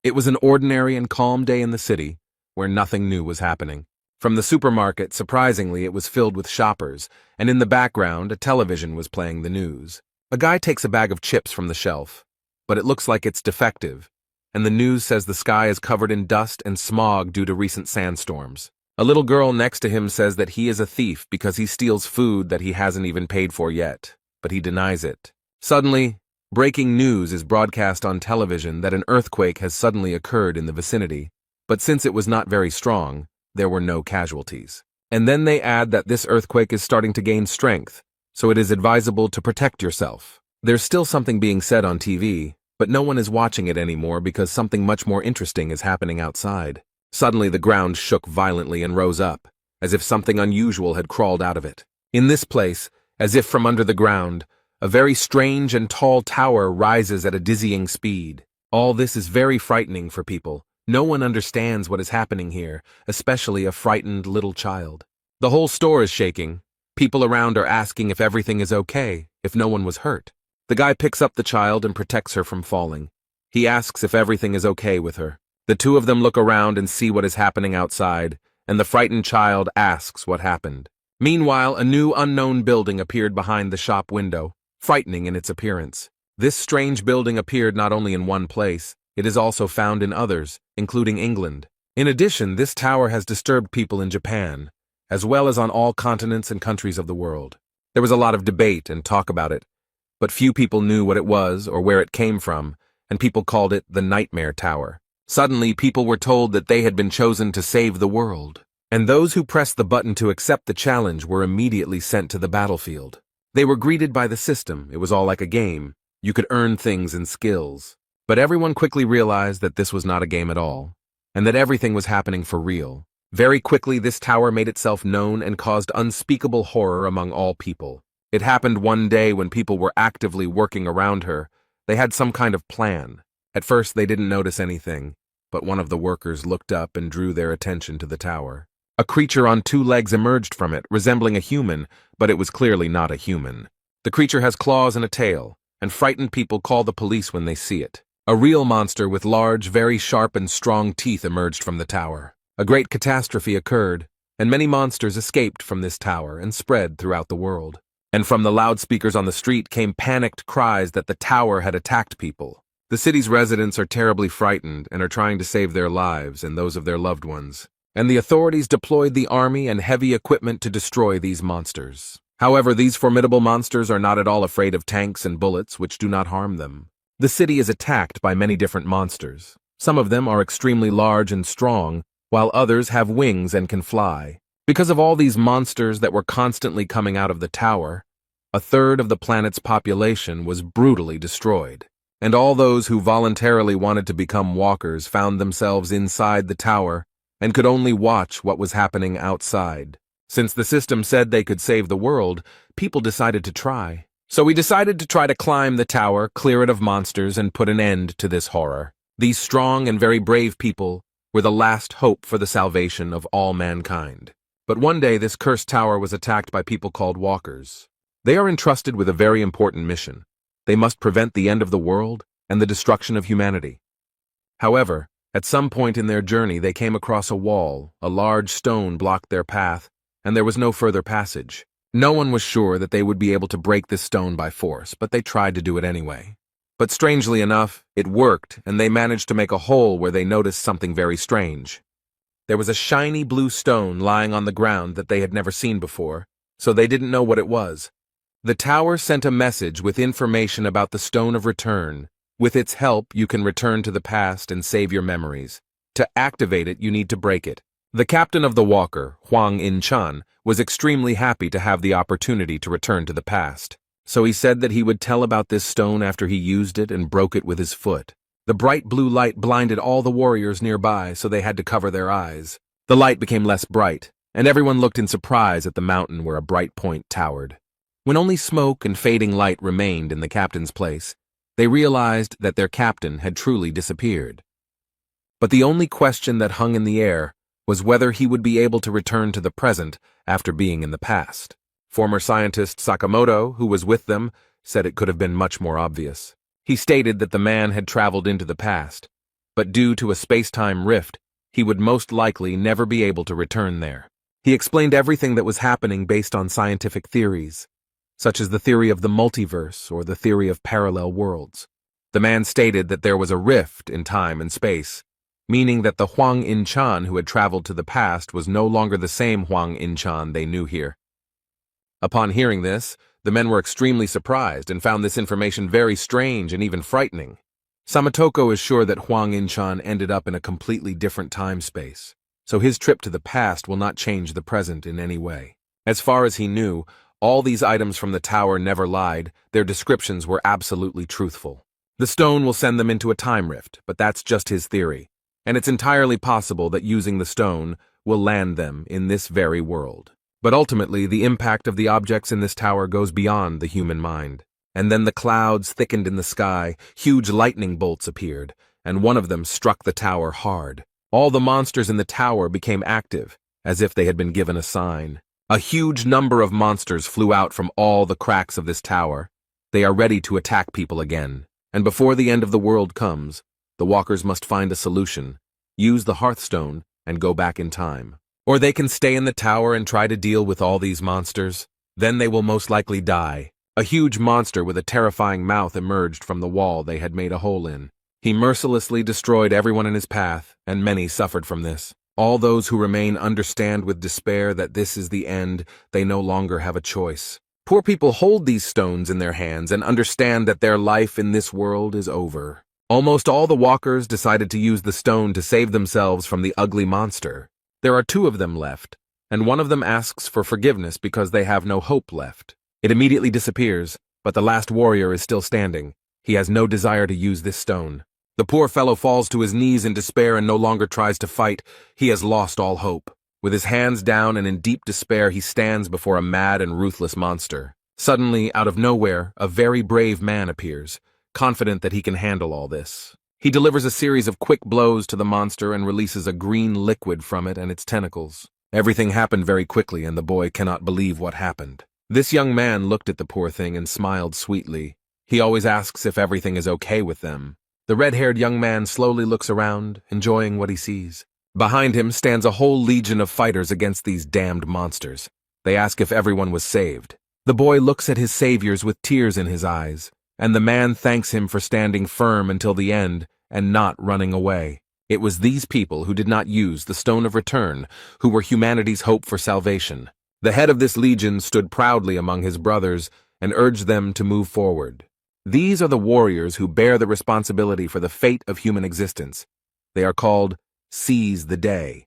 It was an ordinary and calm day in the city, where nothing new was happening. From the supermarket, surprisingly, it was filled with shoppers, and in the background, a television was playing the news. A guy takes a bag of chips from the shelf, but it looks like it's defective, and the news says the sky is covered in dust and smog due to recent sandstorms. A little girl next to him says that he is a thief because he steals food that he hasn't even paid for yet, but he denies it. Suddenly, breaking news is broadcast on television that an earthquake has suddenly occurred in the vicinity, but since it was not very strong, there were no casualties. And then they add that this earthquake is starting to gain strength, so it is advisable to protect yourself. There's still something being said on TV, but no one is watching it anymore because something much more interesting is happening outside. Suddenly the ground shook violently and rose up, as if something unusual had crawled out of it. In this place, as if from under the ground, a very strange and tall tower rises at a dizzying speed. All this is very frightening for people. No one understands what is happening here, especially a frightened little child. The whole store is shaking. People around are asking if everything is okay, if no one was hurt. The guy picks up the child and protects her from falling. He asks if everything is okay with her. The two of them look around and see what is happening outside, and the frightened child asks what happened. Meanwhile, a new unknown building appeared behind the shop window, frightening in its appearance. This strange building appeared not only in one place, it is also found in others, including England. In addition, this tower has disturbed people in Japan, as well as on all continents and countries of the world. There was a lot of debate and talk about it, but few people knew what it was or where it came from, and people called it the Nightmare Tower. Suddenly, people were told that they had been chosen to save the world, and those who pressed the button to accept the challenge were immediately sent to the battlefield. They were greeted by the system. It was all like a game. You could earn things and skills. But everyone quickly realized that this was not a game at all, and that everything was happening for real. Very quickly, this tower made itself known and caused unspeakable horror among all people. It happened one day when people were actively working around her. They had some kind of plan. At first, they didn't notice anything, but one of the workers looked up and drew their attention to the tower. A creature on two legs emerged from it, resembling a human, but it was clearly not a human. The creature has claws and a tail, and frightened people call the police when they see it. A real monster with large, very sharp and strong teeth emerged from the tower. A great catastrophe occurred, and many monsters escaped from this tower and spread throughout the world. And from the loudspeakers on the street came panicked cries that the tower had attacked people. The city's residents are terribly frightened and are trying to save their lives and those of their loved ones. And the authorities deployed the army and heavy equipment to destroy these monsters. However, these formidable monsters are not at all afraid of tanks and bullets, which do not harm them. The city is attacked by many different monsters. Some of them are extremely large and strong, while others have wings and can fly. Because of all these monsters that were constantly coming out of the tower, a third of the planet's population was brutally destroyed. And all those who voluntarily wanted to become walkers found themselves inside the tower and could only watch what was happening outside. Since the system said they could save the world, people decided to try. So we decided to try to climb the tower, clear it of monsters, and put an end to this horror. These strong and very brave people were the last hope for the salvation of all mankind. But one day this cursed tower was attacked by people called walkers. They are entrusted with a very important mission. They must prevent the end of the world and the destruction of humanity. However, at some point in their journey they came across a wall. A large stone blocked their path, and there was no further passage. No one was sure that they would be able to break this stone by force, but they tried to do it anyway. But strangely enough, it worked, and they managed to make a hole where they noticed something very strange. There was a shiny blue stone lying on the ground that they had never seen before, so they didn't know what it was. The tower sent a message with information about the Stone of Return. With its help, you can return to the past and save your memories. To activate it, you need to break it. The captain of the Walker, Huang In-chan, was extremely happy to have the opportunity to return to the past. So he said that he would tell about this stone after he used it and broke it with his foot. The bright blue light blinded all the warriors nearby, so they had to cover their eyes. The light became less bright, and everyone looked in surprise at the mountain where a bright point towered. When only smoke and fading light remained in the captain's place, they realized that their captain had truly disappeared. But the only question that hung in the air was whether he would be able to return to the present after being in the past. Former scientist Sakamoto, who was with them, said it could have been much more obvious. He stated that the man had traveled into the past, but due to a space-time rift, he would most likely never be able to return there. He explained everything that was happening based on scientific theories, such as the theory of the multiverse or the theory of parallel worlds. The man stated that there was a rift in time and space, meaning that the Huang In-chan who had traveled to the past was no longer the same Huang In-chan they knew here. Upon hearing this, the men were extremely surprised and found this information very strange and even frightening. Samatoko is sure that Huang In-chan ended up in a completely different time-space, so his trip to the past will not change the present in any way. As far as he knew, all these items from the tower never lied, their descriptions were absolutely truthful. The stone will send them into a time rift, but that's just his theory, and it's entirely possible that using the stone will land them in this very world. But ultimately, the impact of the objects in this tower goes beyond the human mind. And then the clouds thickened in the sky, huge lightning bolts appeared, and one of them struck the tower hard. All the monsters in the tower became active, as if they had been given a sign. A huge number of monsters flew out from all the cracks of this tower. They are ready to attack people again. And before the end of the world comes, the walkers must find a solution, use the Hearthstone, and go back in time. Or they can stay in the tower and try to deal with all these monsters. Then they will most likely die. A huge monster with a terrifying mouth emerged from the wall they had made a hole in. He mercilessly destroyed everyone in his path, and many suffered from this. All those who remain understand with despair that this is the end. They no longer have a choice. Poor people hold these stones in their hands and understand that their life in this world is over. Almost all the walkers decided to use the stone to save themselves from the ugly monster. There are 2 of them left, and one of them asks for forgiveness because they have no hope left. It immediately disappears, but the last warrior is still standing. He has no desire to use this stone. The poor fellow falls to his knees in despair and no longer tries to fight. He has lost all hope. With his hands down and in deep despair, he stands before a mad and ruthless monster. Suddenly, out of nowhere, a very brave man appears, confident that he can handle all this. He delivers a series of quick blows to the monster and releases a green liquid from it and its tentacles. Everything happened very quickly, and the boy cannot believe what happened. This young man looked at the poor thing and smiled sweetly. He always asks if everything is okay with them. The red-haired young man slowly looks around, enjoying what he sees. Behind him stands a whole legion of fighters against these damned monsters. They ask if everyone was saved. The boy looks at his saviors with tears in his eyes, and the man thanks him for standing firm until the end and not running away. It was these people who did not use the Stone of Return, who were humanity's hope for salvation. The head of this legion stood proudly among his brothers and urged them to move forward. These are the warriors who bear the responsibility for the fate of human existence. They are called Seize the Day.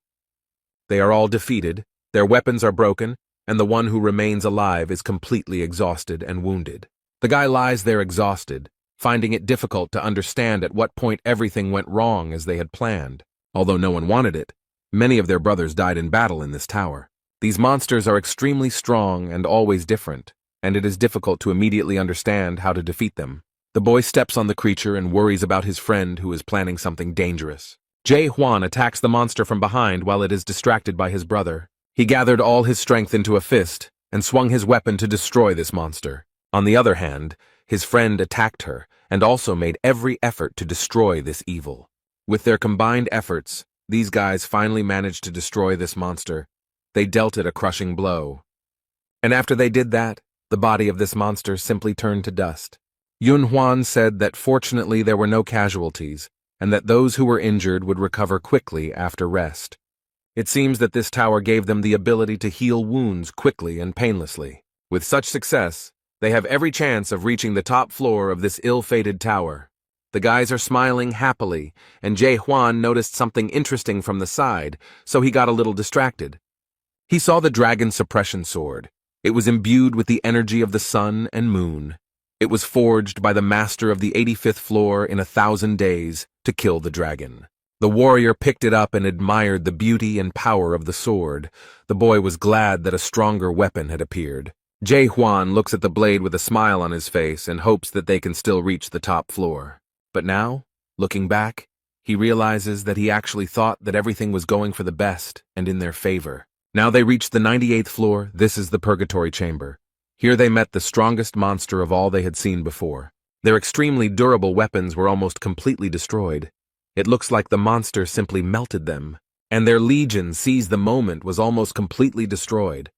They are all defeated, their weapons are broken, and the one who remains alive is completely exhausted and wounded. The guy lies there exhausted, finding it difficult to understand at what point everything went wrong as they had planned. Although no one wanted it, many of their brothers died in battle in this tower. These monsters are extremely strong and always different, and it is difficult to immediately understand how to defeat them. The boy steps on the creature and worries about his friend who is planning something dangerous. Jae Hwan attacks the monster from behind while it is distracted by his brother. He gathered all his strength into a fist and swung his weapon to destroy this monster. On the other hand, his friend attacked her and also made every effort to destroy this evil. With their combined efforts, these guys finally managed to destroy this monster. They dealt it a crushing blow. And after they did that, the body of this monster simply turned to dust. Yun Hwan said that fortunately there were no casualties, and that those who were injured would recover quickly after rest. It seems that this tower gave them the ability to heal wounds quickly and painlessly. With such success, they have every chance of reaching the top floor of this ill-fated tower. The guys are smiling happily, and Jae Hwan noticed something interesting from the side, so he got a little distracted. He saw the dragon suppression sword. It was imbued with the energy of the sun and moon. It was forged by the master of the 85th floor in 1,000 days to kill the dragon. The warrior picked it up and admired the beauty and power of the sword. The boy was glad that a stronger weapon had appeared. Jae Hwan looks at the blade with a smile on his face and hopes that they can still reach the top floor. But now, looking back, he realizes that he actually thought that everything was going for the best and in their favor. Now they reached the 98th floor. This is the Purgatory Chamber. Here they met the strongest monster of all they had seen before. Their extremely durable weapons were almost completely destroyed. It looks like the monster simply melted them, and their legion seized the moment was almost completely destroyed.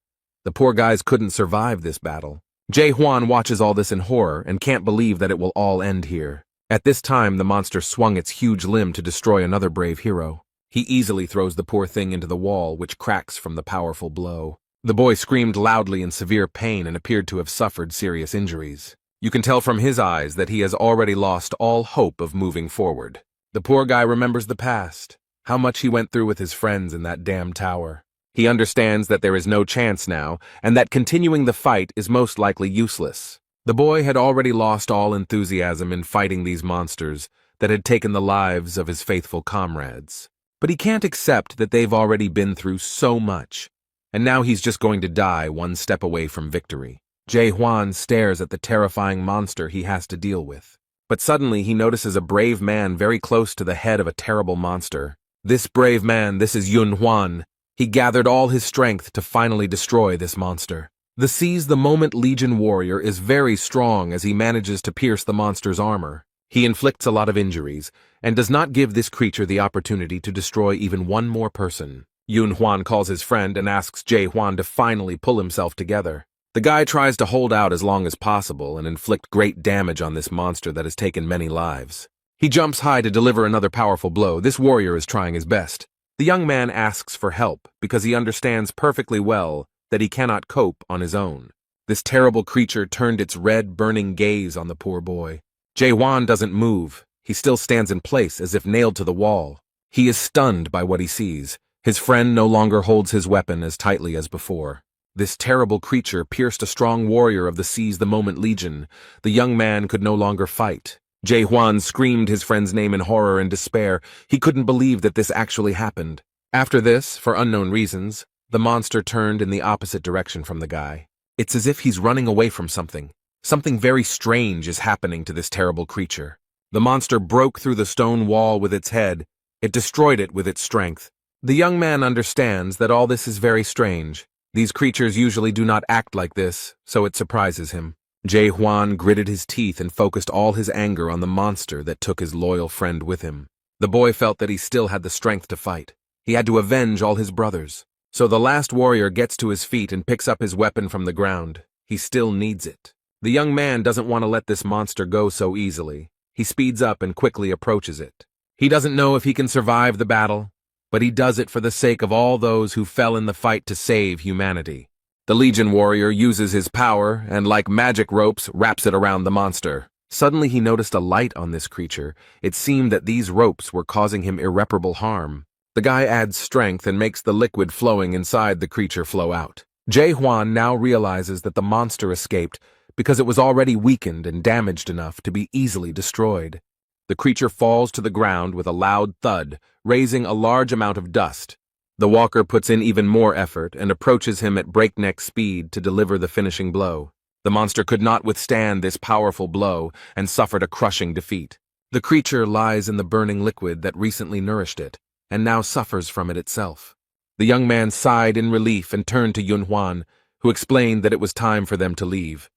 The poor guys couldn't survive this battle. Jae-hwan watches all this in horror and can't believe that it will all end here. At this time, the monster swung its huge limb to destroy another brave hero. He easily throws the poor thing into the wall, which cracks from the powerful blow. The boy screamed loudly in severe pain and appeared to have suffered serious injuries. You can tell from his eyes that he has already lost all hope of moving forward. The poor guy remembers the past, how much he went through with his friends in that damn tower. He understands that there is no chance now, and that continuing the fight is most likely useless. The boy had already lost all enthusiasm in fighting these monsters that had taken the lives of his faithful comrades. But he can't accept that they've already been through so much, and now he's just going to die one step away from victory. Jae-hwan stares at the terrifying monster he has to deal with. But suddenly he notices a brave man very close to the head of a terrible monster. This brave man, this is Yun-hwan. He gathered all his strength to finally destroy this monster. The Seize the Moment Legion warrior is very strong as he manages to pierce the monster's armor. He inflicts a lot of injuries, and does not give this creature the opportunity to destroy even one more person. Yun-hwan calls his friend and asks Jae-hwan to finally pull himself together. The guy tries to hold out as long as possible and inflict great damage on this monster that has taken many lives. He jumps high to deliver another powerful blow. This warrior is trying his best. The young man asks for help because he understands perfectly well that he cannot cope on his own. This terrible creature turned its red, burning gaze on the poor boy. Jae-hwan doesn't move. He still stands in place as if nailed to the wall. He is stunned by what he sees. His friend no longer holds his weapon as tightly as before. This terrible creature pierced a strong warrior of the Seize the Moment Legion. The young man could no longer fight. Jae-hwan screamed his friend's name in horror and despair. He couldn't believe that this actually happened. After this, for unknown reasons, the monster turned in the opposite direction from the guy. It's as if he's running away from something. Something very strange is happening to this terrible creature. The monster broke through the stone wall with its head. It destroyed it with its strength. The young man understands that all this is very strange. These creatures usually do not act like this, so it surprises him. Jae-hwan gritted his teeth and focused all his anger on the monster that took his loyal friend with him. The boy felt that he still had the strength to fight. He had to avenge all his brothers. So the last warrior gets to his feet and picks up his weapon from the ground. He still needs it. The young man doesn't want to let this monster go so easily. He speeds up and quickly approaches it. He doesn't know if he can survive the battle, but he does it for the sake of all those who fell in the fight to save humanity. The Legion warrior uses his power and, like magic ropes, wraps it around the monster. Suddenly he noticed a light on this creature. It seemed that these ropes were causing him irreparable harm. The guy adds strength and makes the liquid flowing inside the creature flow out. Jae-hwan now realizes that the monster escaped because it was already weakened and damaged enough to be easily destroyed. The creature falls to the ground with a loud thud, raising a large amount of dust. The walker puts in even more effort and approaches him at breakneck speed to deliver the finishing blow. The monster could not withstand this powerful blow and suffered a crushing defeat. The creature lies in the burning liquid that recently nourished it, and now suffers from it itself. The young man sighed in relief and turned to Yun-hwan, who explained that it was time for them to leave.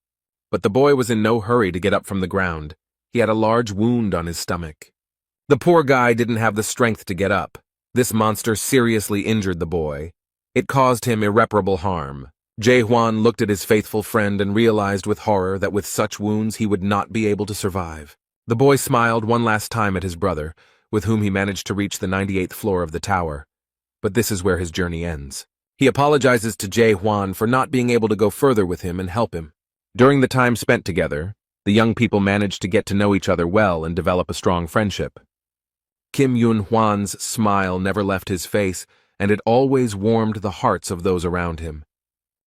But the boy was in no hurry to get up from the ground. He had a large wound on his stomach. The poor guy didn't have the strength to get up. This monster seriously injured the boy. It caused him irreparable harm. Jae-hwan looked at his faithful friend and realized with horror that with such wounds he would not be able to survive. The boy smiled one last time at his brother, with whom he managed to reach the 98th floor of the tower. But this is where his journey ends. He apologizes to Jae-hwan for not being able to go further with him and help him. During the time spent together, the young people managed to get to know each other well and develop a strong friendship. Kim Yun-hwan's smile never left his face, and it always warmed the hearts of those around him.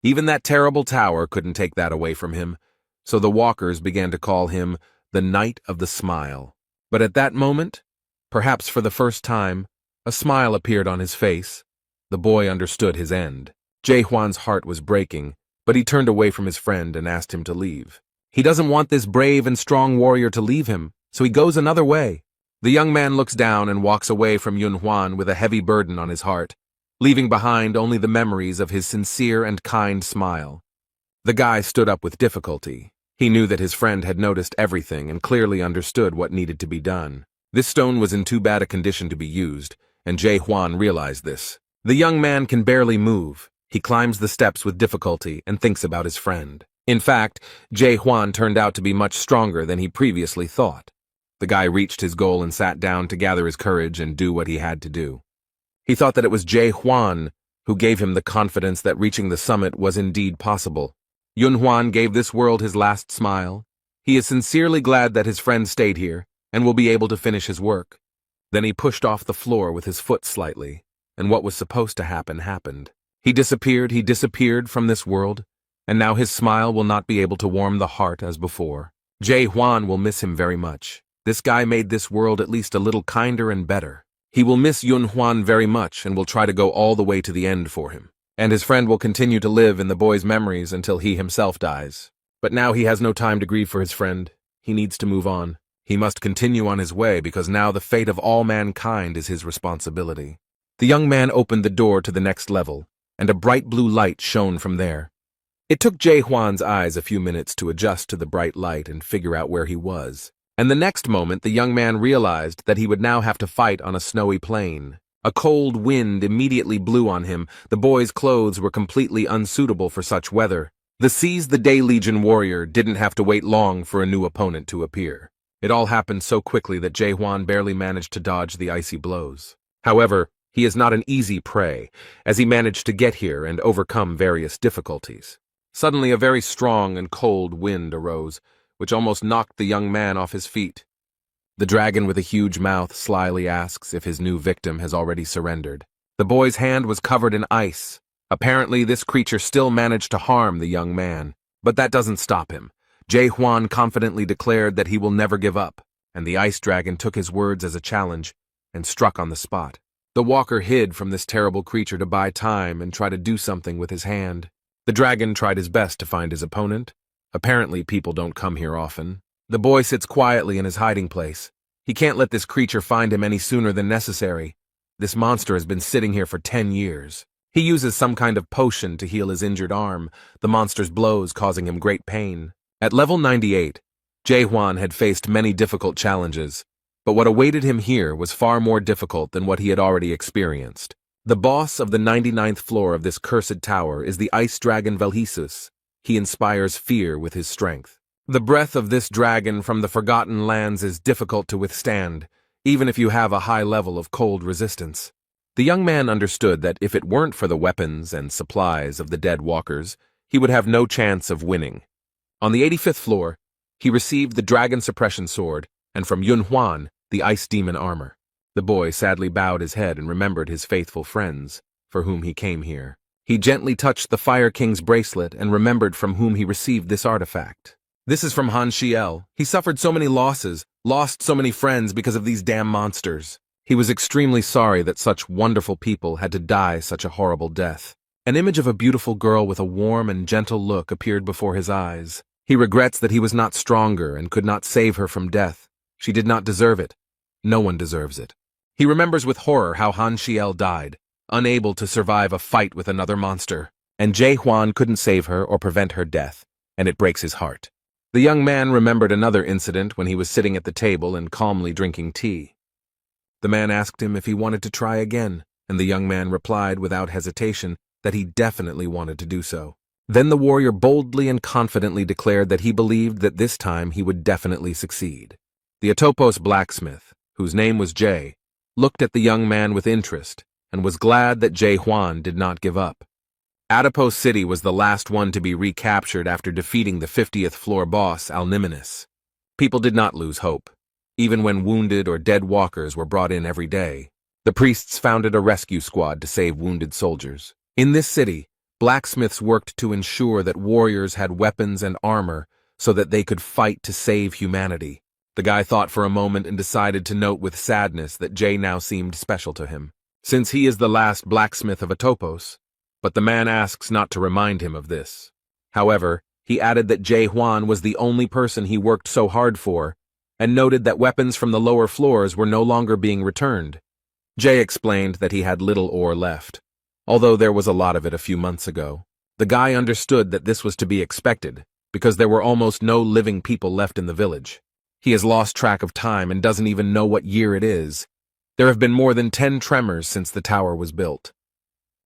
Even that terrible tower couldn't take that away from him, so the walkers began to call him the Knight of the Smile. But at that moment, perhaps for the first time, a smile appeared on his face. The boy understood his end. Jae-hwan's heart was breaking, but he turned away from his friend and asked him to leave. He doesn't want this brave and strong warrior to leave him, so he goes another way. The young man looks down and walks away from Yun-hwan with a heavy burden on his heart, leaving behind only the memories of his sincere and kind smile. The guy stood up with difficulty. He knew that his friend had noticed everything and clearly understood what needed to be done. This stone was in too bad a condition to be used, and Jae Hwan realized this. The young man can barely move. He climbs the steps with difficulty and thinks about his friend. In fact, Jae Hwan turned out to be much stronger than he previously thought. The guy reached his goal and sat down to gather his courage and do what he had to do. He thought that it was Jae Hwan who gave him the confidence that reaching the summit was indeed possible. Yun Hwan gave this world his last smile. He is sincerely glad that his friend stayed here and will be able to finish his work. Then he pushed off the floor with his foot slightly, and what was supposed to happen happened. He disappeared from this world, and now his smile will not be able to warm the heart as before. Jae Hwan will miss him very much. This guy made this world at least a little kinder and better. He will miss Yun Hwan very much and will try to go all the way to the end for him. And his friend will continue to live in the boy's memories until he himself dies. But now he has no time to grieve for his friend. He needs to move on. He must continue on his way because now the fate of all mankind is his responsibility. The young man opened the door to the next level, and a bright blue light shone from there. It took Jae Hwan's eyes a few minutes to adjust to the bright light and figure out where he was. And the next moment, the young man realized that he would now have to fight on a snowy plain. A cold wind immediately blew on him. The boy's clothes were completely unsuitable for such weather. The Seize the Day Legion warrior didn't have to wait long for a new opponent to appear. It all happened so quickly that Jae Hwan barely managed to dodge the icy blows. However, he is not an easy prey, as he managed to get here and overcome various difficulties. Suddenly, a very strong and cold wind arose, which almost knocked the young man off his feet. The dragon with a huge mouth slyly asks if his new victim has already surrendered. The boy's hand was covered in ice. Apparently, this creature still managed to harm the young man. But that doesn't stop him. Jae Hwan confidently declared that he will never give up, and the ice dragon took his words as a challenge and struck on the spot. The walker hid from this terrible creature to buy time and try to do something with his hand. The dragon tried his best to find his opponent. Apparently, people don't come here often. The boy sits quietly in his hiding place. He can't let this creature find him any sooner than necessary. This monster has been sitting here for 10 years. He uses some kind of potion to heal his injured arm, the monster's blows causing him great pain. At level 98, Jae Hwan had faced many difficult challenges, but what awaited him here was far more difficult than what he had already experienced. The boss of the 99th floor of this cursed tower is the ice dragon Velhisus. He inspires fear with his strength. The breath of this dragon from the Forgotten Lands is difficult to withstand, even if you have a high level of cold resistance. The young man understood that if it weren't for the weapons and supplies of the dead walkers, he would have no chance of winning. On the 85th floor, he received the dragon suppression sword, and from Yun Hwan, the ice demon armor. The boy sadly bowed his head and remembered his faithful friends, for whom he came here. He gently touched the Fire King's bracelet and remembered from whom he received this artifact. This is from Han Shiel. He suffered so many losses, lost so many friends because of these damn monsters. He was extremely sorry that such wonderful people had to die such a horrible death. An image of a beautiful girl with a warm and gentle look appeared before his eyes. He regrets that he was not stronger and could not save her from death. She did not deserve it. No one deserves it. He remembers with horror how Han Shiel died, unable to survive a fight with another monster, and Jae Hwan couldn't save her or prevent her death, and it breaks his heart. The young man remembered another incident when he was sitting at the table and calmly drinking tea. The man asked him if he wanted to try again, and the young man replied without hesitation that he definitely wanted to do so. Then the warrior boldly and confidently declared that he believed that this time he would definitely succeed. The Atopos blacksmith, whose name was Jae, looked at the young man with interest and was glad that Jae Hwan did not give up. Adipose City was the last one to be recaptured after defeating the 50th floor boss, Alniminus. People did not lose hope. Even when wounded or dead walkers were brought in every day, the priests founded a rescue squad to save wounded soldiers. In this city, blacksmiths worked to ensure that warriors had weapons and armor so that they could fight to save humanity. The guy thought for a moment and decided to note with sadness that Jae now seemed special to him, since he is the last blacksmith of Atopos. But the man asks not to remind him of this. However, he added that Jae Hwan was the only person he worked so hard for, and noted that weapons from the lower floors were no longer being returned. Jae explained that he had little ore left, although there was a lot of it a few months ago. The guy understood that this was to be expected, because there were almost no living people left in the village. He has lost track of time and doesn't even know what year it is. There have been more than 10 tremors since the tower was built.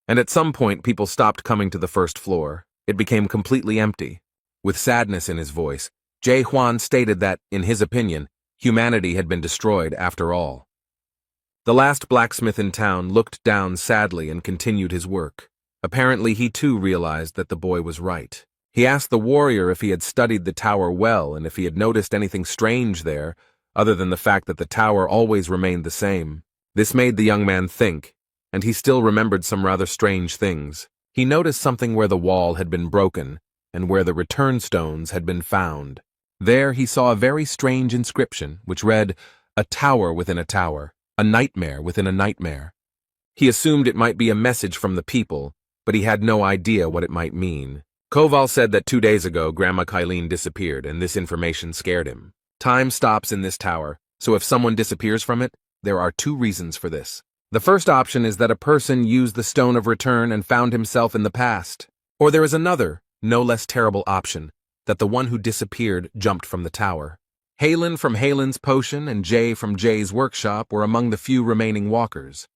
And at some point, people stopped coming to the first floor. It became completely empty. With sadness in his voice, Jae Hwan stated that, in his opinion, humanity had been destroyed after all. The last blacksmith in town looked down sadly and continued his work. Apparently, he too realized that the boy was right. He asked the warrior if he had studied the tower well and if he had noticed anything strange there, other than the fact that the tower always remained the same. This made the young man think, and he still remembered some rather strange things. He noticed something where the wall had been broken and where the return stones had been found. There he saw a very strange inscription, which read, "A tower within a tower, a nightmare within a nightmare." He assumed it might be a message from the people, but he had no idea what it might mean. Koval said that 2 days ago, Grandma Kylene disappeared, and this information scared him. Time stops in this tower, so if someone disappears from it, there are 2 reasons for this. The first option is that a person used the stone of return and found himself in the past. Or there is another, no less terrible option, that the one who disappeared jumped from the tower. Halen from Halen's potion and Jay from Jay's workshop were among the few remaining walkers.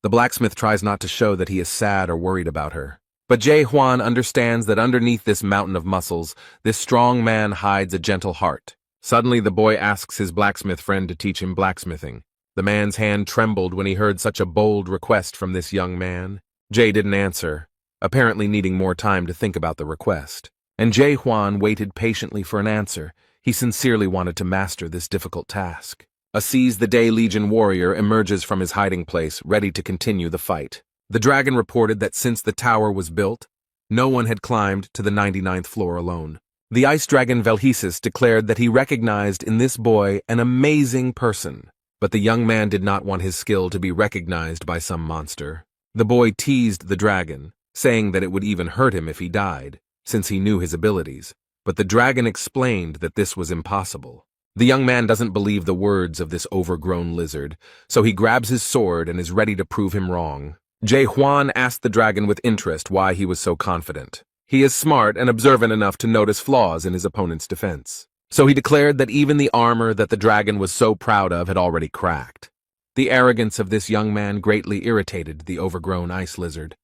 The blacksmith tries not to show that he is sad or worried about her. But Jae Hwan understands that underneath this mountain of muscles, this strong man hides a gentle heart. Suddenly the boy asks his blacksmith friend to teach him blacksmithing. The man's hand trembled when he heard such a bold request from this young man. Jae didn't answer, apparently needing more time to think about the request. And Jae Hwan waited patiently for an answer. He sincerely wanted to master this difficult task. A seize-the-day Legion warrior emerges from his hiding place, ready to continue the fight. The dragon reported that since the tower was built, no one had climbed to the 99th floor alone. The ice dragon Velhesis declared that he recognized in this boy an amazing person, but the young man did not want his skill to be recognized by some monster. The boy teased the dragon, saying that it would even hurt him if he died, since he knew his abilities, but the dragon explained that this was impossible. The young man doesn't believe the words of this overgrown lizard, so he grabs his sword and is ready to prove him wrong. Jae Hwan asked the dragon with interest why he was so confident. He is smart and observant enough to notice flaws in his opponent's defense. So he declared that even the armor that the dragon was so proud of had already cracked. The arrogance of this young man greatly irritated the overgrown ice lizard.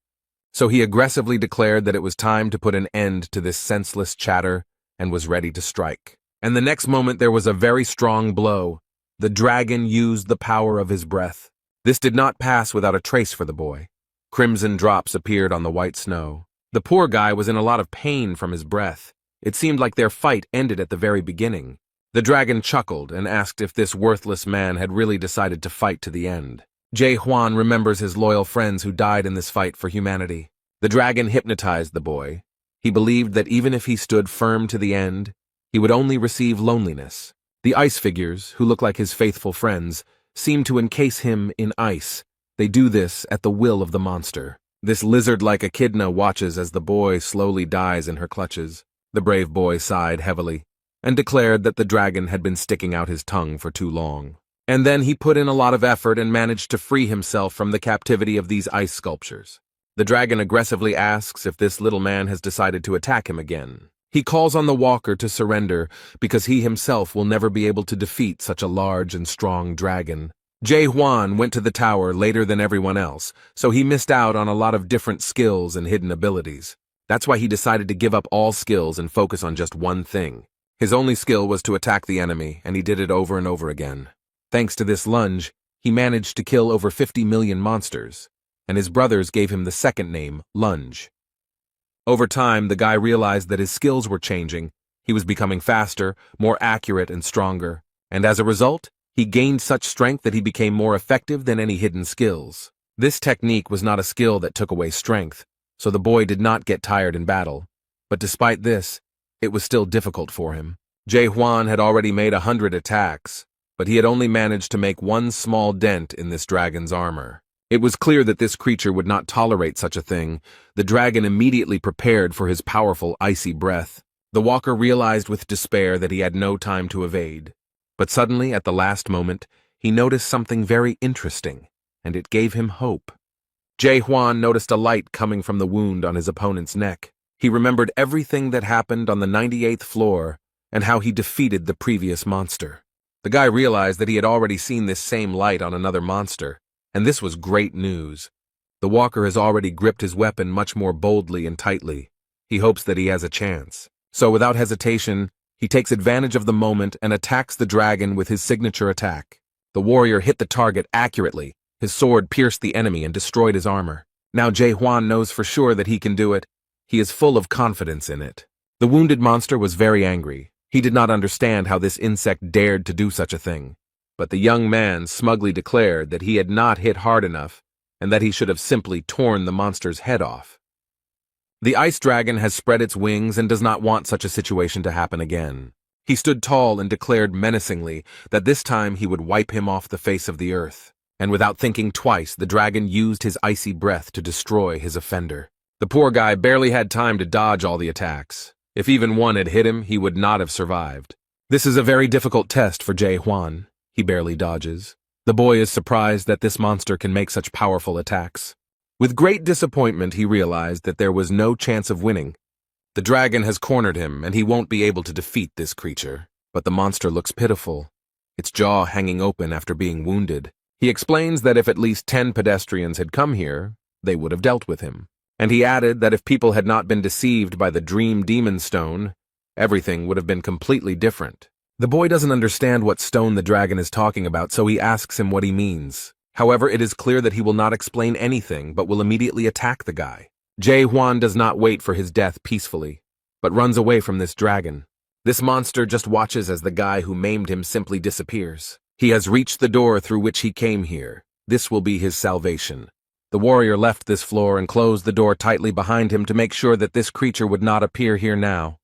So he aggressively declared that it was time to put an end to this senseless chatter and was ready to strike. And the next moment there was a very strong blow. The dragon used the power of his breath. This did not pass without a trace for the boy. Crimson drops appeared on the white snow. The poor guy was in a lot of pain from his breath. It seemed like their fight ended at the very beginning. The dragon chuckled and asked if this worthless man had really decided to fight to the end. Jae Hwan remembers his loyal friends who died in this fight for humanity. The dragon hypnotized the boy. He believed that even if he stood firm to the end, he would only receive loneliness. The ice figures, who look like his faithful friends, seem to encase him in ice. They do this at the will of the monster. This lizard-like echidna watches as the boy slowly dies in her clutches. The brave boy sighed heavily and declared that the dragon had been sticking out his tongue for too long. And then he put in a lot of effort and managed to free himself from the captivity of these ice sculptures. The dragon aggressively asks if this little man has decided to attack him again. He calls on the walker to surrender because he himself will never be able to defeat such a large and strong dragon. Jae Hwan went to the tower later than everyone else, so he missed out on a lot of different skills and hidden abilities. That's why he decided to give up all skills and focus on just one thing. His only skill was to attack the enemy, and he did it over and over again. Thanks to this lunge, he managed to kill over 50 million monsters, and his brothers gave him the second name, Lunge. Over time, the guy realized that his skills were changing. He was becoming faster, more accurate, and stronger, and as a result, he gained such strength that he became more effective than any hidden skills. This technique was not a skill that took away strength, so the boy did not get tired in battle. But despite this, it was still difficult for him. Jae Hwan had already made 100 attacks, but he had only managed to make one small dent in this dragon's armor. It was clear that this creature would not tolerate such a thing. The dragon immediately prepared for his powerful icy breath. The walker realized with despair that he had no time to evade. But suddenly, at the last moment, he noticed something very interesting, and it gave him hope. Jae Hwan noticed a light coming from the wound on his opponent's neck. He remembered everything that happened on the 98th floor and how he defeated the previous monster. The guy realized that he had already seen this same light on another monster, and this was great news. The walker has already gripped his weapon much more boldly and tightly. He hopes that he has a chance. So without hesitation, he takes advantage of the moment and attacks the dragon with his signature attack. The warrior hit the target accurately. His sword pierced the enemy and destroyed his armor. Now Jae-hwan knows for sure that he can do it. He is full of confidence in it. The wounded monster was very angry. He did not understand how this insect dared to do such a thing. But the young man smugly declared that he had not hit hard enough and that he should have simply torn the monster's head off. The ice dragon has spread its wings and does not want such a situation to happen again. He stood tall and declared menacingly that this time he would wipe him off the face of the earth. And without thinking twice, the dragon used his icy breath to destroy his offender. The poor guy barely had time to dodge all the attacks. If even one had hit him, he would not have survived. This is a very difficult test for Jae-hwan. He barely dodges. The boy is surprised that this monster can make such powerful attacks. With great disappointment, he realized that there was no chance of winning. The dragon has cornered him, and he won't be able to defeat this creature. But the monster looks pitiful, its jaw hanging open after being wounded. He explains that if at least 10 pedestrians had come here, they would have dealt with him. And he added that if people had not been deceived by the Dream Demon Stone, everything would have been completely different. The boy doesn't understand what stone the dragon is talking about, so he asks him what he means. However, it is clear that he will not explain anything, but will immediately attack the guy. Jae-hwan does not wait for his death peacefully, but runs away from this dragon. This monster just watches as the guy who maimed him simply disappears. He has reached the door through which he came here. This will be his salvation. The warrior left this floor and closed the door tightly behind him to make sure that this creature would not appear here now.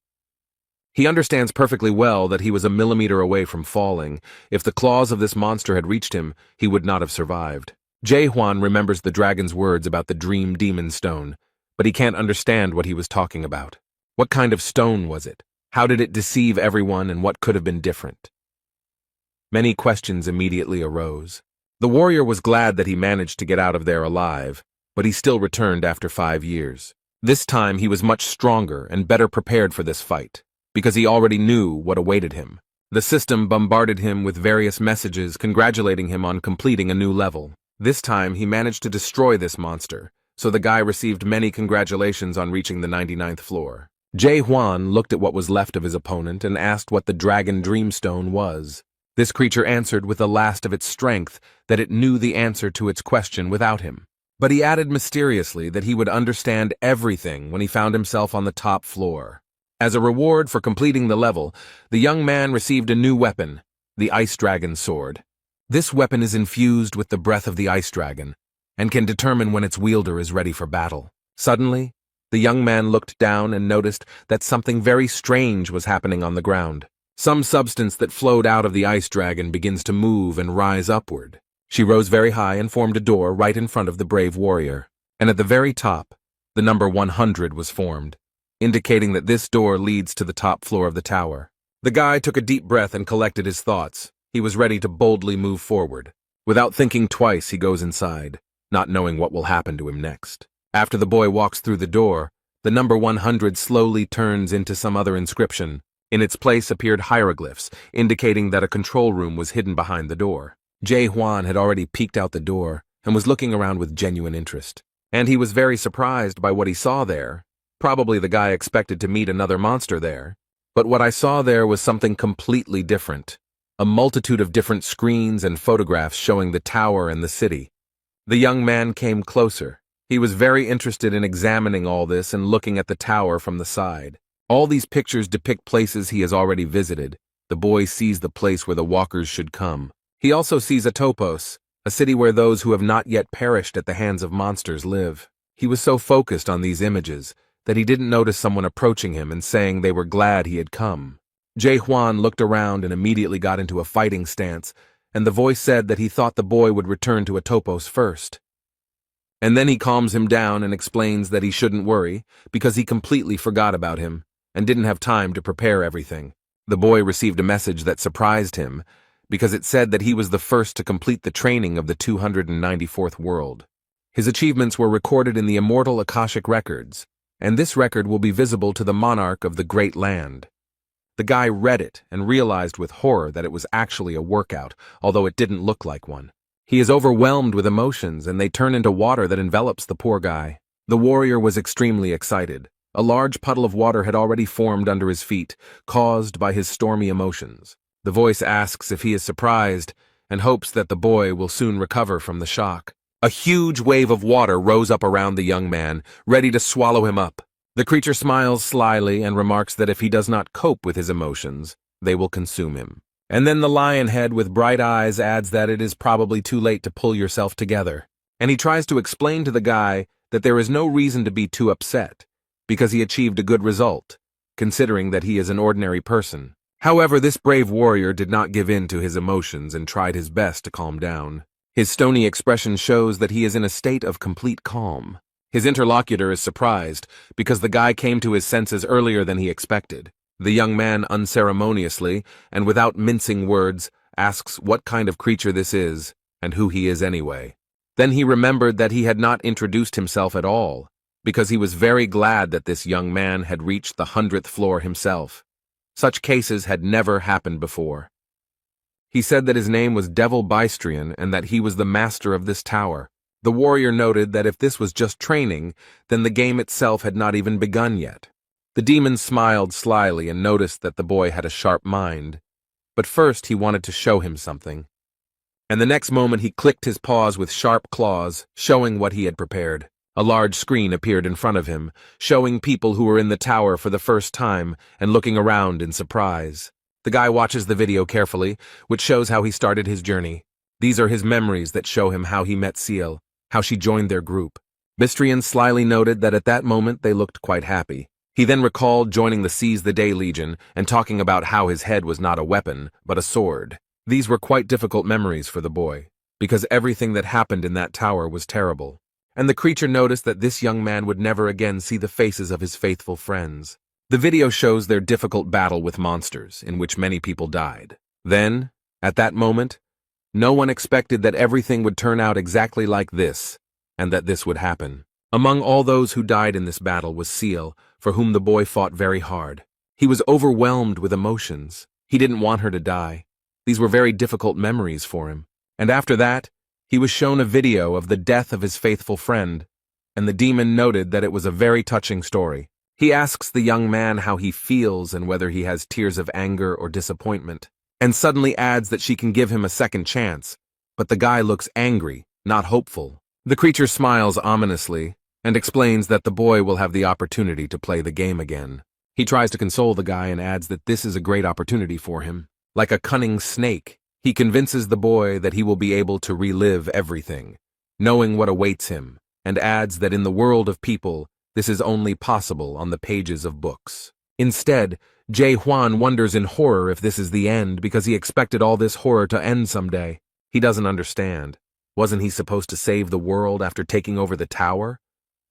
He understands perfectly well that he was a millimeter away from falling. If the claws of this monster had reached him, he would not have survived. Jae-hwan remembers the dragon's words about the Dream Demon Stone, but he can't understand what he was talking about. What kind of stone was it? How did it deceive everyone, and what could have been different? Many questions immediately arose. The warrior was glad that he managed to get out of there alive, but he still returned after 5 years. This time he was much stronger and better prepared for this fight, because he already knew what awaited him. The system bombarded him with various messages congratulating him on completing a new level. This time he managed to destroy this monster, so the guy received many congratulations on reaching the 99th floor. Jae-hwan looked at what was left of his opponent and asked what the Dragon Dreamstone was. This creature answered with the last of its strength that it knew the answer to its question without him. But he added mysteriously that he would understand everything when he found himself on the top floor. As a reward for completing the level, the young man received a new weapon, the Ice Dragon Sword. This weapon is infused with the breath of the Ice Dragon and can determine when its wielder is ready for battle. Suddenly, the young man looked down and noticed that something very strange was happening on the ground. Some substance that flowed out of the ice dragon begins to move and rise upward. She rose very high and formed a door right in front of the brave warrior. And at the very top, the number 100 was formed, indicating that this door leads to the top floor of the tower. The guy took a deep breath and collected his thoughts. He was ready to boldly move forward. Without thinking twice, he goes inside, not knowing what will happen to him next. After the boy walks through the door, the number 100 slowly turns into some other inscription. In its place appeared hieroglyphs, indicating that a control room was hidden behind the door. Jae-hwan had already peeked out the door and was looking around with genuine interest. And he was very surprised by what he saw there. Probably the guy expected to meet another monster there. But what I saw there was something completely different. A multitude of different screens and photographs showing the tower and the city. The young man came closer. He was very interested in examining all this and looking at the tower from the side. All these pictures depict places he has already visited. The boy sees the place where the walkers should come. He also sees a topos, a city where those who have not yet perished at the hands of monsters live. He was so focused on these images that he didn't notice someone approaching him and saying they were glad he had come. Jae-hwan looked around and immediately got into a fighting stance, and the voice said that he thought the boy would return to a topos first. And then he calms him down and explains that he shouldn't worry because he completely forgot about him and didn't have time to prepare everything. The boy received a message that surprised him because it said that he was the first to complete the training of the 294th world. His achievements were recorded in the immortal Akashic records, and this record will be visible to the monarch of the great land. The guy read it and realized with horror that it was actually a workout, although it didn't look like one. He is overwhelmed with emotions, and they turn into water that envelops the poor guy. The warrior was extremely excited. A large puddle of water had already formed under his feet, caused by his stormy emotions. The voice asks if he is surprised and hopes that the boy will soon recover from the shock. A huge wave of water rose up around the young man, ready to swallow him up. The creature smiles slyly and remarks that if he does not cope with his emotions, they will consume him. And then the lion head with bright eyes adds that it is probably too late to pull yourself together. And he tries to explain to the guy that there is no reason to be too upset, because he achieved a good result, considering that he is an ordinary person. However, this brave warrior did not give in to his emotions and tried his best to calm down. His stony expression shows that he is in a state of complete calm. His interlocutor is surprised because the guy came to his senses earlier than he expected. The young man unceremoniously, and without mincing words, asks what kind of creature this is and who he is anyway. Then he remembered that he had not introduced himself at all, because he was very glad that this young man had reached the 100th floor himself. Such cases had never happened before. He said that his name was Devil Bystrian and that he was the master of this tower. The warrior noted that if this was just training, then the game itself had not even begun yet. The demon smiled slyly and noticed that the boy had a sharp mind. But first he wanted to show him something. And the next moment he clicked his paws with sharp claws, showing what he had prepared. A large screen appeared in front of him, showing people who were in the tower for the first time and looking around in surprise. The guy watches the video carefully, which shows how he started his journey. These are his memories that show him how he met Seal, how she joined their group. Bystrian slyly noted that at that moment they looked quite happy. He then recalled joining the Seize the Day Legion and talking about how his head was not a weapon, but a sword. These were quite difficult memories for the boy, because everything that happened in that tower was terrible. And the creature noticed that this young man would never again see the faces of his faithful friends. The video shows their difficult battle with monsters, in which many people died. Then, at that moment, no one expected that everything would turn out exactly like this, and that this would happen. Among all those who died in this battle was Seal, for whom the boy fought very hard. He was overwhelmed with emotions. He didn't want her to die. These were very difficult memories for him. And after that, he was shown a video of the death of his faithful friend, and the demon noted that it was a very touching story. He asks the young man how he feels and whether he has tears of anger or disappointment, and suddenly adds that she can give him a second chance, but the guy looks angry, not hopeful. The creature smiles ominously and explains that the boy will have the opportunity to play the game again. He tries to console the guy and adds that this is a great opportunity for him. Like a cunning snake, he convinces the boy that he will be able to relive everything, knowing what awaits him, and adds that in the world of people, this is only possible on the pages of books. Instead, Jae Hwan wonders in horror if this is the end because he expected all this horror to end someday. He doesn't understand. Wasn't he supposed to save the world after taking over the tower?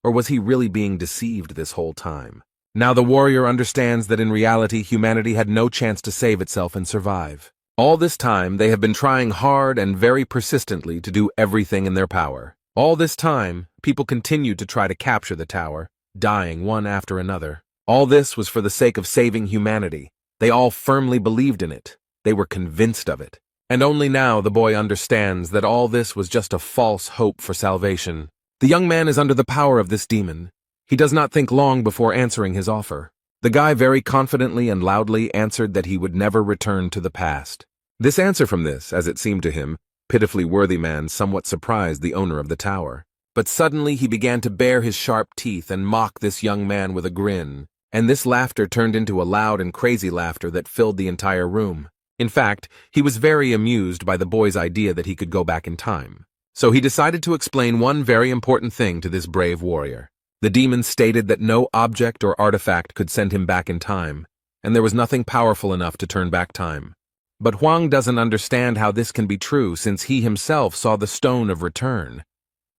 Or was he really being deceived this whole time? Now the warrior understands that in reality humanity had no chance to save itself and survive. All this time they have been trying hard and very persistently to do everything in their power. All this time, people continued to try to capture the tower, dying one after another. All this was for the sake of saving humanity. They all firmly believed in it. They were convinced of it. And only now the boy understands that all this was just a false hope for salvation. The young man is under the power of this demon. He does not think long before answering his offer. The guy very confidently and loudly answered that he would never return to the past. This answer from this, as it seemed to him, pitifully worthy man somewhat surprised the owner of the tower. But suddenly he began to bare his sharp teeth and mock this young man with a grin. And this laughter turned into a loud and crazy laughter that filled the entire room. In fact, he was very amused by the boy's idea that he could go back in time. So he decided to explain one very important thing to this brave warrior. The demon stated that no object or artifact could send him back in time, and there was nothing powerful enough to turn back time. But Huang doesn't understand how this can be true since he himself saw the stone of return.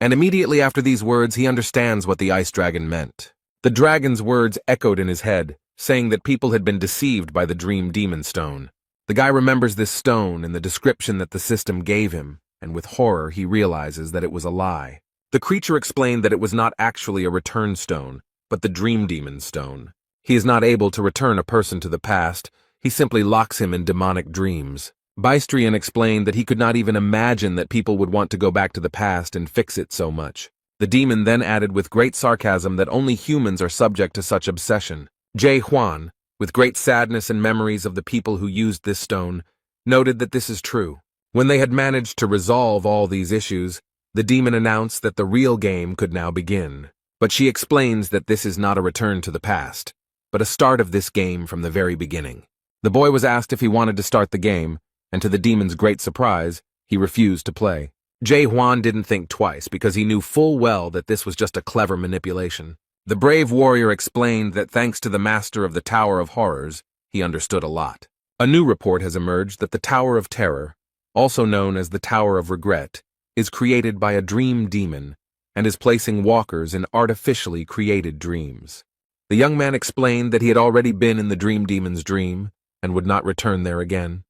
And immediately after these words he understands what the ice dragon meant. The dragon's words echoed in his head, saying that people had been deceived by the dream demon stone. The guy remembers this stone and the description that the system gave him, and with horror he realizes that it was a lie. The creature explained that it was not actually a return stone, but the dream demon stone. He is not able to return a person to the past. he simply locks him in demonic dreams. Bystrian explained that he could not even imagine that people would want to go back to the past and fix it so much. The demon then added with great sarcasm that only humans are subject to such obsession. Jae Hwan, with great sadness and memories of the people who used this stone, noted that this is true. When they had managed to resolve all these issues, the demon announced that the real game could now begin. But she explains that this is not a return to the past, but a start of this game from the very beginning. The boy was asked if he wanted to start the game, and to the demon's great surprise, he refused to play. Jae Hwan didn't think twice because he knew full well that this was just a clever manipulation. The brave warrior explained that thanks to the master of the Tower of Horrors, he understood a lot. A new report has emerged that the Tower of Terror, also known as the Tower of Regret, is created by a dream demon and is placing walkers in artificially created dreams. The young man explained that he had already been in the dream demon's dream and would not return there again.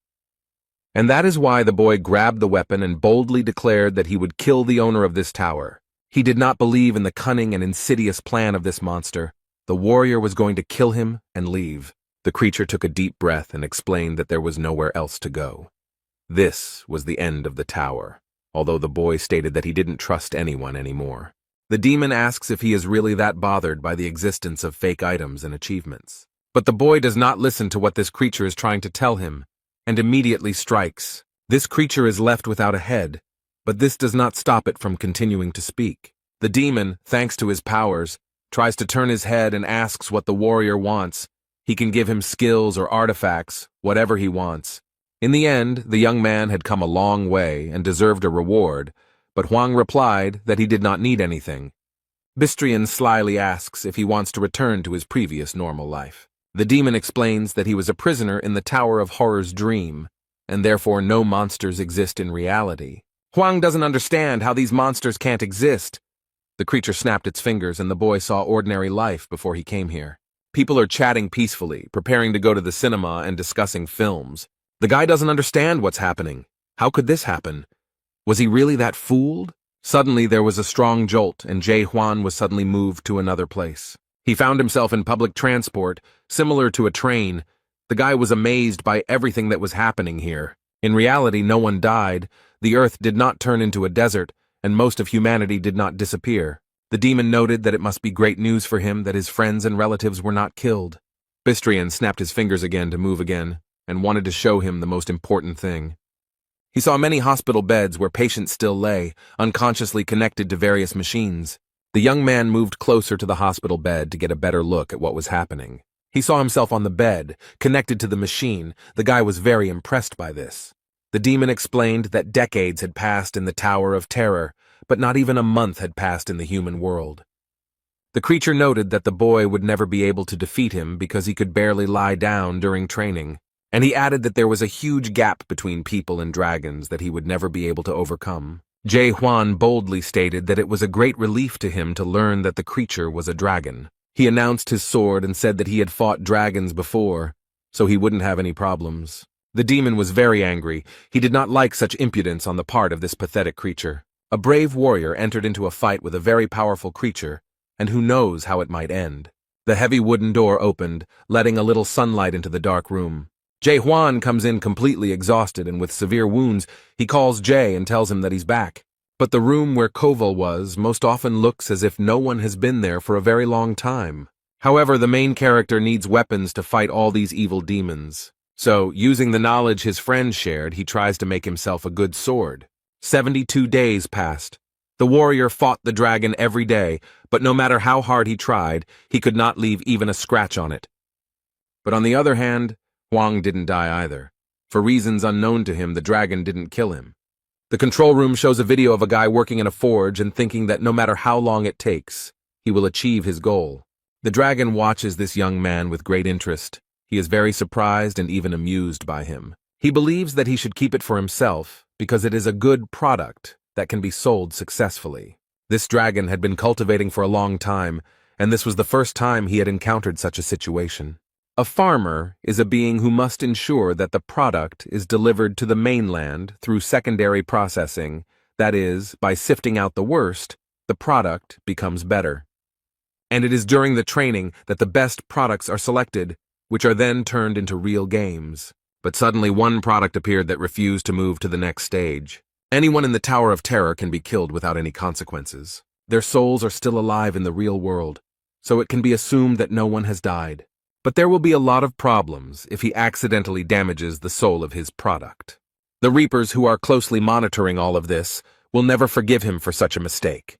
And that is why the boy grabbed the weapon and boldly declared that he would kill the owner of this tower. He did not believe in the cunning and insidious plan of this monster. The warrior was going to kill him and leave. The creature took a deep breath and explained that there was nowhere else to go. This was the end of the tower, although the boy stated that he didn't trust anyone anymore. The demon asks if he is really that bothered by the existence of fake items and achievements. But the boy does not listen to what this creature is trying to tell him, and immediately strikes. This creature is left without a head, but this does not stop it from continuing to speak. The demon, thanks to his powers, tries to turn his head and asks what the warrior wants. He can give him skills or artifacts, whatever he wants. In the end, the young man had come a long way and deserved a reward, but Huang replied that he did not need anything. Bystrian slyly asks if he wants to return to his previous normal life. The demon explains that he was a prisoner in the Tower of Horror's dream, and therefore no monsters exist in reality. Huang doesn't understand how these monsters can't exist. The creature snapped its fingers and the boy saw ordinary life before he came here. People are chatting peacefully, preparing to go to the cinema and discussing films. The guy doesn't understand what's happening. How could this happen? Was he really that fooled? Suddenly there was a strong jolt and Jae Hwan was suddenly moved to another place. He found himself in public transport, similar to a train. The guy was amazed by everything that was happening here. In reality, no one died, the earth did not turn into a desert, and most of humanity did not disappear. The demon noted that it must be great news for him that his friends and relatives were not killed. Bystrian snapped his fingers again to move again, and wanted to show him the most important thing. He saw many hospital beds where patients still lay, unconsciously connected to various machines. The young man moved closer to the hospital bed to get a better look at what was happening. He saw himself on the bed, connected to the machine. The guy was very impressed by this. The demon explained that decades had passed in the Tower of Terror, but not even a month had passed in the human world. The creature noted that the boy would never be able to defeat him because he could barely lie down during training, and he added that there was a huge gap between people and dragons that he would never be able to overcome. Jae Hwan boldly stated that it was a great relief to him to learn that the creature was a dragon. He announced his sword and said that he had fought dragons before, so he wouldn't have any problems. The demon was very angry. He did not like such impudence on the part of this pathetic creature. A brave warrior entered into a fight with a very powerful creature, and who knows how it might end. The heavy wooden door opened, letting a little sunlight into the dark room. Jae Hwan comes in completely exhausted and with severe wounds. He calls Jae and tells him that he's back. But the room where Koval was most often looks as if no one has been there for a very long time. However, the main character needs weapons to fight all these evil demons. So, using the knowledge his friend shared, he tries to make himself a good sword. 72 days passed. The warrior fought the dragon every day, but no matter how hard he tried, he could not leave even a scratch on it. But on the other hand, Huang didn't die either. For reasons unknown to him, the dragon didn't kill him. The control room shows a video of a guy working in a forge and thinking that no matter how long it takes, he will achieve his goal. The dragon watches this young man with great interest. He is very surprised and even amused by him. He believes that he should keep it for himself because it is a good product that can be sold successfully. This dragon had been cultivating for a long time, and this was the first time he had encountered such a situation. A farmer is a being who must ensure that the product is delivered to the mainland through secondary processing, that is, by sifting out the worst, the product becomes better. And it is during the training that the best products are selected. which are then turned into real games. But suddenly one product appeared that refused to move to the next stage. Anyone in the Tower of Terror can be killed without any consequences. Their souls are still alive in the real world, so it can be assumed that no one has died. But there will be a lot of problems if he accidentally damages the soul of his product. The Reapers, who are closely monitoring all of this, will never forgive him for such a mistake.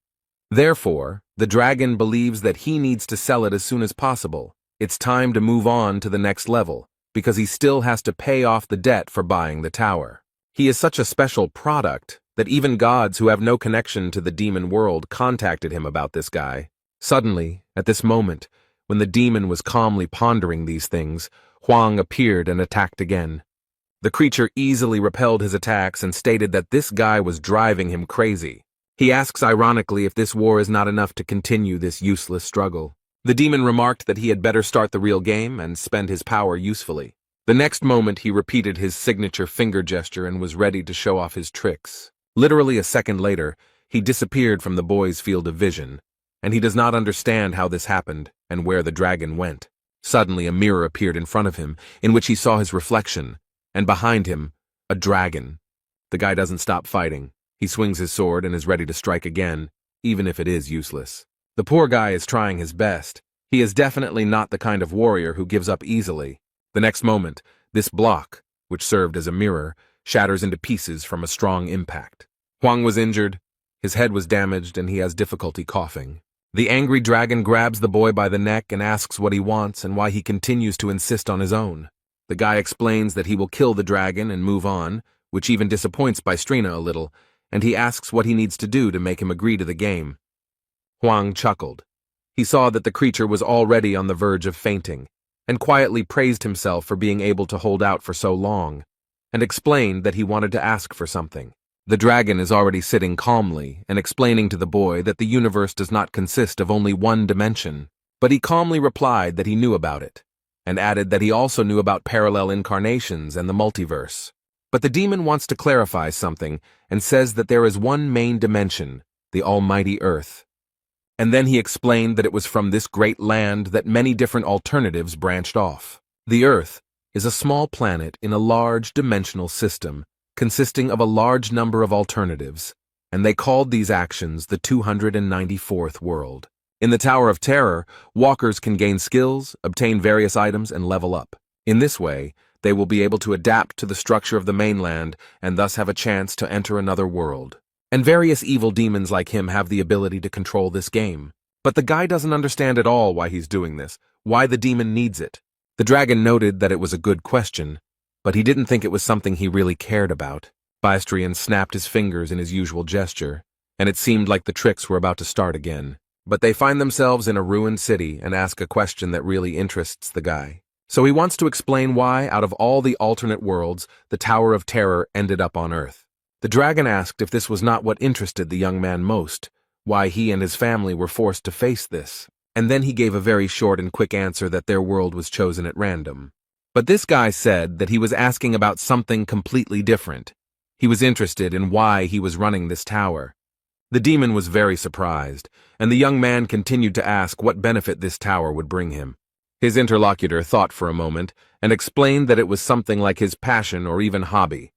Therefore, the dragon believes that he needs to sell it as soon as possible. It's time to move on to the next level, because he still has to pay off the debt for buying the tower. He is such a special product that even gods who have no connection to the demon world contacted him about this guy. Suddenly, at this moment, when the demon was calmly pondering these things, Huang appeared and attacked again. The creature easily repelled his attacks and stated that this guy was driving him crazy. He asks ironically if this war is not enough to continue this useless struggle. The demon remarked that he had better start the real game and spend his power usefully. The next moment he repeated his signature finger gesture and was ready to show off his tricks. Literally a second later, he disappeared from the boy's field of vision, and he does not understand how this happened and where the dragon went. Suddenly a mirror appeared in front of him, in which he saw his reflection, and behind him, a dragon. The guy doesn't stop fighting. He swings his sword and is ready to strike again, even if it is useless. The poor guy is trying his best. He is definitely not the kind of warrior who gives up easily. The next moment, this block, which served as a mirror, shatters into pieces from a strong impact. Huang was injured, his head was damaged, and he has difficulty coughing. The angry dragon grabs the boy by the neck and asks what he wants and why he continues to insist on his own. The guy explains that he will kill the dragon and move on, which even disappoints Bystrina a little, and he asks what he needs to do to make him agree to the game. Huang chuckled. He saw that the creature was already on the verge of fainting, and quietly praised himself for being able to hold out for so long, and explained that he wanted to ask for something. The dragon is already sitting calmly and explaining to the boy that the universe does not consist of only one dimension, but he calmly replied that he knew about it, and added that he also knew about parallel incarnations and the multiverse. But the demon wants to clarify something and says that there is one main dimension, the almighty Earth. And then he explained that it was from this great land that many different alternatives branched off. The Earth is a small planet in a large dimensional system consisting of a large number of alternatives, and they called these actions the 294th world. In the Tower of Terror, walkers can gain skills, obtain various items, and level up. In this way, they will be able to adapt to the structure of the mainland and thus have a chance to enter another world. And various evil demons like him have the ability to control this game. But the guy doesn't understand at all why he's doing this, why the demon needs it. The dragon noted that it was a good question, but he didn't think it was something he really cared about. Bystrina snapped his fingers in his usual gesture, and it seemed like the tricks were about to start again. But they find themselves in a ruined city and ask a question that really interests the guy. So he wants to explain why, out of all the alternate worlds, the Tower of Terror ended up on Earth. The dragon asked if this was not what interested the young man most, why he and his family were forced to face this, and then he gave a very short and quick answer that their world was chosen at random. But this guy said that he was asking about something completely different. He was interested in why he was running this tower. The demon was very surprised, and the young man continued to ask what benefit this tower would bring him. His interlocutor thought for a moment and explained that it was something like his passion or even hobby.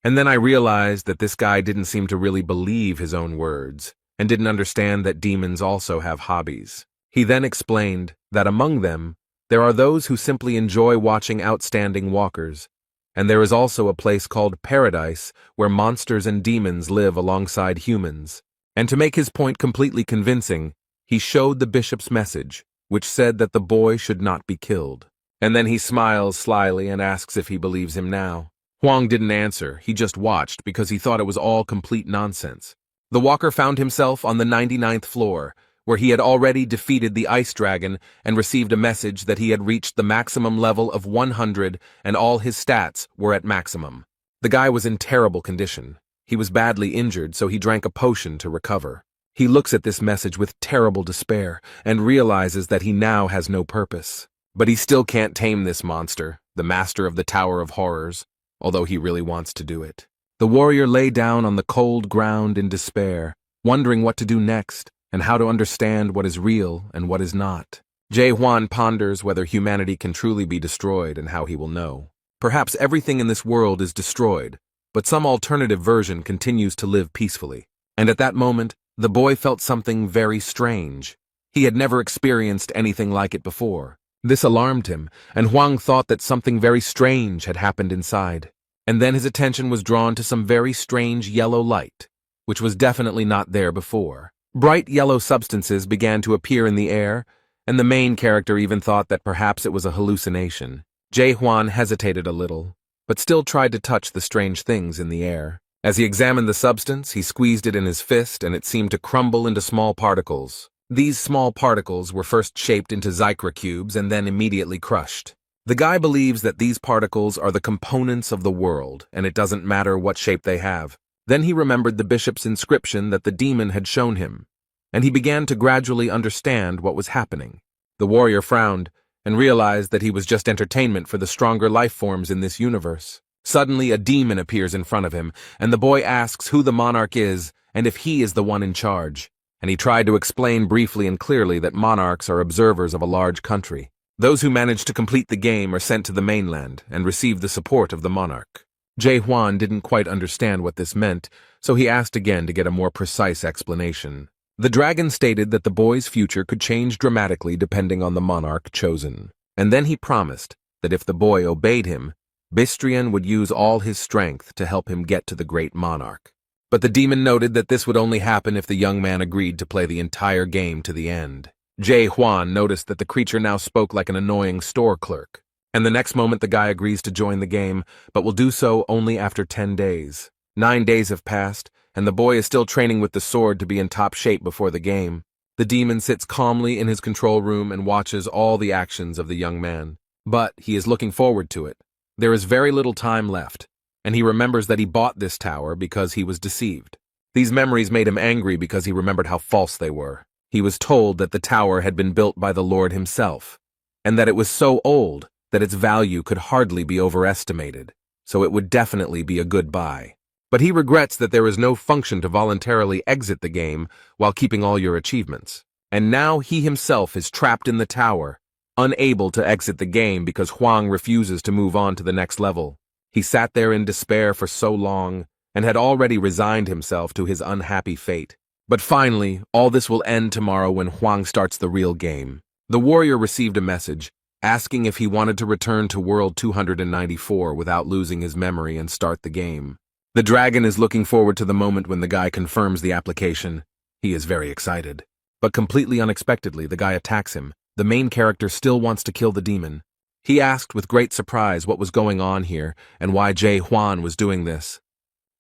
And then I realized that this guy didn't seem to really believe his own words and didn't understand that demons also have hobbies. He then explained that among them, there are those who simply enjoy watching outstanding walkers, and there is also a place called Paradise where monsters and demons live alongside humans. And to make his point completely convincing, he showed the bishop's message, which said that the boy should not be killed. And then he smiles slyly and asks if he believes him now. Huang didn't answer, he just watched because he thought it was all complete nonsense. The walker found himself on the 99th floor, where he had already defeated the ice dragon and received a message that he had reached the maximum level of 100 and all his stats were at maximum. The guy was in terrible condition. He was badly injured, so he drank a potion to recover. He looks at this message with terrible despair and realizes that he now has no purpose. But he still can't tame this monster, the master of the Tower of Horrors, although he really wants to do it. The warrior lay down on the cold ground in despair, wondering what to do next and how to understand what is real and what is not. Jae-hwan ponders whether humanity can truly be destroyed and how he will know. Perhaps everything in this world is destroyed, but some alternative version continues to live peacefully. And at that moment, the boy felt something very strange. He had never experienced anything like it before. This alarmed him, and Hwang thought that something very strange had happened inside. And then his attention was drawn to some very strange yellow light, which was definitely not there before. Bright yellow substances began to appear in the air, and the main character even thought that perhaps it was a hallucination. Jae-hwan hesitated a little, but still tried to touch the strange things in the air. As he examined the substance, he squeezed it in his fist, and it seemed to crumble into small particles. These small particles were first shaped into Zycra cubes and then immediately crushed. The guy believes that these particles are the components of the world, and it doesn't matter what shape they have. Then he remembered the bishop's inscription that the demon had shown him, and he began to gradually understand what was happening. The warrior frowned and realized that he was just entertainment for the stronger life forms in this universe. Suddenly, a demon appears in front of him, and the boy asks who the monarch is and if he is the one in charge. And he tried to explain briefly and clearly that monarchs are observers of a large country. Those who manage to complete the game are sent to the mainland and receive the support of the monarch. Jae-hwan didn't quite understand what this meant, so he asked again to get a more precise explanation. The dragon stated that the boy's future could change dramatically depending on the monarch chosen. And then he promised that if the boy obeyed him, Bistrian would use all his strength to help him get to the great monarch. But the demon noted that this would only happen if the young man agreed to play the entire game to the end. Jae-hwan noticed that the creature now spoke like an annoying store clerk. And the next moment the guy agrees to join the game, but will do so only after 10 days. 9 days have passed, and the boy is still training with the sword to be in top shape before the game. The demon sits calmly in his control room and watches all the actions of the young man. But he is looking forward to it. There is very little time left, and he remembers that he bought this tower because he was deceived. These memories made him angry because he remembered how false they were. He was told that the tower had been built by the Lord himself, and that it was so old that its value could hardly be overestimated, so it would definitely be a good buy. But he regrets that there is no function to voluntarily exit the game while keeping all your achievements. And now he himself is trapped in the tower, unable to exit the game because Hwang refuses to move on to the next level. He sat there in despair for so long and had already resigned himself to his unhappy fate. But finally, all this will end tomorrow when Hwang starts the real game. The warrior received a message asking if he wanted to return to World 294 without losing his memory and start the game. The dragon is looking forward to the moment when the guy confirms the application. He is very excited. But completely unexpectedly, the guy attacks him. The main character still wants to kill the demon. He asked with great surprise what was going on here and why Jae-hwan was doing this.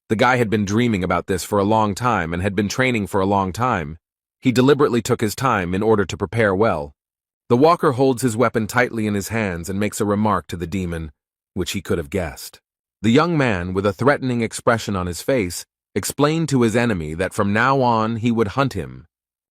The guy had been dreaming about this for a long time and had been training for a long time. He deliberately took his time in order to prepare well. The walker holds his weapon tightly in his hands and makes a remark to the demon, which he could have guessed. The young man, with a threatening expression on his face, explained to his enemy that from now on he would hunt him.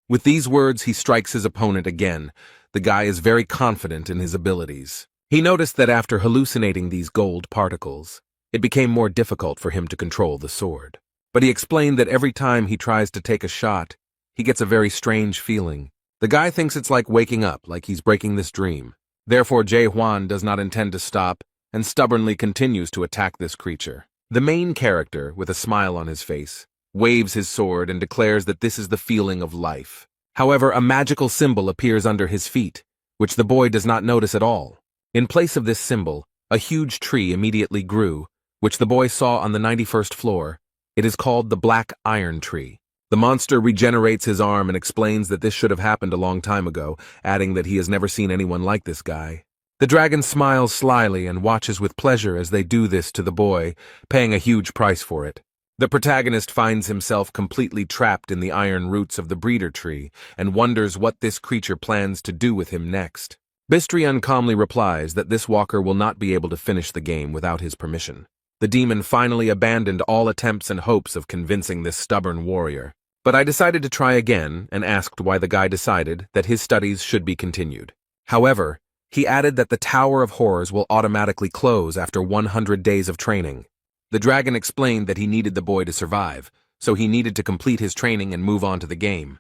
With these words, he strikes his opponent again. The guy is very confident in his abilities. He noticed that after hallucinating these gold particles, it became more difficult for him to control the sword. But he explained that every time he tries to take a shot, he gets a very strange feeling. The guy thinks it's like waking up, like he's breaking this dream. Therefore, Jae-hwan does not intend to stop and stubbornly continues to attack this creature. The main character, with a smile on his face, waves his sword and declares that this is the feeling of life. However, a magical symbol appears under his feet, which the boy does not notice at all. In place of this symbol, a huge tree immediately grew, which the boy saw on the 91st floor. It is called the Black Iron Tree. The monster regenerates his arm and explains that this should have happened a long time ago, adding that he has never seen anyone like this guy. The dragon smiles slyly and watches with pleasure as they do this to the boy, paying a huge price for it. The protagonist finds himself completely trapped in the iron roots of the breeder tree and wonders what this creature plans to do with him next. Bistrian calmly replies that this walker will not be able to finish the game without his permission. The demon finally abandoned all attempts and hopes of convincing this stubborn warrior. But I decided to try again and asked why the guy decided that his studies should be continued. However, he added that the Tower of Horrors will automatically close after 100 days of training. The dragon explained that he needed the boy to survive, so he needed to complete his training and move on to the game.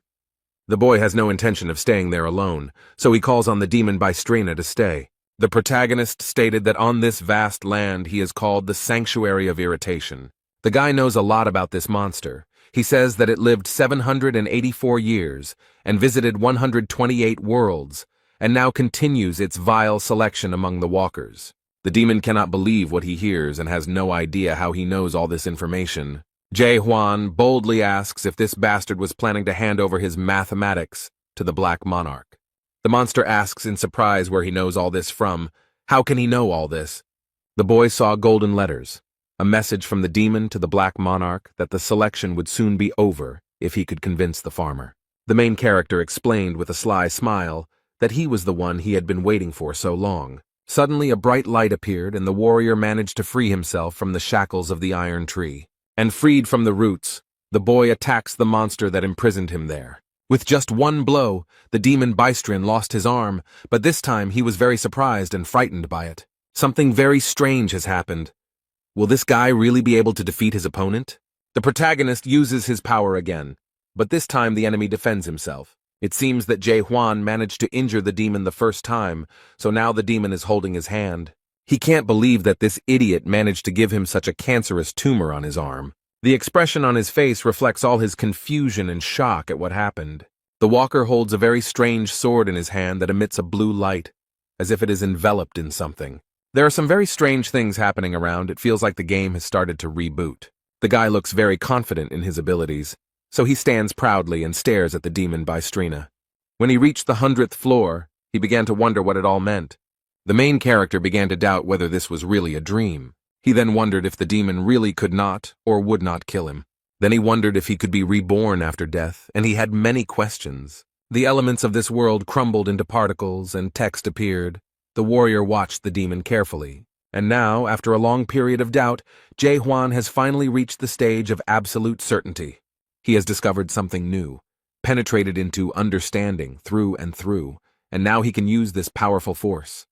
The boy has no intention of staying there alone, so he calls on the demon Bystrina to stay. The protagonist stated that on this vast land he is called the Sanctuary of Irritation. The guy knows a lot about this monster. He says that it lived 784 years and visited 128 worlds, and now continues its vile selection among the walkers. The demon cannot believe what he hears and has no idea how he knows all this information. Jae-hwan boldly asks if this bastard was planning to hand over his mathematics to the Black Monarch. The monster asks in surprise where he knows all this from. How can he know all this? The boy saw golden letters, a message from the demon to the Black Monarch that the selection would soon be over if he could convince the farmer. The main character explained with a sly smile that he was the one he had been waiting for so long. Suddenly a bright light appeared and the warrior managed to free himself from the shackles of the iron tree. And freed from the roots, the boy attacks the monster that imprisoned him there. With just one blow, the demon Bystrin lost his arm, but this time he was very surprised and frightened by it. Something very strange has happened. Will this guy really be able to defeat his opponent? The protagonist uses his power again, but this time the enemy defends himself. It seems that Jae-hwan managed to injure the demon the first time, so now the demon is holding his hand. He can't believe that this idiot managed to give him such a cancerous tumor on his arm. The expression on his face reflects all his confusion and shock at what happened. The walker holds a very strange sword in his hand that emits a blue light, as if it is enveloped in something. There are some very strange things happening around. It feels like the game has started to reboot. The guy looks very confident in his abilities, so he stands proudly and stares at the demon Bystrina. When he reached the 100th floor, he began to wonder what it all meant. The main character began to doubt whether this was really a dream. He then wondered if the demon really could not or would not kill him. Then he wondered if he could be reborn after death, and he had many questions. The elements of this world crumbled into particles and text appeared. The warrior watched the demon carefully. And now, after a long period of doubt, Jae-hwan has finally reached the stage of absolute certainty. He has discovered something new, penetrated into understanding through and through, and now he can use this powerful force.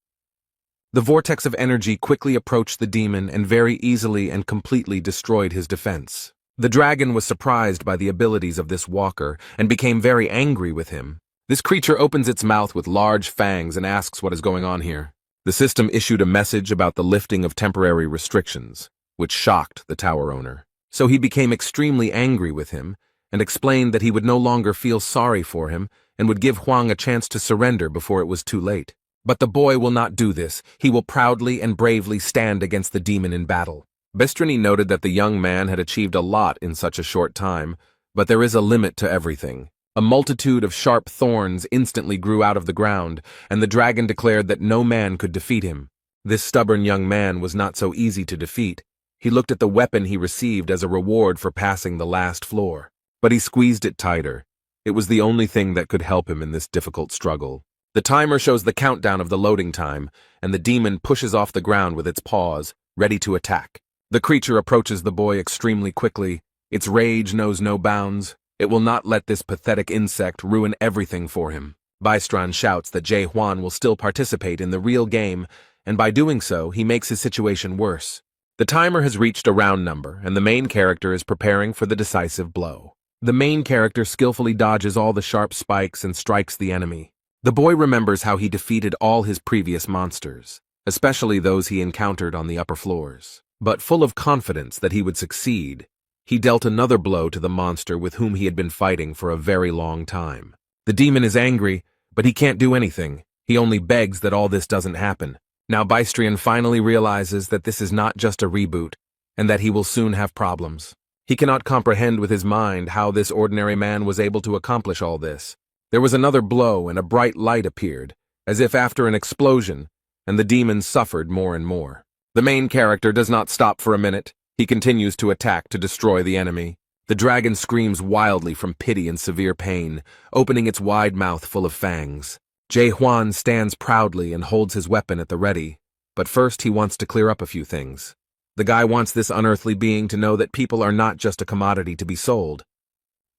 The vortex of energy quickly approached the demon and very easily and completely destroyed his defense. The dragon was surprised by the abilities of this walker and became very angry with him. This creature opens its mouth with large fangs and asks what is going on here. The system issued a message about the lifting of temporary restrictions, which shocked the tower owner. So he became extremely angry with him and explained that he would no longer feel sorry for him and would give Hwang a chance to surrender before it was too late. But the boy will not do this. He will proudly and bravely stand against the demon in battle. Bystrina noted that the young man had achieved a lot in such a short time, but there is a limit to everything. A multitude of sharp thorns instantly grew out of the ground, and the dragon declared that no man could defeat him. This stubborn young man was not so easy to defeat. He looked at the weapon he received as a reward for passing the last floor, but he squeezed it tighter. It was the only thing that could help him in this difficult struggle. The timer shows the countdown of the loading time, and the demon pushes off the ground with its paws, ready to attack. The creature approaches the boy extremely quickly. Its rage knows no bounds. It will not let this pathetic insect ruin everything for him. Bystron shouts that Jae-hwan will still participate in the real game, and by doing so, he makes his situation worse. The timer has reached a round number, and the main character is preparing for the decisive blow. The main character skillfully dodges all the sharp spikes and strikes the enemy. The boy remembers how he defeated all his previous monsters, especially those he encountered on the upper floors. But full of confidence that he would succeed, he dealt another blow to the monster with whom he had been fighting for a very long time. The demon is angry, but he can't do anything. He only begs that all this doesn't happen. Now Bystrina finally realizes that this is not just a reboot, and that he will soon have problems. He cannot comprehend with his mind how this ordinary man was able to accomplish all this. There was another blow and a bright light appeared, as if after an explosion, and the demon suffered more and more. The main character does not stop for a minute. He continues to attack to destroy the enemy. The dragon screams wildly from pity and severe pain, opening its wide mouth full of fangs. Jae-hwan stands proudly and holds his weapon at the ready, but first he wants to clear up a few things. The guy wants this unearthly being to know that people are not just a commodity to be sold.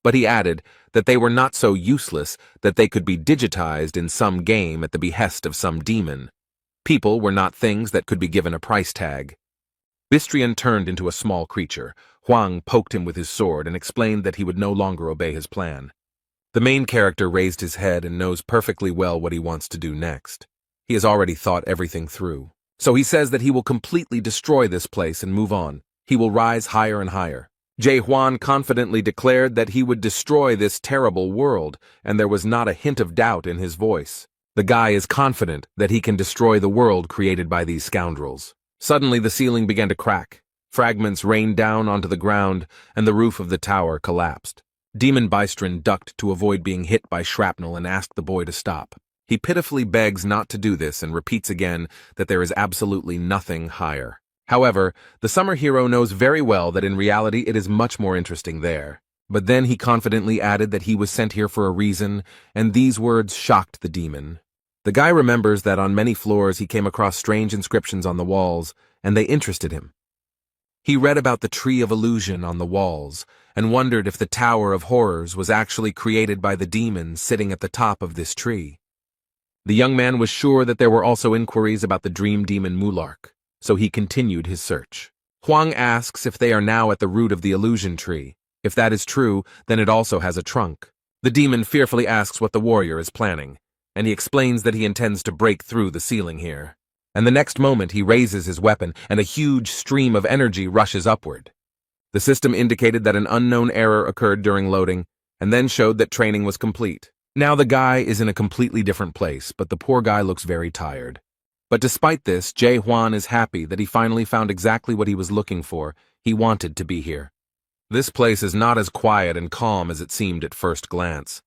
But he added that they were not so useless that they could be digitized in some game at the behest of some demon. People were not things that could be given a price tag. Bystrina turned into a small creature. Hwang poked him with his sword and explained that he would no longer obey his plan. The main character raised his head and knows perfectly well what he wants to do next. He has already thought everything through. So he says that he will completely destroy this place and move on. He will rise higher and higher. Jae-hwan confidently declared that he would destroy this terrible world, and there was not a hint of doubt in his voice. The guy is confident that he can destroy the world created by these scoundrels. Suddenly the ceiling began to crack. Fragments rained down onto the ground, and the roof of the tower collapsed. Demon Bystron ducked to avoid being hit by shrapnel and asked the boy to stop. He pitifully begs not to do this and repeats again that there is absolutely nothing higher. However, the summer hero knows very well that in reality it is much more interesting there. But then he confidently added that he was sent here for a reason, and these words shocked the demon. The guy remembers that on many floors he came across strange inscriptions on the walls, and they interested him. He read about the Tree of Illusion on the walls, and wondered if the Tower of Horrors was actually created by the demon sitting at the top of this tree. The young man was sure that there were also inquiries about the dream demon Mulark, so he continued his search. Huang asks if they are now at the root of the illusion tree. If that is true, then it also has a trunk. The demon fearfully asks what the warrior is planning, and he explains that he intends to break through the ceiling here. And the next moment he raises his weapon, and a huge stream of energy rushes upward. The system indicated that an unknown error occurred during loading, and then showed that training was complete. Now the guy is in a completely different place, but the poor guy looks very tired. But despite this, Jae-hwan is happy that he finally found exactly what he was looking for. He wanted to be here. This place is not as quiet and calm as it seemed at first glance.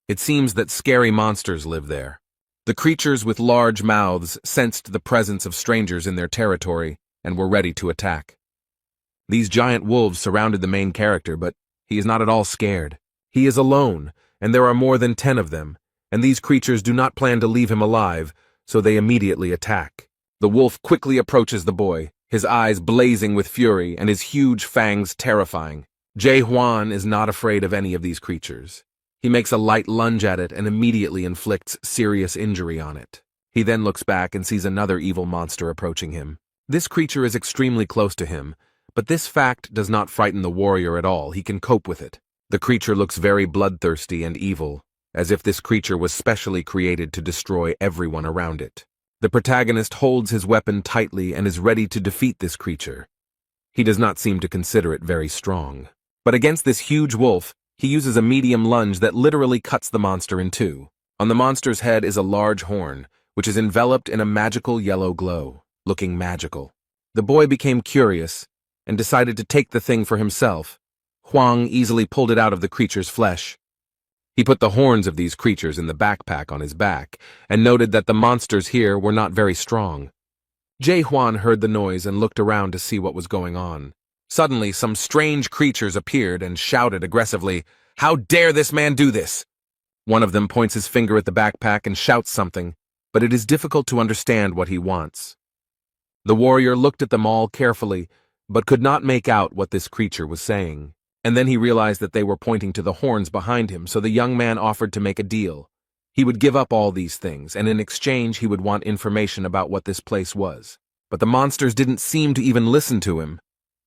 It seems that scary monsters live there. The creatures with large mouths sensed the presence of strangers in their territory and were ready to attack. These giant wolves surrounded the main character, but he is not at all scared. He is alone, and there are more than 10 of them, and these creatures do not plan to leave him alive, so they immediately attack. The wolf quickly approaches the boy, his eyes blazing with fury and his huge fangs terrifying. Jae-hwan is not afraid of any of these creatures. He makes a light lunge at it and immediately inflicts serious injury on it. He then looks back and sees another evil monster approaching him. This creature is extremely close to him, but this fact does not frighten the warrior at all. He can cope with it. The creature looks very bloodthirsty and evil, as if this creature was specially created to destroy everyone around it. The protagonist holds his weapon tightly and is ready to defeat this creature. He does not seem to consider it very strong. But against this huge wolf, he uses a medium lunge that literally cuts the monster in two. On the monster's head is a large horn, which is enveloped in a magical yellow glow, looking magical. The boy became curious and decided to take the thing for himself. Huang easily pulled it out of the creature's flesh. He put the horns of these creatures in the backpack on his back and noted that the monsters here were not very strong. Jae-hwan heard the noise and looked around to see what was going on. Suddenly, some strange creatures appeared and shouted aggressively, "How dare this man do this?" One of them points his finger at the backpack and shouts something, but it is difficult to understand what he wants. The warrior looked at them all carefully, but could not make out what this creature was saying. And then he realized that they were pointing to the horns behind him, so the young man offered to make a deal. He would give up all these things, and in exchange he would want information about what this place was. But the monsters didn't seem to even listen to him,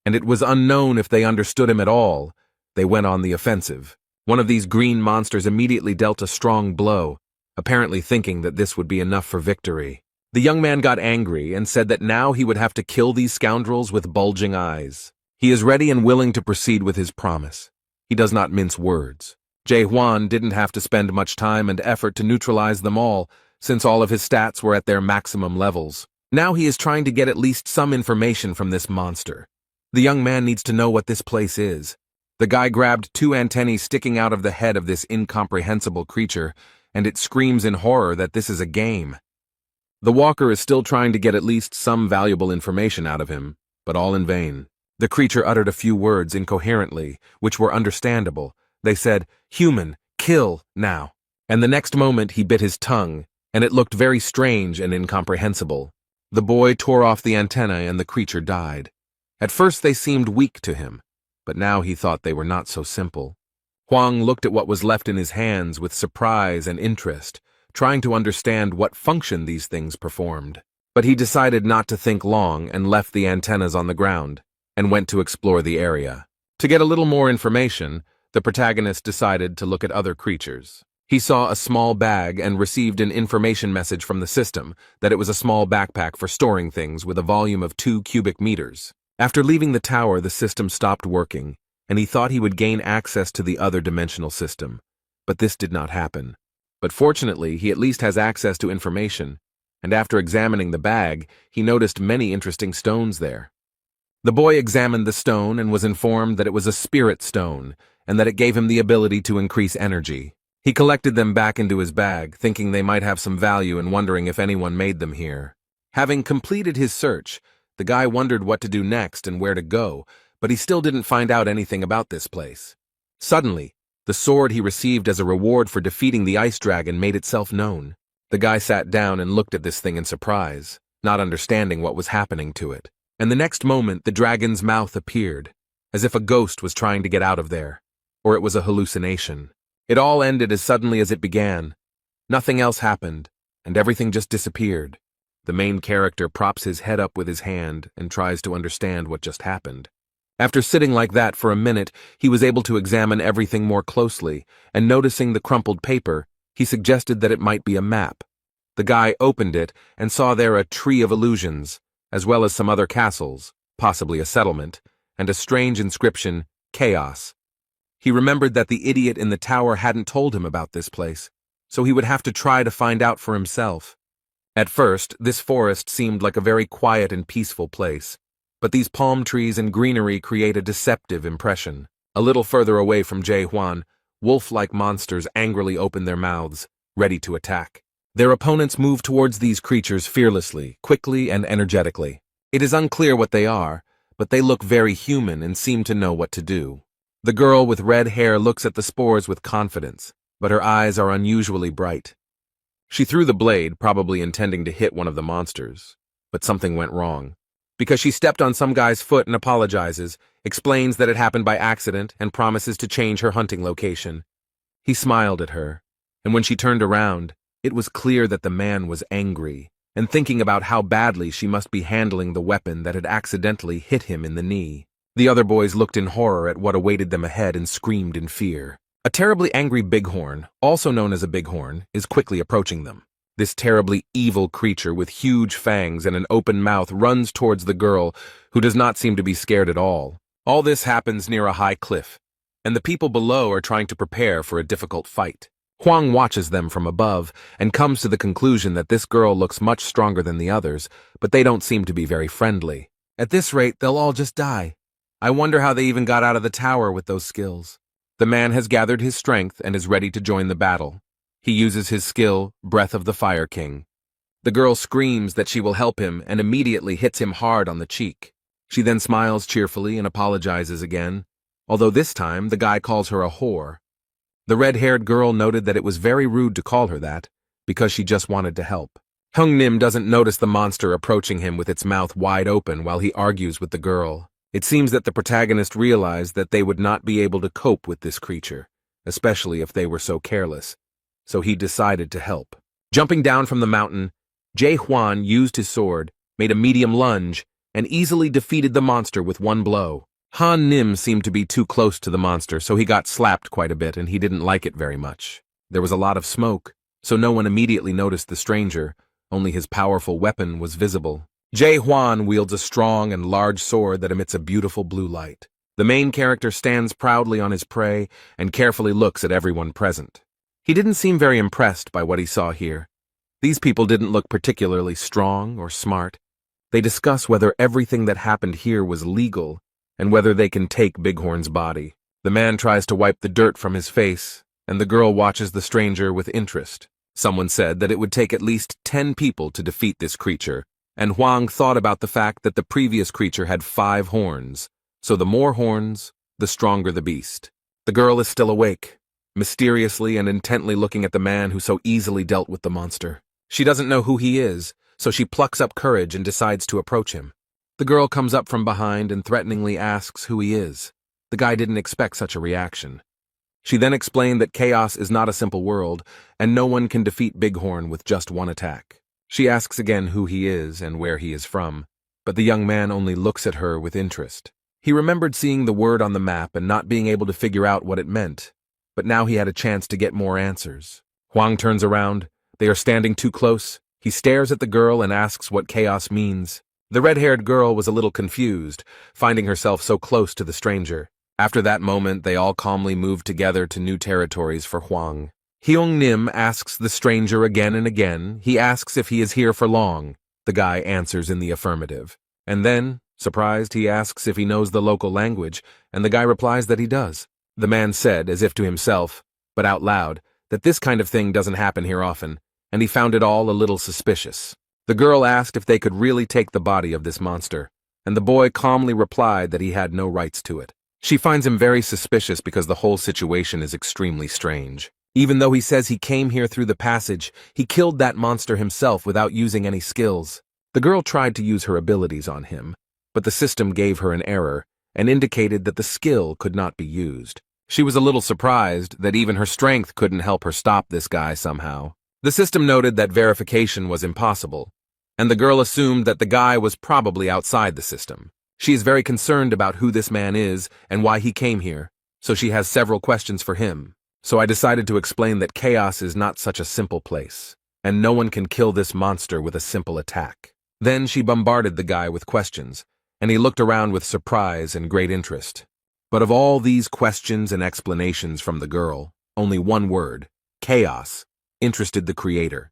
and it was unknown if they understood him at all. They went on the offensive. One of these green monsters immediately dealt a strong blow, apparently thinking that this would be enough for victory. The young man got angry and said that now he would have to kill these scoundrels with bulging eyes. He is ready and willing to proceed with his promise. He does not mince words. Jae-hwan didn't have to spend much time and effort to neutralize them all, since all of his stats were at their maximum levels. Now he is trying to get at least some information from this monster. The young man needs to know what this place is. The guy grabbed 2 antennae sticking out of the head of this incomprehensible creature, and it screams in horror that this is a game. The walker is still trying to get at least some valuable information out of him, but all in vain. The creature uttered a few words incoherently, which were understandable. They said, "Human, kill, now." And the next moment he bit his tongue, and it looked very strange and incomprehensible. The boy tore off the antenna and the creature died. At first they seemed weak to him, but now he thought they were not so simple. Huang looked at what was left in his hands with surprise and interest, trying to understand what function these things performed. But he decided not to think long and left the antennas on the ground, and went to explore the area. To get a little more information, The protagonist decided to look at other creatures. He saw a small bag and received an information message from the system that it was a small backpack for storing things with a volume of 2 cubic meters. After leaving the tower, the system stopped working, and he thought he would gain access to the other dimensional system. But this did not happen. But fortunately, he at least has access to information, and after examining the bag, he noticed many interesting stones there. The boy examined the stone and was informed that it was a spirit stone, and that it gave him the ability to increase energy. He collected them back into his bag, thinking they might have some value and wondering if anyone made them here. Having completed his search, the guy wondered what to do next and where to go, but he still didn't find out anything about this place. Suddenly, the sword he received as a reward for defeating the ice dragon made itself known. The guy sat down and looked at this thing in surprise, not understanding what was happening to it. And the next moment, the dragon's mouth appeared, as if a ghost was trying to get out of there, or it was a hallucination. It all ended as suddenly as it began. Nothing else happened, and everything just disappeared. The main character props his head up with his hand and tries to understand what just happened. After sitting like that for a minute, he was able to examine everything more closely, and noticing the crumpled paper, he suggested that it might be a map. The guy opened it and saw there a tree of illusions, as well as some other castles, possibly a settlement, and a strange inscription, Chaos. He remembered that the idiot in the tower hadn't told him about this place, so he would have to try to find out for himself. At first, this forest seemed like a very quiet and peaceful place, but these palm trees and greenery create a deceptive impression. A little further away from Jae-hwan, wolf-like monsters angrily open their mouths, ready to attack. Their opponents move towards these creatures fearlessly, quickly, and energetically. It is unclear what they are, but they look very human and seem to know what to do. The girl with red hair looks at the spores with confidence, but her eyes are unusually bright. She threw the blade, probably intending to hit one of the monsters, but something went wrong. Because she stepped on some guy's foot and apologizes, explains that it happened by accident, and promises to change her hunting location. He smiled at her, and when she turned around, it was clear that the man was angry, and thinking about how badly she must be handling the weapon that had accidentally hit him in the knee. The other boys looked in horror at what awaited them ahead and screamed in fear. A terribly angry bighorn, also known as a bighorn, is quickly approaching them. This terribly evil creature with huge fangs and an open mouth runs towards the girl, who does not seem to be scared at all. All this happens near a high cliff, and the people below are trying to prepare for a difficult fight. Hwang watches them from above and comes to the conclusion that this girl looks much stronger than the others, but they don't seem to be very friendly. At this rate, they'll all just die. I wonder how they even got out of the tower with those skills. The man has gathered his strength and is ready to join the battle. He uses his skill, Breath of the Fire King. The girl screams that she will help him and immediately hits him hard on the cheek. She then smiles cheerfully and apologizes again, although this time the guy calls her a whore. The red-haired girl noted that it was very rude to call her that, because she just wanted to help. Hung-nim doesn't notice the monster approaching him with its mouth wide open while he argues with the girl. It seems that the protagonist realized that they would not be able to cope with this creature, especially if they were so careless, so he decided to help. Jumping down from the mountain, Jae-hwan used his sword, made a medium lunge, and easily defeated the monster with one blow. Han-nim seemed to be too close to the monster, so he got slapped quite a bit and he didn't like it very much. There was a lot of smoke, so no one immediately noticed the stranger, only his powerful weapon was visible. Jae-hwan wields a strong and large sword that emits a beautiful blue light. The main character stands proudly on his prey and carefully looks at everyone present. He didn't seem very impressed by what he saw here. These people didn't look particularly strong or smart. They discuss whether everything that happened here was legal and whether they can take Bighorn's body. The man tries to wipe the dirt from his face, and the girl watches the stranger with interest. Someone said that it would take at least 10 people to defeat this creature, and Hwang thought about the fact that the previous creature had 5 horns, so the more horns, the stronger the beast. The girl is still awake, mysteriously and intently looking at the man who so easily dealt with the monster. She doesn't know who he is, so she plucks up courage and decides to approach him. The girl comes up from behind and threateningly asks who he is. The guy didn't expect such a reaction. She then explained that chaos is not a simple world, and no one can defeat Bighorn with just one attack. She asks again who he is and where he is from, but the young man only looks at her with interest. He remembered seeing the word on the map and not being able to figure out what it meant, but now he had a chance to get more answers. Huang turns around. They are standing too close. He stares at the girl and asks what chaos means. The red-haired girl was a little confused, finding herself so close to the stranger. After that moment, they all calmly moved together to new territories for Huang. Hyung Nim asks the stranger again and again. He asks if he is here for long. The guy answers in the affirmative. And then, surprised, he asks if he knows the local language, and the guy replies that he does. The man said, as if to himself, but out loud, that this kind of thing doesn't happen here often, and he found it all a little suspicious. The girl asked if they could really take the body of this monster, and the boy calmly replied that he had no rights to it. She finds him very suspicious because the whole situation is extremely strange. Even though he says he came here through the passage, he killed that monster himself without using any skills. The girl tried to use her abilities on him, but the system gave her an error and indicated that the skill could not be used. She was a little surprised that even her strength couldn't help her stop this guy somehow. The system noted that verification was impossible, and the girl assumed that the guy was probably outside the system. She is very concerned about who this man is and why he came here, so she has several questions for him. So I decided to explain that chaos is not such a simple place, and no one can kill this monster with a simple attack. Then she bombarded the guy with questions, and he looked around with surprise and great interest. But of all these questions and explanations from the girl, only one word, chaos, interested the creator.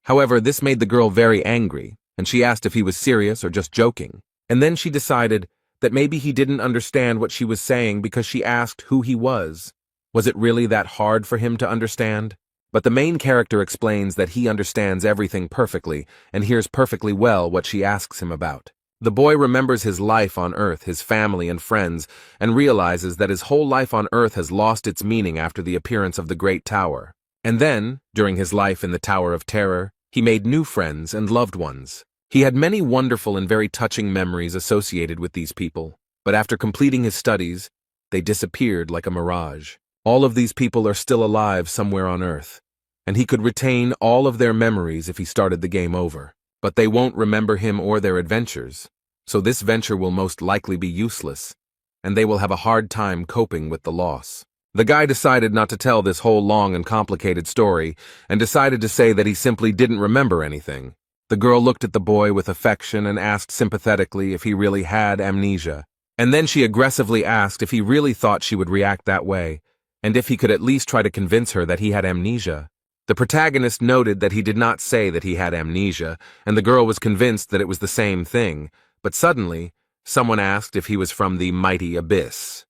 However, this made the girl very angry, and she asked if he was serious or just joking. And then she decided that maybe he didn't understand what she was saying because she asked who he was. Was it really that hard for him to understand? But the main character explains that he understands everything perfectly and hears perfectly well what she asks him about. The boy remembers his life on Earth, his family and friends, and realizes that his whole life on Earth has lost its meaning after the appearance of the Great Tower. And then, during his life in the Tower of Terror, he made new friends and loved ones. He had many wonderful and very touching memories associated with these people, but after completing his studies, they disappeared like a mirage. All of these people are still alive somewhere on Earth, and he could retain all of their memories if he started the game over. But they won't remember him or their adventures, so this venture will most likely be useless, and they will have a hard time coping with the loss. The guy decided not to tell this whole long and complicated story, and decided to say that he simply didn't remember anything. The girl looked at the boy with affection and asked sympathetically if he really had amnesia, and then she aggressively asked if he really thought she would react that way, and if he could at least try to convince her that he had amnesia. The protagonist noted that he did not say that he had amnesia, and the girl was convinced that it was the same thing, but suddenly, someone asked if he was from the mighty abyss.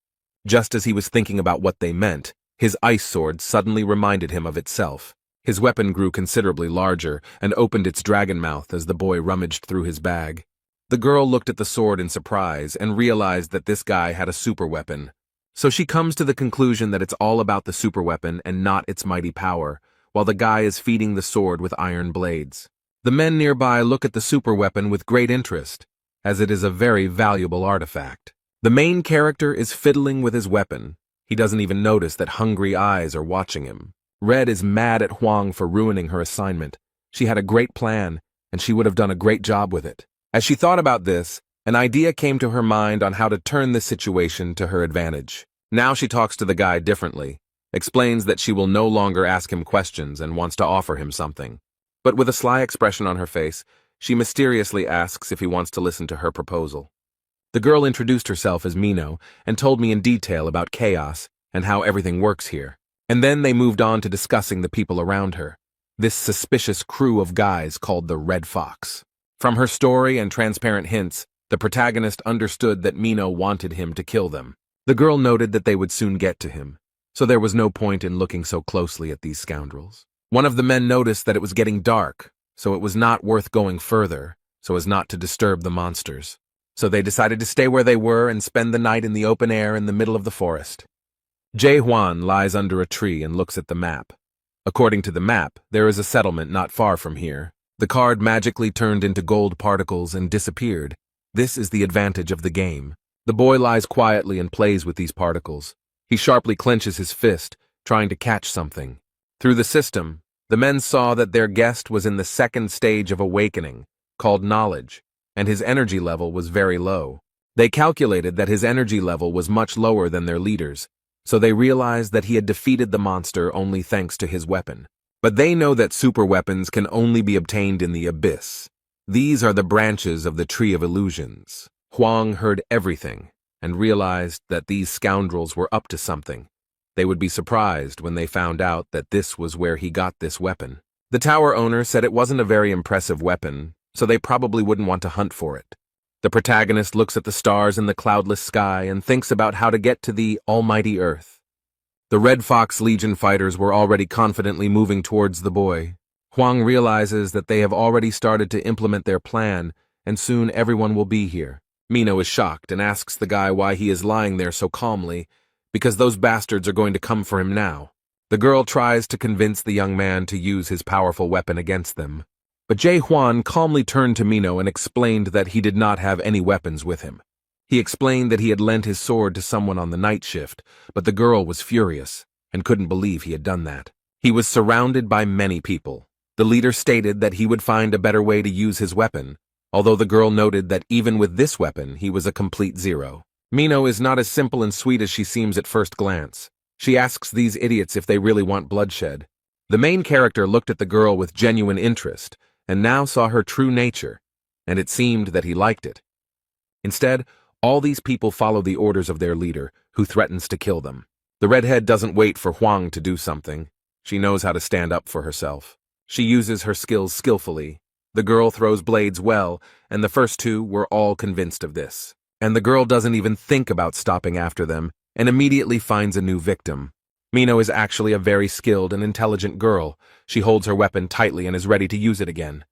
Just as he was thinking about what they meant, his ice sword suddenly reminded him of itself. His weapon grew considerably larger and opened its dragon mouth as the boy rummaged through his bag. The girl looked at the sword in surprise and realized that this guy had a super weapon. So she comes to the conclusion that it's all about the super weapon and not its mighty power, while the guy is feeding the sword with iron blades. The men nearby look at the super weapon with great interest, as it is a very valuable artifact. The main character is fiddling with his weapon. He doesn't even notice that hungry eyes are watching him. Red is mad at Huang for ruining her assignment. She had a great plan, and she would have done a great job with it. As she thought about this, an idea came to her mind on how to turn this situation to her advantage. Now she talks to the guy differently, explains that she will no longer ask him questions and wants to offer him something. But with a sly expression on her face, she mysteriously asks if he wants to listen to her proposal. The girl introduced herself as Mino and told me in detail about chaos and how everything works here. And then they moved on to discussing the people around her, this suspicious crew of guys called the Red Fox. From her story and transparent hints, the protagonist understood that Mino wanted him to kill them. The girl noted that they would soon get to him, so there was no point in looking so closely at these scoundrels. One of the men noticed that it was getting dark, so it was not worth going further, so as not to disturb the monsters. So they decided to stay where they were and spend the night in the open air in the middle of the forest. Jae Hwan lies under a tree and looks at the map. According to the map, there is a settlement not far from here. The card magically turned into gold particles and disappeared. This is the advantage of the game. The boy lies quietly and plays with these particles. He sharply clenches his fist, trying to catch something. Through the system, the men saw that their guest was in the second stage of awakening, called knowledge, and his energy level was very low. They calculated that his energy level was much lower than their leaders, so they realized that he had defeated the monster only thanks to his weapon. But they know that super weapons can only be obtained in the abyss. These are the branches of the Tree of Illusions. Huang heard everything and realized that these scoundrels were up to something. They would be surprised when they found out that this was where he got this weapon. The tower owner said it wasn't a very impressive weapon, so they probably wouldn't want to hunt for it. The protagonist looks at the stars in the cloudless sky and thinks about how to get to the almighty earth. The Red Fox Legion fighters were already confidently moving towards the boy. Huang realizes that they have already started to implement their plan, and soon everyone will be here. Mino is shocked and asks the guy why he is lying there so calmly, because those bastards are going to come for him now. The girl tries to convince the young man to use his powerful weapon against them. But Jae Hwan calmly turned to Mino and explained that he did not have any weapons with him. He explained that he had lent his sword to someone on the night shift, but the girl was furious and couldn't believe he had done that. He was surrounded by many people. The leader stated that he would find a better way to use his weapon, although the girl noted that even with this weapon, he was a complete zero. Mino is not as simple and sweet as she seems at first glance. She asks these idiots if they really want bloodshed. The main character looked at the girl with genuine interest, and now saw her true nature, and it seemed that he liked it. Instead, all these people follow the orders of their leader, who threatens to kill them. The redhead doesn't wait for Huang to do something. She knows how to stand up for herself. She uses her skills skillfully. The girl throws blades well, and the first two were all convinced of this. And the girl doesn't even think about stopping after them, and immediately finds a new victim. Mino is actually a very skilled and intelligent girl. She holds her weapon tightly and is ready to use it again.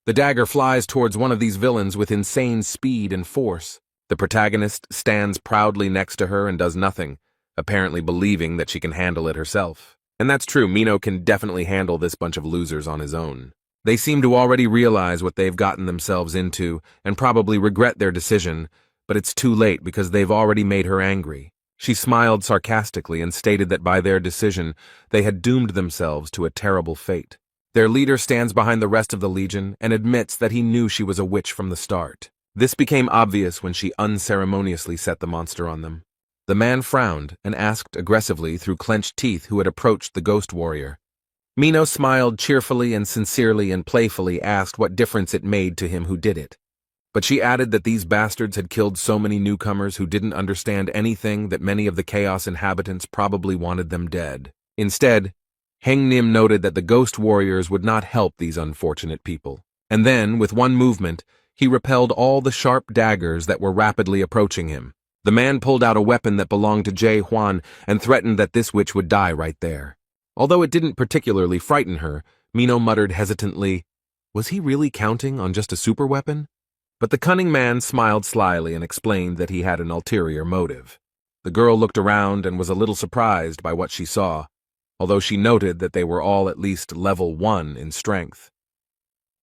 The dagger flies towards one of these villains with insane speed and force. The protagonist stands proudly next to her and does nothing, apparently believing that she can handle it herself. And that's true, Mino can definitely handle this bunch of losers on his own. They seem to already realize what they've gotten themselves into and probably regret their decision, but it's too late because they've already made her angry. She smiled sarcastically and stated that by their decision, they had doomed themselves to a terrible fate. Their leader stands behind the rest of the Legion and admits that he knew she was a witch from the start. This became obvious when she unceremoniously set the monster on them. The man frowned and asked aggressively through clenched teeth who had approached the ghost warrior. Mino smiled cheerfully and sincerely and playfully asked what difference it made to him who did it. But she added that these bastards had killed so many newcomers who didn't understand anything that many of the Chaos inhabitants probably wanted them dead. Instead, Heng Nim noted that the ghost warriors would not help these unfortunate people. And then, with one movement, he repelled all the sharp daggers that were rapidly approaching him. The man pulled out a weapon that belonged to Jae Hwan and threatened that this witch would die right there. Although it didn't particularly frighten her, Mino muttered hesitantly, was he really counting on just a super weapon? But the cunning man smiled slyly and explained that he had an ulterior motive. The girl looked around and was a little surprised by what she saw, although she noted that they were all at least level 1 in strength.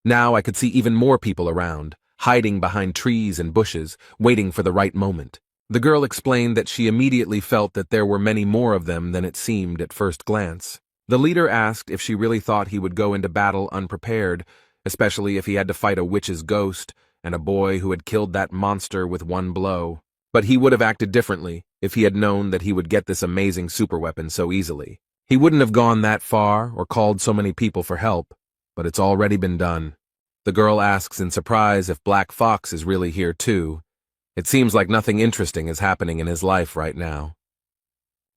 Now I could see even more people around, hiding behind trees and bushes, waiting for the right moment. The girl explained that she immediately felt that there were many more of them than it seemed at first glance. The leader asked if she really thought he would go into battle unprepared, especially if he had to fight a witch's ghost and a boy who had killed that monster with one blow. But he would have acted differently if he had known that he would get this amazing superweapon so easily. He wouldn't have gone that far or called so many people for help, but it's already been done. The girl asks in surprise if Black Fox is really here too. It seems like nothing interesting is happening in his life right now.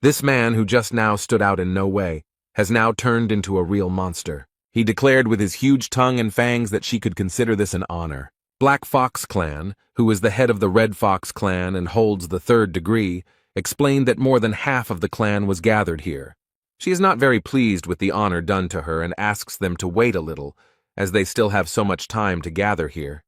This man, who just now stood out in no way, has now turned into a real monster. He declared with his huge tongue and fangs that she could consider this an honor. Black Fox Clan, who is the head of the Red Fox Clan and holds the 3rd degree, explained that more than half of the clan was gathered here. She is not very pleased with the honor done to her and asks them to wait a little, as they still have so much time to gather here.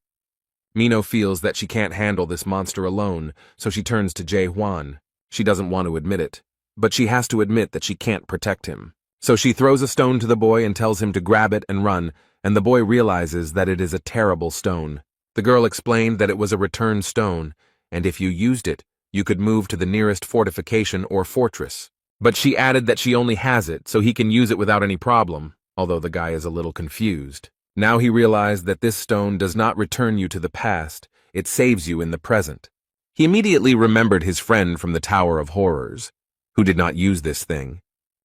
Mino feels that she can't handle this monster alone, so she turns to Jae Hwan. She doesn't want to admit it, but she has to admit that she can't protect him. So she throws a stone to the boy and tells him to grab it and run, and the boy realizes that it is a terrible stone. The girl explained that it was a return stone, and if you used it, you could move to the nearest fortification or fortress. But she added that she only has it, so he can use it without any problem, although the guy is a little confused. Now he realized that this stone does not return you to the past, it saves you in the present. He immediately remembered his friend from the Tower of Horrors, who did not use this thing.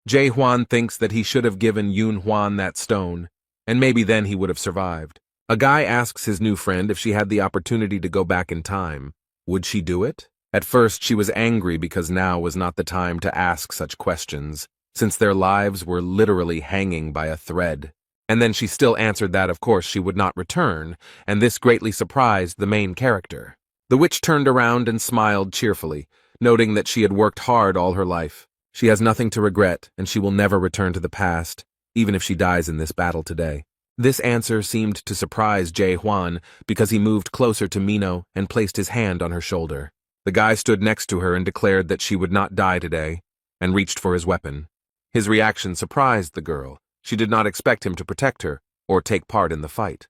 Jae-hwan thinks that he should have given Yoon-hwan that stone, and maybe then he would have survived. A guy asks his new friend if she had the opportunity to go back in time. Would she do it? At first, she was angry because now was not the time to ask such questions, since their lives were literally hanging by a thread. And then she still answered that, of course, she would not return, and this greatly surprised the main character. The witch turned around and smiled cheerfully, noting that she had worked hard all her life. She has nothing to regret, and she will never return to the past, even if she dies in this battle today. This answer seemed to surprise Jae-hwan because he moved closer to Mino and placed his hand on her shoulder. The guy stood next to her and declared that she would not die today, and reached for his weapon. His reaction surprised the girl. She did not expect him to protect her or take part in the fight.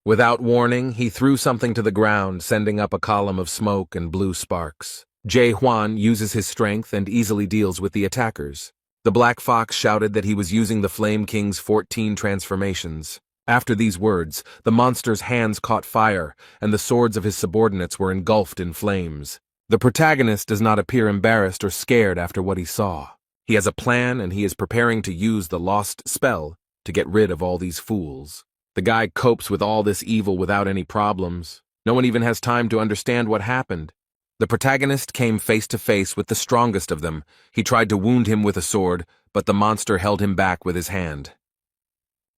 Without warning, he threw something to the ground, sending up a column of smoke and blue sparks. Jae-hwan uses his strength and easily deals with the attackers. The Black Fox shouted that he was using the Flame King's 14 transformations. After these words, the monster's hands caught fire, and the swords of his subordinates were engulfed in flames. The protagonist does not appear embarrassed or scared after what he saw. He has a plan, and he is preparing to use the lost spell to get rid of all these fools. The guy copes with all this evil without any problems. No one even has time to understand what happened. The protagonist came face to face with the strongest of them. He tried to wound him with a sword, but the monster held him back with his hand.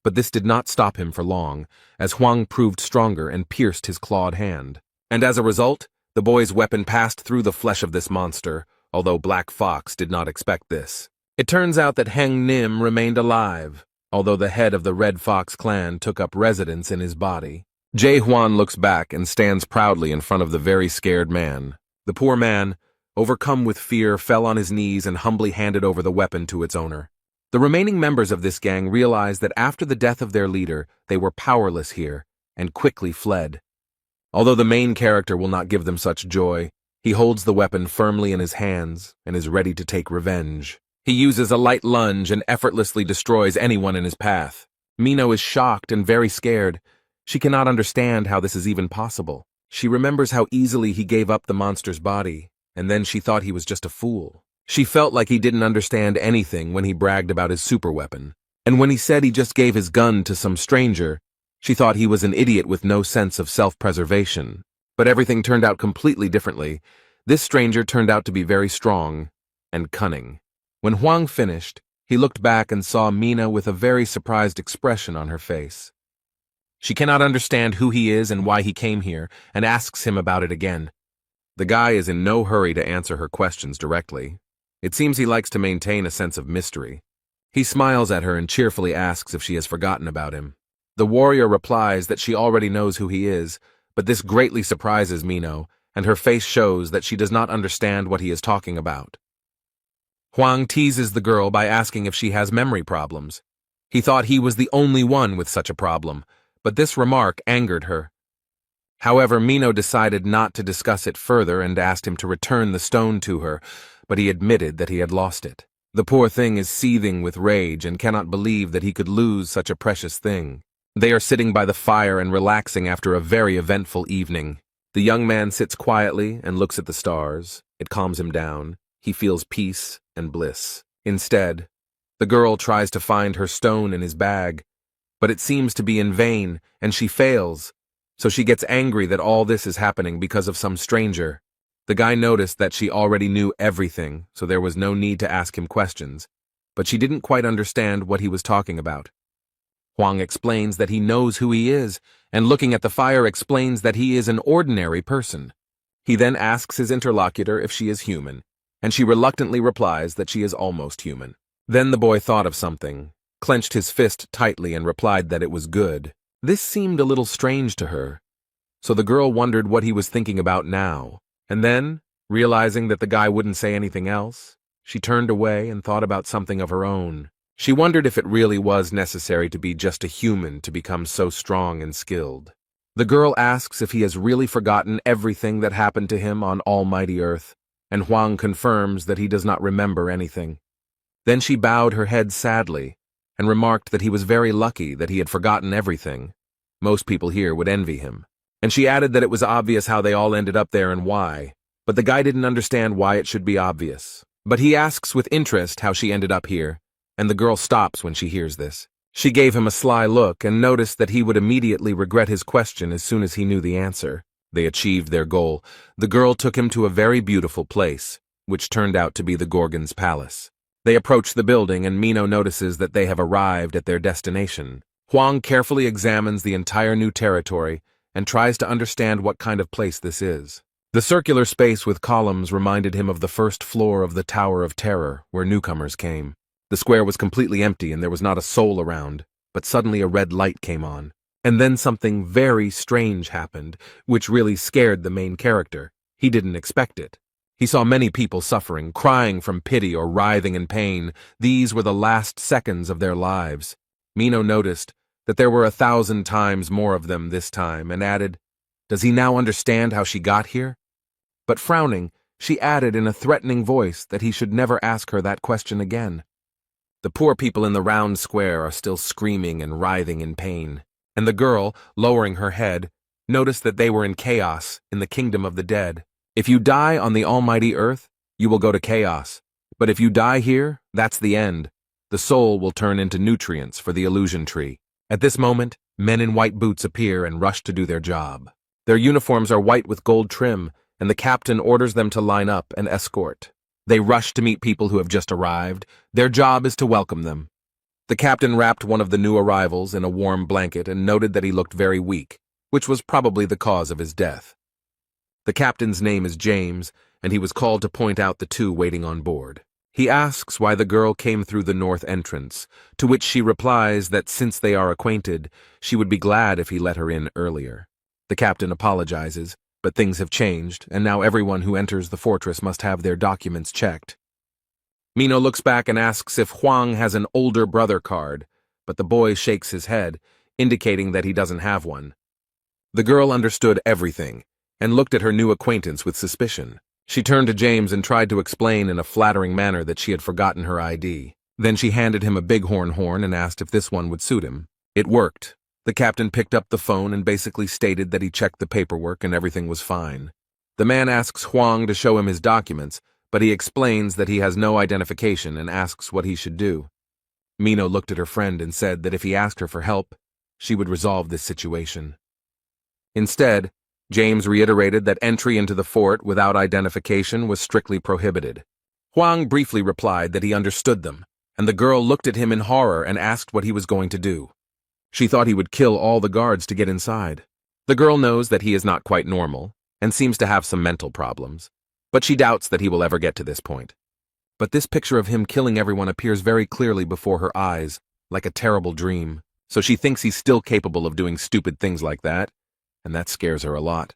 But this did not stop him for long, as Hwang proved stronger and pierced his clawed hand. And as a result, the boy's weapon passed through the flesh of this monster, although Black Fox did not expect this. It turns out that Heng Nim remained alive, although the head of the Red Fox clan took up residence in his body. Jae-hwan looks back and stands proudly in front of the very scared man. The poor man, overcome with fear, fell on his knees and humbly handed over the weapon to its owner. The remaining members of this gang realized that after the death of their leader, they were powerless here, and quickly fled. Although the main character will not give them such joy, he holds the weapon firmly in his hands and is ready to take revenge. He uses a light lunge and effortlessly destroys anyone in his path. Mino is shocked and very scared. She cannot understand how this is even possible. She remembers how easily he gave up the monster's body, and then she thought he was just a fool. She felt like he didn't understand anything when he bragged about his superweapon. And when he said he just gave his gun to some stranger, she thought he was an idiot with no sense of self-preservation. But everything turned out completely differently. This stranger turned out to be very strong and cunning. When Hwang finished, he looked back and saw Mina with a very surprised expression on her face. She cannot understand who he is and why he came here, and asks him about it again. The guy is in no hurry to answer her questions directly. It seems he likes to maintain a sense of mystery. He smiles at her and cheerfully asks if she has forgotten about him. The warrior replies that she already knows who he is, but this greatly surprises Mino, and her face shows that she does not understand what he is talking about. Hwang teases the girl by asking if she has memory problems. He thought he was the only one with such a problem, but this remark angered her. However, Mino decided not to discuss it further and asked him to return the stone to her, but he admitted that he had lost it. The poor thing is seething with rage and cannot believe that he could lose such a precious thing. They are sitting by the fire and relaxing after a very eventful evening. The young man sits quietly and looks at the stars. It calms him down. He feels peace and bliss. Instead, the girl tries to find her stone in his bag, but it seems to be in vain, and she fails. So she gets angry that all this is happening because of some stranger. The guy noticed that she already knew everything, so there was no need to ask him questions, but she didn't quite understand what he was talking about. Hwang explains that he knows who he is, and looking at the fire explains that he is an ordinary person. He then asks his interlocutor if she is human, and she reluctantly replies that she is almost human. Then the boy thought of something, clenched his fist tightly and replied that it was good. This seemed a little strange to her, so the girl wondered what he was thinking about now, and then, realizing that the guy wouldn't say anything else, she turned away and thought about something of her own. She wondered if it really was necessary to be just a human to become so strong and skilled. The girl asks if he has really forgotten everything that happened to him on Almighty Earth, and Hwang confirms that he does not remember anything. Then she bowed her head sadly and remarked that he was very lucky that he had forgotten everything. Most people here would envy him. And she added that it was obvious how they all ended up there and why. but the guy didn't understand why it should be obvious. But he asks with interest how she ended up here, and the girl stops when she hears this. She gave him a sly look and noticed that he would immediately regret his question as soon as he knew the answer. They achieved their goal. The girl took him to a very beautiful place, which turned out to be the Gorgon's palace. They approach the building and Mino notices that they have arrived at their destination. Huang carefully examines the entire new territory and tries to understand what kind of place this is. The circular space with columns reminded him of the first floor of the Tower of Terror, where newcomers came. The square was completely empty and there was not a soul around, but suddenly a red light came on. And then something very strange happened, which really scared the main character. He didn't expect it. He saw many people suffering, crying from pity or writhing in pain. These were the last seconds of their lives. Mino noticed that there were 1,000 times more of them this time and added, "Does he now understand how she got here?" But frowning, she added in a threatening voice that he should never ask her that question again. The poor people in the round square are still screaming and writhing in pain, and the girl, lowering her head, noticed that they were in chaos in the kingdom of the dead. If you die on the almighty earth, you will go to chaos. But if you die here, that's the end. The soul will turn into nutrients for the illusion tree. At this moment, men in white boots appear and rush to do their job. Their uniforms are white with gold trim, and the captain orders them to line up and escort. They rush to meet people who have just arrived. Their job is to welcome them. The captain wrapped one of the new arrivals in a warm blanket and noted that he looked very weak, which was probably the cause of his death. The captain's name is James, and he was called to point out the two waiting on board. He asks why the girl came through the north entrance, to which she replies that since they are acquainted, she would be glad if he let her in earlier. The captain apologizes, but things have changed, and now everyone who enters the fortress must have their documents checked. Mino looks back and asks if Huang has an older brother card, but the boy shakes his head, indicating that he doesn't have one. The girl understood everything, and looked at her new acquaintance with suspicion. She turned to James and tried to explain in a flattering manner that she had forgotten her ID. Then she handed him a bighorn horn and asked if this one would suit him. It worked. The captain picked up the phone and basically stated that he checked the paperwork and everything was fine. The man asks Huang to show him his documents, but he explains that he has no identification and asks what he should do. Mino looked at her friend and said that if he asked her for help, she would resolve this situation. Instead, James reiterated that entry into the fort without identification was strictly prohibited. Huang briefly replied that he understood them, and the girl looked at him in horror and asked what he was going to do. She thought he would kill all the guards to get inside. The girl knows that he is not quite normal, and seems to have some mental problems, but she doubts that he will ever get to this point. But this picture of him killing everyone appears very clearly before her eyes, like a terrible dream, so she thinks he's still capable of doing stupid things like that, and that scares her a lot.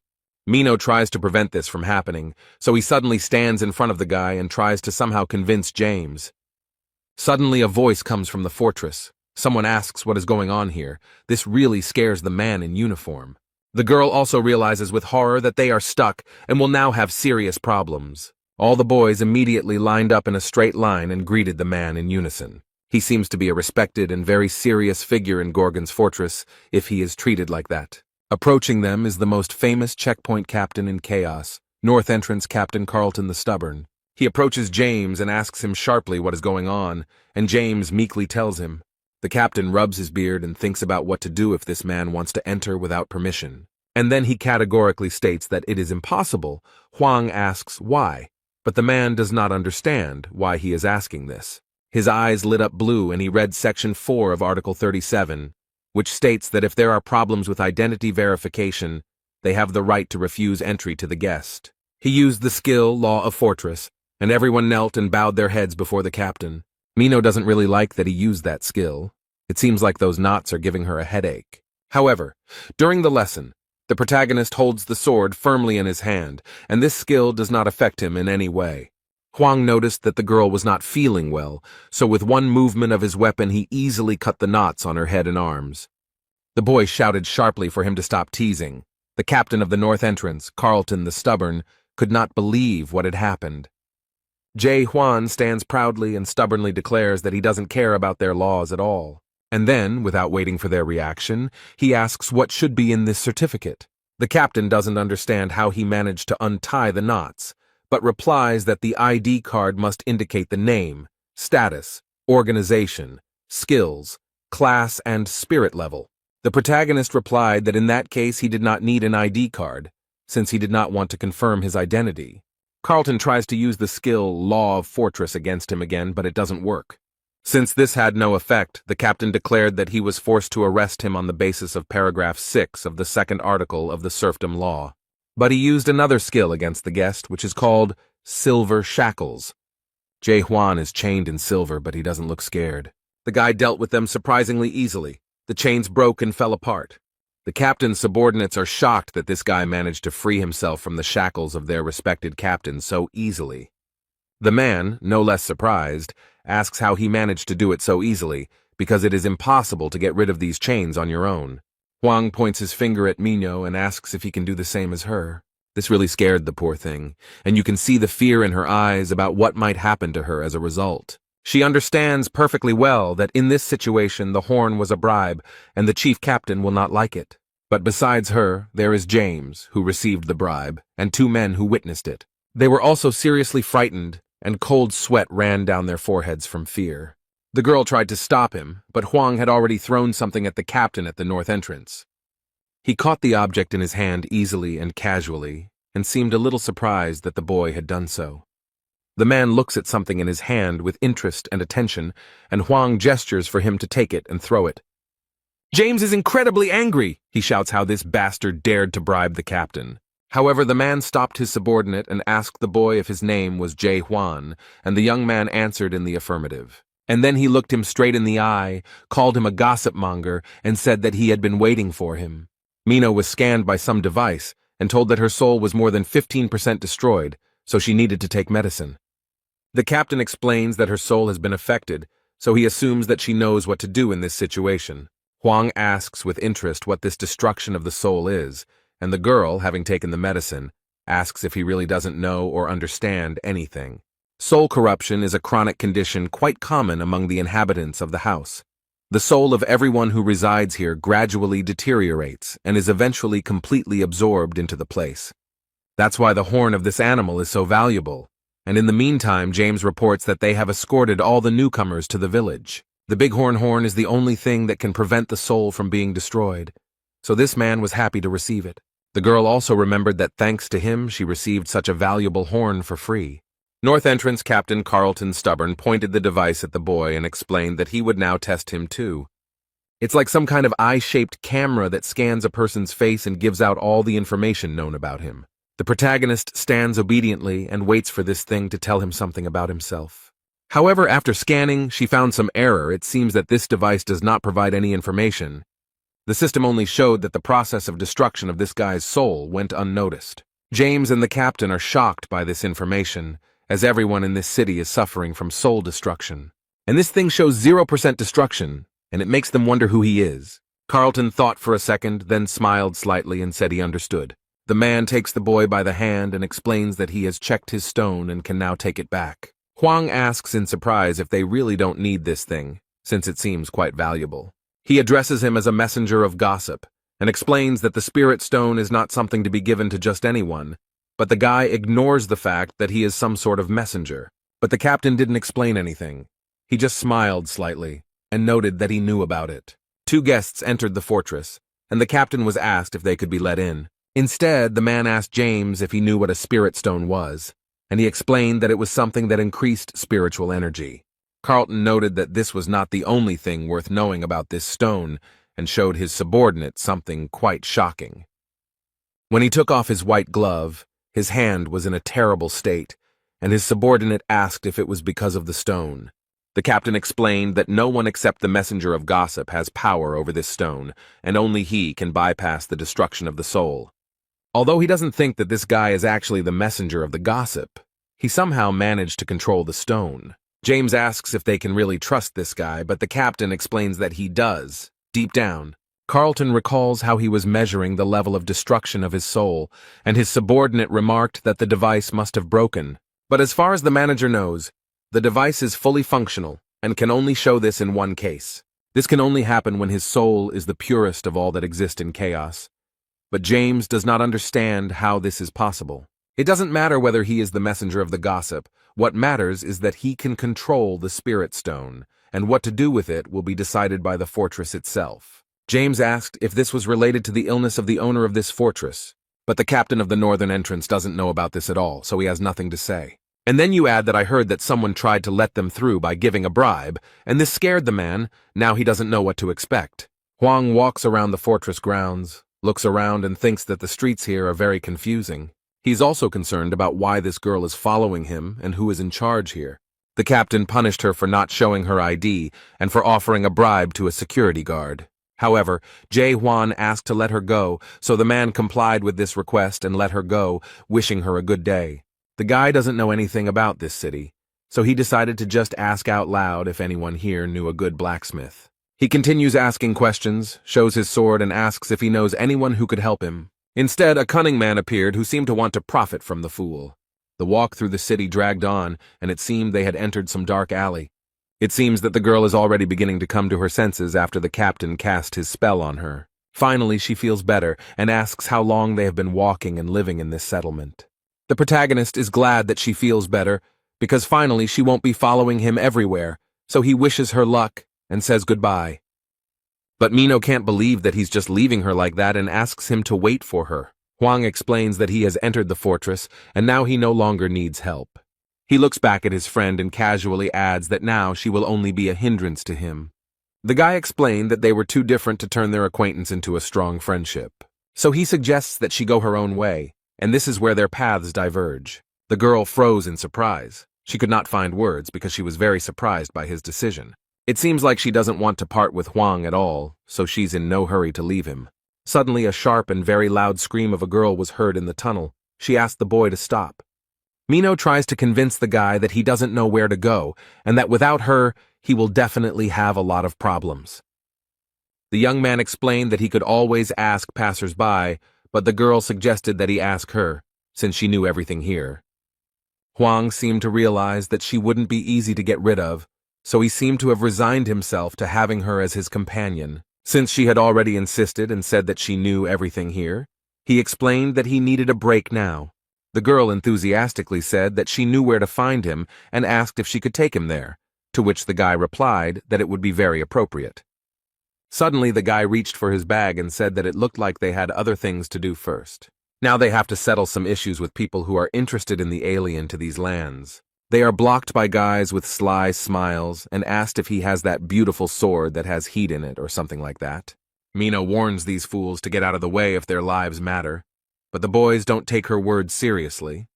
Mino tries to prevent this from happening, so he suddenly stands in front of the guy and tries to somehow convince James. Suddenly a voice comes from the fortress. Someone asks what is going on here. This really scares the man in uniform. The girl also realizes with horror that they are stuck and will now have serious problems. All the boys immediately lined up in a straight line and greeted the man in unison. He seems to be a respected and very serious figure in Gorgon's fortress if he is treated like that. Approaching them is the most famous checkpoint captain in Chaos, North Entrance Captain Carlton the Stubborn. He approaches James and asks him sharply what is going on, and James meekly tells him. The captain rubs his beard and thinks about what to do if this man wants to enter without permission. And then he categorically states that it is impossible. Huang asks why, but the man does not understand why he is asking this. His eyes lit up blue and he read Section 4 of Article 37, which states that if there are problems with identity verification, they have the right to refuse entry to the guest. He used the skill Law of Fortress, and everyone knelt and bowed their heads before the captain. Mino doesn't really like that he used that skill. It seems like those knots are giving her a headache. However, during the lesson, the protagonist holds the sword firmly in his hand, and this skill does not affect him in any way. Huang noticed that the girl was not feeling well, so with one movement of his weapon he easily cut the knots on her head and arms. The boy shouted sharply for him to stop teasing. The captain of the North Entrance, Carlton the Stubborn, could not believe what had happened. Jae Huan stands proudly and stubbornly declares that he doesn't care about their laws at all. And then, without waiting for their reaction, he asks what should be in this certificate. The captain doesn't understand how he managed to untie the knots, but replies that the ID card must indicate the name, status, organization, skills, class, and spirit level. The protagonist replied that in that case he did not need an ID card, since he did not want to confirm his identity. Carlton tries to use the skill Law of Fortress against him again, but it doesn't work. Since this had no effect, the captain declared that he was forced to arrest him on the basis of paragraph 6 of the second article of the serfdom law. But he used another skill against the guest, which is called Silver Shackles. Jae Hwan is chained in silver, but he doesn't look scared. The guy dealt with them surprisingly easily. The chains broke and fell apart. The captain's subordinates are shocked that this guy managed to free himself from the shackles of their respected captain so easily. The man, no less surprised, asks how he managed to do it so easily, because it is impossible to get rid of these chains on your own. Hwang points his finger at Minho and asks if he can do the same as her. This really scared the poor thing, and you can see the fear in her eyes about what might happen to her as a result. She understands perfectly well that in this situation the horn was a bribe, and the chief captain will not like it. But besides her, there is James, who received the bribe, and 2 men who witnessed it. They were also seriously frightened, and cold sweat ran down their foreheads from fear. The girl tried to stop him, but Hwang had already thrown something at the captain at the north entrance. He caught the object in his hand easily and casually, and seemed a little surprised that the boy had done so. The man looks at something in his hand with interest and attention, and Hwang gestures for him to take it and throw it. James is incredibly angry, he shouts how this bastard dared to bribe the captain. However, the man stopped his subordinate and asked the boy if his name was Jae Hwan, and the young man answered in the affirmative. And then he looked him straight in the eye, called him a gossip monger, and said that he had been waiting for him. Minho was scanned by some device and told that her soul was more than 15% destroyed, so she needed to take medicine. The captain explains that her soul has been affected, so he assumes that she knows what to do in this situation. Hwang asks with interest what this destruction of the soul is, and the girl, having taken the medicine, asks if he really doesn't know or understand anything. Soul corruption is a chronic condition quite common among the inhabitants of the house. The soul of everyone who resides here gradually deteriorates and is eventually completely absorbed into the place. That's why the horn of this animal is so valuable, and in the meantime James reports that they have escorted all the newcomers to the village. The bighorn horn is the only thing that can prevent the soul from being destroyed, so this man was happy to receive it. The girl also remembered that thanks to him she received such a valuable horn for free. North Entrance Captain Carlton Stubborn pointed the device at the boy and explained that he would now test him too. It's like some kind of eye-shaped camera that scans a person's face and gives out all the information known about him. The protagonist stands obediently and waits for this thing to tell him something about himself. However, after scanning, she found some error. It seems that this device does not provide any information. The system only showed that the process of destruction of this guy's soul went unnoticed. James and the captain are shocked by this information, as everyone in this city is suffering from soul destruction. And this thing shows 0% destruction, and it makes them wonder who he is. Carlton thought for a second, then smiled slightly and said he understood. The man takes the boy by the hand and explains that he has checked his stone and can now take it back. Hwang asks in surprise if they really don't need this thing, since it seems quite valuable. He addresses him as a messenger of gossip, and explains that the spirit stone is not something to be given to just anyone, but the guy ignores the fact that he is some sort of messenger. But the captain didn't explain anything. He just smiled slightly, and noted that he knew about it. 2 guests entered the fortress, and the captain was asked if they could be let in. Instead, the man asked James if he knew what a spirit stone was, and he explained that it was something that increased spiritual energy. Carlton noted that this was not the only thing worth knowing about this stone, and showed his subordinate something quite shocking. When he took off his white glove, his hand was in a terrible state, and his subordinate asked if it was because of the stone. The captain explained that no one except the messenger of gossip has power over this stone, and only he can bypass the destruction of the soul. Although he doesn't think that this guy is actually the messenger of the gossip, he somehow managed to control the stone. James asks if they can really trust this guy, but the captain explains that he does, deep down. Carlton recalls how he was measuring the level of destruction of his soul, and his subordinate remarked that the device must have broken. But as far as the manager knows, the device is fully functional and can only show this in one case. This can only happen when his soul is the purest of all that exist in chaos. But James does not understand how this is possible. It doesn't matter whether he is the messenger of the gossip. What matters is that he can control the spirit stone, and what to do with it will be decided by the fortress itself. James asked if this was related to the illness of the owner of this fortress, but the captain of the northern entrance doesn't know about this at all, so he has nothing to say. And then you add that I heard that someone tried to let them through by giving a bribe, and this scared the man. Now he doesn't know what to expect. Huang walks around the fortress grounds, looks around and thinks that the streets here are very confusing. He's also concerned about why this girl is following him and who is in charge here. The captain punished her for not showing her ID and for offering a bribe to a security guard. However, Jae Hwan asked to let her go, so the man complied with this request and let her go, wishing her a good day. The guy doesn't know anything about this city, so he decided to just ask out loud if anyone here knew a good blacksmith. He continues asking questions, shows his sword, and asks if he knows anyone who could help him. Instead, a cunning man appeared who seemed to want to profit from the fool. The walk through the city dragged on, and it seemed they had entered some dark alley. It seems that the girl is already beginning to come to her senses after the captain cast his spell on her. Finally, she feels better and asks how long they have been walking and living in this settlement. The protagonist is glad that she feels better, because finally she won't be following him everywhere, so he wishes her luck and says goodbye. But Mino can't believe that he's just leaving her like that and asks him to wait for her. Huang explains that he has entered the fortress, and now he no longer needs help. He looks back at his friend and casually adds that now she will only be a hindrance to him. The guy explained that they were too different to turn their acquaintance into a strong friendship. So he suggests that she go her own way, and this is where their paths diverge. The girl froze in surprise. She could not find words because she was very surprised by his decision. It seems like she doesn't want to part with Huang at all, so she's in no hurry to leave him. Suddenly, a sharp and very loud scream of a girl was heard in the tunnel. She asked the boy to stop. Mino tries to convince the guy that he doesn't know where to go, and that without her, he will definitely have a lot of problems. The young man explained that he could always ask passers-by, but the girl suggested that he ask her, since she knew everything here. Huang seemed to realize that she wouldn't be easy to get rid of, so he seemed to have resigned himself to having her as his companion. Since she had already insisted and said that she knew everything here, he explained that he needed a break now. The girl enthusiastically said that she knew where to find him and asked if she could take him there, to which the guy replied that it would be very appropriate. Suddenly, the guy reached for his bag and said that it looked like they had other things to do first. Now they have to settle some issues with people who are interested in the alien to these lands. They are blocked by guys with sly smiles and asked if he has that beautiful sword that has heat in it or something like that. Mino warns these fools to get out of the way if their lives matter, but the boys don't take her words seriously.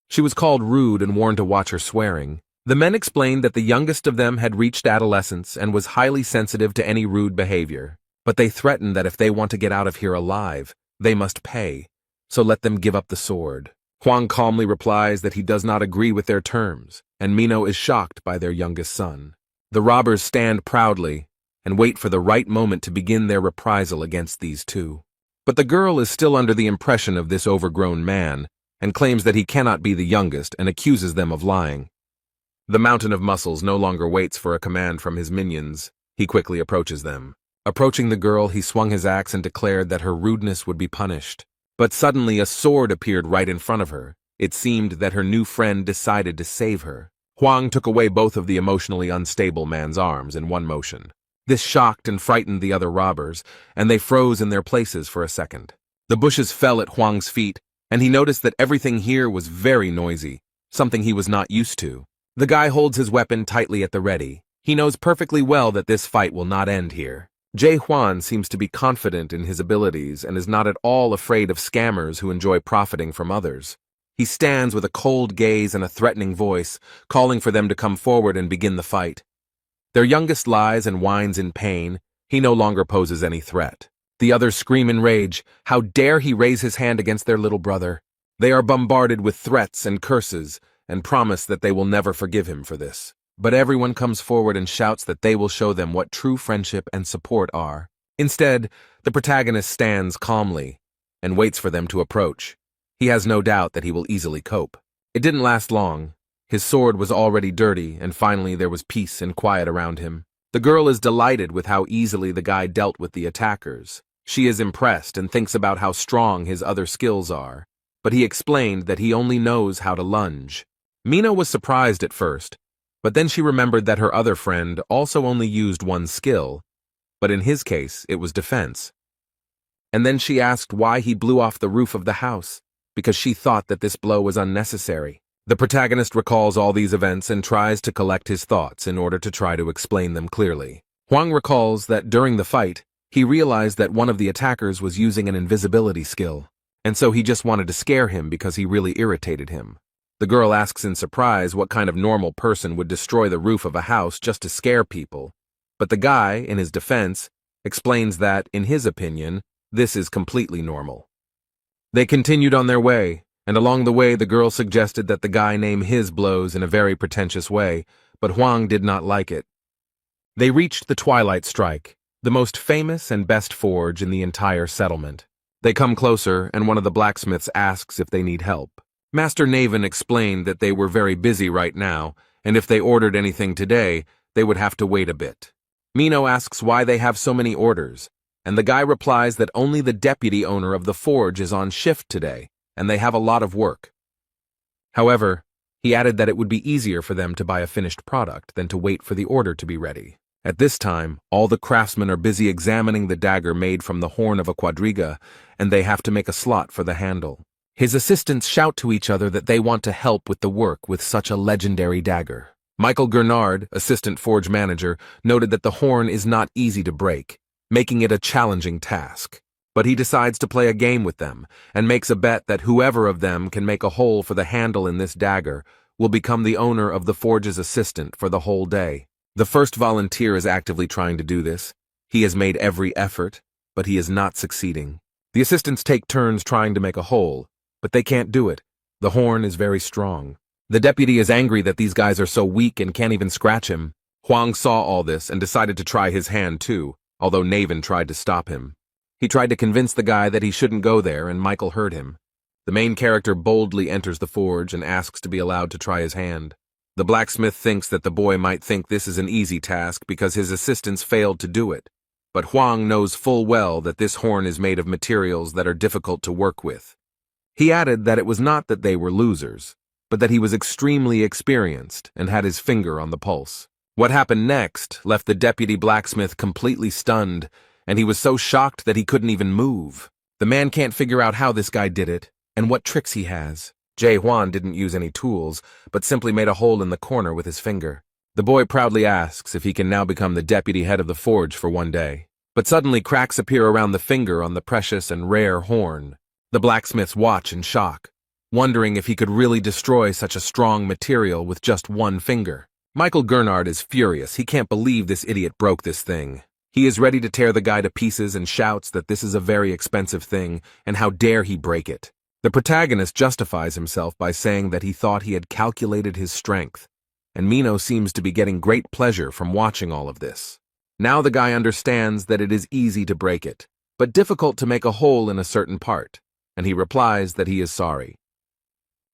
She was called rude and warned to watch her swearing. The men explained that the youngest of them had reached adolescence and was highly sensitive to any rude behavior, but they threatened that if they want to get out of here alive, they must pay, so let them give up the sword. Huang calmly replies that he does not agree with their terms, and Mino is shocked by their youngest son. The robbers stand proudly and wait for the right moment to begin their reprisal against these two. But the girl is still under the impression of this overgrown man and claims that he cannot be the youngest and accuses them of lying. The Mountain of Muscles no longer waits for a command from his minions. He quickly approaches them. Approaching the girl, he swung his axe and declared that her rudeness would be punished. But suddenly a sword appeared right in front of her. It seemed that her new friend decided to save her. Huang took away both of the emotionally unstable man's arms in one motion. This shocked and frightened the other robbers, and they froze in their places for a second. The bushes fell at Huang's feet, and he noticed that everything here was very noisy, something he was not used to. The guy holds his weapon tightly at the ready. He knows perfectly well that this fight will not end here. Jae Hwan seems to be confident in his abilities and is not at all afraid of scammers who enjoy profiting from others. He stands with a cold gaze and a threatening voice, calling for them to come forward and begin the fight. Their youngest lies and whines in pain. He no longer poses any threat. The others scream in rage. How dare he raise his hand against their little brother? They are bombarded with threats and curses, and promise that they will never forgive him for this. But everyone comes forward and shouts that they will show them what true friendship and support are. Instead, the protagonist stands calmly and waits for them to approach. He has no doubt that he will easily cope. It didn't last long. His sword was already dirty, and finally there was peace and quiet around him. The girl is delighted with how easily the guy dealt with the attackers. She is impressed and thinks about how strong his other skills are, but he explained that he only knows how to lunge. Mina was surprised at first, but then she remembered that her other friend also only used one skill, but in his case it was defense. And then she asked why he blew off the roof of the house, because she thought that this blow was unnecessary. The protagonist recalls all these events and tries to collect his thoughts in order to try to explain them clearly. Hwang recalls that during the fight, he realized that one of the attackers was using an invisibility skill, and so he just wanted to scare him because he really irritated him. The girl asks in surprise what kind of normal person would destroy the roof of a house just to scare people, but the guy, in his defense, explains that, in his opinion, this is completely normal. They continued on their way, and along the way the girl suggested that the guy name his blows in a very pretentious way, but Hwang did not like it. They reached the Twilight Strike, the most famous and best forge in the entire settlement. They come closer, and one of the blacksmiths asks if they need help. Master Naven explained that they were very busy right now, and if they ordered anything today, they would have to wait a bit. Mino asks why they have so many orders, and the guy replies that only the deputy owner of the forge is on shift today, and they have a lot of work. However, he added that it would be easier for them to buy a finished product than to wait for the order to be ready. At this time, all the craftsmen are busy examining the dagger made from the horn of a quadriga, and they have to make a slot for the handle. His assistants shout to each other that they want to help with the work with such a legendary dagger. Michael Gernard, assistant forge manager, noted that the horn is not easy to break, making it a challenging task. But he decides to play a game with them, and makes a bet that whoever of them can make a hole for the handle in this dagger will become the owner of the forge's assistant for the whole day. The first volunteer is actively trying to do this. He has made every effort, but he is not succeeding. The assistants take turns trying to make a hole, but they can't do it. The horn is very strong. The deputy is angry that these guys are so weak and can't even scratch him. Hwang saw all this and decided to try his hand too, although Naven tried to stop him. He tried to convince the guy that he shouldn't go there, and Michael heard him. The main character boldly enters the forge and asks to be allowed to try his hand. The blacksmith thinks that the boy might think this is an easy task because his assistants failed to do it, but Hwang knows full well that this horn is made of materials that are difficult to work with. He added that it was not that they were losers, but that he was extremely experienced and had his finger on the pulse. What happened next left the deputy blacksmith completely stunned, and he was so shocked that he couldn't even move. The man can't figure out how this guy did it and what tricks he has. Jae Hwan didn't use any tools, but simply made a hole in the corner with his finger. The boy proudly asks if he can now become the deputy head of the forge for one day. But suddenly cracks appear around the finger on the precious and rare horn. The blacksmiths watch in shock, wondering if he could really destroy such a strong material with just one finger. Michael Gernard is furious. He can't believe this idiot broke this thing. He is ready to tear the guy to pieces and shouts that this is a very expensive thing, and how dare he break it. The protagonist justifies himself by saying that he thought he had calculated his strength, and Mino seems to be getting great pleasure from watching all of this. Now the guy understands that it is easy to break it, but difficult to make a hole in a certain part, and he replies that he is sorry.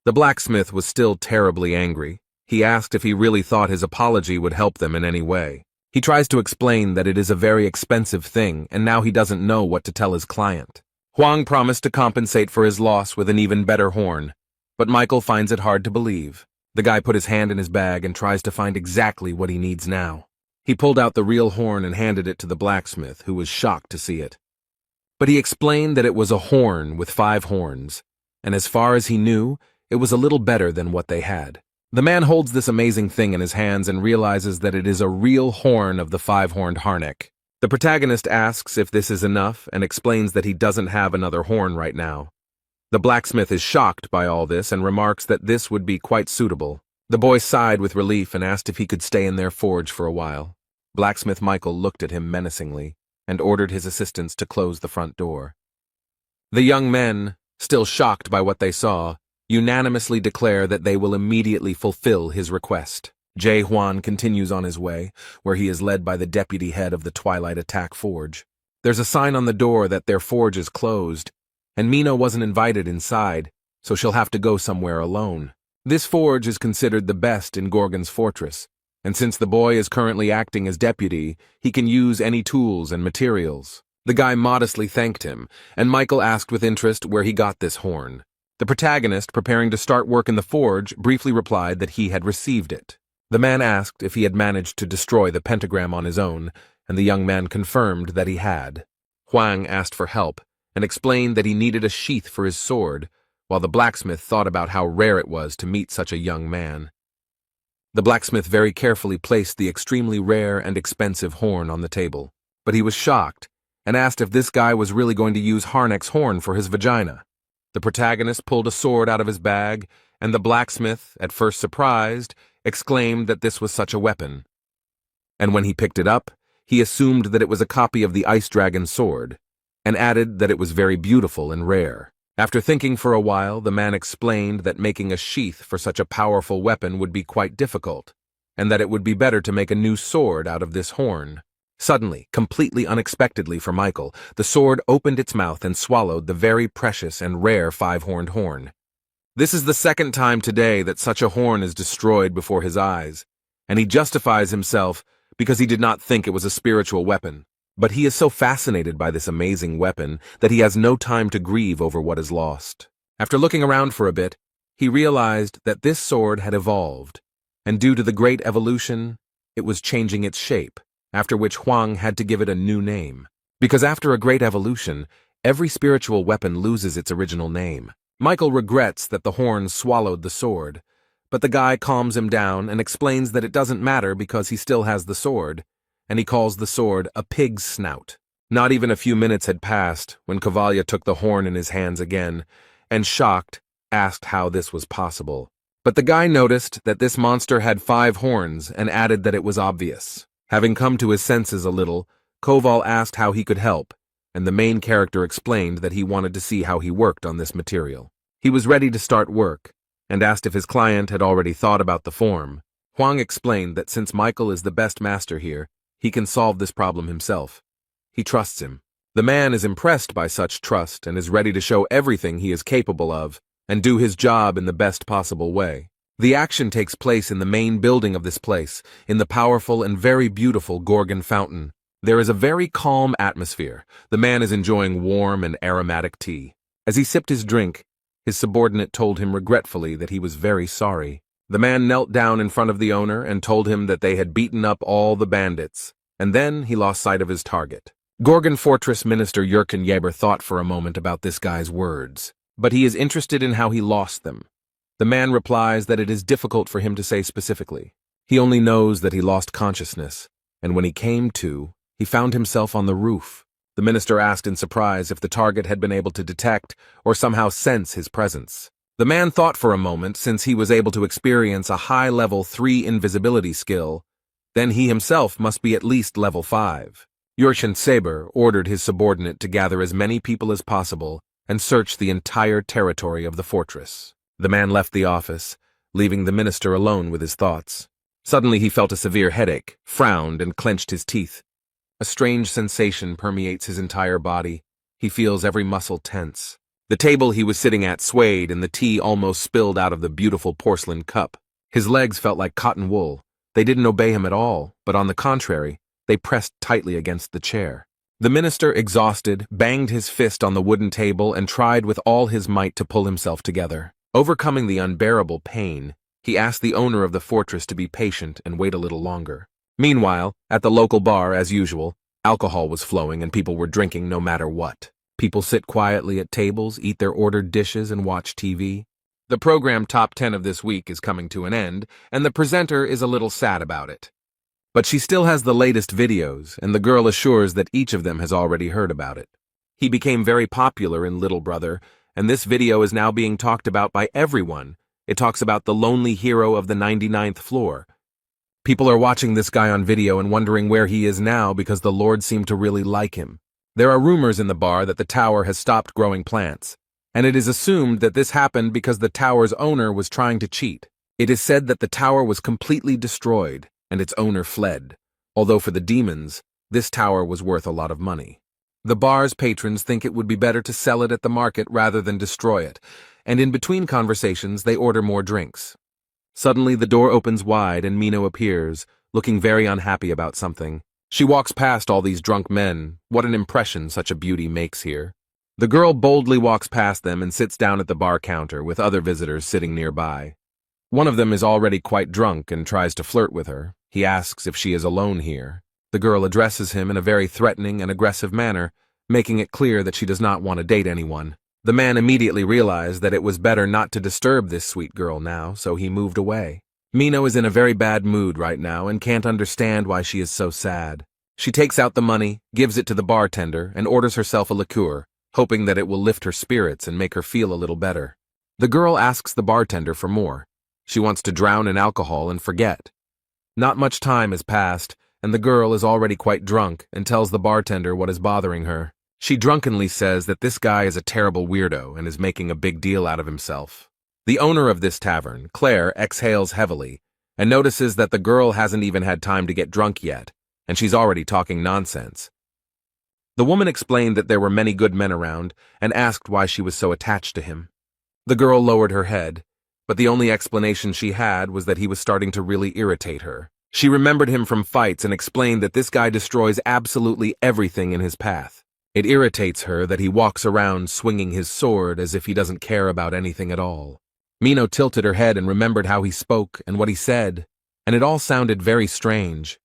The blacksmith was still terribly angry. He asked if he really thought his apology would help them in any way. He tries to explain that it is a very expensive thing, and now he doesn't know what to tell his client. Hwang promised to compensate for his loss with an even better horn, but Michael finds it hard to believe. The guy put his hand in his bag and tries to find exactly what he needs now. He pulled out the real horn and handed it to the blacksmith, who was shocked to see it. But he explained that it was a horn with 5 horns, and as far as he knew, it was a little better than what they had. The man holds this amazing thing in his hands and realizes that it is a real horn of the 5-horned harnick. The protagonist asks if this is enough and explains that he doesn't have another horn right now. The blacksmith is shocked by all this and remarks that this would be quite suitable. The boy sighed with relief and asked if he could stay in their forge for a while. Blacksmith Michael looked at him menacingly and ordered his assistants to close the front door. The young men, still shocked by what they saw, unanimously declare that they will immediately fulfill his request. Jae Hwan continues on his way, where he is led by the deputy head of the Twilight Attack Forge. There's a sign on the door that their forge is closed, and Mino wasn't invited inside, so she'll have to go somewhere alone. This forge is considered the best in Gorgon's fortress, and since the boy is currently acting as deputy, he can use any tools and materials. The guy modestly thanked him, and Michael asked with interest where he got this horn. The protagonist, preparing to start work in the forge, briefly replied that he had received it. The man asked if he had managed to destroy the pentagram on his own, and the young man confirmed that he had. Huang asked for help, and explained that he needed a sheath for his sword, while the blacksmith thought about how rare it was to meet such a young man. The blacksmith very carefully placed the extremely rare and expensive horn on the table, but he was shocked, and asked if this guy was really going to use Harnack's horn for his vagina. The protagonist pulled a sword out of his bag, and the blacksmith, at first surprised, exclaimed that this was such a weapon. And when he picked it up, he assumed that it was a copy of the Ice Dragon's sword, and added that it was very beautiful and rare. After thinking for a while, the man explained that making a sheath for such a powerful weapon would be quite difficult, and that it would be better to make a new sword out of this horn. Suddenly, completely unexpectedly for Michael, the sword opened its mouth and swallowed the very precious and rare five-horned horn. This is the second time today that such a horn is destroyed before his eyes, and he justifies himself because he did not think it was a spiritual weapon. But he is so fascinated by this amazing weapon that he has no time to grieve over what is lost. After looking around for a bit, he realized that this sword had evolved, and due to the great evolution, it was changing its shape, after which Huang had to give it a new name. Because after a great evolution, every spiritual weapon loses its original name. Michael regrets that the horn swallowed the sword, but the guy calms him down and explains that it doesn't matter because he still has the sword, and he calls the sword a pig's snout. Not even a few minutes had passed when Cavalia took the horn in his hands again, and shocked, asked how this was possible. But the guy noticed that this monster had 5 horns and added that it was obvious. Having come to his senses a little, Koval asked how he could help, and the main character explained that he wanted to see how he worked on this material. He was ready to start work, and asked if his client had already thought about the form. Huang explained that since Michael is the best master here, he can solve this problem himself. He trusts him. The man is impressed by such trust and is ready to show everything he is capable of and do his job in the best possible way. The action takes place in the main building of this place, in the powerful and very beautiful Gorgon Fountain. There is a very calm atmosphere. The man is enjoying warm and aromatic tea. As he sipped his drink, his subordinate told him regretfully that he was very sorry. The man knelt down in front of the owner and told him that they had beaten up all the bandits, and then he lost sight of his target. Gorgon Fortress Minister Jurgen Jaeber thought for a moment about this guy's words, but he is interested in how he lost them. The man replies that it is difficult for him to say specifically. He only knows that he lost consciousness, and when he came to, he found himself on the roof. The minister asked in surprise if the target had been able to detect or somehow sense his presence. The man thought for a moment, since he was able to experience a high-level 3 invisibility skill, then he himself must be at least level 5. Jurgen Saber ordered his subordinate to gather as many people as possible and search the entire territory of the fortress. The man left the office, leaving the minister alone with his thoughts. Suddenly he felt a severe headache, frowned, and clenched his teeth. A strange sensation permeates his entire body. He feels every muscle tense. The table he was sitting at swayed and the tea almost spilled out of the beautiful porcelain cup. His legs felt like cotton wool. They didn't obey him at all, but on the contrary, they pressed tightly against the chair. The minister, exhausted, banged his fist on the wooden table and tried with all his might to pull himself together. Overcoming the unbearable pain, he asked the owner of the fortress to be patient and wait a little longer. Meanwhile, at the local bar, as usual, alcohol was flowing and people were drinking no matter what. People sit quietly at tables, eat their ordered dishes, and watch TV. The program Top 10 of this week is coming to an end, and the presenter is a little sad about it. But she still has the latest videos, and the girl assures that each of them has already heard about it. He became very popular in Little Brother, and this video is now being talked about by everyone. It talks about the lonely hero of the 99th floor. People are watching this guy on video and wondering where he is now because the Lord seemed to really like him. There are rumors in the bar that the tower has stopped growing plants, and it is assumed that this happened because the tower's owner was trying to cheat. It is said that the tower was completely destroyed, and its owner fled, although for the demons, this tower was worth a lot of money. The bar's patrons think it would be better to sell it at the market rather than destroy it, and in between conversations they order more drinks. Suddenly the door opens wide and Mino appears, looking very unhappy about something. She walks past all these drunk men. What an impression such a beauty makes here. The girl boldly walks past them and sits down at the bar counter with other visitors sitting nearby. One of them is already quite drunk and tries to flirt with her. He asks if she is alone here. The girl addresses him in a very threatening and aggressive manner, making it clear that she does not want to date anyone. The man immediately realized that it was better not to disturb this sweet girl now, so he moved away. Mino is in a very bad mood right now and can't understand why she is so sad. She takes out the money, gives it to the bartender, and orders herself a liqueur, hoping that it will lift her spirits and make her feel a little better. The girl asks the bartender for more. She wants to drown in alcohol and forget. Not much time has passed, and the girl is already quite drunk and tells the bartender what is bothering her. She drunkenly says that this guy is a terrible weirdo and is making a big deal out of himself. The owner of this tavern, Claire, exhales heavily and notices that the girl hasn't even had time to get drunk yet, and she's already talking nonsense. The woman explained that there were many good men around and asked why she was so attached to him. The girl lowered her head, but the only explanation she had was that he was starting to really irritate her. She remembered him from fights and explained that this guy destroys absolutely everything in his path. It irritates her that he walks around swinging his sword as if he doesn't care about anything at all. Mino tilted her head and remembered how he spoke and what he said, and it all sounded very strange.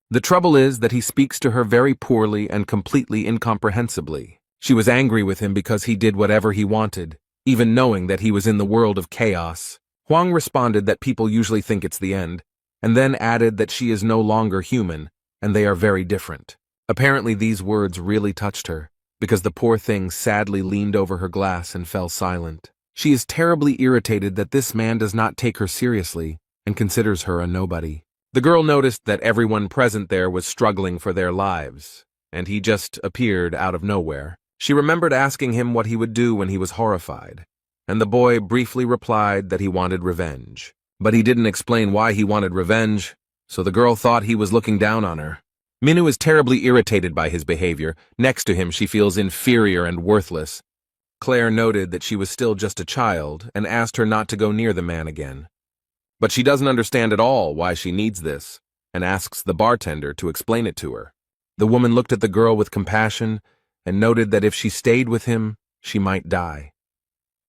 The trouble is that he speaks to her very poorly and completely incomprehensibly. She was angry with him because he did whatever he wanted, even knowing that he was in the world of chaos. Huang responded that people usually think it's the end, and then added that she is no longer human, and they are very different. Apparently these words really touched her, because the poor thing sadly leaned over her glass and fell silent. She is terribly irritated that this man does not take her seriously and considers her a nobody. The girl noticed that everyone present there was struggling for their lives, and he just appeared out of nowhere. She remembered asking him what he would do when he was horrified, and the boy briefly replied that he wanted revenge. But he didn't explain why he wanted revenge, so the girl thought he was looking down on her. Minu is terribly irritated by his behavior. Next to him, she feels inferior and worthless. Claire noted that she was still just a child and asked her not to go near the man again. But she doesn't understand at all why she needs this, and asks the bartender to explain it to her. The woman looked at the girl with compassion and noted that if she stayed with him, she might die.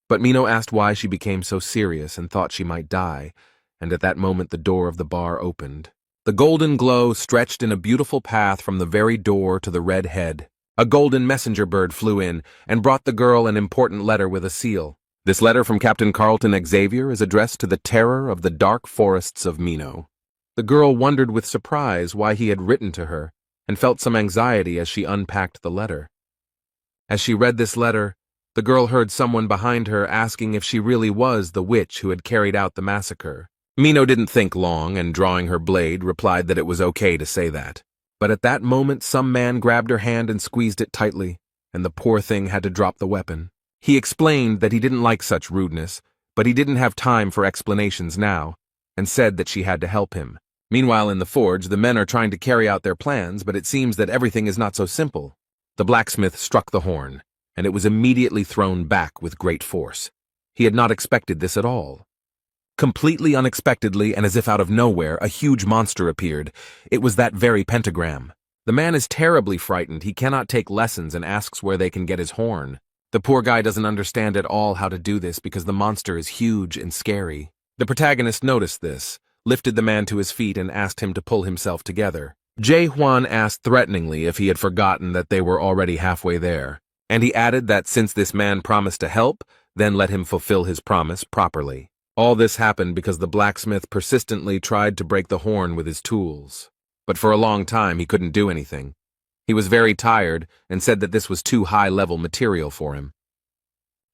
But Mino asked why she became so serious and thought she might die, and at that moment the door of the bar opened. The golden glow stretched in a beautiful path from the very door to the red head. A golden messenger bird flew in and brought the girl an important letter with a seal. This letter from Captain Carlton Xavier is addressed to the terror of the dark forests of Mino. The girl wondered with surprise why he had written to her, and felt some anxiety as she unpacked the letter. As she read this letter, the girl heard someone behind her asking if she really was the witch who had carried out the massacre. Mino didn't think long and, drawing her blade, replied that it was okay to say that. But at that moment some man grabbed her hand and squeezed it tightly, and the poor thing had to drop the weapon. He explained that he didn't like such rudeness, but he didn't have time for explanations now, and said that she had to help him. Meanwhile in the forge, the men are trying to carry out their plans, but it seems that everything is not so simple. The blacksmith struck the horn, and it was immediately thrown back with great force. He had not expected this at all. Completely unexpectedly and as if out of nowhere, a huge monster appeared. It was that very pentagram. The man is terribly frightened. He cannot take lessons and asks where they can get his horn. The poor guy doesn't understand at all how to do this because the monster is huge and scary. The protagonist noticed this, lifted the man to his feet and asked him to pull himself together. Jae Hwan asked threateningly if he had forgotten that they were already halfway there, and he added that since this man promised to help, then let him fulfill his promise properly. All this happened because the blacksmith persistently tried to break the horn with his tools. But for a long time he couldn't do anything. He was very tired and said that this was too high-level material for him.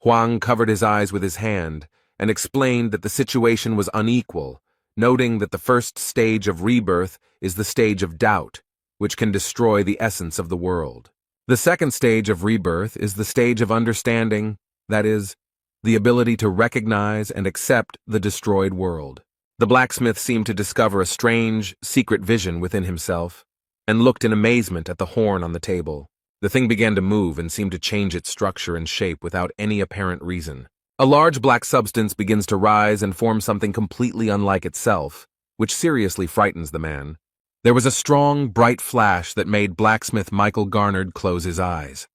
Huang covered his eyes with his hand and explained that the situation was unequal, noting that the first stage of rebirth is the stage of doubt, which can destroy the essence of the world. The second stage of rebirth is the stage of understanding, that is, the ability to recognize and accept the destroyed world. The blacksmith seemed to discover a strange, secret vision within himself, and looked in amazement at the horn on the table. The thing began to move and seemed to change its structure and shape without any apparent reason. A large black substance begins to rise and form something completely unlike itself, which seriously frightens the man. There was a strong, bright flash that made blacksmith Michael Garnard close his eyes.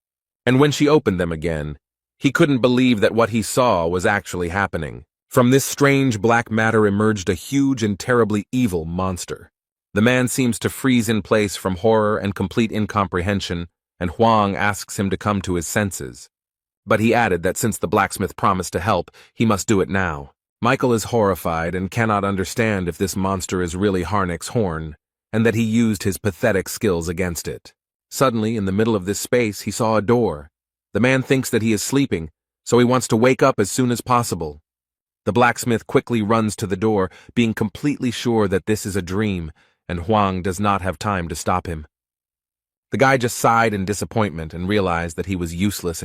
And when she opened them again, he couldn't believe that what he saw was actually happening. From this strange black matter emerged a huge and terribly evil monster. The man seems to freeze in place from horror and complete incomprehension, and Huang asks him to come to his senses. But he added that since the blacksmith promised to help, he must do it now. Michael is horrified and cannot understand if this monster is really Harnick's horn, and that he used his pathetic skills against it. Suddenly, in the middle of this space, he saw a door. The man thinks that he is sleeping, so he wants to wake up as soon as possible. The blacksmith quickly runs to the door, being completely sure that this is a dream, and Huang does not have time to stop him. The guy just sighed in disappointment and realized that he was useless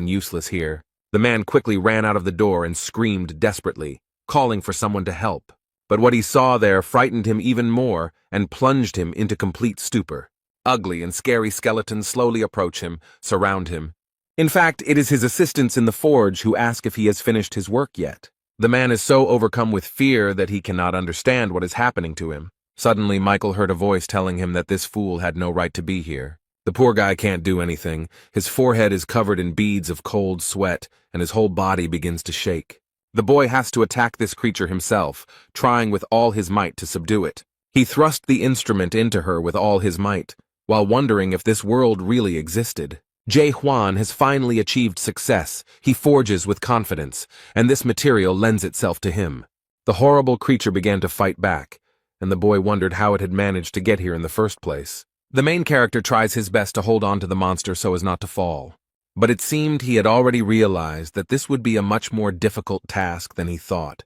here. The man quickly ran out of the door and screamed desperately, calling for someone to help. But what he saw there frightened him even more and plunged him into complete stupor. Ugly and scary skeletons slowly approach him, surround him. In fact, it is his assistants in the forge who ask if he has finished his work yet. The man is so overcome with fear that he cannot understand what is happening to him. Suddenly, Michael heard a voice telling him that this fool had no right to be here. The poor guy can't do anything. His forehead is covered in beads of cold sweat, and his whole body begins to shake. The boy has to attack this creature himself, trying with all his might to subdue it. He thrust the instrument into her with all his might, while wondering if this world really existed. Jay Huan has finally achieved success. He forges with confidence, and this material lends itself to him. The horrible creature began to fight back, and the boy wondered how it had managed to get here in the first place. The main character tries his best to hold on to the monster so as not to fall. But it seemed he had already realized that this would be a much more difficult task than he thought.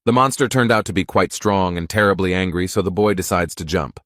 The monster turned out to be quite strong and terribly angry, so the boy decides to jump.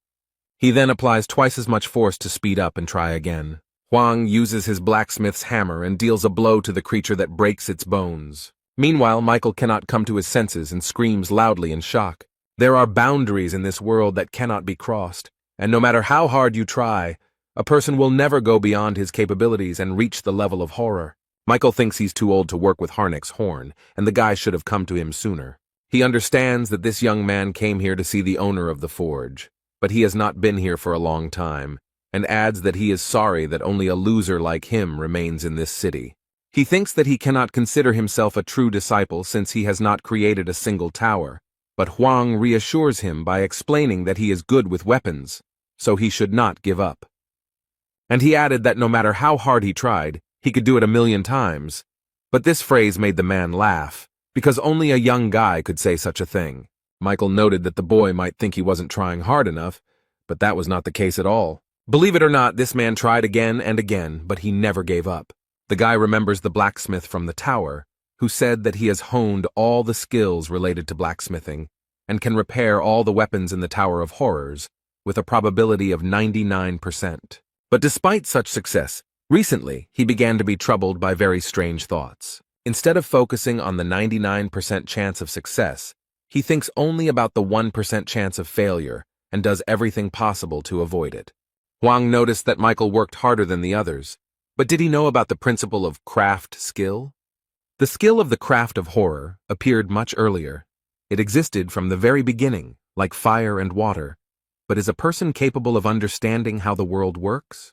He then applies twice as much force to speed up and try again. Huang uses his blacksmith's hammer and deals a blow to the creature that breaks its bones. Meanwhile, Michael cannot come to his senses and screams loudly in shock. There are boundaries in this world that cannot be crossed, and no matter how hard you try, a person will never go beyond his capabilities and reach the level of horror. Michael thinks he's too old to work with Harnick's horn, and the guy should have come to him sooner. He understands that this young man came here to see the owner of the forge, but he has not been here for a long time, and adds that he is sorry that only a loser like him remains in this city. He thinks that he cannot consider himself a true disciple since he has not created a single tower, but Huang reassures him by explaining that he is good with weapons, so he should not give up. And he added that no matter how hard he tried, he could do it 1,000,000 times. But this phrase made the man laugh, because only a young guy could say such a thing. Michael noted that the boy might think he wasn't trying hard enough, but that was not the case at all. Believe it or not, this man tried again and again, but he never gave up. The guy remembers the blacksmith from the tower, who said that he has honed all the skills related to blacksmithing, and can repair all the weapons in the Tower of Horrors, with a probability of 99%. But despite such success, recently he began to be troubled by very strange thoughts. Instead of focusing on the 99% chance of success, he thinks only about the 1% chance of failure and does everything possible to avoid it. Huang noticed that Michael worked harder than the others, but did he know about the principle of craft skill? The skill of the craft of horror appeared much earlier. It existed from the very beginning, like fire and water. But is a person capable of understanding how the world works?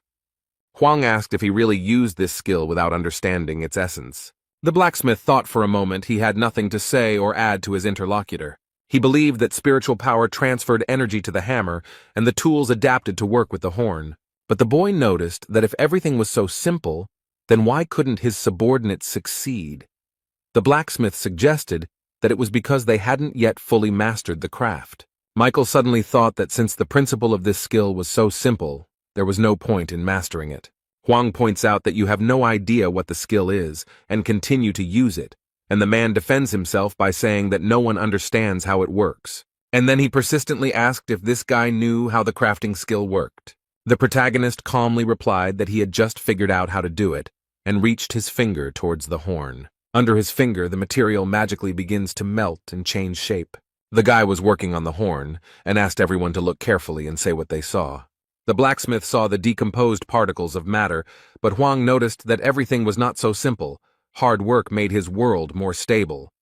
Huang asked if he really used this skill without understanding its essence. The blacksmith thought for a moment he had nothing to say or add to his interlocutor. He believed that spiritual power transferred energy to the hammer and the tools adapted to work with the horn. But the boy noticed that if everything was so simple, then why couldn't his subordinates succeed? The blacksmith suggested that it was because they hadn't yet fully mastered the craft. Michael suddenly thought that since the principle of this skill was so simple, there was no point in mastering it. Huang points out that you have no idea what the skill is and continue to use it, and the man defends himself by saying that no one understands how it works. And then he persistently asked if this guy knew how the crafting skill worked. The protagonist calmly replied that he had just figured out how to do it, and reached his finger towards the horn. Under his finger, the material magically begins to melt and change shape. The guy was working on the horn, and asked everyone to look carefully and say what they saw. The blacksmith saw the decomposed particles of matter, but Huang noticed that everything was not so simple. Hard work made his world more stable.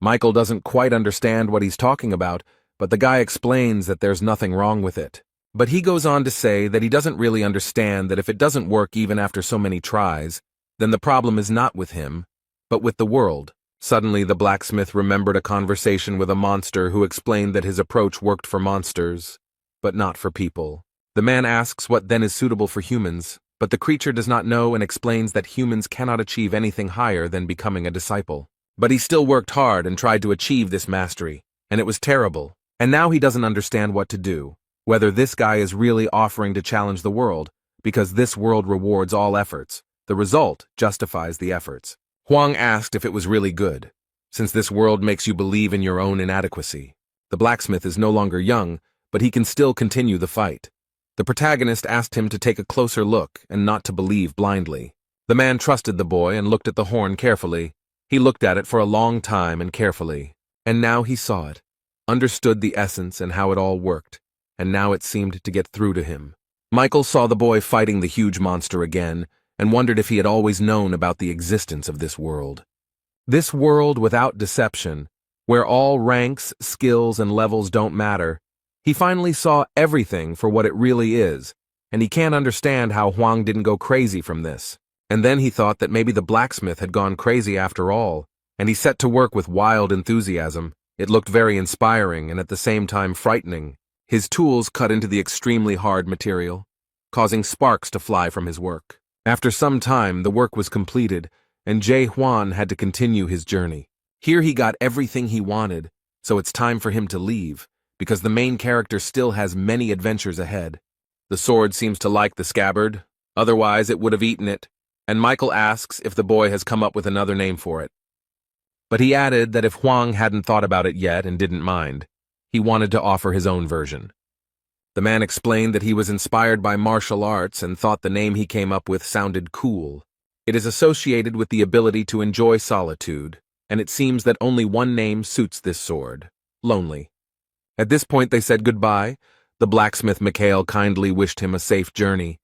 Michael doesn't quite understand what he's talking about, but the guy explains that there's nothing wrong with it. But he goes on to say that he doesn't really understand that if it doesn't work even after so many tries, then the problem is not with him, but with the world. Suddenly, the blacksmith remembered a conversation with a monster who explained that his approach worked for monsters, but not for people. The man asks what then is suitable for humans, but the creature does not know and explains that humans cannot achieve anything higher than becoming a disciple. But he still worked hard and tried to achieve this mastery, and it was terrible. And now he doesn't understand what to do, whether this guy is really offering to challenge the world, because this world rewards all efforts. The result justifies the efforts. Huang asked if it was really good, since this world makes you believe in your own inadequacy. The blacksmith is no longer young, but he can still continue the fight. The protagonist asked him to take a closer look and not to believe blindly. The man trusted the boy and looked at the horn carefully. He looked at it for a long time and carefully, and now he saw it, understood the essence and how it all worked, and now it seemed to get through to him. Michael saw the boy fighting the huge monster again, and wondered if he had always known about the existence of this world. This world without deception, where all ranks, skills, and levels don't matter. He finally saw everything for what it really is, and he can't understand how Huang didn't go crazy from this. And then he thought that maybe the blacksmith had gone crazy after all, and he set to work with wild enthusiasm. It looked very inspiring and at the same time frightening. His tools cut into the extremely hard material, causing sparks to fly from his work. After some time, the work was completed, and Jae Hwan had to continue his journey. Here he got everything he wanted, so it's time for him to leave, because the main character still has many adventures ahead. The sword seems to like the scabbard, otherwise it would have eaten it, and Michael asks if the boy has come up with another name for it. But he added that if Huang hadn't thought about it yet and didn't mind, he wanted to offer his own version. The man explained that he was inspired by martial arts and thought the name he came up with sounded cool. It is associated with the ability to enjoy solitude, and it seems that only one name suits this sword: Lonely. At this point they said goodbye. The blacksmith Mikhail kindly wished him a safe journey.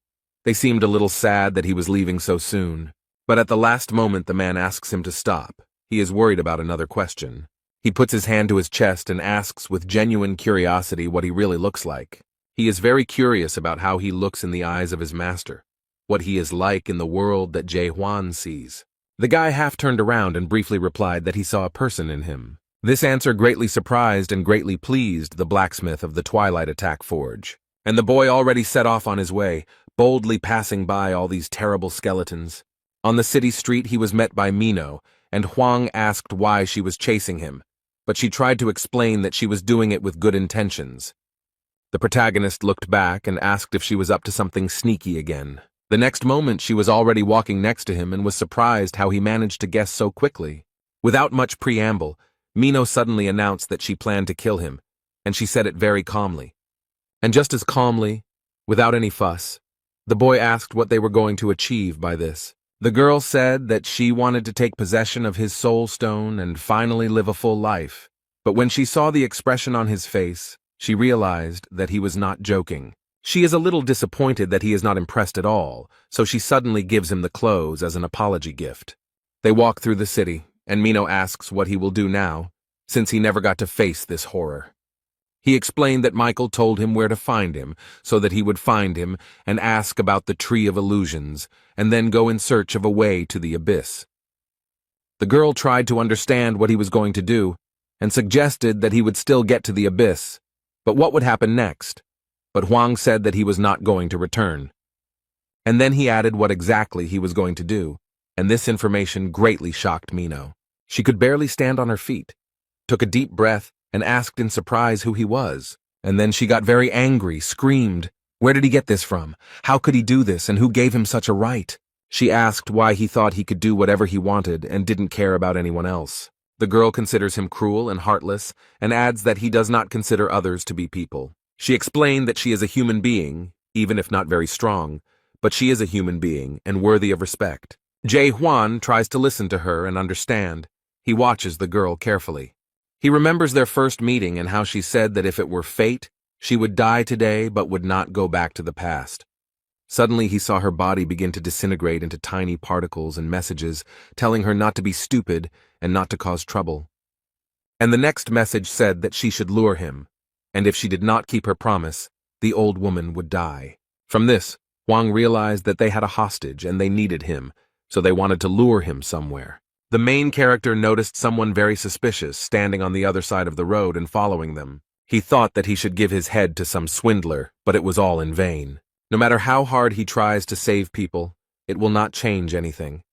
They seemed a little sad that he was leaving so soon. But at the last moment the man asks him to stop. He is worried about another question. He puts his hand to his chest and asks with genuine curiosity what he really looks like. He is very curious about how he looks in the eyes of his master, what he is like in the world that Jae Hwan sees. The guy half turned around and briefly replied that he saw a person in him. This answer greatly surprised and greatly pleased the blacksmith of the Twilight Attack Forge, and the boy already set off on his way, boldly passing by all these terrible skeletons. On the city street he was met by Mino, and Huang asked why she was chasing him, but she tried to explain that she was doing it with good intentions. The protagonist looked back and asked if she was up to something sneaky again. The next moment she was already walking next to him and was surprised how he managed to guess so quickly. Without much preamble, Mino suddenly announced that she planned to kill him, and she said it very calmly. And just as calmly, without any fuss, the boy asked what they were going to achieve by this. The girl said that she wanted to take possession of his soul stone and finally live a full life. But when she saw the expression on his face, she realized that he was not joking. She is a little disappointed that he is not impressed at all, so she suddenly gives him the clothes as an apology gift. They walk through the city, and Mino asks what he will do now, since he never got to face this horror. He explained that Michael told him where to find him, so that he would find him and ask about the Tree of Illusions, and then go in search of a way to the abyss. The girl tried to understand what he was going to do, and suggested that he would still get to the abyss, but what would happen next? But Huang said that he was not going to return. And then he added what exactly he was going to do, and this information greatly shocked Mino. She could barely stand on her feet, took a deep breath, and asked in surprise who he was. And then she got very angry, screamed, "Where did he get this from? How could he do this, and who gave him such a right?" She asked why he thought he could do whatever he wanted and didn't care about anyone else. The girl considers him cruel and heartless, and adds that he does not consider others to be people. She explained that she is a human being, even if not very strong, but she is a human being and worthy of respect. Jae Hwan tries to listen to her and understand. He watches the girl carefully. He remembers their first meeting and how she said that if it were fate, she would die today but would not go back to the past. Suddenly he saw her body begin to disintegrate into tiny particles and messages, telling her not to be stupid and not to cause trouble. And the next message said that she should lure him, and if she did not keep her promise, the old woman would die. From this, Huang realized that they had a hostage and they needed him, so they wanted to lure him somewhere. The main character noticed someone very suspicious standing on the other side of the road and following them. He thought that he should give his head to some swindler, but it was all in vain. No matter how hard he tries to save people, it will not change anything,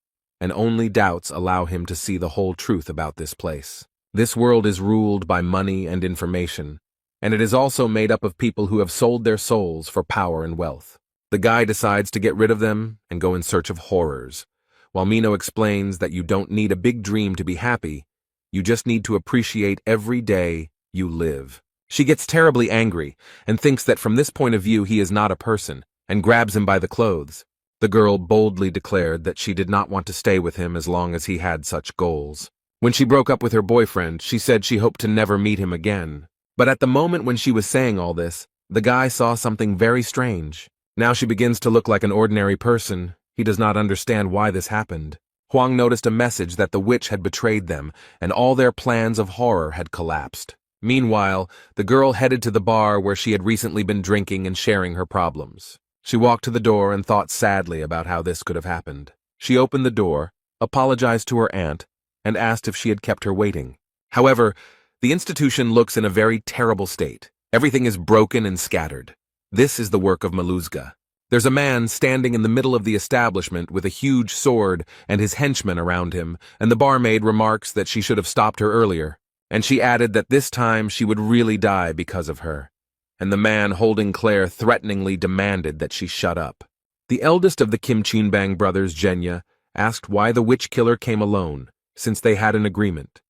and only doubts allow him to see the whole truth about this place. This world is ruled by money and information, and it is also made up of people who have sold their souls for power and wealth. The guy decides to get rid of them and go in search of horrors, while Mino explains that you don't need a big dream to be happy, you just need to appreciate every day you live. She gets terribly angry and thinks that from this point of view he is not a person, and grabs him by the clothes. The girl boldly declared that she did not want to stay with him as long as he had such goals. When she broke up with her boyfriend, she said she hoped to never meet him again. But at the moment when she was saying all this, the guy saw something very strange. Now she begins to look like an ordinary person. He does not understand why this happened. Huang noticed a message that the witch had betrayed them, and all their plans of horror had collapsed. Meanwhile, the girl headed to the bar where she had recently been drinking and sharing her problems. She walked to the door and thought sadly about how this could have happened. She opened the door, apologized to her aunt, and asked if she had kept her waiting. However, the institution looks in a very terrible state. Everything is broken and scattered. This is the work of Maluzga. There's a man standing in the middle of the establishment with a huge sword and his henchmen around him, and the barmaid remarks that she should have stopped her earlier, and she added that this time she would really die because of her. And the man holding Claire threateningly demanded that she shut up. The eldest of the Kim Chinbang brothers, Jenya, asked why the witch killer came alone, since they had an agreement.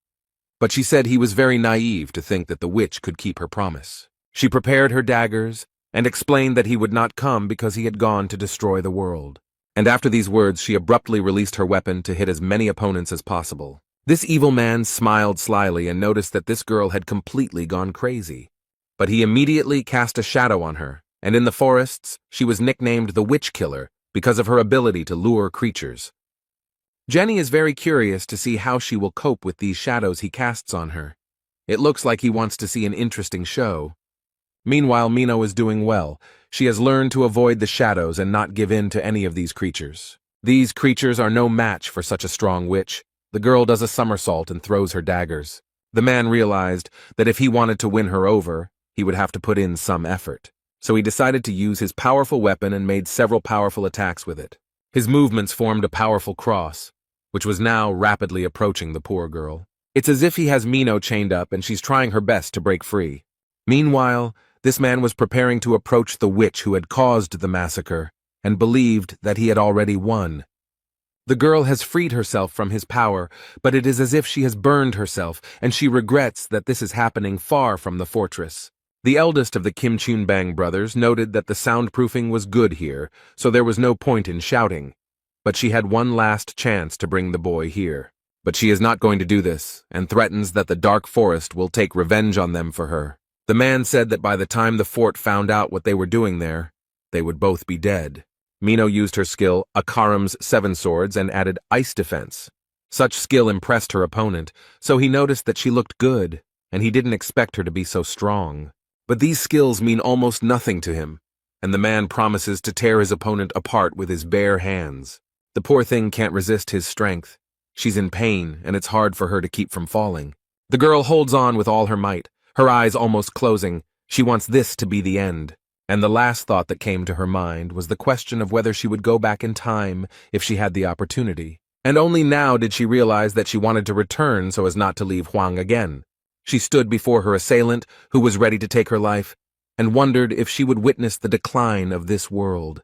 But she said he was very naive to think that the witch could keep her promise. She prepared her daggers and explained that he would not come because he had gone to destroy the world. And after these words, she abruptly released her weapon to hit as many opponents as possible. This evil man smiled slyly and noticed that this girl had completely gone crazy. But he immediately cast a shadow on her, and in the forests, she was nicknamed the Witch Killer because of her ability to lure creatures. Jenny is very curious to see how she will cope with these shadows he casts on her. It looks like he wants to see an interesting show. Meanwhile, Mino is doing well. She has learned to avoid the shadows and not give in to any of these creatures. These creatures are no match for such a strong witch. The girl does a somersault and throws her daggers. The man realized that if he wanted to win her over, he would have to put in some effort. So he decided to use his powerful weapon and made several powerful attacks with it. His movements formed a powerful cross, which was now rapidly approaching the poor girl. It's as if he has Mino chained up and she's trying her best to break free. Meanwhile, this man was preparing to approach the witch who had caused the massacre and believed that he had already won. The girl has freed herself from his power, but it is as if she has burned herself, and she regrets that this is happening far from the fortress. The eldest of the Kim Chinbang brothers noted that the soundproofing was good here, so there was no point in shouting. But she had one last chance to bring the boy here. But she is not going to do this, and threatens that the dark forest will take revenge on them for her. The man said that by the time the fort found out what they were doing there, they would both be dead. Mino used her skill, Akaram's 7 swords, and added ice defense. Such skill impressed her opponent, so he noticed that she looked good, and he didn't expect her to be so strong. But these skills mean almost nothing to him, and the man promises to tear his opponent apart with his bare hands. The poor thing can't resist his strength. She's in pain, and it's hard for her to keep from falling. The girl holds on with all her might, her eyes almost closing. She wants this to be the end. And the last thought that came to her mind was the question of whether she would go back in time if she had the opportunity. And only now did she realize that she wanted to return so as not to leave Huang again. She stood before her assailant, who was ready to take her life, and wondered if she would witness the decline of this world.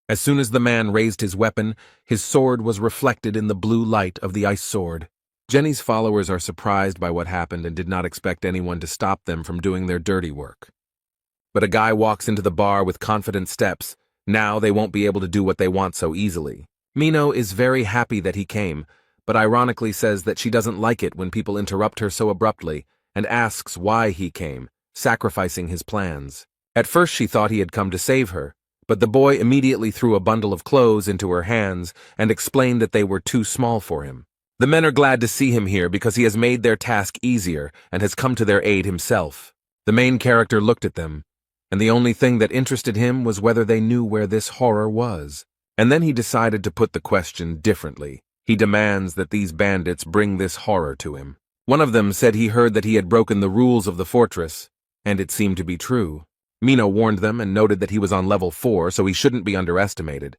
As soon as the man raised his weapon, his sword was reflected in the blue light of the ice sword. Jenny's followers are surprised by what happened and did not expect anyone to stop them from doing their dirty work. But a guy walks into the bar with confident steps. Now they won't be able to do what they want so easily. Mino is very happy that he came, but ironically says that she doesn't like it when people interrupt her so abruptly and asks why he came, sacrificing his plans. At first she thought he had come to save her, but the boy immediately threw a bundle of clothes into her hands and explained that they were too small for him. The men are glad to see him here because he has made their task easier and has come to their aid himself. The main character looked at them, and the only thing that interested him was whether they knew where this horror was. And then he decided to put the question differently. He demands that these bandits bring this horror to him. One of them said he heard that he had broken the rules of the fortress, and it seemed to be true. Mino warned them and noted that he was on level 4, so he shouldn't be underestimated.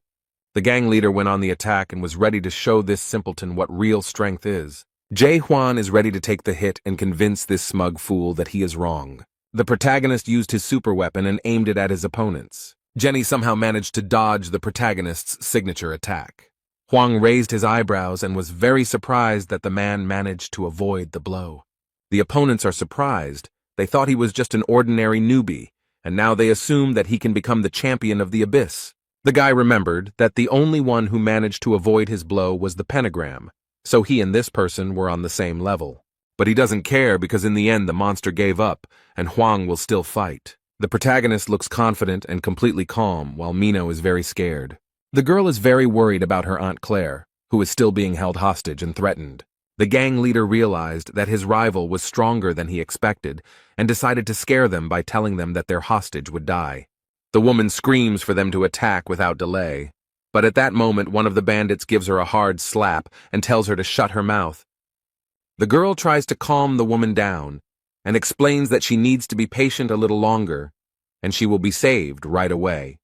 The gang leader went on the attack and was ready to show this simpleton what real strength is. Jae-hwan is ready to take the hit and convince this smug fool that he is wrong. The protagonist used his super weapon and aimed it at his opponents. Jenny somehow managed to dodge the protagonist's signature attack. Hwang raised his eyebrows and was very surprised that the man managed to avoid the blow. The opponents are surprised. They thought he was just an ordinary newbie, and now they assume that he can become the champion of the abyss. The guy remembered that the only one who managed to avoid his blow was the pentagram, so he and this person were on the same level. But he doesn't care because in the end the monster gave up, and Hwang will still fight. The protagonist looks confident and completely calm, while Mino is very scared. The girl is very worried about her Aunt Claire, who is still being held hostage and threatened. The gang leader realized that his rival was stronger than he expected, and decided to scare them by telling them that their hostage would die. The woman screams for them to attack without delay. But at that moment, one of the bandits gives her a hard slap and tells her to shut her mouth. The girl tries to calm the woman down and explains that she needs to be patient a little longer, and she will be saved right away.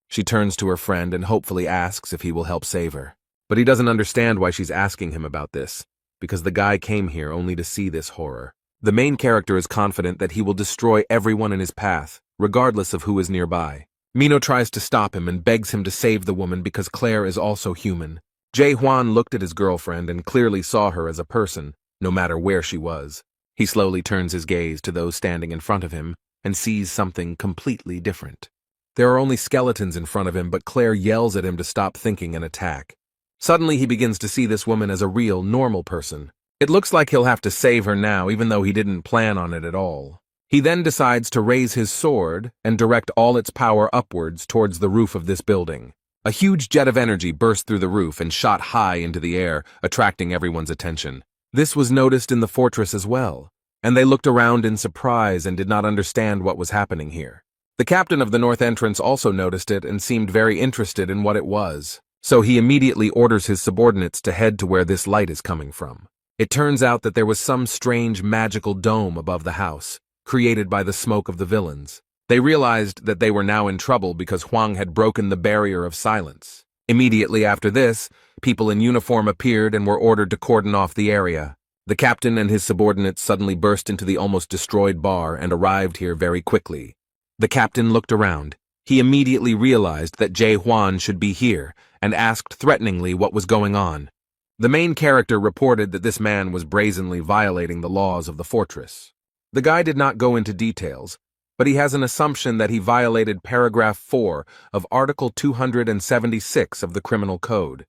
She turns to her friend and hopefully asks if he will help save her. But he doesn't understand why she's asking him about this, because the guy came here only to see this horror. The main character is confident that he will destroy everyone in his path, regardless of who is nearby. Mino tries to stop him and begs him to save the woman because Claire is also human. Jae-hwan looked at his girlfriend and clearly saw her as a person, no matter where she was. He slowly turns his gaze to those standing in front of him and sees something completely different. There are only skeletons in front of him, but Claire yells at him to stop thinking and attack. Suddenly he begins to see this woman as a real, normal person. It looks like he'll have to save her now, even though he didn't plan on it at all. He then decides to raise his sword and direct all its power upwards towards the roof of this building. A huge jet of energy burst through the roof and shot high into the air, attracting everyone's attention. This was noticed in the fortress as well, and they looked around in surprise and did not understand what was happening here. The captain of the north entrance also noticed it and seemed very interested in what it was, so he immediately orders his subordinates to head to where this light is coming from. It turns out that there was some strange magical dome above the house, created by the smoke of the villains. They realized that they were now in trouble because Hwang had broken the barrier of silence. Immediately after this, people in uniform appeared and were ordered to cordon off the area. The captain and his subordinates suddenly burst into the almost destroyed bar and arrived here very quickly. The captain looked around. He immediately realized that Jae-hwan should be here and asked threateningly what was going on. The main character reported that this man was brazenly violating the laws of the fortress. The guy did not go into details, but he has an assumption that he violated paragraph 4 of Article 276 of the Criminal Code.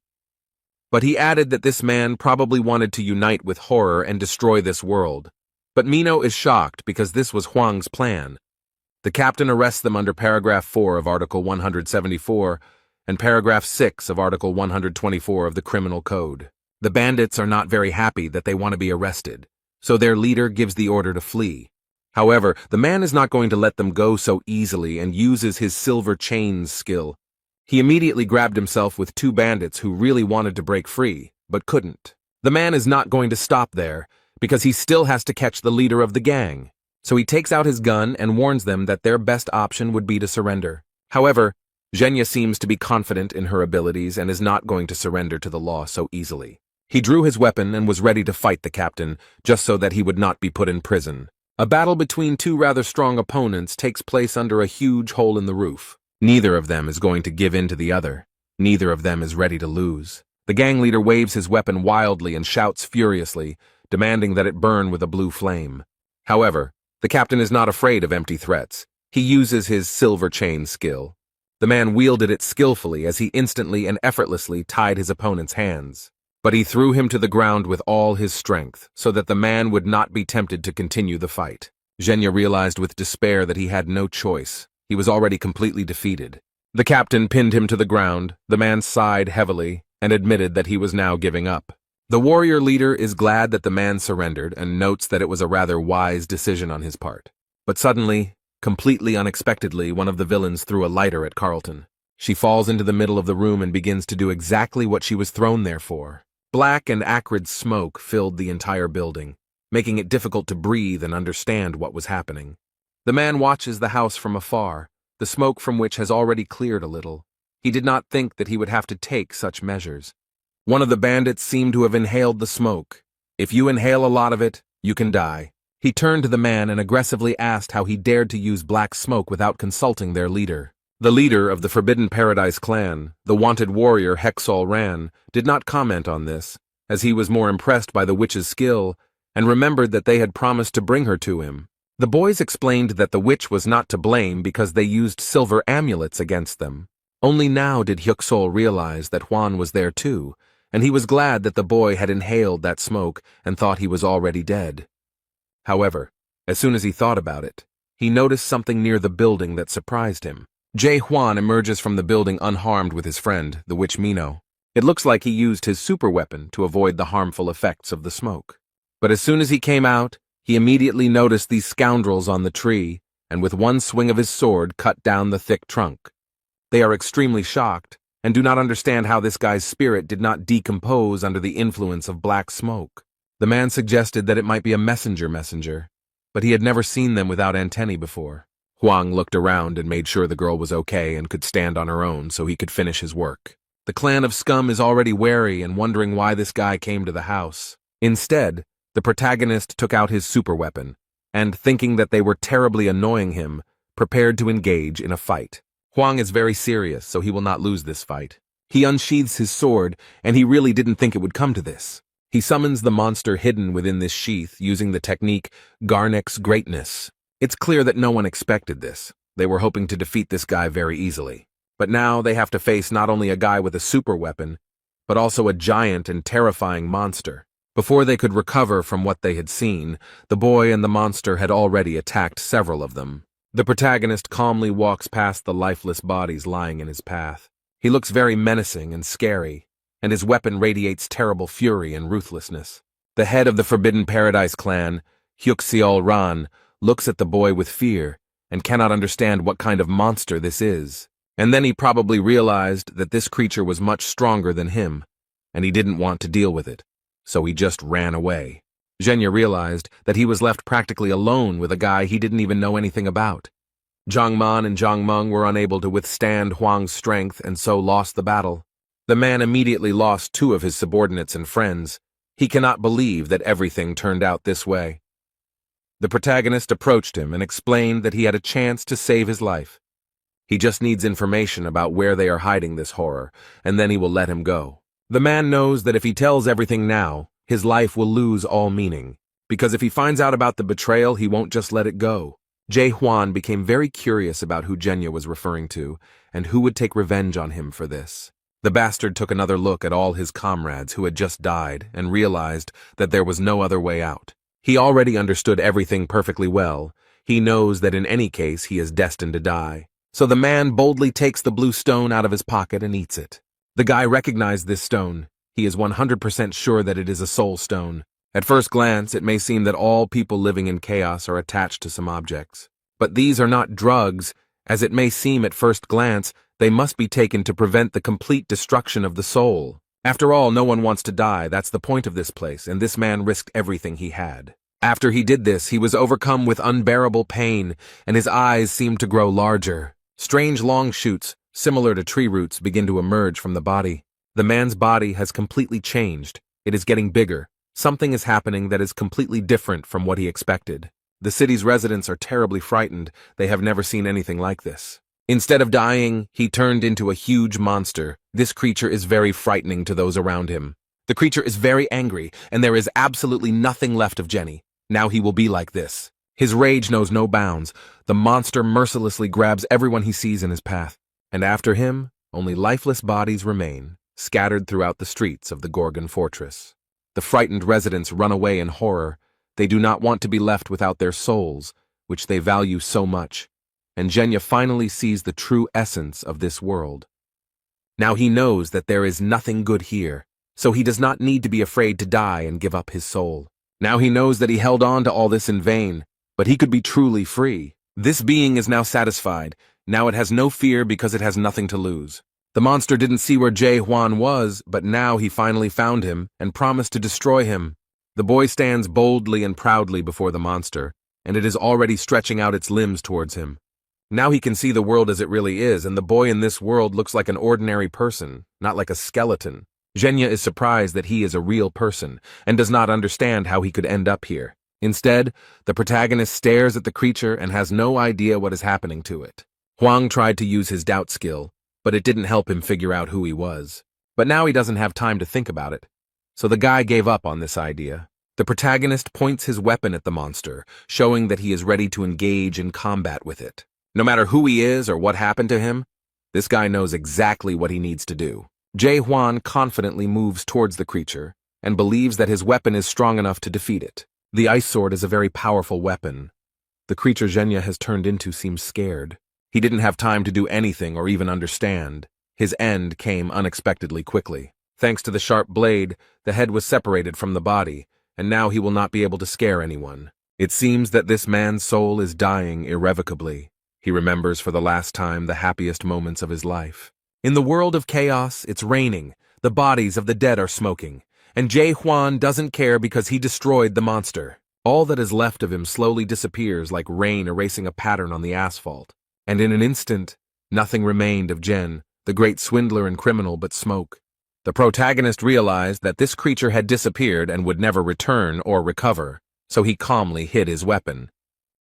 But he added that this man probably wanted to unite with horror and destroy this world. But Mino is shocked because this was Hwang's plan. The captain arrests them under paragraph 4 of Article 174 and paragraph 6 of Article 124 of the Criminal Code. The bandits are not very happy that they want to be arrested, so their leader gives the order to flee. However, the man is not going to let them go so easily and uses his silver chains skill. He immediately grabbed himself with 2 bandits who really wanted to break free, but couldn't. The man is not going to stop there, because he still has to catch the leader of the gang. So he takes out his gun and warns them that their best option would be to surrender. However, Zhenya seems to be confident in her abilities and is not going to surrender to the law so easily. He drew his weapon and was ready to fight the captain, just so that he would not be put in prison. A battle between 2 rather strong opponents takes place under a huge hole in the roof. Neither of them is going to give in to the other. Neither of them is ready to lose. The gang leader waves his weapon wildly and shouts furiously, demanding that it burn with a blue flame. However, the captain is not afraid of empty threats. He uses his silver chain skill. The man wielded it skillfully as he instantly and effortlessly tied his opponent's hands. But he threw him to the ground with all his strength, so that the man would not be tempted to continue the fight. Zhenya realized with despair that he had no choice. He was already completely defeated. The captain pinned him to the ground. The man sighed heavily and admitted that he was now giving up. The warrior leader is glad that the man surrendered and notes that it was a rather wise decision on his part. But suddenly, Completely unexpectedly, one of the villains threw a lighter at Carlton. She falls into the middle of the room and begins to do exactly what she was thrown there for. Black and acrid smoke filled the entire building, making it difficult to breathe and understand what was happening. The man watches the house from afar, the smoke from which has already cleared a little. He did not think that he would have to take such measures. One of the bandits seemed to have inhaled the smoke. If you inhale a lot of it, you can die. He turned to the man and aggressively asked how he dared to use black smoke without consulting their leader. The leader of the Forbidden Paradise clan, the wanted warrior Hexal Ran, did not comment on this, as he was more impressed by the witch's skill and remembered that they had promised to bring her to him. The boys explained that the witch was not to blame because they used silver amulets against them. Only now did Hyuksol realize that Juan was there too, and he was glad that the boy had inhaled that smoke and thought he was already dead. However, as soon as he thought about it, he noticed something near the building that surprised him. Jae Hwan emerges from the building unharmed with his friend, the witch Mino. It looks like he used his super weapon to avoid the harmful effects of the smoke. But as soon as he came out, he immediately noticed these scoundrels on the tree, and with one swing of his sword cut down the thick trunk. They are extremely shocked, and do not understand how this guy's spirit did not decompose under the influence of black smoke. The man suggested that it might be a messenger, but he had never seen them without antennae before. Huang looked around and made sure the girl was okay and could stand on her own so he could finish his work. The clan of Scum is already wary and wondering why this guy came to the house. Instead, the protagonist took out his super weapon, and thinking that they were terribly annoying him, prepared to engage in a fight. Huang is very serious, so he will not lose this fight. He unsheathes his sword, and he really didn't think it would come to this. He summons the monster hidden within this sheath using the technique Garnek's Greatness. It's clear that no one expected this. They were hoping to defeat this guy very easily. But now they have to face not only a guy with a super weapon, but also a giant and terrifying monster. Before they could recover from what they had seen, the boy and the monster had already attacked several of them. The protagonist calmly walks past the lifeless bodies lying in his path. He looks very menacing and scary, and his weapon radiates terrible fury and ruthlessness. The head of the Forbidden Paradise clan, Hyuksiol Ran, looks at the boy with fear and cannot understand what kind of monster this is. And then he probably realized that this creature was much stronger than him, and he didn't want to deal with it, so he just ran away. Zhenya realized that he was left practically alone with a guy he didn't even know anything about. Zhang Man and Zhang Meng were unable to withstand Huang's strength and so lost the battle. The man immediately lost 2 of his subordinates and friends. He cannot believe that everything turned out this way. The protagonist approached him and explained that he had a chance to save his life. He just needs information about where they are hiding this horror, and then he will let him go. The man knows that if he tells everything now, his life will lose all meaning, because if he finds out about the betrayal, he won't just let it go. Jae Hwan became very curious about who Zhenya was referring to, and who would take revenge on him for this. The bastard took another look at all his comrades who had just died and realized that there was no other way out. He already understood everything perfectly well. He knows that in any case he is destined to die. So the man boldly takes the blue stone out of his pocket and eats it. The guy recognized this stone. He is 100% sure that it is a soul stone. At first glance, it may seem that all people living in chaos are attached to some objects. But these are not drugs. As it may seem at first glance, they must be taken to prevent the complete destruction of the soul. After all, no one wants to die. That's the point of this place, and this man risked everything he had. After he did this, he was overcome with unbearable pain, and his eyes seemed to grow larger. Strange long shoots, similar to tree roots, begin to emerge from the body. The man's body has completely changed. It is getting bigger. Something is happening that is completely different from what he expected. The city's residents are terribly frightened. They have never seen anything like this. Instead of dying, he turned into a huge monster. This creature is very frightening to those around him. The creature is very angry, and there is absolutely nothing left of Jenny. Now he will be like this. His rage knows no bounds. The monster mercilessly grabs everyone he sees in his path. And after him, only lifeless bodies remain, scattered throughout the streets of the Gorgon fortress. The frightened residents run away in horror. They do not want to be left without their souls, which they value so much. And Zhenya finally sees the true essence of this world. Now he knows that there is nothing good here, so he does not need to be afraid to die and give up his soul. Now he knows that he held on to all this in vain, but he could be truly free. This being is now satisfied. Now it has no fear because it has nothing to lose. The monster didn't see where Jae-hwan was, but now he finally found him and promised to destroy him. The boy stands boldly and proudly before the monster, and it is already stretching out its limbs towards him. Now he can see the world as it really is, and the boy in this world looks like an ordinary person, not like a skeleton. Zhenya is surprised that he is a real person, and does not understand how he could end up here. Instead, the protagonist stares at the creature and has no idea what is happening to it. Hwang tried to use his doubt skill, but it didn't help him figure out who he was. But now he doesn't have time to think about it. So the guy gave up on this idea. The protagonist points his weapon at the monster, showing that he is ready to engage in combat with it. No matter who he is or what happened to him, this guy knows exactly what he needs to do. Jae-hwan confidently moves towards the creature and believes that his weapon is strong enough to defeat it. The ice sword is a very powerful weapon. The creature Zhenya has turned into seems scared. He didn't have time to do anything or even understand. His end came unexpectedly quickly. Thanks to the sharp blade, the head was separated from the body, and now he will not be able to scare anyone. It seems that this man's soul is dying irrevocably. He remembers for the last time the happiest moments of his life. In the world of chaos, it's raining, the bodies of the dead are smoking, and Jae-hwan doesn't care because he destroyed the monster. All that is left of him slowly disappears like rain erasing a pattern on the asphalt. And in an instant, nothing remained of Jen, the great swindler and criminal, but smoke. The protagonist realized that this creature had disappeared and would never return or recover, so he calmly hid his weapon.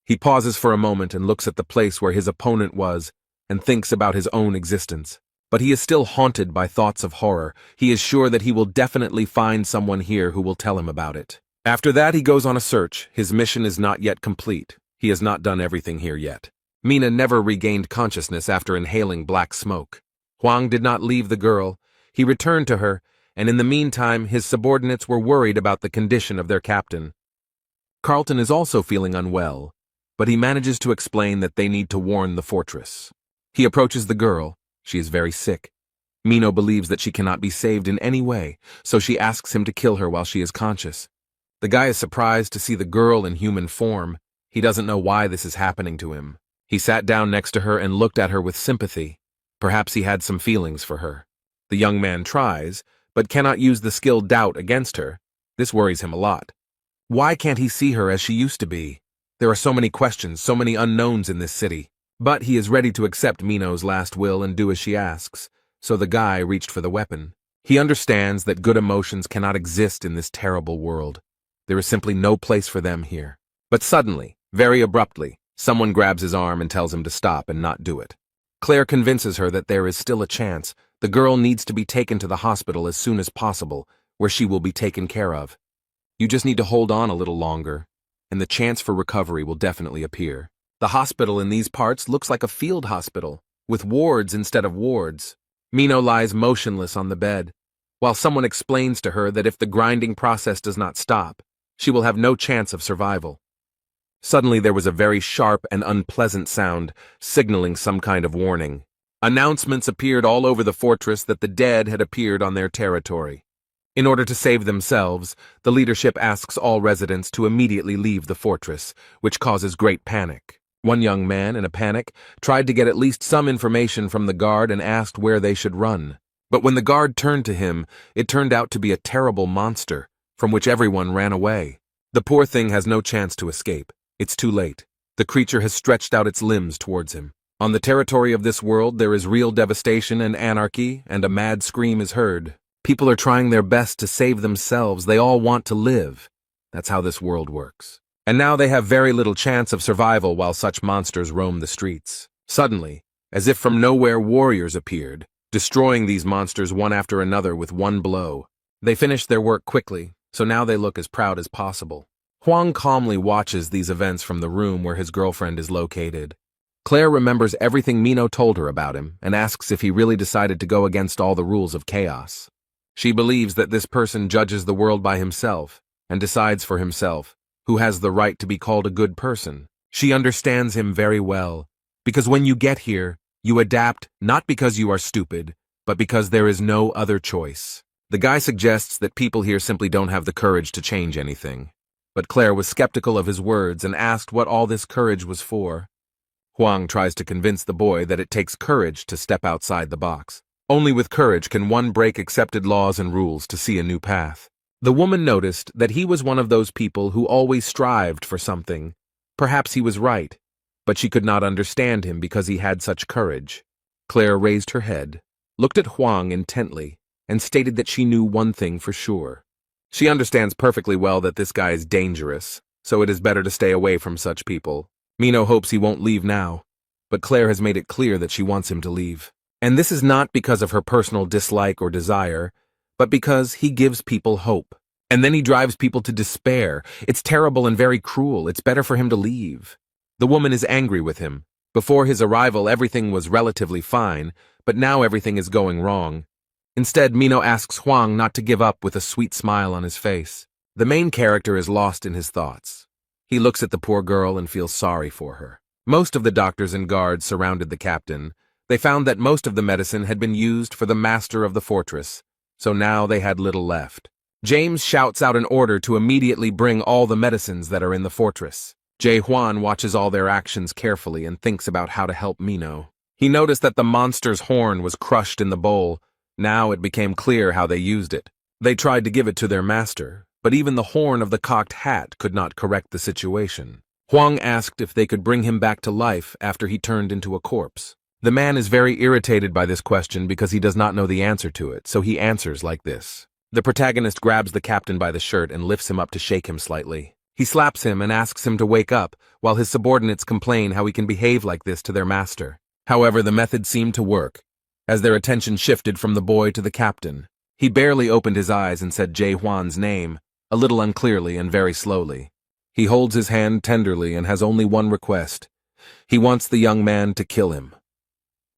He pauses for a moment and looks at the place where his opponent was and thinks about his own existence. But he is still haunted by thoughts of horror. He is sure that he will definitely find someone here who will tell him about it. After that, he goes on a search. His mission is not yet complete. He has not done everything here yet. Mina never regained consciousness after inhaling black smoke. Hwang did not leave the girl. He returned to her, and in the meantime, his subordinates were worried about the condition of their captain. Carlton is also feeling unwell, but he manages to explain that they need to warn the fortress. He approaches the girl. She is very sick. Mino believes that she cannot be saved in any way, so she asks him to kill her while she is conscious. The guy is surprised to see the girl in human form. He doesn't know why this is happening to him. He sat down next to her and looked at her with sympathy. Perhaps he had some feelings for her. The young man tries, but cannot use the skill doubt against her. This worries him a lot. Why can't he see her as she used to be? There are so many questions, so many unknowns in this city. But he is ready to accept Mino's last will and do as she asks, so the guy reached for the weapon. He understands that good emotions cannot exist in this terrible world. There is simply no place for them here. But suddenly, very abruptly, someone grabs his arm and tells him to stop and not do it. Claire convinces her that there is still a chance. The girl needs to be taken to the hospital as soon as possible, where she will be taken care of. You just need to hold on a little longer, and the chance for recovery will definitely appear. The hospital in these parts looks like a field hospital, with wards instead of wards. Mino lies motionless on the bed, while someone explains to her that if the grinding process does not stop, she will have no chance of survival. Suddenly there was a very sharp and unpleasant sound, signaling some kind of warning. Announcements appeared all over the fortress that the dead had appeared on their territory. In order to save themselves, the leadership asks all residents to immediately leave the fortress, which causes great panic. One young man, in a panic, tried to get at least some information from the guard and asked where they should run. But when the guard turned to him, it turned out to be a terrible monster, from which everyone ran away. The poor thing has no chance to escape. It's too late. The creature has stretched out its limbs towards him. On the territory of this world, there is real devastation and anarchy, and a mad scream is heard. People are trying their best to save themselves. They all want to live. That's how this world works. And now they have very little chance of survival while such monsters roam the streets. Suddenly, as if from nowhere, warriors appeared, destroying these monsters one after another with one blow. They finished their work quickly, so now they look as proud as possible. Hwang calmly watches these events from the room where his girlfriend is located. Claire remembers everything Mino told her about him and asks if he really decided to go against all the rules of chaos. She believes that this person judges the world by himself and decides for himself who has the right to be called a good person. She understands him very well, because when you get here, you adapt not because you are stupid, but because there is no other choice. The guy suggests that people here simply don't have the courage to change anything. But Claire was skeptical of his words and asked what all this courage was for. Huang tries to convince the boy that it takes courage to step outside the box. Only with courage can one break accepted laws and rules to see a new path. The woman noticed that he was one of those people who always strived for something. Perhaps he was right, but she could not understand him because he had such courage. Claire raised her head, looked at Huang intently, and stated that she knew one thing for sure. She understands perfectly well that this guy is dangerous, so it is better to stay away from such people. Mino hopes he won't leave now, but Claire has made it clear that she wants him to leave. And this is not because of her personal dislike or desire, but because he gives people hope. And then he drives people to despair. It's terrible and very cruel. It's better for him to leave. The woman is angry with him. Before his arrival, everything was relatively fine, but now everything is going wrong. Instead, Mino asks Huang not to give up with a sweet smile on his face. The main character is lost in his thoughts. He looks at the poor girl and feels sorry for her. Most of the doctors and guards surrounded the captain. They found that most of the medicine had been used for the master of the fortress, so now they had little left. James shouts out an order to immediately bring all the medicines that are in the fortress. Jae Hwan watches all their actions carefully and thinks about how to help Mino. He noticed that the monster's horn was crushed in the bowl. Now it became clear how they used it. They tried to give it to their master, but even the horn of the cocked hat could not correct the situation. Huang asked if they could bring him back to life after he turned into a corpse. The man is very irritated by this question because he does not know the answer to it, so he answers like this. The protagonist grabs the captain by the shirt and lifts him up to shake him slightly. He slaps him and asks him to wake up, while his subordinates complain how he can behave like this to their master. However, the method seemed to work, as their attention shifted from the boy to the captain. He barely opened his eyes and said Jae Hwan's name, a little unclearly and very slowly. He holds his hand tenderly and has only one request. He wants the young man to kill him.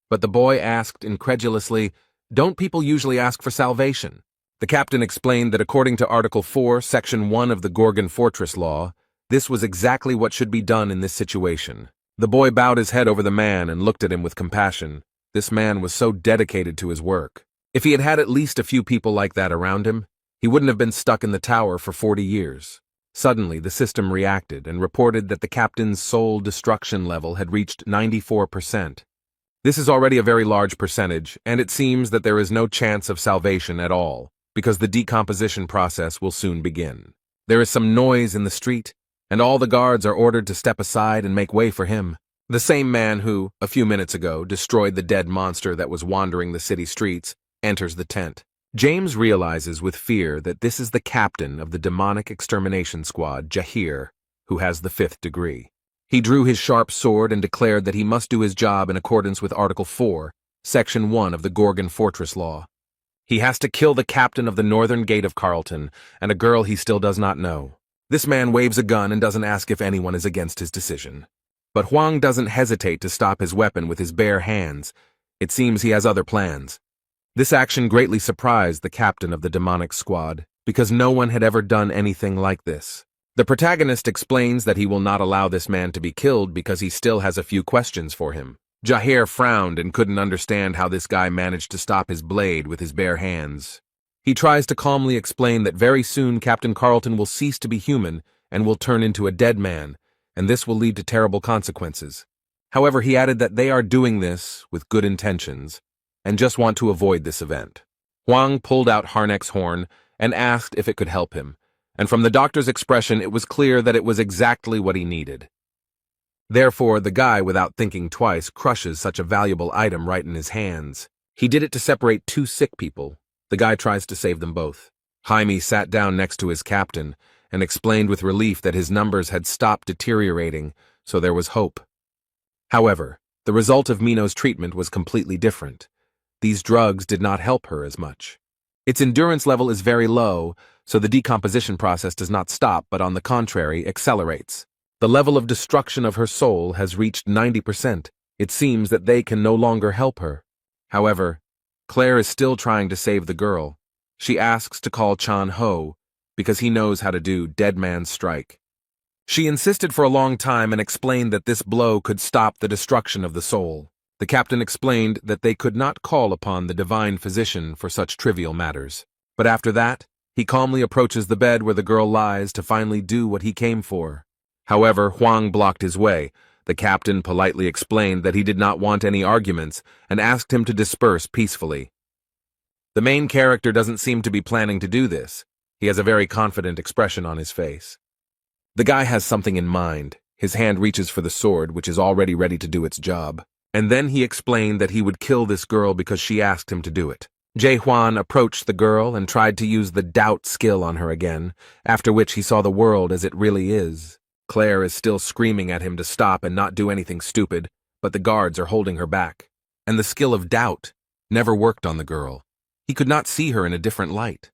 But the boy asked incredulously, "Don't people usually ask for salvation?" The captain explained that according to Article 4, Section 1 of the Gorgon Fortress Law, this was exactly what should be done in this situation. The boy bowed his head over the man and looked at him with compassion. This man was so dedicated to his work. If he had had at least a few people like that around him, he wouldn't have been stuck in the tower for 40 years. Suddenly, the system reacted and reported that the captain's soul destruction level had reached 94%. This is already a very large percentage, and it seems that there is no chance of salvation at all, because the decomposition process will soon begin. There is some noise in the street, and all the guards are ordered to step aside and make way for him. The same man who, a few minutes ago, destroyed the dead monster that was wandering the city streets, enters the tent. James realizes with fear that this is the captain of the demonic extermination squad, Jahir, who has the 5th degree. He drew his sharp sword and declared that he must do his job in accordance with Article 4, Section 1 of the Gorgon Fortress Law. He has to kill the captain of the northern gate of Carlton and a girl he still does not know. This man waves a gun and doesn't ask if anyone is against his decision. But Huang doesn't hesitate to stop his weapon with his bare hands. It seems he has other plans. This action greatly surprised the captain of the demonic squad, because no one had ever done anything like this. The protagonist explains that he will not allow this man to be killed because he still has a few questions for him. Jahir frowned and couldn't understand how this guy managed to stop his blade with his bare hands. He tries to calmly explain that very soon Captain Carlton will cease to be human and will turn into a dead man, and this will lead to terrible consequences. However, he added that they are doing this with good intentions and just want to avoid this event. Huang pulled out Harnack's horn and asked if it could help him, and from the doctor's expression it was clear that it was exactly what he needed. Therefore, the guy, without thinking twice, crushes such a valuable item right in his hands. He did it to separate 2 sick people. The guy tries to save them both. Jaime sat down next to his captain and explained with relief that his numbers had stopped deteriorating, so there was hope. However, the result of Mino's treatment was completely different. These drugs did not help her as much. Its endurance level is very low, so the decomposition process does not stop, but on the contrary, accelerates. The level of destruction of her soul has reached 90%. It seems that they can no longer help her. However, Claire is still trying to save the girl. She asks to call Chan Ho, because he knows how to do dead man's strike. She insisted for a long time and explained that this blow could stop the destruction of the soul. The captain explained that they could not call upon the divine physician for such trivial matters. But after that, he calmly approaches the bed where the girl lies to finally do what he came for. However, Huang blocked his way. The captain politely explained that he did not want any arguments and asked him to disperse peacefully. The main character doesn't seem to be planning to do this. He has a very confident expression on his face. The guy has something in mind. His hand reaches for the sword, which is already ready to do its job. And then he explained that he would kill this girl because she asked him to do it. Jae-hwan approached the girl and tried to use the doubt skill on her again, after which he saw the world as it really is. Claire is still screaming at him to stop and not do anything stupid, but the guards are holding her back. And the skill of doubt never worked on the girl. He could not see her in a different light.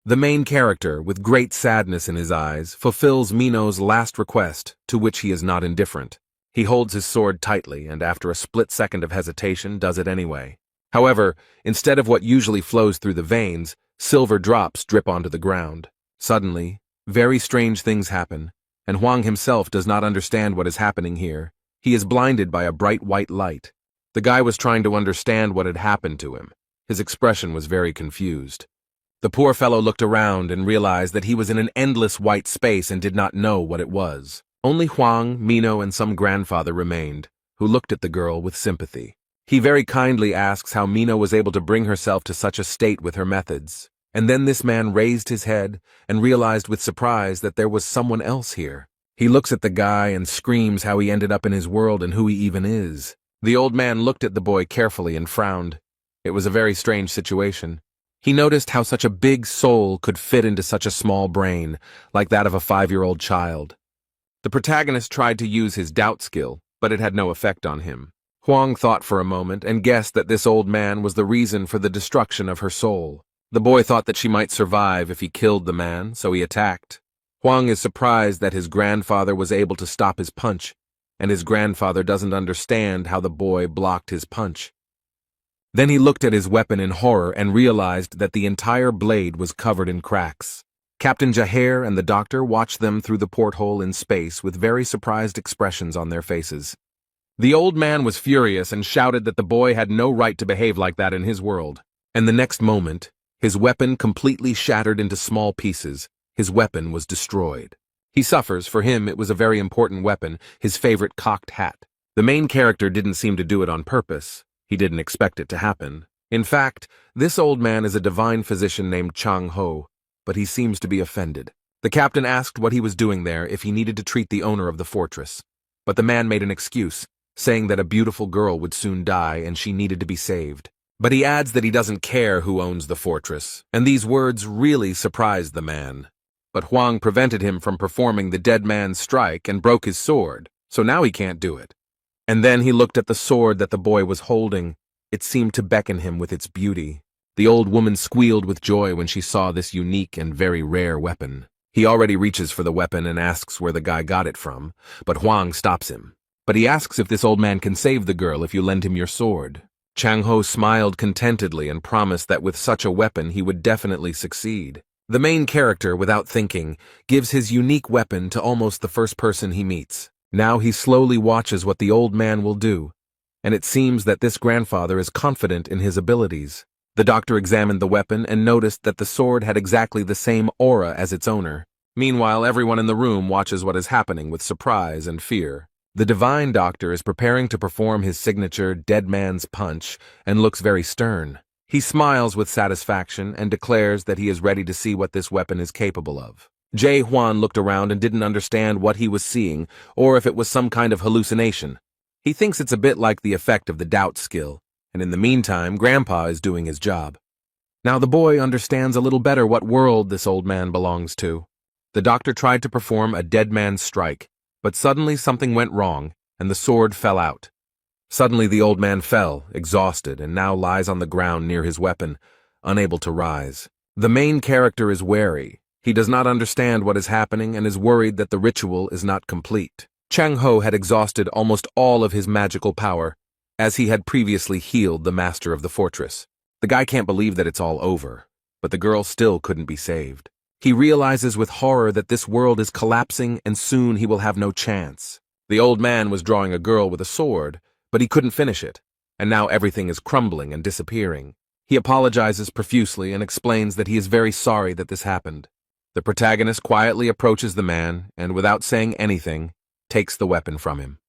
The main character, with great sadness in his eyes, fulfills Mino's last request, to which he is not indifferent. He holds his sword tightly and after a split second of hesitation does it anyway. However, instead of what usually flows through the veins, silver drops drip onto the ground. Suddenly, very strange things happen, and Hwang himself does not understand what is happening here. He is blinded by a bright white light. The guy was trying to understand what had happened to him. His expression was very confused. The poor fellow looked around and realized that he was in an endless white space and did not know what it was. Only Hwang, Mino, and some grandfather remained, who looked at the girl with sympathy. He very kindly asks how Mino was able to bring herself to such a state with her methods. And then this man raised his head and realized with surprise that there was someone else here. He looks at the guy and screams how he ended up in his world and who he even is. The old man looked at the boy carefully and frowned. It was a very strange situation. He noticed how such a big soul could fit into such a small brain, like that of a 5-year-old child. The protagonist tried to use his doubt skill, but it had no effect on him. Hwang thought for a moment and guessed that this old man was the reason for the destruction of her soul. The boy thought that she might survive if he killed the man, so he attacked. Hwang is surprised that his grandfather was able to stop his punch, and his grandfather doesn't understand how the boy blocked his punch. Then he looked at his weapon in horror and realized that the entire blade was covered in cracks. Captain Jaher and the doctor watched them through the porthole in space with very surprised expressions on their faces. The old man was furious and shouted that the boy had no right to behave like that in his world. And the next moment, his weapon completely shattered into small pieces. His weapon was destroyed. He suffers. For him, it was a very important weapon, his favorite cocked hat. The main character didn't seem to do it on purpose. He didn't expect it to happen. In fact, this old man is a divine physician named Chang Ho, but he seems to be offended. The captain asked what he was doing there if he needed to treat the owner of the fortress. But the man made an excuse, saying that a beautiful girl would soon die and she needed to be saved. But he adds that he doesn't care who owns the fortress, and these words really surprised the man. But Hwang prevented him from performing the dead man's strike and broke his sword, so now he can't do it. And then he looked at the sword that the boy was holding. It seemed to beckon him with its beauty. The old woman squealed with joy when she saw this unique and very rare weapon. He already reaches for the weapon and asks where the guy got it from, but Hwang stops him. But he asks if this old man can save the girl if you lend him your sword. Chang Ho smiled contentedly and promised that with such a weapon he would definitely succeed. The main character, without thinking, gives his unique weapon to almost the first person he meets. Now he slowly watches what the old man will do, and it seems that this grandfather is confident in his abilities. The doctor examined the weapon and noticed that the sword had exactly the same aura as its owner. Meanwhile, everyone in the room watches what is happening with surprise and fear. The divine doctor is preparing to perform his signature dead man's punch and looks very stern. He smiles with satisfaction and declares that he is ready to see what this weapon is capable of. Jae-hwan looked around and didn't understand what he was seeing or if it was some kind of hallucination. He thinks it's a bit like the effect of the doubt skill, and in the meantime, Grandpa is doing his job. Now the boy understands a little better what world this old man belongs to. The doctor tried to perform a dead man's strike, but suddenly something went wrong, and the sword fell out. Suddenly the old man fell, exhausted, and now lies on the ground near his weapon, unable to rise. The main character is wary. He does not understand what is happening and is worried that the ritual is not complete. Chang Ho had exhausted almost all of his magical power, as he had previously healed the master of the fortress. The guy can't believe that it's all over, but the girl still couldn't be saved. He realizes with horror that this world is collapsing and soon he will have no chance. The old man was drawing a girl with a sword, but he couldn't finish it, and now everything is crumbling and disappearing. He apologizes profusely and explains that he is very sorry that this happened. The protagonist quietly approaches the man and, without saying anything, takes the weapon from him.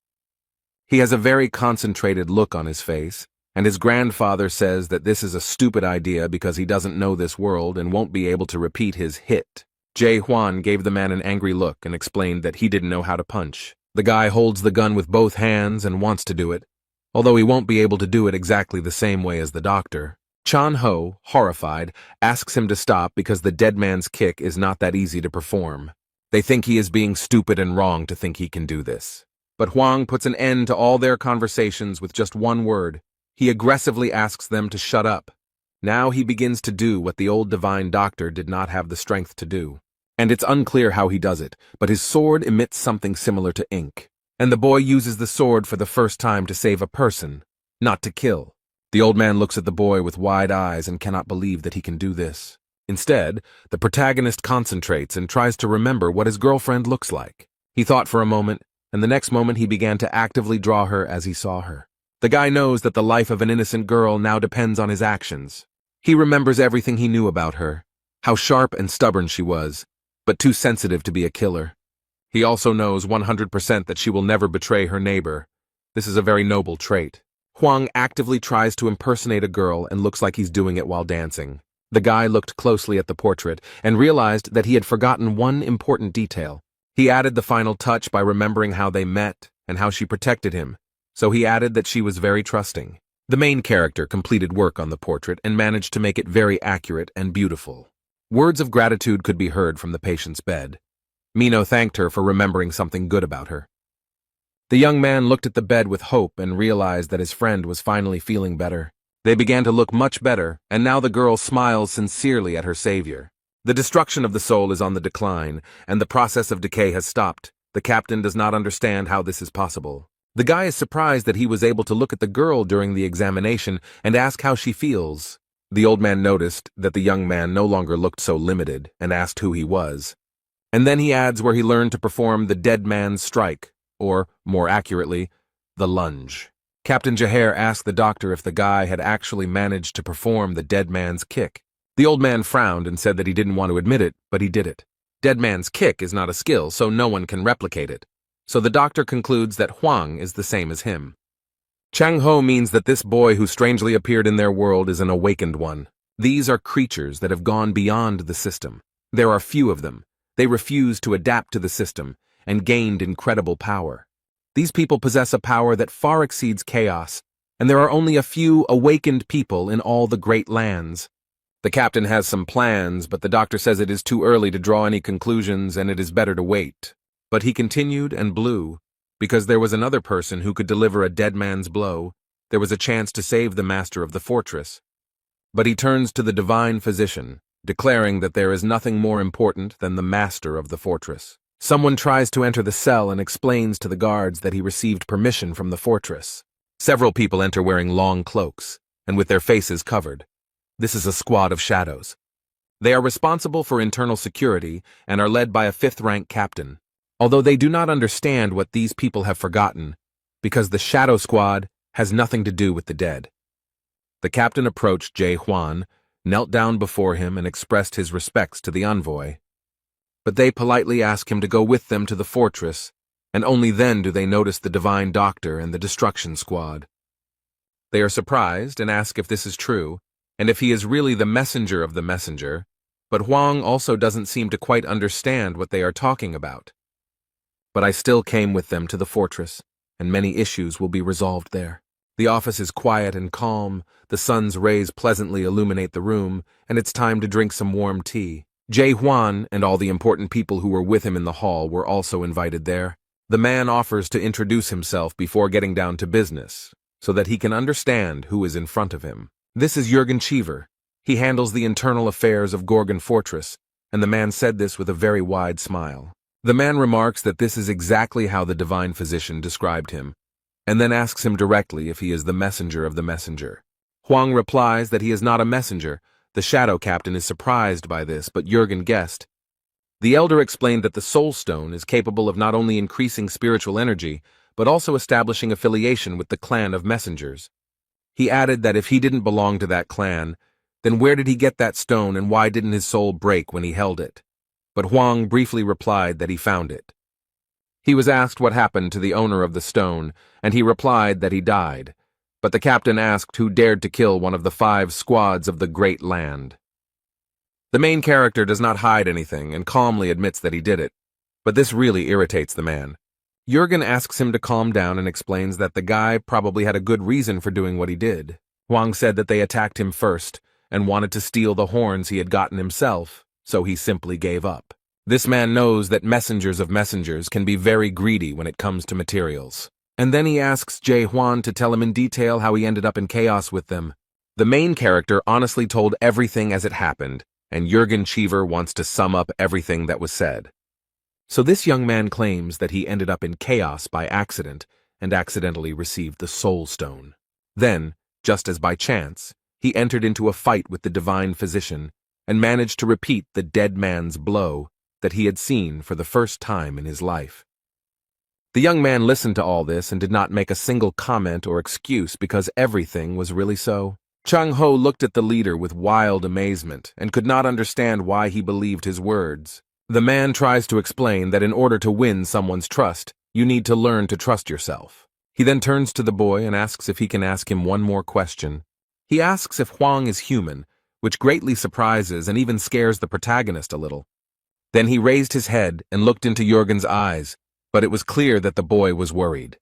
He has a very concentrated look on his face, and his grandfather says that this is a stupid idea because he doesn't know this world and won't be able to repeat his hit. Jae Hwan gave the man an angry look and explained that he didn't know how to punch. The guy holds the gun with both hands and wants to do it, although he won't be able to do it exactly the same way as the doctor. Chan Ho, horrified, asks him to stop because the dead man's kick is not that easy to perform. They think he is being stupid and wrong to think he can do this. But Hwang puts an end to all their conversations with just one word. He aggressively asks them to shut up. Now he begins to do what the old divine doctor did not have the strength to do. And it's unclear how he does it, but his sword emits something similar to ink. And the boy uses the sword for the first time to save a person, not to kill. The old man looks at the boy with wide eyes and cannot believe that he can do this. Instead, the protagonist concentrates and tries to remember what his girlfriend looks like. He thought for a moment, and the next moment he began to actively draw her as he saw her. The guy knows that the life of an innocent girl now depends on his actions. He remembers everything he knew about her, how sharp and stubborn she was, but too sensitive to be a killer. He also knows 100% that she will never betray her neighbor. This is a very noble trait. Hwang actively tries to impersonate a girl and looks like he's doing it while dancing. The guy looked closely at the portrait and realized that he had forgotten one important detail. He added the final touch by remembering how they met and how she protected him, so he added that she was very trusting. The main character completed work on the portrait and managed to make it very accurate and beautiful. Words of gratitude could be heard from the patient's bed. Mino thanked her for remembering something good about her. The young man looked at the bed with hope and realized that his friend was finally feeling better. They began to look much better, and now the girl smiles sincerely at her savior. The destruction of the soul is on the decline, and the process of decay has stopped. The captain does not understand how this is possible. The guy is surprised that he was able to look at the girl during the examination and ask how she feels. The old man noticed that the young man no longer looked so limited and asked who he was. And then he adds where he learned to perform the dead man's strike, or, more accurately, the lunge. Captain Jaher asked the doctor if the guy had actually managed to perform the dead man's kick. The old man frowned and said that he didn't want to admit it, but he did it. Dead man's kick is not a skill, so no one can replicate it. So the doctor concludes that Hwang is the same as him. Chang Ho means that this boy who strangely appeared in their world is an awakened one. These are creatures that have gone beyond the system. There are few of them. They refused to adapt to the system and gained incredible power. These people possess a power that far exceeds chaos, and there are only a few awakened people in all the great lands. The captain has some plans, but the doctor says it is too early to draw any conclusions and it is better to wait. But he continued and blew, because there was another person who could deliver a dead man's blow. There was a chance to save the master of the fortress. But he turns to the divine physician, declaring that there is nothing more important than the master of the fortress. Someone tries to enter the cell and explains to the guards that he received permission from the fortress. Several people enter wearing long cloaks, and with their faces covered. This is a squad of shadows. They are responsible for internal security and are led by a 5th-rank captain, although they do not understand what these people have forgotten, because the shadow squad has nothing to do with the dead. The captain approached Jae Hwan, knelt down before him and expressed his respects to the envoy. But they politely ask him to go with them to the fortress, and only then do they notice the divine doctor and the destruction squad. They are surprised and ask if this is true, and if he is really the messenger of the messenger, but Hwang also doesn't seem to quite understand what they are talking about. But I still came with them to the fortress, and many issues will be resolved there. The office is quiet and calm, the sun's rays pleasantly illuminate the room, and it's time to drink some warm tea. Jae Hwan and all the important people who were with him in the hall were also invited there. The man offers to introduce himself before getting down to business, so that he can understand who is in front of him. This is Jürgen Cheever. He handles the internal affairs of Gorgon Fortress, and the man said this with a very wide smile. The man remarks that this is exactly how the divine physician described him, and then asks him directly if he is the messenger of the messenger. Hwang replies that he is not a messenger. The shadow captain is surprised by this, but Jürgen guessed. The elder explained that the soul stone is capable of not only increasing spiritual energy, but also establishing affiliation with the clan of messengers. He added that if he didn't belong to that clan, then where did he get that stone and why didn't his soul break when he held it? But Hwang briefly replied that he found it. He was asked what happened to the owner of the stone, and he replied that he died. But the captain asked who dared to kill one of the 5 squads of the Great Land. The main character does not hide anything and calmly admits that he did it, but this really irritates the man. Jurgen asks him to calm down and explains that the guy probably had a good reason for doing what he did. Hwang said that they attacked him first and wanted to steal the horns he had gotten himself, so he simply gave up. This man knows that messengers of messengers can be very greedy when it comes to materials. And then he asks Jae Hwan to tell him in detail how he ended up in chaos with them. The main character honestly told everything as it happened, and Jurgen Cheever wants to sum up everything that was said. So this young man claims that he ended up in chaos by accident and accidentally received the Soul Stone. Then, just as by chance, he entered into a fight with the divine physician and managed to repeat the dead man's blow that he had seen for the first time in his life. The young man listened to all this and did not make a single comment or excuse because everything was really so. Chang-ho looked at the leader with wild amazement and could not understand why he believed his words. The man tries to explain that in order to win someone's trust, you need to learn to trust yourself. He then turns to the boy and asks if he can ask him one more question. He asks if Hwang is human, which greatly surprises and even scares the protagonist a little. Then he raised his head and looked into Jurgen's eyes, but it was clear that the boy was worried.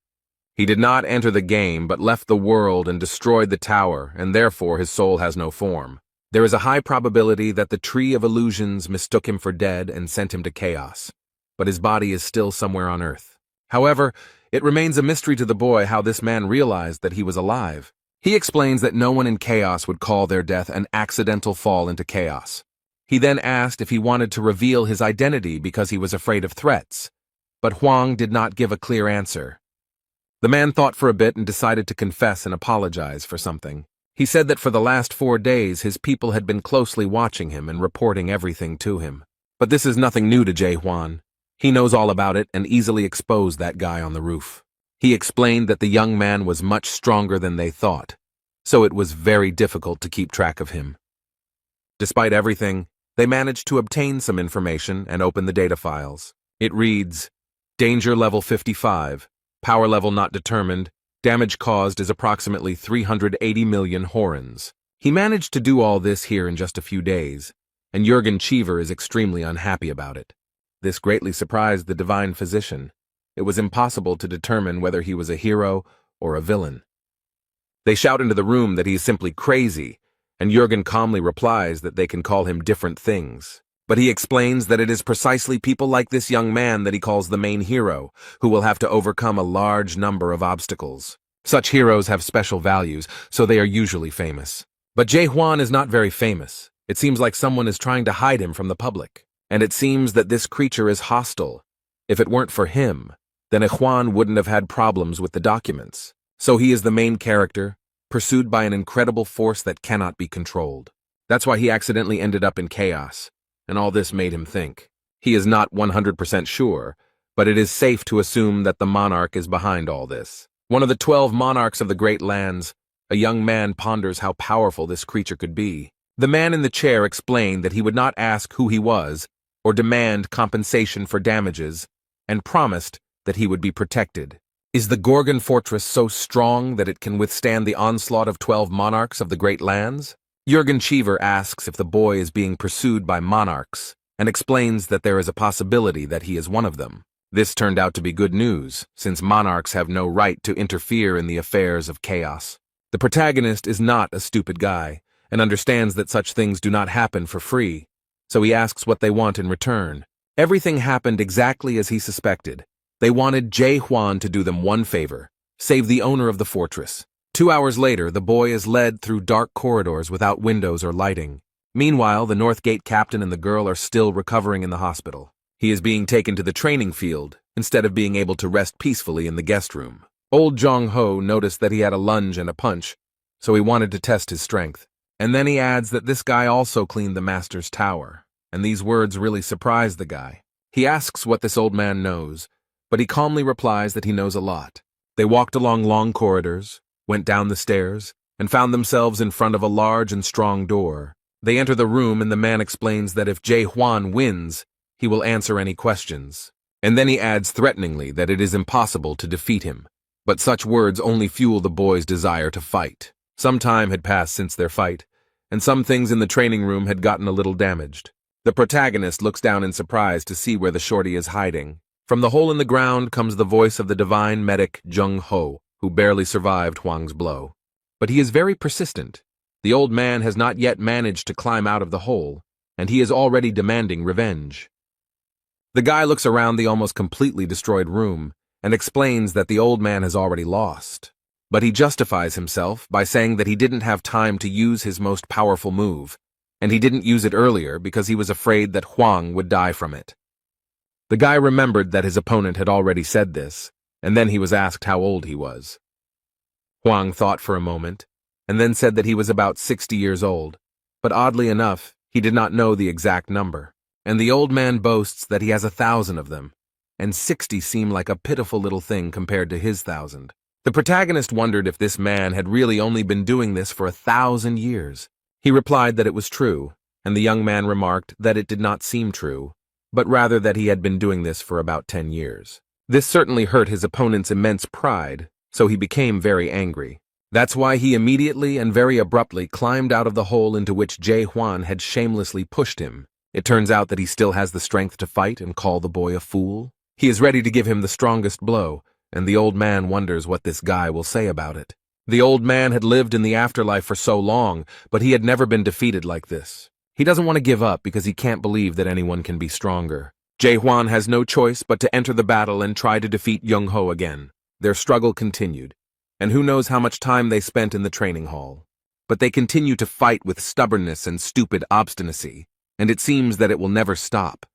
He did not enter the game but left the world and destroyed the tower, and therefore his soul has no form. There is a high probability that the Tree of Illusions mistook him for dead and sent him to chaos, but his body is still somewhere on Earth. However, it remains a mystery to the boy how this man realized that he was alive. He explains that no one in chaos would call their death an accidental fall into chaos. He then asked if he wanted to reveal his identity because he was afraid of threats, but Hwang did not give a clear answer. The man thought for a bit and decided to confess and apologize for something. He said that for the last 4 days his people had been closely watching him and reporting everything to him. But this is nothing new to Jae Hwan. He knows all about it and easily exposed that guy on the roof. He explained that the young man was much stronger than they thought, so it was very difficult to keep track of him. Despite everything, they managed to obtain some information and open the data files. It reads, Danger level 55, power level not determined, damage caused is approximately 380 million horins. He managed to do all this here in just a few days, and Jurgen Cheever is extremely unhappy about it. This greatly surprised the divine physician. It was impossible to determine whether he was a hero or a villain. They shout into the room that he is simply crazy, and Jurgen calmly replies that they can call him different things. But he explains that it is precisely people like this young man that he calls the main hero, who will have to overcome a large number of obstacles. Such heroes have special values, so they are usually famous. But Jae Hwan is not very famous. It seems like someone is trying to hide him from the public. And it seems that this creature is hostile. If it weren't for him, then Hwan wouldn't have had problems with the documents. So he is the main character, pursued by an incredible force that cannot be controlled. That's why he accidentally ended up in chaos. And all this made him think. He is not 100% sure, but it is safe to assume that the monarch is behind all this. One of the 12 monarchs of the Great Lands, a young man ponders how powerful this creature could be. The man in the chair explained that he would not ask who he was or demand compensation for damages, and promised that he would be protected. Is the Gorgon fortress so strong that it can withstand the onslaught of 12 monarchs of the Great Lands? Jurgen Cheever asks if the boy is being pursued by monarchs, and explains that there is a possibility that he is one of them. This turned out to be good news, since monarchs have no right to interfere in the affairs of chaos. The protagonist is not a stupid guy, and understands that such things do not happen for free, so he asks what they want in return. Everything happened exactly as he suspected. They wanted Jae Hwan to do them one favor, save the owner of the fortress. 2 hours later, the boy is led through dark corridors without windows or lighting. Meanwhile, the North Gate captain and the girl are still recovering in the hospital. He is being taken to the training field, instead of being able to rest peacefully in the guest room. Old Jong-ho noticed that he had a lunge and a punch, so he wanted to test his strength. And then he adds that this guy also cleaned the master's tower, and these words really surprise the guy. He asks what this old man knows, but he calmly replies that he knows a lot. They walked along long corridors, went down the stairs, and found themselves in front of a large and strong door. They enter the room and the man explains that if Jae Hwan wins, he will answer any questions. And then he adds threateningly that it is impossible to defeat him. But such words only fuel the boy's desire to fight. Some time had passed since their fight, and some things in the training room had gotten a little damaged. The protagonist looks down in surprise to see where the shorty is hiding. From the hole in the ground comes the voice of the divine medic Jung Ho, who barely survived Huang's blow. But he is very persistent. The old man has not yet managed to climb out of the hole, and he is already demanding revenge. The guy looks around the almost completely destroyed room and explains that the old man has already lost. But he justifies himself by saying that he didn't have time to use his most powerful move, and he didn't use it earlier because he was afraid that Huang would die from it. The guy remembered that his opponent had already said this, and then he was asked how old he was. Huang thought for a moment, and then said that he was about 60 years old, but oddly enough, he did not know the exact number. And the old man boasts that he has 1,000 of them, and 60 seem like a pitiful little thing compared to his 1,000. The protagonist wondered if this man had really only been doing this for 1,000 years. He replied that it was true, and the young man remarked that it did not seem true, but rather that he had been doing this for about 10 years. This certainly hurt his opponent's immense pride, so he became very angry. That's why he immediately and very abruptly climbed out of the hole into which Jae Hwan had shamelessly pushed him. It turns out that he still has the strength to fight and call the boy a fool. He is ready to give him the strongest blow, and the old man wonders what this guy will say about it. The old man had lived in the afterlife for so long, but he had never been defeated like this. He doesn't want to give up because he can't believe that anyone can be stronger. Jae Hwan has no choice but to enter the battle and try to defeat Jung Ho again. Their struggle continued, and who knows how much time they spent in the training hall. But they continue to fight with stubbornness and stupid obstinacy, and it seems that it will never stop.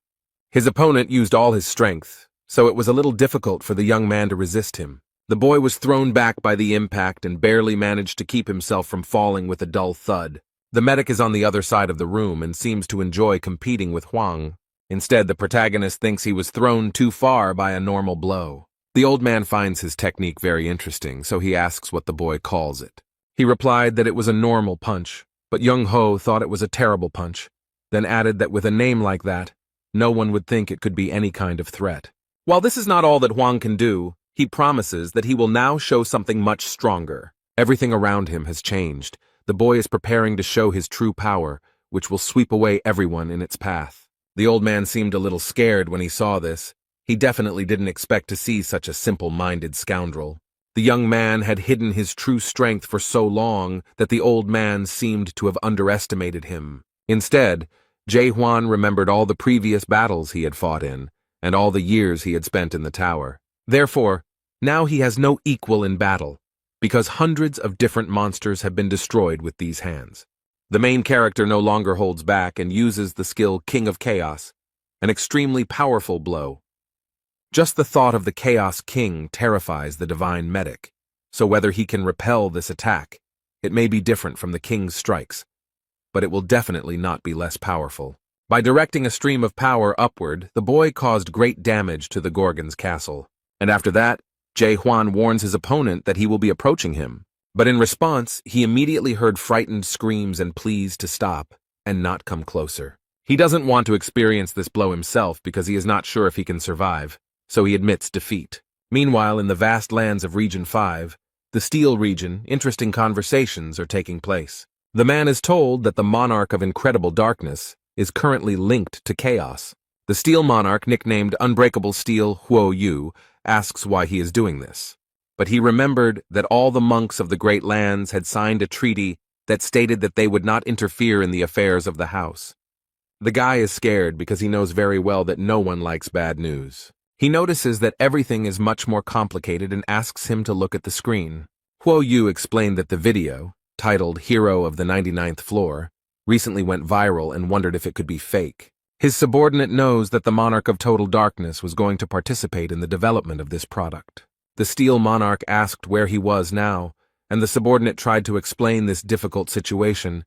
His opponent used all his strength, so it was a little difficult for the young man to resist him. The boy was thrown back by the impact and barely managed to keep himself from falling with a dull thud. The medic is on the other side of the room and seems to enjoy competing with Huang. Instead, the protagonist thinks he was thrown too far by a normal blow. The old man finds his technique very interesting, so he asks what the boy calls it. He replied that it was a normal punch, but Jung Ho thought it was a terrible punch, then added that with a name like that, no one would think it could be any kind of threat. While this is not all that Huang can do, he promises that he will now show something much stronger. Everything around him has changed. The boy is preparing to show his true power, which will sweep away everyone in its path. The old man seemed a little scared when he saw this. He definitely didn't expect to see such a simple-minded scoundrel. The young man had hidden his true strength for so long that the old man seemed to have underestimated him. Instead, Jae Hwan remembered all the previous battles he had fought in, and all the years he had spent in the tower. Therefore, now he has no equal in battle, because hundreds of different monsters have been destroyed with these hands. The main character no longer holds back and uses the skill King of Chaos, an extremely powerful blow. Just the thought of the Chaos King terrifies the divine medic, so whether he can repel this attack, it may be different from the king's strikes, but it will definitely not be less powerful. By directing a stream of power upward, the boy caused great damage to the Gorgon's castle, and after that, Jae Hwan warns his opponent that he will be approaching him. But in response, he immediately heard frightened screams and pleas to stop and not come closer. He doesn't want to experience this blow himself because he is not sure if he can survive, so he admits defeat. Meanwhile, in the vast lands of Region 5, the Steel region, interesting conversations are taking place. The man is told that the monarch of incredible darkness is currently linked to chaos. The Steel monarch, nicknamed Unbreakable Steel Huo Yu, asks why he is doing this. But he remembered that all the monks of the Great Lands had signed a treaty that stated that they would not interfere in the affairs of the house. The guy is scared because he knows very well that no one likes bad news. He notices that everything is much more complicated and asks him to look at the screen. Huo Yu explained that the video, titled Hero of the 99th Floor, recently went viral and wondered if it could be fake. His subordinate knows that the Monarch of Total Darkness was going to participate in the development of this product. The Steel Monarch asked where he was now, and the subordinate tried to explain this difficult situation,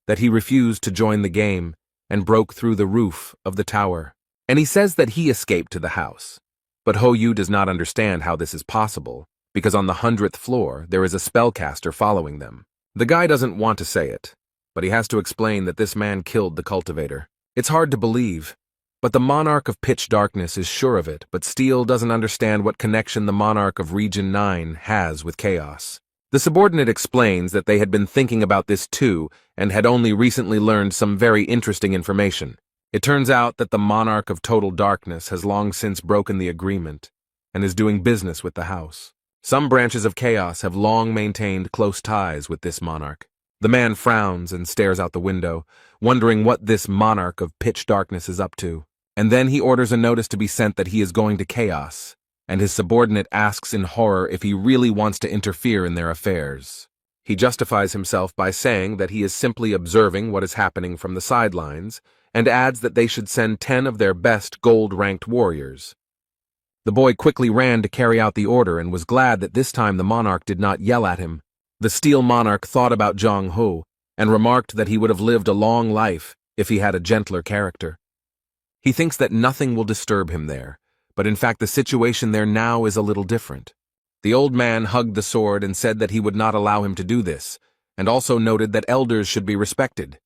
that he refused to join the game and broke through the roof of the tower. And he says that he escaped to the house. But Ho Yu does not understand how this is possible, because on the 100th floor there is a spellcaster following them. The guy doesn't want to say it, but he has to explain that this man killed the cultivator. It's hard to believe, But the monarch of pitch darkness is sure of it, but Steele doesn't understand what connection the monarch of Region 9 has with chaos. The subordinate explains that they had been thinking about this too and had only recently learned some very interesting information. It turns out that the monarch of total darkness has long since broken the agreement and is doing business with the house. Some branches of chaos have long maintained close ties with this monarch. The man frowns and stares out the window, wondering what this monarch of pitch darkness is up to. And then he orders a notice to be sent that he is going to chaos, and his subordinate asks in horror if he really wants to interfere in their affairs. He justifies himself by saying that he is simply observing what is happening from the sidelines, and adds that they should send 10 of their best gold-ranked warriors. The boy quickly ran to carry out the order and was glad that this time the monarch did not yell at him. The steel monarch thought about Jong-ho and remarked that he would have lived a long life if he had a gentler character. He thinks that nothing will disturb him there, but in fact the situation there now is a little different. The old man hugged the sword and said that he would not allow him to do this, and also noted that elders should be respected.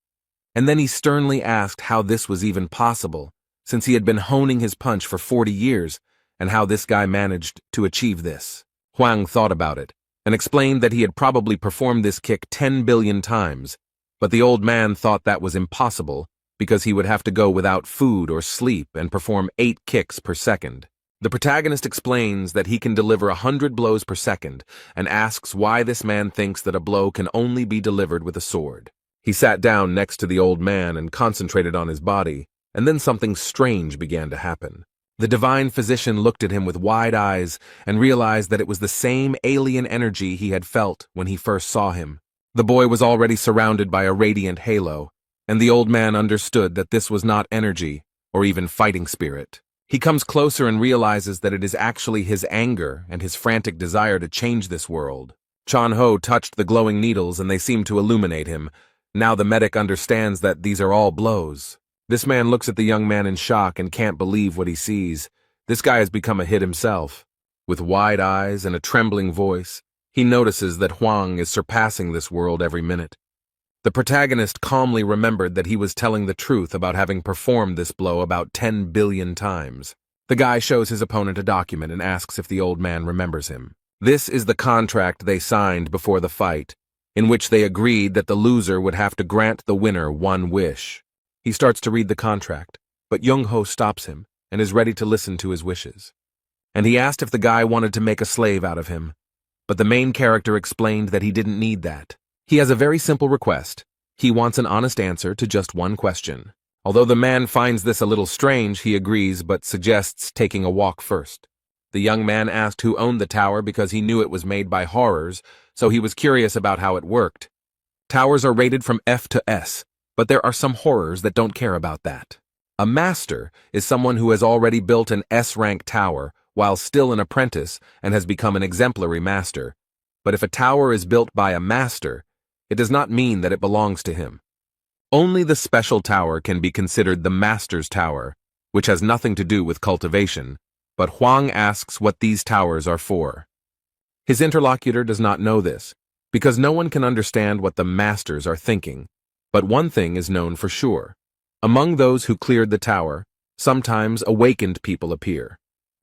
And then he sternly asked how this was even possible, since he had been honing his punch for 40 years, and how this guy managed to achieve this. Huang thought about it, and explained that he had probably performed this kick 10 billion times, but the old man thought that was impossible, because he would have to go without food or sleep and perform 8 kicks per second. The protagonist explains that he can deliver 100 blows per second, and asks why this man thinks that a blow can only be delivered with a sword. He sat down next to the old man and concentrated on his body, and then something strange began to happen. The divine physician looked at him with wide eyes and realized that it was the same alien energy he had felt when he first saw him. The boy was already surrounded by a radiant halo, and the old man understood that this was not energy or even fighting spirit. He comes closer and realizes that it is actually his anger and his frantic desire to change this world. Chan-ho touched the glowing needles and they seemed to illuminate him. Now the medic understands that these are all blows. This man looks at the young man in shock and can't believe what he sees. This guy has become a hit himself. With wide eyes and a trembling voice, he notices that Huang is surpassing this world every minute. The protagonist calmly remembered that he was telling the truth about having performed this blow about 10 billion times. The guy shows his opponent a document and asks if the old man remembers him. This is the contract they signed before the fight, in which they agreed that the loser would have to grant the winner one wish. He starts to read the contract, but Jung-ho stops him and is ready to listen to his wishes. And he asked if the guy wanted to make a slave out of him, but the main character explained that he didn't need that. He has a very simple request. He wants an honest answer to just one question. Although the man finds this a little strange, he agrees but suggests taking a walk first. The young man asked who owned the tower because he knew it was made by horrors, so he was curious about how it worked. Towers are rated from F to S, but there are some horrors that don't care about that. A master is someone who has already built an S-rank tower while still an apprentice and has become an exemplary master. But if a tower is built by a master, it does not mean that it belongs to him. Only the special tower can be considered the master's tower, which has nothing to do with cultivation, but Huang asks what these towers are for. His interlocutor does not know this, because no one can understand what the masters are thinking, but one thing is known for sure. Among those who cleared the tower, sometimes awakened people appear.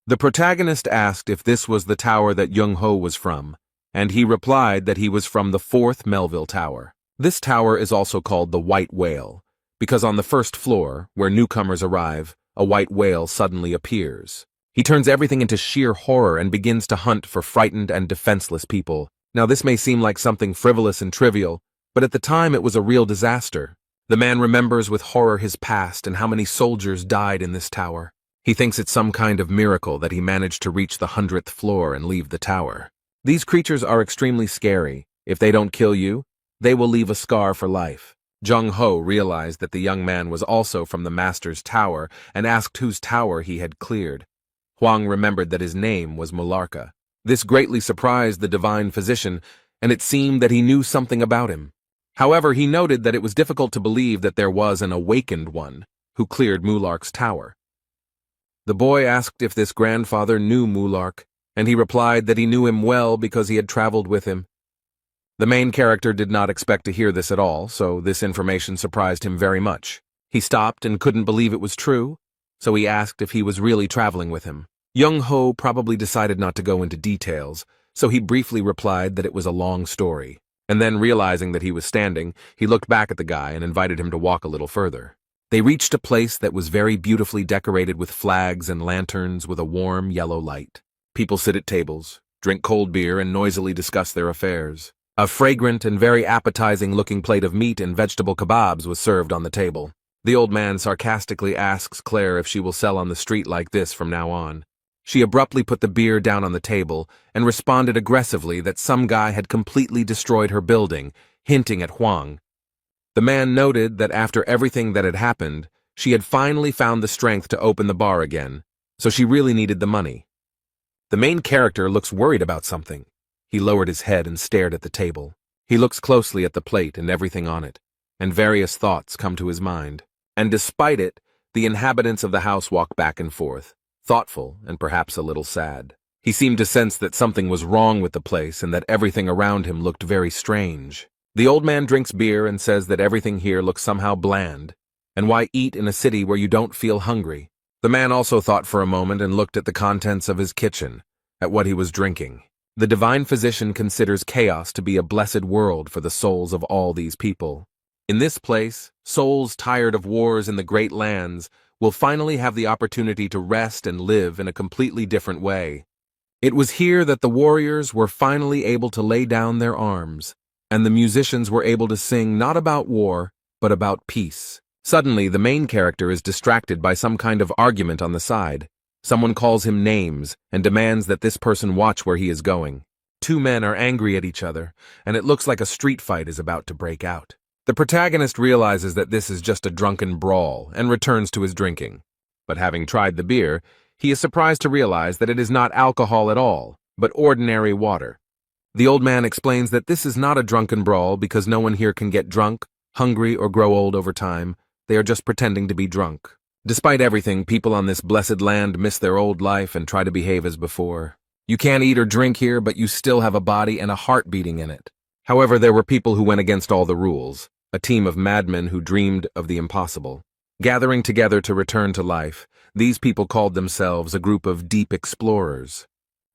The protagonist asked if this was the tower that Jung-ho was from, and he replied that he was from the 4th Melville Tower. This tower is also called the White Whale, because on the first floor, where newcomers arrive, a white whale suddenly appears. He turns everything into sheer horror and begins to hunt for frightened and defenseless people. Now this may seem like something frivolous and trivial, but at the time it was a real disaster. The man remembers with horror his past and how many soldiers died in this tower. He thinks it's some kind of miracle that he managed to reach the 100th floor and leave the tower. These creatures are extremely scary. If they don't kill you, they will leave a scar for life. Jung-ho realized that the young man was also from the master's tower and asked whose tower he had cleared. Huang remembered that his name was Mularka. This greatly surprised the divine physician, and it seemed that he knew something about him. However, he noted that it was difficult to believe that there was an awakened one who cleared Mulark's tower. The boy asked if this grandfather knew Mulark, and he replied that he knew him well because he had traveled with him. The main character did not expect to hear this at all, so this information surprised him very much. He stopped and couldn't believe it was true, so he asked if he was really traveling with him. Young-ho probably decided not to go into details, so he briefly replied that it was a long story. And then, realizing that he was standing, he looked back at the guy and invited him to walk a little further. They reached a place that was very beautifully decorated with flags and lanterns with a warm yellow light. People sit at tables, drink cold beer, and noisily discuss their affairs. A fragrant and very appetizing-looking plate of meat and vegetable kebabs was served on the table. The old man sarcastically asks Claire if she will sell on the street like this from now on. She abruptly put the beer down on the table and responded aggressively that some guy had completely destroyed her building, hinting at Huang. The man noted that after everything that had happened, she had finally found the strength to open the bar again, so she really needed the money. The main character looks worried about something. He lowered his head and stared at the table. He looks closely at the plate and everything on it, and various thoughts come to his mind. And despite it, the inhabitants of the house walk back and forth, thoughtful and perhaps a little sad. He seemed to sense that something was wrong with the place and that everything around him looked very strange. The old man drinks beer and says that everything here looks somehow bland, and why eat in a city where you don't feel hungry? The man also thought for a moment and looked at the contents of his kitchen, at what he was drinking. The divine physician considers chaos to be a blessed world for the souls of all these people. In this place, souls tired of wars in the great lands will finally have the opportunity to rest and live in a completely different way. It was here that the warriors were finally able to lay down their arms, and the musicians were able to sing not about war, but about peace. Suddenly, the main character is distracted by some kind of argument on the side. Someone calls him names and demands that this person watch where he is going. Two men are angry at each other, and it looks like a street fight is about to break out. The protagonist realizes that this is just a drunken brawl and returns to his drinking. But having tried the beer, he is surprised to realize that it is not alcohol at all, but ordinary water. The old man explains that this is not a drunken brawl because no one here can get drunk, hungry, or grow old over time. They are just pretending to be drunk. Despite everything, people on this blessed land miss their old life and try to behave as before. You can't eat or drink here, but you still have a body and a heart beating in it. However, there were people who went against all the rules. A team of madmen who dreamed of the impossible. Gathering together to return to life, these people called themselves a group of deep explorers.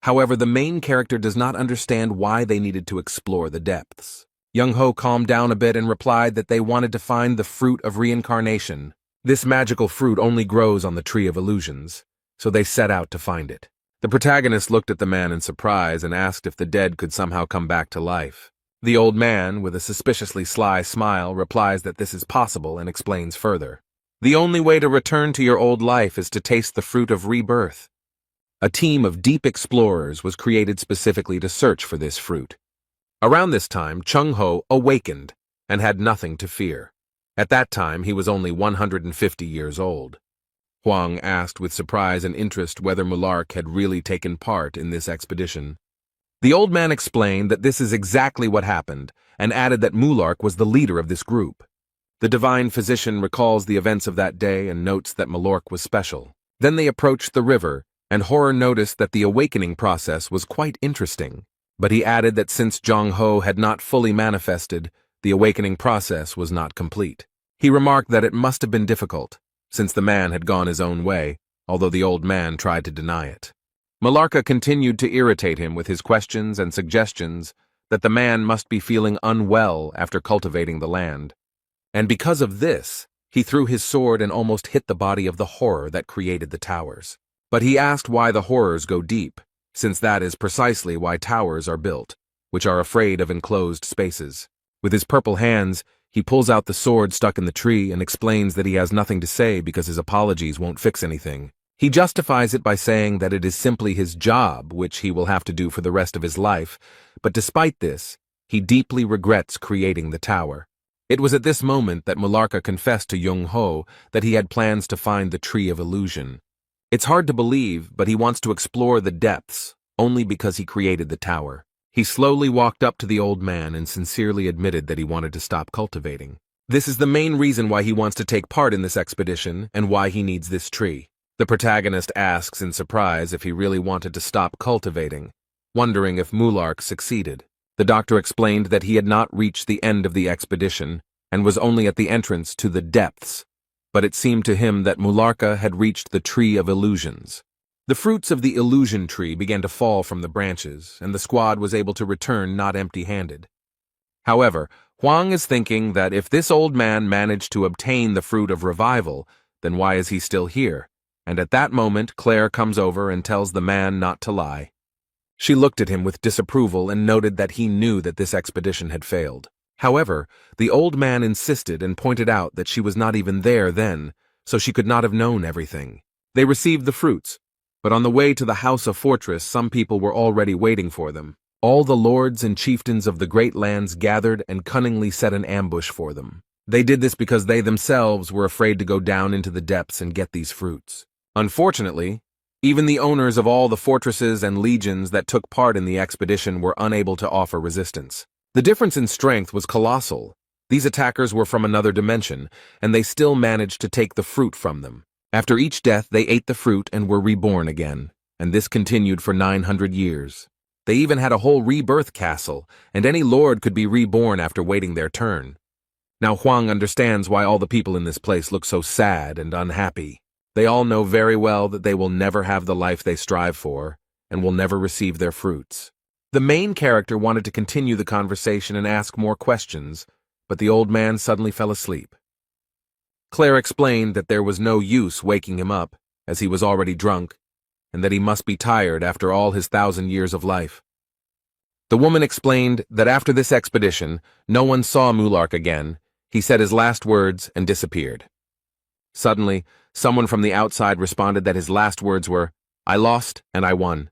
However, the main character does not understand why they needed to explore the depths. Young-ho calmed down a bit and replied that they wanted to find the fruit of reincarnation. This magical fruit only grows on the tree of illusions, so they set out to find it. The protagonist looked at the man in surprise and asked if the dead could somehow come back to life. The old man, with a suspiciously sly smile, replies that this is possible and explains further. The only way to return to your old life is to taste the fruit of rebirth. A team of deep explorers was created specifically to search for this fruit. Around this time, Chung-ho awakened and had nothing to fear. At that time, he was only 150 years old. Huang asked with surprise and interest whether Mulark had really taken part in this expedition. The old man explained that this is exactly what happened, and added that Mulark was the leader of this group. The divine physician recalls the events of that day and notes that Mulark was special. Then they approached the river, and Horror noticed that the awakening process was quite interesting. But he added that since Jong-ho had not fully manifested, the awakening process was not complete. He remarked that it must have been difficult, since the man had gone his own way, although the old man tried to deny it. Mularka continued to irritate him with his questions and suggestions that the man must be feeling unwell after cultivating the land. And because of this, he threw his sword and almost hit the body of the horror that created the towers. But he asked why the horrors go deep, since that is precisely why towers are built, which are afraid of enclosed spaces. With his purple hands, he pulls out the sword stuck in the tree and explains that he has nothing to say because his apologies won't fix anything. He justifies it by saying that it is simply his job, which he will have to do for the rest of his life, but despite this, he deeply regrets creating the tower. It was at this moment that Mularka confessed to Young-ho that he had plans to find the Tree of Illusion. It's hard to believe, but he wants to explore the depths, only because he created the tower. He slowly walked up to the old man and sincerely admitted that he wanted to stop cultivating. This is the main reason why he wants to take part in this expedition and why he needs this tree. The protagonist asks in surprise if he really wanted to stop cultivating, wondering if Mulark succeeded. The doctor explained that he had not reached the end of the expedition and was only at the entrance to the depths. but it seemed to him that Mularka had reached the tree of illusions. The fruits of the illusion tree began to fall from the branches, and the squad was able to return not empty-handed. However, Huang is thinking that if this old man managed to obtain the fruit of revival, then why is he still here? And at that moment, Claire comes over and tells the man not to lie. She looked at him with disapproval and noted that he knew that this expedition had failed. However, the old man insisted and pointed out that she was not even there then, so she could not have known everything. They received the fruits, but on the way to the house of fortress, some people were already waiting for them. All the lords and chieftains of the great lands gathered and cunningly set an ambush for them. They did this because they themselves were afraid to go down into the depths and get these fruits. Unfortunately, even the owners of all the fortresses and legions that took part in the expedition were unable to offer resistance. The difference in strength was colossal. These attackers were from another dimension, and they still managed to take the fruit from them. After each death, they ate the fruit and were reborn again, and this continued for 900 years. They even had a whole rebirth castle, and any lord could be reborn after waiting their turn. Now Huang understands why all the people in this place look so sad and unhappy. They all know very well that they will never have the life they strive for, and will never receive their fruits. The main character wanted to continue the conversation and ask more questions, but the old man suddenly fell asleep. Claire explained that there was no use waking him up, as he was already drunk, and that he must be tired after all his 1,000 years of life. The woman explained that after this expedition, no one saw Mulark again. He said his last words and disappeared. Suddenly, someone from the outside responded that his last words were, "I lost and I won."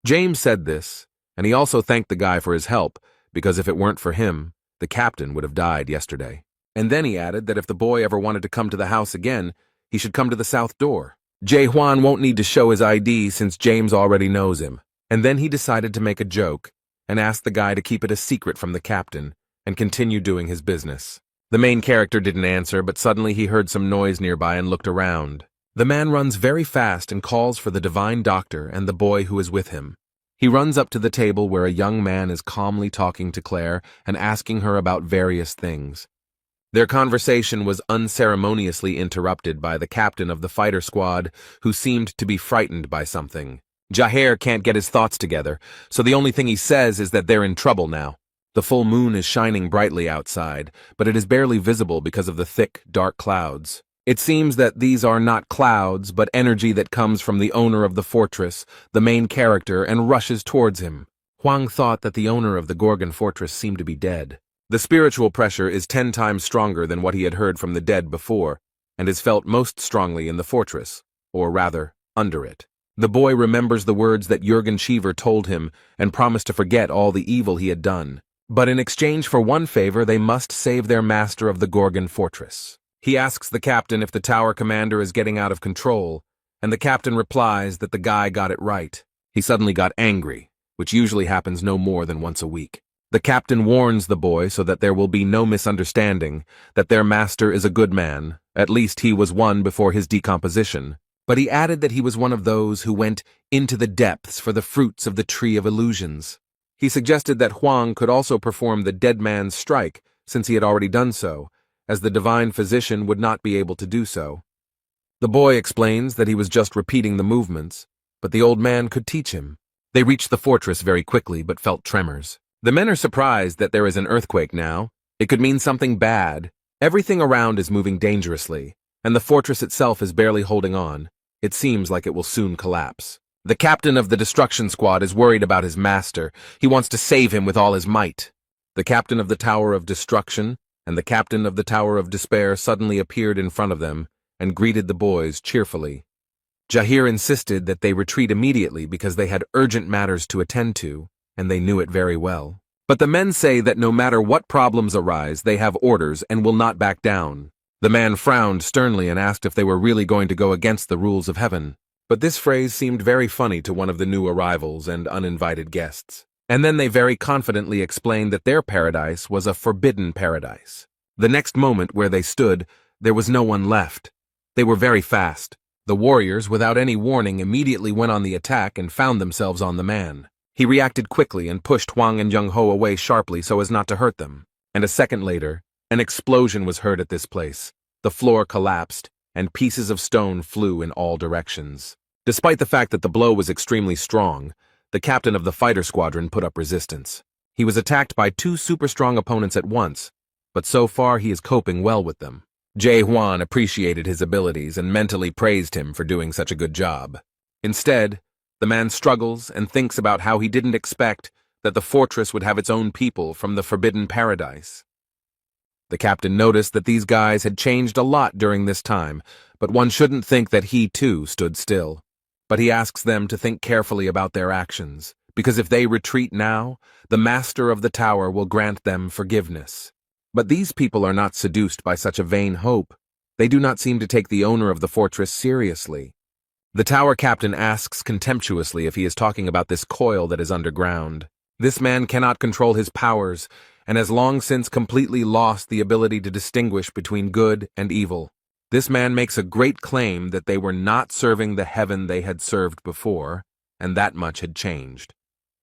James said this, and he also thanked the guy for his help, because if it weren't for him, the captain would have died yesterday. And then he added that if the boy ever wanted to come to the house again, he should come to the south door. Jae Hwan won't need to show his ID since James already knows him. And then he decided to make a joke and asked the guy to keep it a secret from the captain and continue doing his business. The main character didn't answer, but suddenly he heard some noise nearby and looked around. The man runs very fast and calls for the divine doctor and the boy who is with him. He runs up to the table where a young man is calmly talking to Claire and asking her about various things. Their conversation was unceremoniously interrupted by the captain of the fighter squad, who seemed to be frightened by something. Jaher can't get his thoughts together, so the only thing he says is that they're in trouble now. The full moon is shining brightly outside, but it is barely visible because of the thick, dark clouds. It seems that these are not clouds, but energy that comes from the owner of the fortress, the main character, and rushes towards him. Huang thought that the owner of the Gorgon fortress seemed to be dead. The spiritual pressure is 10 times stronger than what he had heard from the dead before, and is felt most strongly in the fortress, or rather, under it. The boy remembers the words that Jürgen Cheever told him and promised to forget all the evil he had done. But in exchange for one favor, they must save their master of the Gorgon fortress. He asks the captain if the tower commander is getting out of control, and the captain replies that the guy got it right. He suddenly got angry, which usually happens no more than once a week. The captain warns the boy so that there will be no misunderstanding, that their master is a good man, at least he was one before his decomposition, but he added that he was one of those who went into the depths for the fruits of the tree of illusions. He suggested that Huang could also perform the dead man's strike, since he had already done so, as the divine physician would not be able to do so. The boy explains that he was just repeating the movements, but the old man could teach him. They reached the fortress very quickly, but felt tremors. The men are surprised that there is an earthquake now. It could mean something bad. Everything around is moving dangerously, and the fortress itself is barely holding on. It seems like it will soon collapse. The captain of the destruction squad is worried about his master. He wants to save him with all his might. The captain of the Tower of Destruction and the captain of the Tower of Despair suddenly appeared in front of them and greeted the boys cheerfully. Jahir insisted that they retreat immediately because they had urgent matters to attend to, and they knew it very well. But the men say that no matter what problems arise, they have orders and will not back down. The man frowned sternly and asked if they were really going to go against the rules of heaven. But this phrase seemed very funny to one of the new arrivals and uninvited guests. And then they very confidently explained that their paradise was a forbidden paradise. The next moment where they stood, there was no one left. They were very fast. The warriors, without any warning, immediately went on the attack and found themselves on the man. He reacted quickly and pushed Huang and Young Ho away sharply so as not to hurt them. And a second later, an explosion was heard at this place. the floor collapsed, and pieces of stone flew in all directions. Despite the fact that the blow was extremely strong, the captain of the fighter squadron put up resistance. He was attacked by two super strong opponents at once, but so far he is coping well with them. Jae-hwan appreciated his abilities and mentally praised him for doing such a good job. Instead, the man struggles and thinks about how he didn't expect that the fortress would have its own people from the forbidden paradise. The captain noticed that these guys had changed a lot during this time, but one shouldn't think that he too stood still. But he asks them to think carefully about their actions, because if they retreat now, the master of the tower will grant them forgiveness. But these people are not seduced by such a vain hope. They do not seem to take the owner of the fortress seriously. The tower captain asks contemptuously if he is talking about this coil that is underground. This man cannot control his powers, and has long since completely lost the ability to distinguish between good and evil. This man makes a great claim that they were not serving the heaven they had served before, and that much had changed.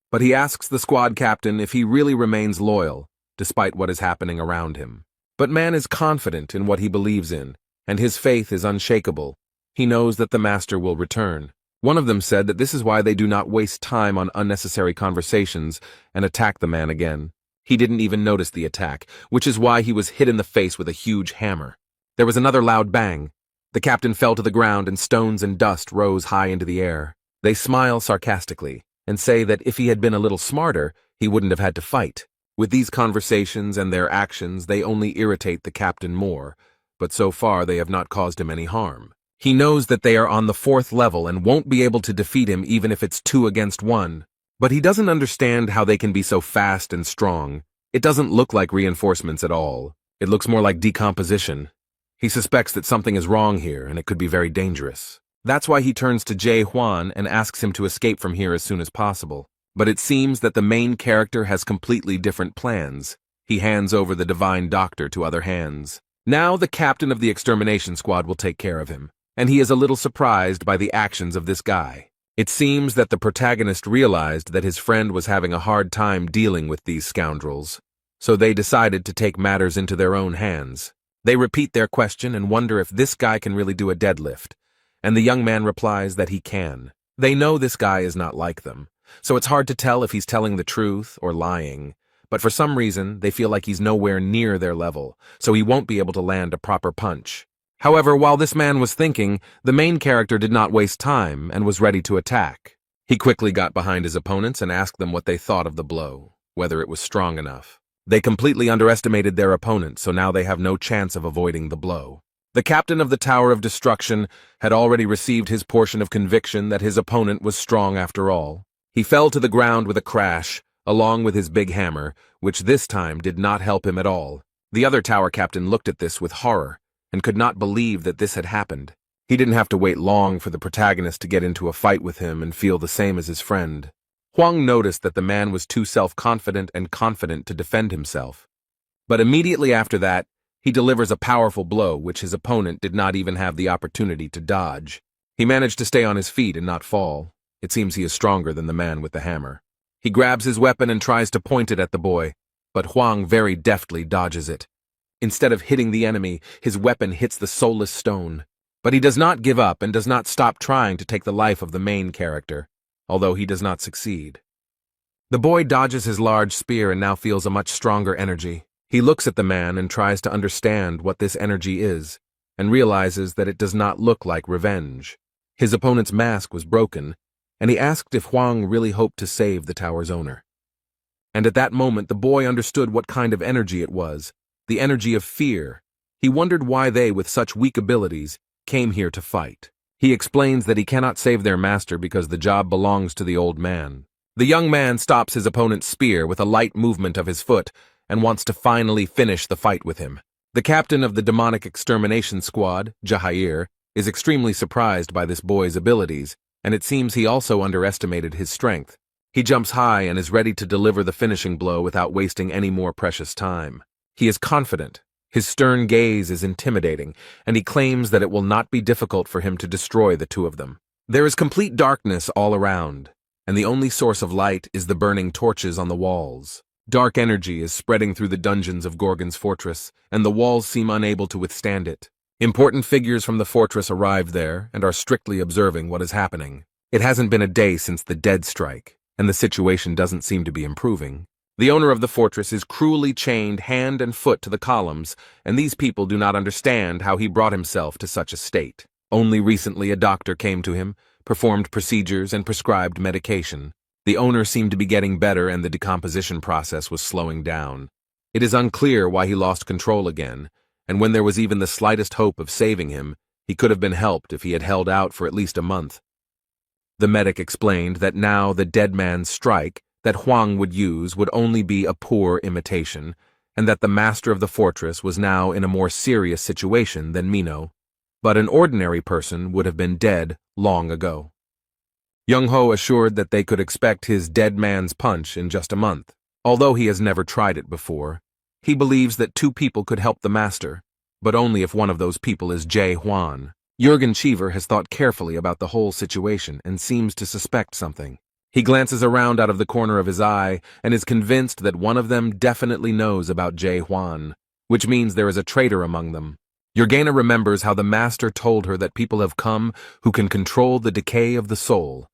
But he asks the squad captain if he really remains loyal, despite what is happening around him. But man is confident in what he believes in, and his faith is unshakable. He knows that the master will return. One of them said that this is why they do not waste time on unnecessary conversations and attack the man again. He didn't even notice the attack, which is why he was hit in the face with a huge hammer. There was another loud bang. The captain fell to the ground and stones and dust rose high into the air. They smile sarcastically and say that if he had been a little smarter, he wouldn't have had to fight. With these conversations and their actions, they only irritate the captain more, but so far they have not caused him any harm. He knows that they are on the 4th level and won't be able to defeat him even if it's 2 against 1. But he doesn't understand how they can be so fast and strong. It doesn't look like reinforcements at all. It looks more like decomposition. He suspects that something is wrong here and it could be very dangerous. That's why he turns to Jae-hwan and asks him to escape from here as soon as possible. But it seems that the main character has completely different plans. He hands over the divine doctor to other hands. Now the captain of the extermination squad will take care of him, and he is a little surprised by the actions of this guy. It seems that the protagonist realized that his friend was having a hard time dealing with these scoundrels, so they decided to take matters into their own hands. They repeat their question and wonder if this guy can really do a deadlift, and the young man replies that he can. They know this guy is not like them, so it's hard to tell if he's telling the truth or lying, but for some reason they feel like he's nowhere near their level, so he won't be able to land a proper punch. However, while this man was thinking, the main character did not waste time and was ready to attack. He quickly got behind his opponents and asked them what they thought of the blow, whether it was strong enough. They completely underestimated their opponent, so now they have no chance of avoiding the blow. The captain of the Tower of Destruction had already received his portion of conviction that his opponent was strong after all. He fell to the ground with a crash, along with his big hammer, which this time did not help him at all. The other tower captain looked at this with horror, and could not believe that this had happened. He didn't have to wait long for the protagonist to get into a fight with him and feel the same as his friend. Hwang noticed that the man was too self-confident and confident to defend himself. But immediately after that, he delivers a powerful blow which his opponent did not even have the opportunity to dodge. He managed to stay on his feet and not fall. It seems he is stronger than the man with the hammer. He grabs his weapon and tries to point it at the boy, but Hwang very deftly dodges it. Instead of hitting the enemy, his weapon hits the soulless stone. But he does not give up and does not stop trying to take the life of the main character, although he does not succeed. The boy dodges his large spear and now feels a much stronger energy. He looks at the man and tries to understand what this energy is, and realizes that it does not look like revenge. His opponent's mask was broken, and he asked if Hwang really hoped to save the tower's owner. And at that moment the boy understood what kind of energy it was, the energy of fear. He wondered why they, with such weak abilities, came here to fight. He explains that he cannot save their master because the job belongs to the old man. The young man stops his opponent's spear with a light movement of his foot and wants to finally finish the fight with him. The captain of the demonic extermination squad, Jaheir, is extremely surprised by this boy's abilities, and it seems he also underestimated his strength. He jumps high and is ready to deliver the finishing blow without wasting any more precious time. He is confident. His stern gaze is intimidating, and he claims that it will not be difficult for him to destroy the two of them. There is complete darkness all around, and the only source of light is the burning torches on the walls. Dark energy is spreading through the dungeons of Gorgon's fortress, and the walls seem unable to withstand it. Important figures from the fortress arrived there and are strictly observing what is happening. It hasn't been a day since the dead strike, and the situation doesn't seem to be improving. The owner of the fortress is cruelly chained hand and foot to the columns, and these people do not understand how he brought himself to such a state. Only recently a doctor came to him, performed procedures, and prescribed medication. The owner seemed to be getting better and the decomposition process was slowing down. It is unclear why he lost control again, and when there was even the slightest hope of saving him, he could have been helped if he had held out for at least a month. The medic explained that now the dead man's strike that Huang would use would only be a poor imitation, and that the master of the fortress was now in a more serious situation than Mino, but an ordinary person would have been dead long ago. Young-ho assured that they could expect his dead man's punch in just a month. Although he has never tried it before, he believes that 2 people could help the master, but only if one of those people is Jae Hwan. Jurgen Cheever has thought carefully about the whole situation and seems to suspect something. He glances around out of the corner of his eye and is convinced that one of them definitely knows about Jae Hwan, which means there is a traitor among them. Jurgena remembers how the master told her that people have come who can control the decay of the soul,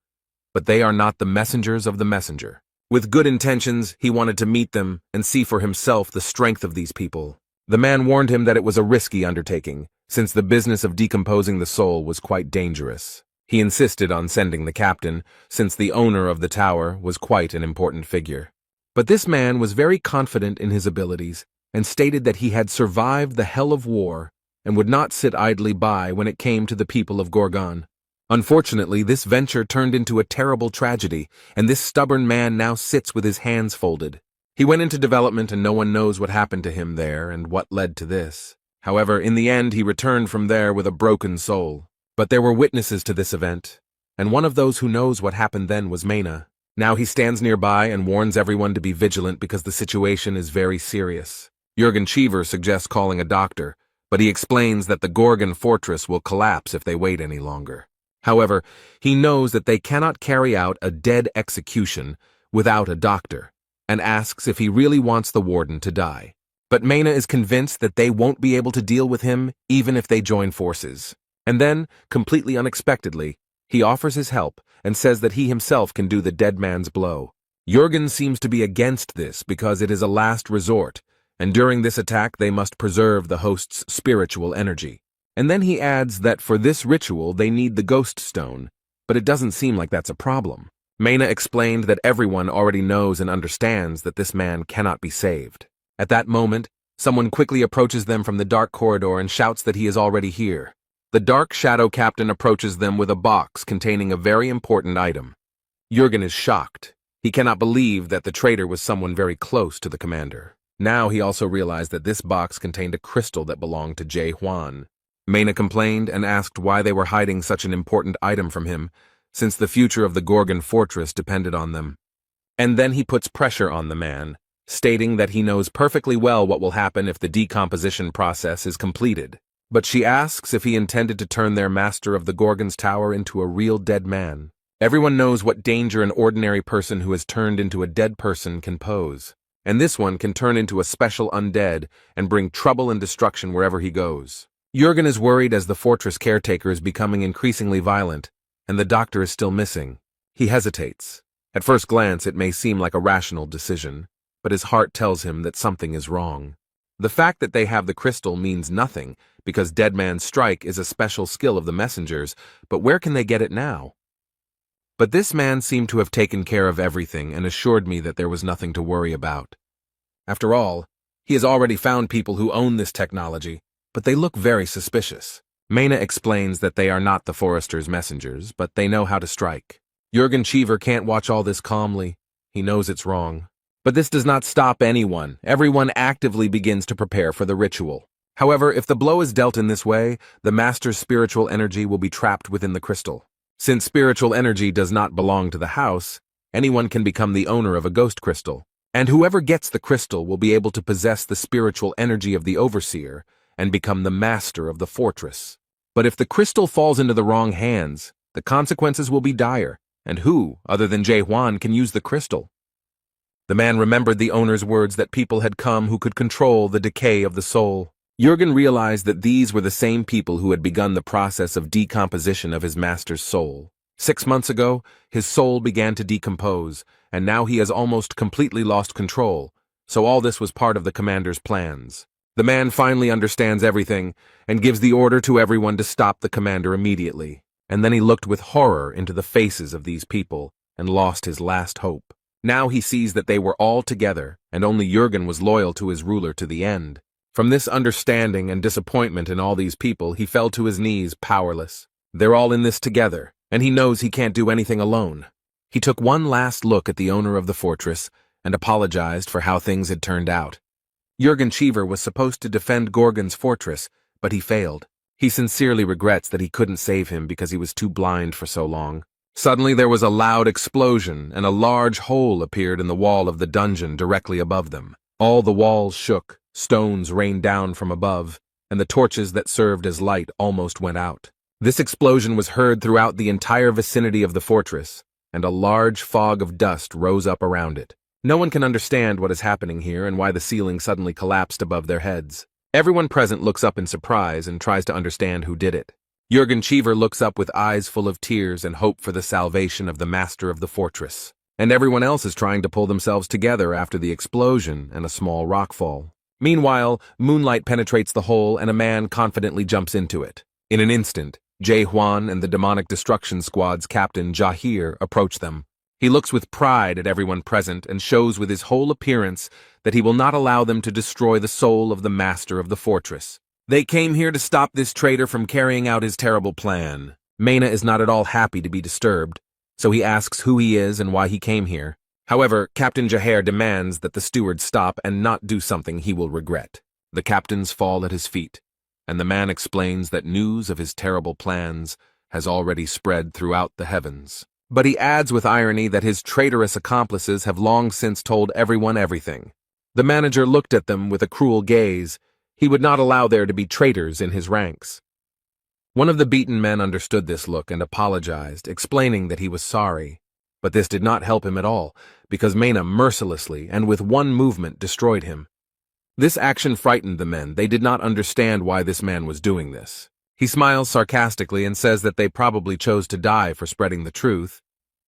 but they are not the messengers of the messenger. With good intentions, he wanted to meet them and see for himself the strength of these people. The man warned him that it was a risky undertaking, since the business of decomposing the soul was quite dangerous. He insisted on sending the captain, since the owner of the tower was quite an important figure. But this man was very confident in his abilities, and stated that he had survived the hell of war, and would not sit idly by when it came to the people of Gorgon. Unfortunately, this venture turned into a terrible tragedy, and this stubborn man now sits with his hands folded. He went into development and no one knows what happened to him there and what led to this. However, in the end he returned from there with a broken soul. But there were witnesses to this event, and one of those who knows what happened then was Mena. Now he stands nearby and warns everyone to be vigilant because the situation is very serious. Jurgen Cheever suggests calling a doctor, but he explains that the Gorgon fortress will collapse if they wait any longer. However, he knows that they cannot carry out a dead execution without a doctor, and asks if he really wants the warden to die. But Mena is convinced that they won't be able to deal with him even if they join forces. And then, completely unexpectedly, he offers his help and says that he himself can do the dead man's blow. Jurgen seems to be against this because it is a last resort, and during this attack they must preserve the host's spiritual energy. And then he adds that for this ritual they need the ghost stone, but it doesn't seem like that's a problem. Mena explained that everyone already knows and understands that this man cannot be saved. At that moment, someone quickly approaches them from the dark corridor and shouts that he is already here. The dark shadow captain approaches them with a box containing a very important item. Jurgen is shocked. He cannot believe that the traitor was someone very close to the commander. Now he also realized that this box contained a crystal that belonged to Jae Hwan. Mena complained and asked why they were hiding such an important item from him, since the future of the Gorgon fortress depended on them. And then he puts pressure on the man, stating that he knows perfectly well what will happen if the decomposition process is completed. But she asks if he intended to turn their master of the Gorgon's tower into a real dead man. Everyone knows what danger an ordinary person who has turned into a dead person can pose, and this one can turn into a special undead and bring trouble and destruction wherever he goes. Jurgen is worried as the fortress caretaker is becoming increasingly violent, and the doctor is still missing. He hesitates. At first glance, it may seem like a rational decision, but his heart tells him that something is wrong. The fact that they have the crystal means nothing, because Dead Man's Strike is a special skill of the messengers, but where can they get it now? But this man seemed to have taken care of everything and assured me that there was nothing to worry about. After all, he has already found people who own this technology, but they look very suspicious. Mena explains that they are not the Forester's messengers, but they know how to strike. Jurgen Cheever can't watch all this calmly. He knows it's wrong. But this does not stop anyone. Everyone actively begins to prepare for the ritual. However, if the blow is dealt in this way, the master's spiritual energy will be trapped within the crystal. Since spiritual energy does not belong to the house, anyone can become the owner of a ghost crystal. And whoever gets the crystal will be able to possess the spiritual energy of the overseer and become the master of the fortress. But if the crystal falls into the wrong hands, the consequences will be dire, and who, other than Jae Hwan, can use the crystal? The man remembered the owner's words that people had come who could control the decay of the soul. Jurgen realized that these were the same people who had begun the process of decomposition of his master's soul. 6 months ago, his soul began to decompose, and now he has almost completely lost control, so all this was part of the commander's plans. The man finally understands everything and gives the order to everyone to stop the commander immediately, and then he looked with horror into the faces of these people and lost his last hope. Now he sees that they were all together, and only Jurgen was loyal to his ruler to the end. From this understanding and disappointment in all these people, he fell to his knees, powerless. They're all in this together, and he knows he can't do anything alone. He took one last look at the owner of the fortress and apologized for how things had turned out. Jurgen Cheever was supposed to defend Gorgon's fortress, but he failed. He sincerely regrets that he couldn't save him because he was too blind for so long. Suddenly there was a loud explosion, and a large hole appeared in the wall of the dungeon directly above them. All the walls shook, stones rained down from above, and the torches that served as light almost went out. This explosion was heard throughout the entire vicinity of the fortress, and a large fog of dust rose up around it. No one can understand what is happening here and why the ceiling suddenly collapsed above their heads. Everyone present looks up in surprise and tries to understand who did it. Jurgen Cheever looks up with eyes full of tears and hope for the salvation of the master of the fortress. And everyone else is trying to pull themselves together after the explosion and a small rockfall. Meanwhile, moonlight penetrates the hole and a man confidently jumps into it. In an instant, Jae Hwan and the demonic destruction squad's captain Jahir approach them. He looks with pride at everyone present and shows with his whole appearance that he will not allow them to destroy the soul of the master of the fortress. They came here to stop this traitor from carrying out his terrible plan. Mena is not at all happy to be disturbed, so he asks who he is and why he came here. However, Captain Jahir demands that the steward stop and not do something he will regret. The captains fall at his feet, and the man explains that news of his terrible plans has already spread throughout the heavens. But he adds with irony that his traitorous accomplices have long since told everyone everything. The manager looked at them with a cruel gaze. He would not allow there to be traitors in his ranks. One of the beaten men understood this look and apologized, explaining that he was sorry. But this did not help him at all, because Mena mercilessly and with one movement destroyed him. This action frightened the men. They did not understand why this man was doing this. He smiles sarcastically and says that they probably chose to die for spreading the truth,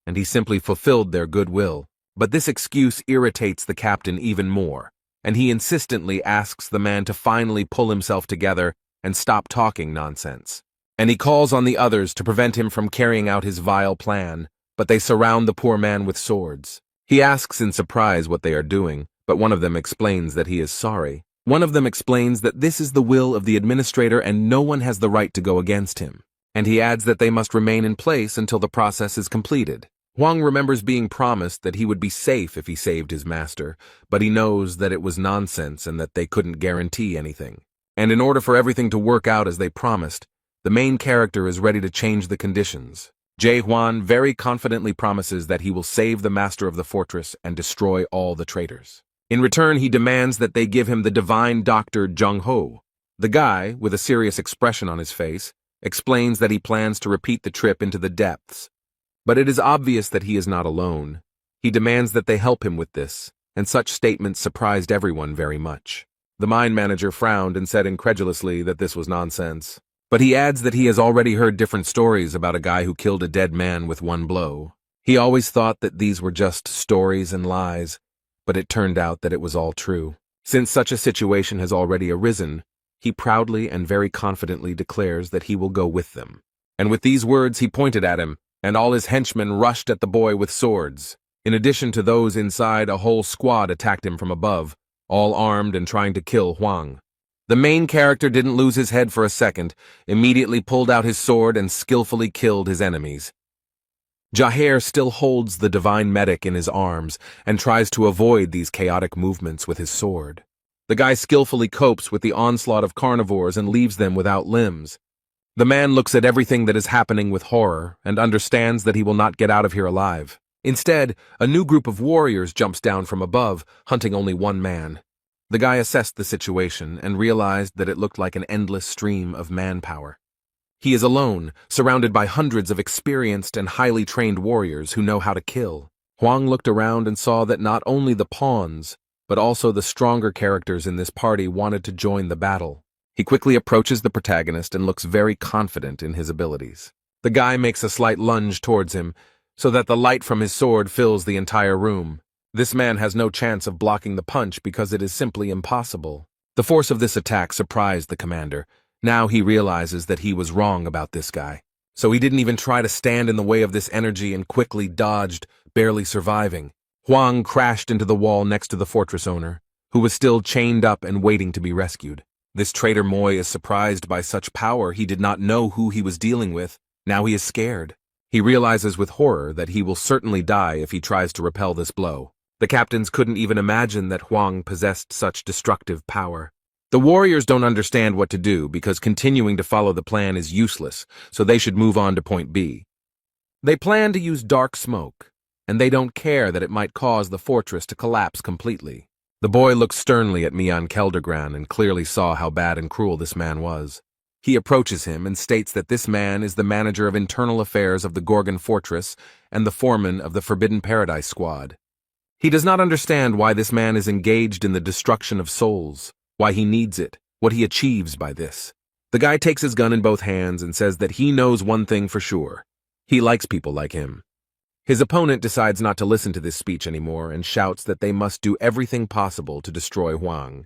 and he simply fulfilled their goodwill. But this excuse irritates the captain even more, and he insistently asks the man to finally pull himself together and stop talking nonsense. And he calls on the others to prevent him from carrying out his vile plan, but they surround the poor man with swords. He asks in surprise what they are doing, but one of them explains that he is sorry. One of them explains that this is the will of the administrator and no one has the right to go against him. And he adds that they must remain in place until the process is completed. Huang remembers being promised that he would be safe if he saved his master, but he knows that it was nonsense and that they couldn't guarantee anything. And in order for everything to work out as they promised, the main character is ready to change the conditions. Jae Hwan very confidently promises that he will save the master of the fortress and destroy all the traitors. In return, he demands that they give him the divine doctor Jung Ho. The guy, with a serious expression on his face, explains that he plans to repeat the trip into the depths. But it is obvious that he is not alone. He demands that they help him with this, and such statements surprised everyone very much. The mine manager frowned and said incredulously that this was nonsense. But he adds that he has already heard different stories about a guy who killed a dead man with one blow. He always thought that these were just stories and lies, but it turned out that it was all true. Since such a situation has already arisen, he proudly and very confidently declares that he will go with them. And with these words he pointed at him, and all his henchmen rushed at the boy with swords. In addition to those inside, a whole squad attacked him from above, all armed and trying to kill Huang. The main character didn't lose his head for a second, immediately pulled out his sword and skillfully killed his enemies. Jahir still holds the divine medic in his arms and tries to avoid these chaotic movements with his sword. The guy skillfully copes with the onslaught of carnivores and leaves them without limbs. The man looks at everything that is happening with horror and understands that he will not get out of here alive. Instead, a new group of warriors jumps down from above, hunting only one man. The guy assessed the situation and realized that it looked like an endless stream of manpower. He is alone, surrounded by hundreds of experienced and highly trained warriors who know how to kill. Huang looked around and saw that not only the pawns, but also the stronger characters in this party wanted to join the battle. He quickly approaches the protagonist and looks very confident in his abilities. The guy makes a slight lunge towards him, so that the light from his sword fills the entire room. This man has no chance of blocking the punch because it is simply impossible. The force of this attack surprised the commander. Now he realizes that he was wrong about this guy. So he didn't even try to stand in the way of this energy and quickly dodged, barely surviving. Huang crashed into the wall next to the fortress owner, who was still chained up and waiting to be rescued. This traitor Moy is surprised by such power. He did not know who he was dealing with. Now he is scared. He realizes with horror that he will certainly die if he tries to repel this blow. The captains couldn't even imagine that Huang possessed such destructive power. The warriors don't understand what to do because continuing to follow the plan is useless, so they should move on to point B. They plan to use dark smoke, and they don't care that it might cause the fortress to collapse completely. The boy looked sternly at Mian Keldergran and clearly saw how bad and cruel this man was. He approaches him and states that this man is the manager of internal affairs of the Gorgon Fortress and the foreman of the Forbidden Paradise Squad. He does not understand why this man is engaged in the destruction of souls, why he needs it, what he achieves by this. The guy takes his gun in both hands and says that he knows one thing for sure. He likes people like him. His opponent decides not to listen to this speech anymore and shouts that they must do everything possible to destroy Huang.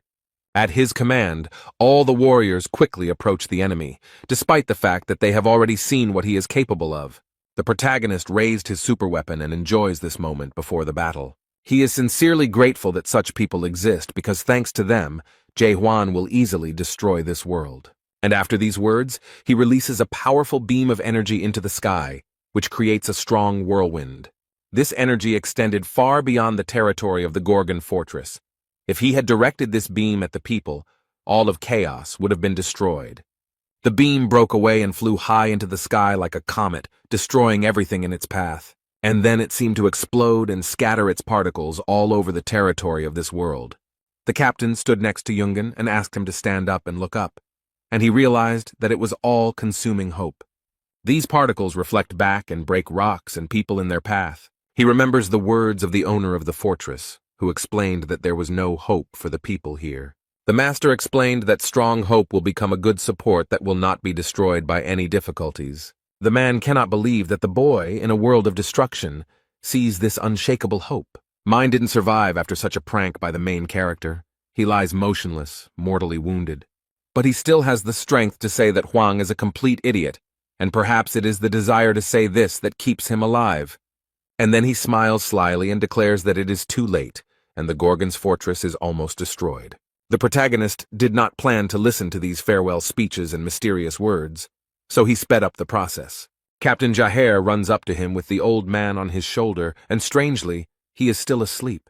At his command, all the warriors quickly approach the enemy, despite the fact that they have already seen what he is capable of. The protagonist raised his superweapon and enjoys this moment before the battle. He is sincerely grateful that such people exist because thanks to them, Jae-hwan will easily destroy this world. And after these words, he releases a powerful beam of energy into the sky, which creates a strong whirlwind. This energy extended far beyond the territory of the Gorgon Fortress. If he had directed this beam at the people, all of chaos would have been destroyed. The beam broke away and flew high into the sky like a comet, destroying everything in its path. And then it seemed to explode and scatter its particles all over the territory of this world. The captain stood next to Yungen and asked him to stand up and look up, and he realized that it was all-consuming hope. These particles reflect back and break rocks and people in their path. He remembers the words of the owner of the fortress, who explained that there was no hope for the people here. The master explained that strong hope will become a good support that will not be destroyed by any difficulties. The man cannot believe that the boy, in a world of destruction, sees this unshakable hope. Mine didn't survive after such a prank by the main character. He lies motionless, mortally wounded. But he still has the strength to say that Huang is a complete idiot, and perhaps it is the desire to say this that keeps him alive. And then he smiles slyly and declares that it is too late, and the Gorgon's fortress is almost destroyed. The protagonist did not plan to listen to these farewell speeches and mysterious words, so he sped up the process. Captain Jaher runs up to him with the old man on his shoulder, and strangely, he is still asleep.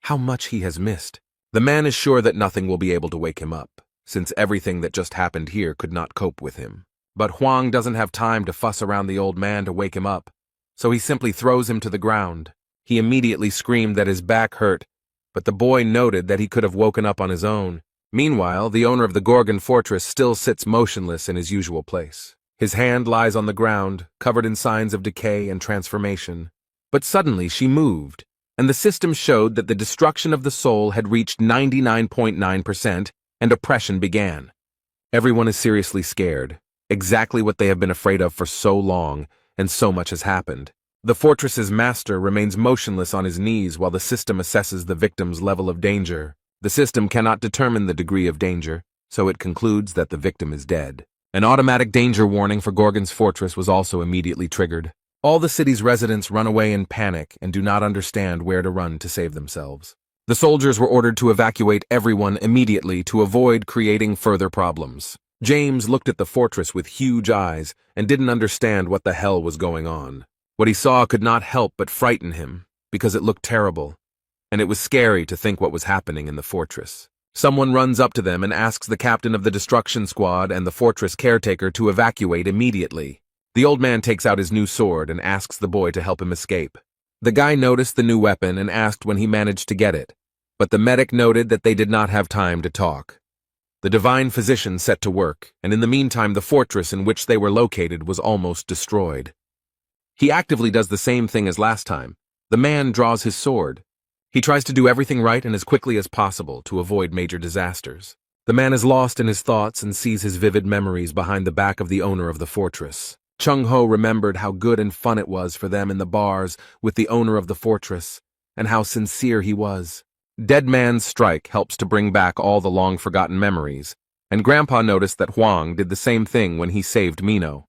How much he has missed. The man is sure that nothing will be able to wake him up, since everything that just happened here could not cope with him. But Huang doesn't have time to fuss around the old man to wake him up, so he simply throws him to the ground. He immediately screamed that his back hurt, but the boy noted that he could have woken up on his own. Meanwhile, the owner of the Gorgon Fortress still sits motionless in his usual place. His hand lies on the ground, covered in signs of decay and transformation. But suddenly she moved, and the system showed that the destruction of the soul had reached 99.9%, and oppression began. Everyone is seriously scared, exactly what they have been afraid of for so long, and so much has happened. The fortress's master remains motionless on his knees while the system assesses the victim's level of danger. The system cannot determine the degree of danger, so it concludes that the victim is dead. An automatic danger warning for Gorgon's fortress was also immediately triggered. All the city's residents run away in panic and do not understand where to run to save themselves. The soldiers were ordered to evacuate everyone immediately to avoid creating further problems. James looked at the fortress with huge eyes and didn't understand what the hell was going on. What he saw could not help but frighten him, because it looked terrible, and it was scary to think what was happening in the fortress. Someone runs up to them and asks the captain of the destruction squad and the fortress caretaker to evacuate immediately. The old man takes out his new sword and asks the boy to help him escape. The guy noticed the new weapon and asked when he managed to get it, but the medic noted that they did not have time to talk. The divine physician set to work, and in the meantime the fortress in which they were located was almost destroyed. He actively does the same thing as last time. The man draws his sword. He tries to do everything right and as quickly as possible to avoid major disasters. The man is lost in his thoughts and sees his vivid memories behind the back of the owner of the fortress. Chung-ho remembered how good and fun it was for them in the bars with the owner of the fortress, and how sincere he was. Dead Man's Strike helps to bring back all the long-forgotten memories, and Grandpa noticed that Huang did the same thing when he saved Mino.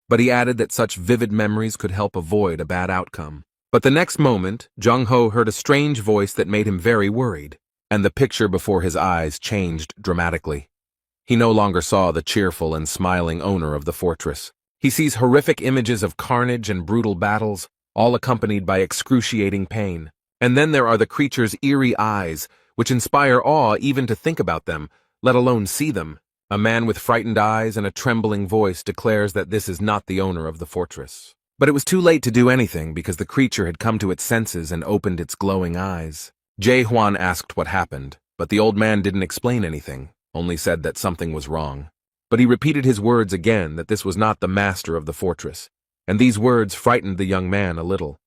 But he added that such vivid memories could help avoid a bad outcome. But the next moment, Jung-ho heard a strange voice that made him very worried, and the picture before his eyes changed dramatically. He no longer saw the cheerful and smiling owner of the fortress. He sees horrific images of carnage and brutal battles, all accompanied by excruciating pain. And then there are the creature's eerie eyes, which inspire awe even to think about them, let alone see them. A man with frightened eyes and a trembling voice declares that this is not the owner of the fortress. But it was too late to do anything because the creature had come to its senses and opened its glowing eyes. Jae-hwan asked what happened, but the old man didn't explain anything, only said that something was wrong. But he repeated his words again that this was not the master of the fortress, and these words frightened the young man a little.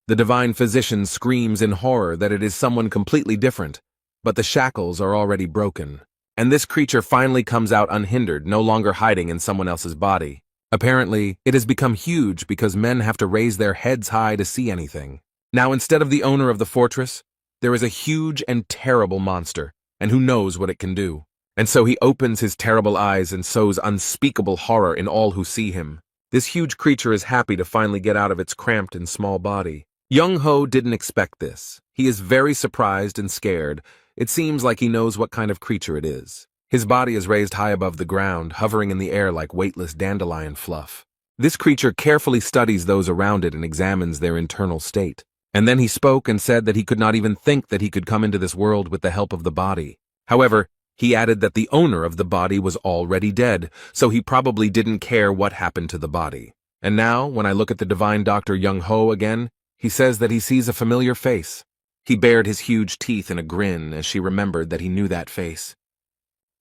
The divine physician screams in horror that it is someone completely different, but the shackles are already broken, and this creature finally comes out unhindered, no longer hiding in someone else's body. Apparently, it has become huge because men have to raise their heads high to see anything. Now, instead of the owner of the fortress, there is a huge and terrible monster, and who knows what it can do. And so he opens his terrible eyes and sows unspeakable horror in all who see him. This huge creature is happy to finally get out of its cramped and small body. Jung-ho didn't expect this. He is very surprised and scared. It seems like he knows what kind of creature it is. His body is raised high above the ground, hovering in the air like weightless dandelion fluff. This creature carefully studies those around it and examines their internal state. And then he spoke and said that he could not even think that he could come into this world with the help of the body. However, he added that the owner of the body was already dead, so he probably didn't care what happened to the body. And now, when I look at the divine Dr. Jung-ho again, he says that he sees a familiar face. He bared his huge teeth in a grin as she remembered that he knew that face.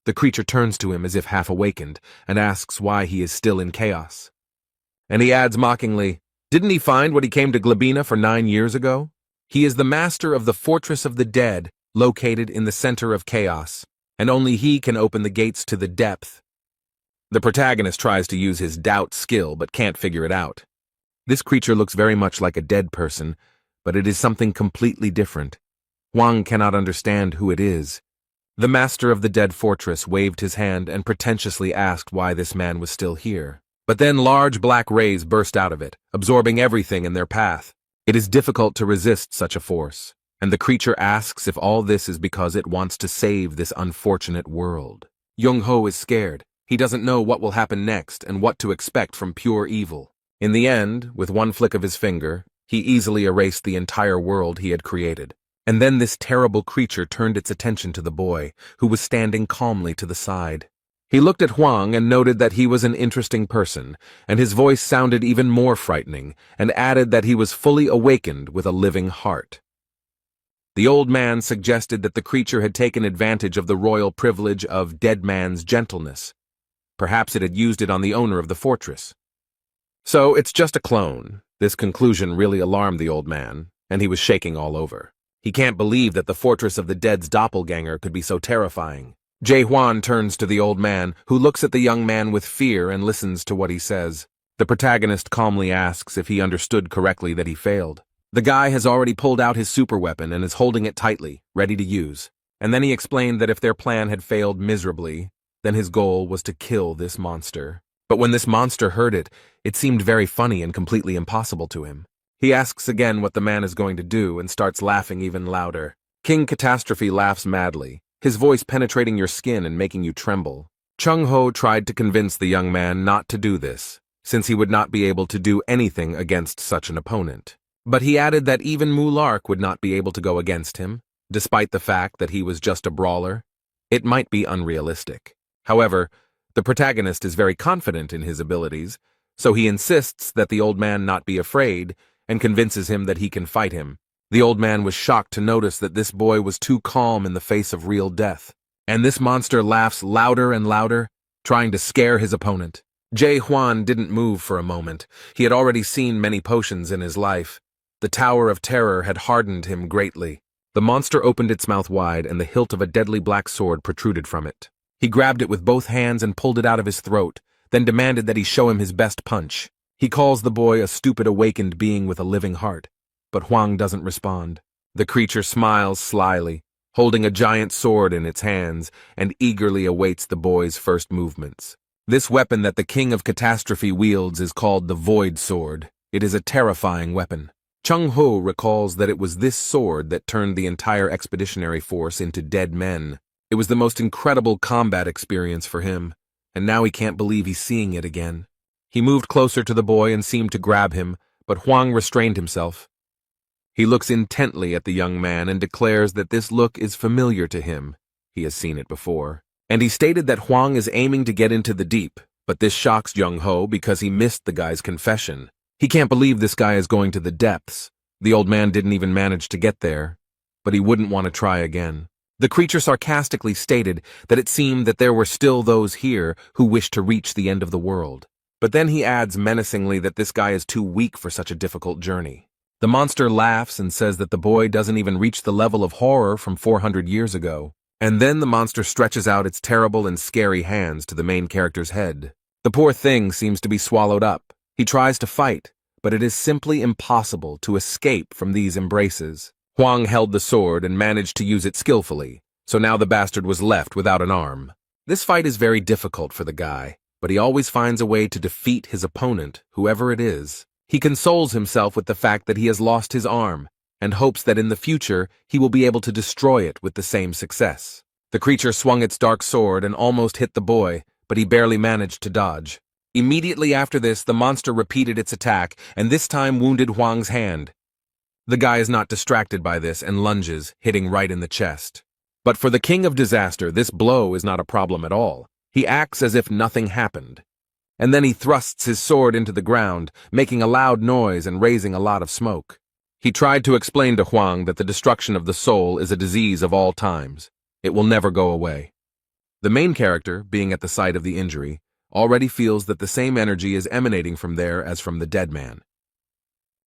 The creature turns to him as if half awakened and asks why he is still in chaos. And he adds mockingly, "Didn't he find what he came to Glabina for 9 years ago? He is the master of the Fortress of the Dead, located in the center of chaos, and only he can open the gates to the depth." The protagonist tries to use his doubt skill but can't figure it out. This creature looks very much like a dead person, but it is something completely different. Huang cannot understand who it is. The master of the dead fortress waved his hand and pretentiously asked why this man was still here. But then large black rays burst out of it, absorbing everything in their path. It is difficult to resist such a force, and the creature asks if all this is because it wants to save this unfortunate world. Jung-ho is scared. He doesn't know what will happen next and what to expect from pure evil. In the end, with one flick of his finger, he easily erased the entire world he had created. And then this terrible creature turned its attention to the boy, who was standing calmly to the side. He looked at Huang and noted that he was an interesting person, and his voice sounded even more frightening, and added that he was fully awakened with a living heart. The old man suggested that the creature had taken advantage of the royal privilege of dead man's gentleness. Perhaps it had used it on the owner of the fortress. So it's just a clone. This conclusion really alarmed the old man, and he was shaking all over. He can't believe that the Fortress of the Dead's doppelganger could be so terrifying. Jae-hwan turns to the old man, who looks at the young man with fear and listens to what he says. The protagonist calmly asks if he understood correctly that he failed. The guy has already pulled out his superweapon and is holding it tightly, ready to use. And then he explained that if their plan had failed miserably, then his goal was to kill this monster. But when this monster heard it, it seemed very funny and completely impossible to him. He asks again what the man is going to do and starts laughing even louder. King Catastrophe laughs madly, his voice penetrating your skin and making you tremble. Chung-ho tried to convince the young man not to do this, since he would not be able to do anything against such an opponent. But he added that even Mulark would not be able to go against him, despite the fact that he was just a brawler. It might be unrealistic. However, the protagonist is very confident in his abilities, so he insists that the old man not be afraid and convinces him that he can fight him. The old man was shocked to notice that this boy was too calm in the face of real death. And this monster laughs louder and louder, trying to scare his opponent. Jae-hwan didn't move for a moment. He had already seen many potions in his life. The Tower of Terror had hardened him greatly. The monster opened its mouth wide and the hilt of a deadly black sword protruded from it. He grabbed it with both hands and pulled it out of his throat, then demanded that he show him his best punch. He calls the boy a stupid awakened being with a living heart, but Huang doesn't respond. The creature smiles slyly, holding a giant sword in its hands, and eagerly awaits the boy's first movements. This weapon that the King of Catastrophe wields is called the Void Sword. It is a terrifying weapon. Chung Ho recalls that it was this sword that turned the entire expeditionary force into dead men. It was the most incredible combat experience for him, and now he can't believe he's seeing it again. He moved closer to the boy and seemed to grab him, but Huang restrained himself. He looks intently at the young man and declares that this look is familiar to him. He has seen it before. And he stated that Huang is aiming to get into the deep, but this shocks Jung Ho because he missed the guy's confession. He can't believe this guy is going to the depths. The old man didn't even manage to get there, but he wouldn't want to try again. The creature sarcastically stated that it seemed that there were still those here who wished to reach the end of the world. But then he adds menacingly that this guy is too weak for such a difficult journey. The monster laughs and says that the boy doesn't even reach the level of horror from 400 years ago. And then the monster stretches out its terrible and scary hands to the main character's head. The poor thing seems to be swallowed up. He tries to fight, but it is simply impossible to escape from these embraces. Huang held the sword and managed to use it skillfully, so now the bastard was left without an arm. This fight is very difficult for the guy, but he always finds a way to defeat his opponent, whoever it is. He consoles himself with the fact that he has lost his arm, and hopes that in the future he will be able to destroy it with the same success. The creature swung its dark sword and almost hit the boy, but he barely managed to dodge. Immediately after this, the monster repeated its attack, and this time wounded Huang's hand. The guy is not distracted by this and lunges, hitting right in the chest. But for the King of Disaster, this blow is not a problem at all. He acts as if nothing happened. And then he thrusts his sword into the ground, making a loud noise and raising a lot of smoke. He tried to explain to Huang that the destruction of the soul is a disease of all times. It will never go away. The main character, being at the site of the injury, already feels that the same energy is emanating from there as from the dead man.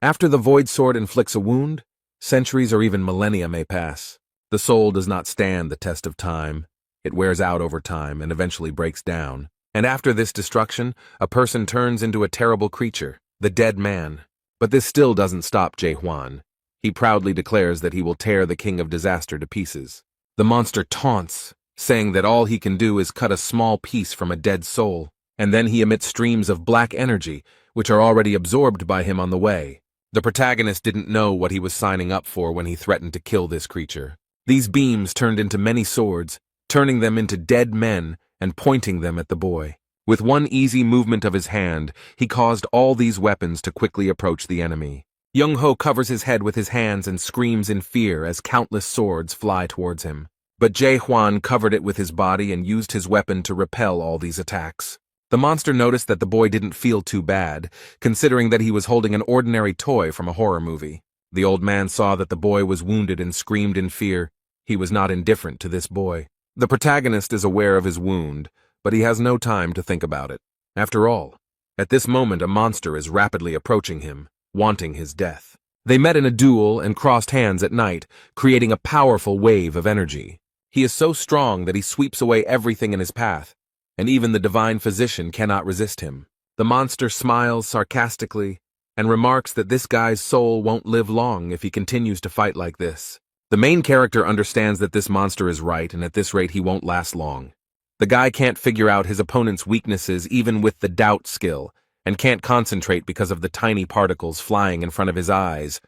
After the void sword inflicts a wound, centuries or even millennia may pass. The soul does not stand the test of time. It wears out over time and eventually breaks down. And after this destruction, a person turns into a terrible creature, the dead man. But this still doesn't stop Jae Hwan. He proudly declares that he will tear the King of Disaster to pieces. The monster taunts, saying that all he can do is cut a small piece from a dead soul, and then he emits streams of black energy, which are already absorbed by him on the way. The protagonist didn't know what he was signing up for when he threatened to kill this creature. These beams turned into many swords, turning them into dead men and pointing them at the boy. With one easy movement of his hand, he caused all these weapons to quickly approach the enemy. Young Ho covers his head with his hands and screams in fear as countless swords fly towards him. But Jae Hwan covered it with his body and used his weapon to repel all these attacks. The monster noticed that the boy didn't feel too bad, considering that he was holding an ordinary toy from a horror movie. The old man saw that the boy was wounded and screamed in fear. He was not indifferent to this boy. The protagonist is aware of his wound, but he has no time to think about it. After all, at this moment a monster is rapidly approaching him, wanting his death. They met in a duel and crossed hands at night, creating a powerful wave of energy. He is so strong that he sweeps away everything in his path, and even the divine physician cannot resist him. The monster smiles sarcastically and remarks that this guy's soul won't live long if he continues to fight like this. The main character understands that this monster is right, and at this rate he won't last long. The guy can't figure out his opponent's weaknesses even with the doubt skill, and can't concentrate because of the tiny particles flying in front of his eyes.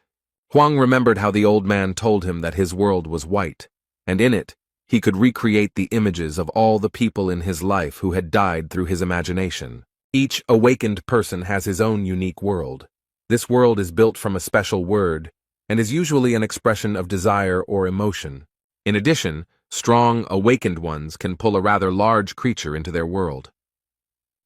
Huang remembered how the old man told him that his world was white, and in it, he could recreate the images of all the people in his life who had died through his imagination. Each awakened person has his own unique world. This world is built from a special word, and is usually an expression of desire or emotion. In addition, strong, awakened ones can pull a rather large creature into their world.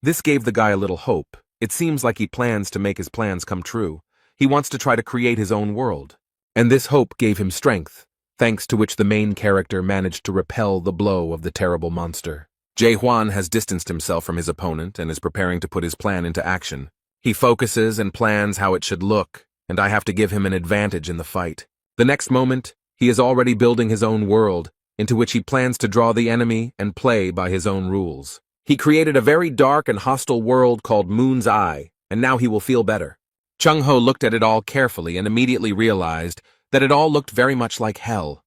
This gave the guy a little hope. It seems like he plans to make his plans come true. He wants to try to create his own world. And this hope gave him strength, thanks to which the main character managed to repel the blow of the terrible monster. Jae Hwan has distanced himself from his opponent and is preparing to put his plan into action. He focuses and plans how it should look, and I have to give him an advantage in the fight. The next moment, He is already building his own world, into which he plans to draw the enemy and play by his own rules. He created a very dark and hostile world called Moon's Eye, and now he will feel better. Chung-ho looked at it all carefully and immediately realized that it all looked very much like hell.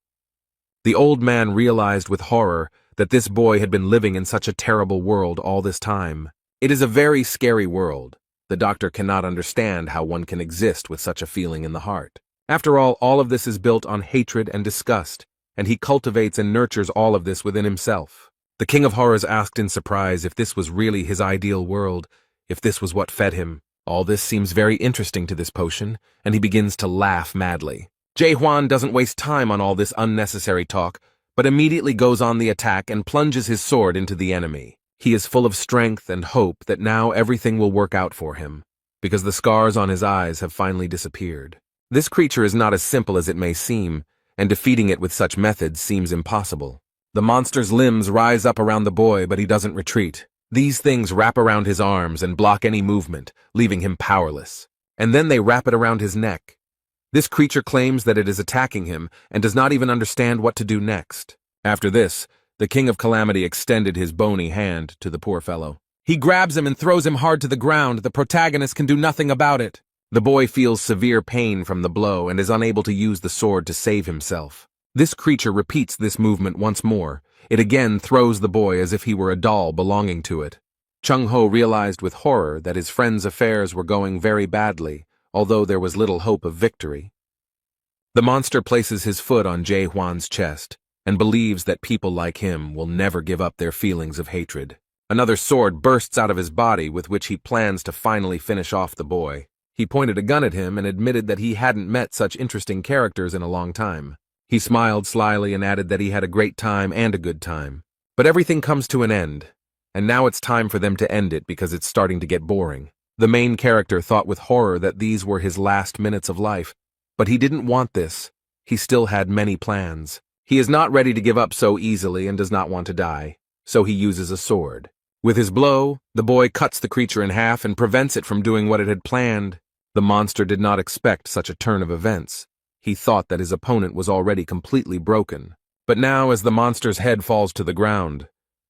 The old man realized with horror that this boy had been living in such a terrible world all this time. It is a very scary world. The doctor cannot understand how one can exist with such a feeling in the heart. After all of this is built on hatred and disgust, and he cultivates and nurtures all of this within himself. The King of Horrors asked in surprise if this was really his ideal world, if this was what fed him. All this seems very interesting to this potion, and he begins to laugh madly. Jae-hwan doesn't waste time on all this unnecessary talk, but immediately goes on the attack and plunges his sword into the enemy. He is full of strength and hope that now everything will work out for him, because the scars on his eyes have finally disappeared. This creature is not as simple as it may seem, and defeating it with such methods seems impossible. The monster's limbs rise up around the boy, but he doesn't retreat. These things wrap around his arms and block any movement, leaving him powerless. And then they wrap it around his neck. This creature claims that it is attacking him and does not even understand what to do next. After this, the King of Calamity extended his bony hand to the poor fellow. He grabs him and throws him hard to the ground. The protagonist can do nothing about it. The boy feels severe pain from the blow and is unable to use the sword to save himself. This creature repeats this movement once more. It again throws the boy as if he were a doll belonging to it. Chung-ho realized with horror that his friend's affairs were going very badly, although there was little hope of victory. The monster places his foot on Jae-hwan's chest and believes that people like him will never give up their feelings of hatred. Another sword bursts out of his body with which he plans to finally finish off the boy. He pointed a gun at him and admitted that he hadn't met such interesting characters in a long time. He smiled slyly and added that he had a great time and a good time. But everything comes to an end, and now it's time for them to end it because it's starting to get boring. The main character thought with horror that these were his last minutes of life, but he didn't want this. He still had many plans. He is not ready to give up so easily and does not want to die, so he uses a sword. With his blow, the boy cuts the creature in half and prevents it from doing what it had planned. The monster did not expect such a turn of events. He thought that his opponent was already completely broken. But now, as the monster's head falls to the ground,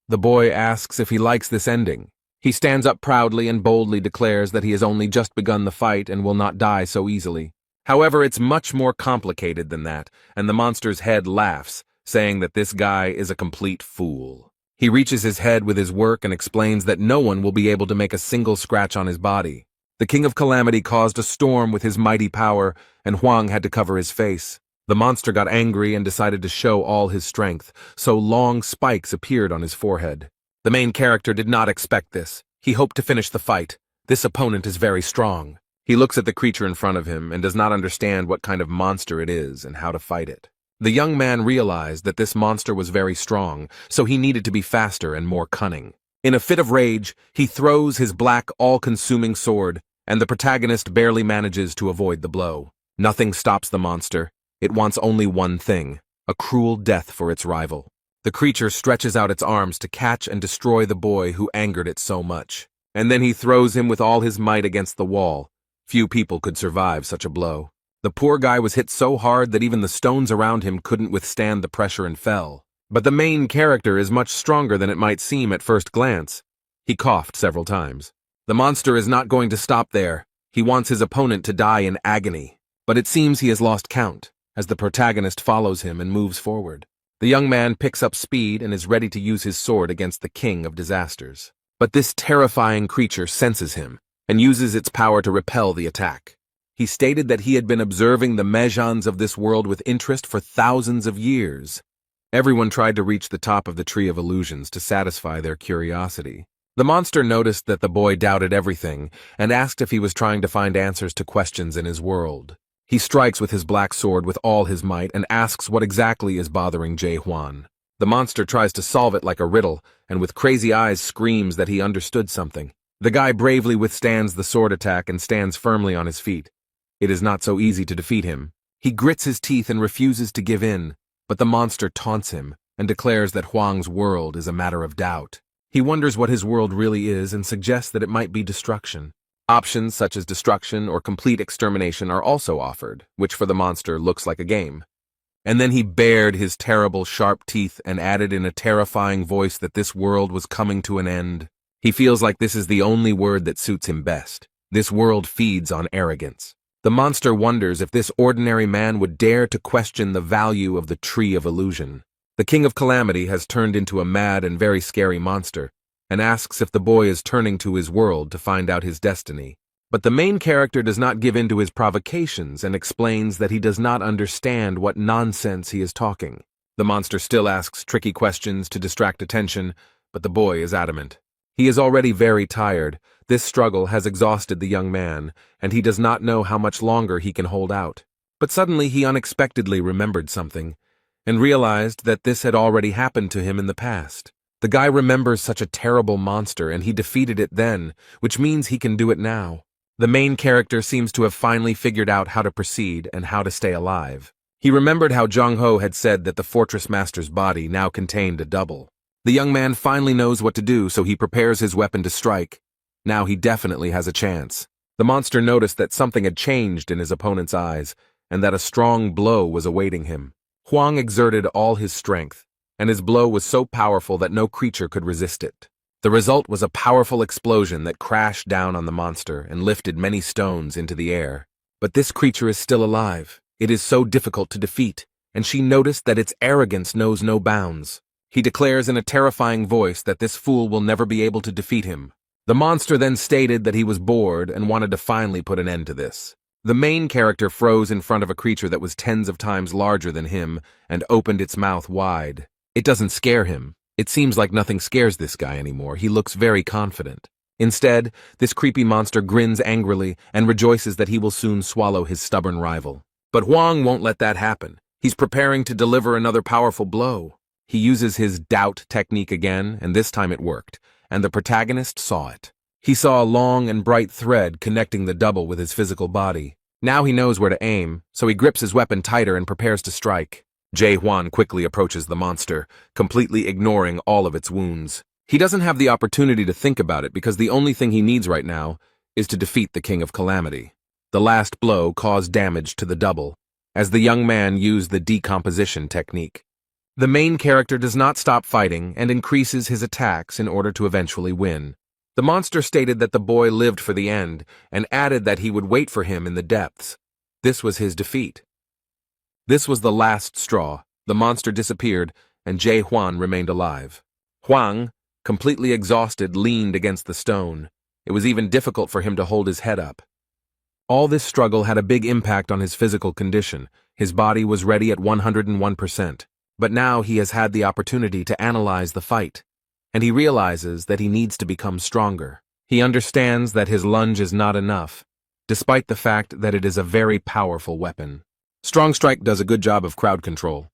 the boy asks if he likes this ending. He stands up proudly and boldly declares that he has only just begun the fight and will not die so easily. However, it's much more complicated than that, and the monster's head laughs, saying that this guy is a complete fool. He reaches his head with his work and explains that no one will be able to make a single scratch on his body. The King of Calamity caused a storm with his mighty power, and Hwang had to cover his face. The monster got angry and decided to show all his strength, so long spikes appeared on his forehead. The main character did not expect this. He hoped to finish the fight. This opponent is very strong. He looks at the creature in front of him and does not understand what kind of monster it is and how to fight it. The young man realized that this monster was very strong, so he needed to be faster and more cunning. In a fit of rage, he throws his black, all-consuming sword, and the protagonist barely manages to avoid the blow. Nothing stops the monster. It wants only one thing, a cruel death for its rival. The creature stretches out its arms to catch and destroy the boy who angered it so much. And then he throws him with all his might against the wall. Few people could survive such a blow. The poor guy was hit so hard that even the stones around him couldn't withstand the pressure and fell. But the main character is much stronger than it might seem at first glance. He coughed several times. The monster is not going to stop there. He wants his opponent to die in agony. But it seems he has lost count, as the protagonist follows him and moves forward. The young man picks up speed and is ready to use his sword against the king of disasters. But this terrifying creature senses him and uses its power to repel the attack. He stated that he had been observing the Mejans of this world with interest for thousands of years. Everyone tried to reach the top of the Tree of Illusions to satisfy their curiosity. The monster noticed that the boy doubted everything and asked if he was trying to find answers to questions in his world. He strikes with his black sword with all his might and asks what exactly is bothering Jae-hwan. The monster tries to solve it like a riddle and with crazy eyes screams that he understood something. The guy bravely withstands the sword attack and stands firmly on his feet. It is not so easy to defeat him. He grits his teeth and refuses to give in, but the monster taunts him and declares that Hwang's world is a matter of doubt. He wonders what his world really is and suggests that it might be destruction. Options such as destruction or complete extermination are also offered, which for the monster looks like a game. And then he bared his terrible, sharp teeth and added in a terrifying voice that this world was coming to an end. He feels like this is the only word that suits him best. This world feeds on arrogance. The monster wonders if this ordinary man would dare to question the value of the Tree of Illusion. The King of Calamity has turned into a mad and very scary monster, and asks if the boy is turning to his world to find out his destiny. But the main character does not give in to his provocations and explains that he does not understand what nonsense he is talking. The monster still asks tricky questions to distract attention, but the boy is adamant. He is already very tired. This struggle has exhausted the young man, and he does not know how much longer he can hold out. But suddenly he unexpectedly remembered something, and realized that this had already happened to him in the past. The guy remembers such a terrible monster, and he defeated it then, which means he can do it now. The main character seems to have finally figured out how to proceed and how to stay alive. He remembered how Jong-ho had said that the fortress master's body now contained a double. The young man finally knows what to do, so he prepares his weapon to strike. Now he definitely has a chance. The monster noticed that something had changed in his opponent's eyes, and that a strong blow was awaiting him. Hwang exerted all his strength, and his blow was so powerful that no creature could resist it. The result was a powerful explosion that crashed down on the monster and lifted many stones into the air. But this creature is still alive. It is so difficult to defeat, and she noticed that its arrogance knows no bounds. He declares in a terrifying voice that this fool will never be able to defeat him. The monster then stated that he was bored and wanted to finally put an end to this. The main character froze in front of a creature that was tens of times larger than him and opened its mouth wide. It doesn't scare him. It seems like nothing scares this guy anymore. He looks very confident. Instead, this creepy monster grins angrily and rejoices that he will soon swallow his stubborn rival. But Hwang won't let that happen. He's preparing to deliver another powerful blow. He uses his doubt technique again, and this time it worked, and the protagonist saw it. He saw a long and bright thread connecting the double with his physical body. Now he knows where to aim, so he grips his weapon tighter and prepares to strike. Jae-hwan quickly approaches the monster, completely ignoring all of its wounds. He doesn't have the opportunity to think about it because the only thing he needs right now is to defeat the King of Calamity. The last blow caused damage to the double, as the young man used the decomposition technique. The main character does not stop fighting and increases his attacks in order to eventually win. The monster stated that the boy lived for the end and added that he would wait for him in the depths. This was his defeat. This was the last straw. The monster disappeared, and Jae-hwan remained alive. Hwang, completely exhausted, leaned against the stone. It was even difficult for him to hold his head up. All this struggle had a big impact on his physical condition. His body was ready at 101%. But now he has had the opportunity to analyze the fight, and he realizes that he needs to become stronger. He understands that his lunge is not enough, despite the fact that it is a very powerful weapon. Strong Strike does a good job of crowd control.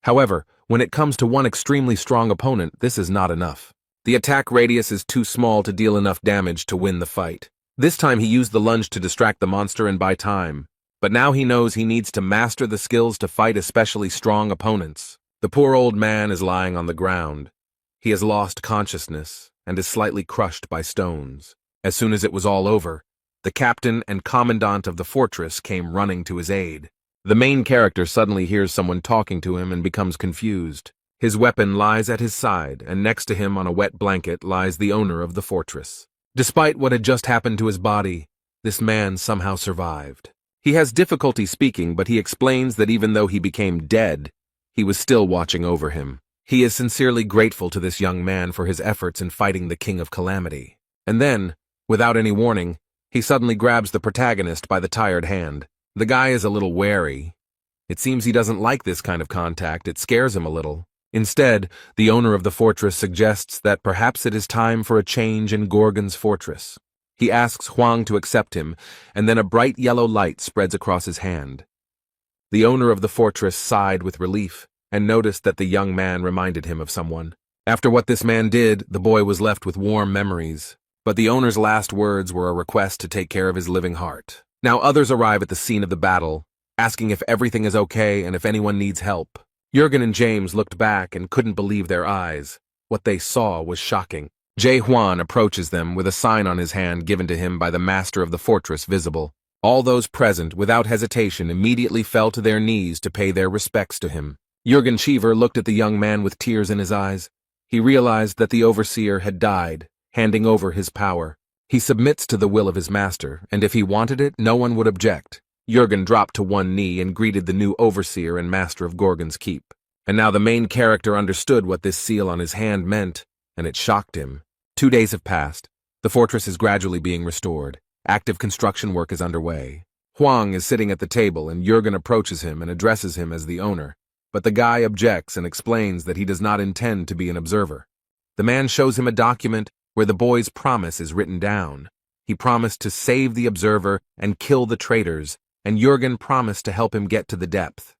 However, when it comes to one extremely strong opponent, this is not enough. The attack radius is too small to deal enough damage to win the fight. This time he used the lunge to distract the monster and buy time, but now he knows he needs to master the skills to fight especially strong opponents. The poor old man is lying on the ground. He has lost consciousness and is slightly crushed by stones. As soon as it was all over, the captain and commandant of the fortress came running to his aid. The main character suddenly hears someone talking to him and becomes confused. His weapon lies at his side, and next to him on a wet blanket lies the owner of the fortress. Despite what had just happened to his body, this man somehow survived. He has difficulty speaking, but he explains that even though he became dead, he was still watching over him. He is sincerely grateful to this young man for his efforts in fighting the King of Calamity. And then, without any warning, he suddenly grabs the protagonist by the tired hand. The guy is a little wary. It seems he doesn't like this kind of contact. It scares him a little. Instead, the owner of the fortress suggests that perhaps it is time for a change in Gorgon's fortress. He asks Hwang to accept him, and then a bright yellow light spreads across his hand. The owner of the fortress sighed with relief and noticed that the young man reminded him of someone. After what this man did, the boy was left with warm memories. But the owner's last words were a request to take care of his living heart. Now others arrive at the scene of the battle, asking if everything is okay and if anyone needs help. Jurgen and James looked back and couldn't believe their eyes. What they saw was shocking. Jae-hwan approaches them with a sign on his hand given to him by the master of the fortress visible. All those present, without hesitation, immediately fell to their knees to pay their respects to him. Jürgen Cheever looked at the young man with tears in his eyes. He realized that the overseer had died, handing over his power. He submits to the will of his master, and if he wanted it, no one would object. Jürgen dropped to one knee and greeted the new overseer and master of Gorgon's Keep. And now the main character understood what this seal on his hand meant, and it shocked him. 2 days have passed. The fortress is gradually being restored. Active construction work is underway. Huang is sitting at the table, and Jürgen approaches him and addresses him as the owner. But the guy objects and explains that he does not intend to be an observer. The man shows him a document where the boy's promise is written down. He promised to save the observer and kill the traitors, and Jürgen promised to help him get to the depth.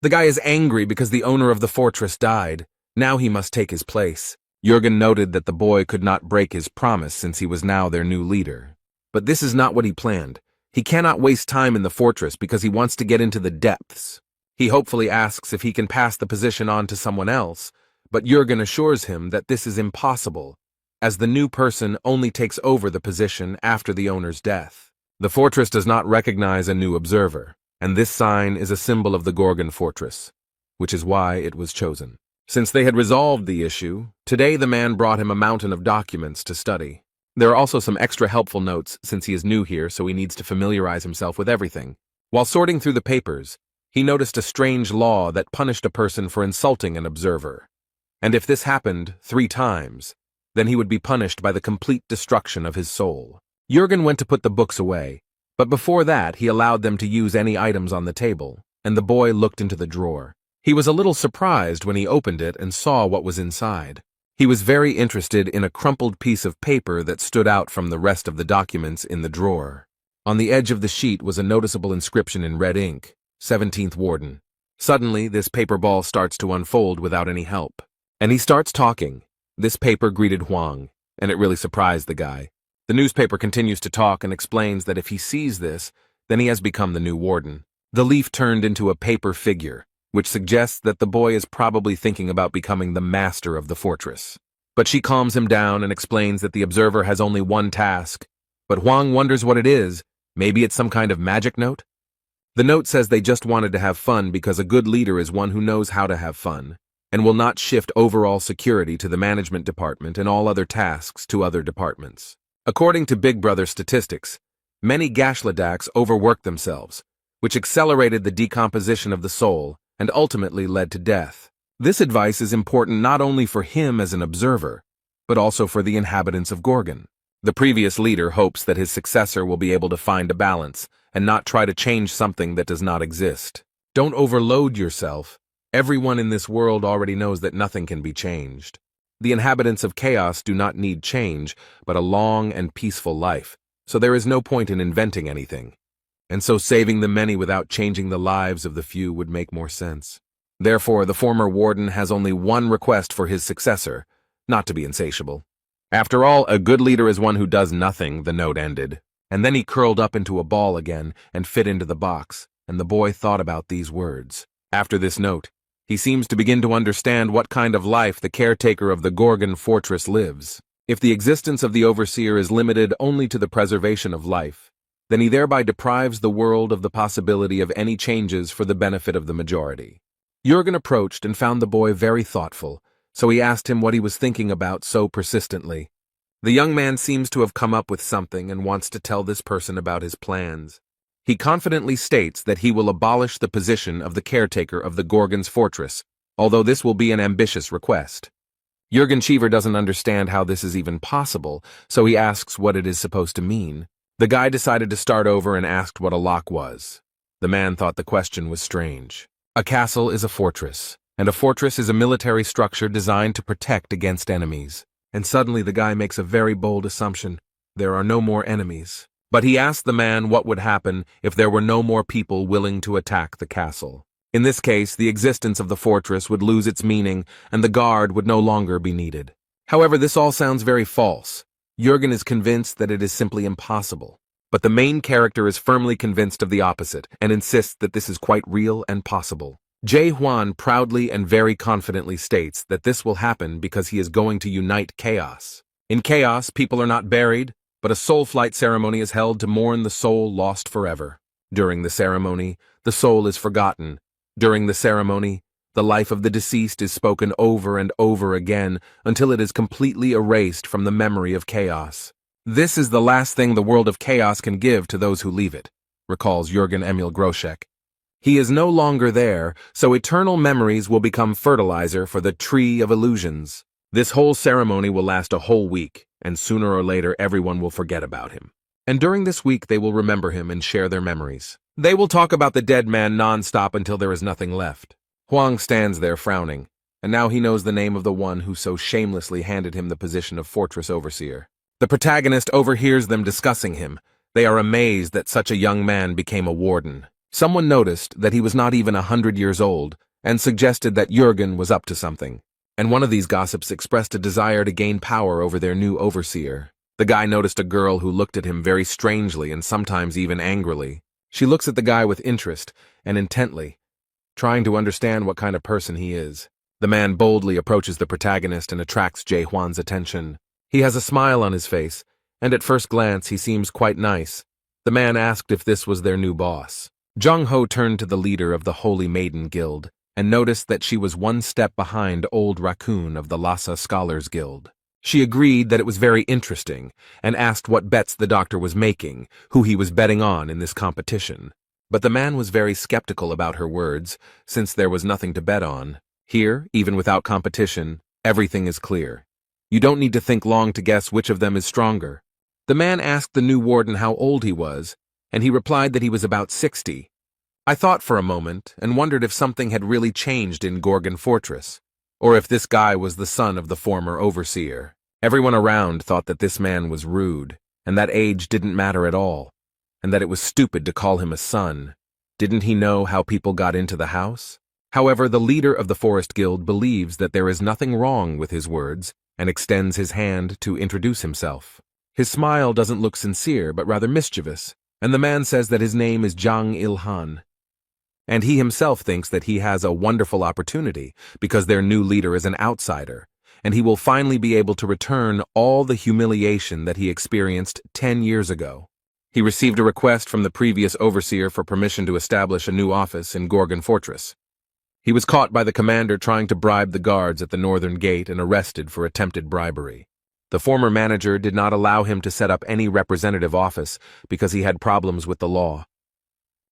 The guy is angry because the owner of the fortress died. Now he must take his place. Jürgen noted that the boy could not break his promise since he was now their new leader. But this is not what he planned. He cannot waste time in the fortress because he wants to get into the depths. He hopefully asks if he can pass the position on to someone else, but Jürgen assures him that this is impossible, as the new person only takes over the position after the owner's death. The fortress does not recognize a new observer, and this sign is a symbol of the Gorgon fortress, which is why it was chosen. Since they had resolved the issue, today the man brought him a mountain of documents to study. There are also some extra helpful notes since he is new here, so he needs to familiarize himself with everything. While sorting through the papers, he noticed a strange law that punished a person for insulting an observer. And if this happened 3 times, then he would be punished by the complete destruction of his soul. Jürgen went to put the books away, but before that he allowed them to use any items on the table, and the boy looked into the drawer. He was a little surprised when he opened it and saw what was inside. He was very interested in a crumpled piece of paper that stood out from the rest of the documents in the drawer. On the edge of the sheet was a noticeable inscription in red ink, 17th Warden. Suddenly, this paper ball starts to unfold without any help. And he starts talking. This paper greeted Huang, and it really surprised the guy. The newspaper continues to talk and explains that if he sees this, then he has become the new warden. The leaf turned into a paper figure, which suggests that the boy is probably thinking about becoming the master of the fortress. But she calms him down and explains that the observer has only one task. But Huang wonders what it is. Maybe it's some kind of magic note? The note says they just wanted to have fun because a good leader is one who knows how to have fun, and will not shift overall security to the management department and all other tasks to other departments. According to Big Brother statistics, many Gashladaks overworked themselves, which accelerated the decomposition of the soul and ultimately led to death. This advice is important not only for him as an observer, but also for the inhabitants of Gorgon. The previous leader hopes that his successor will be able to find a balance and not try to change something that does not exist. Don't overload yourself. Everyone in this world already knows that nothing can be changed. The inhabitants of chaos do not need change, but a long and peaceful life, so there is no point in inventing anything. And so saving the many without changing the lives of the few would make more sense. Therefore, the former warden has only one request for his successor, not to be insatiable. After all, a good leader is one who does nothing, the note ended. And then he curled up into a ball again and fit into the box, and the boy thought about these words. After this note, he seems to begin to understand what kind of life the caretaker of the Gorgon fortress lives. If the existence of the overseer is limited only to the preservation of life, then he thereby deprives the world of the possibility of any changes for the benefit of the majority. Jürgen approached and found the boy very thoughtful, so he asked him what he was thinking about so persistently. The young man seems to have come up with something and wants to tell this person about his plans. He confidently states that he will abolish the position of the caretaker of the Gorgon's fortress, although this will be an ambitious request. Jürgen Cheever doesn't understand how this is even possible, so he asks what it is supposed to mean. The guy decided to start over and asked what a lock was. The man thought the question was strange. A castle is a fortress, and a fortress is a military structure designed to protect against enemies. And suddenly the guy makes a very bold assumption. There are no more enemies. But he asked the man what would happen if there were no more people willing to attack the castle. In this case, the existence of the fortress would lose its meaning, and the guard would no longer be needed. However, this all sounds very false. Jürgen is convinced that it is simply impossible. But the main character is firmly convinced of the opposite, and insists that this is quite real and possible. Jae Hwan proudly and very confidently states that this will happen because he is going to unite chaos. In chaos, people are not buried, but a soul flight ceremony is held to mourn the soul lost forever. During the ceremony, the soul is forgotten. During the ceremony, the life of the deceased is spoken over and over again until it is completely erased from the memory of chaos. This is the last thing the world of chaos can give to those who leave it, recalls Jürgen Emil Groschek. He is no longer there, so eternal memories will become fertilizer for the tree of illusions. This whole ceremony will last a whole week, and sooner or later everyone will forget about him. And during this week they will remember him and share their memories. They will talk about the dead man non-stop until there is nothing left. Huang stands there frowning, and now he knows the name of the one who so shamelessly handed him the position of fortress overseer. The protagonist overhears them discussing him. They are amazed that such a young man became a warden. Someone noticed that he was not even 100 years old, and suggested that Jürgen was up to something. And one of these gossips expressed a desire to gain power over their new overseer. The guy noticed a girl who looked at him very strangely and sometimes even angrily. She looks at the guy with interest and intently, trying to understand what kind of person he is. The man boldly approaches the protagonist and attracts Jae Hwan's attention. He has a smile on his face, and at first glance he seems quite nice. The man asked if this was their new boss. Jung Ho turned to the leader of the Holy Maiden Guild and noticed that she was one step behind Old Raccoon of the Lhasa Scholars Guild. She agreed that it was very interesting and asked what bets the doctor was making, who he was betting on in this competition. But the man was very skeptical about her words, since there was nothing to bet on. Here, even without competition, everything is clear. You don't need to think long to guess which of them is stronger. The man asked the new warden how old he was, and he replied that he was about 60. I thought for a moment and wondered if something had really changed in Gorgon Fortress, or if this guy was the son of the former overseer. Everyone around thought that this man was rude, and that age didn't matter at all, and that it was stupid to call him a son. Didn't he know how people got into the house? However, the leader of the Forest Guild believes that there is nothing wrong with his words and extends his hand to introduce himself. His smile doesn't look sincere, but rather mischievous, and the man says that his name is Jang Il-han. And he himself thinks that he has a wonderful opportunity because their new leader is an outsider, and he will finally be able to return all the humiliation that he experienced 10 years ago. He received a request from the previous overseer for permission to establish a new office in Gorgon Fortress. He was caught by the commander trying to bribe the guards at the northern gate and arrested for attempted bribery. The former manager did not allow him to set up any representative office because he had problems with the law.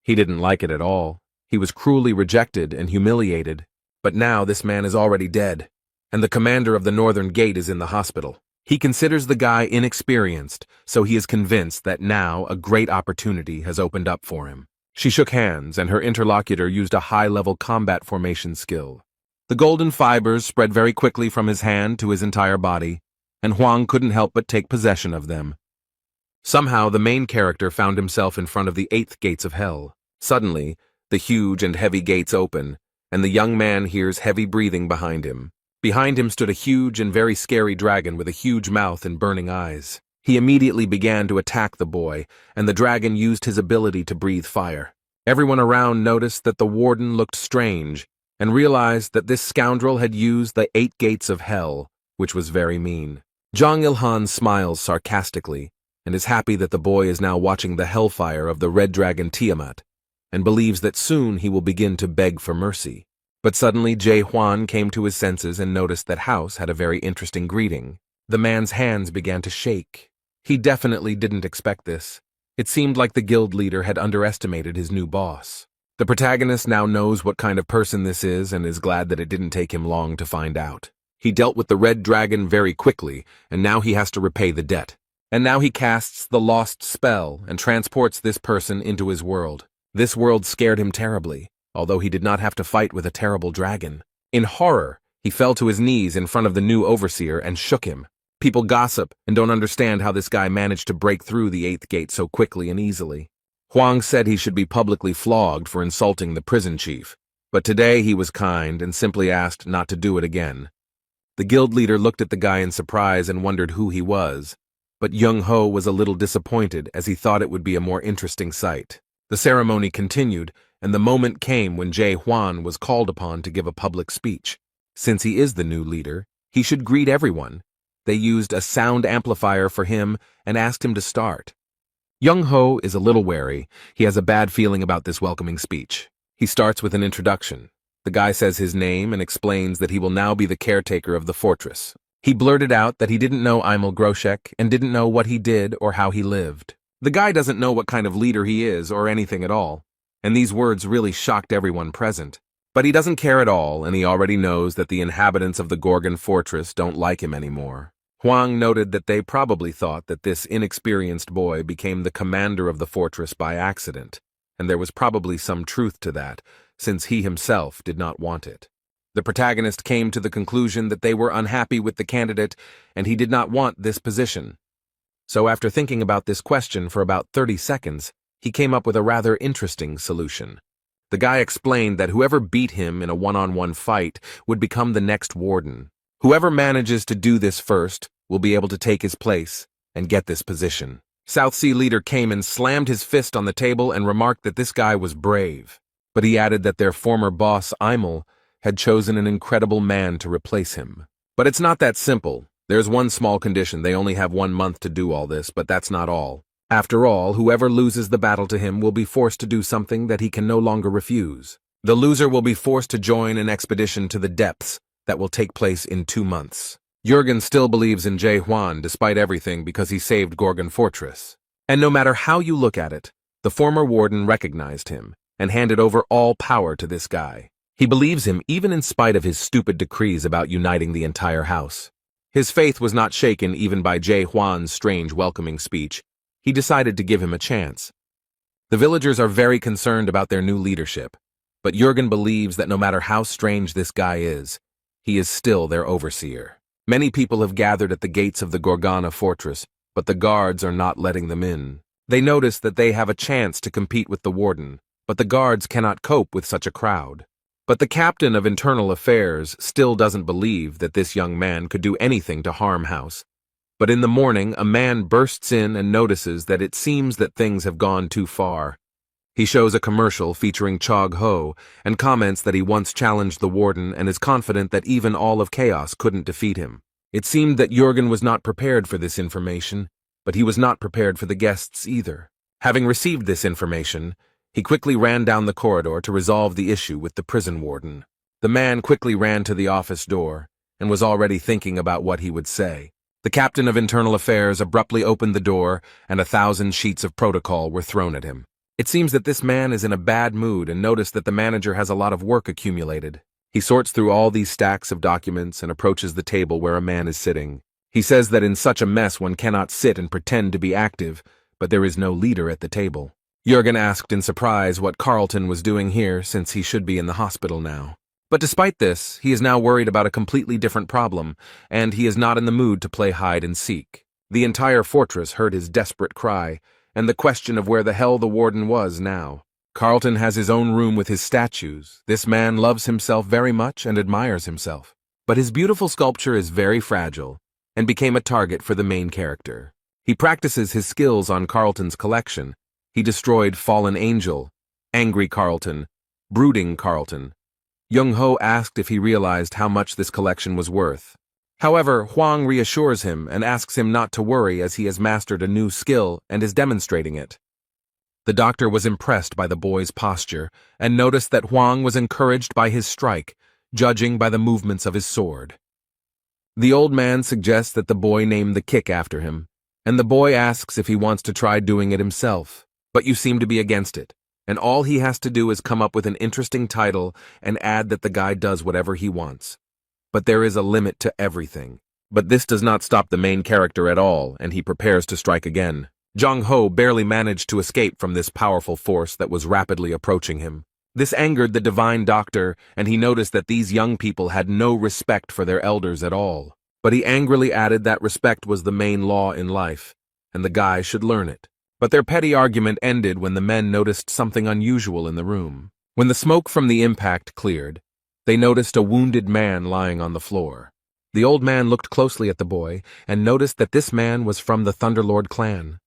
He didn't like it at all. He was cruelly rejected and humiliated. But now this man is already dead, and the commander of the northern gate is in the hospital. He considers the guy inexperienced, so he is convinced that now a great opportunity has opened up for him. She shook hands, and her interlocutor used a high-level combat formation skill. The golden fibers spread very quickly from his hand to his entire body, and Huang couldn't help but take possession of them. Somehow the main character found himself in front of the 8th gates of hell. Suddenly, the huge and heavy gates open, and the young man hears heavy breathing behind him. Behind him stood a huge and very scary dragon with a huge mouth and burning eyes. He immediately began to attack the boy, and the dragon used his ability to breathe fire. Everyone around noticed that the warden looked strange, and realized that this scoundrel had used the 8 gates of hell, which was very mean. Jang Il-han smiles sarcastically, and is happy that the boy is now watching the hellfire of the red dragon Tiamat, and believes that soon he will begin to beg for mercy. But suddenly Jae Hwan came to his senses and noticed that House had a very interesting greeting. The man's hands began to shake. He definitely didn't expect this. It seemed like the guild leader had underestimated his new boss. The protagonist now knows what kind of person this is and is glad that it didn't take him long to find out. He dealt with the red dragon very quickly, and now he has to repay the debt. And now he casts the lost spell and transports this person into his world. This world scared him terribly, although he did not have to fight with a terrible dragon. In horror, he fell to his knees in front of the new overseer and shook him. People gossip and don't understand how this guy managed to break through the 8th gate so quickly and easily. Huang said he should be publicly flogged for insulting the prison chief, but today he was kind and simply asked not to do it again. The guild leader looked at the guy in surprise and wondered who he was, but Jung Ho was a little disappointed as he thought it would be a more interesting sight. The ceremony continued, and the moment came when Jae Hwan was called upon to give a public speech. Since he is the new leader, he should greet everyone. They used a sound amplifier for him and asked him to start. Young-ho is a little wary. He has a bad feeling about this welcoming speech. He starts with an introduction. The guy says his name and explains that he will now be the caretaker of the fortress. He blurted out that he didn't know Imel Groshek and didn't know what he did or how he lived. The guy doesn't know what kind of leader he is or anything at all, and these words really shocked everyone present. But he doesn't care at all, and he already knows that the inhabitants of the Gorgon fortress don't like him anymore. Huang noted that they probably thought that this inexperienced boy became the commander of the fortress by accident, and there was probably some truth to that, since he himself did not want it. The protagonist came to the conclusion that they were unhappy with the candidate, and he did not want this position. So after thinking about this question for about 30 seconds, he came up with a rather interesting solution. The guy explained that whoever beat him in a one-on-one fight would become the next warden. Whoever manages to do this first will be able to take his place and get this position. South Sea leader came and slammed his fist on the table and remarked that this guy was brave. But he added that their former boss, Imel, had chosen an incredible man to replace him. But it's not that simple. There's one small condition. They only have 1 month to do all this, but that's not all. After all, whoever loses the battle to him will be forced to do something that he can no longer refuse. The loser will be forced to join an expedition to the depths that will take place in 2 months. Jürgen still believes in Jae Hwan despite everything because he saved Gorgon Fortress. And no matter how you look at it, the former warden recognized him and handed over all power to this guy. He believes him even in spite of his stupid decrees about uniting the entire house. His faith was not shaken even by Jae Hwan's strange welcoming speech. He decided to give him a chance. The villagers are very concerned about their new leadership, but Jürgen believes that no matter how strange this guy is, he is still their overseer. Many people have gathered at the gates of the Gorgana fortress, but the guards are not letting them in. They notice that they have a chance to compete with the warden, but the guards cannot cope with such a crowd. But the captain of internal affairs still doesn't believe that this young man could do anything to harm House. But in the morning, a man bursts in and notices that it seems that things have gone too far. He shows a commercial featuring Chog Ho and comments that he once challenged the warden and is confident that even all of Chaos couldn't defeat him. It seemed that Jürgen was not prepared for this information, but he was not prepared for the guests either. Having received this information, he quickly ran down the corridor to resolve the issue with the prison warden. The man quickly ran to the office door and was already thinking about what he would say. The captain of internal affairs abruptly opened the door and 1,000 sheets of protocol were thrown at him. It seems that this man is in a bad mood and noticed that the manager has a lot of work accumulated. He sorts through all these stacks of documents and approaches the table where a man is sitting. He says that in such a mess one cannot sit and pretend to be active, but there is no leader at the table. Jürgen asked in surprise what Carlton was doing here since he should be in the hospital now. But despite this, he is now worried about a completely different problem, and he is not in the mood to play hide and seek. The entire fortress heard his desperate cry, and the question of where the hell the warden was now. Carlton has his own room with his statues. This man loves himself very much and admires himself. But his beautiful sculpture is very fragile, and became a target for the main character. He practices his skills on Carlton's collection. He destroyed Fallen Angel, Angry Carlton, Brooding Carlton. Young-ho asked if he realized how much this collection was worth. However, Huang reassures him and asks him not to worry as he has mastered a new skill and is demonstrating it. The doctor was impressed by the boy's posture and noticed that Huang was encouraged by his strike, judging by the movements of his sword. The old man suggests that the boy name the kick after him, and the boy asks if he wants to try doing it himself, but you seem to be against it. And all he has to do is come up with an interesting title and add that the guy does whatever he wants. But there is a limit to everything. But this does not stop the main character at all, and he prepares to strike again. Jong-ho barely managed to escape from this powerful force that was rapidly approaching him. This angered the divine doctor, and he noticed that these young people had no respect for their elders at all. But he angrily added that respect was the main law in life, and the guy should learn it. But their petty argument ended when the men noticed something unusual in the room. When the smoke from the impact cleared, they noticed a wounded man lying on the floor. The old man looked closely at the boy and noticed that this man was from the Thunderlord clan.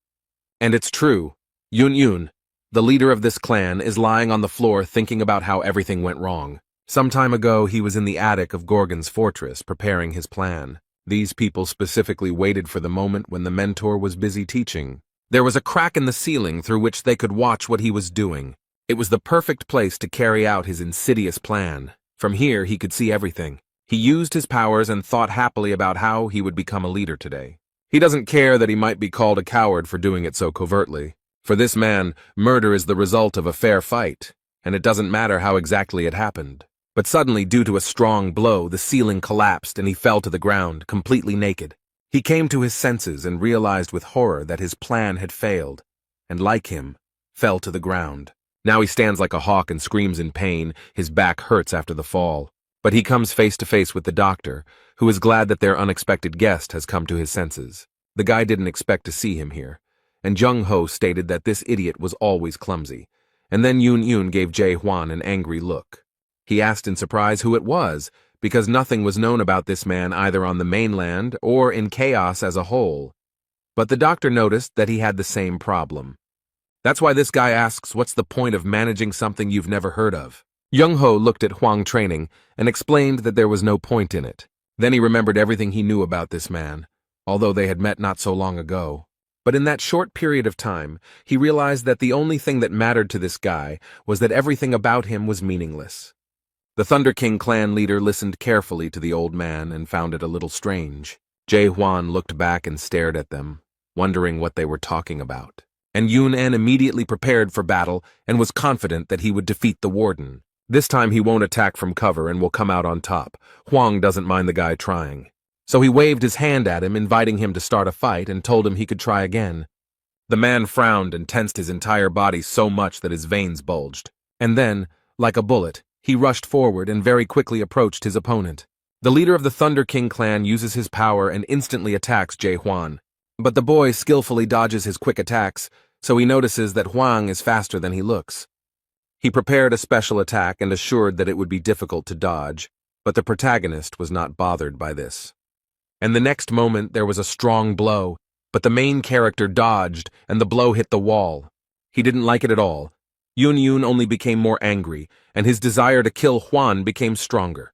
And it's true. Yun, the leader of this clan, is lying on the floor thinking about how everything went wrong. Some time ago, he was in the attic of Gorgon's fortress preparing his plan. These people specifically waited for the moment when the mentor was busy teaching. There was a crack in the ceiling through which they could watch what he was doing. It was the perfect place to carry out his insidious plan. From here, he could see everything. He used his powers and thought happily about how he would become a leader today. He doesn't care that he might be called a coward for doing it so covertly. For this man, murder is the result of a fair fight, and it doesn't matter how exactly it happened. But suddenly, due to a strong blow, the ceiling collapsed and he fell to the ground, completely naked. He came to his senses and realized with horror that his plan had failed, and like him, fell to the ground. Now he stands like a hawk and screams in pain. His back hurts after the fall. But he comes face to face with the doctor, who is glad that their unexpected guest has come to his senses. The guy didn't expect to see him here, and Jung-ho stated that this idiot was always clumsy. And then Yoon gave Jae-hwan an angry look. He asked in surprise who it was, because nothing was known about this man either on the mainland or in chaos as a whole. But the doctor noticed that he had the same problem. That's why this guy asks, what's the point of managing something you've never heard of? Jung-ho looked at Hwang training and explained that there was no point in it. Then he remembered everything he knew about this man, although they had met not so long ago. But in that short period of time, he realized that the only thing that mattered to this guy was that everything about him was meaningless. The Thunder King clan leader listened carefully to the old man and found it a little strange. Jae-hwan looked back and stared at them, wondering what they were talking about. And Yoon immediately prepared for battle and was confident that he would defeat the warden. This time he won't attack from cover and will come out on top. Hwang doesn't mind the guy trying. So he waved his hand at him, inviting him to start a fight, and told him he could try again. The man frowned and tensed his entire body so much that his veins bulged. And then, like a bullet, he rushed forward and very quickly approached his opponent. The leader of the Thunder King clan uses his power and instantly attacks Jae-hwan. But the boy skillfully dodges his quick attacks, so he notices that Hwang is faster than he looks. He prepared a special attack and assured that it would be difficult to dodge, but the protagonist was not bothered by this. And the next moment there was a strong blow, but the main character dodged and the blow hit the wall. He didn't like it at all. Yoon only became more angry, and his desire to kill Hwan became stronger.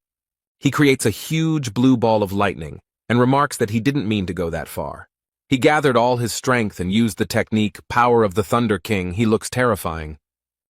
He creates a huge blue ball of lightning and remarks that he didn't mean to go that far. He gathered all his strength and used the technique, Power of the Thunder King. He looks terrifying.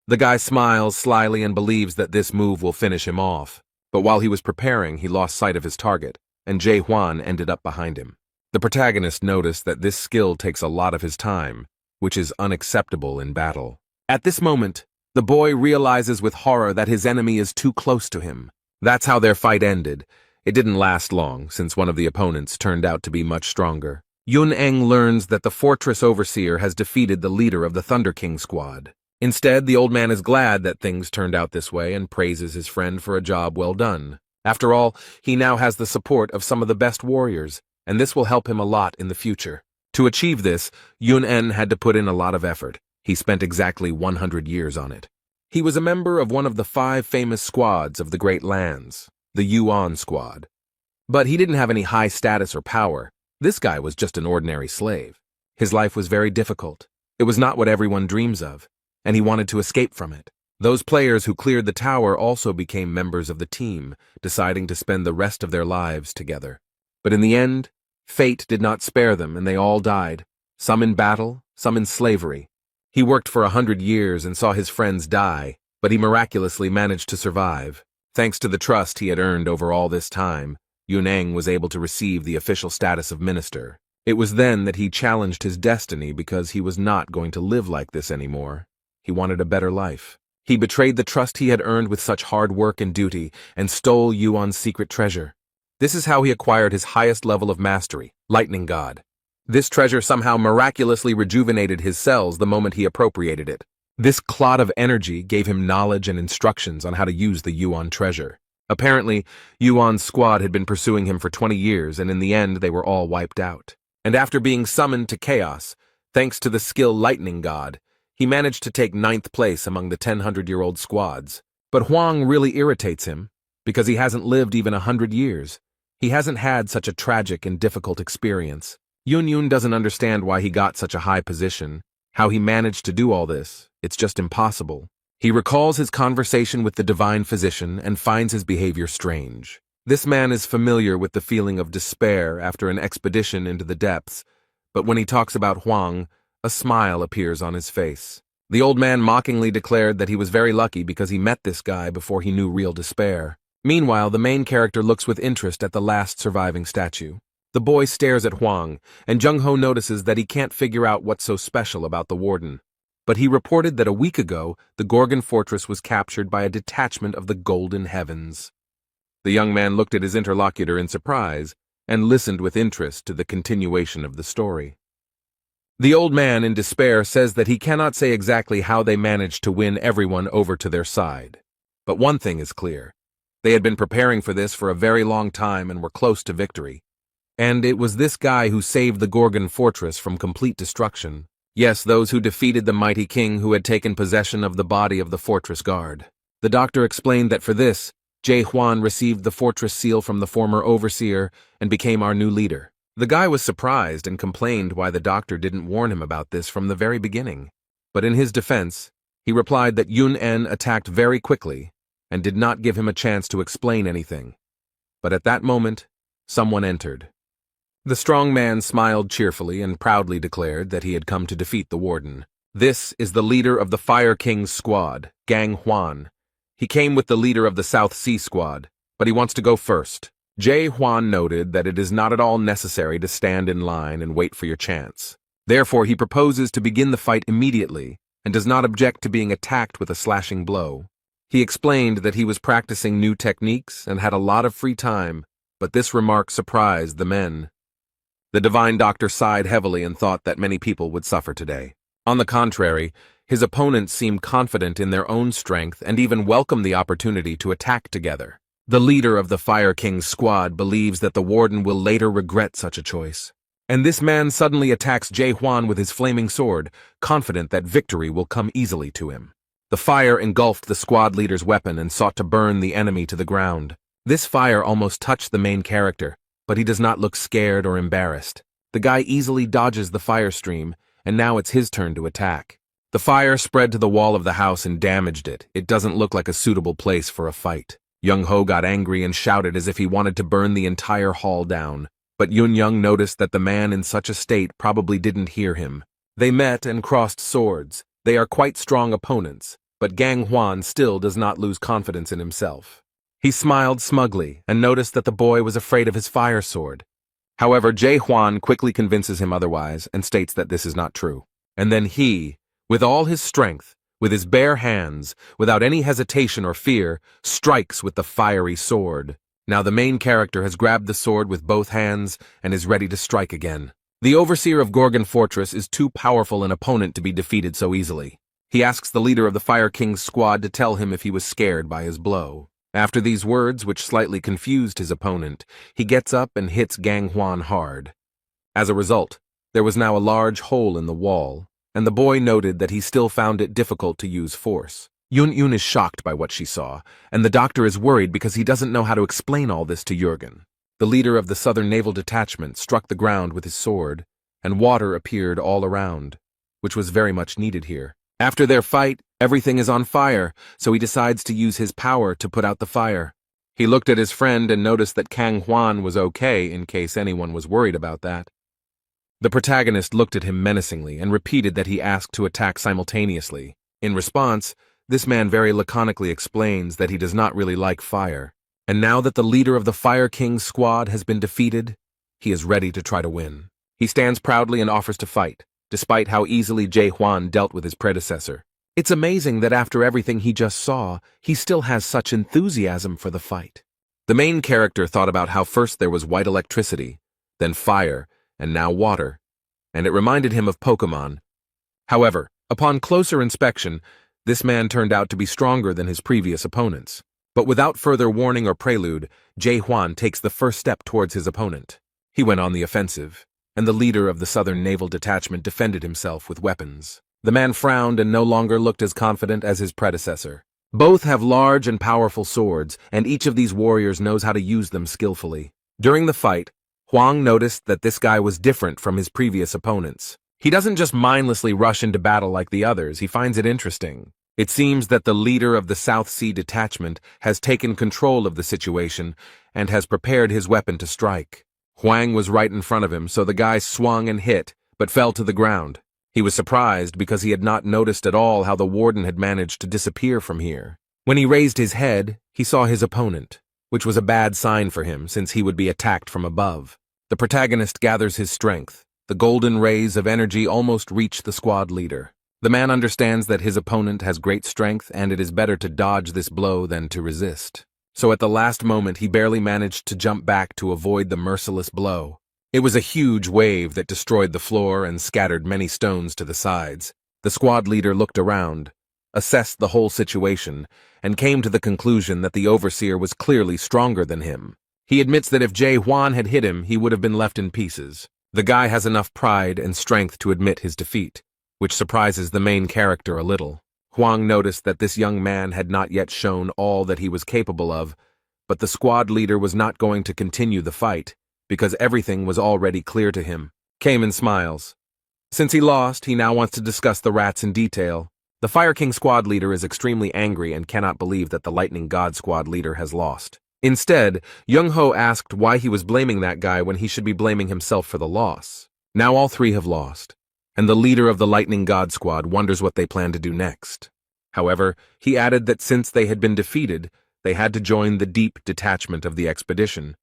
The guy smiles slyly and believes that this move will finish him off. But while he was preparing, he lost sight of his target, and Jae-hwan ended up behind him. The protagonist noticed that this skill takes a lot of his time, which is unacceptable in battle. At this moment, the boy realizes with horror that his enemy is too close to him. That's how their fight ended. It didn't last long, since one of the opponents turned out to be much stronger. Yoon learns that the fortress overseer has defeated the leader of the Thunder King squad. Instead, the old man is glad that things turned out this way and praises his friend for a job well done. After all, he now has the support of some of the best warriors, and this will help him a lot in the future. To achieve this, Yoon had to put in a lot of effort. He spent exactly 100 years on it. He was a member of one of the 5 famous squads of the Great Lands, the Yuan squad. But he didn't have any high status or power. This guy was just an ordinary slave. His life was very difficult. It was not what everyone dreams of, and he wanted to escape from it. Those players who cleared the tower also became members of the team, deciding to spend the rest of their lives together. But in the end, fate did not spare them, and they all died, some in battle, some in slavery. He worked for 100 years and saw his friends die, but he miraculously managed to survive. Thanks to the trust he had earned over all this time, Yoon was able to receive the official status of minister. It was then that he challenged his destiny because he was not going to live like this anymore. He wanted a better life. He betrayed the trust he had earned with such hard work and duty and stole Yuan's secret treasure. This is how he acquired his highest level of mastery, Lightning God. This treasure somehow miraculously rejuvenated his cells the moment he appropriated it. This clot of energy gave him knowledge and instructions on how to use the Yuan treasure. Apparently, Yuan's squad had been pursuing him for 20 years, and in the end they were all wiped out. And after being summoned to chaos, thanks to the skill Lightning God, he managed to take 9th place among the 1,000-year-old squads. But Hwang really irritates him, because he hasn't lived even 100 years. He hasn't had such a tragic and difficult experience. Yoon doesn't understand why he got such a high position, how he managed to do all this. It's just impossible. He recalls his conversation with the divine physician and finds his behavior strange. This man is familiar with the feeling of despair after an expedition into the depths, but when he talks about Huang, a smile appears on his face. The old man mockingly declared that he was very lucky because he met this guy before he knew real despair. Meanwhile, the main character looks with interest at the last surviving statue. The boy stares at Huang, and Jung-ho notices that he can't figure out what's so special about the warden. But he reported that a week ago, the Gorgon fortress was captured by a detachment of the Golden Heavens. The young man looked at his interlocutor in surprise and listened with interest to the continuation of the story. The old man, in despair, says that he cannot say exactly how they managed to win everyone over to their side. But one thing is clear. They had been preparing for this for a very long time and were close to victory. And it was this guy who saved the Gorgon fortress from complete destruction. Yes, those who defeated the mighty king who had taken possession of the body of the fortress guard. The doctor explained that for this, Jae Hwan received the fortress seal from the former overseer and became our new leader. The guy was surprised and complained why the doctor didn't warn him about this from the very beginning. But in his defense, he replied that Yun-en attacked very quickly and did not give him a chance to explain anything. But at that moment, someone entered. The strong man smiled cheerfully and proudly declared that he had come to defeat the warden. This is the leader of the Fire King's squad, Gang Hwan. He came with the leader of the South Sea squad, but he wants to go first. Jae Hwan noted that it is not at all necessary to stand in line and wait for your chance. Therefore, he proposes to begin the fight immediately and does not object to being attacked with a slashing blow. He explained that he was practicing new techniques and had a lot of free time, but this remark surprised the men. The divine doctor sighed heavily and thought that many people would suffer today. On the contrary, his opponents seemed confident in their own strength and even welcomed the opportunity to attack together. The leader of the Fire King's squad believes that the warden will later regret such a choice. And this man suddenly attacks Jae Hwan with his flaming sword, confident that victory will come easily to him. The fire engulfed the squad leader's weapon and sought to burn the enemy to the ground. This fire almost touched the main character, but he does not look scared or embarrassed. The guy easily dodges the fire stream, and now it's his turn to attack. The fire spread to the wall of the house and damaged it. It doesn't look like a suitable place for a fight. Young-ho got angry and shouted as if he wanted to burn the entire hall down. But Yun-young noticed that the man in such a state probably didn't hear him. They met and crossed swords. They are quite strong opponents, but Gang Hwan still does not lose confidence in himself. He smiled smugly and noticed that the boy was afraid of his fire sword. However, Jae Hwan quickly convinces him otherwise and states that this is not true. And then he, with all his strength, with his bare hands, without any hesitation or fear, strikes with the fiery sword. Now the main character has grabbed the sword with both hands and is ready to strike again. The overseer of Gorgon Fortress is too powerful an opponent to be defeated so easily. He asks the leader of the Fire King's squad to tell him if he was scared by his blow. After these words, which slightly confused his opponent, he gets up and hits Gang Hwan hard. As a result, there was now a large hole in the wall, and the boy noted that he still found it difficult to use force. Yun-yun is shocked by what she saw, and the doctor is worried because he doesn't know how to explain all this to Jurgen. The leader of the Southern Naval Detachment struck the ground with his sword, and water appeared all around, which was very much needed here. After their fight, everything is on fire, so he decides to use his power to put out the fire. He looked at his friend and noticed that Kang Hwan was okay in case anyone was worried about that. The protagonist looked at him menacingly and repeated that he asked to attack simultaneously. In response, this man very laconically explains that he does not really like fire. And now that the leader of the Fire King's squad has been defeated, he is ready to try to win. He stands proudly and offers to fight, despite how easily Jae Hwan dealt with his predecessor. It's amazing that after everything he just saw, he still has such enthusiasm for the fight. The main character thought about how first there was white electricity, then fire, and now water, and it reminded him of Pokemon. However, upon closer inspection, this man turned out to be stronger than his previous opponents. But without further warning or prelude, Jae Hwan takes the first step towards his opponent. He went on the offensive, and the leader of the Southern Naval Detachment defended himself with weapons. The man frowned and no longer looked as confident as his predecessor. Both have large and powerful swords, and each of these warriors knows how to use them skillfully. During the fight, Huang noticed that this guy was different from his previous opponents. He doesn't just mindlessly rush into battle like the others, he finds it interesting. It seems that the leader of the South Sea detachment has taken control of the situation and has prepared his weapon to strike. Huang was right in front of him, so the guy swung and hit, but fell to the ground. He was surprised because he had not noticed at all how the warden had managed to disappear from here. When he raised his head, he saw his opponent, which was a bad sign for him since he would be attacked from above. The protagonist gathers his strength. The golden rays of energy almost reach the squad leader. The man understands that his opponent has great strength and it is better to dodge this blow than to resist. So at the last moment he barely managed to jump back to avoid the merciless blow. It was a huge wave that destroyed the floor and scattered many stones to the sides. The squad leader looked around, assessed the whole situation, and came to the conclusion that the overseer was clearly stronger than him. He admits that if Jae-hwan had hit him, he would have been left in pieces. The guy has enough pride and strength to admit his defeat, which surprises the main character a little. Huang noticed that this young man had not yet shown all that he was capable of, but the squad leader was not going to continue the fight, because everything was already clear to him. Cayman smiles. Since he lost, he now wants to discuss the rats in detail. The Fire King squad leader is extremely angry and cannot believe that the Lightning God squad leader has lost. Instead, Young-ho asked why he was blaming that guy when he should be blaming himself for the loss. Now all three have lost, and the leader of the Lightning God squad wonders what they plan to do next. However, he added that since they had been defeated, they had to join the deep detachment of the expedition.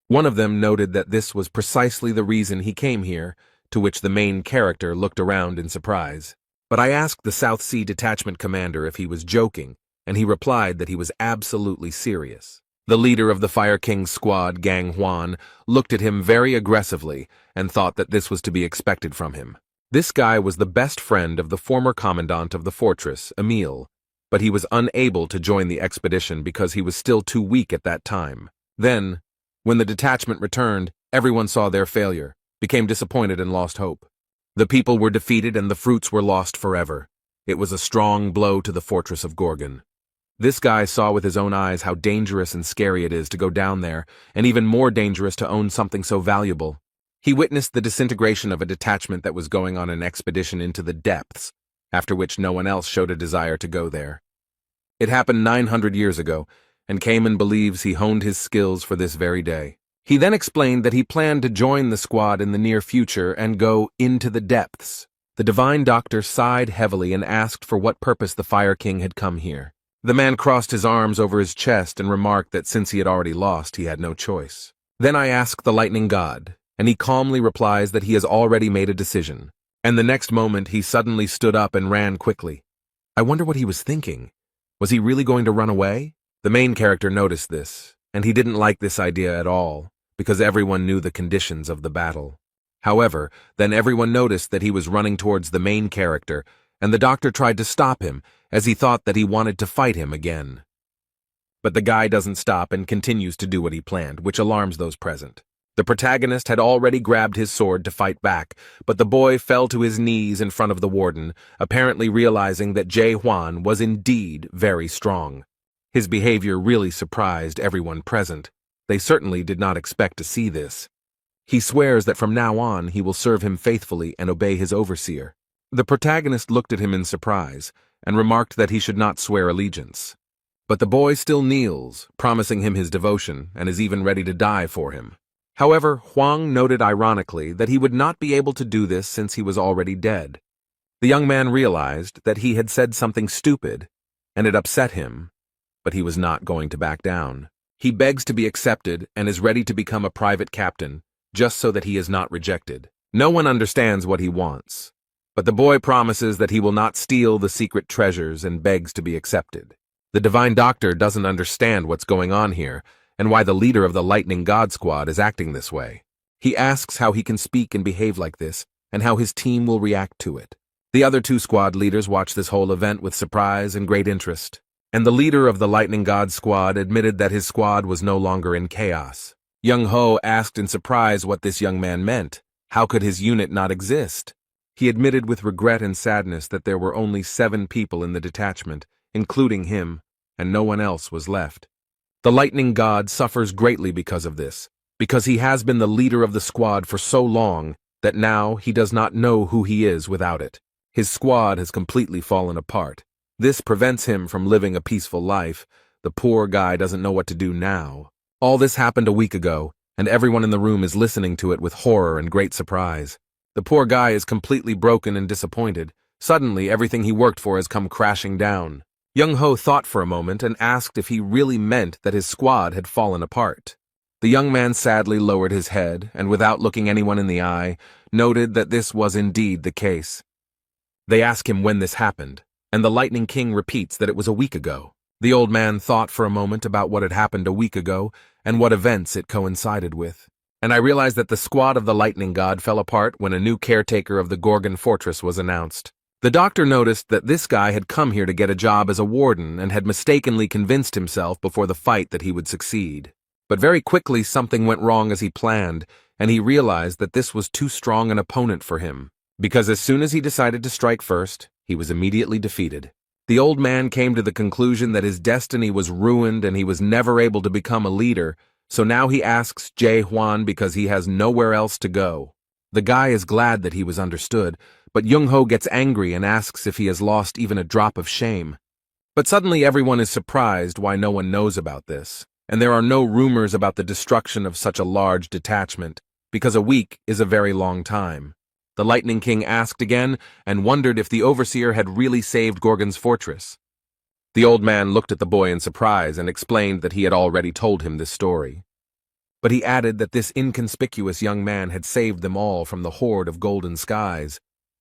One of them noted that this was precisely the reason he came here, to which the main character looked around in surprise. But I asked the South Sea detachment commander if he was joking, and he replied that he was absolutely serious. The leader of the Fire King's squad, Gang Hwan, looked at him very aggressively and thought that this was to be expected from him. This guy was the best friend of the former commandant of the fortress, Emil, but he was unable to join the expedition because he was still too weak at that time. Then, when the detachment returned, everyone saw their failure, became disappointed and lost hope. The people were defeated and the fruits were lost forever. It was a strong blow to the fortress of Gorgon. This guy saw with his own eyes how dangerous and scary it is to go down there, and even more dangerous to own something so valuable. He witnessed the disintegration of a detachment that was going on an expedition into the depths, after which no one else showed a desire to go there. It happened 900 years ago, and Cayman believes he honed his skills for this very day. He then explained that he planned to join the squad in the near future and go into the depths. The divine doctor sighed heavily and asked for what purpose the Fire King had come here. The man crossed his arms over his chest and remarked that since he had already lost, he had no choice. Then I asked the Lightning God, and he calmly replies that he has already made a decision. And the next moment, he suddenly stood up and ran quickly. I wonder what he was thinking. Was he really going to run away? The main character noticed this, and he didn't like this idea at all, because everyone knew the conditions of the battle. However, then everyone noticed that he was running towards the main character, and the doctor tried to stop him, as he thought that he wanted to fight him again. But the guy doesn't stop and continues to do what he planned, which alarms those present. The protagonist had already grabbed his sword to fight back, but the boy fell to his knees in front of the warden, apparently realizing that Jae-hwan was indeed very strong. His behavior really surprised everyone present. They certainly did not expect to see this. He swears that from now on he will serve him faithfully and obey his overseer. The protagonist looked at him in surprise and remarked that he should not swear allegiance. But the boy still kneels, promising him his devotion, and is even ready to die for him. However, Huang noted ironically that he would not be able to do this since he was already dead. The young man realized that he had said something stupid, and it upset him, but he was not going to back down. He begs to be accepted and is ready to become a private captain, just so that he is not rejected. No one understands what he wants, but the boy promises that he will not steal the secret treasures and begs to be accepted. The divine doctor doesn't understand what's going on here, and why the leader of the Lightning God Squad is acting this way. He asks how he can speak and behave like this, and how his team will react to it. The other two squad leaders watch this whole event with surprise and great interest, and the leader of the Lightning God Squad admitted that his squad was no longer in chaos. Young-ho asked in surprise what this young man meant. How could his unit not exist? He admitted with regret and sadness that there were only 7 people in the detachment, including him, and no one else was left. The Lightning God suffers greatly because of this, because he has been the leader of the squad for so long that now he does not know who he is without it. His squad has completely fallen apart, This prevents him from living a peaceful life. The poor guy doesn't know what to do now. All this happened a week ago, and everyone in the room is listening to it with horror and great surprise. The poor guy is completely broken and disappointed. Suddenly, everything he worked for has come crashing down. Young-ho thought for a moment and asked if he really meant that his squad had fallen apart. The young man sadly lowered his head and, without looking anyone in the eye, noted that this was indeed the case. They ask him when this happened, and the Lightning King repeats that it was a week ago. The old man thought for a moment about what had happened a week ago and what events it coincided with. And I realized that the squad of the Lightning God fell apart when a new caretaker of the Gorgon Fortress was announced. The doctor noticed that this guy had come here to get a job as a warden and had mistakenly convinced himself before the fight that he would succeed. But very quickly something went wrong as he planned, and he realized that this was too strong an opponent for him, because as soon as he decided to strike first, he was immediately defeated. The old man came to the conclusion that his destiny was ruined and he was never able to become a leader, so now he asks Jae Hwan because he has nowhere else to go. The guy is glad that he was understood, but Young-ho gets angry and asks if he has lost even a drop of shame. But suddenly everyone is surprised why no one knows about this, and there are no rumors about the destruction of such a large detachment, because a week is a very long time. The Lightning King asked again and wondered if the Overseer had really saved Gorgon's fortress. The old man looked at the boy in surprise and explained that he had already told him this story. But he added that this inconspicuous young man had saved them all from the horde of golden skies,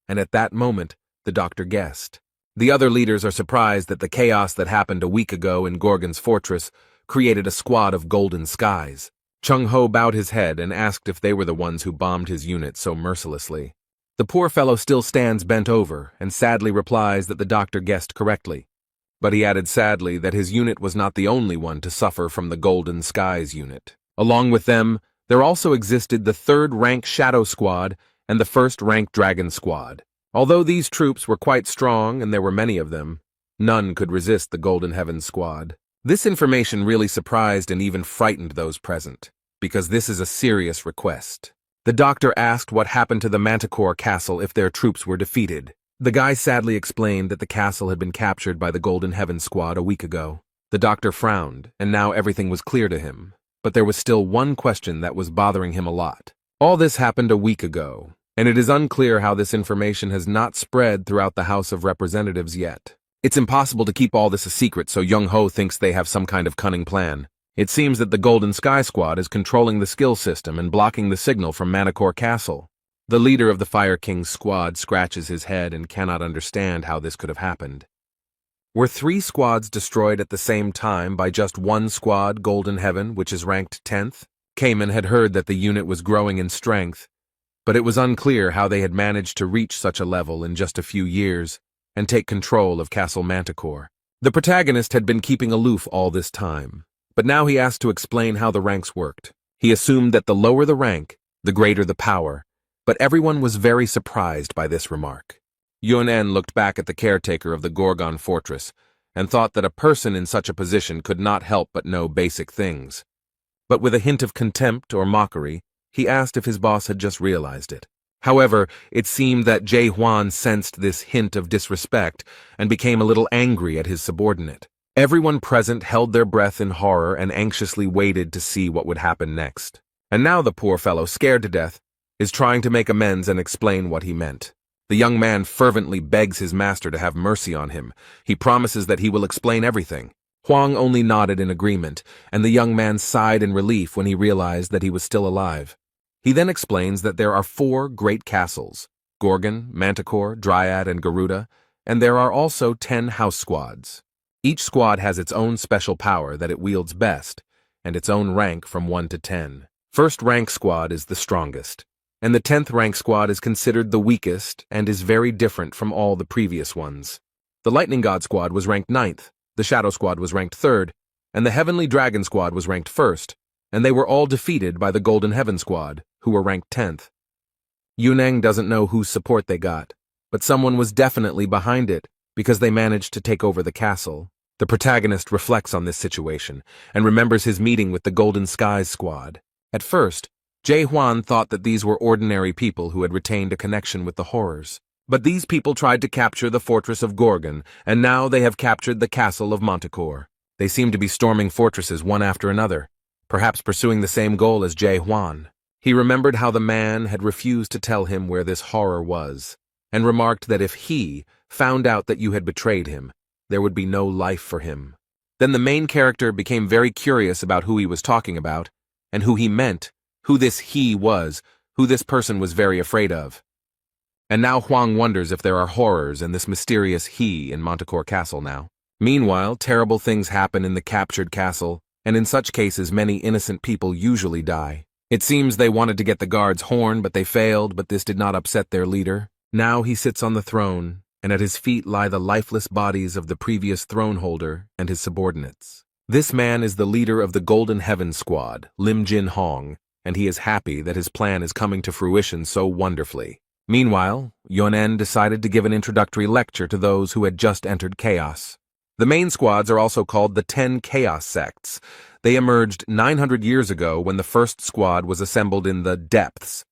and at that moment, the doctor guessed. The other leaders are surprised that the chaos that happened a week ago in Gorgon's fortress created a squad of golden skies. Chung-ho bowed his head and asked if they were the ones who bombed his unit so mercilessly. The poor fellow still stands bent over and sadly replies that the doctor guessed correctly. But he added sadly that his unit was not the only one to suffer from the Golden Skies unit. Along with them, there also existed the third-rank Shadow Squad and the first-rank Dragon Squad. Although these troops were quite strong and there were many of them, none could resist the Golden Heavens Squad. This information really surprised and even frightened those present, because this is a serious request. The doctor asked what happened to the Manticore castle if their troops were defeated. The guy sadly explained that the castle had been captured by the Golden Heavens Squad a week ago. The doctor frowned, and now everything was clear to him. But there was still one question that was bothering him a lot. All this happened a week ago, and it is unclear how this information has not spread throughout the House of Representatives yet. It's impossible to keep all this a secret, so Young-ho thinks they have some kind of cunning plan. It seems that the Golden Sky Squad is controlling the skill system and blocking the signal from Manticore Castle. The leader of the Fire King's squad scratches his head and cannot understand how this could have happened. Were 3 squads destroyed at the same time by just one squad, Golden Heaven, which is ranked 10th? Kamen had heard that the unit was growing in strength, but it was unclear how they had managed to reach such a level in just a few years and take control of Castle Manticore. The protagonist had been keeping aloof all this time, but now he asked to explain how the ranks worked. He assumed that the lower the rank, the greater the power, but everyone was very surprised by this remark. Yun-en looked back at the caretaker of the Gorgon Fortress and thought that a person in such a position could not help but know basic things. But with a hint of contempt or mockery, he asked if his boss had just realized it. However, it seemed that Jae Hwan sensed this hint of disrespect and became a little angry at his subordinate. Everyone present held their breath in horror and anxiously waited to see what would happen next. And now the poor fellow, scared to death, is trying to make amends and explain what he meant. The young man fervently begs his master to have mercy on him. He promises that he will explain everything. Hwang only nodded in agreement, and the young man sighed in relief when he realized that he was still alive. He then explains that there are 4 great castles, Gorgon, Manticore, Dryad, and Garuda, and there are also 10 house squads. Each squad has its own special power that it wields best, and its own rank from 1 to 10. First rank squad is the strongest, and the 10th rank squad is considered the weakest and is very different from all the previous ones. The Lightning God squad was ranked 9th, the Shadow squad was ranked 3rd, and the Heavenly Dragon squad was ranked 1st, and they were all defeated by the Golden Heaven squad, who were ranked 10th. Yuneng doesn't know whose support they got, but someone was definitely behind it, because they managed to take over the castle. The protagonist reflects on this situation, and remembers his meeting with the Golden Skies squad. At first, Jae Hwan thought that these were ordinary people who had retained a connection with the horrors. But these people tried to capture the fortress of Gorgon, and now they have captured the castle of Manticore. They seem to be storming fortresses one after another, perhaps pursuing the same goal as Jae-hwan. He remembered how the man had refused to tell him where this horror was, and remarked that if he found out that you had betrayed him, there would be no life for him. Then the main character became very curious about who he was talking about, and who he meant, who this he was, who this person was very afraid of. And now Huang wonders if there are horrors in this mysterious he in Manticore Castle now. Meanwhile, terrible things happen in the captured castle, and in such cases many innocent people usually die. It seems they wanted to get the guard's horn, but they failed, but this did not upset their leader. Now he sits on the throne, and at his feet lie the lifeless bodies of the previous throne holder and his subordinates. This man is the leader of the Golden Heaven Squad, Lim Jin Hong, and he is happy that his plan is coming to fruition so wonderfully. Meanwhile, Yonen decided to give an introductory lecture to those who had just entered Chaos. The main squads are also called the 10 Chaos Sects. They emerged 900 years ago when the first squad was assembled in the Depths.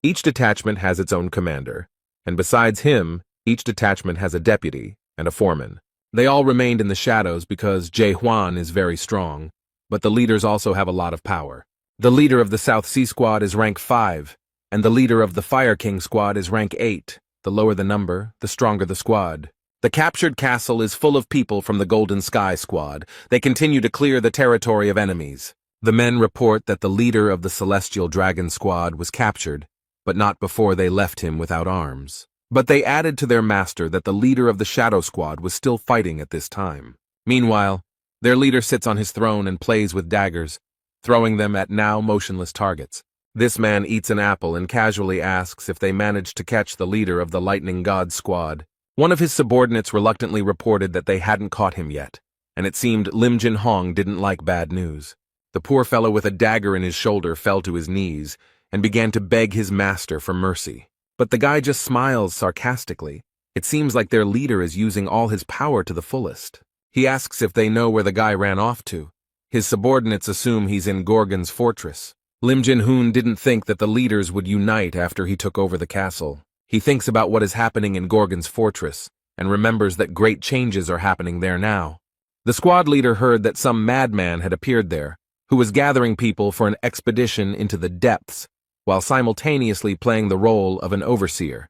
Each detachment has its own commander, and besides him, each detachment has a deputy and a foreman. They all remained in the shadows because Jae-hwan is very strong, but the leaders also have a lot of power. The leader of the South Sea Squad is rank 5, and the leader of the Fire King Squad is rank 8. The lower the number, the stronger the squad. The captured castle is full of people from the Golden Sky Squad. They continue to clear the territory of enemies. The men report that the leader of the Celestial Dragon Squad was captured, but not before they left him without arms. But they added to their master that the leader of the Shadow Squad was still fighting at this time. Meanwhile, their leader sits on his throne and plays with daggers, throwing them at now motionless targets. This man eats an apple and casually asks if they managed to catch the leader of the Lightning God Squad. One of his subordinates reluctantly reported that they hadn't caught him yet, and it seemed Lim Jin Hong didn't like bad news. The poor fellow with a dagger in his shoulder fell to his knees and began to beg his master for mercy. But the guy just smiles sarcastically. It seems like their leader is using all his power to the fullest. He asks if they know where the guy ran off to. His subordinates assume he's in Gorgon's fortress. Lim Jin-hoon didn't think that the leaders would unite after he took over the castle. He thinks about what is happening in Gorgon's fortress, and remembers that great changes are happening there now. The squad leader heard that some madman had appeared there, who was gathering people for an expedition into the depths, while simultaneously playing the role of an overseer.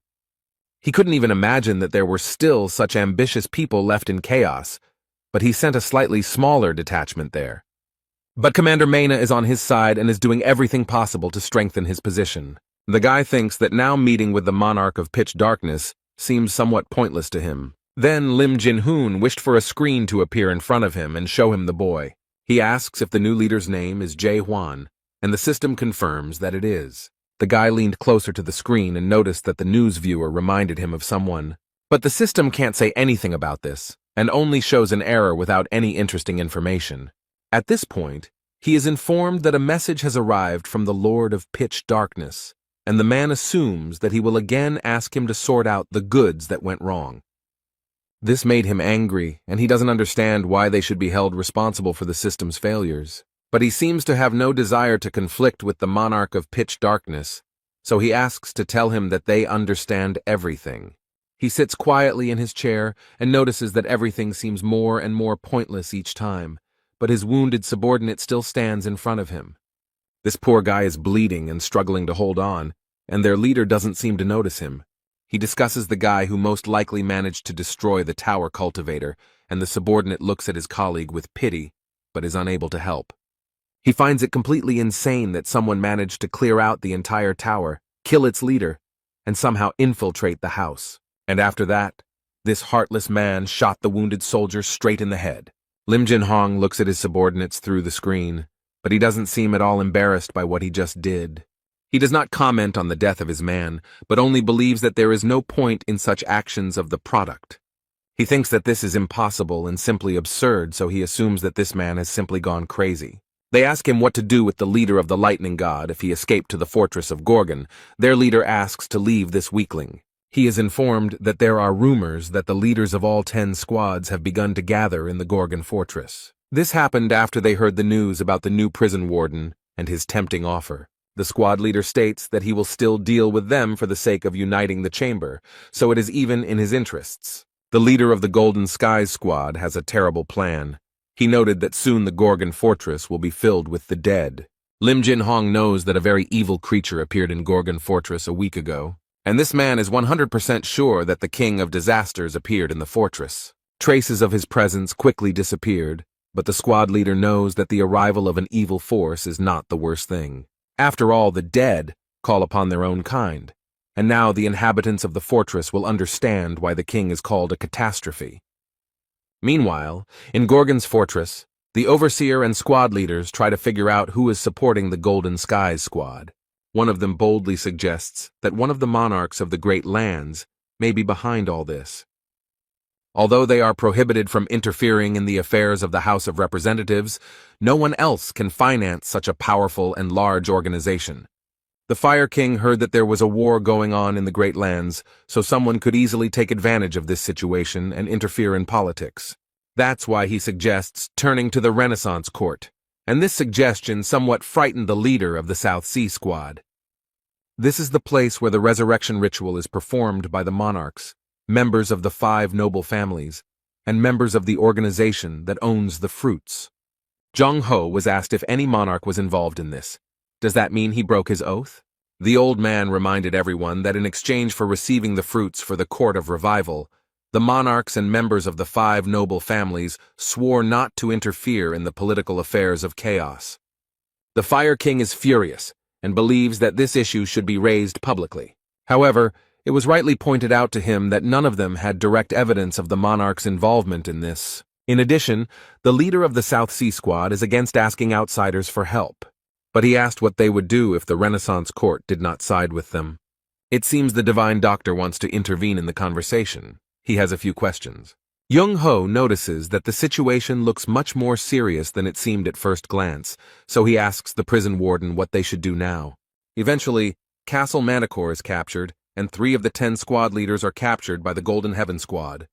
He couldn't even imagine that there were still such ambitious people left in Chaos, but he sent a slightly smaller detachment there. But Commander Mena is on his side and is doing everything possible to strengthen his position. The guy thinks that now meeting with the Monarch of Pitch Darkness seems somewhat pointless to him. Then Lim Jin-hoon wished for a screen to appear in front of him and show him the boy. He asks if the new leader's name is Jae-hwan, and the system confirms that it is. The guy leaned closer to the screen and noticed that the news viewer reminded him of someone. But the system can't say anything about this, and only shows an error without any interesting information. At this point, he is informed that a message has arrived from the Lord of Pitch Darkness, and the man assumes that he will again ask him to sort out the goods that went wrong. This made him angry, and he doesn't understand why they should be held responsible for the system's failures. But he seems to have no desire to conflict with the Monarch of Pitch Darkness, so he asks to tell him that they understand everything. He sits quietly in his chair and notices that everything seems more and more pointless each time, but his wounded subordinate still stands in front of him. This poor guy is bleeding and struggling to hold on, and their leader doesn't seem to notice him. He discusses the guy who most likely managed to destroy the tower cultivator, and the subordinate looks at his colleague with pity, but is unable to help. He finds it completely insane that someone managed to clear out the entire tower, kill its leader, and somehow infiltrate the house. And after that, this heartless man shot the wounded soldier straight in the head. Lim Jin-hong looks at his subordinates through the screen, but he doesn't seem at all embarrassed by what he just did. He does not comment on the death of his man, but only believes that there is no point in such actions of the product. He thinks that this is impossible and simply absurd, so he assumes that this man has simply gone crazy. They ask him what to do with the leader of the Lightning God if he escaped to the fortress of Gorgon. Their leader asks to leave this weakling. He is informed that there are rumors that the leaders of all 10 squads have begun to gather in the Gorgon fortress. This happened after they heard the news about the new prison warden and his tempting offer. The squad leader states that he will still deal with them for the sake of uniting the chamber, so it is even in his interests. The leader of the Golden Skies squad has a terrible plan. He noted that soon the Gorgon fortress will be filled with the dead. Lim Jin Hong knows that a very evil creature appeared in Gorgon fortress a week ago, and this man is 100% sure that the King of Disasters appeared in the fortress. Traces of his presence quickly disappeared, but the squad leader knows that the arrival of an evil force is not the worst thing. After all, the dead call upon their own kind, and now the inhabitants of the fortress will understand why the king is called a catastrophe. Meanwhile, in Gorgon's fortress, the overseer and squad leaders try to figure out who is supporting the Golden Skies squad. One of them boldly suggests that one of the monarchs of the Great Lands may be behind all this. Although they are prohibited from interfering in the affairs of the House of Representatives, no one else can finance such a powerful and large organization. The Fire King heard that there was a war going on in the Great Lands, so someone could easily take advantage of this situation and interfere in politics. That's why he suggests turning to the Renaissance Court, and this suggestion somewhat frightened the leader of the South Sea Squad. This is the place where the resurrection ritual is performed by the monarchs, members of the 5 noble families, and members of the organization that owns the fruits. Zhang Ho was asked if any monarch was involved in this. Does that mean he broke his oath? The old man reminded everyone that in exchange for receiving the fruits for the Court of Revival, the monarchs and members of the 5 noble families swore not to interfere in the political affairs of chaos. The Fire King is furious and believes that this issue should be raised publicly. However, it was rightly pointed out to him that none of them had direct evidence of the monarch's involvement in this. In addition, the leader of the South Sea Squad is against asking outsiders for help, but he asked what they would do if the Renaissance Court did not side with them. It seems the Divine Doctor wants to intervene in the conversation. He has a few questions. Young Ho notices that the situation looks much more serious than it seemed at first glance, so he asks the prison warden what they should do now. Eventually, Castle Manticore is captured, and 3 of the 10 squad leaders are captured by the Golden Heaven Squad.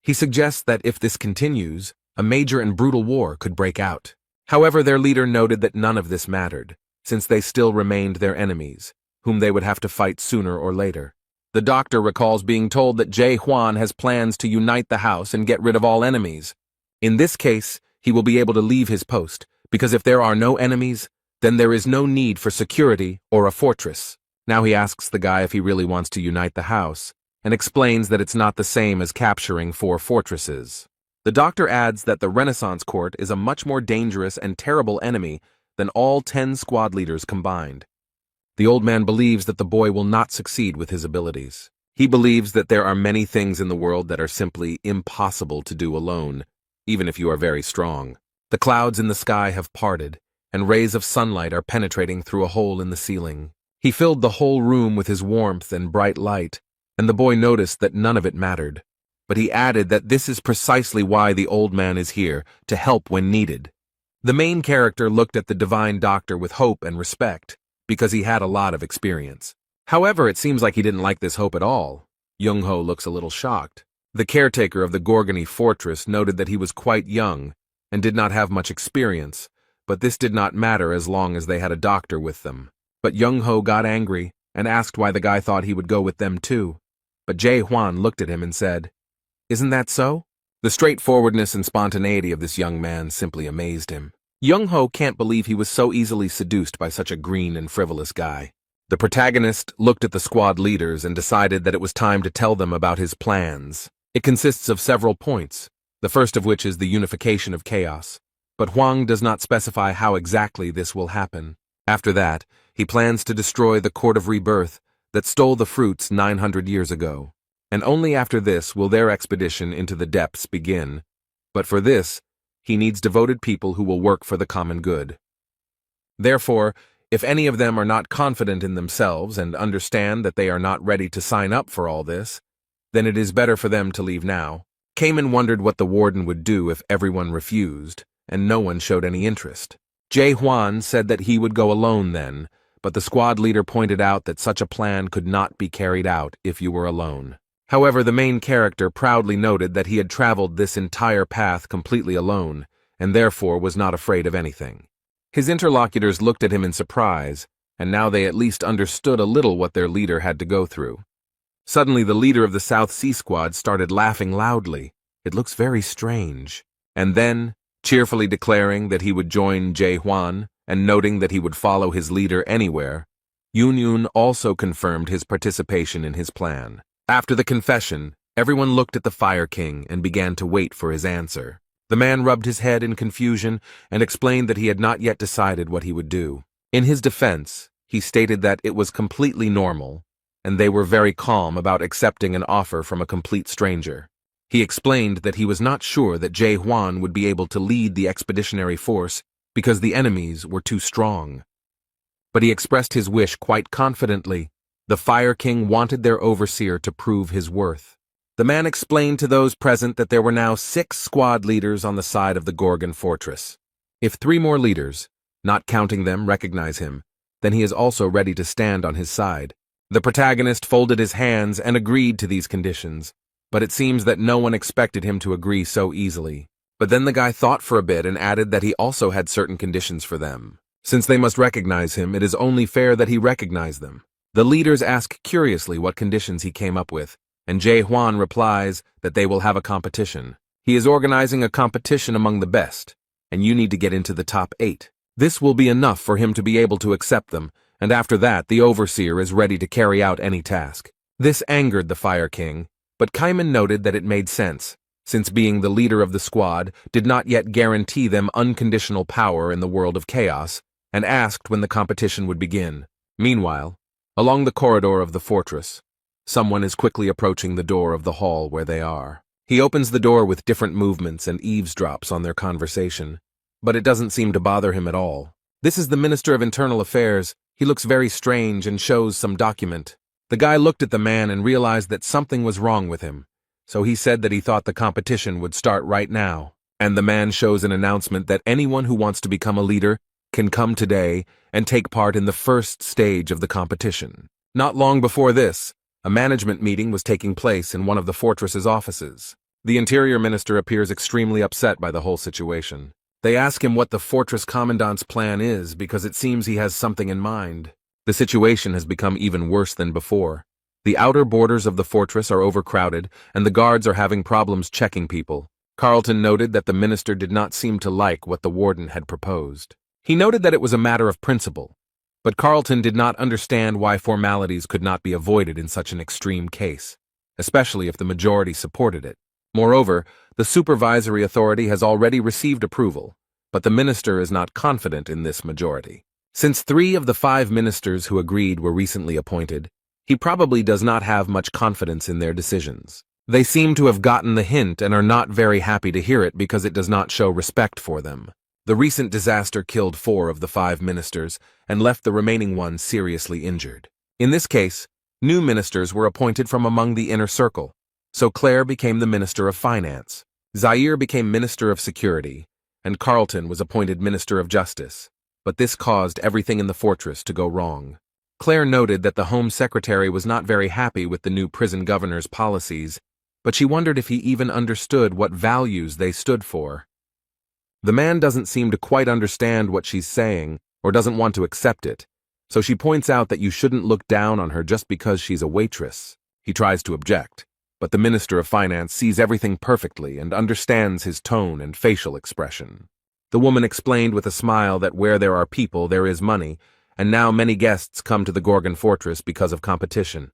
He suggests that if this continues, a major and brutal war could break out. However, their leader noted that none of this mattered, since they still remained their enemies, whom they would have to fight sooner or later. The doctor recalls being told that Jay Huan has plans to unite the house and get rid of all enemies. In this case, he will be able to leave his post, because if there are no enemies, then there is no need for security or a fortress. Now he asks the guy if he really wants to unite the house, and explains that it's not the same as capturing 4 fortresses. The doctor adds that the Renaissance Court is a much more dangerous and terrible enemy than all 10 squad leaders combined. The old man believes that the boy will not succeed with his abilities. He believes that there are many things in the world that are simply impossible to do alone, even if you are very strong. The clouds in the sky have parted, and rays of sunlight are penetrating through a hole in the ceiling. He filled the whole room with his warmth and bright light, and the boy noticed that none of it mattered. But he added that this is precisely why the old man is here, to help when needed. The main character looked at the Divine Doctor with hope and respect, because he had a lot of experience. However, it seems like he didn't like this hope at all. Young Ho looks a little shocked. The caretaker of the Gorgony fortress noted that he was quite young and did not have much experience, but this did not matter as long as they had a doctor with them. But Young Ho got angry and asked why the guy thought he would go with them too. But Jay Huan looked at him and said, "Isn't that so?" The straightforwardness and spontaneity of this young man simply amazed him. Young Ho can't believe he was so easily seduced by such a green and frivolous guy. The protagonist looked at the squad leaders and decided that it was time to tell them about his plans. It consists of several points, the first of which is the unification of chaos. But Huang does not specify how exactly this will happen. After that, he plans to destroy the Court of Rebirth that stole the fruits 900 years ago. And only after this will their expedition into the depths begin. But for this, he needs devoted people who will work for the common good. Therefore, if any of them are not confident in themselves and understand that they are not ready to sign up for all this, then it is better for them to leave now. Cayman wondered what the warden would do if everyone refused, and no one showed any interest. Jay Huan said that he would go alone then, but the squad leader pointed out that such a plan could not be carried out if you were alone. However, the main character proudly noted that he had traveled this entire path completely alone, and therefore was not afraid of anything. His interlocutors looked at him in surprise, and now they at least understood a little what their leader had to go through. Suddenly, the leader of the South Sea Squad started laughing loudly. It looks very strange. And then, cheerfully declaring that he would join Jae-hwan and noting that he would follow his leader anywhere, Yoon also confirmed his participation in his plan. After the confession, everyone looked at the Fire King and began to wait for his answer. The man rubbed his head in confusion and explained that he had not yet decided what he would do. In his defense, he stated that it was completely normal, and they were very calm about accepting an offer from a complete stranger. He explained that he was not sure that Jae-hwan would be able to lead the expeditionary force because the enemies were too strong. But he expressed his wish quite confidently. The Fire King wanted their overseer to prove his worth. The man explained to those present that there were now 6 squad leaders on the side of the Gorgon fortress. If 3 more leaders, not counting them, recognize him, then he is also ready to stand on his side. The protagonist folded his hands and agreed to these conditions, but it seems that no one expected him to agree so easily. But then the guy thought for a bit and added that he also had certain conditions for them. Since they must recognize him, it is only fair that he recognize them. The leaders ask curiously what conditions he came up with, and Jae-hwan replies that they will have a competition. He is organizing a competition among the best, and you need to get into the top 8. This will be enough for him to be able to accept them, and after that the overseer is ready to carry out any task. This angered the Fire King, but Kaiman noted that it made sense, since being the leader of the squad did not yet guarantee them unconditional power in the world of chaos, and asked when the competition would begin. Meanwhile, along the corridor of the fortress, someone is quickly approaching the door of the hall where they are. He opens the door with different movements and eavesdrops on their conversation, but it doesn't seem to bother him at all. This is the Minister of Internal Affairs. He looks very strange and shows some document. The guy looked at the man and realized that something was wrong with him, so he said that he thought the competition would start right now. And the man shows an announcement that anyone who wants to become a leader can come today and take part in the first stage of the competition. Not long before this, a management meeting was taking place in one of the fortress's offices. The Interior Minister appears extremely upset by the whole situation. They ask him what the fortress commandant's plan is because it seems he has something in mind. The situation has become even worse than before. The outer borders of the fortress are overcrowded, and the guards are having problems checking people. Carlton noted that the minister did not seem to like what the warden had proposed. He noted that it was a matter of principle, but Carlton did not understand why formalities could not be avoided in such an extreme case, especially if the majority supported it. Moreover, the supervisory authority has already received approval, but the minister is not confident in this majority. Since 3 of the 5 ministers who agreed were recently appointed, he probably does not have much confidence in their decisions. They seem to have gotten the hint and are not very happy to hear it because it does not show respect for them. The recent disaster killed 4 of the 5 ministers and left the remaining ones seriously injured. In this case, new ministers were appointed from among the inner circle, so Claire became the Minister of Finance, Zaire became Minister of Security, and Carlton was appointed Minister of Justice. But this caused everything in the fortress to go wrong. Claire noted that the Home Secretary was not very happy with the new prison governor's policies, but she wondered if he even understood what values they stood for. The man doesn't seem to quite understand what she's saying or doesn't want to accept it, so she points out that you shouldn't look down on her just because she's a waitress. He tries to object, but the Minister of Finance sees everything perfectly and understands his tone and facial expression. The woman explained with a smile that where there are people, there is money, and now many guests come to the Gorgon fortress because of competition.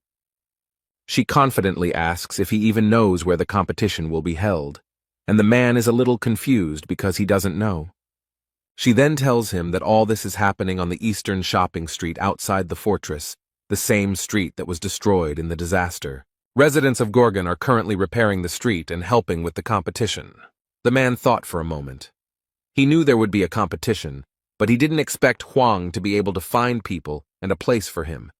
She confidently asks if he even knows where the competition will be held, and the man is a little confused because he doesn't know. She then tells him that all this is happening on the eastern shopping street outside the fortress, the same street that was destroyed in the disaster. Residents of Gorgon are currently repairing the street and helping with the competition. The man thought for a moment. He knew there would be a competition, but he didn't expect Huang to be able to find people and a place for him.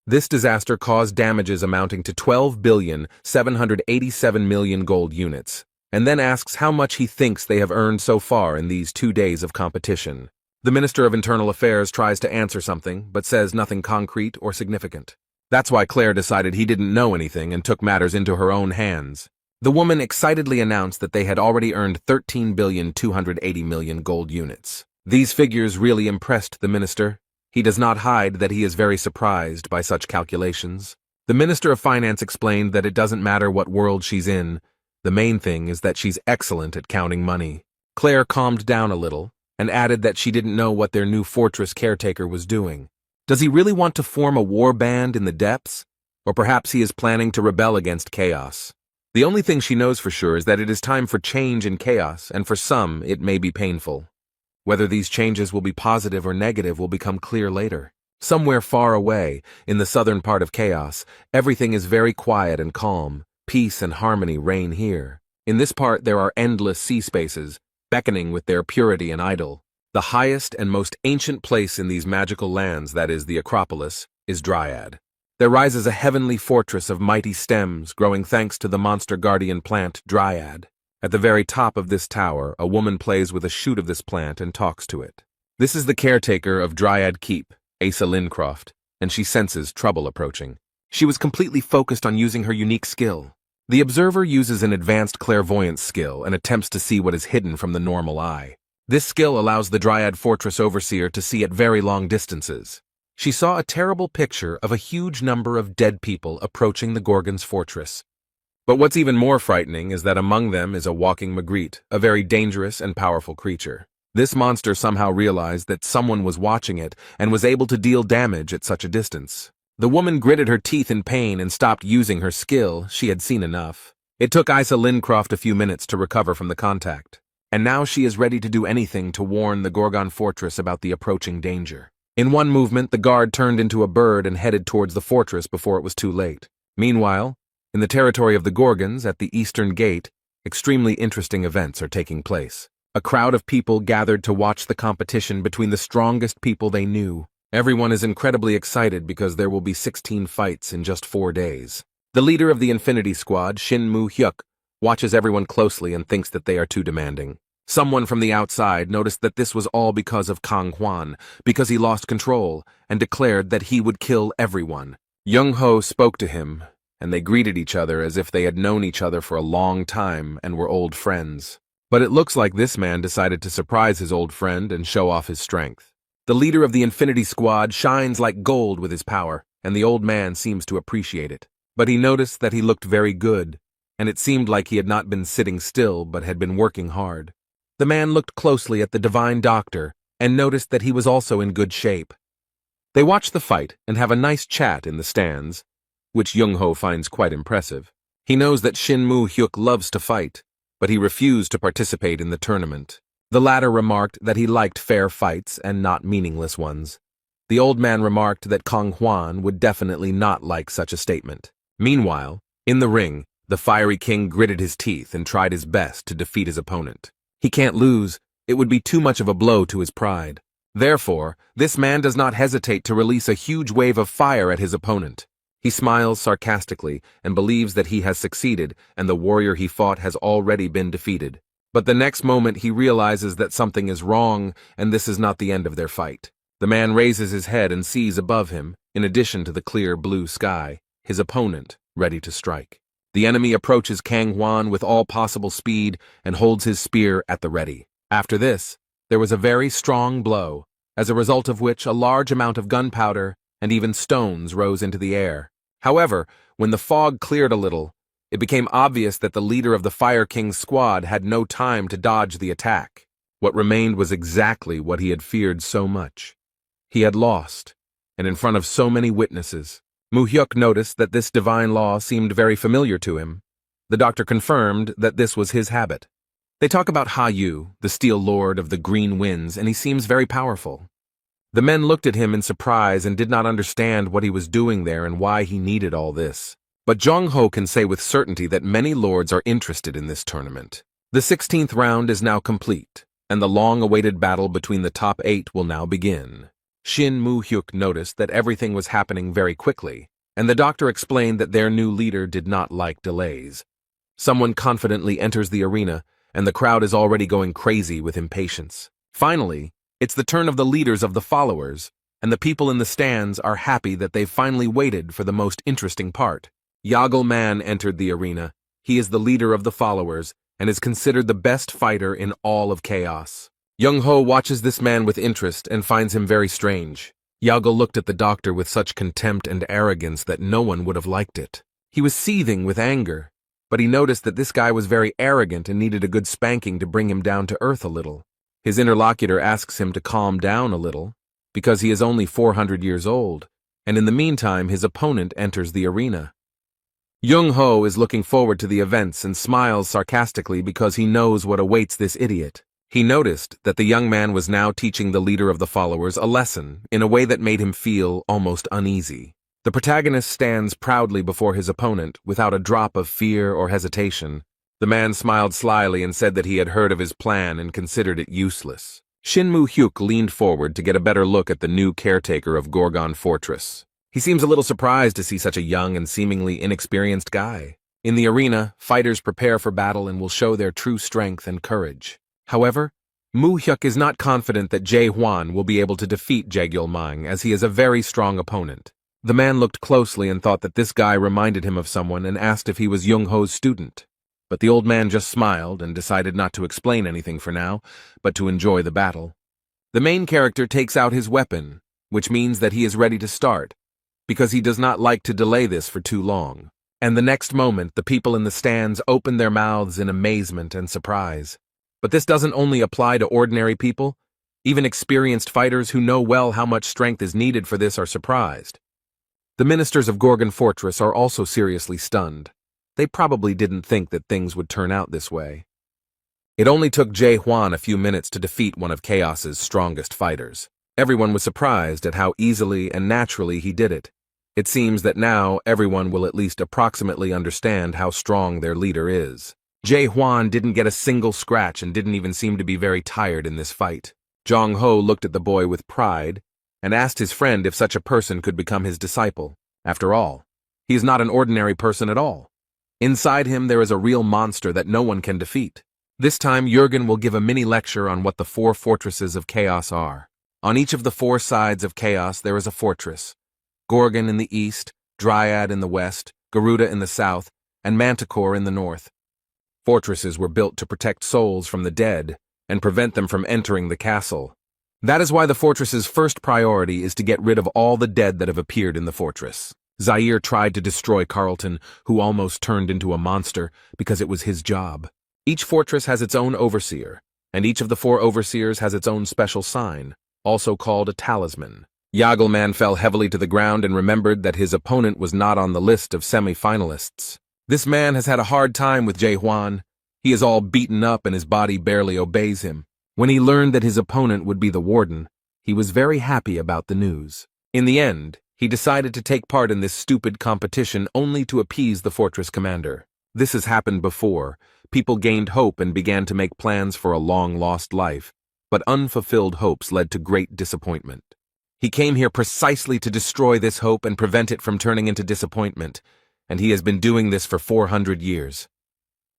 This disaster caused damages amounting to 12,787,000,000 gold units, and then asks how much he thinks they have earned so far in these 2 days of competition. The Minister of Internal Affairs tries to answer something, but says nothing concrete or significant. That's why Claire decided he didn't know anything and took matters into her own hands. The woman excitedly announced that they had already earned 13,280,000,000 gold units. These figures really impressed the minister. He does not hide that he is very surprised by such calculations. The Minister of Finance explained that it doesn't matter what world she's in, the main thing is that she's excellent at counting money. Claire calmed down a little and added that she didn't know what their new fortress caretaker was doing. Does he really want to form a war band in the depths? Or perhaps he is planning to rebel against chaos? The only thing she knows for sure is that it is time for change in chaos, and for some, it may be painful. Whether these changes will be positive or negative will become clear later. Somewhere far away, in the southern part of chaos, everything is very quiet and calm. Peace and harmony reign here. In this part there are endless sea spaces, beckoning with their purity and idol. The highest and most ancient place in these magical lands, that is, the Acropolis, is Dryad. There rises a heavenly fortress of mighty stems, growing thanks to the monster guardian plant Dryad. At the very top of this tower, a woman plays with a shoot of this plant and talks to it. This is the caretaker of Dryad Keep, Asa Lincroft, and she senses trouble approaching. She was completely focused on using her unique skill. The observer uses an advanced clairvoyance skill and attempts to see what is hidden from the normal eye. This skill allows the Dryad Fortress Overseer to see at very long distances. She saw a terrible picture of a huge number of dead people approaching the Gorgon's fortress. But what's even more frightening is that among them is a walking Magritte, a very dangerous and powerful creature. This monster somehow realized that someone was watching it and was able to deal damage at such a distance. The woman gritted her teeth in pain and stopped using her skill. She had seen enough. It took Asa Lincroft a few minutes to recover from the contact, and now she is ready to do anything to warn the Gorgon fortress about the approaching danger. In one movement, the guard turned into a bird and headed towards the fortress before it was too late. Meanwhile, in the territory of the Gorgons, at the eastern gate, extremely interesting events are taking place. A crowd of people gathered to watch the competition between the strongest people they knew. Everyone is incredibly excited because there will be 16 fights in just 4 days. The leader of the Infinity Squad, Shin Moo-hyuk, watches everyone closely and thinks that they are too demanding. Someone from the outside noticed that this was all because of Kang Hwan, because he lost control, and declared that he would kill everyone. Young-ho spoke to him, and they greeted each other as if they had known each other for a long time and were old friends. But it looks like this man decided to surprise his old friend and show off his strength. The leader of the Infinity Squad shines like gold with his power, and the old man seems to appreciate it. But he noticed that he looked very good, and it seemed like he had not been sitting still but had been working hard. The man looked closely at the divine doctor and noticed that he was also in good shape. They watch the fight and have a nice chat in the stands, which Young-ho finds quite impressive. He knows that Shin Moo-hyuk loves to fight, but he refused to participate in the tournament. The latter remarked that he liked fair fights and not meaningless ones. The old man remarked that Kang Hwan would definitely not like such a statement. Meanwhile, in the ring, the fiery king gritted his teeth and tried his best to defeat his opponent. He can't lose. It would be too much of a blow to his pride. Therefore, this man does not hesitate to release a huge wave of fire at his opponent. He smiles sarcastically and believes that he has succeeded and the warrior he fought has already been defeated. But the next moment he realizes that something is wrong and this is not the end of their fight. The man raises his head and sees above him, in addition to the clear blue sky, his opponent ready to strike. The enemy approaches Kang Hwan with all possible speed and holds his spear at the ready. After this, there was a very strong blow, as a result of which a large amount of gunpowder and even stones rose into the air. However, when the fog cleared a little, it became obvious that the leader of the Fire King's squad had no time to dodge the attack. What remained was exactly what he had feared so much. He had lost, and in front of so many witnesses. Moo-hyuk noticed that this divine law seemed very familiar to him. The doctor confirmed that this was his habit. They talk about Ha-yu, the Steel Lord of the Green Winds, and he seems very powerful. The men looked at him in surprise and did not understand what he was doing there and why he needed all this. But Jong-ho can say with certainty that many lords are interested in this tournament. The 16th round is now complete, and the long-awaited battle between the top 8 will now begin. Shin Moo-hyuk noticed that everything was happening very quickly, and the doctor explained that their new leader did not like delays. Someone confidently enters the arena, and the crowd is already going crazy with impatience. Finally, it's the turn of the leaders of the followers, and the people in the stands are happy that they've finally waited for the most interesting part. Yagello Man entered the arena. He is the leader of the followers, and is considered the best fighter in all of Chaos. Young-ho watches this man with interest and finds him very strange. Yago looked at the doctor with such contempt and arrogance that no one would have liked it. He was seething with anger, but he noticed that this guy was very arrogant and needed a good spanking to bring him down to earth a little. His interlocutor asks him to calm down a little, because he is only 400 years old, and in the meantime his opponent enters the arena. Young-ho is looking forward to the events and smiles sarcastically because he knows what awaits this idiot. He noticed that the young man was now teaching the leader of the followers a lesson in a way that made him feel almost uneasy. The protagonist stands proudly before his opponent without a drop of fear or hesitation. The man smiled slyly and said that he had heard of his plan and considered it useless. Shin Moo-hyuk leaned forward to get a better look at the new caretaker of Gorgon Fortress. He seems a little surprised to see such a young and seemingly inexperienced guy. In the arena, fighters prepare for battle and will show their true strength and courage. However, Moo-hyuk is not confident that Jae-hwan will be able to defeat Jaegyul-mang, as he is a very strong opponent. The man looked closely and thought that this guy reminded him of someone and asked if he was Young-ho's student. But the old man just smiled and decided not to explain anything for now, but to enjoy the battle. The main character takes out his weapon, which means that he is ready to start, because he does not like to delay this for too long. And the next moment, the people in the stands open their mouths in amazement and surprise. But this doesn't only apply to ordinary people. Even experienced fighters who know well how much strength is needed for this are surprised. The ministers of Gorgon Fortress are also seriously stunned. They probably didn't think that things would turn out this way. It only took Jae-hwan a few minutes to defeat one of Chaos's strongest fighters. Everyone was surprised at how easily and naturally he did it. It seems that now everyone will at least approximately understand how strong their leader is. Jae-hwan didn't get a single scratch and didn't even seem to be very tired in this fight. Jong-ho looked at the boy with pride and asked his friend if such a person could become his disciple. After all, he is not an ordinary person at all. Inside him there is a real monster that no one can defeat. This time Jurgen will give a mini lecture on what the 4 fortresses of Chaos are. On each of the 4 sides of Chaos there is a fortress. Gorgon in the east, Dryad in the west, Garuda in the south, and Manticore in the north. Fortresses were built to protect souls from the dead and prevent them from entering the castle. That is why the fortress's first priority is to get rid of all the dead that have appeared in the fortress. Zaire tried to destroy Carlton, who almost turned into a monster, because it was his job. Each fortress has its own overseer, and each of the 4 overseers has its own special sign, also called a talisman. Yagelman fell heavily to the ground and remembered that his opponent was not on the list of semi-finalists. This man has had a hard time with Jae-hwan. He is all beaten up and his body barely obeys him. When he learned that his opponent would be the warden, he was very happy about the news. In the end, he decided to take part in this stupid competition only to appease the fortress commander. This has happened before. People gained hope and began to make plans for a long-lost life, but unfulfilled hopes led to great disappointment. He came here precisely to destroy this hope and prevent it from turning into disappointment, and he has been doing this for 400 years.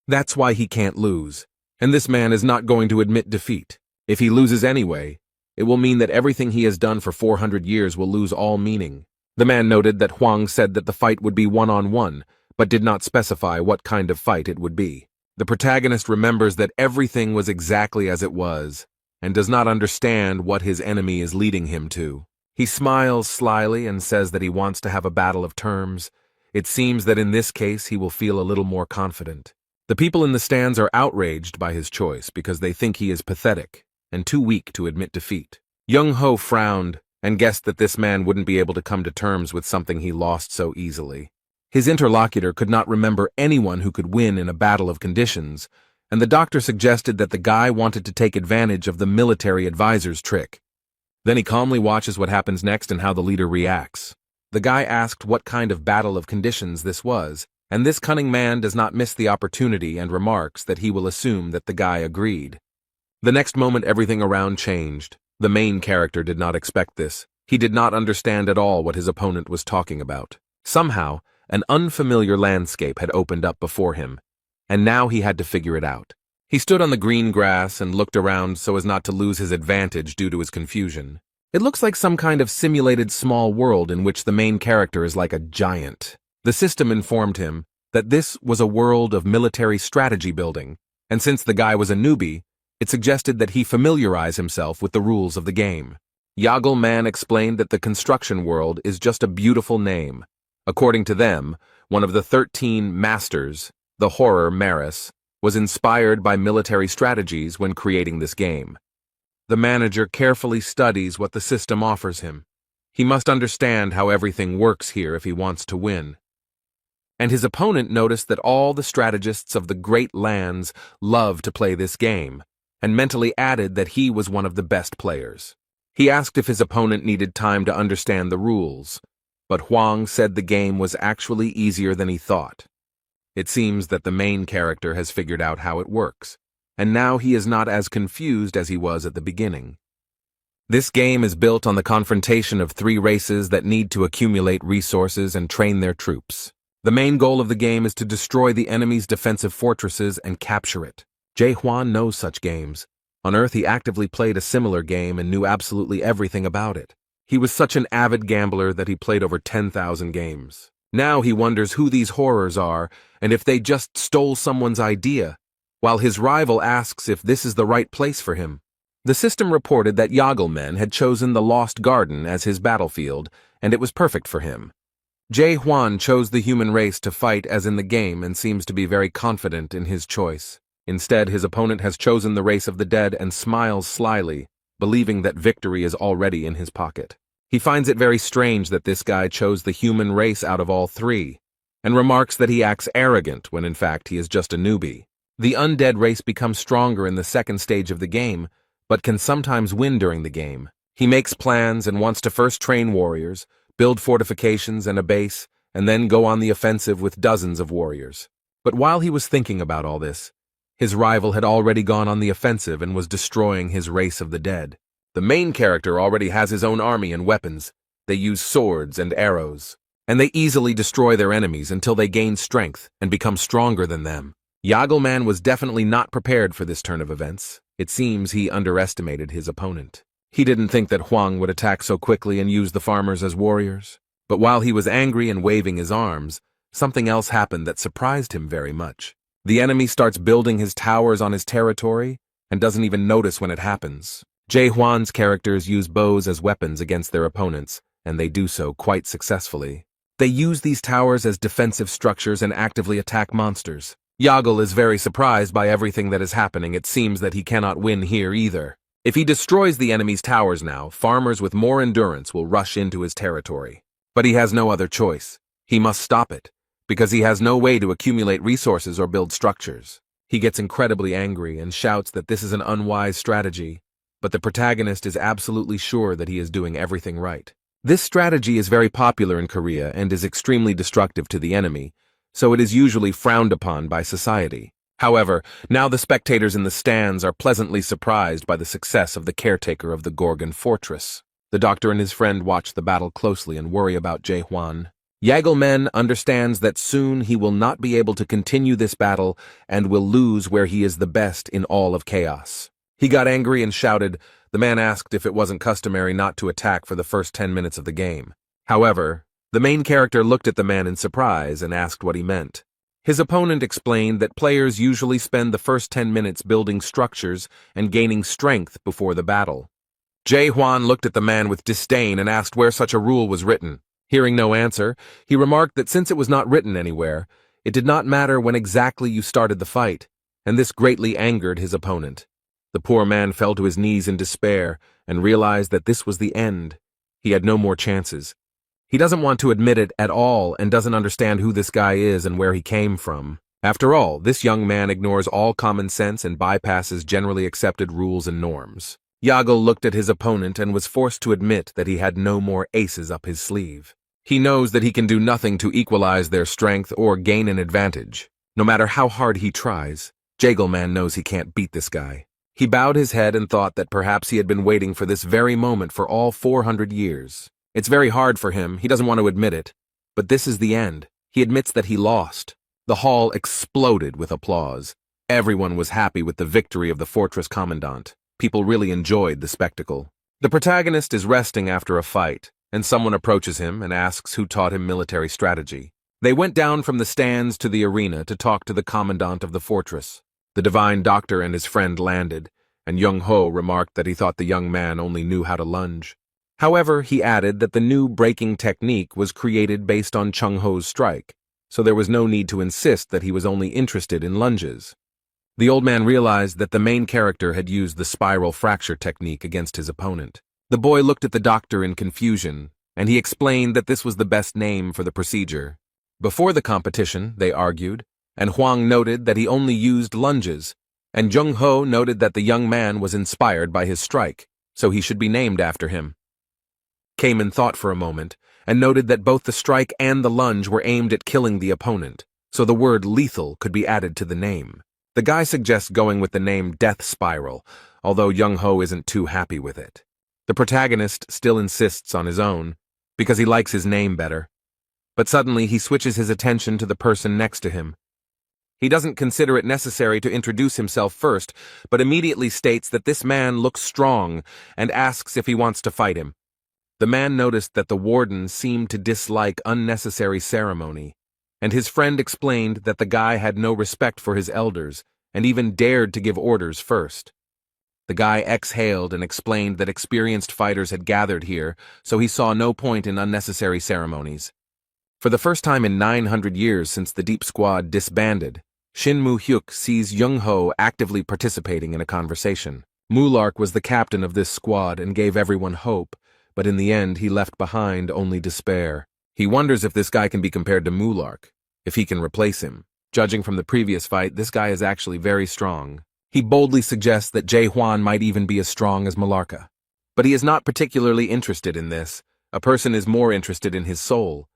That's why he can't lose, and this man is not going to admit defeat. If he loses anyway, it will mean that everything he has done for 400 years will lose all meaning. The man noted that Huang said that the fight would be one-on-one, but did not specify what kind of fight it would be. The protagonist remembers that everything was exactly as it was, and does not understand what his enemy is leading him to. He smiles slyly and says that he wants to have a battle of terms. It seems that in this case he will feel a little more confident. The people in the stands are outraged by his choice because they think he is pathetic and too weak to admit defeat. Young-ho frowned and guessed that this man wouldn't be able to come to terms with something he lost so easily. His interlocutor could not remember anyone who could win in a battle of conditions, and the doctor suggested that the guy wanted to take advantage of the military advisor's trick. Then he calmly watches what happens next and how the leader reacts. The guy asked what kind of battle of conditions this was, and this cunning man does not miss the opportunity and remarks that he will assume that the guy agreed. The next moment everything around changed. The main character did not expect this. He did not understand at all what his opponent was talking about. Somehow, an unfamiliar landscape had opened up before him, and now he had to figure it out. He stood on the green grass and looked around so as not to lose his advantage due to his confusion. It looks like some kind of simulated small world in which the main character is like a giant. The system informed him that this was a world of military strategy building, and since the guy was a newbie, it suggested that he familiarize himself with the rules of the game. Yagelman explained that the construction world is just a beautiful name. According to them, one of the 13 masters, the horror Maris, was inspired by military strategies when creating this game. The manager carefully studies what the system offers him. He must understand how everything works here if he wants to win. And his opponent noticed that all the strategists of the great lands love to play this game, and mentally added that he was one of the best players. He asked if his opponent needed time to understand the rules, but Huang said the game was actually easier than he thought. It seems that the main character has figured out how it works, and now he is not as confused as he was at the beginning. This game is built on the confrontation of 3 races that need to accumulate resources and train their troops. The main goal of the game is to destroy the enemy's defensive fortresses and capture it. Jae Hwan knows such games. On Earth, he actively played a similar game and knew absolutely everything about it. He was such an avid gambler that he played over 10,000 games. Now he wonders who these horrors are and if they just stole someone's idea, while his rival asks if this is the right place for him. The system reported that Yagelman had chosen the Lost Garden as his battlefield, and it was perfect for him. Jae Hwan chose the human race to fight as in the game and seems to be very confident in his choice. Instead, his opponent has chosen the race of the dead and smiles slyly, believing that victory is already in his pocket. He finds it very strange that this guy chose the human race out of all 3, and remarks that he acts arrogant when in fact he is just a newbie. The undead race becomes stronger in the second stage of the game, but can sometimes win during the game. He makes plans and wants to first train warriors, build fortifications and a base, and then go on the offensive with dozens of warriors. But while he was thinking about all this, his rival had already gone on the offensive and was destroying his race of the dead. The main character already has his own army and weapons. They use swords and arrows, and they easily destroy their enemies until they gain strength and become stronger than them. Yagelman was definitely not prepared for this turn of events. It seems he underestimated his opponent. He didn't think that Huang would attack so quickly and use the farmers as warriors. But while he was angry and waving his arms, something else happened that surprised him very much. The enemy starts building his towers on his territory and doesn't even notice when it happens. Jae Hwan's characters use bows as weapons against their opponents, and they do so quite successfully. They use these towers as defensive structures and actively attack monsters. Yagel is very surprised by everything that is happening. It seems that he cannot win here either. If he destroys the enemy's towers now, farmers with more endurance will rush into his territory. But he has no other choice. He must stop it, because he has no way to accumulate resources or build structures. He gets incredibly angry and shouts that this is an unwise strategy, but the protagonist is absolutely sure that he is doing everything right. This strategy is very popular in Korea and is extremely destructive to the enemy, so it is usually frowned upon by society. However, now the spectators in the stands are pleasantly surprised by the success of the caretaker of the Gorgon fortress. The doctor and his friend watch the battle closely and worry about Jae Hwan. Yagelman understands that soon he will not be able to continue this battle and will lose where he is the best in all of chaos. He got angry and shouted. The man asked if it wasn't customary not to attack for the first 10 minutes of the game. However, the main character looked at the man in surprise and asked what he meant. His opponent explained that players usually spend the first 10 minutes building structures and gaining strength before the battle. Jae Hwan looked at the man with disdain and asked where such a rule was written. Hearing no answer, he remarked that since it was not written anywhere, it did not matter when exactly you started the fight, and this greatly angered his opponent. The poor man fell to his knees in despair and realized that this was the end. He had no more chances. He doesn't want to admit it at all and doesn't understand who this guy is and where he came from. After all, this young man ignores all common sense and bypasses generally accepted rules and norms. Yagel looked at his opponent and was forced to admit that he had no more aces up his sleeve. He knows that he can do nothing to equalize their strength or gain an advantage. No matter how hard he tries, Jagelman knows he can't beat this guy. He bowed his head and thought that perhaps he had been waiting for this very moment for all 400 years. It's very hard for him, he doesn't want to admit it, but this is the end. He admits that he lost. The hall exploded with applause. Everyone was happy with the victory of the fortress commandant. People really enjoyed the spectacle. The protagonist is resting after a fight, and someone approaches him and asks who taught him military strategy. They went down from the stands to the arena to talk to the commandant of the fortress. The divine doctor and his friend landed, and Young Ho remarked that he thought the young man only knew how to lunge. However, he added that the new breaking technique was created based on Chung Ho's strike, so there was no need to insist that he was only interested in lunges. The old man realized that the main character had used the spiral fracture technique against his opponent. The boy looked at the doctor in confusion, and he explained that this was the best name for the procedure. Before the competition, they argued, and Huang noted that he only used lunges, and Jung Ho noted that the young man was inspired by his strike, so he should be named after him. Kamen thought for a moment, and noted that both the strike and the lunge were aimed at killing the opponent, so the word lethal could be added to the name. The guy suggests going with the name Death Spiral, although Jung Ho isn't too happy with it. The protagonist still insists on his own, because he likes his name better. But suddenly he switches his attention to the person next to him. He doesn't consider it necessary to introduce himself first, but immediately states that this man looks strong and asks if he wants to fight him. The man noticed that the warden seemed to dislike unnecessary ceremony, and his friend explained that the guy had no respect for his elders and even dared to give orders first. The guy exhaled and explained that experienced fighters had gathered here, so he saw no point in unnecessary ceremonies. For the first time in 900 years since the Deep Squad disbanded, Shin Moo-hyuk sees Jung Ho actively participating in a conversation. Mulark was the captain of this squad and gave everyone hope, but in the end he left behind only despair. He wonders if this guy can be compared to Mulark, if he can replace him. Judging from the previous fight, this guy is actually very strong. He boldly suggests that Jae Hwan might even be as strong as Malarka. But he is not particularly interested in this. A person is more interested in his soul.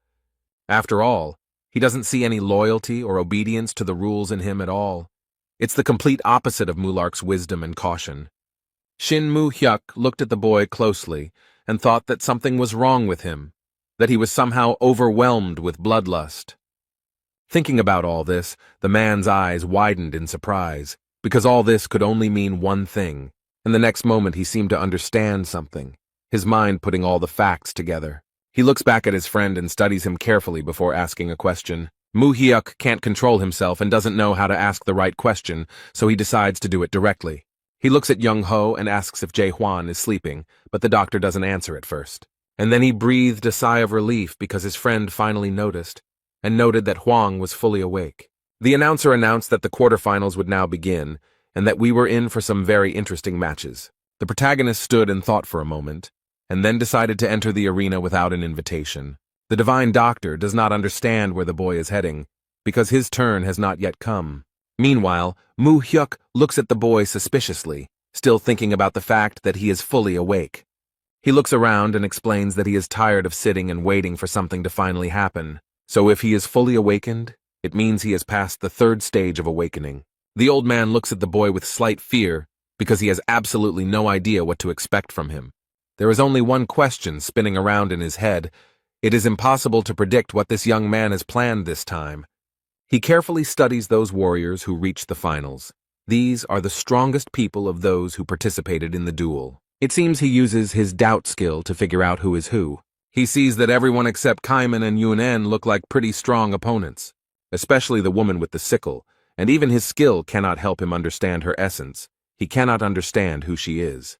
After all, he doesn't see any loyalty or obedience to the rules in him at all. It's the complete opposite of Mulark's wisdom and caution. Shin Moo-hyuk looked at the boy closely and thought that something was wrong with him, that he was somehow overwhelmed with bloodlust. Thinking about all this, the man's eyes widened in surprise, because all this could only mean one thing, and the next moment he seemed to understand something, his mind putting all the facts together. He looks back at his friend and studies him carefully before asking a question. Moo-hyuk can't control himself and doesn't know how to ask the right question, so he decides to do it directly. He looks at Jung Ho and asks if Jae Hwan is sleeping, but the doctor doesn't answer at first. And then he breathed a sigh of relief because his friend finally noticed, and noted that Huang was fully awake. The announcer announced that the quarterfinals would now begin, and that we were in for some very interesting matches. The protagonist stood and thought for a moment, and then decided to enter the arena without an invitation. The divine doctor does not understand where the boy is heading, because his turn has not yet come. Meanwhile, Moo-hyuk looks at the boy suspiciously, still thinking about the fact that he is fully awake. He looks around and explains that he is tired of sitting and waiting for something to finally happen. So if he is fully awakened, it means he has passed the third stage of awakening. The old man looks at the boy with slight fear, because he has absolutely no idea what to expect from him. There is only one question spinning around in his head. It is impossible to predict what this young man has planned this time. He carefully studies those warriors who reached the finals. These are the strongest people of those who participated in the duel. It seems he uses his doubt skill to figure out who is who. He sees that everyone except Kaiman and Yunen look like pretty strong opponents, especially the woman with the sickle, and even his skill cannot help him understand her essence. He cannot understand who she is.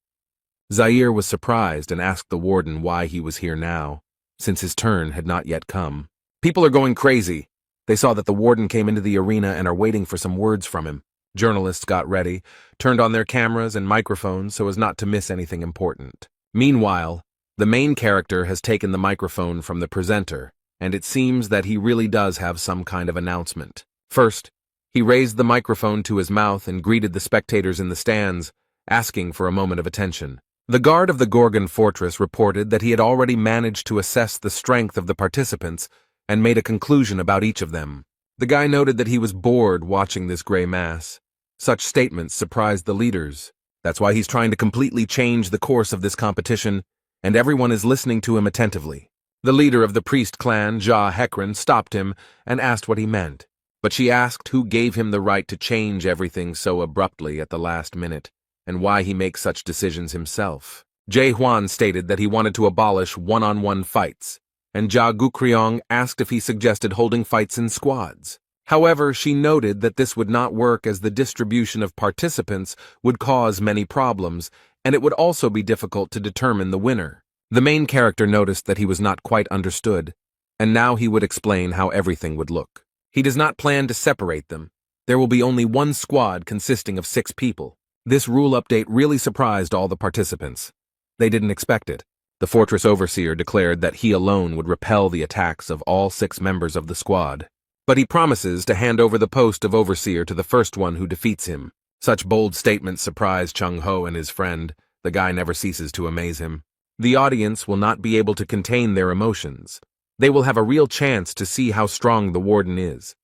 Zaire was surprised and asked the warden why he was here now, since his turn had not yet come. People are going crazy. They saw that the warden came into the arena and are waiting for some words from him. Journalists got ready, turned on their cameras and microphones so as not to miss anything important. Meanwhile, the main character has taken the microphone from the presenter, and it seems that he really does have some kind of announcement. First, he raised the microphone to his mouth and greeted the spectators in the stands, asking for a moment of attention. The guard of the Gorgon fortress reported that he had already managed to assess the strength of the participants and made a conclusion about each of them. The guy noted that he was bored watching this gray mass. Such statements surprised the leaders. That's why he's trying to completely change the course of this competition, and everyone is listening to him attentively. The leader of the priest clan, Ja Hekran, stopped him and asked what he meant, but she asked who gave him the right to change everything so abruptly at the last minute, and why he makes such decisions himself. Jae Hwan stated that he wanted to abolish one-on-one fights, and Ja Gukryong asked if he suggested holding fights in squads. However, she noted that this would not work as the distribution of participants would cause many problems, and it would also be difficult to determine the winner. The main character noticed that he was not quite understood, and now he would explain how everything would look. He does not plan to separate them. There will be only one squad consisting of 6 people. This rule update really surprised all the participants. They didn't expect it. The fortress overseer declared that he alone would repel the attacks of all 6 members of the squad. But he promises to hand over the post of overseer to the first one who defeats him. Such bold statements surprise Chung-ho and his friend. The guy never ceases to amaze him. The audience will not be able to contain their emotions. They will have a real chance to see how strong the warden is.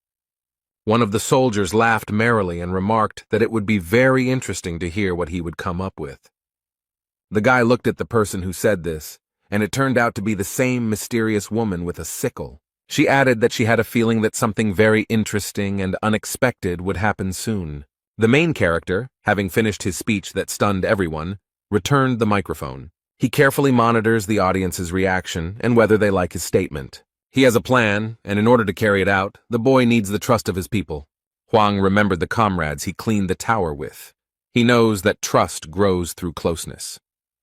One of the soldiers laughed merrily and remarked that it would be very interesting to hear what he would come up with. The guy looked at the person who said this, and it turned out to be the same mysterious woman with a sickle. She added that she had a feeling that something very interesting and unexpected would happen soon. The main character, having finished his speech that stunned everyone, returned the microphone. He carefully monitors the audience's reaction and whether they like his statement. He has a plan, and in order to carry it out, the boy needs the trust of his people. Hwang remembered the comrades he cleaned the tower with. He knows that trust grows through closeness.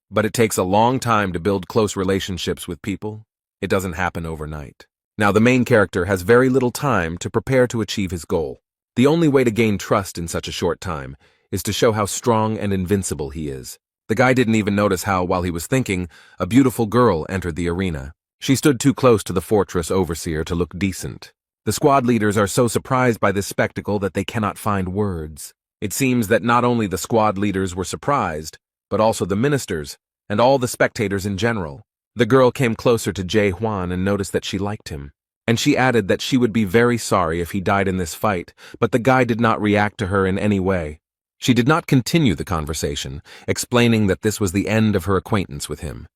But it takes a long time to build close relationships with people. It doesn't happen overnight. Now the main character has very little time to prepare to achieve his goal. The only way to gain trust in such a short time is to show how strong and invincible he is. The guy didn't even notice how, while he was thinking, a beautiful girl entered the arena. She stood too close to the fortress overseer to look decent. The squad leaders are so surprised by this spectacle that they cannot find words. It seems that not only the squad leaders were surprised, but also the ministers, and all the spectators in general. The girl came closer to Jae-hwan and noticed that she liked him. And she added that she would be very sorry if he died in this fight, but the guy did not react to her in any way. She did not continue the conversation, explaining that this was the end of her acquaintance with him.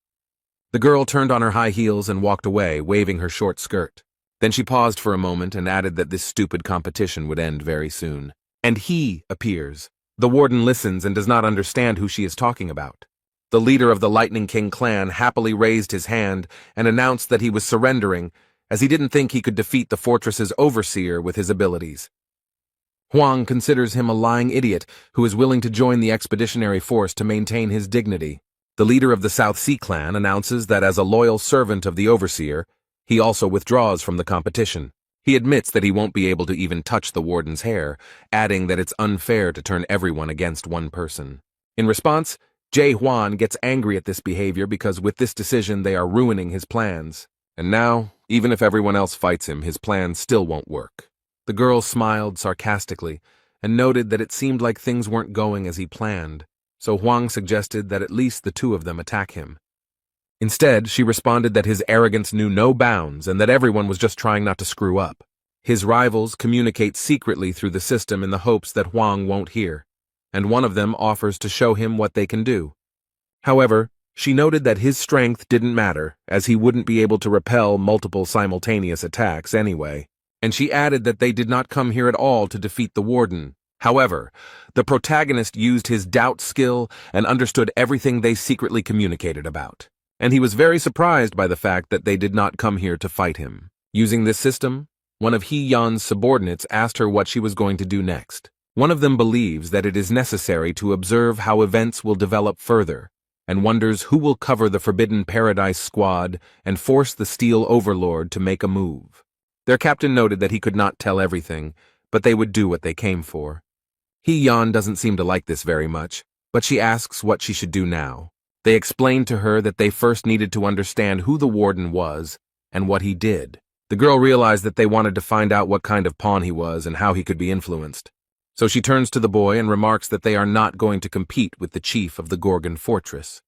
The girl turned on her high heels and walked away, waving her short skirt. Then she paused for a moment and added that this stupid competition would end very soon. And he appears. The warden listens and does not understand who she is talking about. The leader of the Lightning King clan happily raised his hand and announced that he was surrendering, as he didn't think he could defeat the fortress's overseer with his abilities. Hwang considers him a lying idiot who is willing to join the expeditionary force to maintain his dignity. The leader of the South Sea clan announces that as a loyal servant of the overseer, he also withdraws from the competition. He admits that he won't be able to even touch the warden's hair, adding that it's unfair to turn everyone against one person. In response, Jae-hwan gets angry at this behavior because with this decision they are ruining his plans. And now, even if everyone else fights him, his plan still won't work. The girl smiled sarcastically and noted that it seemed like things weren't going as he planned, so Hwang suggested that at least the 2 of them attack him. Instead, she responded that his arrogance knew no bounds and that everyone was just trying not to screw up. His rivals communicate secretly through the system in the hopes that Hwang won't hear, and one of them offers to show him what they can do. However, she noted that his strength didn't matter, as he wouldn't be able to repel multiple simultaneous attacks anyway. And she added that they did not come here at all to defeat the warden. However, the protagonist used his doubt skill and understood everything they secretly communicated about. And he was very surprised by the fact that they did not come here to fight him. Using this system, one of Hee-yeon's subordinates asked her what she was going to do next. One of them believes that it is necessary to observe how events will develop further, and wonders who will cover the Forbidden Paradise squad and force the Steel Overlord to make a move. Their captain noted that he could not tell everything, but they would do what they came for. Hee-yeon doesn't seem to like this very much, but she asks what she should do now. They explained to her that they first needed to understand who the warden was and what he did. The girl realized that they wanted to find out what kind of pawn he was and how he could be influenced. So she turns to the boy and remarks that they are not going to compete with the chief of the Gorgon fortress.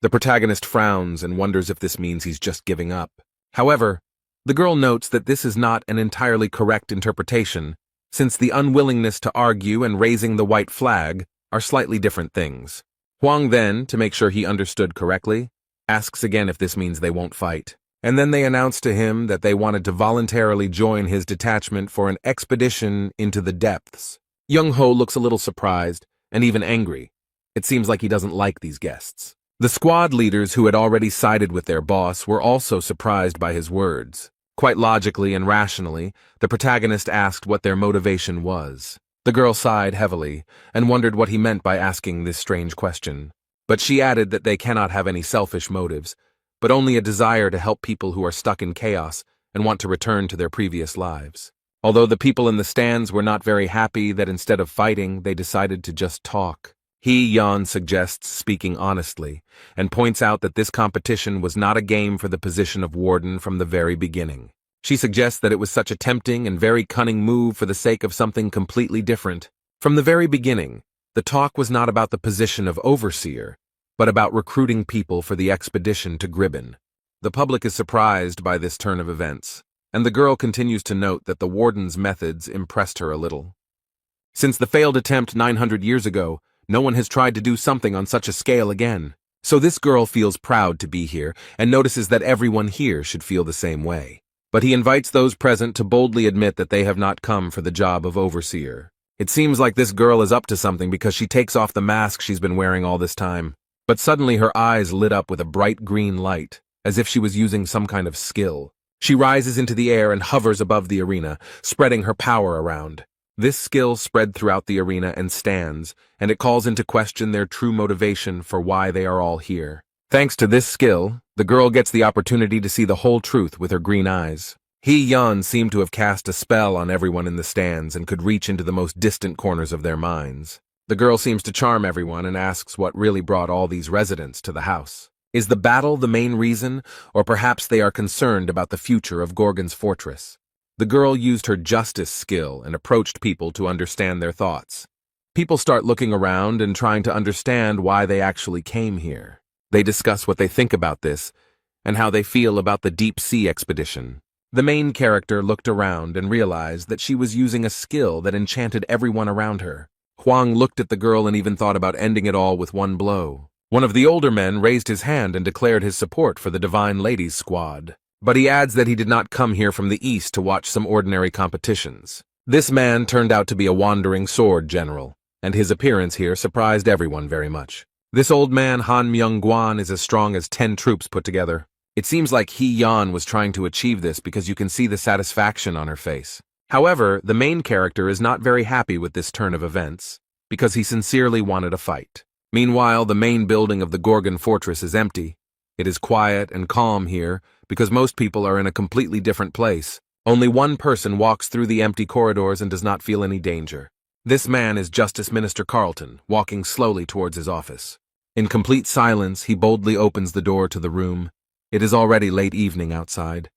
The protagonist frowns and wonders if this means he's just giving up. However, the girl notes that this is not an entirely correct interpretation, since the unwillingness to argue and raising the white flag are slightly different things. Hwang then, to make sure he understood correctly, asks again if this means they won't fight. And then they announce to him that they wanted to voluntarily join his detachment for an expedition into the depths. Young-ho looks a little surprised and even angry. It seems like he doesn't like these guests. The squad leaders who had already sided with their boss were also surprised by his words. Quite logically and rationally, the protagonist asked what their motivation was. The girl sighed heavily and wondered what he meant by asking this strange question. But she added that they cannot have any selfish motives, but only a desire to help people who are stuck in chaos and want to return to their previous lives. Although the people in the stands were not very happy that instead of fighting, they decided to just talk. Yan suggests speaking honestly, and points out that this competition was not a game for the position of warden from the very beginning. She suggests that it was such a tempting and very cunning move for the sake of something completely different. From the very beginning, the talk was not about the position of overseer, but about recruiting people for the expedition to Gribben. The public is surprised by this turn of events, and the girl continues to note that the warden's methods impressed her a little. Since the failed attempt 900 years ago, no one has tried to do something on such a scale again. So this girl feels proud to be here and notices that everyone here should feel the same way. But he invites those present to boldly admit that they have not come for the job of overseer. It seems like this girl is up to something because she takes off the mask she's been wearing all this time. But suddenly her eyes lit up with a bright green light, as if she was using some kind of skill. She rises into the air and hovers above the arena, spreading her power around. This skill spread throughout the arena and stands, and it calls into question their true motivation for why they are all here. Thanks to this skill, the girl gets the opportunity to see the whole truth with her green eyes. Yan seemed to have cast a spell on everyone in the stands and could reach into the most distant corners of their minds. The girl seems to charm everyone and asks what really brought all these residents to the house. Is the battle the main reason, or perhaps they are concerned about the future of Gorgon's fortress? The girl used her justice skill and approached people to understand their thoughts. People start looking around and trying to understand why they actually came here. They discuss what they think about this and how they feel about the deep sea expedition. The main character looked around and realized that she was using a skill that enchanted everyone around her. Huang looked at the girl and even thought about ending it all with one blow. One of the older men raised his hand and declared his support for the Divine Ladies Squad. But he adds that he did not come here from the east to watch some ordinary competitions. This man turned out to be a wandering sword general, and his appearance here surprised everyone very much. This old man, Han Myung-gwan, is as strong as 10 troops put together. It seems like Yan was trying to achieve this because you can see the satisfaction on her face. However, the main character is not very happy with this turn of events, because he sincerely wanted a fight. Meanwhile, the main building of the Gorgon fortress is empty. It is quiet and calm here, because most people are in a completely different place. Only one person walks through the empty corridors and does not feel any danger. This man is Justice Minister Carlton, walking slowly towards his office. In complete silence, he boldly opens the door to the room. It is already late evening outside.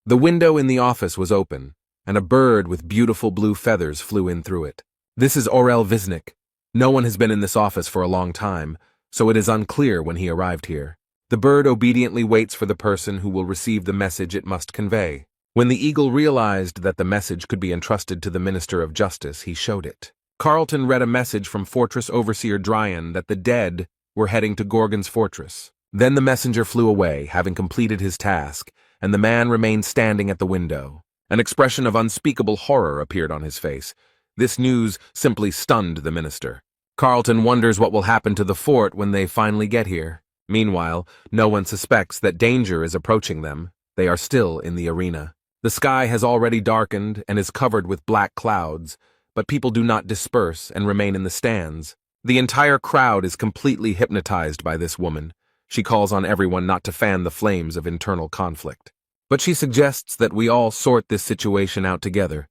The window in the office was open, and a bird with beautiful blue feathers flew in through it. This is Orel Visnik. No one has been in this office for a long time, so it is unclear when he arrived here. The bird obediently waits for the person who will receive the message it must convey. When the eagle realized that the message could be entrusted to the Minister of Justice, he showed it. Carlton read a message from Fortress Overseer Dryan that the dead were heading to Gorgon's fortress. Then the messenger flew away, having completed his task, and the man remained standing at the window. An expression of unspeakable horror appeared on his face. This news simply stunned the minister. Carlton wonders what will happen to the fort when they finally get here. Meanwhile, no one suspects that danger is approaching them. They are still in the arena. The sky has already darkened and is covered with black clouds, but people do not disperse and remain in the stands. The entire crowd is completely hypnotized by this woman. She calls on everyone not to fan the flames of internal conflict. But she suggests that we all sort this situation out together.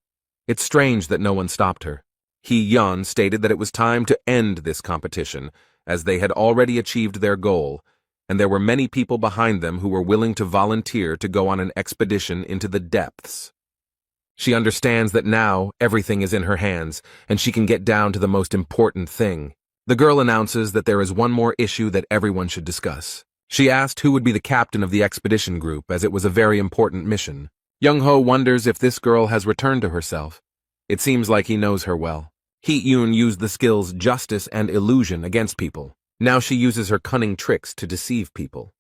It's strange that no one stopped her. Yan stated that it was time to end this competition, as they had already achieved their goal, and there were many people behind them who were willing to volunteer to go on an expedition into the depths. She understands that now everything is in her hands, and she can get down to the most important thing. The girl announces that there is one more issue that everyone should discuss. She asked who would be the captain of the expedition group, as it was a very important mission. Young-ho wonders if this girl has returned to herself. It seems like he knows her well. Hee-yoon used the skills justice and illusion against people. Now she uses her cunning tricks to deceive people.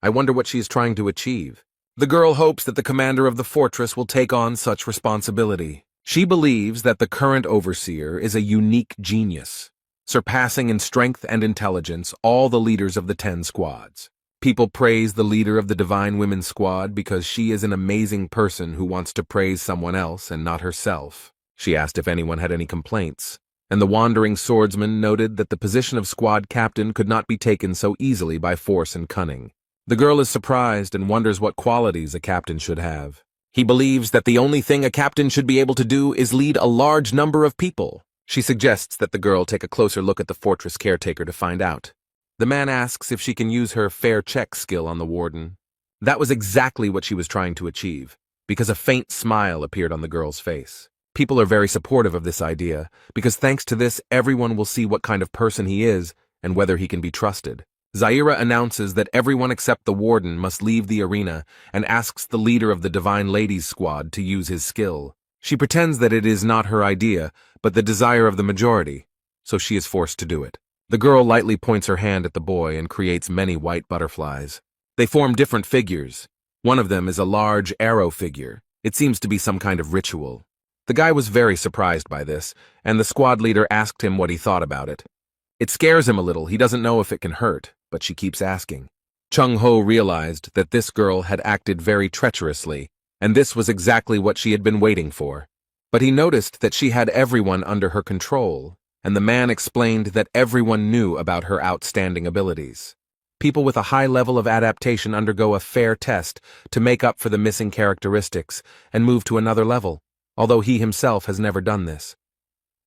I wonder what she is trying to achieve. The girl hopes that the commander of the fortress will take on such responsibility. She believes that the current overseer is a unique genius, surpassing in strength and intelligence all the leaders of the 10 squads. People praise the leader of the Divine Women's Squad because she is an amazing person who wants to praise someone else and not herself. She asked if anyone had any complaints, and the wandering swordsman noted that the position of squad captain could not be taken so easily by force and cunning. The girl is surprised and wonders what qualities a captain should have. He believes that the only thing a captain should be able to do is lead a large number of people. She suggests that the girl take a closer look at the fortress caretaker to find out. The man asks if she can use her fair check skill on the warden. That was exactly what she was trying to achieve, because a faint smile appeared on the girl's face. People are very supportive of this idea, because thanks to this, everyone will see what kind of person he is and whether he can be trusted. Zaira announces that everyone except the warden must leave the arena and asks the leader of the Divine Ladies squad to use his skill. She pretends that it is not her idea, but the desire of the majority, so she is forced to do it. The girl lightly points her hand at the boy and creates many white butterflies. They form different figures. One of them is a large arrow figure. It seems to be some kind of ritual. The guy was very surprised by this, and the squad leader asked him what he thought about it. It scares him a little. He doesn't know if it can hurt, but she keeps asking. Chung-ho realized that this girl had acted very treacherously, and this was exactly what she had been waiting for. But he noticed that she had everyone under her control, and the man explained that everyone knew about her outstanding abilities. People with a high level of adaptation undergo a fair test to make up for the missing characteristics and move to another level, although he himself has never done this.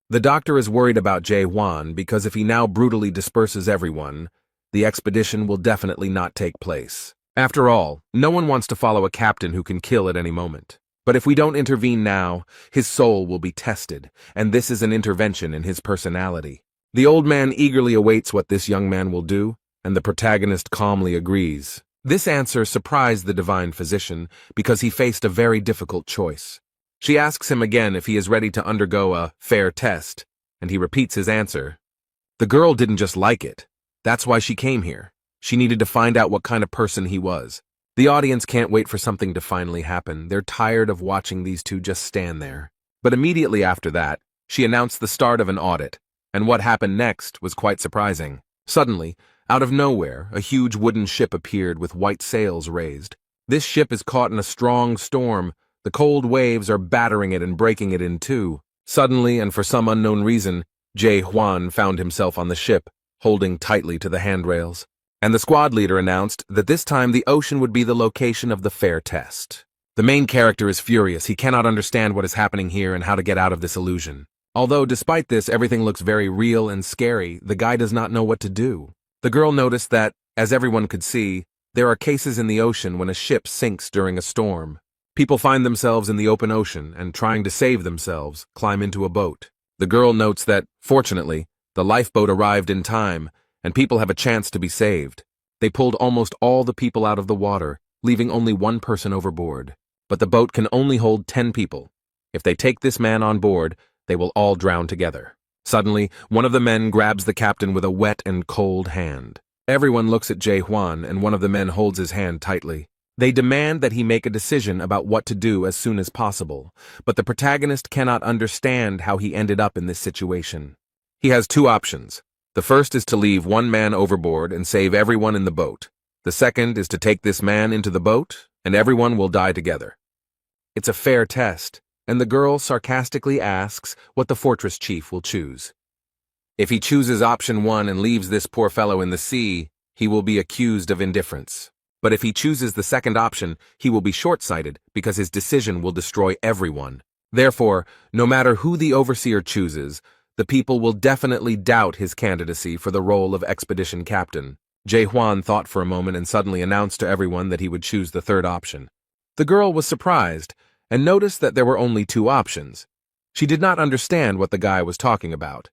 The doctor is worried about Jae-hwan because if he now brutally disperses everyone, the expedition will definitely not take place. After all, no one wants to follow a captain who can kill at any moment. But if we don't intervene now, his soul will be tested, and this is an intervention in his personality. The old man eagerly awaits what this young man will do, and the protagonist calmly agrees. This answer surprised the divine physician because he faced a very difficult choice. She asks him again if he is ready to undergo a fair test, and he repeats his answer. The girl didn't just like it. That's why she came here. She needed to find out what kind of person he was. The audience can't wait for something to finally happen. They're tired of watching these two just stand there. But immediately after that, she announced the start of an audit, and what happened next was quite surprising. Suddenly, out of nowhere, a huge wooden ship appeared with white sails raised. This ship is caught in a strong storm. The cold waves are battering it and breaking it in two. Suddenly, and for some unknown reason, Jae-hwan found himself on the ship, holding tightly to the handrails. And the squad leader announced that this time the ocean would be the location of the fair test. The main character is furious. He cannot understand what is happening here and how to get out of this illusion. Although, despite this, everything looks very real and scary, the guy does not know what to do. The girl noticed that, as everyone could see, there are cases in the ocean when a ship sinks during a storm. People find themselves in the open ocean and, trying to save themselves, climb into a boat. The girl notes that, fortunately, the lifeboat arrived in time, and people have a chance to be saved. They pulled almost all the people out of the water, leaving only one person overboard. But the boat can only hold 10 people. If they take this man on board, they will all drown together. Suddenly, one of the men grabs the captain with a wet and cold hand. Everyone looks at Jae-hwan, and one of the men holds his hand tightly. They demand that he make a decision about what to do as soon as possible, but the protagonist cannot understand how he ended up in this situation. He has two options. The first is to leave one man overboard and save everyone in the boat. The second is to take this man into the boat, and everyone will die together. It's a fair test, and the girl sarcastically asks what the fortress chief will choose. If he chooses option 1 and leaves this poor fellow in the sea, he will be accused of indifference. But if he chooses the second option, he will be short-sighted because his decision will destroy everyone. Therefore, no matter who the overseer chooses, the people will definitely doubt his candidacy for the role of expedition captain. Jae-hwan thought for a moment and suddenly announced to everyone that he would choose the third option. The girl was surprised and noticed that there were only 2 options. She did not understand what the guy was talking about.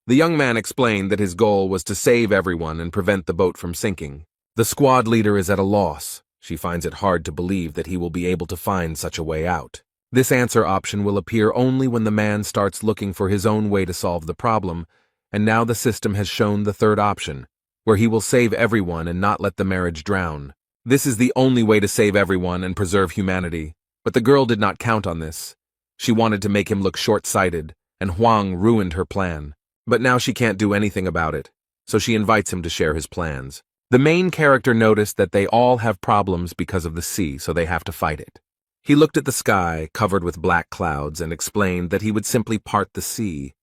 The young man explained that his goal was to save everyone and prevent the boat from sinking. The squad leader is at a loss. She finds it hard to believe that he will be able to find such a way out. This answer option will appear only when the man starts looking for his own way to solve the problem, and now the system has shown the third option, where he will save everyone and not let the marriage drown. This is the only way to save everyone and preserve humanity, but the girl did not count on this. She wanted to make him look short-sighted, and Hwang ruined her plan. But now she can't do anything about it, so she invites him to share his plans. The main character noticed that they all have problems because of the sea, so they have to fight it. He looked at the sky, covered with black clouds, and explained that he would simply part the sea.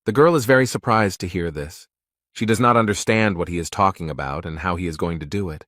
The girl is very surprised to hear this. She does not understand what he is talking about and how he is going to do it.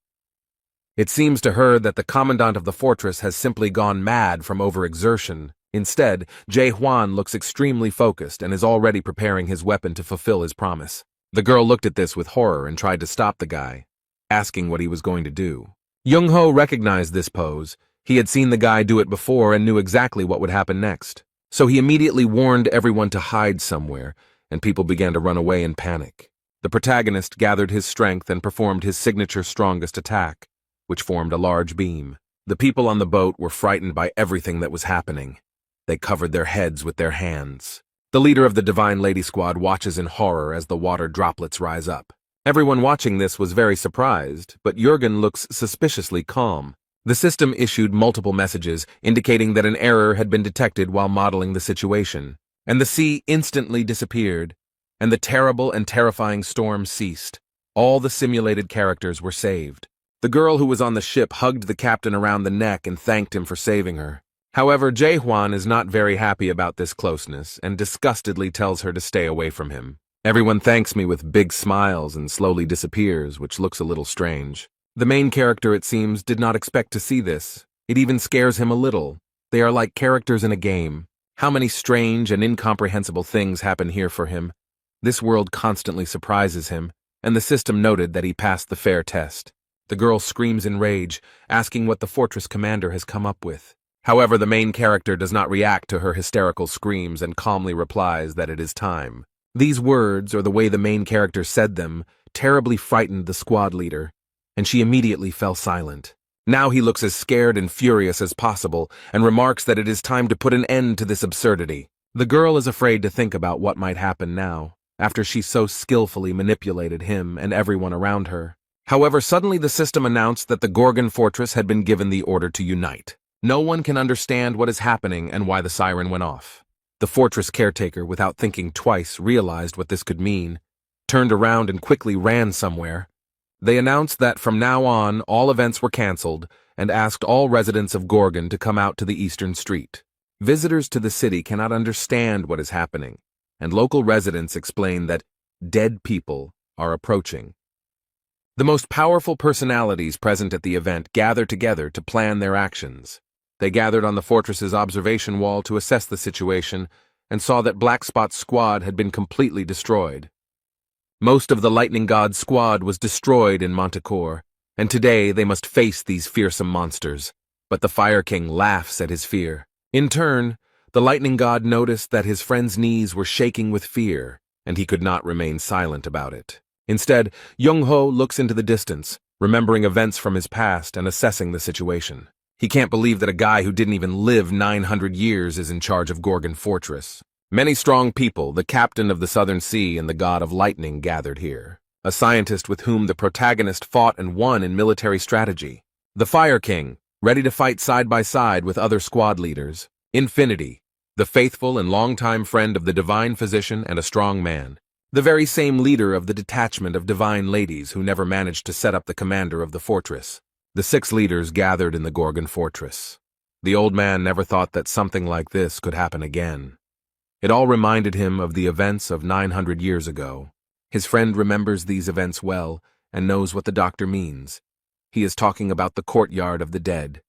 It seems to her that the commandant of the fortress has simply gone mad from overexertion. Instead, Jae-hwan looks extremely focused and is already preparing his weapon to fulfill his promise. The girl looked at this with horror and tried to stop the guy, asking what he was going to do. Young-ho recognized this pose. He had seen the guy do it before and knew exactly what would happen next. So he immediately warned everyone to hide somewhere, and people began to run away in panic. The protagonist gathered his strength and performed his signature strongest attack, which formed a large beam. The people on the boat were frightened by everything that was happening. They covered their heads with their hands. The leader of the Divine Lady Squad watches in horror as the water droplets rise up. Everyone watching this was very surprised, but Jurgen looks suspiciously calm. The system issued multiple messages indicating that an error had been detected while modeling the situation, and the sea instantly disappeared, and the terrible and terrifying storm ceased. All the simulated characters were saved. The girl who was on the ship hugged the captain around the neck and thanked him for saving her. However, Jae-hwan is not very happy about this closeness and disgustedly tells her to stay away from him. Everyone thanks me with big smiles and slowly disappears, which looks a little strange. The main character, it seems, did not expect to see this. It even scares him a little. They are like characters in a game. How many strange and incomprehensible things happen here for him. This world constantly surprises him, and the system noted that he passed the fair test. The girl screams in rage, asking what the fortress commander has come up with. However, the main character does not react to her hysterical screams and calmly replies that it is time. These words, or the way the main character said them, terribly frightened the squad leader, and she immediately fell silent. Now he looks as scared and furious as possible and remarks that it is time to put an end to this absurdity. The girl is afraid to think about what might happen now, after she so skillfully manipulated him and everyone around her. However, suddenly the system announced that the Gorgon fortress had been given the order to unite. No one can understand what is happening and why the siren went off. The fortress caretaker, without thinking twice, realized what this could mean, turned around and quickly ran somewhere. They announced that from now on, all events were cancelled and asked all residents of Gorgon to come out to the eastern street. Visitors to the city cannot understand what is happening, and local residents explain that dead people are approaching. The most powerful personalities present at the event gather together to plan their actions. They gathered on the fortress's observation wall to assess the situation and saw that Black Spot's squad had been completely destroyed. Most of the Lightning God's squad was destroyed in Manticore, and today they must face these fearsome monsters. But the Fire King laughs at his fear. In turn, the Lightning God noticed that his friend's knees were shaking with fear, and he could not remain silent about it. Instead, Young-ho looks into the distance, remembering events from his past and assessing the situation. He can't believe that a guy who didn't even live 900 years is in charge of Gorgon Fortress. Many strong people, the captain of the Southern Sea and the god of lightning, gathered here. A scientist with whom the protagonist fought and won in military strategy. The Fire King, ready to fight side by side with other squad leaders. Infinity, the faithful and longtime friend of the divine physician and a strong man. The very same leader of the detachment of divine ladies who never managed to set up the commander of the fortress. The 6 leaders gathered in the Gorgon fortress. The old man never thought that something like this could happen again. It all reminded him of the events of 900 years ago. His friend remembers these events well and knows what the doctor means. He is talking about the courtyard of the dead.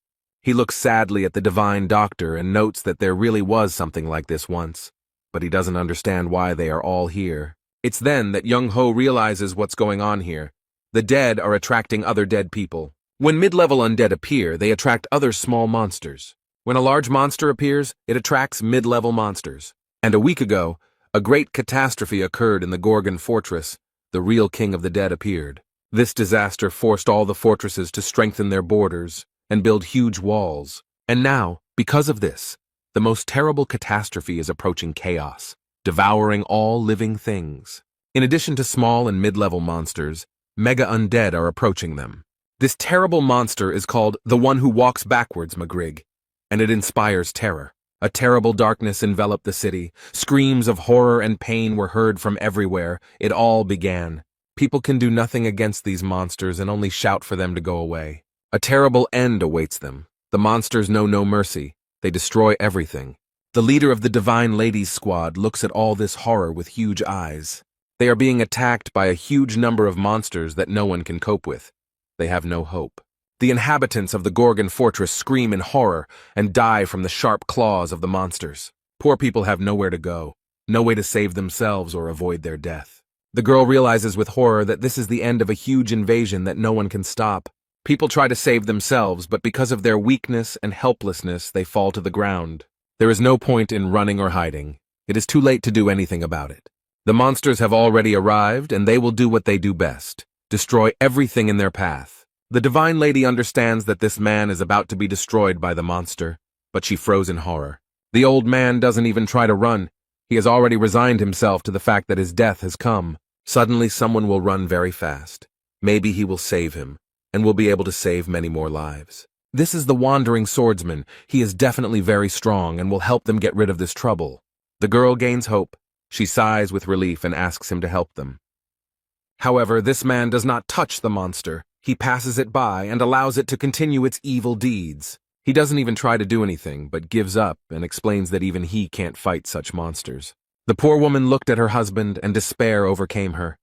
He looks sadly at the divine doctor and notes that there really was something like this once, but he doesn't understand why they are all here. It's then that Young-ho realizes what's going on here. The dead are attracting other dead people. When mid-level undead appear, they attract other small monsters. When a large monster appears, it attracts mid-level monsters. And a week ago, a great catastrophe occurred in the Gorgon fortress. The real king of the dead appeared. This disaster forced all the fortresses to strengthen their borders and build huge walls. And now, because of this, the most terrible catastrophe is approaching chaos, devouring all living things. In addition to small and mid-level monsters, mega undead are approaching them. This terrible monster is called the One Who Walks Backwards, Magrig, and it inspires terror. A terrible darkness enveloped the city. Screams of horror and pain were heard from everywhere. It all began. People can do nothing against these monsters and only shout for them to go away. A terrible end awaits them. The monsters know no mercy. They destroy everything. The leader of the Divine Ladies Squad looks at all this horror with huge eyes. They are being attacked by a huge number of monsters that no one can cope with. They have no hope. The inhabitants of the Gorgon fortress scream in horror and die from the sharp claws of the monsters. Poor people have nowhere to go, no way to save themselves or avoid their death. The girl realizes with horror that this is the end of a huge invasion that no one can stop. People try to save themselves, but because of their weakness and helplessness, they fall to the ground. There is no point in running or hiding. It is too late to do anything about it. The monsters have already arrived, and they will do what they do best: destroy everything in their path. The Divine Lady understands that this man is about to be destroyed by the monster, but she froze in horror. The old man doesn't even try to run. He has already resigned himself to the fact that his death has come. Suddenly someone will run very fast. Maybe he will save him, and will be able to save many more lives. This is the wandering swordsman. He is definitely very strong and will help them get rid of this trouble. The girl gains hope. She sighs with relief and asks him to help them. However, this man does not touch the monster. He passes it by and allows it to continue its evil deeds. He doesn't even try to do anything, but gives up and explains that even he can't fight such monsters. The poor woman looked at her husband and despair overcame her.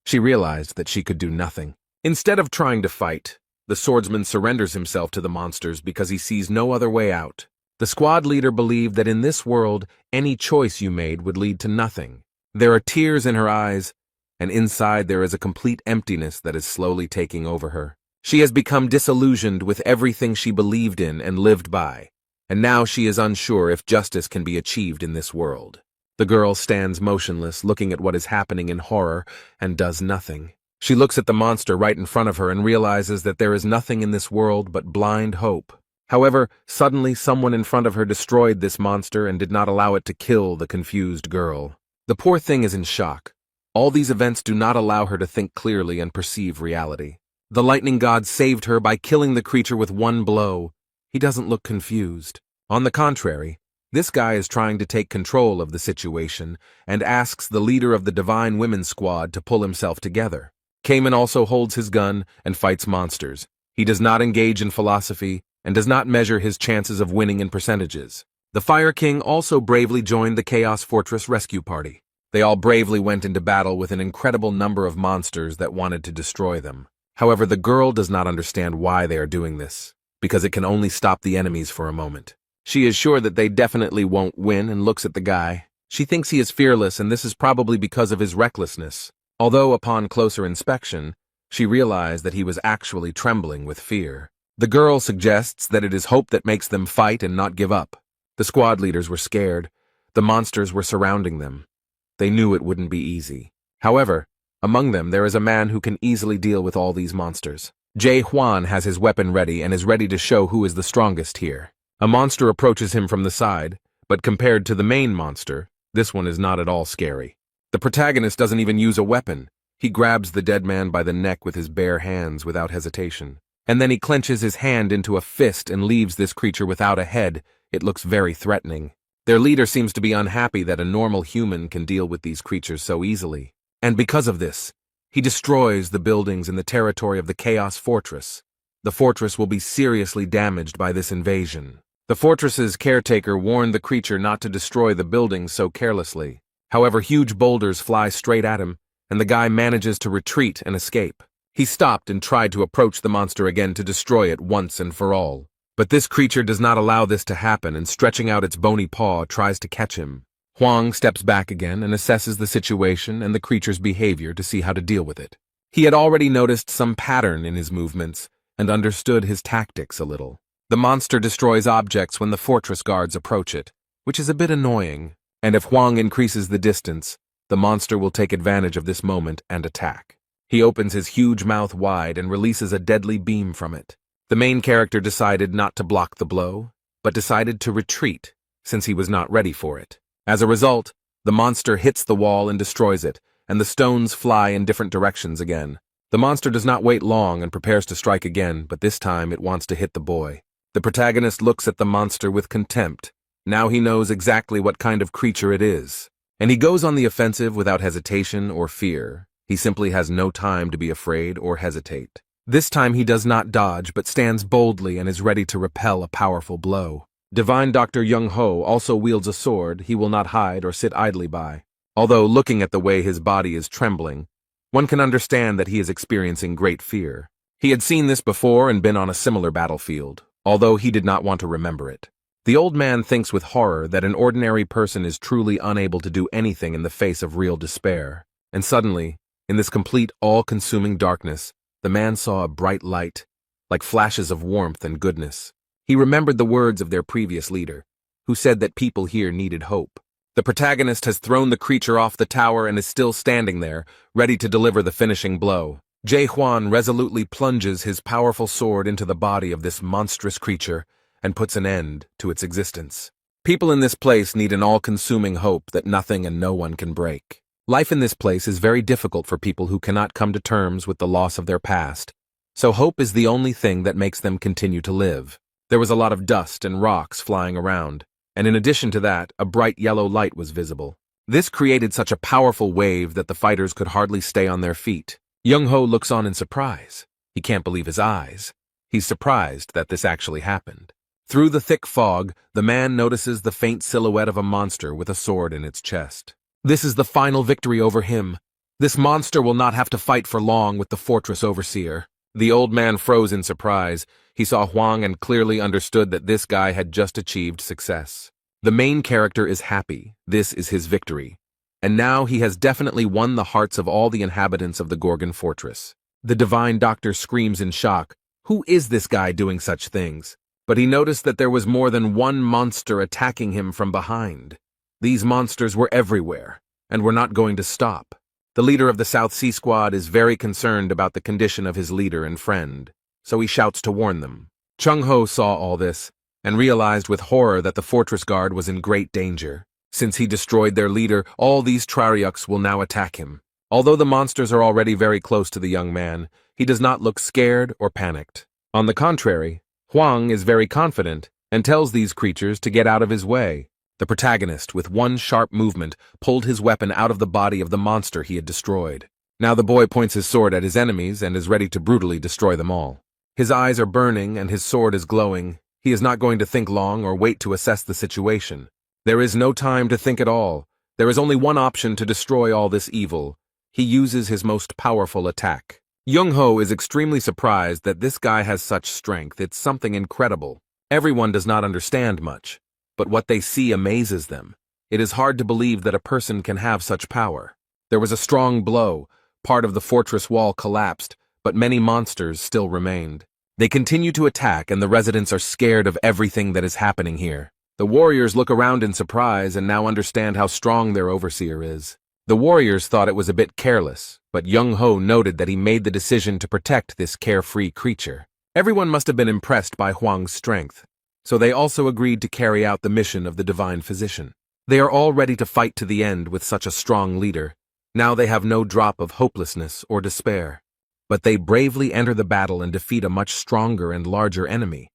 She realized that she could do nothing. Instead of trying to fight, the swordsman surrenders himself to the monsters because he sees no other way out. The squad leader believed that in this world, any choice you made would lead to nothing. There are tears in her eyes, and inside there is a complete emptiness that is slowly taking over her. She has become disillusioned with everything she believed in and lived by, and now she is unsure if justice can be achieved in this world. The girl stands motionless, looking at what is happening in horror, and does nothing. She looks at the monster right in front of her and realizes that there is nothing in this world but blind hope. However, suddenly someone in front of her destroyed this monster and did not allow it to kill the confused girl. The poor thing is in shock. All these events do not allow her to think clearly and perceive reality. The lightning god saved her by killing the creature with one blow. He doesn't look confused. On the contrary, this guy is trying to take control of the situation and asks the leader of the Divine Women's Squad to pull himself together. Cayman also holds his gun and fights monsters. He does not engage in philosophy and does not measure his chances of winning in percentages. The Fire King also bravely joined the Chaos Fortress rescue party. They all bravely went into battle with an incredible number of monsters that wanted to destroy them. However, the girl does not understand why they are doing this, because it can only stop the enemies for a moment. She is sure that they definitely won't win and looks at the guy. She thinks he is fearless, and this is probably because of his recklessness. Although upon closer inspection, she realized that he was actually trembling with fear. The girl suggests that it is hope that makes them fight and not give up. The squad leaders were scared. The monsters were surrounding them. They knew it wouldn't be easy. However, among them there is a man who can easily deal with all these monsters. Jae Hwan has his weapon ready and is ready to show who is the strongest here. A monster approaches him from the side, but compared to the main monster, this one is not at all scary. The protagonist doesn't even use a weapon. He grabs the dead man by the neck with his bare hands without hesitation. And then he clenches his hand into a fist and leaves this creature without a head. It looks very threatening. Their leader seems to be unhappy that a normal human can deal with these creatures so easily. And because of this, he destroys the buildings in the territory of the Chaos Fortress. The fortress will be seriously damaged by this invasion. The fortress's caretaker warned the creature not to destroy the buildings so carelessly. However, huge boulders fly straight at him, and the guy manages to retreat and escape. He stopped and tried to approach the monster again to destroy it once and for all. But this creature does not allow this to happen and stretching out its bony paw tries to catch him. Huang steps back again and assesses the situation and the creature's behavior to see how to deal with it. He had already noticed some pattern in his movements and understood his tactics a little. The monster destroys objects when the fortress guards approach it, which is a bit annoying, and if Huang increases the distance, the monster will take advantage of this moment and attack. He opens his huge mouth wide and releases a deadly beam from it. The main character decided not to block the blow, but decided to retreat, since he was not ready for it. As a result, the monster hits the wall and destroys it, and the stones fly in different directions again. The monster does not wait long and prepares to strike again, but this time it wants to hit the boy. The protagonist looks at the monster with contempt. Now he knows exactly what kind of creature it is. And he goes on the offensive without hesitation or fear. He simply has no time to be afraid or hesitate. This time he does not dodge, but stands boldly and is ready to repel a powerful blow. Divine Dr. Young Ho also wields a sword he will not hide or sit idly by. Although looking at the way his body is trembling, one can understand that he is experiencing great fear. He had seen this before and been on a similar battlefield, although he did not want to remember it. The old man thinks with horror that an ordinary person is truly unable to do anything in the face of real despair. And suddenly, in this complete, all-consuming darkness, the man saw a bright light, like flashes of warmth and goodness. He remembered the words of their previous leader, who said that people here needed hope. The protagonist has thrown the creature off the tower and is still standing there, ready to deliver the finishing blow. Jae Hwan resolutely plunges his powerful sword into the body of this monstrous creature and puts an end to its existence. People in this place need an all-consuming hope that nothing and no one can break. Life in this place is very difficult for people who cannot come to terms with the loss of their past, so hope is the only thing that makes them continue to live. There was a lot of dust and rocks flying around, and in addition to that, a bright yellow light was visible. This created such a powerful wave that the fighters could hardly stay on their feet. Young-ho looks on in surprise. He can't believe his eyes. He's surprised that this actually happened. Through the thick fog, the man notices the faint silhouette of a monster with a sword in its chest. This is the final victory over him. This monster will not have to fight for long with the fortress overseer. The old man froze in surprise. He saw Huang and clearly understood that this guy had just achieved success. The main character is happy. This is his victory. And now he has definitely won the hearts of all the inhabitants of the Gorgon fortress. The divine doctor screams in shock. Who is this guy doing such things? But he noticed that there was more than one monster attacking him from behind. These monsters were everywhere, and were not going to stop. The leader of the South Sea Squad is very concerned about the condition of his leader and friend, so he shouts to warn them. Chung-ho saw all this, and realized with horror that the fortress guard was in great danger. Since he destroyed their leader, all these Traryuks will now attack him. Although the monsters are already very close to the young man, he does not look scared or panicked. On the contrary, Huang is very confident and tells these creatures to get out of his way. The protagonist, with one sharp movement, pulled his weapon out of the body of the monster he had destroyed. Now the boy points his sword at his enemies and is ready to brutally destroy them all. His eyes are burning and his sword is glowing. He is not going to think long or wait to assess the situation. There is no time to think at all. There is only one option to destroy all this evil. He uses his most powerful attack. Young-ho is extremely surprised that this guy has such strength. It's something incredible. Everyone does not understand much, but what they see amazes them. It is hard to believe that a person can have such power. There was a strong blow. Part of the fortress wall collapsed, but many monsters still remained. They continue to attack, and the residents are scared of everything that is happening here. The warriors look around in surprise and now understand how strong their overseer is. The warriors thought it was a bit careless, but Young-ho noted that he made the decision to protect this carefree creature. Everyone must have been impressed by Huang's strength, so they also agreed to carry out the mission of the divine physician. They are all ready to fight to the end with such a strong leader. Now they have no drop of hopelessness or despair. But they bravely enter the battle and defeat a much stronger and larger enemy.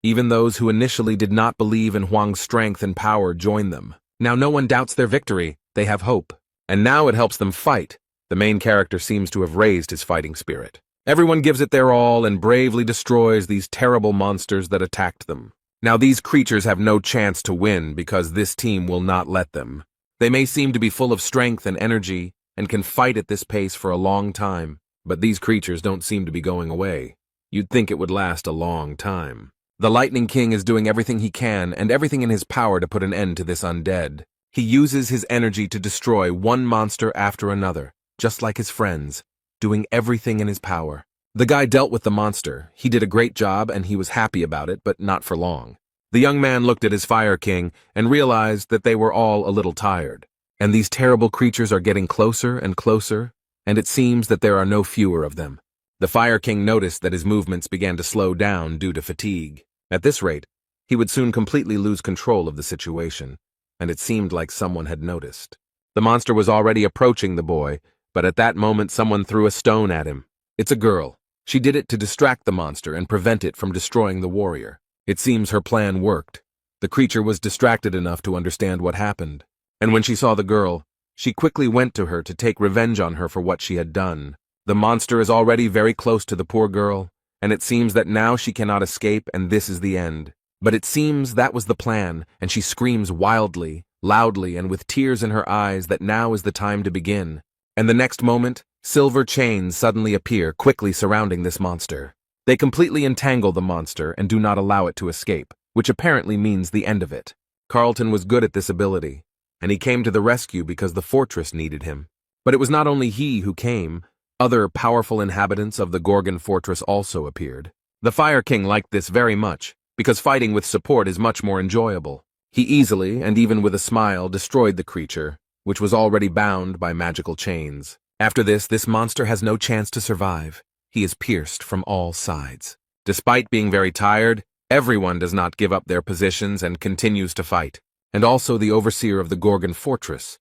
Even those who initially did not believe in Huang's strength and power join them. Now no one doubts their victory. They have hope. And now it helps them fight. The main character seems to have raised his fighting spirit. Everyone gives it their all and bravely destroys these terrible monsters that attacked them. Now these creatures have no chance to win because this team will not let them. They may seem to be full of strength and energy and can fight at this pace for a long time, but these creatures don't seem to be going away. You'd think it would last a long time. The Lightning King is doing everything he can and everything in his power to put an end to this undead. He uses his energy to destroy one monster after another, just like his friends, doing everything in his power. The guy dealt with the monster. He did a great job and he was happy about it, but not for long. The young man looked at his Fire King and realized that they were all a little tired. And these terrible creatures are getting closer and closer, and it seems that there are no fewer of them. The Fire King noticed that his movements began to slow down due to fatigue. At this rate, he would soon completely lose control of the situation, and it seemed like someone had noticed. The monster was already approaching the boy, but at that moment someone threw a stone at him. It's a girl. She did it to distract the monster and prevent it from destroying the warrior. It seems her plan worked. The creature was distracted enough to understand what happened, and when she saw the girl, she quickly went to her to take revenge on her for what she had done. The monster is already very close to the poor girl, and it seems that now she cannot escape and this is the end. But it seems that was the plan, and she screams wildly, loudly, and with tears in her eyes that now is the time to begin. And the next moment, Silver chains suddenly appear, quickly surrounding this monster. They completely entangle the monster and do not allow it to escape, which apparently means the end of it. Carlton was good at this ability, and he came to the rescue because the fortress needed him. But it was not only he who came. Other powerful inhabitants of the Gorgon fortress also appeared. The Fire King liked this very much, because fighting with support is much more enjoyable. He easily, and even with a smile, destroyed the creature, which was already bound by magical chains. After this monster has no chance to survive. He is pierced from all sides. Despite being very tired, everyone does not give up their positions and continues to fight. And also the overseer of the Gorgon fortress,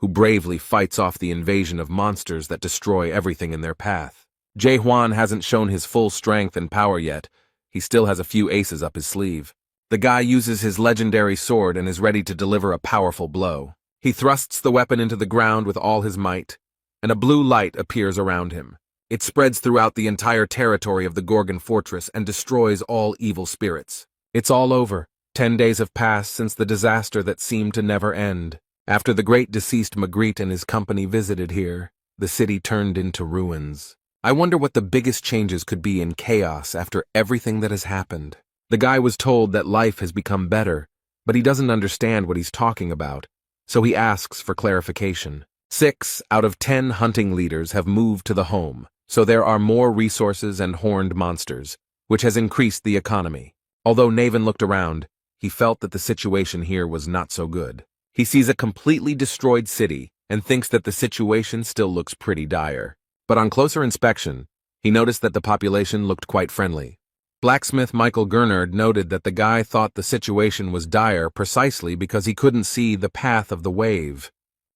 who bravely fights off the invasion of monsters that destroy everything in their path. Jae-hwan hasn't shown his full strength and power yet. He still has a few aces up his sleeve. The guy uses his legendary sword and is ready to deliver a powerful blow. He thrusts the weapon into the ground with all his might, and a blue light appears around him. It spreads throughout the entire territory of the Gorgon fortress and destroys all evil spirits. It's all over. 10 days have passed since the disaster that seemed to never end. After the great deceased Magritte and his company visited here, the city turned into ruins. I wonder what the biggest changes could be in chaos after everything that has happened. The guy was told that life has become better, but he doesn't understand what he's talking about, so he asks for clarification. 6 out of 10 hunting leaders have moved to the home, so there are more resources and horned monsters, which has increased the economy. Although Naven looked around, he felt that the situation here was not so good. He sees a completely destroyed city and thinks that the situation still looks pretty dire. But on closer inspection, he noticed that the population looked quite friendly. Blacksmith Michael Gernard noted that the guy thought the situation was dire precisely because he couldn't see the path of the wave.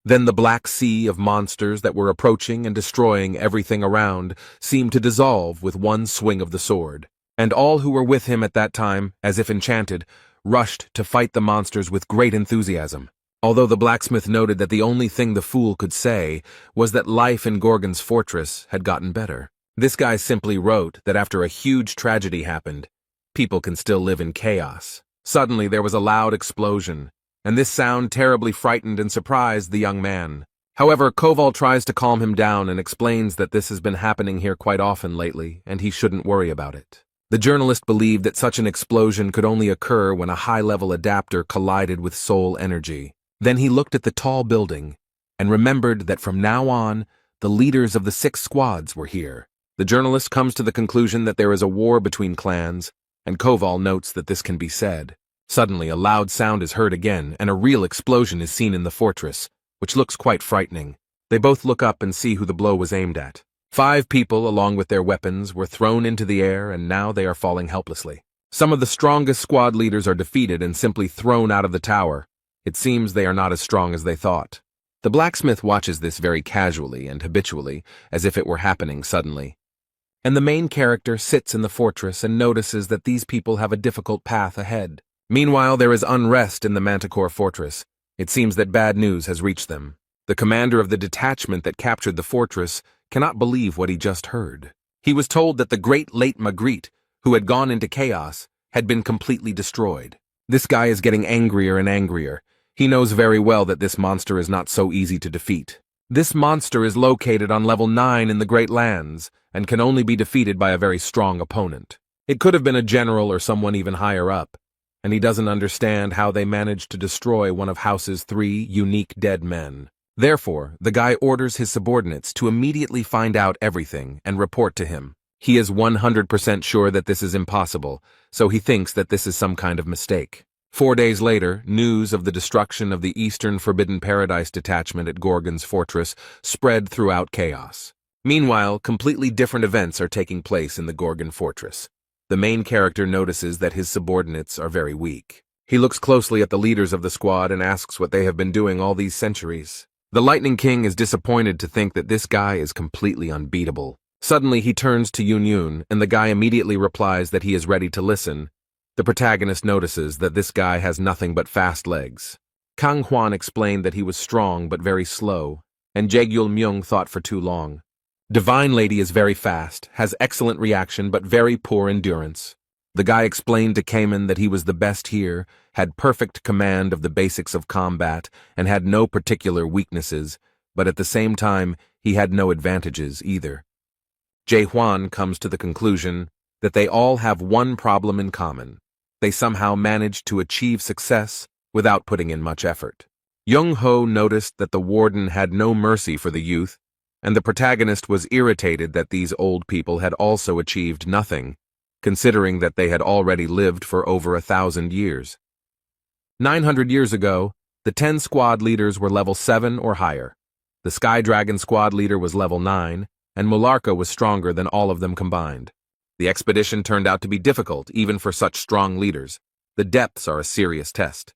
Then the black sea of monsters that were approaching and destroying everything around seemed to dissolve with one swing of the sword. And all who were with him at that time, as if enchanted, rushed to fight the monsters with great enthusiasm. Although the blacksmith noted that the only thing the fool could say was that life in Gorgon's fortress had gotten better. This guy simply wrote that after a huge tragedy happened, people can still live in chaos. Suddenly there was a loud explosion, and this sound terribly frightened and surprised the young man. However, Koval tries to calm him down and explains that this has been happening here quite often lately, and he shouldn't worry about it. The journalist believed that such an explosion could only occur when a high-level adapter collided with soul energy. Then he looked at the tall building and remembered that from now on, the leaders of the 6 squads were here. The journalist comes to the conclusion that there is a war between clans, and Koval notes that this can be said. Suddenly, a loud sound is heard again, and a real explosion is seen in the fortress, which looks quite frightening. They both look up and see who the blow was aimed at. 5 people, along with their weapons, were thrown into the air, and now they are falling helplessly. Some of the strongest squad leaders are defeated and simply thrown out of the tower. It seems they are not as strong as they thought. The blacksmith watches this very casually and habitually, as if it were happening suddenly. And the main character sits in the fortress and notices that these people have a difficult path ahead. Meanwhile, there is unrest in the Manticore fortress. It seems that bad news has reached them. The commander of the detachment that captured the fortress cannot believe what he just heard. He was told that the great late Magritte, who had gone into chaos, had been completely destroyed. This guy is getting angrier and angrier. He knows very well that this monster is not so easy to defeat. This monster is located on level 9 in the Great Lands, and can only be defeated by a very strong opponent. It could have been a general or someone even higher up, and he doesn't understand how they managed to destroy one of House's 3 unique dead men. Therefore, the guy orders his subordinates to immediately find out everything and report to him. He is 100% sure that this is impossible, so he thinks that this is some kind of mistake. 4 days later, news of the destruction of the Eastern Forbidden Paradise detachment at Gorgon's fortress spread throughout chaos. Meanwhile, completely different events are taking place in the Gorgon fortress. The main character notices that his subordinates are very weak. He looks closely at the leaders of the squad and asks what they have been doing all these centuries. The Lightning King is disappointed to think that this guy is completely unbeatable. Suddenly, he turns to Yun, and the guy immediately replies that he is ready to listen. The protagonist notices that this guy has nothing but fast legs. Kang Hwan explained that he was strong but very slow, and Jaegyul Myung thought for too long. Divine Lady is very fast, has excellent reaction but very poor endurance. The guy explained to Cayman that he was the best here, had perfect command of the basics of combat, and had no particular weaknesses, but at the same time, he had no advantages either. Jae-hwan comes to the conclusion that they all have one problem in common. They somehow managed to achieve success without putting in much effort. Young-ho noticed that the warden had no mercy for the youth, and the protagonist was irritated that these old people had also achieved nothing, considering that they had already lived for over 1,000 years. 900 years ago, the 10 squad leaders were level 7 or higher. The Sky Dragon squad leader was level 9, and Mularka was stronger than all of them combined. The expedition turned out to be difficult, even for such strong leaders. The depths are a serious test.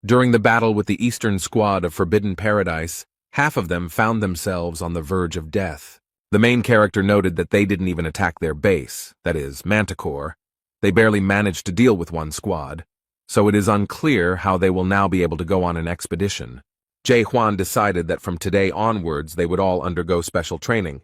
During the battle with the Eastern Squad of Forbidden Paradise, half of them found themselves on the verge of death. The main character noted that they didn't even attack their base, that is, Manticore. They barely managed to deal with one squad, so it is unclear how they will now be able to go on an expedition. Jae-hwan decided that from today onwards they would all undergo special training.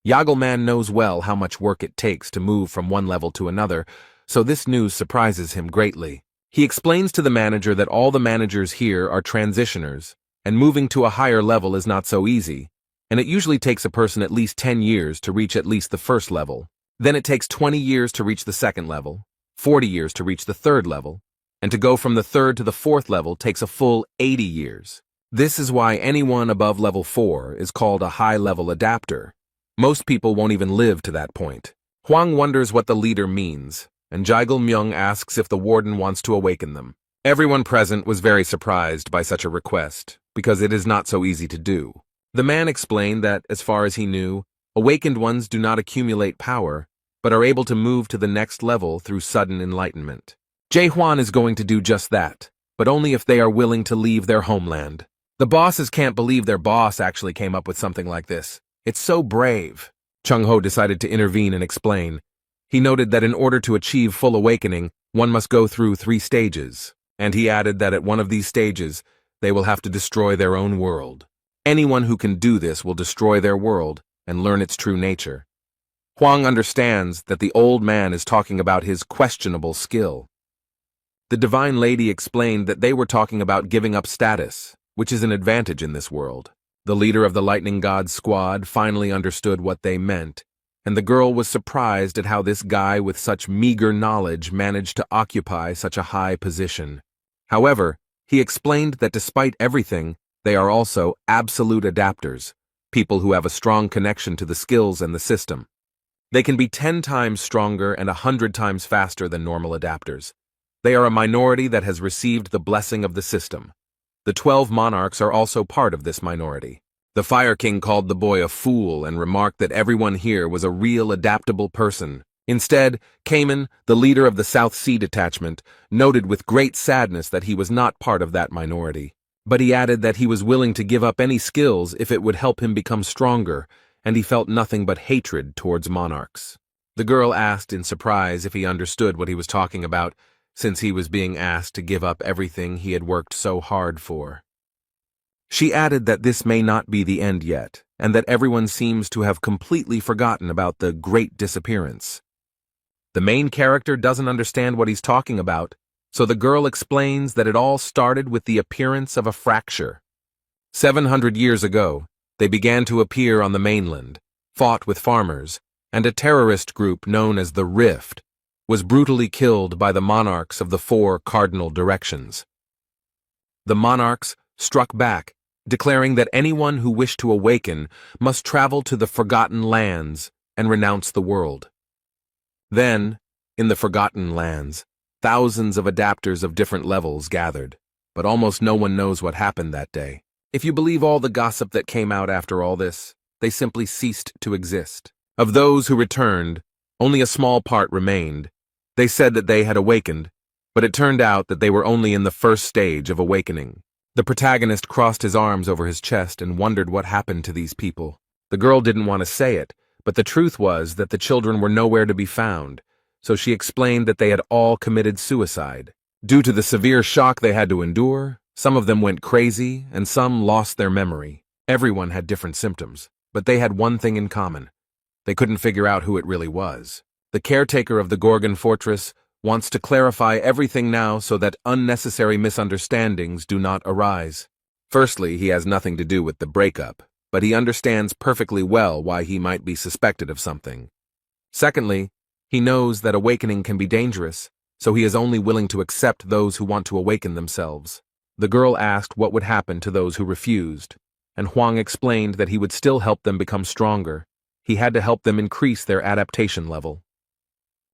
Yagelman knows well how much work it takes to move from one level to another, so this news surprises him greatly. He explains to the manager that all the managers here are transitioners, and moving to a higher level is not so easy, and it usually takes a person at least 10 years to reach at least the first level. Then it takes 20 years to reach the second level, 40 years to reach the third level, and to go from the third to the fourth level takes a full 80 years. This is why anyone above level 4 is called a high-level adapter. Most people won't even live to that point. Hwang wonders what the leader means, and Jaegil-myung asks if the warden wants to awaken them. Everyone present was very surprised by such a request, because it is not so easy to do. The man explained that, as far as he knew, awakened ones do not accumulate power, but are able to move to the next level through sudden enlightenment. Jae-hwan is going to do just that, but only if they are willing to leave their homeland. The bosses can't believe their boss actually came up with something like this. It's so brave. Chung-ho decided to intervene and explain. He noted that in order to achieve full awakening, one must go through 3 stages, and he added that at one of these stages, they will have to destroy their own world. Anyone who can do this will destroy their world and learn its true nature. Hwang understands that the old man is talking about his questionable skill. The Divine Lady explained that they were talking about giving up status, which is an advantage in this world. The leader of the Lightning God's squad finally understood what they meant, and the girl was surprised at how this guy with such meager knowledge managed to occupy such a high position. However, he explained that despite everything, they are also absolute adapters, people who have a strong connection to the skills and the system. They can be 10 times stronger and 100 times faster than normal adapters. They are a minority that has received the blessing of the system. The 12 monarchs are also part of this minority. The Fire King called the boy a fool and remarked that everyone here was a real adaptable person. Instead, Kamen, the leader of the South Sea detachment, noted with great sadness that he was not part of that minority. But he added that he was willing to give up any skills if it would help him become stronger, and he felt nothing but hatred towards monarchs. The girl asked in surprise if he understood what he was talking about, since he was being asked to give up everything he had worked so hard for. She added that this may not be the end yet, and that everyone seems to have completely forgotten about the Great Disappearance. The main character doesn't understand what he's talking about, so the girl explains that it all started with the appearance of a fracture. 700 years ago, they began to appear on the mainland, fought with farmers, and a terrorist group known as the Rift was brutally killed by the monarchs of the 4 cardinal directions. The monarchs struck back, declaring that anyone who wished to awaken must travel to the Forgotten Lands and renounce the world. Then, in the Forgotten Lands, thousands of adapters of different levels gathered, but almost no one knows what happened that day. If you believe all the gossip that came out after all this, they simply ceased to exist. Of those who returned, only a small part remained. They said that they had awakened, but it turned out that they were only in the first stage of awakening. The protagonist crossed his arms over his chest and wondered what happened to these people. The girl didn't want to say it, but the truth was that the children were nowhere to be found, so she explained that they had all committed suicide. Due to the severe shock they had to endure, some of them went crazy and some lost their memory. Everyone had different symptoms, but they had one thing in common. They couldn't figure out who it really was. The caretaker of the Gorgon Fortress wants to clarify everything now so that unnecessary misunderstandings do not arise. Firstly, he has nothing to do with the breakup. but he understands perfectly well why he might be suspected of something. Secondly, he knows that awakening can be dangerous, so he is only willing to accept those who want to awaken themselves. The girl asked what would happen to those who refused, and Huang explained that he would still help them become stronger. He had to help them increase their adaptation level.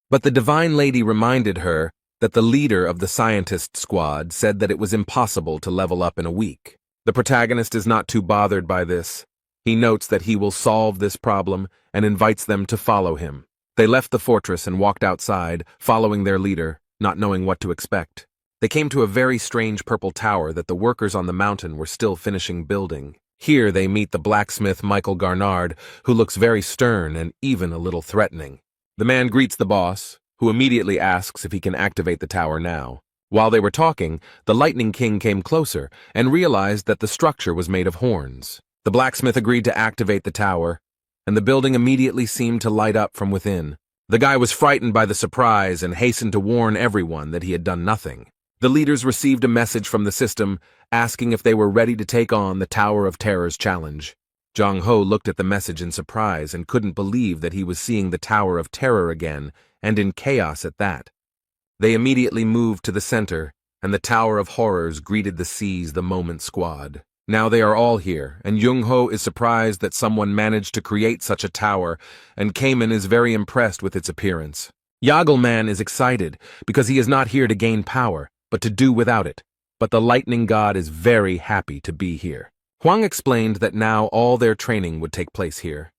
But the Divine Lady reminded her that the leader of the scientist squad said that it was impossible to level up in a week. The protagonist is not too bothered by this. He notes that he will solve this problem and invites them to follow him. They left the fortress and walked outside, following their leader, not knowing what to expect. They came to a very strange purple tower that the workers on the mountain were still finishing building. Here they meet the blacksmith Michael Garnard, who looks very stern and even a little threatening. The man greets the boss, who immediately asks if he can activate the tower now. While they were talking, the Lightning King came closer and realized that the structure was made of horns. The blacksmith agreed to activate the tower, and the building immediately seemed to light up from within. The guy was frightened by the surprise and hastened to warn everyone that he had done nothing. The leaders received a message from the system asking if they were ready to take on the Tower of Terror's challenge. Jong Ho looked at the message in surprise and couldn't believe that he was seeing the Tower of Terror again, and in chaos at that. They immediately moved to the center, and the Tower of Horrors greeted the Seize the Moment squad. Now they are all here, and Jung Ho is surprised that someone managed to create such a tower, and Kamen is very impressed with its appearance. Yagelman is excited because he is not here to gain power, but to do without it. But the lightning god is very happy to be here. Huang explained that now all their training would take place here.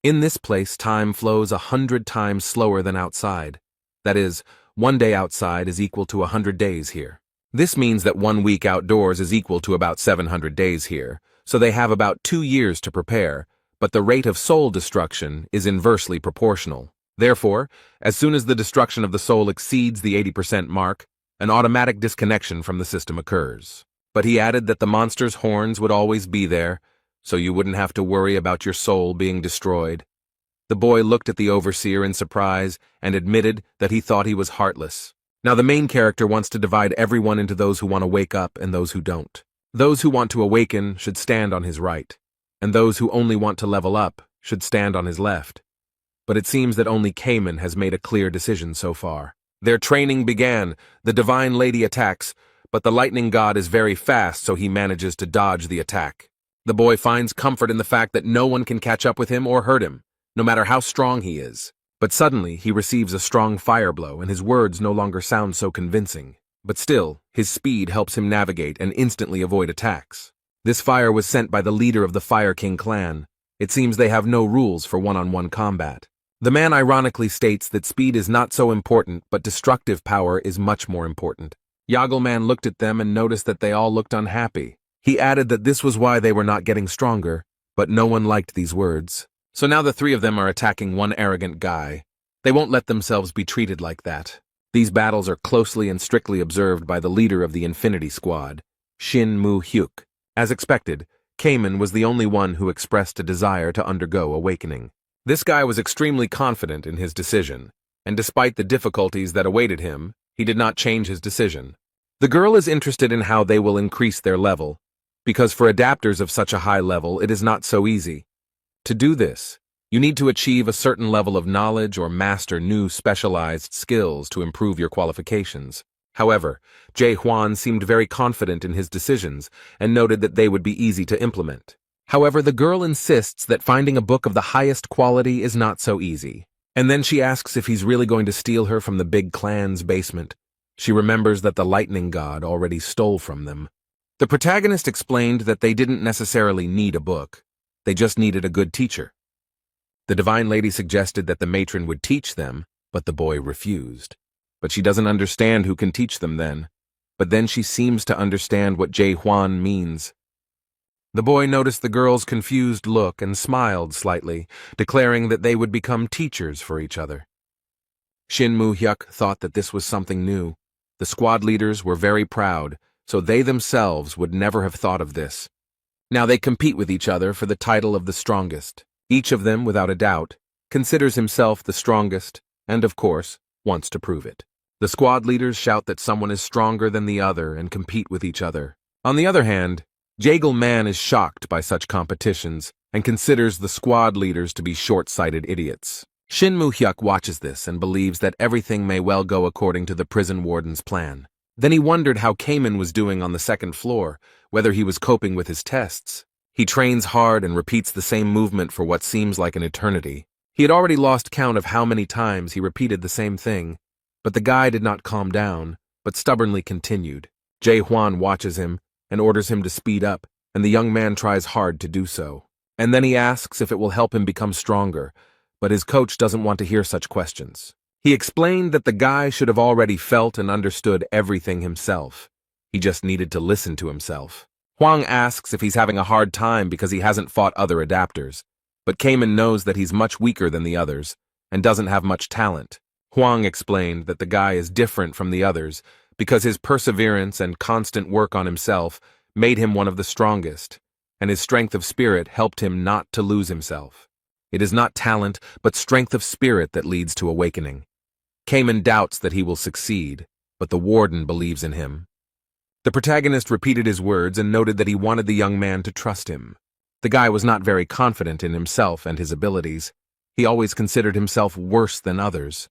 In this place, time flows 100 times slower than outside. That is, 1 day outside is equal to 100 days here. This means that 1 week outdoors is equal to about 700 days here, so they have about 2 years to prepare, but the rate of soul destruction is inversely proportional. Therefore, as soon as the destruction of the soul exceeds the 80% mark, an automatic disconnection from the system occurs. But he added that the monster's horns would always be there, so you wouldn't have to worry about your soul being destroyed. The boy looked at the overseer in surprise and admitted that he thought he was heartless. Now the main character wants to divide everyone into those who want to wake up and those who don't. Those who want to awaken should stand on his right, and those who only want to level up should stand on his left. But it seems that only Kamen has made a clear decision so far. Their training began. The Divine Lady attacks, but the Lightning God is very fast, so he manages to dodge the attack. The boy finds comfort in the fact that no one can catch up with him or hurt him, no matter how strong he is. But suddenly, he receives a strong fire blow, and his words no longer sound so convincing. But still, his speed helps him navigate and instantly avoid attacks. This fire was sent by the leader of the Fire King clan. It seems they have no rules for one-on-one combat. The man ironically states that speed is not so important, but destructive power is much more important. Yagelman looked at them and noticed that they all looked unhappy. He added that this was why they were not getting stronger, but no one liked these words. So now the 3 of them are attacking one arrogant guy. They won't let themselves be treated like that. These battles are closely and strictly observed by the leader of the Infinity Squad, Shin Mu-hyuk. As expected, Kamen was the only one who expressed a desire to undergo awakening. This guy was extremely confident in his decision, and despite the difficulties that awaited him, he did not change his decision. The girl is interested in how they will increase their level, because for adapters of such a high level it is not so easy. To do this, you need to achieve a certain level of knowledge or master new specialized skills to improve your qualifications. However, Jae Hwan seemed very confident in his decisions and noted that they would be easy to implement. However, the girl insists that finding a book of the highest quality is not so easy. And then she asks if he's really going to steal her from the big clan's basement. She remembers that the lightning god already stole from them. The protagonist explained that they didn't necessarily need a book. They just needed a good teacher. The Divine Lady suggested that the matron would teach them, but the boy refused. But she doesn't understand who can teach them then. But then she seems to understand what Jae Hwan means. The boy noticed the girl's confused look and smiled slightly, declaring that they would become teachers for each other. Shin Mu-hyuk thought that this was something new. The squad leaders were very proud, so they themselves would never have thought of this. Now they compete with each other for the title of the strongest. Each of them, without a doubt, considers himself the strongest and, of course, wants to prove it. The squad leaders shout that someone is stronger than the other and compete with each other. On the other hand, Jaegal Man is shocked by such competitions and considers the squad leaders to be short-sighted idiots. Shin Moo-hyuk watches this and believes that everything may well go according to the prison warden's plan. Then he wondered how Cayman was doing on the second floor, whether he was coping with his tests. He trains hard and repeats the same movement for what seems like an eternity. He had already lost count of how many times he repeated the same thing, but the guy did not calm down, but stubbornly continued. Jae-hwan watches him and orders him to speed up, and the young man tries hard to do so. And then he asks if it will help him become stronger, but his coach doesn't want to hear such questions. He explained that the guy should have already felt and understood everything himself. He just needed to listen to himself. Hwang asks if he's having a hard time because he hasn't fought other adapters, but Cayman knows that he's much weaker than the others and doesn't have much talent. Hwang explained that the guy is different from the others because his perseverance and constant work on himself made him one of the strongest, and his strength of spirit helped him not to lose himself. It is not talent, but strength of spirit that leads to awakening. Cayman doubts that he will succeed, but the warden believes in him. The protagonist repeated his words and noted that he wanted the young man to trust him. The guy was not very confident in himself and his abilities. He always considered himself worse than others.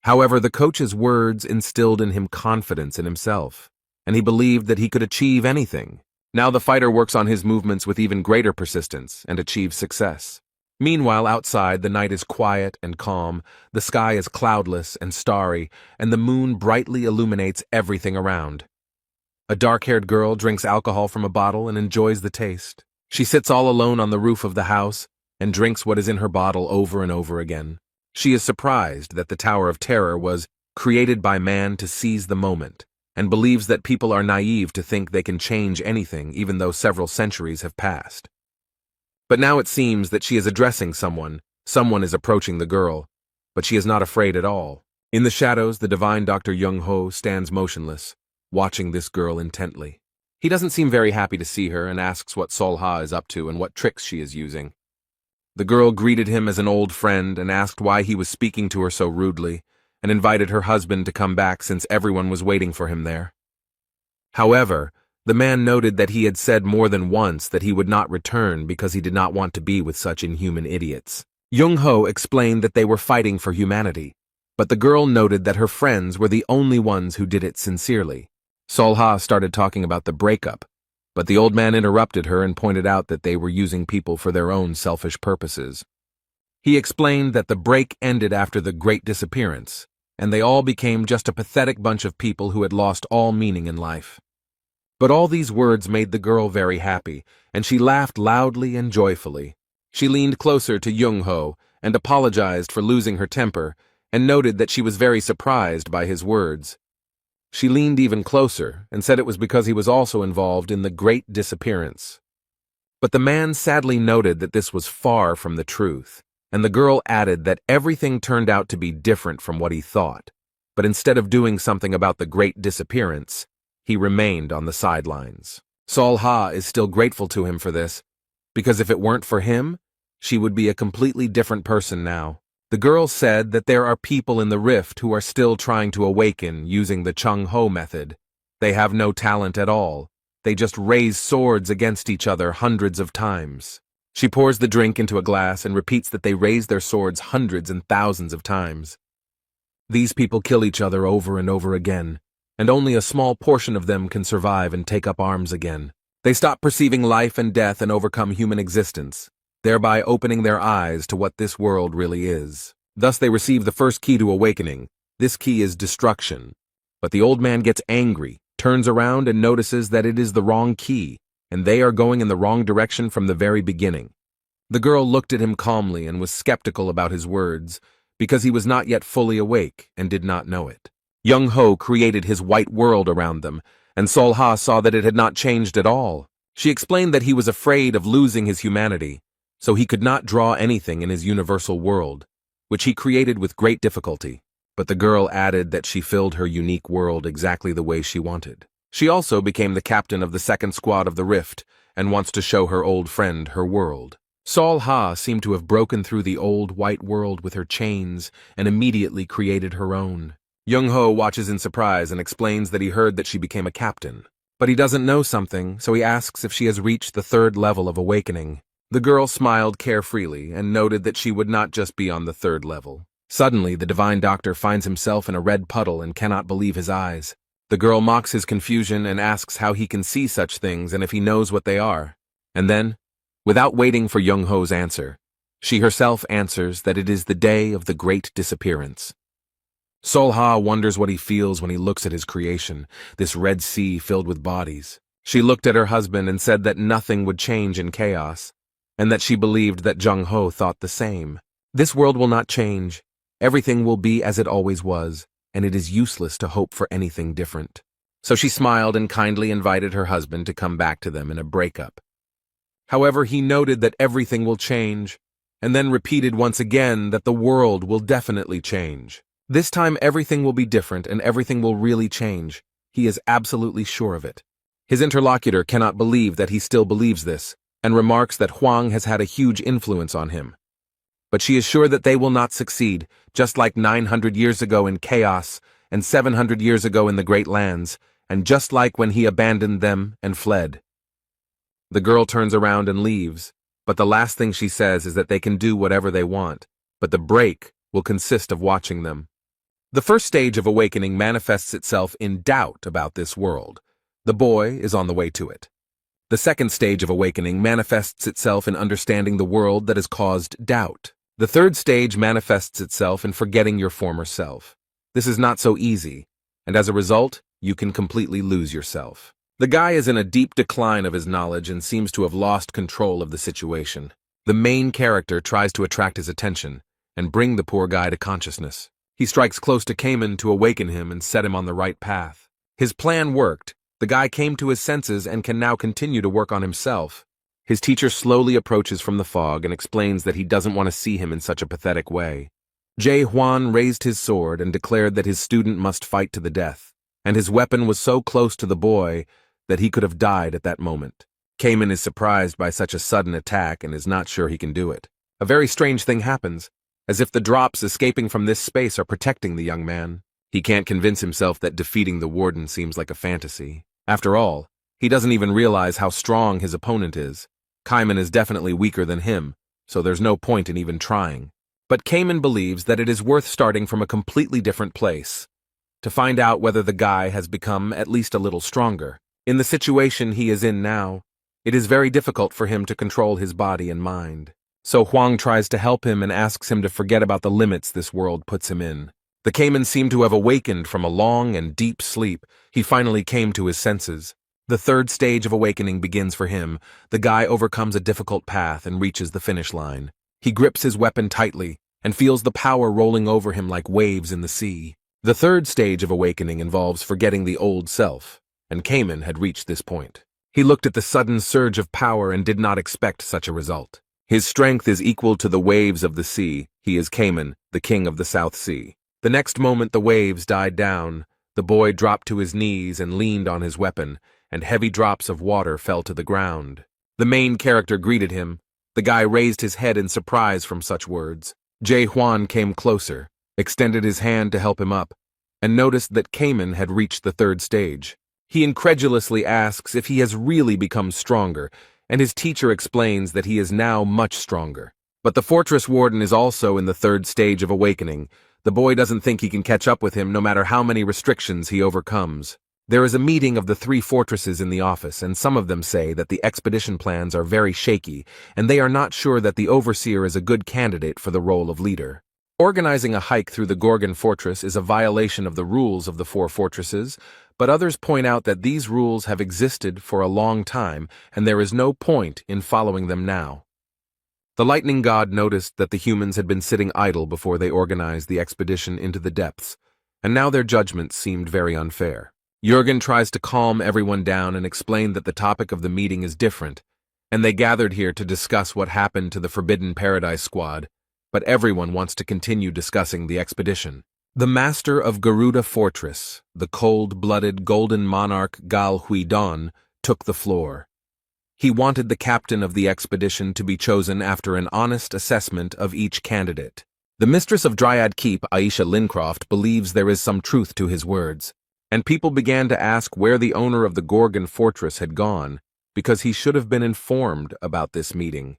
However, the coach's words instilled in him confidence in himself, and he believed that he could achieve anything. Now the fighter works on his movements with even greater persistence and achieves success. Meanwhile, outside, the night is quiet and calm, the sky is cloudless and starry, and the moon brightly illuminates everything around. A dark-haired girl drinks alcohol from a bottle and enjoys the taste. She sits all alone on the roof of the house and drinks what is in her bottle over and over again. She is surprised that the Tower of Terror was created by man to seize the moment, and believes that people are naive to think they can change anything even though several centuries have passed. But now it seems that she is addressing someone is approaching the girl, but she is not afraid at all. In the shadows, the divine Dr. Young-ho stands motionless, watching this girl intently. He doesn't seem very happy to see her and asks what Sol-ha is up to and what tricks she is using. The girl greeted him as an old friend and asked why he was speaking to her so rudely, and invited her husband to come back since everyone was waiting for him there. However, the man noted that he had said more than once that he would not return because he did not want to be with such inhuman idiots. Young-ho explained that they were fighting for humanity, but the girl noted that her friends were the only ones who did it sincerely. Sol-ha started talking about the breakup, but the old man interrupted her and pointed out that they were using people for their own selfish purposes. He explained that the break ended after the Great Disappearance, and they all became just a pathetic bunch of people who had lost all meaning in life. But all these words made the girl very happy, and she laughed loudly and joyfully. She leaned closer to Young-ho and apologized for losing her temper, and noted that she was very surprised by his words. She leaned even closer and said it was because he was also involved in the Great Disappearance. But the man sadly noted that this was far from the truth, and the girl added that everything turned out to be different from what he thought. But instead of doing something about the Great Disappearance, he remained on the sidelines. Sol-ha is still grateful to him for this, because if it weren't for him, she would be a completely different person now. The girl said that there are people in the rift who are still trying to awaken using the Chung-ho method. They have no talent at all. They just raise swords against each other hundreds of times. She pours the drink into a glass and repeats that they raise their swords hundreds and thousands of times. These people kill each other over and over again, and only a small portion of them can survive and take up arms again. They stop perceiving life and death and overcome human existence, thereby opening their eyes to what this world really is. Thus they receive the first key to awakening. This key is destruction. But the old man gets angry, turns around and notices that it is the wrong key, and they are going in the wrong direction from the very beginning. The girl looked at him calmly and was skeptical about his words, because he was not yet fully awake and did not know it. Young-ho created his white world around them, and Sol-ha saw that it had not changed at all. She explained that he was afraid of losing his humanity, so he could not draw anything in his universal world, which he created with great difficulty. But the girl added that she filled her unique world exactly the way she wanted. She also became the captain of the second squad of the Rift, and wants to show her old friend her world. Sol-ha seemed to have broken through the old white world with her chains and immediately created her own. Young-ho watches in surprise and explains that he heard that she became a captain. But he doesn't know something, so he asks if she has reached the third level of awakening. The girl smiled carefreely and noted that she would not just be on the third level. Suddenly, the divine doctor finds himself in a red puddle and cannot believe his eyes. The girl mocks his confusion and asks how he can see such things and if he knows what they are. And then, without waiting for Young-ho's answer, she herself answers that it is the day of the great disappearance. Sol-ha wonders what he feels when he looks at his creation, this red sea filled with bodies. She looked at her husband and said that nothing would change in chaos, and that she believed that Jung-ho thought the same. This world will not change. Everything will be as it always was, and it is useless to hope for anything different. So she smiled and kindly invited her husband to come back to them in a breakup. However, he noted that everything will change, and then repeated once again that the world will definitely change. This time everything will be different and everything will really change. He is absolutely sure of it. His interlocutor cannot believe that he still believes this, and remarks that Huang has had a huge influence on him. But she is sure that they will not succeed, just like 900 years ago in chaos, and 700 years ago in the Great Lands, and just like when he abandoned them and fled. The girl turns around and leaves, but the last thing she says is that they can do whatever they want, but the break will consist of watching them. The first stage of awakening manifests itself in doubt about this world. The boy is on the way to it. The second stage of awakening manifests itself in understanding the world that has caused doubt. The third stage manifests itself in forgetting your former self. This is not so easy, and as a result, you can completely lose yourself. The guy is in a deep decline of his knowledge and seems to have lost control of the situation. The main character tries to attract his attention and bring the poor guy to consciousness. He strikes close to Cayman to awaken him and set him on the right path. His plan worked. The guy came to his senses and can now continue to work on himself. His teacher slowly approaches from the fog and explains that he doesn't want to see him in such a pathetic way. Jae Hwan raised his sword and declared that his student must fight to the death, and his weapon was so close to the boy that he could have died at that moment. Cayman is surprised by such a sudden attack and is not sure he can do it. A very strange thing happens, as if the drops escaping from this space are protecting the young man. He can't convince himself that defeating the warden seems like a fantasy. After all, he doesn't even realize how strong his opponent is. Cayman is definitely weaker than him, so there's no point in even trying. But Cayman believes that it is worth starting from a completely different place, to find out whether the guy has become at least a little stronger. In the situation he is in now, it is very difficult for him to control his body and mind. So Huang tries to help him and asks him to forget about the limits this world puts him in. The Cayman seemed to have awakened from a long and deep sleep. He finally came to his senses. The third stage of awakening begins for him. The guy overcomes a difficult path and reaches the finish line. He grips his weapon tightly and feels the power rolling over him like waves in the sea. The third stage of awakening involves forgetting the old self, and Cayman had reached this point. He looked at the sudden surge of power and did not expect such a result. His strength is equal to the waves of the sea. He is Cayman, the king of the South Sea. The next moment the waves died down. The boy dropped to his knees and leaned on his weapon, and heavy drops of water fell to the ground. The main character greeted him. The guy raised his head in surprise from such words. Jae Hwan came closer, extended his hand to help him up, and noticed that Cayman had reached the third stage. He incredulously asks if he has really become stronger, and his teacher explains that he is now much stronger. But the fortress warden is also in the third stage of awakening. The boy doesn't think he can catch up with him no matter how many restrictions he overcomes. There is a meeting of the three fortresses in the office, and some of them say that the expedition plans are very shaky, and they are not sure that the overseer is a good candidate for the role of leader. Organizing a hike through the Gorgon fortress is a violation of the rules of the four fortresses, but others point out that these rules have existed for a long time, and there is no point in following them now. The lightning god noticed that the humans had been sitting idle before they organized the expedition into the depths, and now their judgment seemed very unfair. Jurgen tries to calm everyone down and explain that the topic of the meeting is different, and they gathered here to discuss what happened to the Forbidden Paradise squad, but everyone wants to continue discussing the expedition. The master of Garuda Fortress, the cold-blooded golden monarch Gal Huidon, took the floor. He wanted the captain of the expedition to be chosen after an honest assessment of each candidate. The mistress of Dryad Keep, Aisha Lincroft, believes there is some truth to his words. and people began to ask where the owner of the Gorgon fortress had gone, because he should have been informed about this meeting.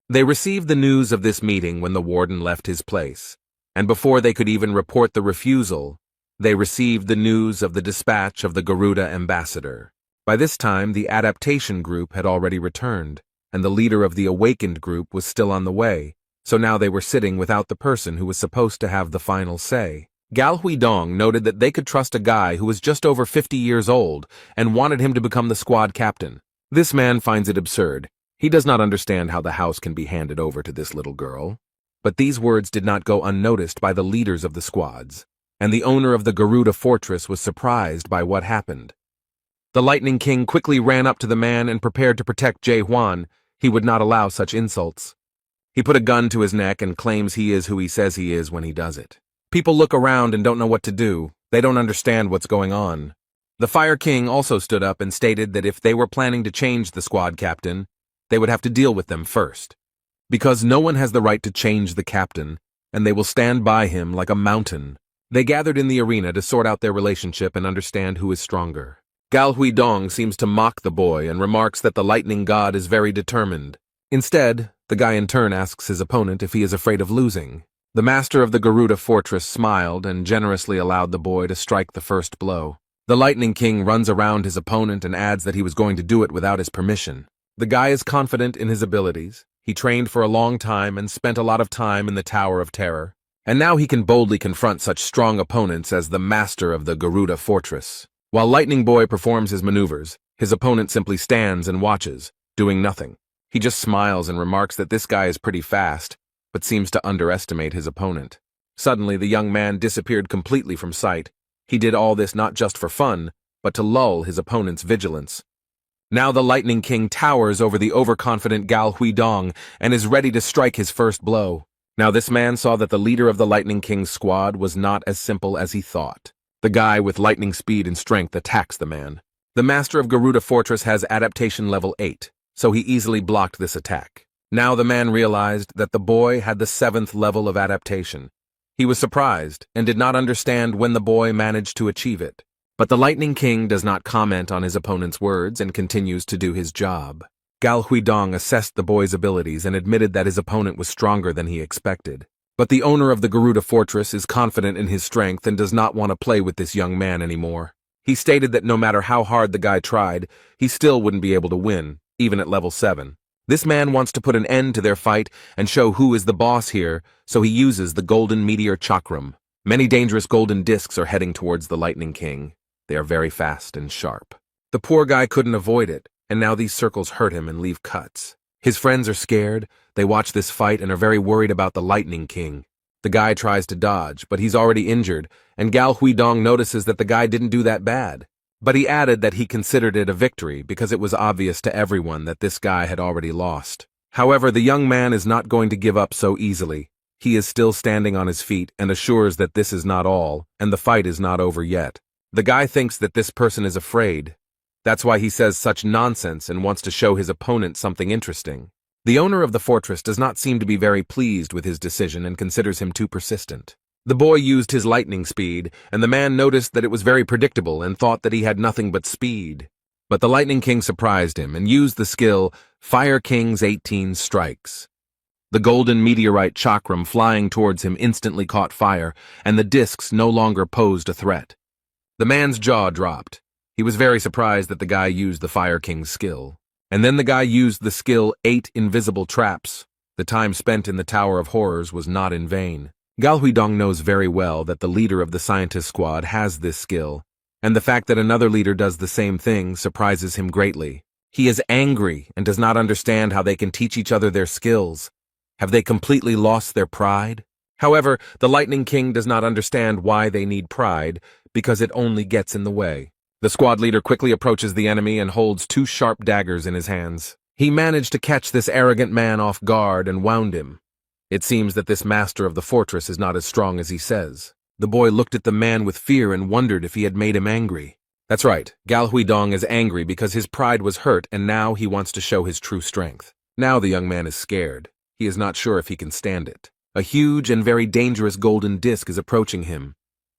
They received the news of this meeting when the warden left his place, and before they could even report the refusal, they received the news of the dispatch of the Garuda ambassador. By this time, the adaptation group had already returned, and the leader of the awakened group was still on the way, so now they were sitting without the person who was supposed to have the final say. Gal Huidong noted that they could trust a guy who was just over 50 years old and wanted him to become the squad captain. This man finds it absurd. He does not understand how the house can be handed over to this little girl. But these words did not go unnoticed by the leaders of the squads, and the owner of the Garuda fortress was surprised by what happened. The Lightning King quickly ran up to the man and prepared to protect Jae Hwan. He would not allow such insults. He put a gun to his neck and claims he is who he says he is when he does it. People look around and don't know what to do. They don't understand what's going on. The Fire King also stood up and stated that if they were planning to change the squad captain, they would have to deal with them first. Because no one has the right to change the captain, and they will stand by him like a mountain. They gathered in the arena to sort out their relationship and understand who is stronger. Gal Huidong seems to mock the boy and remarks that the lightning god is very determined. Instead, the guy in turn asks his opponent if he is afraid of losing. The master of the Garuda fortress smiled and generously allowed the boy to strike the first blow. The Lightning King runs around his opponent and adds that he was going to do it without his permission. The guy is confident in his abilities. He trained for a long time and spent a lot of time in the Tower of Terror. And now he can boldly confront such strong opponents as the master of the Garuda fortress. While Lightning Boy performs his maneuvers, his opponent simply stands and watches, doing nothing. He just smiles and remarks that this guy is pretty fast, but seems to underestimate his opponent. Suddenly, the young man disappeared completely from sight. He did all this not just for fun, but to lull his opponent's vigilance. Now the Lightning King towers over the overconfident Gal Huidong and is ready to strike his first blow. Now this man saw that the leader of the Lightning King's squad was not as simple as he thought. The guy with lightning speed and strength attacks the man. The master of Garuda Fortress has adaptation level 8, so he easily blocked this attack. Now the man realized that the boy had the 7th level of adaptation. He was surprised and did not understand when the boy managed to achieve it. But the Lightning King does not comment on his opponent's words and continues to do his job. Gal Huidong assessed the boy's abilities and admitted that his opponent was stronger than he expected. But the owner of the Garuda Fortress is confident in his strength and does not want to play with this young man anymore. He stated that no matter how hard the guy tried, he still wouldn't be able to win, even at level 7. This man wants to put an end to their fight and show who is the boss here, so he uses the Golden Meteor Chakram. Many dangerous golden discs are heading towards the Lightning King. They are very fast and sharp. The poor guy couldn't avoid it, and now these circles hurt him and leave cuts. His friends are scared, they watch this fight and are very worried about the Lightning King. The guy tries to dodge, but he's already injured, and Gal Huidong notices that the guy didn't do that bad. But he added that he considered it a victory because it was obvious to everyone that this guy had already lost. However, the young man is not going to give up so easily. He is still standing on his feet and assures that this is not all, and the fight is not over yet. The guy thinks that this person is afraid. That's why he says such nonsense and wants to show his opponent something interesting. The owner of the fortress does not seem to be very pleased with his decision and considers him too persistent. The boy used his lightning speed, and the man noticed that it was very predictable and thought that he had nothing but speed. But the Lightning King surprised him and used the skill Fire King's 18 Strikes. The golden meteorite chakram flying towards him instantly caught fire, and the discs no longer posed a threat. The man's jaw dropped. He was very surprised that the guy used the Fire King's skill. And then the guy used the skill 8 Invisible Traps. The time spent in the Tower of Horrors was not in vain. Gal Huidong knows very well that the leader of the scientist squad has this skill, and the fact that another leader does the same thing surprises him greatly. He is angry and does not understand how they can teach each other their skills. Have they completely lost their pride? However, the Lightning King does not understand why they need pride, because it only gets in the way. The squad leader quickly approaches the enemy and holds 2 sharp daggers in his hands. He managed to catch this arrogant man off guard and wound him. It seems that this master of the fortress is not as strong as he says. The boy looked at the man with fear and wondered if he had made him angry. That's right, Gal Huidong is angry because his pride was hurt and now he wants to show his true strength. Now the young man is scared. He is not sure if he can stand it. A huge and very dangerous golden disc is approaching him.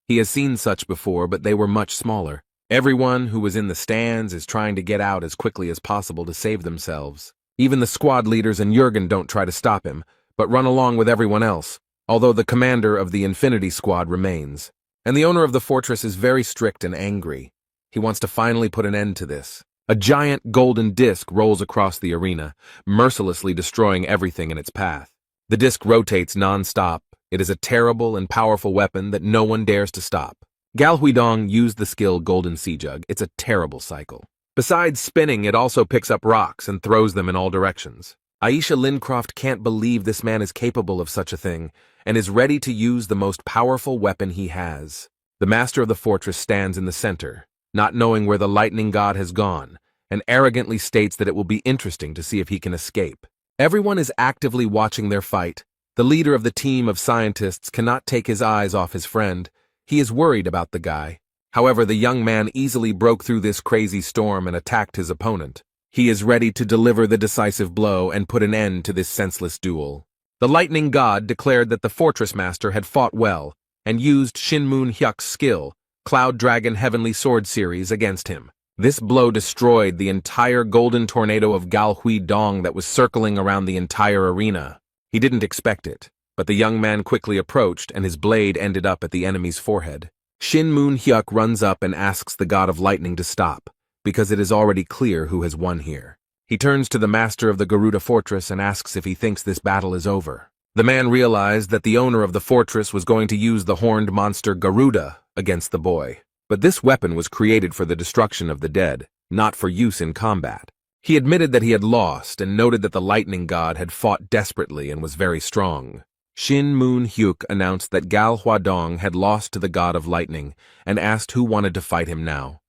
He has seen such before, but they were much smaller. Everyone who was in the stands is trying to get out as quickly as possible to save themselves. Even the squad leaders and Jurgen don't try to stop him, but run along with everyone else, although the commander of the Infinity Squad remains. And the owner of the fortress is very strict and angry. He wants to finally put an end to this. A giant golden disc rolls across the arena, mercilessly destroying everything in its path. The disc rotates non-stop. It is a terrible and powerful weapon that no one dares to stop. Gal Huidong used the skill Golden Sea Jug. It's a terrible cycle. Besides spinning, it also picks up rocks and throws them in all directions. Aisha Lincroft can't believe this man is capable of such a thing, and is ready to use the most powerful weapon he has. The master of the fortress stands in the center, not knowing where the lightning god has gone, and arrogantly states that it will be interesting to see if he can escape. Everyone is actively watching their fight. The leader of the team of scientists cannot take his eyes off his friend. He is worried about the guy. However, the young man easily broke through this crazy storm and attacked his opponent. He is ready to deliver the decisive blow and put an end to this senseless duel. The lightning god declared that the fortress master had fought well and used Shinmun Hyuk's skill, Cloud Dragon Heavenly Sword series, against him. This blow destroyed the entire golden tornado of Gal Huidong that was circling around the entire arena. He didn't expect it, but the young man quickly approached and his blade ended up at the enemy's forehead. Shinmun Hyuk runs up and asks the god of lightning to stop, because it is already clear who has won here. He turns to the master of the Garuda fortress and asks if he thinks this battle is over. The man realized that the owner of the fortress was going to use the horned monster Garuda against the boy. But this weapon was created for the destruction of the dead, not for use in combat. He admitted that he had lost and noted that the lightning god had fought desperately and was very strong. Shin Moon Hyuk announced that Gal Huidong had lost to the god of lightning and asked who wanted to fight him now.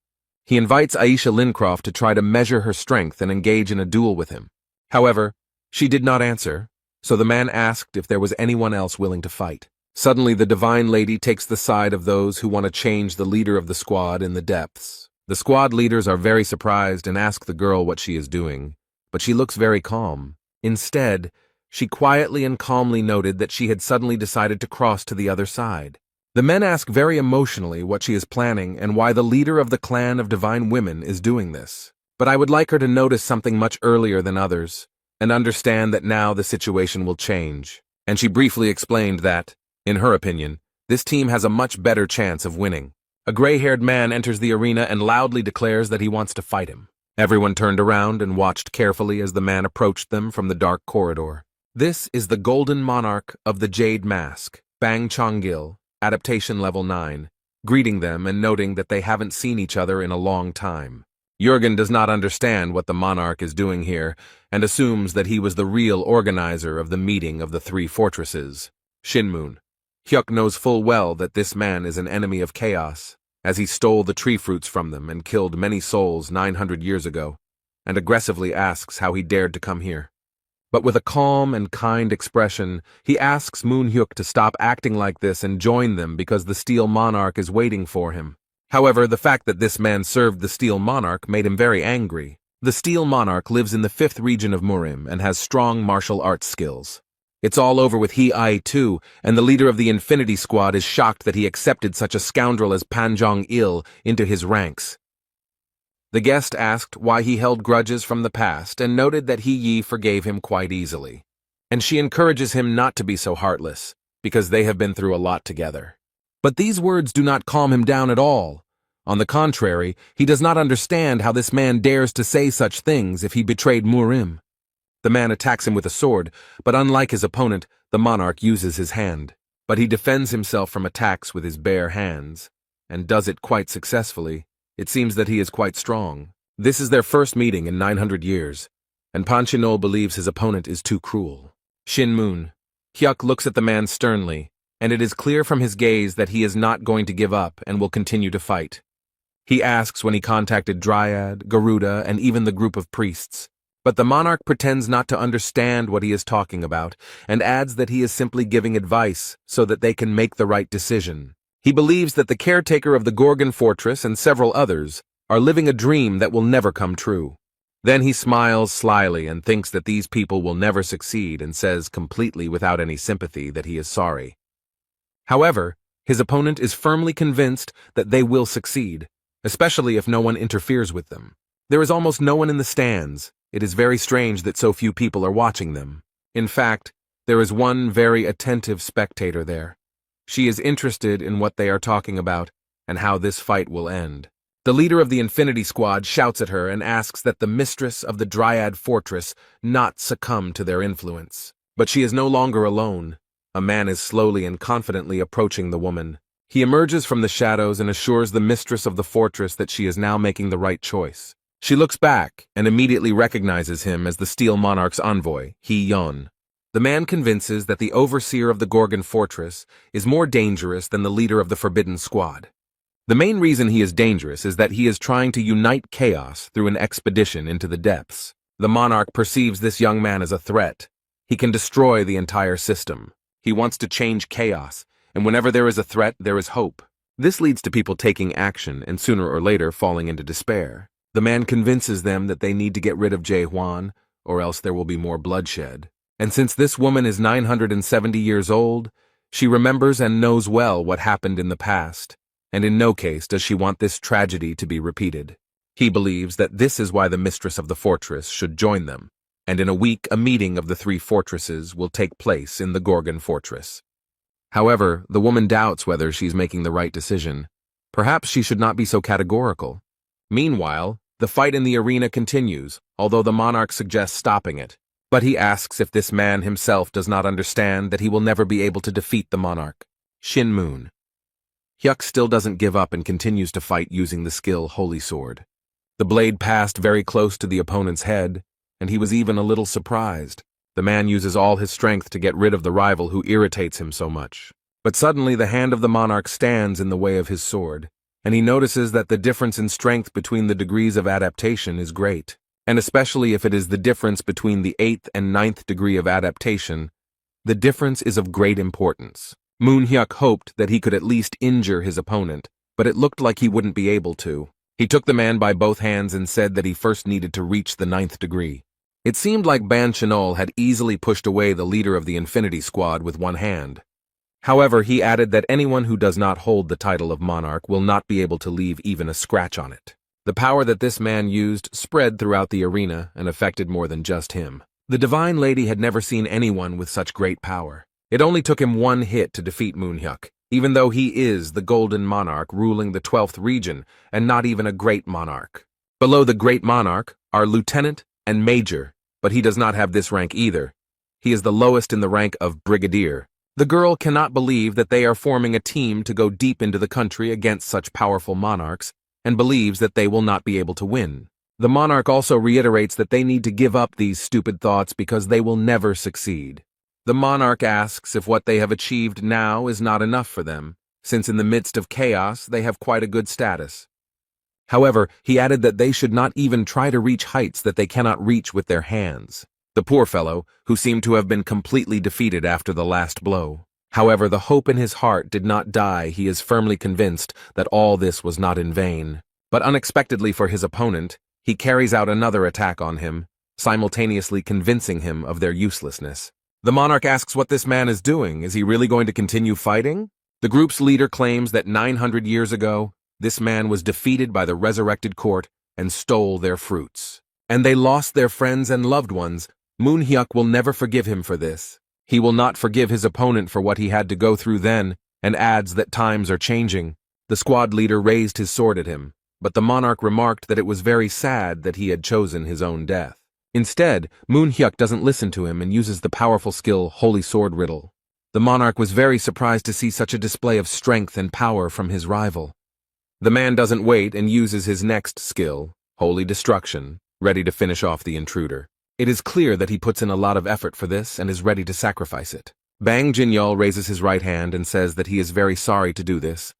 He invites Aisha Lincroft to try to measure her strength and engage in a duel with him. However, she did not answer, so the man asked if there was anyone else willing to fight. Suddenly, the divine lady takes the side of those who want to change the leader of the squad in the depths. The squad leaders are very surprised and ask the girl what she is doing, but she looks very calm. Instead, she quietly and calmly noted that she had suddenly decided to cross to the other side. The men ask very emotionally what she is planning and why the leader of the clan of divine women is doing this. But I would like her to notice something much earlier than others, and understand that now the situation will change. And she briefly explained that, in her opinion, this team has a much better chance of winning. A gray-haired man enters the arena and loudly declares that he wants to fight him. Everyone turned around and watched carefully as the man approached them from the dark corridor. This is the Golden Monarch of the Jade Mask, Bang Chonggil, Adaptation Level 9, greeting them and noting that they haven't seen each other in a long time. Jurgen does not understand what the monarch is doing here and assumes that he was the real organizer of the meeting of the three fortresses. Shinmun Hyuk knows full well that this man is an enemy of chaos, as he stole the tree fruits from them and killed many souls 900 years ago, and aggressively asks how he dared to come here. But with a calm and kind expression, he asks Moon Hyuk to stop acting like this and join them because the Steel Monarch is waiting for him. However, the fact that this man served the Steel Monarch made him very angry. The Steel Monarch lives in the 5th region of Murim and has strong martial arts skills. It's all over with He-Ai too, and the leader of the Infinity Squad is shocked that he accepted such a scoundrel as Panjong-il into his ranks. The guest asked why he held grudges from the past and noted that He-Yi forgave him quite easily. And she encourages him not to be so heartless, because they have been through a lot together. But these words do not calm him down at all. On the contrary, he does not understand how this man dares to say such things if he betrayed Murim. The man attacks him with a sword, but unlike his opponent, the monarch uses his hand. But he defends himself from attacks with his bare hands, and does it quite successfully. It seems that he is quite strong. This is their first meeting in 900 years, and Panchinol believes his opponent is too cruel. Shinmun Hyuk looks at the man sternly, and it is clear from his gaze that he is not going to give up and will continue to fight. He asks when he contacted Dryad, Garuda, and even the group of priests. But the monarch pretends not to understand what he is talking about, and adds that he is simply giving advice so that they can make the right decision. He believes that the caretaker of the Gorgon Fortress and several others are living a dream that will never come true. Then he smiles slyly and thinks that these people will never succeed and says completely without any sympathy that he is sorry. However, His opponent is firmly convinced that they will succeed, especially if no one interferes with them. There is almost no one in the stands. It is very strange that so few people are watching them. In fact, there is one very attentive spectator there. She is interested in what they are talking about and how this fight will end. The leader of the Infinity Squad shouts at her and asks that the mistress of the Dryad Fortress not succumb to their influence. But she is no longer alone. A man is slowly and confidently approaching the woman. He emerges from the shadows and assures the mistress of the fortress that she is now making the right choice. She looks back and immediately recognizes him as the Steel Monarch's envoy, He-Yon. The man convinces that the overseer of the Gorgon Fortress is more dangerous than the leader of the Forbidden Squad. The main reason he is dangerous is that he is trying to unite chaos through an expedition into the depths. The monarch perceives this young man as a threat. He can destroy the entire system. He wants to change chaos, and whenever there is a threat, there is hope. This leads to people taking action and sooner or later falling into despair. The man convinces them that they need to get rid of Jae-Hwan, or else there will be more bloodshed. And since this woman is 970 years old, she remembers and knows well what happened in the past, and in no case does she want this tragedy to be repeated. He believes that this is why the mistress of the fortress should join them, and in a week a meeting of the three fortresses will take place in the Gorgon Fortress. However, the woman doubts whether she's making the right decision. Perhaps she should not be so categorical. Meanwhile, the fight in the arena continues, although the monarch suggests stopping it. But he asks if this man himself does not understand that he will never be able to defeat the monarch. Shin Moon. Hyuk still doesn't give up and continues to fight using the skill Holy Sword. The blade passed very close to the opponent's head, and he was even a little surprised. The man uses all his strength to get rid of the rival who irritates him so much. But suddenly the hand of the monarch stands in the way of his sword, and he notices that the difference in strength between the degrees of adaptation is great. And especially if it is the difference between the 8th and 9th degree of adaptation, the difference is of great importance. Moon Hyuk hoped that he could at least injure his opponent, but it looked like he wouldn't be able to. He took the man by both hands and said that he first needed to reach the 9th degree. It seemed like Ban Chenol had easily pushed away the leader of the Infinity Squad with one hand. However, he added that anyone who does not hold the title of monarch will not be able to leave even a scratch on it. The power that this man used spread throughout the arena and affected more than just him. The Divine Lady had never seen anyone with such great power. It only took him one hit to defeat Moon Hyuk, even though he is the Golden Monarch ruling the 12th region and not even a Great Monarch. Below the Great Monarch are Lieutenant and Major, but he does not have this rank either. He is the lowest in the rank of Brigadier. The girl cannot believe that they are forming a team to go deep into the country against such powerful monarchs, and believes that they will not be able to win. The monarch also reiterates that they need to give up these stupid thoughts because they will never succeed. The monarch asks if what they have achieved now is not enough for them, since in the midst of chaos they have quite a good status. However, he added that they should not even try to reach heights that they cannot reach with their hands. The poor fellow, who seemed to have been completely defeated after the last blow. However, the hope in his heart did not die. He is firmly convinced that all this was not in vain. But unexpectedly for his opponent, he carries out another attack on him, simultaneously convincing him of their uselessness. The monarch asks what this man is doing. Is he really going to continue fighting? The group's leader claims that 900 years ago, this man was defeated by the resurrected court and stole their fruits. And they lost their friends and loved ones. Moon Hyuk will never forgive him for this. He will not forgive his opponent for what he had to go through then, and adds that times are changing. The squad leader raised his sword at him, but the monarch remarked that it was very sad that he had chosen his own death. Instead, Moon Hyuk doesn't listen to him and uses the powerful skill Holy Sword Riddle. The monarch was very surprised to see such a display of strength and power from his rival. The man doesn't wait and uses his next skill, Holy Destruction, ready to finish off the intruder. It is clear that he puts in a lot of effort for this and is ready to sacrifice it. Bang Jinyol raises his right hand and says that he is very sorry to do this,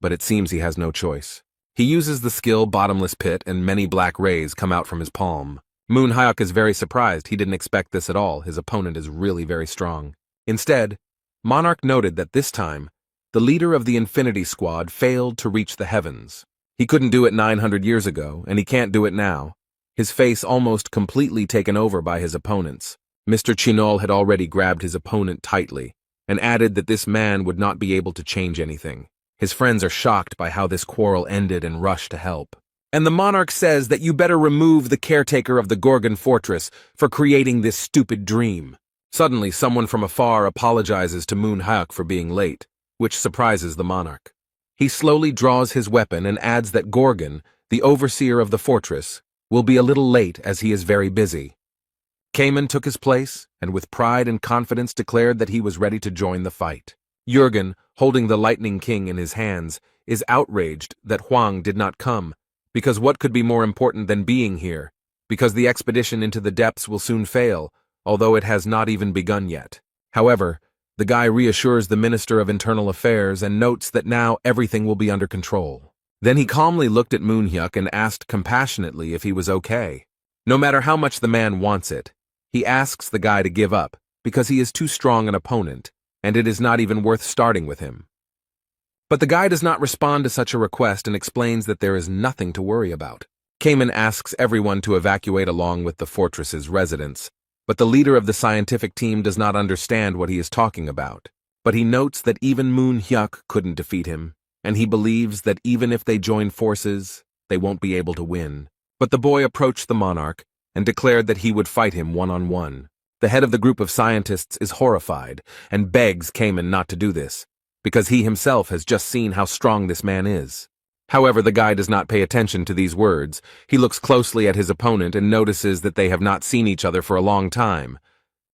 but it seems he has no choice. He uses the skill Bottomless Pit and many black rays come out from his palm. Moon Hyuk is very surprised. He didn't expect this at all. His opponent is really very strong. Instead, Monarch noted that this time, the leader of the Infinity Squad failed to reach the heavens. He couldn't do it 900 years ago, and he can't do it now. His face almost completely taken over by his opponents. Mr. Chinol had already grabbed his opponent tightly, and added that this man would not be able to change anything. His friends are shocked by how this quarrel ended and rush to help. And the monarch says that you better remove the caretaker of the Gorgon fortress for creating this stupid dream. Suddenly, someone from afar apologizes to Manhwa for being late, which surprises the monarch. He slowly draws his weapon and adds that Gorgon, the overseer of the fortress, will be a little late as he is very busy. Cayman took his place and with pride and confidence declared that he was ready to join the fight. Jurgen, holding the Lightning King in his hands, is outraged that Huang did not come, because what could be more important than being here? Because the expedition into the depths will soon fail, although it has not even begun yet. However, the guy reassures the Minister of Internal Affairs and notes that now everything will be under control. Then he calmly looked at Manhwa and asked compassionately if he was okay. No matter how much the man wants it, he asks the guy to give up because he is too strong an opponent, and it is not even worth starting with him. But the guy does not respond to such a request and explains that there is nothing to worry about. Cayman asks everyone to evacuate along with the fortress's residents, but the leader of the scientific team does not understand what he is talking about. But he notes that even Manhwa couldn't defeat him, and he believes that even if they join forces, they won't be able to win. But the boy approached the monarch and declared that he would fight him one-on-one. The head of the group of scientists is horrified and begs Cayman not to do this, because he himself has just seen how strong this man is. However, the guy does not pay attention to these words. He looks closely at his opponent and notices that they have not seen each other for a long time.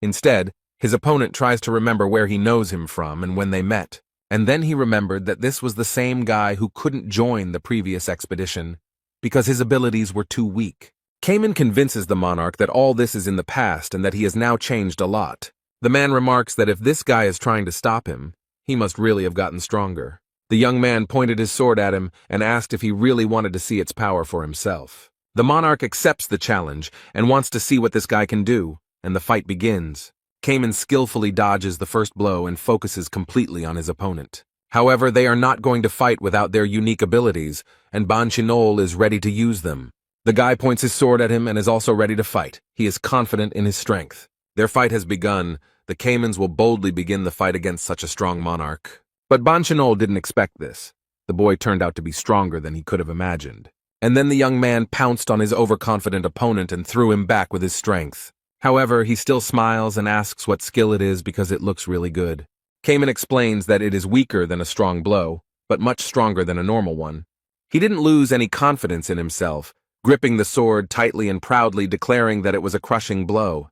Instead, his opponent tries to remember where he knows him from and when they met. And then he remembered that this was the same guy who couldn't join the previous expedition because his abilities were too weak. Cayman convinces the monarch that all this is in the past and that he has now changed a lot. The man remarks that if this guy is trying to stop him, he must really have gotten stronger. The young man pointed his sword at him and asked if he really wanted to see its power for himself. The monarch accepts the challenge and wants to see what this guy can do, and the fight begins. Cayman skillfully dodges the first blow and focuses completely on his opponent. However, they are not going to fight without their unique abilities, and Banchinol is ready to use them. The guy points his sword at him and is also ready to fight. He is confident in his strength. Their fight has begun. The Caymans will boldly begin the fight against such a strong monarch. But Banchinol didn't expect this. The boy turned out to be stronger than he could have imagined. And then the young man pounced on his overconfident opponent and threw him back with his strength. However, he still smiles and asks what skill it is because it looks really good. Cayman explains that it is weaker than a strong blow, but much stronger than a normal one. He didn't lose any confidence in himself, gripping the sword tightly and proudly declaring that it was a crushing blow.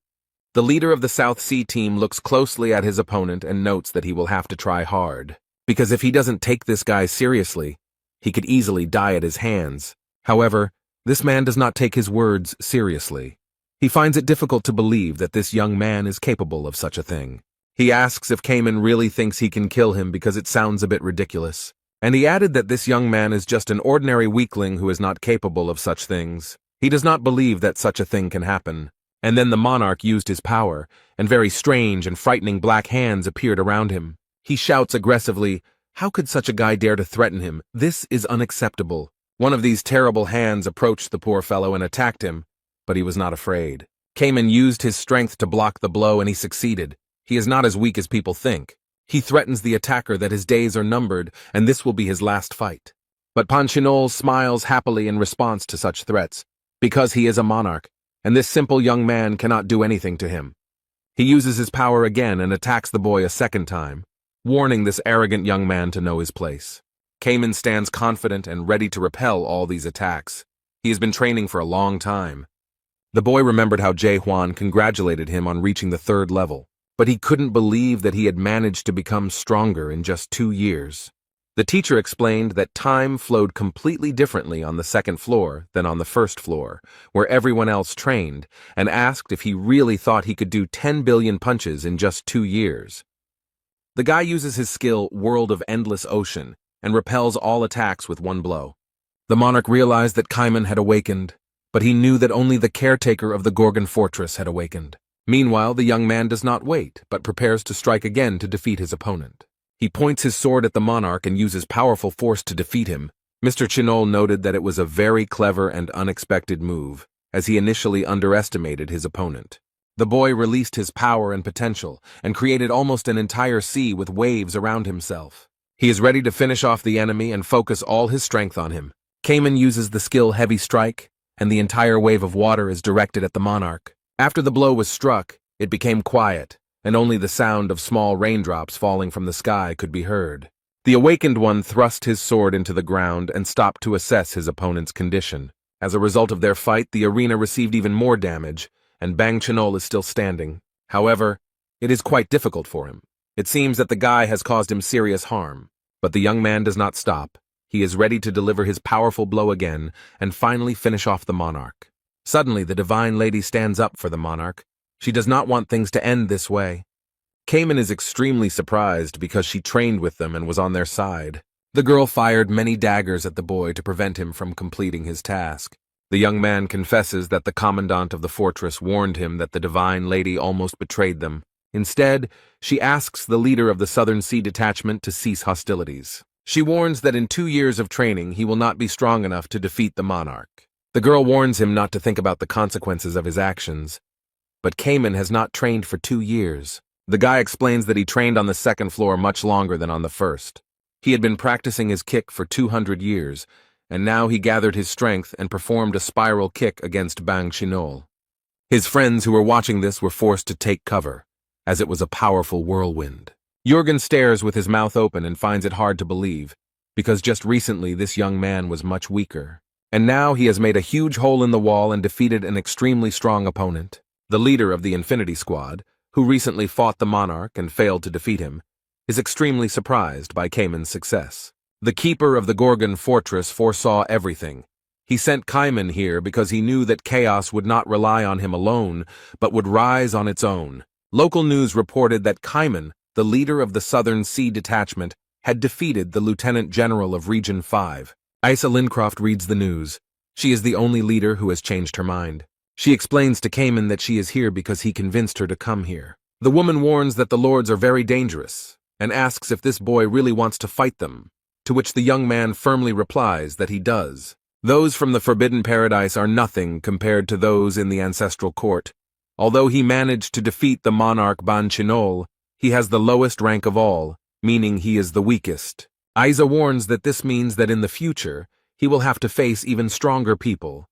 The leader of the South Sea team looks closely at his opponent and notes that he will have to try hard. Because if he doesn't take this guy seriously, he could easily die at his hands. However, this man does not take his words seriously. He finds it difficult to believe that this young man is capable of such a thing. He asks if Cayman really thinks he can kill him because it sounds a bit ridiculous. And he added that this young man is just an ordinary weakling who is not capable of such things. He does not believe that such a thing can happen. And then the monarch used his power, and very strange and frightening black hands appeared around him. He shouts aggressively, "How could such a guy dare to threaten him? This is unacceptable." One of these terrible hands approached the poor fellow and attacked him, but he was not afraid. Cayman used his strength to block the blow and he succeeded. He is not as weak as people think. He threatens the attacker that his days are numbered and this will be his last fight. But Banchinol smiles happily in response to such threats, because he is a monarch, and this simple young man cannot do anything to him. He uses his power again and attacks the boy a second time, warning this arrogant young man to know his place. Cayman stands confident and ready to repel all these attacks. He has been training for a long time. The boy remembered how Jae Hwan congratulated him on reaching the 3rd level, but he couldn't believe that he had managed to become stronger in just 2 years. The teacher explained that time flowed completely differently on the 2nd floor than on the 1st floor, where everyone else trained, and asked if he really thought he could do 10 billion punches in just 2 years. The guy uses his skill World of Endless Ocean and repels all attacks with one blow. The monarch realized that Cayman had awakened, but he knew that only the caretaker of the Gorgon fortress had awakened. Meanwhile, the young man does not wait, but prepares to strike again to defeat his opponent. He points his sword at the monarch and uses powerful force to defeat him. Mr. Chinol noted that it was a very clever and unexpected move, as he initially underestimated his opponent. The boy released his power and potential, and created almost an entire sea with waves around himself. He is ready to finish off the enemy and focus all his strength on him. Cayman uses the skill Heavy Strike, and the entire wave of water is directed at the monarch. After the blow was struck, it became quiet, and only the sound of small raindrops falling from the sky could be heard. The awakened one thrust his sword into the ground and stopped to assess his opponent's condition. As a result of their fight, the arena received even more damage, and Bang Chenol is still standing. However, it is quite difficult for him. It seems that the guy has caused him serious harm. But the young man does not stop. He is ready to deliver his powerful blow again and finally finish off the monarch. Suddenly, the divine lady stands up for the monarch. She does not want things to end this way. Cayman is extremely surprised because she trained with them and was on their side. The girl fired many daggers at the boy to prevent him from completing his task. The young man confesses that the commandant of the fortress warned him that the divine lady almost betrayed them. Instead, she asks the leader of the Southern Sea Detachment to cease hostilities. She warns that in 2 years of training he will not be strong enough to defeat the monarch. The girl warns him not to think about the consequences of his actions. But Cayman has not trained for 2 years. The guy explains that he trained on the second floor much longer than on the first. He had been practicing his kick for 200 years, and now he gathered his strength and performed a spiral kick against Bang Chenol. His friends who were watching this were forced to take cover, as it was a powerful whirlwind. Jürgen stares with his mouth open and finds it hard to believe, because just recently this young man was much weaker. And now he has made a huge hole in the wall and defeated an extremely strong opponent. The leader of the Infinity Squad, who recently fought the monarch and failed to defeat him, is extremely surprised by Cayman's success. The keeper of the Gorgon fortress foresaw everything. He sent Cayman here because he knew that chaos would not rely on him alone, but would rise on its own. Local news reported that Cayman, the leader of the Southern Sea Detachment, had defeated the Lieutenant General of Region 5. Isa Lincroft reads the news. She is the only leader who has changed her mind. She explains to Cayman that she is here because he convinced her to come here. The woman warns that the lords are very dangerous, and asks if this boy really wants to fight them, to which the young man firmly replies that he does. Those from the Forbidden Paradise are nothing compared to those in the Ancestral Court. Although he managed to defeat the monarch Bang Chenol, he has the lowest rank of all, meaning he is the weakest. Isa warns that this means that in the future, he will have to face even stronger people.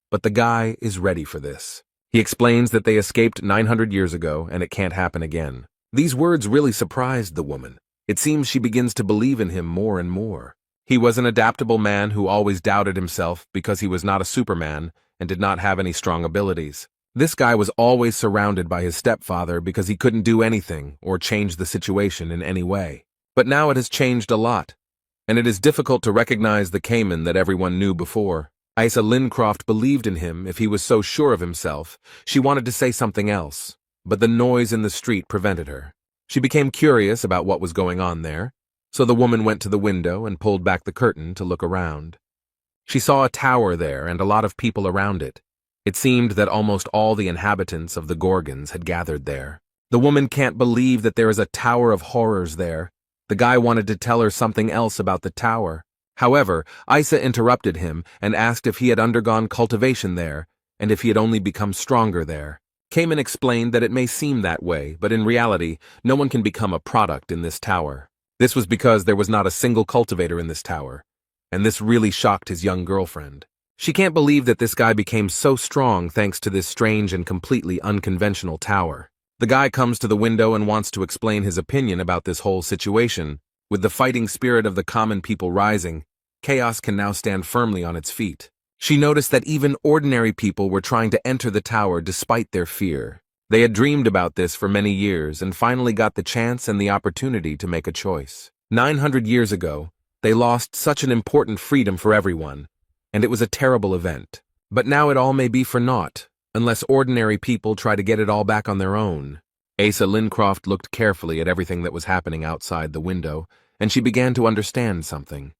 But the guy is ready for this. He explains that they escaped 900 years ago and it can't happen again. These words really surprised the woman. It seems she begins to believe in him more and more. He was an adaptable man who always doubted himself because he was not a Superman and did not have any strong abilities. This guy was always surrounded by his stepfather because he couldn't do anything or change the situation in any way. But now it has changed a lot, and it is difficult to recognize the Cayman that everyone knew before. Isa Lincroft believed in him if he was so sure of himself. She wanted to say something else, but the noise in the street prevented her. She became curious about what was going on there, so the woman went to the window and pulled back the curtain to look around. She saw a tower there and a lot of people around it. It seemed that almost all the inhabitants of the Gorgons had gathered there. The woman can't believe that there is a tower of horrors there. The guy wanted to tell her something else about the tower. However, Isa interrupted him and asked if he had undergone cultivation there, and if he had only become stronger there. Cayman explained that it may seem that way, but in reality, no one can become a product in this tower. This was because there was not a single cultivator in this tower, and this really shocked his young girlfriend. She can't believe that this guy became so strong thanks to this strange and completely unconventional tower. The guy comes to the window and wants to explain his opinion about this whole situation. With the fighting spirit of the common people rising, chaos can now stand firmly on its feet. She noticed that even ordinary people were trying to enter the tower despite their fear. They had dreamed about this for many years and finally got the chance and the opportunity to make a choice. 900 years ago, they lost such an important freedom for everyone, and it was a terrible event. But now it all may be for naught, unless ordinary people try to get it all back on their own. Isa Lincroft looked carefully at everything that was happening outside the window, and she began to understand something.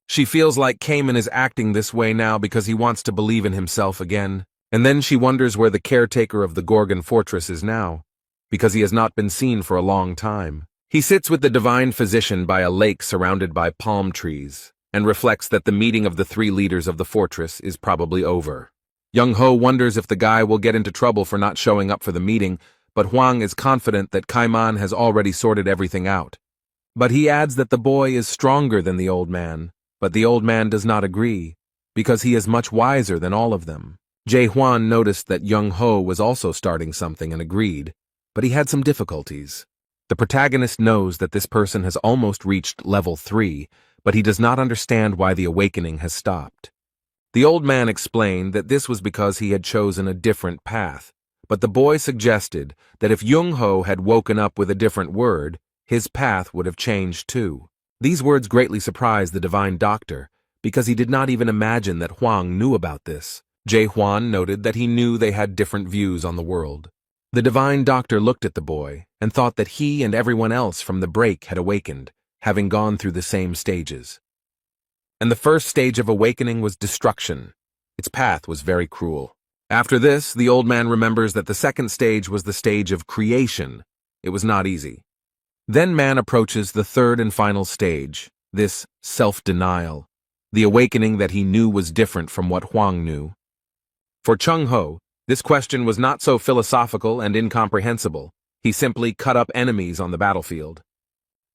She feels like Cayman is acting this way now because he wants to believe in himself again. And then she wonders where the caretaker of the Gorgon fortress is now, because he has not been seen for a long time. He sits with the divine physician by a lake surrounded by palm trees, and reflects that the meeting of the 3 leaders of the fortress is probably over. Young-ho wonders if the guy will get into trouble for not showing up for the meeting, but Hwang is confident that Kaiman has already sorted everything out. But he adds that the boy is stronger than the old man, but the old man does not agree, because he is much wiser than all of them. Jae-hwan noticed that Young-ho was also starting something and agreed, but he had some difficulties. The protagonist knows that this person has almost reached level 3, but he does not understand why the awakening has stopped. The old man explained that this was because he had chosen a different path, but the boy suggested that if Young-ho had woken up with a different word, his path would have changed too. These words greatly surprised the divine doctor, because he did not even imagine that Hwang knew about this. Jae-hwan noted that he knew they had different views on the world. The divine doctor looked at the boy and thought that he and everyone else from the break had awakened, having gone through the same stages. And the first stage of awakening was destruction. Its path was very cruel. After this, the old man remembers that the second stage was the stage of creation. It was not easy. Then man approaches the third and final stage, this self-denial, the awakening that he knew was different from what Hwang knew. For Chung-ho, this question was not so philosophical and incomprehensible. He simply cut up enemies on the battlefield.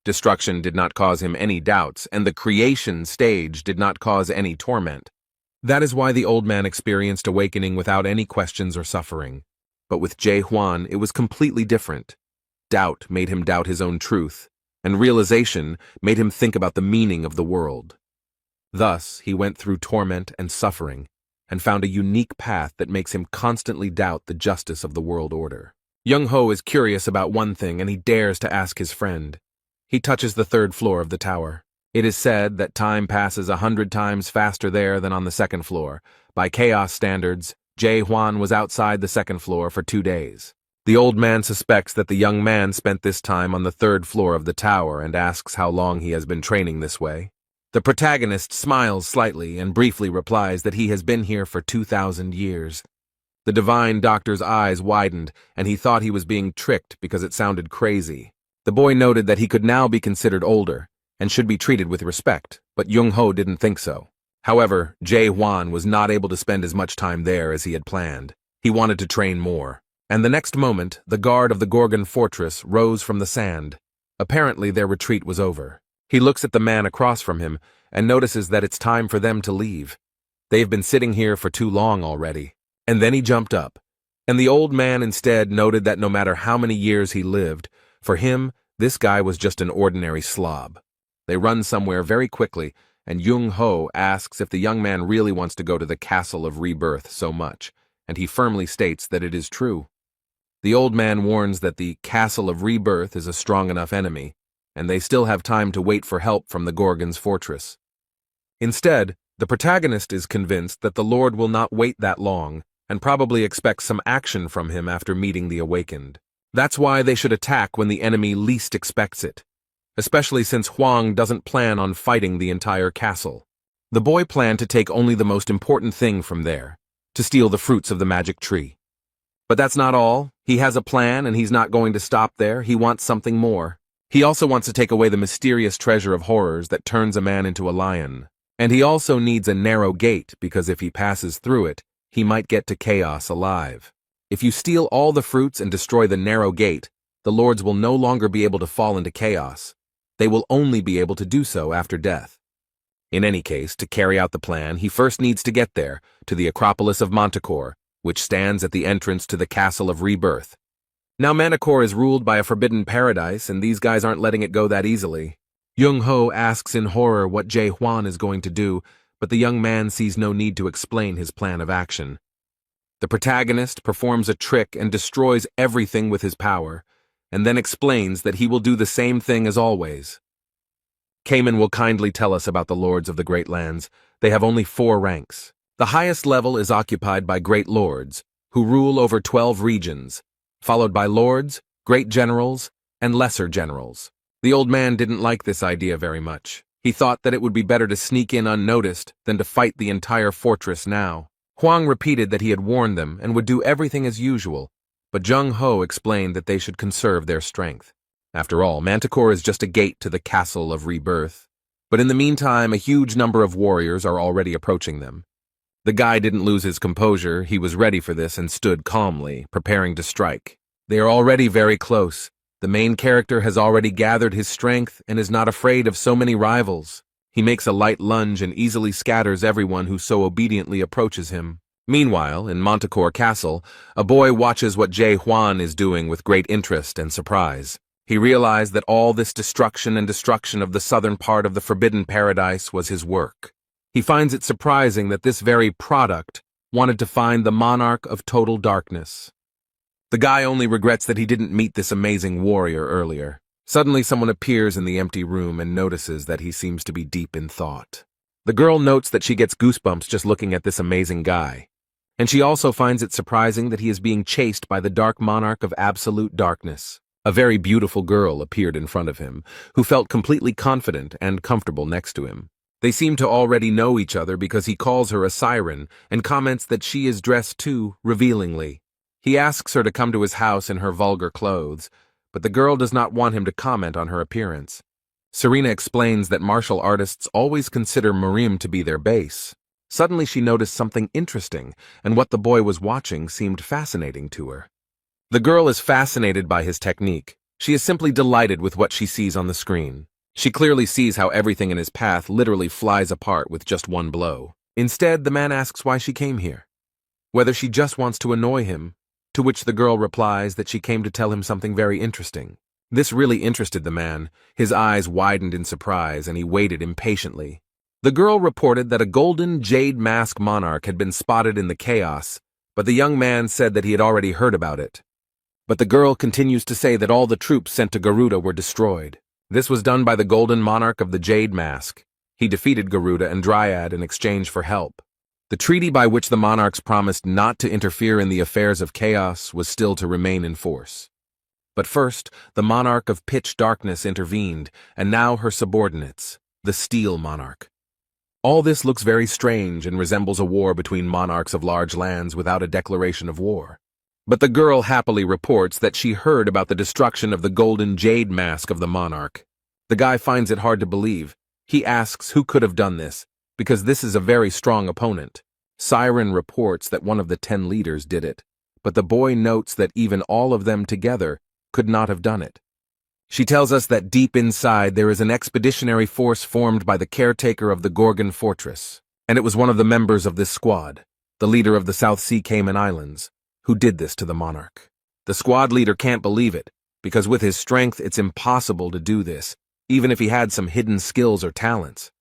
Destruction did not cause him any doubts, and the creation stage did not cause any torment. That is why the old man experienced awakening without any questions or suffering. But with Jae-hwan, it was completely different. Doubt made him doubt his own truth, and realization made him think about the meaning of the world. Thus, he went through torment and suffering, and found a unique path that makes him constantly doubt the justice of the world order. Young-ho is curious about one thing, and he dares to ask his friend. He touches the third floor of the tower. It is said that time passes 100 times faster there than on the second floor. By chaos standards, Jae-hwan was outside the second floor for 2 days. The old man suspects that the young man spent this time on the third floor of the tower and asks how long he has been training this way. The protagonist smiles slightly and briefly replies that he has been here for 2,000 years. The divine doctor's eyes widened, and he thought he was being tricked because it sounded crazy. The boy noted that he could now be considered older and should be treated with respect, but Young-ho didn't think so. However, Jae-hwan was not able to spend as much time there as he had planned. He wanted to train more. And the next moment, the guard of the Gorgon fortress rose from the sand. Apparently, their retreat was over. He looks at the man across from him and notices that it's time for them to leave. They've been sitting here for too long already. And then he jumped up. And the old man instead noted that no matter how many years he lived, for him, this guy was just an ordinary slob. They run somewhere very quickly, and Young-ho asks if the young man really wants to go to the Castle of Rebirth so much, and he firmly states that it is true. The old man warns that the Castle of Rebirth is a strong enough enemy, and they still have time to wait for help from the Gorgon's fortress. Instead, the protagonist is convinced that the Lord will not wait that long, and probably expects some action from him after meeting the awakened. That's why they should attack when the enemy least expects it, especially since Hwang doesn't plan on fighting the entire castle. The boy planned to take only the most important thing from there, to steal the fruits of the magic tree. But that's not all. He has a plan, and he's not going to stop there. He wants something more. He also wants to take away the mysterious treasure of horrors that turns a man into a lion. And he also needs a narrow gate, because if he passes through it, he might get to chaos alive. If you steal all the fruits and destroy the narrow gate, the lords will no longer be able to fall into chaos. They will only be able to do so after death. In any case, to carry out the plan, he first needs to get there, to the Acropolis of Manticore, which stands at the entrance to the Castle of Rebirth. Now Manticore is ruled by a forbidden paradise, and these guys aren't letting it go that easily. Young-ho asks in horror what Jae-hwan is going to do, but the young man sees no need to explain his plan of action. The protagonist performs a trick and destroys everything with his power, and then explains that he will do the same thing as always. Cayman will kindly tell us about the lords of the Great Lands. They have only 4 ranks. The highest level is occupied by great lords, who rule over 12 regions, followed by lords, great generals, and lesser generals. The old man didn't like this idea very much. He thought that it would be better to sneak in unnoticed than to fight the entire fortress now. Hwang repeated that he had warned them and would do everything as usual, but Jung-ho explained that they should conserve their strength. After all, Manticore is just a gate to the Castle of Rebirth. But in the meantime, a huge number of warriors are already approaching them. The guy didn't lose his composure, he was ready for this and stood calmly, preparing to strike. They are already very close. The main character has already gathered his strength and is not afraid of so many rivals. He makes a light lunge and easily scatters everyone who so obediently approaches him. Meanwhile, in Manticore Castle, a boy watches what Jae Hwan is doing with great interest and surprise. He realized that all this destruction of the southern part of the Forbidden Paradise was his work. He finds it surprising that this very product wanted to find the monarch of total darkness. The guy only regrets that he didn't meet this amazing warrior earlier. Suddenly someone appears in the empty room and notices that he seems to be deep in thought. The girl notes that she gets goosebumps just looking at this amazing guy. And she also finds it surprising that he is being chased by the dark monarch of absolute darkness. A very beautiful girl appeared in front of him, who felt completely confident and comfortable next to him. They seem to already know each other because he calls her a siren and comments that she is dressed too revealingly. He asks her to come to his house in her vulgar clothes, but the girl does not want him to comment on her appearance. Serena explains that martial artists always consider Marim to be their base. Suddenly she noticed something interesting, and what the boy was watching seemed fascinating to her. The girl is fascinated by his technique. She is simply delighted with what she sees on the screen. She clearly sees how everything in his path literally flies apart with just one blow. Instead, the man asks why she came here, whether she just wants to annoy him, to which the girl replies that she came to tell him something very interesting. This really interested the man. His eyes widened in surprise, and he waited impatiently. The girl reported that a golden jade mask monarch had been spotted in the chaos, but the young man said that he had already heard about it. But the girl continues to say that all the troops sent to Garuda were destroyed. This was done by the golden monarch of the Jade Mask. He defeated Garuda and Dryad in exchange for help. The treaty by which the monarchs promised not to interfere in the affairs of chaos was still to remain in force. But first, the monarch of pitch darkness intervened, and now her subordinates, the Steel Monarch. All this looks very strange and resembles a war between monarchs of large lands without a declaration of war. But the girl happily reports that she heard about the destruction of the golden jade mask of the monarch. The guy finds it hard to believe. He asks who could have done this, because this is a very strong opponent. Siren reports that one of the 10 leaders did it, but the boy notes that even all of them together could not have done it. She tells us that deep inside there is an expeditionary force formed by the caretaker of the Gorgon Fortress, and it was one of the members of this squad, the leader of the South Sea Cayman Islands, who did this to the monarch. The squad leader can't believe it, because with his strength it's impossible to do this, even if he had some hidden skills or talents.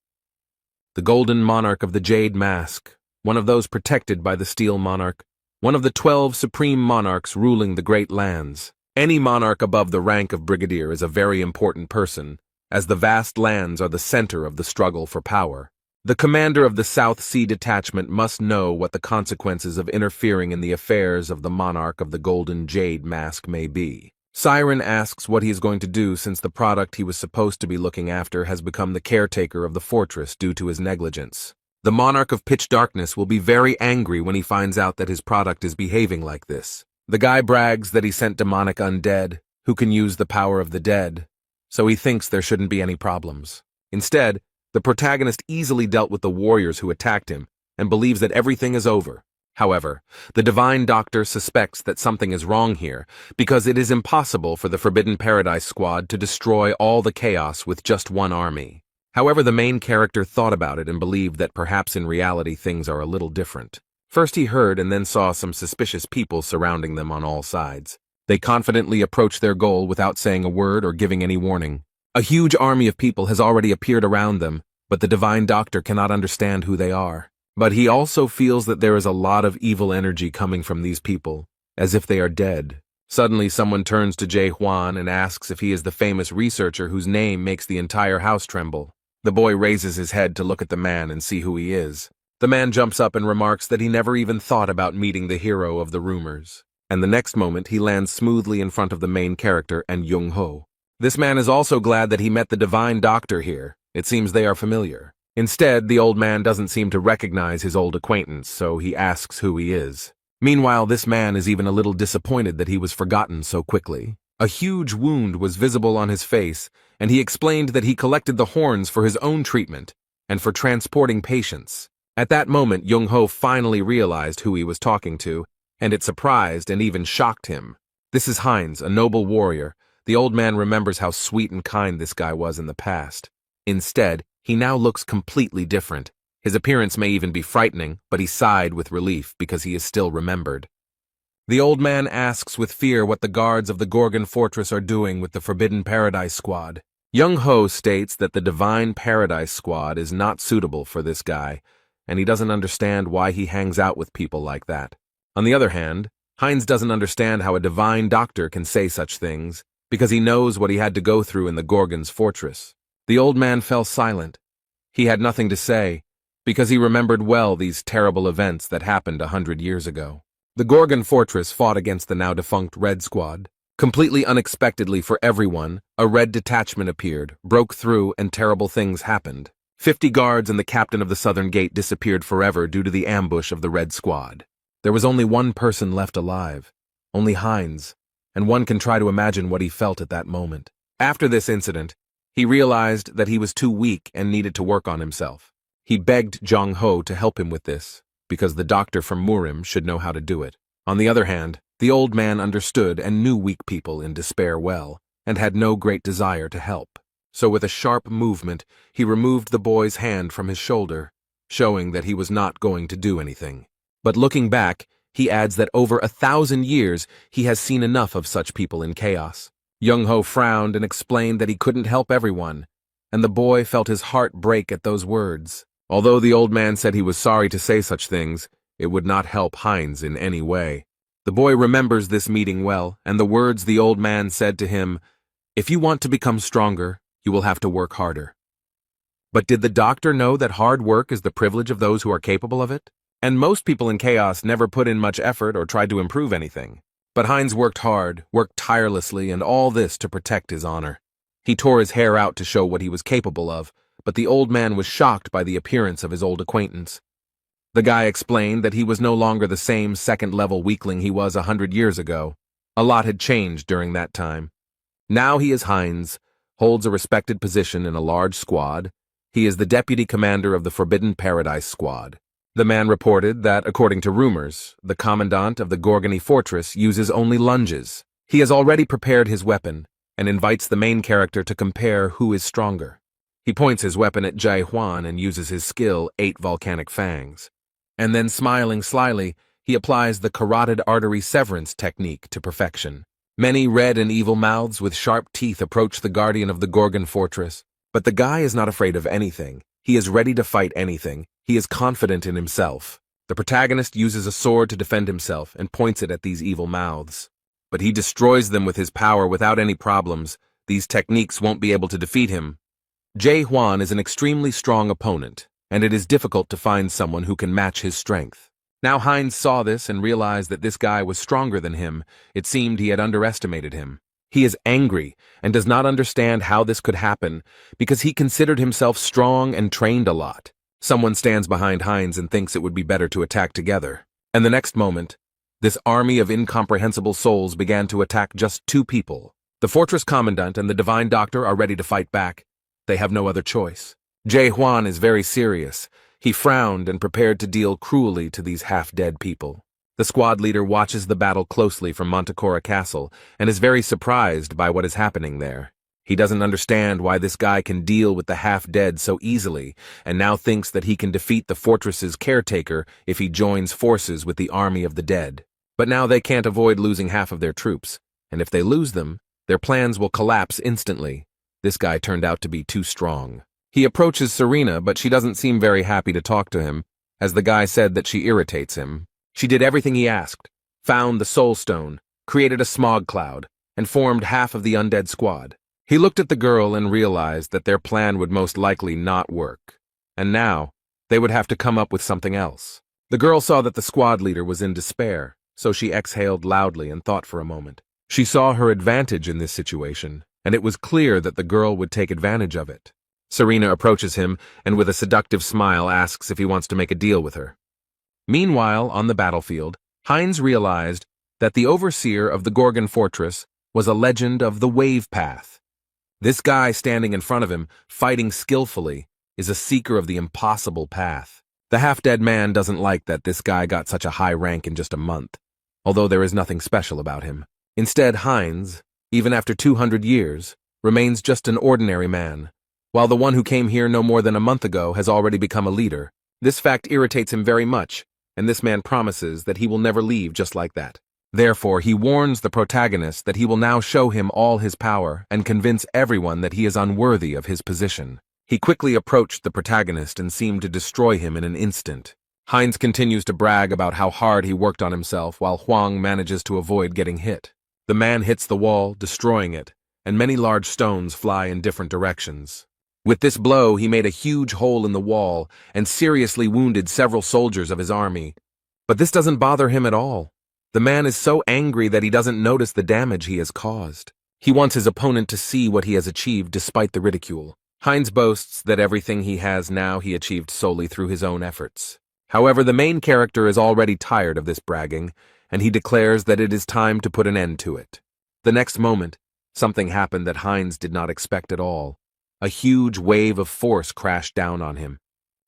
The golden monarch of the Jade Mask, one of those protected by the Steel Monarch, one of the 12 supreme monarchs ruling the great lands. Any monarch above the rank of brigadier is a very important person, as the vast lands are the center of the struggle for power. The commander of the South Sea Detachment must know what the consequences of interfering in the affairs of the monarch of the Golden Jade Mask may be. Siren asks what he is going to do since the product he was supposed to be looking after has become the caretaker of the fortress due to his negligence. The monarch of pitch darkness will be very angry when he finds out that his product is behaving like this. The guy brags that he sent demonic undead, who can use the power of the dead, so he thinks there shouldn't be any problems. Instead, the protagonist easily dealt with the warriors who attacked him and believes that everything is over. However, the Divine Doctor suspects that something is wrong here because it is impossible for the Forbidden Paradise squad to destroy all the chaos with just one army. However, the main character thought about it and believed that perhaps in reality things are a little different. First he heard and then saw some suspicious people surrounding them on all sides. They confidently approached their goal without saying a word or giving any warning. A huge army of people has already appeared around them, but the Divine Doctor cannot understand who they are. But he also feels that there is a lot of evil energy coming from these people, as if they are dead. Suddenly someone turns to Jae Hwan and asks if he is the famous researcher whose name makes the entire house tremble. The boy raises his head to look at the man and see who he is. The man jumps up and remarks that he never even thought about meeting the hero of the rumors. And the next moment he lands smoothly in front of the main character and Jung-ho. This man is also glad that he met the Divine Doctor here. It seems they are familiar. Instead, the old man doesn't seem to recognize his old acquaintance, so he asks who he is. Meanwhile, this man is even a little disappointed that he was forgotten so quickly. A huge wound was visible on his face, and he explained that he collected the horns for his own treatment and for transporting patients. At that moment, Jung-ho finally realized who he was talking to, and it surprised and even shocked him. This is Heinz, a noble warrior. The old man remembers how sweet and kind this guy was in the past. Instead, he now looks completely different. His appearance may even be frightening, but he sighed with relief because he is still remembered. The old man asks with fear what the guards of the Gorgon Fortress are doing with the Forbidden Paradise Squad. Jung-ho states that the Divine Paradise Squad is not suitable for this guy, and he doesn't understand why he hangs out with people like that. On the other hand, Heinz doesn't understand how a divine doctor can say such things, because he knows what he had to go through in the Gorgon's fortress. The old man fell silent. He had nothing to say, because he remembered well these terrible events that happened 100 years ago. The Gorgon Fortress fought against the now-defunct Red Squad. Completely unexpectedly for everyone, a red detachment appeared, broke through, and terrible things happened. 50 guards and the captain of the Southern Gate disappeared forever due to the ambush of the Red Squad. There was only one person left alive, only Heinz, and one can try to imagine what he felt at that moment. After this incident, he realized that he was too weak and needed to work on himself. He begged Jung-ho to help him with this, because the doctor from Murim should know how to do it. On the other hand, the old man understood and knew weak people in despair well, and had no great desire to help. So with a sharp movement, he removed the boy's hand from his shoulder, showing that he was not going to do anything. But looking back, he adds that over 1,000 years he has seen enough of such people in chaos. Jung-ho frowned and explained that he couldn't help everyone, and the boy felt his heart break at those words. Although the old man said he was sorry to say such things, it would not help Heinz in any way. The boy remembers this meeting well, and the words the old man said to him, "If you want to become stronger, you will have to work harder." But did the doctor know that hard work is the privilege of those who are capable of it? And most people in chaos never put in much effort or tried to improve anything. But Heinz worked hard, worked tirelessly, and all this to protect his honor. He tore his hair out to show what he was capable of, but the old man was shocked by the appearance of his old acquaintance. The guy explained that he was no longer the same second-level weakling he was 100 years ago. A lot had changed during that time. Now he is Heinz, holds a respected position in a large squad. He is the deputy commander of the Forbidden Paradise Squad. The man reported that, according to rumors, the commandant of the Gorgony Fortress uses only lunges. He has already prepared his weapon, and invites the main character to compare who is stronger. He points his weapon at Jae-hwan and uses his skill, 8 volcanic fangs. And then, smiling slyly, he applies the carotid artery severance technique to perfection. Many red and evil mouths with sharp teeth approach the guardian of the Gorgon Fortress. But the guy is not afraid of anything. He is ready to fight anything. He is confident in himself. The protagonist uses a sword to defend himself and points it at these evil mouths. But he destroys them with his power without any problems. These techniques won't be able to defeat him. Jae-hwan is an extremely strong opponent, and it is difficult to find someone who can match his strength. Now Heinz saw this and realized that this guy was stronger than him. It seemed he had underestimated him. He is angry and does not understand how this could happen because he considered himself strong and trained a lot. Someone stands behind Heinz and thinks it would be better to attack together. And the next moment, this army of incomprehensible souls began to attack just 2 people. The fortress commandant and the divine doctor are ready to fight back. They have no other choice. Jae-hwan is very serious. He frowned and prepared to deal cruelly to these half-dead people. The squad leader watches the battle closely from Manticora Castle and is very surprised by what is happening there. He doesn't understand why this guy can deal with the half-dead so easily and now thinks that he can defeat the fortress's caretaker if he joins forces with the army of the dead. But now they can't avoid losing half of their troops, and if they lose them, their plans will collapse instantly. This guy turned out to be too strong. He approaches Serena, but she doesn't seem very happy to talk to him, as the guy said that she irritates him. She did everything he asked, found the soul stone, created a smog cloud, and formed half of the undead squad. He looked at the girl and realized that their plan would most likely not work. And now, they would have to come up with something else. The girl saw that the squad leader was in despair, so she exhaled loudly and thought for a moment. She saw her advantage in this situation, and it was clear that the girl would take advantage of it. Serena approaches him and with a seductive smile asks if he wants to make a deal with her. Meanwhile, on the battlefield, Heinz realized that the overseer of the Gorgon Fortress was a legend of the Wave Path. This guy standing in front of him, fighting skillfully, is a seeker of the impossible path. The half-dead man doesn't like that this guy got such a high rank in just a month, although there is nothing special about him. Instead, Heinz, even after 200 years, remains just an ordinary man, while the one who came here no more than a month ago has already become a leader. This fact irritates him very much, and this man promises that he will never leave just like that. Therefore, he warns the protagonist that he will now show him all his power and convince everyone that he is unworthy of his position. He quickly approached the protagonist and seemed to destroy him in an instant. Heinz continues to brag about how hard he worked on himself while Huang manages to avoid getting hit. The man hits the wall, destroying it, and many large stones fly in different directions. With this blow, he made a huge hole in the wall and seriously wounded several soldiers of his army. But this doesn't bother him at all. The man is so angry that he doesn't notice the damage he has caused. He wants his opponent to see what he has achieved despite the ridicule. Heinz boasts that everything he has now he achieved solely through his own efforts. However, the main character is already tired of this bragging, and he declares that it is time to put an end to it. The next moment, something happened that Heinz did not expect at all. A huge wave of force crashed down on him.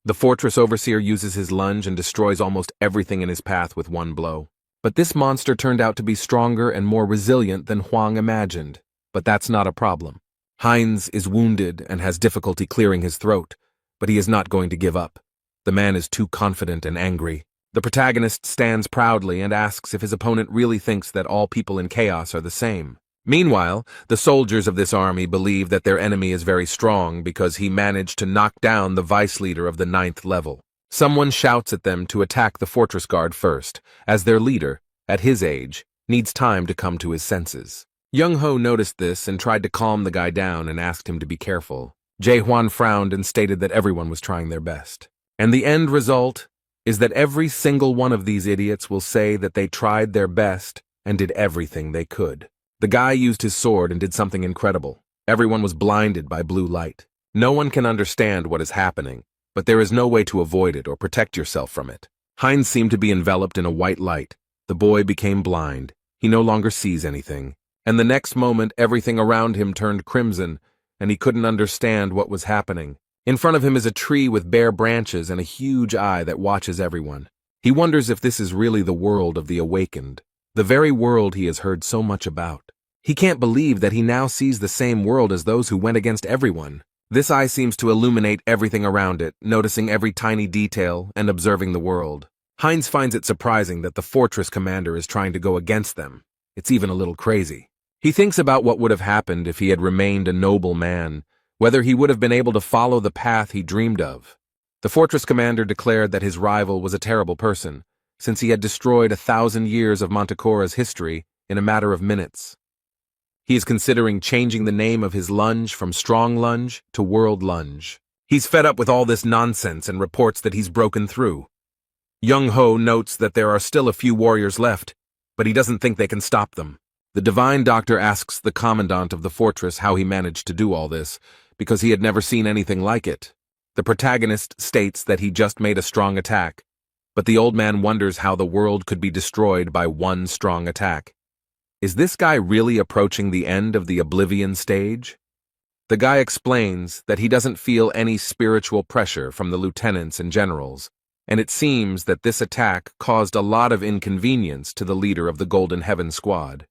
The fortress overseer uses his lunge and destroys almost everything in his path with one blow. But this monster turned out to be stronger and more resilient than Huang imagined. But that's not a problem. Heinz is wounded and has difficulty clearing his throat, but he is not going to give up. The man is too confident and angry. The protagonist stands proudly and asks if his opponent really thinks that all people in chaos are the same. Meanwhile, the soldiers of this army believe that their enemy is very strong because he managed to knock down the vice leader of the 9th level. Someone shouts at them to attack the fortress guard first, as their leader, at his age, needs time to come to his senses. Young-ho noticed this and tried to calm the guy down and asked him to be careful. Jae-hwan frowned and stated that everyone was trying their best. And the end result is that every single one of these idiots will say that they tried their best and did everything they could. The guy used his sword and did something incredible. Everyone was blinded by blue light. No one can understand what is happening, but there is no way to avoid it or protect yourself from it. Heinz seemed to be enveloped in a white light. The boy became blind. He no longer sees anything. And the next moment, everything around him turned crimson, and he couldn't understand what was happening. In front of him is a tree with bare branches and a huge eye that watches everyone. He wonders if this is really the world of the awakened, the very world he has heard so much about. He can't believe that he now sees the same world as those who went against everyone. This eye seems to illuminate everything around it, noticing every tiny detail and observing the world. Heinz finds it surprising that the fortress commander is trying to go against them. It's even a little crazy. He thinks about what would have happened if he had remained a noble man, whether he would have been able to follow the path he dreamed of. The fortress commander declared that his rival was a terrible person, since he had destroyed 1,000 years of Manticora's history in a matter of minutes. He is considering changing the name of his lunge from Strong Lunge to World Lunge. He's fed up with all this nonsense and reports that he's broken through. Young-ho notes that there are still a few warriors left, but he doesn't think they can stop them. The divine doctor asks the commandant of the fortress how he managed to do all this, because he had never seen anything like it. The protagonist states that he just made a strong attack, but the old man wonders how the world could be destroyed by one strong attack. Is this guy really approaching the end of the Oblivion stage? The guy explains that he doesn't feel any spiritual pressure from the lieutenants and generals, and it seems that this attack caused a lot of inconvenience to the leader of the Golden Heaven Squad.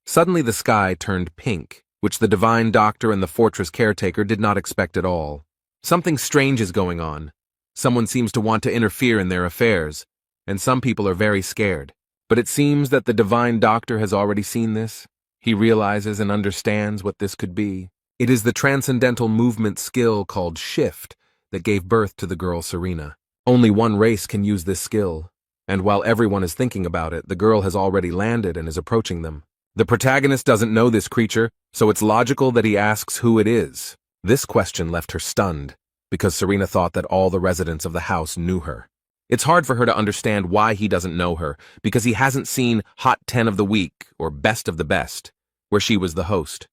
Suddenly the sky turned pink, which the divine doctor and the fortress caretaker did not expect at all. Something strange is going on. Someone seems to want to interfere in their affairs, and some people are very scared. But it seems that the divine doctor has already seen this. He realizes and understands what this could be. It is the transcendental movement skill called Shift that gave birth to the girl Serena. Only one race can use this skill, and while everyone is thinking about it, the girl has already landed and is approaching them. The protagonist doesn't know this creature, so it's logical that he asks who it is. This question left her stunned, because Serena thought that all the residents of the house knew her. It's hard for her to understand why he doesn't know her, because he hasn't seen Hot 10 of the Week or Best of the Best, where she was the host.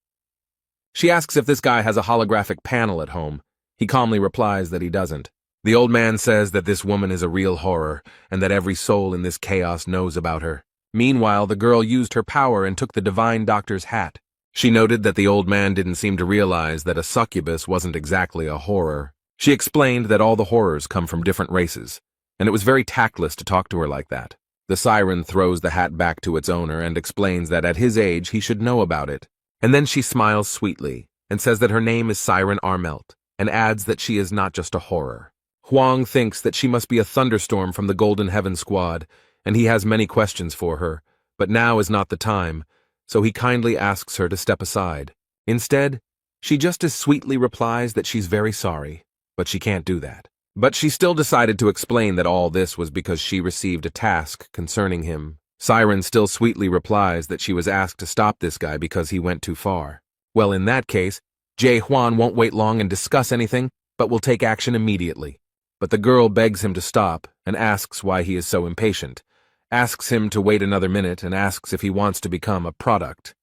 She asks if this guy has a holographic panel at home. He calmly replies that he doesn't. The old man says that this woman is a real horror, and that every soul in this chaos knows about her. Meanwhile, the girl used her power and took the divine doctor's hat. She noted that the old man didn't seem to realize that a succubus wasn't exactly a horror. She explained that all the horrors come from different races, and it was very tactless to talk to her like that. The siren throws the hat back to its owner and explains that at his age he should know about it. And then she smiles sweetly and says that her name is Siren Armelt, and adds that she is not just a horror. Huang thinks that she must be a thunderstorm from the Golden Heaven Squad, and he has many questions for her, but now is not the time, so he kindly asks her to step aside. Instead, she just as sweetly replies that she's very sorry, but she can't do that. But she still decided to explain that all this was because she received a task concerning him. Siren still sweetly replies that she was asked to stop this guy because he went too far. Well, in that case, Jae Hwan won't wait long and discuss anything, but will take action immediately. But the girl begs him to stop and asks why he is so impatient, asks him to wait another minute and asks if he wants to become a product.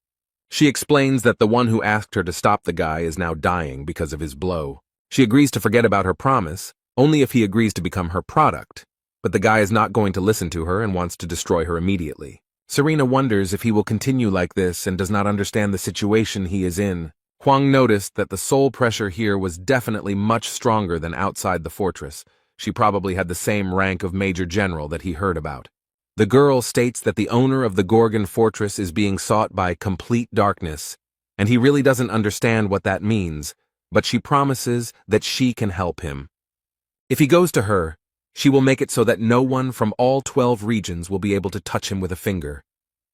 She explains that the one who asked her to stop the guy is now dying because of his blow. She agrees to forget about her promise, only if he agrees to become her product, but the guy is not going to listen to her and wants to destroy her immediately. Serena wonders if he will continue like this and does not understand the situation he is in. Huang noticed that the soul pressure here was definitely much stronger than outside the fortress. She probably had the same rank of Major General that he heard about. The girl states that the owner of the Gorgon fortress is being sought by complete darkness, and he really doesn't understand what that means, but she promises that she can help him. If he goes to her, she will make it so that no one from all 12 regions will be able to touch him with a finger.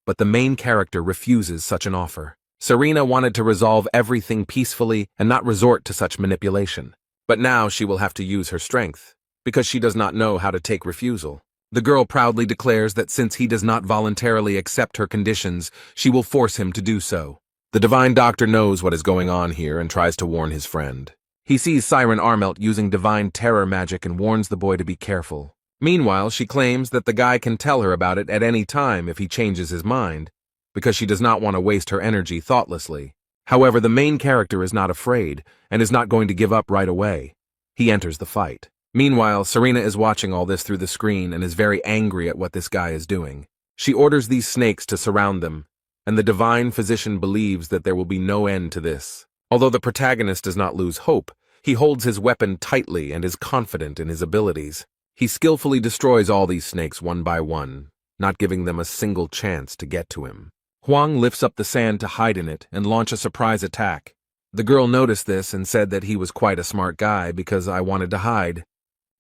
But the main character refuses such an offer. Serena wanted to resolve everything peacefully and not resort to such manipulation. But now she will have to use her strength, because she does not know how to take refusal. The girl proudly declares that since he does not voluntarily accept her conditions, she will force him to do so. The divine doctor knows what is going on here and tries to warn his friend. He sees Siren Armelt using divine terror magic and warns the boy to be careful. Meanwhile, she claims that the guy can tell her about it at any time if he changes his mind, because she does not want to waste her energy thoughtlessly. However, the main character is not afraid and is not going to give up right away. He enters the fight. Meanwhile, Serena is watching all this through the screen and is very angry at what this guy is doing. She orders these snakes to surround them, and the divine physician believes that there will be no end to this. Although the protagonist does not lose hope, he holds his weapon tightly and is confident in his abilities. He skillfully destroys all these snakes one by one, not giving them a single chance to get to him. Huang lifts up the sand to hide in it and launch a surprise attack. The girl noticed this and said that he was quite a smart guy because I wanted to hide.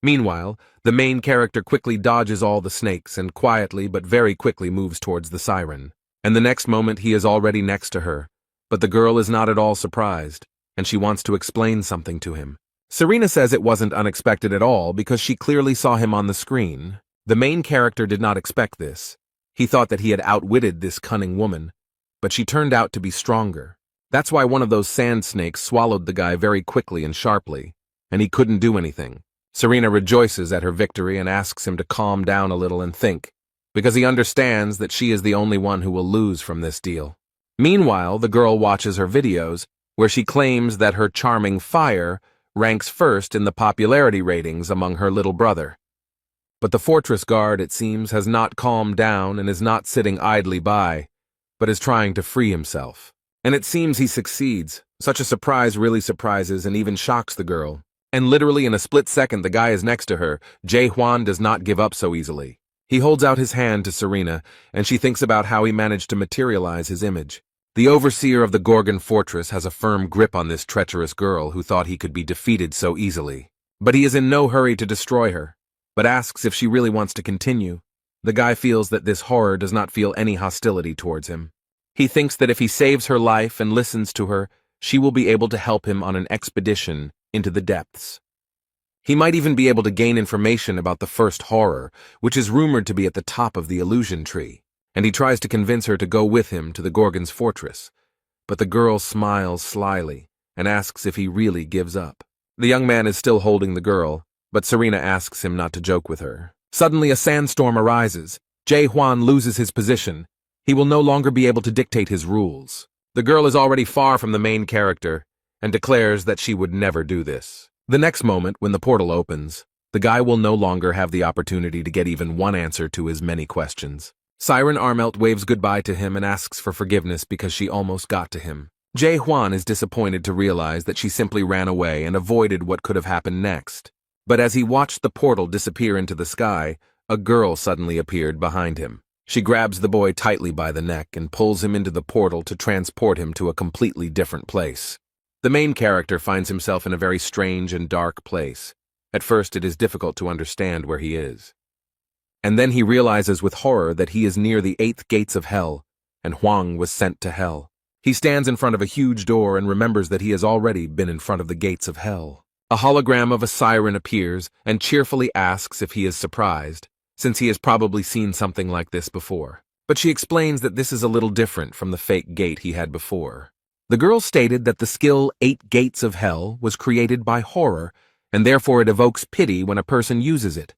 Meanwhile, the main character quickly dodges all the snakes and quietly but very quickly moves towards the siren. And the next moment he is already next to her. But the girl is not at all surprised, and she wants to explain something to him. Serena says it wasn't unexpected at all because she clearly saw him on the screen. The main character did not expect this. He thought that he had outwitted this cunning woman, but she turned out to be stronger. That's why one of those sand snakes swallowed the guy very quickly and sharply, and he couldn't do anything. Serena rejoices at her victory and asks him to calm down a little and think, because he understands that she is the only one who will lose from this deal. Meanwhile, the girl watches her videos, where she claims that her charming fire ranks first in the popularity ratings among her little brother. But the fortress guard, it seems, has not calmed down and is not sitting idly by, but is trying to free himself. And it seems he succeeds. Such a surprise really surprises and even shocks the girl. And literally in a split second the guy is next to her. Jae Hwan does not give up so easily. He holds out his hand to Serena, and she thinks about how he managed to materialize his image. The overseer of the Gorgon fortress has a firm grip on this treacherous girl who thought he could be defeated so easily. But he is in no hurry to destroy her, but asks if she really wants to continue. The guy feels that this horror does not feel any hostility towards him. He thinks that if he saves her life and listens to her, she will be able to help him on an expedition into the depths. He might even be able to gain information about the first horror, which is rumored to be at the top of the illusion tree, and he tries to convince her to go with him to the Gorgon's fortress. But the girl smiles slyly and asks if he really gives up. The young man is still holding the girl, but Serena asks him not to joke with her. Suddenly a sandstorm arises. Jae Hwan loses his position. He will no longer be able to dictate his rules. The girl is already far from the main character and declares that she would never do this. The next moment, when the portal opens, the guy will no longer have the opportunity to get even one answer to his many questions. Siren Armelt waves goodbye to him and asks for forgiveness because she almost got to him. Jae-hwan is disappointed to realize that she simply ran away and avoided what could have happened next. But as he watched the portal disappear into the sky, a girl suddenly appeared behind him. She grabs the boy tightly by the neck and pulls him into the portal to transport him to a completely different place. The main character finds himself in a very strange and dark place. At first, it is difficult to understand where he is. And then he realizes with horror that he is near the 8th gates of hell, and Hwang was sent to hell. He stands in front of a huge door and remembers that he has already been in front of the gates of hell. A hologram of a siren appears and cheerfully asks if he is surprised, since he has probably seen something like this before. But she explains that this is a little different from the fake gate he had before. The girl stated that the skill 8 Gates of Hell was created by horror, and therefore it evokes pity when a person uses it.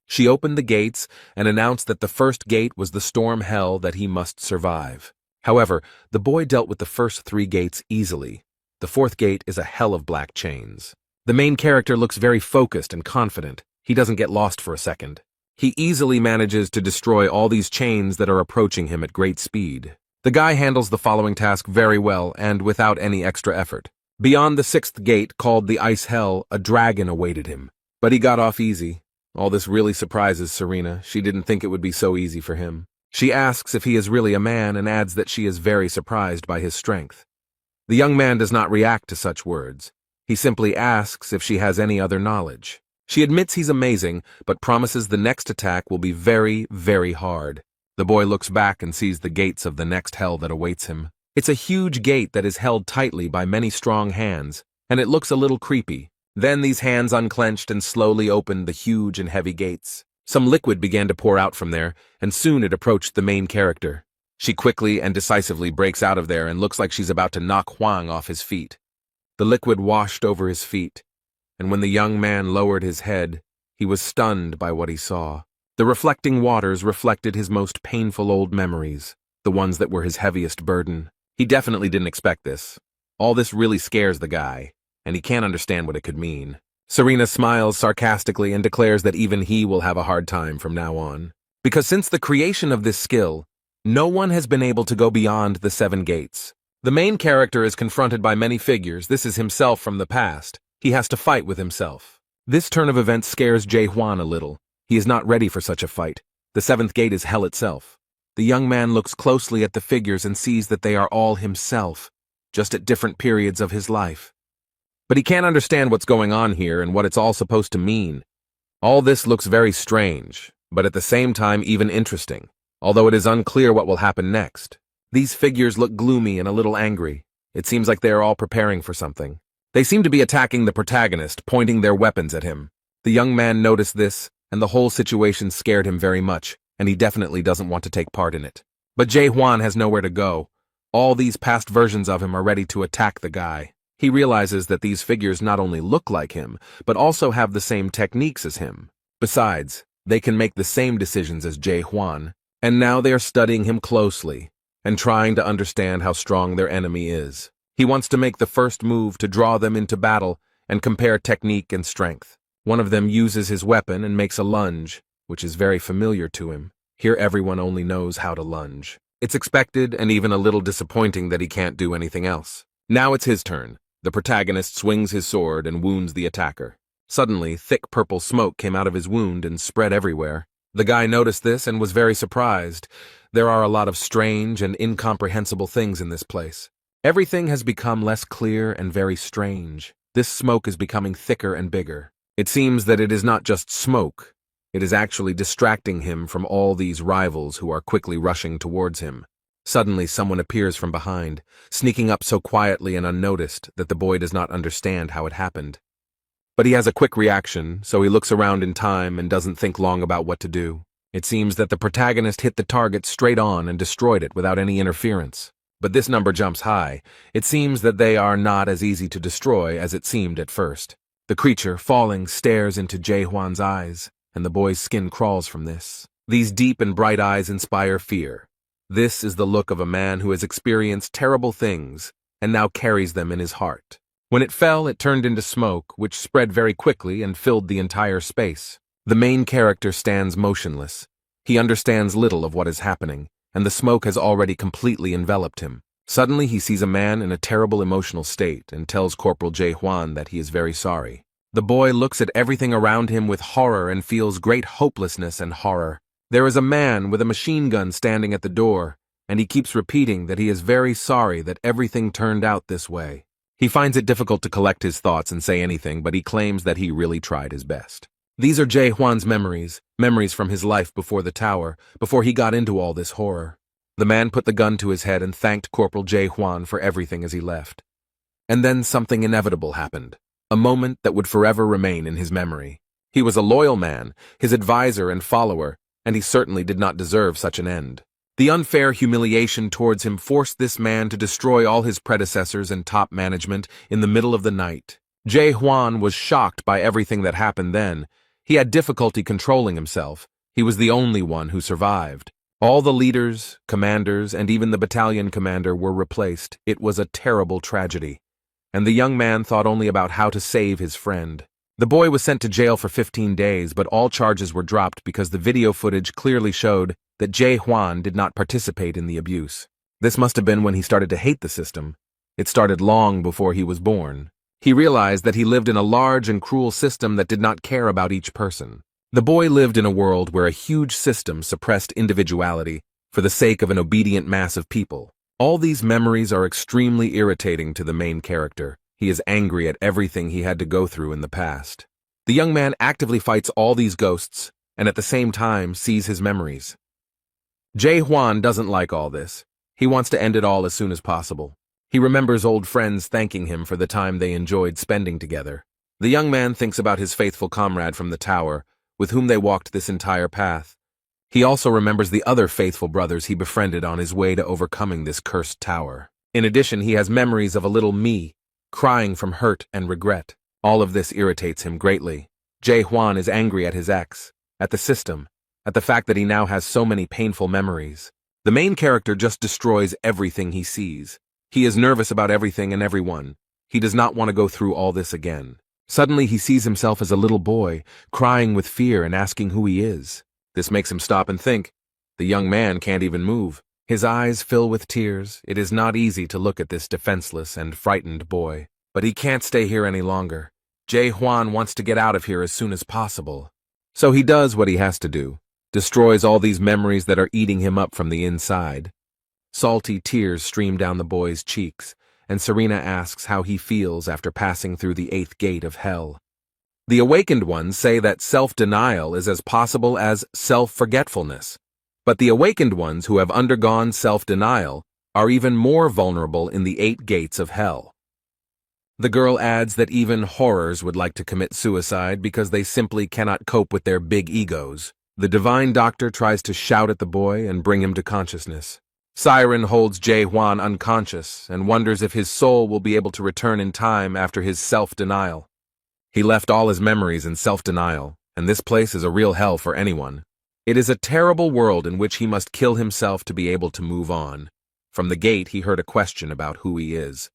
She opened the gates and announced that the first gate was the storm hell that he must survive. However, the boy dealt with the first 3 gates easily. The 4th gate is a hell of black chains. The main character looks very focused and confident. He doesn't get lost for a second. He easily manages to destroy all these chains that are approaching him at great speed. The guy handles the following task very well and without any extra effort. Beyond the 6th gate, called the Ice Hell, a dragon awaited him. But he got off easy. All this really surprises Serena. She didn't think it would be so easy for him. She asks if he is really a man and adds that she is very surprised by his strength. The young man does not react to such words. He simply asks if she has any other knowledge. She admits he's amazing, but promises the next attack will be very, very hard. The boy looks back and sees the gates of the next hell that awaits him. It's a huge gate that is held tightly by many strong hands, and it looks a little creepy. Then these hands unclenched and slowly opened the huge and heavy gates. Some liquid began to pour out from there, and soon it approached the main character. She quickly and decisively breaks out of there and looks like she's about to knock Hwang off his feet. The liquid washed over his feet, and when the young man lowered his head, he was stunned by what he saw. The reflecting waters reflected his most painful old memories, the ones that were his heaviest burden. He definitely didn't expect this. All this really scares the guy, and he can't understand what it could mean. Serena smiles sarcastically and declares that even he will have a hard time from now on. Because since the creation of this skill, no one has been able to go beyond the 7 gates. The main character is confronted by many figures. This is himself from the past. He has to fight with himself. This turn of events scares Jae-hwan a little. He is not ready for such a fight. The 7th gate is hell itself. The young man looks closely at the figures and sees that they are all himself, just at different periods of his life. But he can't understand what's going on here and what it's all supposed to mean. All this looks very strange, but at the same time even interesting, although it is unclear what will happen next. These figures look gloomy and a little angry. It seems like they are all preparing for something. They seem to be attacking the protagonist, pointing their weapons at him. The young man noticed this, and the whole situation scared him very much, and he definitely doesn't want to take part in it. But Jae-hwan has nowhere to go. All these past versions of him are ready to attack the guy. He realizes that these figures not only look like him, but also have the same techniques as him. Besides, they can make the same decisions as Jae-hwan, and now they are studying him closely and trying to understand how strong their enemy is. He wants to make the first move to draw them into battle and compare technique and strength. One of them uses his weapon and makes a lunge, which is very familiar to him. Here everyone only knows how to lunge. It's expected and even a little disappointing that he can't do anything else. Now it's his turn. The protagonist swings his sword and wounds the attacker. Suddenly, thick purple smoke came out of his wound and spread everywhere. The guy noticed this and was very surprised. There are a lot of strange and incomprehensible things in this place. Everything has become less clear and very strange. This smoke is becoming thicker and bigger. It seems that it is not just smoke. It is actually distracting him from all these rivals who are quickly rushing towards him. Suddenly, someone appears from behind, sneaking up so quietly and unnoticed that the boy does not understand how it happened. But he has a quick reaction, so he looks around in time and doesn't think long about what to do. It seems that the protagonist hit the target straight on and destroyed it without any interference. But this number jumps high. It seems that they are not as easy to destroy as it seemed at first. The creature, falling, stares into Jae-hwan's eyes, and the boy's skin crawls from this. These deep and bright eyes inspire fear. This is the look of a man who has experienced terrible things and now carries them in his heart. When it fell, it turned into smoke, which spread very quickly and filled the entire space. The main character stands motionless. He understands little of what is happening, and the smoke has already completely enveloped him. Suddenly he sees a man in a terrible emotional state and tells Corporal Jae-hwan that he is very sorry. The boy looks at everything around him with horror and feels great hopelessness and horror. There is a man with a machine gun standing at the door, and he keeps repeating that he is very sorry that everything turned out this way. He finds it difficult to collect his thoughts and say anything, but he claims that he really tried his best. These are Jae-hwan's memories from his life before the tower, before he got into all this horror. The man put the gun to his head and thanked Corporal Jae-hwan for everything as he left. And then something inevitable happened, a moment that would forever remain in his memory. He was a loyal man, his advisor and follower, and he certainly did not deserve such an end. The unfair humiliation towards him forced this man to destroy all his predecessors and top management in the middle of the night. Jae-hwan was shocked by everything that happened then. He had difficulty controlling himself. He was the only one who survived. All the leaders, commanders, and even the battalion commander were replaced. It was a terrible tragedy. And the young man thought only about how to save his friend. The boy was sent to jail for 15 days, but all charges were dropped because the video footage clearly showed that Jae-hwan did not participate in the abuse. This must have been when he started to hate the system. It started long before he was born. He realized that he lived in a large and cruel system that did not care about each person. The boy lived in a world where a huge system suppressed individuality for the sake of an obedient mass of people. All these memories are extremely irritating to the main character. He is angry at everything he had to go through in the past. The young man actively fights all these ghosts and at the same time sees his memories. Jae-hwan doesn't like all this. He wants to end it all as soon as possible. He remembers old friends thanking him for the time they enjoyed spending together. The young man thinks about his faithful comrade from the tower, with whom they walked this entire path. He also remembers the other faithful brothers he befriended on his way to overcoming this cursed tower. In addition, he has memories of a little me, crying from hurt and regret. All of this irritates him greatly. Jae-hwan is angry at his ex, at the system, at the fact that he now has so many painful memories. The main character just destroys everything he sees. He is nervous about everything and everyone. He does not want to go through all this again. Suddenly he sees himself as a little boy, crying with fear and asking who he is. This makes him stop and think. The young man can't even move. His eyes fill with tears. It is not easy to look at this defenseless and frightened boy. But he can't stay here any longer. Jae-hwan wants to get out of here as soon as possible. So he does what he has to do. Destroys all these memories that are eating him up from the inside. Salty tears stream down the boy's cheeks, and Serena asks how he feels after passing through the 8th gate of hell. The awakened ones say that self-denial is as possible as self-forgetfulness. But the awakened ones who have undergone self-denial are even more vulnerable in the 8 gates of hell. The girl adds that even horrors would like to commit suicide because they simply cannot cope with their big egos. The divine doctor tries to shout at the boy and bring him to consciousness. Siren holds Jae-hwan unconscious and wonders if his soul will be able to return in time after his self-denial. He left all his memories in self-denial, and this place is a real hell for anyone. It is a terrible world in which he must kill himself to be able to move on. From the gate, he heard a question about who he is.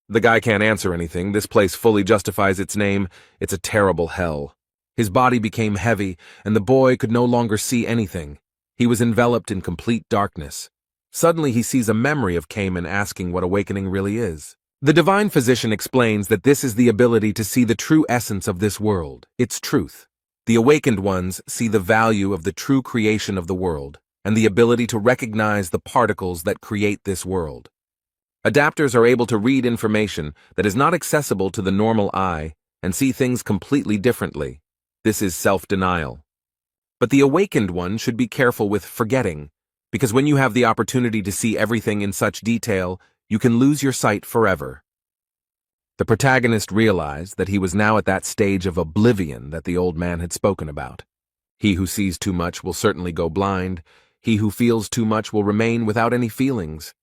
The guy can't answer anything. This place fully justifies its name. It's a terrible hell. His body became heavy, and the boy could no longer see anything. He was enveloped in complete darkness. Suddenly he sees a memory of Cayman asking what awakening really is. The divine physician explains that this is the ability to see the true essence of this world, its truth. The awakened ones see the value of the true creation of the world, and the ability to recognize the particles that create this world. Adapters are able to read information that is not accessible to the normal eye and see things completely differently. This is self-denial. But the awakened one should be careful with forgetting, because when you have the opportunity to see everything in such detail, you can lose your sight forever. The protagonist realized that he was now at that stage of oblivion that the old man had spoken about. He who sees too much will certainly go blind. He who feels too much will remain without any feelings.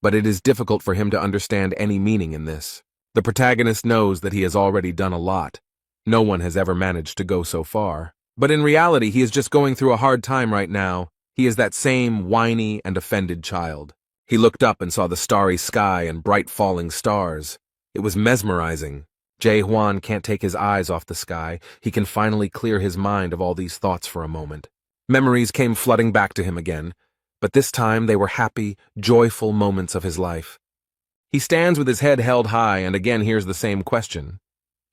But it is difficult for him to understand any meaning in this. The protagonist knows that he has already done a lot. No one has ever managed to go so far. But in reality, he is just going through a hard time right now. He is that same whiny and offended child. He looked up and saw the starry sky and bright falling stars. It was mesmerizing. Jae-hwan can't take his eyes off the sky. He can finally clear his mind of all these thoughts for a moment. Memories came flooding back to him again, but this time they were happy, joyful moments of his life. He stands with his head held high and again hears the same question.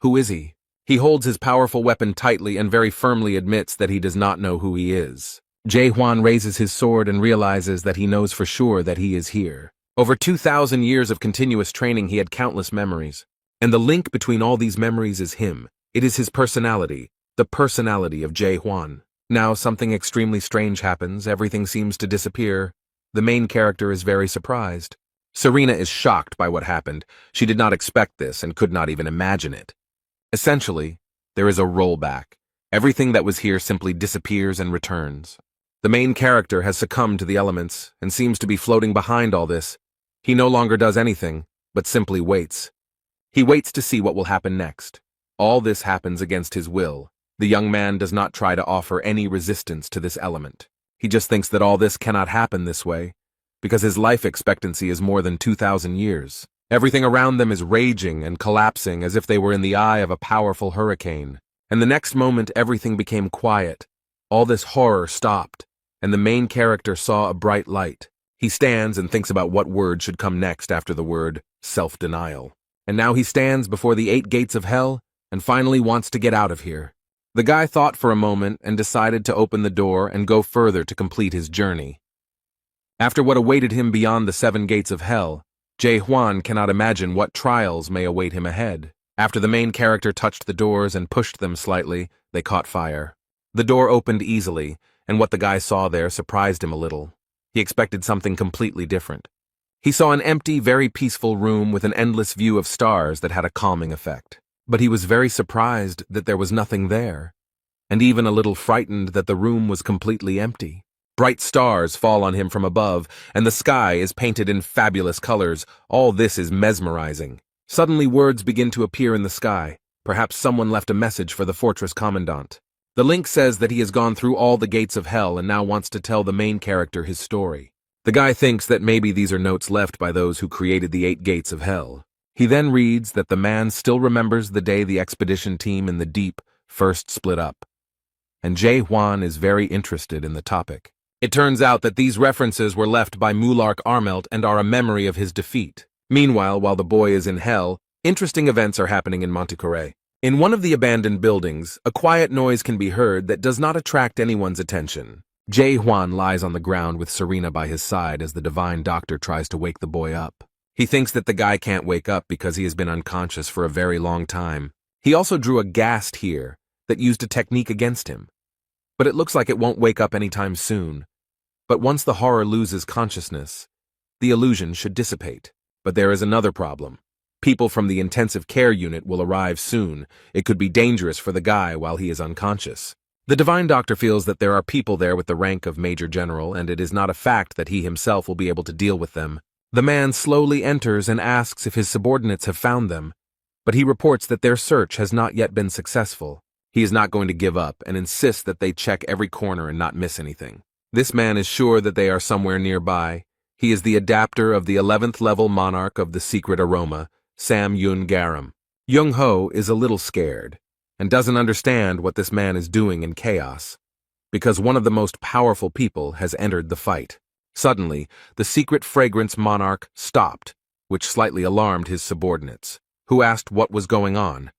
Who is he? He holds his powerful weapon tightly and very firmly admits that he does not know who he is. Jae-hwan raises his sword and realizes that he knows for sure that he is here. Over 2,000 years of continuous training, he had countless memories. And the link between all these memories is him. It is his personality, the personality of Jae-hwan. Now something extremely strange happens, everything seems to disappear. The main character is very surprised. Serena is shocked by what happened. She did not expect this and could not even imagine it. Essentially, there is a rollback. Everything that was here simply disappears and returns. The main character has succumbed to the elements and seems to be floating behind all this. He no longer does anything, but simply waits. He waits to see what will happen next. All this happens against his will. The young man does not try to offer any resistance to this element. He just thinks that all this cannot happen this way, because his life expectancy is more than 2,000 years. Everything around them is raging and collapsing as if they were in the eye of a powerful hurricane. And the next moment everything became quiet. All this horror stopped, and the main character saw a bright light. He stands and thinks about what word should come next after the word self-denial. And now he stands before the 8 gates of hell and finally wants to get out of here. The guy thought for a moment and decided to open the door and go further to complete his journey. After what awaited him beyond the 7 gates of hell, Jae-hwan cannot imagine what trials may await him ahead. After the main character touched the doors and pushed them slightly, they caught fire. The door opened easily, and what the guy saw there surprised him a little. He expected something completely different. He saw an empty, very peaceful room with an endless view of stars that had a calming effect. But he was very surprised that there was nothing there, and even a little frightened that the room was completely empty. Bright stars fall on him from above, and the sky is painted in fabulous colors. All this is mesmerizing. Suddenly words begin to appear in the sky. Perhaps someone left a message for the fortress commandant. The link says that he has gone through all the gates of hell and now wants to tell the main character his story. The guy thinks that maybe these are notes left by those who created the 8 gates of hell. He then reads that the man still remembers the day the expedition team in the deep first split up. And Jae-hwan is very interested in the topic. It turns out that these references were left by Mulark Armelt and are a memory of his defeat. Meanwhile, while the boy is in hell, interesting events are happening in Montecore. In one of the abandoned buildings, a quiet noise can be heard that does not attract anyone's attention. Jae-hwan lies on the ground with Serena by his side as the divine doctor tries to wake the boy up. He thinks that the guy can't wake up because he has been unconscious for a very long time. He also drew a ghast here that used a technique against him. But it looks like it won't wake up anytime soon. But once the horror loses consciousness, the illusion should dissipate. But there is another problem. People from the intensive care unit will arrive soon. It could be dangerous for the guy while he is unconscious. The divine doctor feels that there are people there with the rank of Major General, and it is not a fact that he himself will be able to deal with them. The man slowly enters and asks if his subordinates have found them, but he reports that their search has not yet been successful. He is not going to give up and insists that they check every corner and not miss anything. This man is sure that they are somewhere nearby. He is the adapter of the 11th level monarch of the secret aroma, Sam Yoon-garam. Young-ho is a little scared and doesn't understand what this man is doing in chaos, because one of the most powerful people has entered the fight. Suddenly, the secret fragrance monarch stopped, which slightly alarmed his subordinates, who asked what was going on.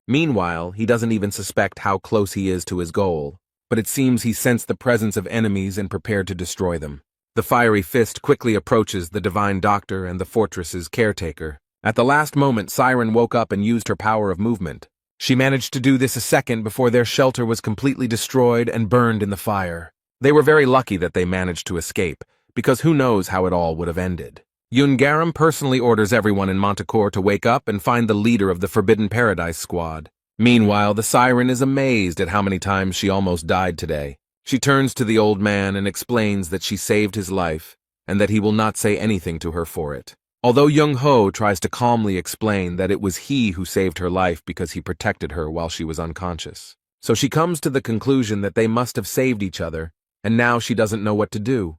Meanwhile, he doesn't even suspect how close he is to his goal, but it seems he sensed the presence of enemies and prepared to destroy them. The fiery fist quickly approaches the divine doctor and the fortress's caretaker. At the last moment, Siren woke up and used her power of movement. She managed to do this a second before their shelter was completely destroyed and burned in the fire. They were very lucky that they managed to escape, because who knows how it all would have ended. Yoon-garam personally orders everyone in Montecore to wake up and find the leader of the Forbidden Paradise squad. Meanwhile, the Siren is amazed at how many times she almost died today. She turns to the old man and explains that she saved his life and that he will not say anything to her for it. Although Young-ho tries to calmly explain that it was he who saved her life because he protected her while she was unconscious. So she comes to the conclusion that they must have saved each other, and now she doesn't know what to do.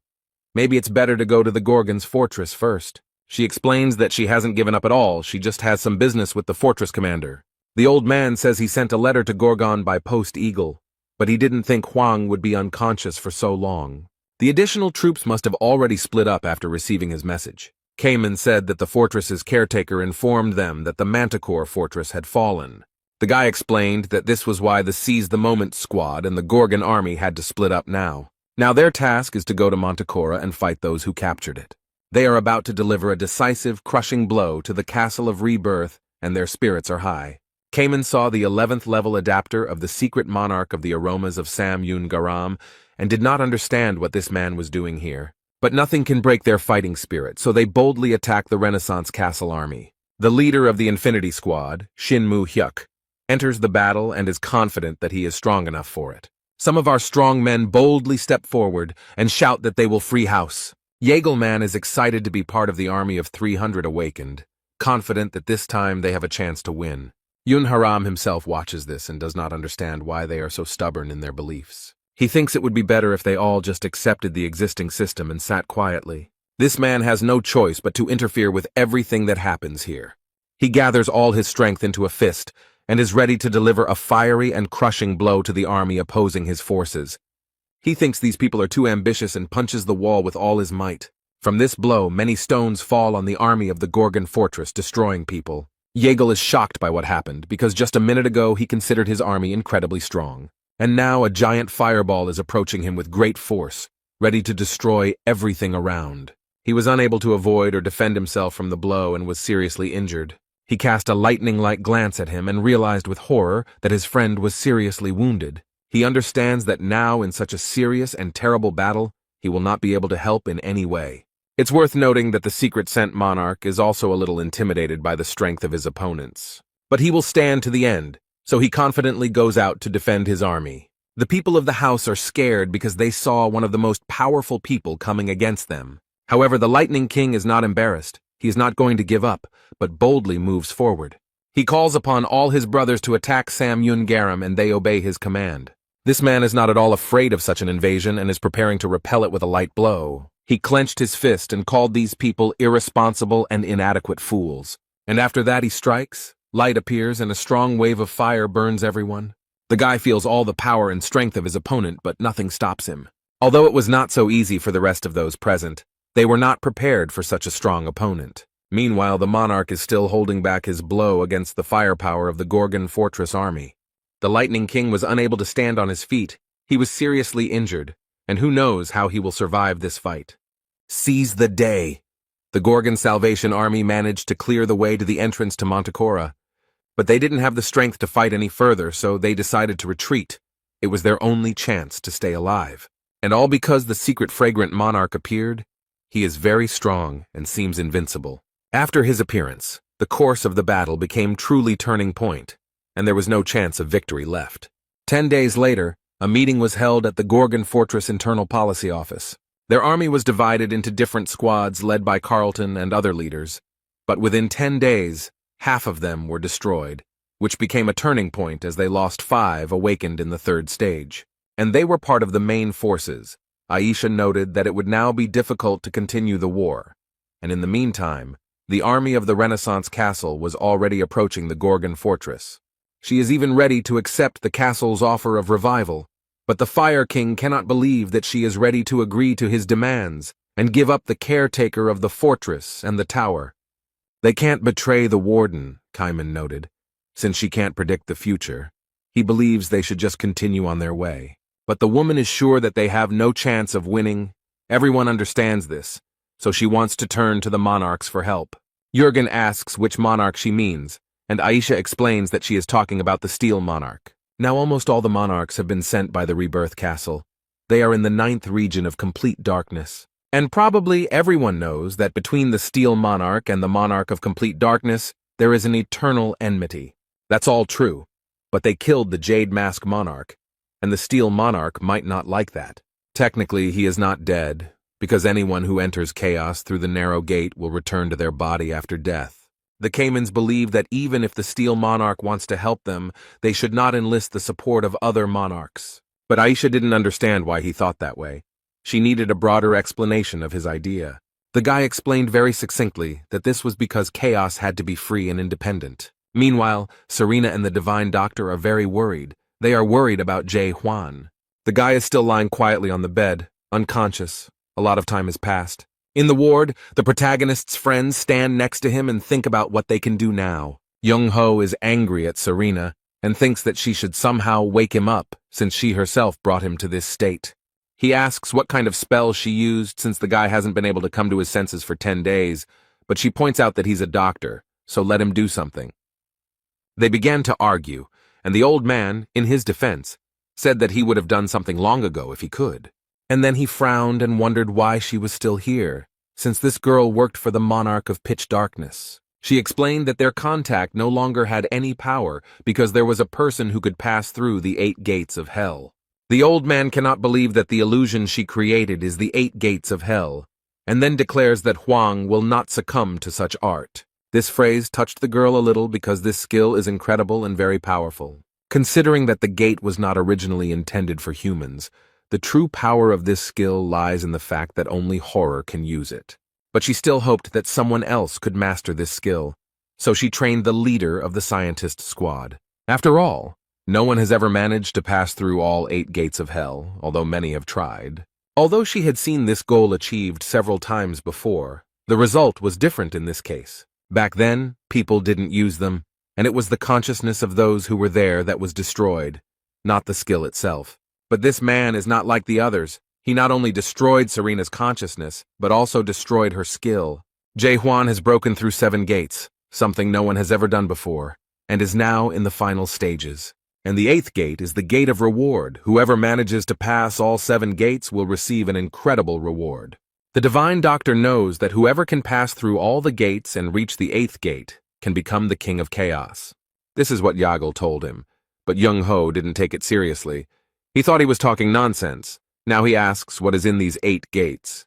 Maybe it's better to go to the Gorgon's fortress first. She explains that she hasn't given up at all, she just has some business with the fortress commander. The old man says he sent a letter to Gorgon by Post Eagle, but he didn't think Hwang would be unconscious for so long. The additional troops must have already split up after receiving his message. Cayman said that the fortress's caretaker informed them that the Manticore fortress had fallen. The guy explained that this was why the Seize the Moment squad and the Gorgon army had to split up now. Now their task is to go to Manticore and fight those who captured it. They are about to deliver a decisive, crushing blow to the Castle of Rebirth, and their spirits are high. Cayman saw the 11th level adapter of the secret monarch of the aromas of Sam Yun Garam and did not understand what this man was doing here. But nothing can break their fighting spirit, so they boldly attack the Renaissance Castle army. The leader of the Infinity Squad, Shin Mu Hyuk, enters the battle and is confident that he is strong enough for it. Some of our strong men boldly step forward and shout that they will free house. Yahello is excited to be part of the army of 300 awakened, confident that this time they have a chance to win. Yun Haram himself watches this and does not understand why they are so stubborn in their beliefs. He thinks it would be better if they all just accepted the existing system and sat quietly. This man has no choice but to interfere with everything that happens here. He gathers all his strength into a fist and is ready to deliver a fiery and crushing blow to the army opposing his forces. He thinks these people are too ambitious and punches the wall with all his might. From this blow, many stones fall on the army of the Gorgon fortress, destroying people. Yahello is shocked by what happened, because just a minute ago he considered his army incredibly strong. And now a giant fireball is approaching him with great force, ready to destroy everything around. He was unable to avoid or defend himself from the blow and was seriously injured. He cast a lightning-like glance at him and realized with horror that his friend was seriously wounded. He understands that now, in such a serious and terrible battle, he will not be able to help in any way. It's worth noting that the secret sent monarch is also a little intimidated by the strength of his opponents. But he will stand to the end, so he confidently goes out to defend his army. The people of the house are scared because they saw one of the most powerful people coming against them. However, the Lightning King is not embarrassed. He is not going to give up, but boldly moves forward. He calls upon all his brothers to attack Sam Yun Garam, and they obey his command. This man is not at all afraid of such an invasion and is preparing to repel it with a light blow. He clenched his fist and called these people irresponsible and inadequate fools. And after that he strikes, light appears, and a strong wave of fire burns everyone. The guy feels all the power and strength of his opponent, but nothing stops him. Although it was not so easy for the rest of those present, they were not prepared for such a strong opponent. Meanwhile, the monarch is still holding back his blow against the firepower of the Gorgon fortress army. The Lightning King was unable to stand on his feet. He was seriously injured, and who knows how he will survive this fight. Seize the day! The Gorgon Salvation Army managed to clear the way to the entrance to Manticore, but they didn't have the strength to fight any further, so they decided to retreat. It was their only chance to stay alive. And all because the secret fragrant monarch appeared. He is very strong and seems invincible. After his appearance, the course of the battle became truly turning point, and there was no chance of victory left. 10 days later, a meeting was held at the Gorgon Fortress Internal Policy Office. Their army was divided into different squads led by Carlton and other leaders, but within 10 days, half of them were destroyed, which became a turning point as they lost 5 awakened in the 3rd stage. And they were part of the main forces. Aisha noted that it would now be difficult to continue the war, and in the meantime, the army of the Renaissance Castle was already approaching the Gorgon Fortress. She is even ready to accept the castle's offer of revival, but the Fire King cannot believe that she is ready to agree to his demands and give up the caretaker of the fortress and the tower. They can't betray the warden, Cayman noted, since she can't predict the future. He believes they should just continue on their way. But the woman is sure that they have no chance of winning. Everyone understands this, so she wants to turn to the monarchs for help. Jürgen asks which monarch she means, and Aisha explains that she is talking about the Steel Monarch. Now almost all the monarchs have been sent by the Rebirth Castle. They are in the 9th region of complete darkness. And probably everyone knows that between the Steel Monarch and the Monarch of Complete Darkness, there is an eternal enmity. That's all true, but they killed the Jade Mask Monarch, and the Steel Monarch might not like that. Technically, he is not dead, because anyone who enters chaos through the narrow gate will return to their body after death. The Caymans believe that even if the Steel Monarch wants to help them, they should not enlist the support of other monarchs. But Aisha didn't understand why he thought that way. She needed a broader explanation of his idea. The guy explained very succinctly that this was because chaos had to be free and independent. Meanwhile, Serena and the Divine Doctor are very worried. They are worried about Jay Huan. The guy is still lying quietly on the bed, unconscious. A lot of time has passed. In the ward, the protagonist's friends stand next to him and think about what they can do now. Young-ho is angry at Serena and thinks that she should somehow wake him up since she herself brought him to this state. He asks what kind of spell she used since the guy hasn't been able to come to his senses for 10 days, but she points out that he's a doctor, so let him do something. They began to argue, and the old man, in his defense, said that he would have done something long ago if he could. And then he frowned and wondered why she was still here, since this girl worked for the monarch of pitch darkness. She explained that their contact no longer had any power because there was a person who could pass through the 8 gates of hell. The old man cannot believe that the illusion she created is the 8 gates of hell, and then declares that Huang will not succumb to such art. This phrase touched the girl a little because this skill is incredible and very powerful. Considering that the gate was not originally intended for humans, the true power of this skill lies in the fact that only horror can use it. But she still hoped that someone else could master this skill, so she trained the leader of the scientist squad. After all, no one has ever managed to pass through all 8 gates of hell, although many have tried. Although she had seen this goal achieved several times before, the result was different in this case. Back then, people didn't use them, and it was the consciousness of those who were there that was destroyed, not the skill itself. But this man is not like the others. He not only destroyed Serena's consciousness, but also destroyed her skill. Jae-hwan has broken through 7 gates, something no one has ever done before, and is now in the final stages. And the 8th gate is the gate of reward. Whoever manages to pass all 7 gates will receive an incredible reward. The divine doctor knows that whoever can pass through all the gates and reach the 8th gate can become the king of chaos. This is what Yagello told him, but Young-ho didn't take it seriously. He thought he was talking nonsense. Now he asks what is in these 8 gates.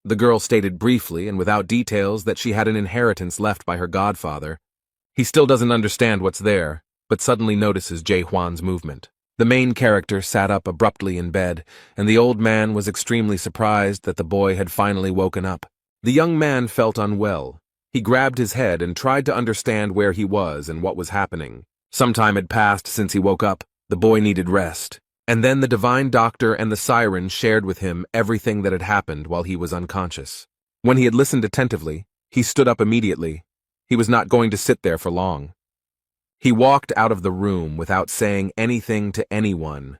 The girl stated briefly and without details that she had an inheritance left by her godfather. He still doesn't understand what's there, but suddenly notices Jae-hwan's movement. The main character sat up abruptly in bed, and the old man was extremely surprised that the boy had finally woken up. The young man felt unwell. He grabbed his head and tried to understand where he was and what was happening. Some time had passed since he woke up. The boy needed rest. And then the divine doctor and the siren shared with him everything that had happened while he was unconscious. When he had listened attentively, he stood up immediately. He was not going to sit there for long. He walked out of the room without saying anything to anyone.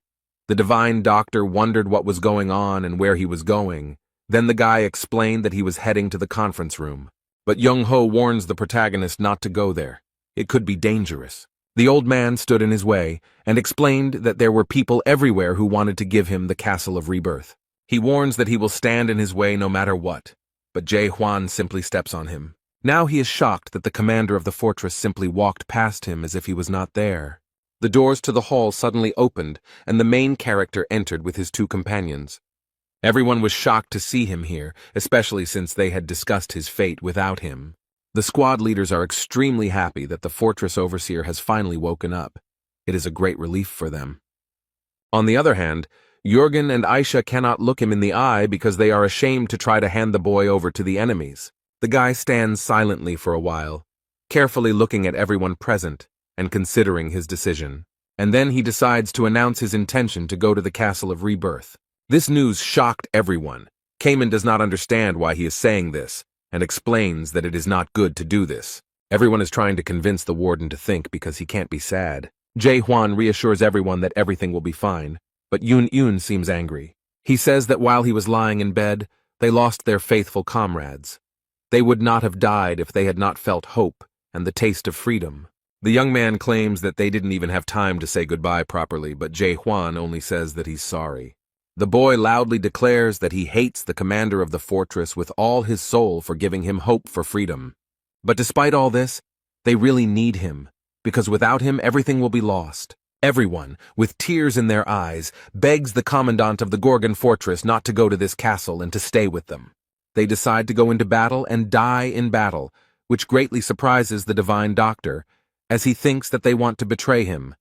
The divine doctor wondered what was going on and where he was going. Then the guy explained that he was heading to the conference room. But Young-ho warns the protagonist not to go there. It could be dangerous. The old man stood in his way and explained that there were people everywhere who wanted to give him the Castle of Rebirth. He warns that he will stand in his way no matter what, but Jae-hwan simply steps on him. Now he is shocked that the commander of the fortress simply walked past him as if he was not there. The doors to the hall suddenly opened, and the main character entered with his 2 companions. Everyone was shocked to see him here, especially since they had discussed his fate without him. The squad leaders are extremely happy that the fortress overseer has finally woken up. It is a great relief for them. On the other hand, Jürgen and Aisha cannot look him in the eye because they are ashamed to try to hand the boy over to the enemies. The guy stands silently for a while, carefully looking at everyone present and considering his decision. And then he decides to announce his intention to go to the Castle of Rebirth. This news shocked everyone. Kamen does not understand why he is saying this, and explains that it is not good to do this. Everyone is trying to convince the warden to think because he can't be sad. Jae-hwan reassures everyone that everything will be fine, but Yoon seems angry. He says that while he was lying in bed, they lost their faithful comrades. They would not have died if they had not felt hope and the taste of freedom. The young man claims that they didn't even have time to say goodbye properly, but Jae-hwan only says that he's sorry. The boy loudly declares that he hates the commander of the fortress with all his soul for giving him hope for freedom. But despite all this, they really need him, because without him everything will be lost. Everyone, with tears in their eyes, begs the commandant of the Gorgon fortress not to go to this castle and to stay with them. They decide to go into battle and die in battle, which greatly surprises the divine doctor, as he thinks that they want to betray him.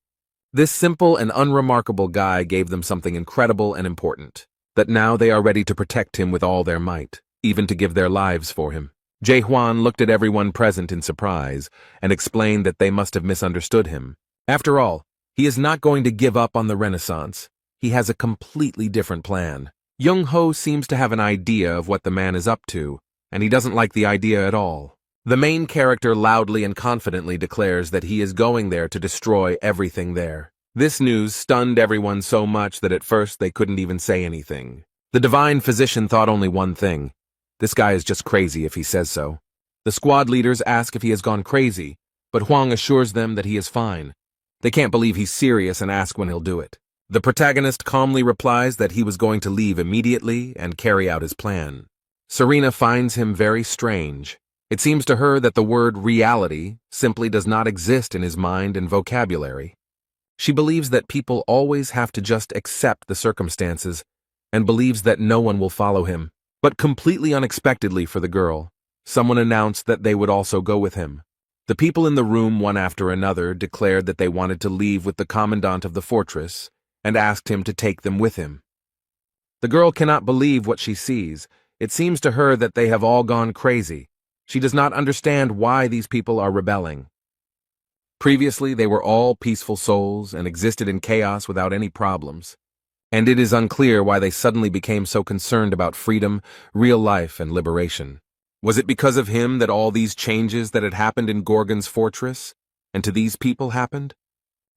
This simple and unremarkable guy gave them something incredible and important, that now they are ready to protect him with all their might, even to give their lives for him. Jae-hwan looked at everyone present in surprise and explained that they must have misunderstood him. After all, he is not going to give up on the Renaissance. He has a completely different plan. Young-ho seems to have an idea of what the man is up to, and he doesn't like the idea at all. The main character loudly and confidently declares that he is going there to destroy everything there. This news stunned everyone so much that at first they couldn't even say anything. The divine physician thought only one thing: this guy is just crazy if he says so. The squad leaders ask if he has gone crazy, but Hwang assures them that he is fine. They can't believe he's serious and ask when he'll do it. The protagonist calmly replies that he was going to leave immediately and carry out his plan. Serena finds him very strange. It seems to her that the word reality simply does not exist in his mind and vocabulary. She believes that people always have to just accept the circumstances and believes that no one will follow him. But completely unexpectedly for the girl, someone announced that they would also go with him. The people in the room, one after another, declared that they wanted to leave with the commandant of the fortress and asked him to take them with him. The girl cannot believe what she sees. It seems to her that they have all gone crazy. She does not understand why these people are rebelling. Previously, they were all peaceful souls and existed in chaos without any problems. And it is unclear why they suddenly became so concerned about freedom, real life, and liberation. Was it because of him that all these changes that had happened in Gorgon's fortress and to these people happened?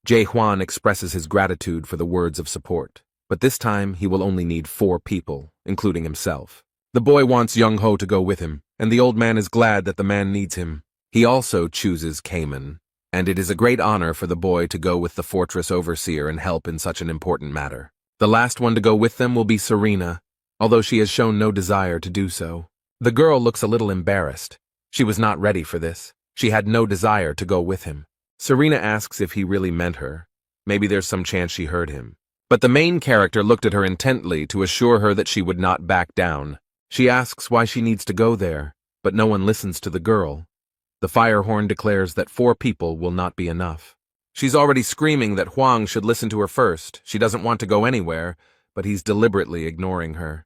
Jae-hwan expresses his gratitude for the words of support, but this time he will only need 4 people, including himself. The boy wants Young-ho to go with him, and the old man is glad that the man needs him. He also chooses Cayman, and it is a great honor for the boy to go with the fortress overseer and help in such an important matter. The last one to go with them will be Serena, although she has shown no desire to do so. The girl looks a little embarrassed. She was not ready for this. She had no desire to go with him. Serena asks if he really meant her. Maybe there's some chance she heard him. But the main character looked at her intently to assure her that she would not back down. She asks why she needs to go there, but no one listens to the girl. The fire horn declares that 4 people will not be enough. She's already screaming that Hwang should listen to her first. She doesn't want to go anywhere, but he's deliberately ignoring her.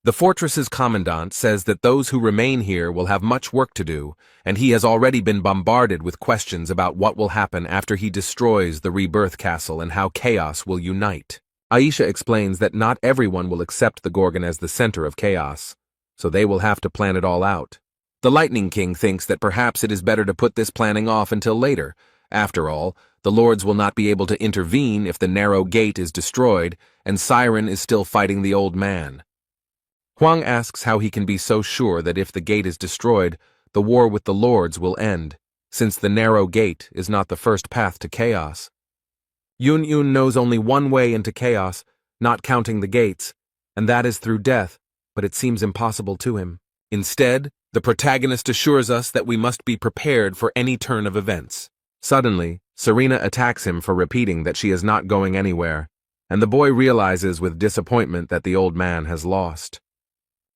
The fortress's commandant says that those who remain here will have much work to do, and he has already been bombarded with questions about what will happen after he destroys the rebirth castle and how chaos will unite. Aisha explains that not everyone will accept the Gorgon as the center of chaos, so they will have to plan it all out. The Lightning King thinks that perhaps it is better to put this planning off until later. After all, the lords will not be able to intervene if the narrow gate is destroyed and Siren is still fighting the old man. Hwang asks how he can be so sure that if the gate is destroyed, the war with the lords will end, since the narrow gate is not the first path to chaos. Yun knows only one way into chaos, not counting the gates, and that is through death, but it seems impossible to him. Instead, the protagonist assures us that we must be prepared for any turn of events. Suddenly, Serena attacks him for repeating that she is not going anywhere, and the boy realizes with disappointment that the old man has lost.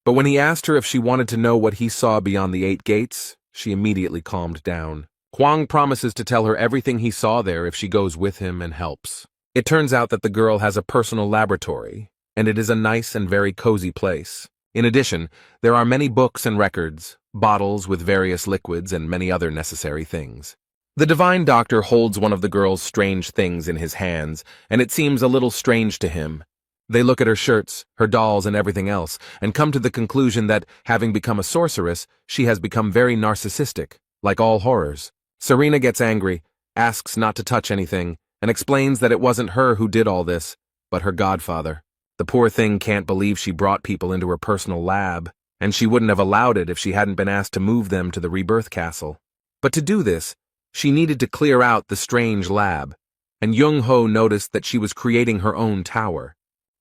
But when he asked her if she wanted to know what he saw beyond the 8 gates, she immediately calmed down. Hwang promises to tell her everything he saw there if she goes with him and helps. It turns out that the girl has a personal laboratory, and it is a nice and very cozy place. In addition, there are many books and records, bottles with various liquids, and many other necessary things. The divine doctor holds one of the girl's strange things in his hands, and it seems a little strange to him. They look at her shirts, her dolls, and everything else, and come to the conclusion that, having become a sorceress, she has become very narcissistic, like all horrors. Serena gets angry, asks not to touch anything, and explains that it wasn't her who did all this, but her godfather. The poor thing can't believe she brought people into her personal lab, and she wouldn't have allowed it if she hadn't been asked to move them to the rebirth castle. But to do this, she needed to clear out the strange lab, and Young-ho noticed that she was creating her own tower.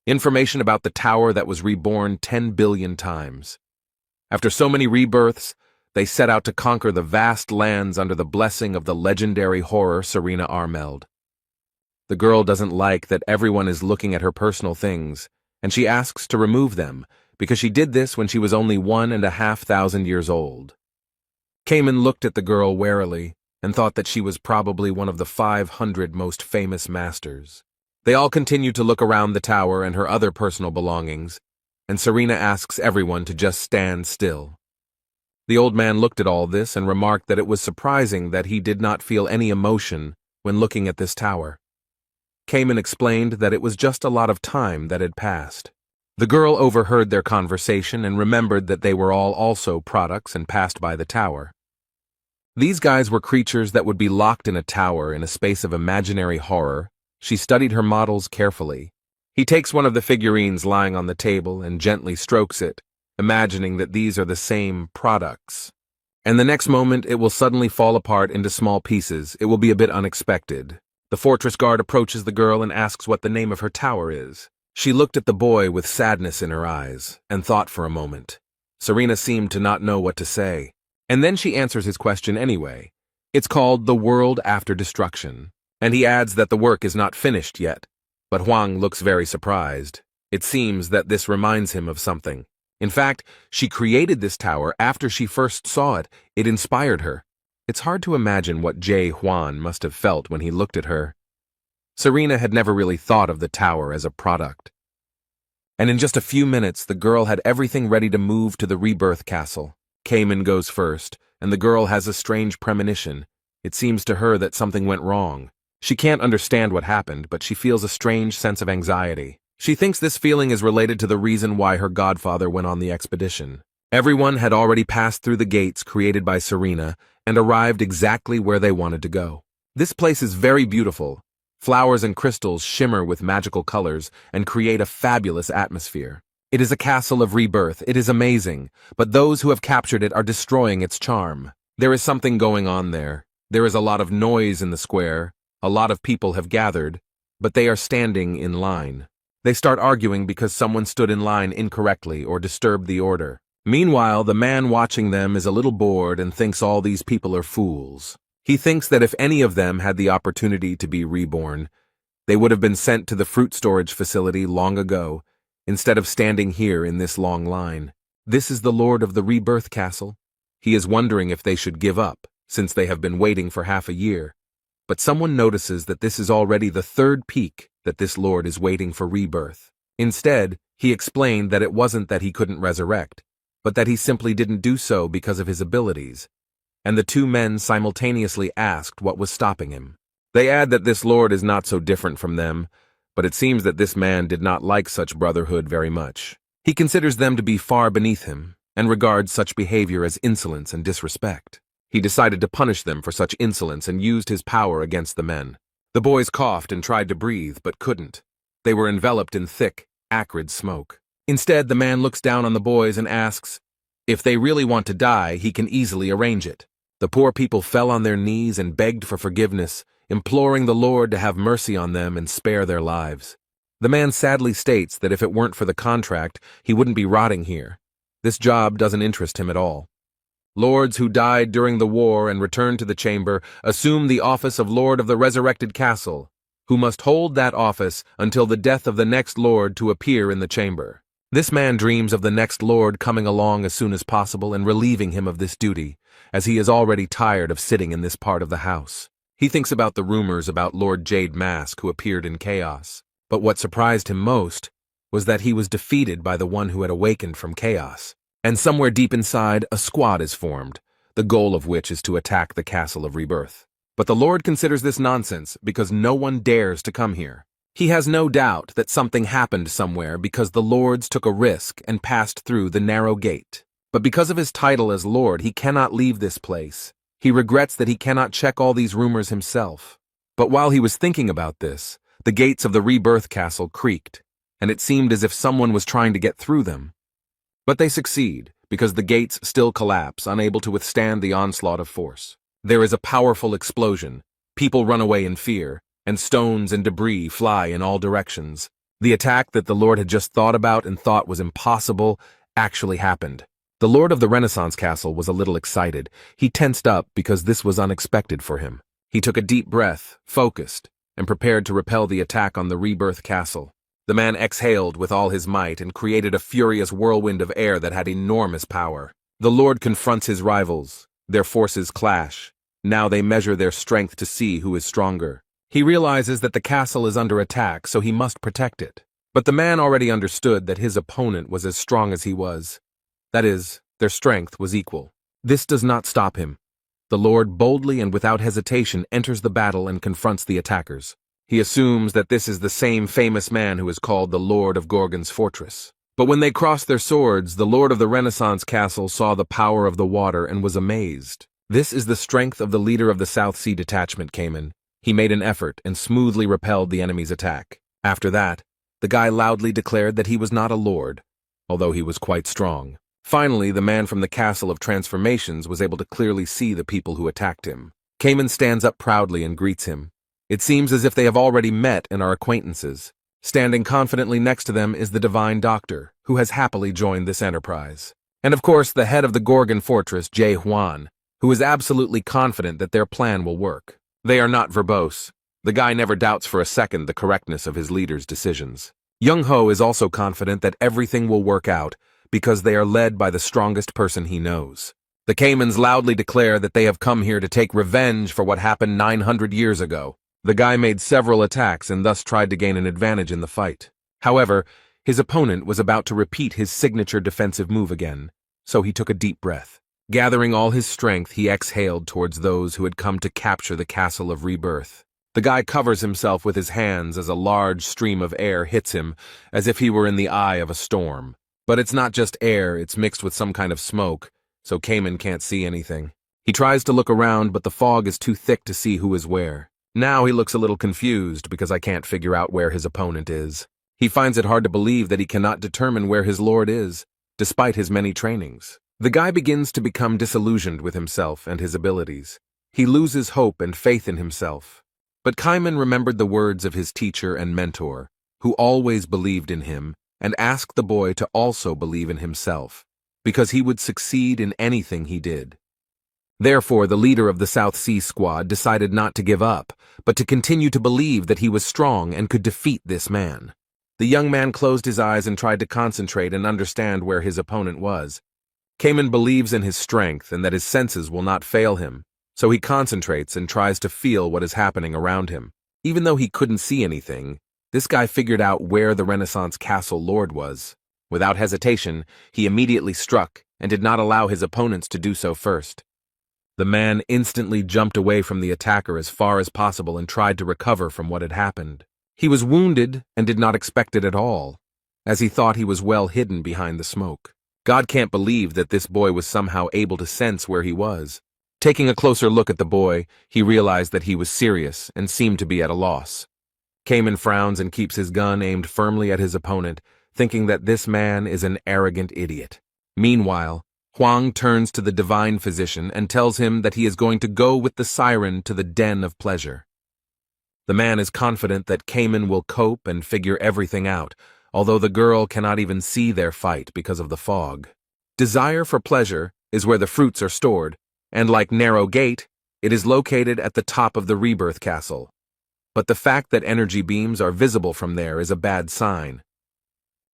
Information about the tower that was reborn 10 billion times. After so many rebirths, they set out to conquer the vast lands under the blessing of the legendary horror Serena Armeld. The girl doesn't like that everyone is looking at her personal things, and she asks to remove them, because she did this when she was only 1,500 years old. Cayman looked at the girl warily, and thought that she was probably one of the 500 most famous masters. They all continue to look around the tower and her other personal belongings, and Serena asks everyone to just stand still. The old man looked at all this and remarked that it was surprising that he did not feel any emotion when looking at this tower. Cayman explained that it was just a lot of time that had passed. The girl overheard their conversation and remembered that they were all also products and passed by the tower. These guys were creatures that would be locked in a tower in a space of imaginary horror. She studied her models carefully. He takes one of the figurines lying on the table and gently strokes it, imagining that these are the same products. And the next moment, it will suddenly fall apart into small pieces. It will be a bit unexpected. The fortress guard approaches the girl and asks what the name of her tower is. She looked at the boy with sadness in her eyes and thought for a moment. Serena seemed to not know what to say. And then she answers his question anyway. It's called The World After Destruction. And he adds that the work is not finished yet. But Huang looks very surprised. It seems that this reminds him of something. In fact, she created this tower after she first saw it. It inspired her. It's hard to imagine what Jay Huan must have felt when he looked at her. Serena had never really thought of the tower as a product. And in just a few minutes, the girl had everything ready to move to the rebirth castle. Cayman goes first, and the girl has a strange premonition. It seems to her that something went wrong. She can't understand what happened, but she feels a strange sense of anxiety. She thinks this feeling is related to the reason why her godfather went on the expedition. Everyone had already passed through the gates created by Serena and arrived exactly where they wanted to go. This place is very beautiful. Flowers and crystals shimmer with magical colors and create a fabulous atmosphere. It is a castle of rebirth. It is amazing, but those who have captured it are destroying its charm. There is something going on there. There is a lot of noise in the square. A lot of people have gathered, but they are standing in line. They start arguing because someone stood in line incorrectly or disturbed the order. Meanwhile, the man watching them is a little bored and thinks all these people are fools. He thinks that if any of them had the opportunity to be reborn, they would have been sent to the fruit storage facility long ago, instead of standing here in this long line. This is the Lord of the Rebirth Castle. He is wondering if they should give up, since they have been waiting for half a year. But someone notices that this is already the third peak that this Lord is waiting for rebirth. Instead, he explained that it wasn't that he couldn't resurrect, but that he simply didn't do so because of his abilities. And the two men simultaneously asked what was stopping him. They add that this Lord is not so different from them, but it seems that this man did not like such brotherhood very much. He considers them to be far beneath him, and regards such behavior as insolence and disrespect. He decided to punish them for such insolence and used his power against the men. The boys coughed and tried to breathe, but couldn't. They were enveloped in thick, acrid smoke. Instead, the man looks down on the boys and asks, if they really want to die, he can easily arrange it. The poor people fell on their knees and begged for forgiveness, imploring the Lord to have mercy on them and spare their lives. The man sadly states that if it weren't for the contract, he wouldn't be rotting here. This job doesn't interest him at all. Lords who died during the war and returned to the chamber assume the office of Lord of the Resurrected Castle, who must hold that office until the death of the next Lord to appear in the chamber. This man dreams of the next Lord coming along as soon as possible and relieving him of this duty, as he is already tired of sitting in this part of the house. He thinks about the rumors about Lord Jade Mask who appeared in chaos, but what surprised him most was that he was defeated by the one who had awakened from chaos. And somewhere deep inside, a squad is formed, the goal of which is to attack the Castle of Rebirth. But the Lord considers this nonsense because no one dares to come here. He has no doubt that something happened somewhere because the Lords took a risk and passed through the narrow gate. But because of his title as Lord, he cannot leave this place. He regrets that he cannot check all these rumors himself. But while he was thinking about this, the gates of the Rebirth Castle creaked, and it seemed as if someone was trying to get through them. But they succeed, because the gates still collapse, unable to withstand the onslaught of force. There is a powerful explosion, people run away in fear, and stones and debris fly in all directions. The attack that the Lord had just thought about and thought was impossible actually happened. The Lord of the Renaissance Castle was a little excited. He tensed up because this was unexpected for him. He took a deep breath, focused, and prepared to repel the attack on the Rebirth Castle. The man exhaled with all his might and created a furious whirlwind of air that had enormous power. The Lord confronts his rivals. Their forces clash. Now they measure their strength to see who is stronger. He realizes that the castle is under attack, so he must protect it. But the man already understood that his opponent was as strong as he was. That is, their strength was equal. This does not stop him. The Lord boldly and without hesitation enters the battle and confronts the attackers. He assumes that this is the same famous man who is called the Lord of Gorgon's Fortress. But when they crossed their swords, the lord of the Renaissance castle saw the power of the water and was amazed. This is the strength of the leader of the South Sea detachment, Cayman. He made an effort and smoothly repelled the enemy's attack. After that, the guy loudly declared that he was not a lord, although he was quite strong. Finally, the man from the Castle of Transformations was able to clearly see the people who attacked him. Cayman stands up proudly and greets him. It seems as if they have already met and are acquaintances. Standing confidently next to them is the Divine Doctor, who has happily joined this enterprise. And of course, the head of the Gorgon Fortress, Jae Hwan, who is absolutely confident that their plan will work. They are not verbose. The guy never doubts for a second the correctness of his leader's decisions. Young Ho is also confident that everything will work out because they are led by the strongest person he knows. The Caymans loudly declare that they have come here to take revenge for what happened 900 years ago. The guy made several attacks and thus tried to gain an advantage in the fight. However, his opponent was about to repeat his signature defensive move again, so he took a deep breath. Gathering all his strength, he exhaled towards those who had come to capture the Castle of Rebirth. The guy covers himself with his hands as a large stream of air hits him, as if he were in the eye of a storm. But it's not just air, it's mixed with some kind of smoke, so Cayman can't see anything. He tries to look around, but the fog is too thick to see who is where. Now he looks a little confused because I can't figure out where his opponent is. He finds it hard to believe that he cannot determine where his lord is, despite his many trainings. The guy begins to become disillusioned with himself and his abilities. He loses hope and faith in himself. But Cayman remembered the words of his teacher and mentor, who always believed in him, and asked the boy to also believe in himself, because he would succeed in anything he did. Therefore, the leader of the South Sea squad decided not to give up, but to continue to believe that he was strong and could defeat this man. The young man closed his eyes and tried to concentrate and understand where his opponent was. Cayman believes in his strength and that his senses will not fail him, so he concentrates and tries to feel what is happening around him. Even though he couldn't see anything, this guy figured out where the Renaissance castle lord was. Without hesitation, he immediately struck and did not allow his opponents to do so first. The man instantly jumped away from the attacker as far as possible and tried to recover from what had happened. He was wounded and did not expect it at all, as he thought he was well hidden behind the smoke. God can't believe that this boy was somehow able to sense where he was. Taking a closer look at the boy, he realized that he was serious and seemed to be at a loss. Cayman frowns and keeps his gun aimed firmly at his opponent, thinking that this man is an arrogant idiot. Meanwhile, Huang turns to the divine physician and tells him that he is going to go with the siren to the den of pleasure. The man is confident that Cayman will cope and figure everything out, although the girl cannot even see their fight because of the fog. Desire for pleasure is where the fruits are stored, and like Narrow Gate, it is located at the top of the Rebirth Castle. But the fact that energy beams are visible from there is a bad sign.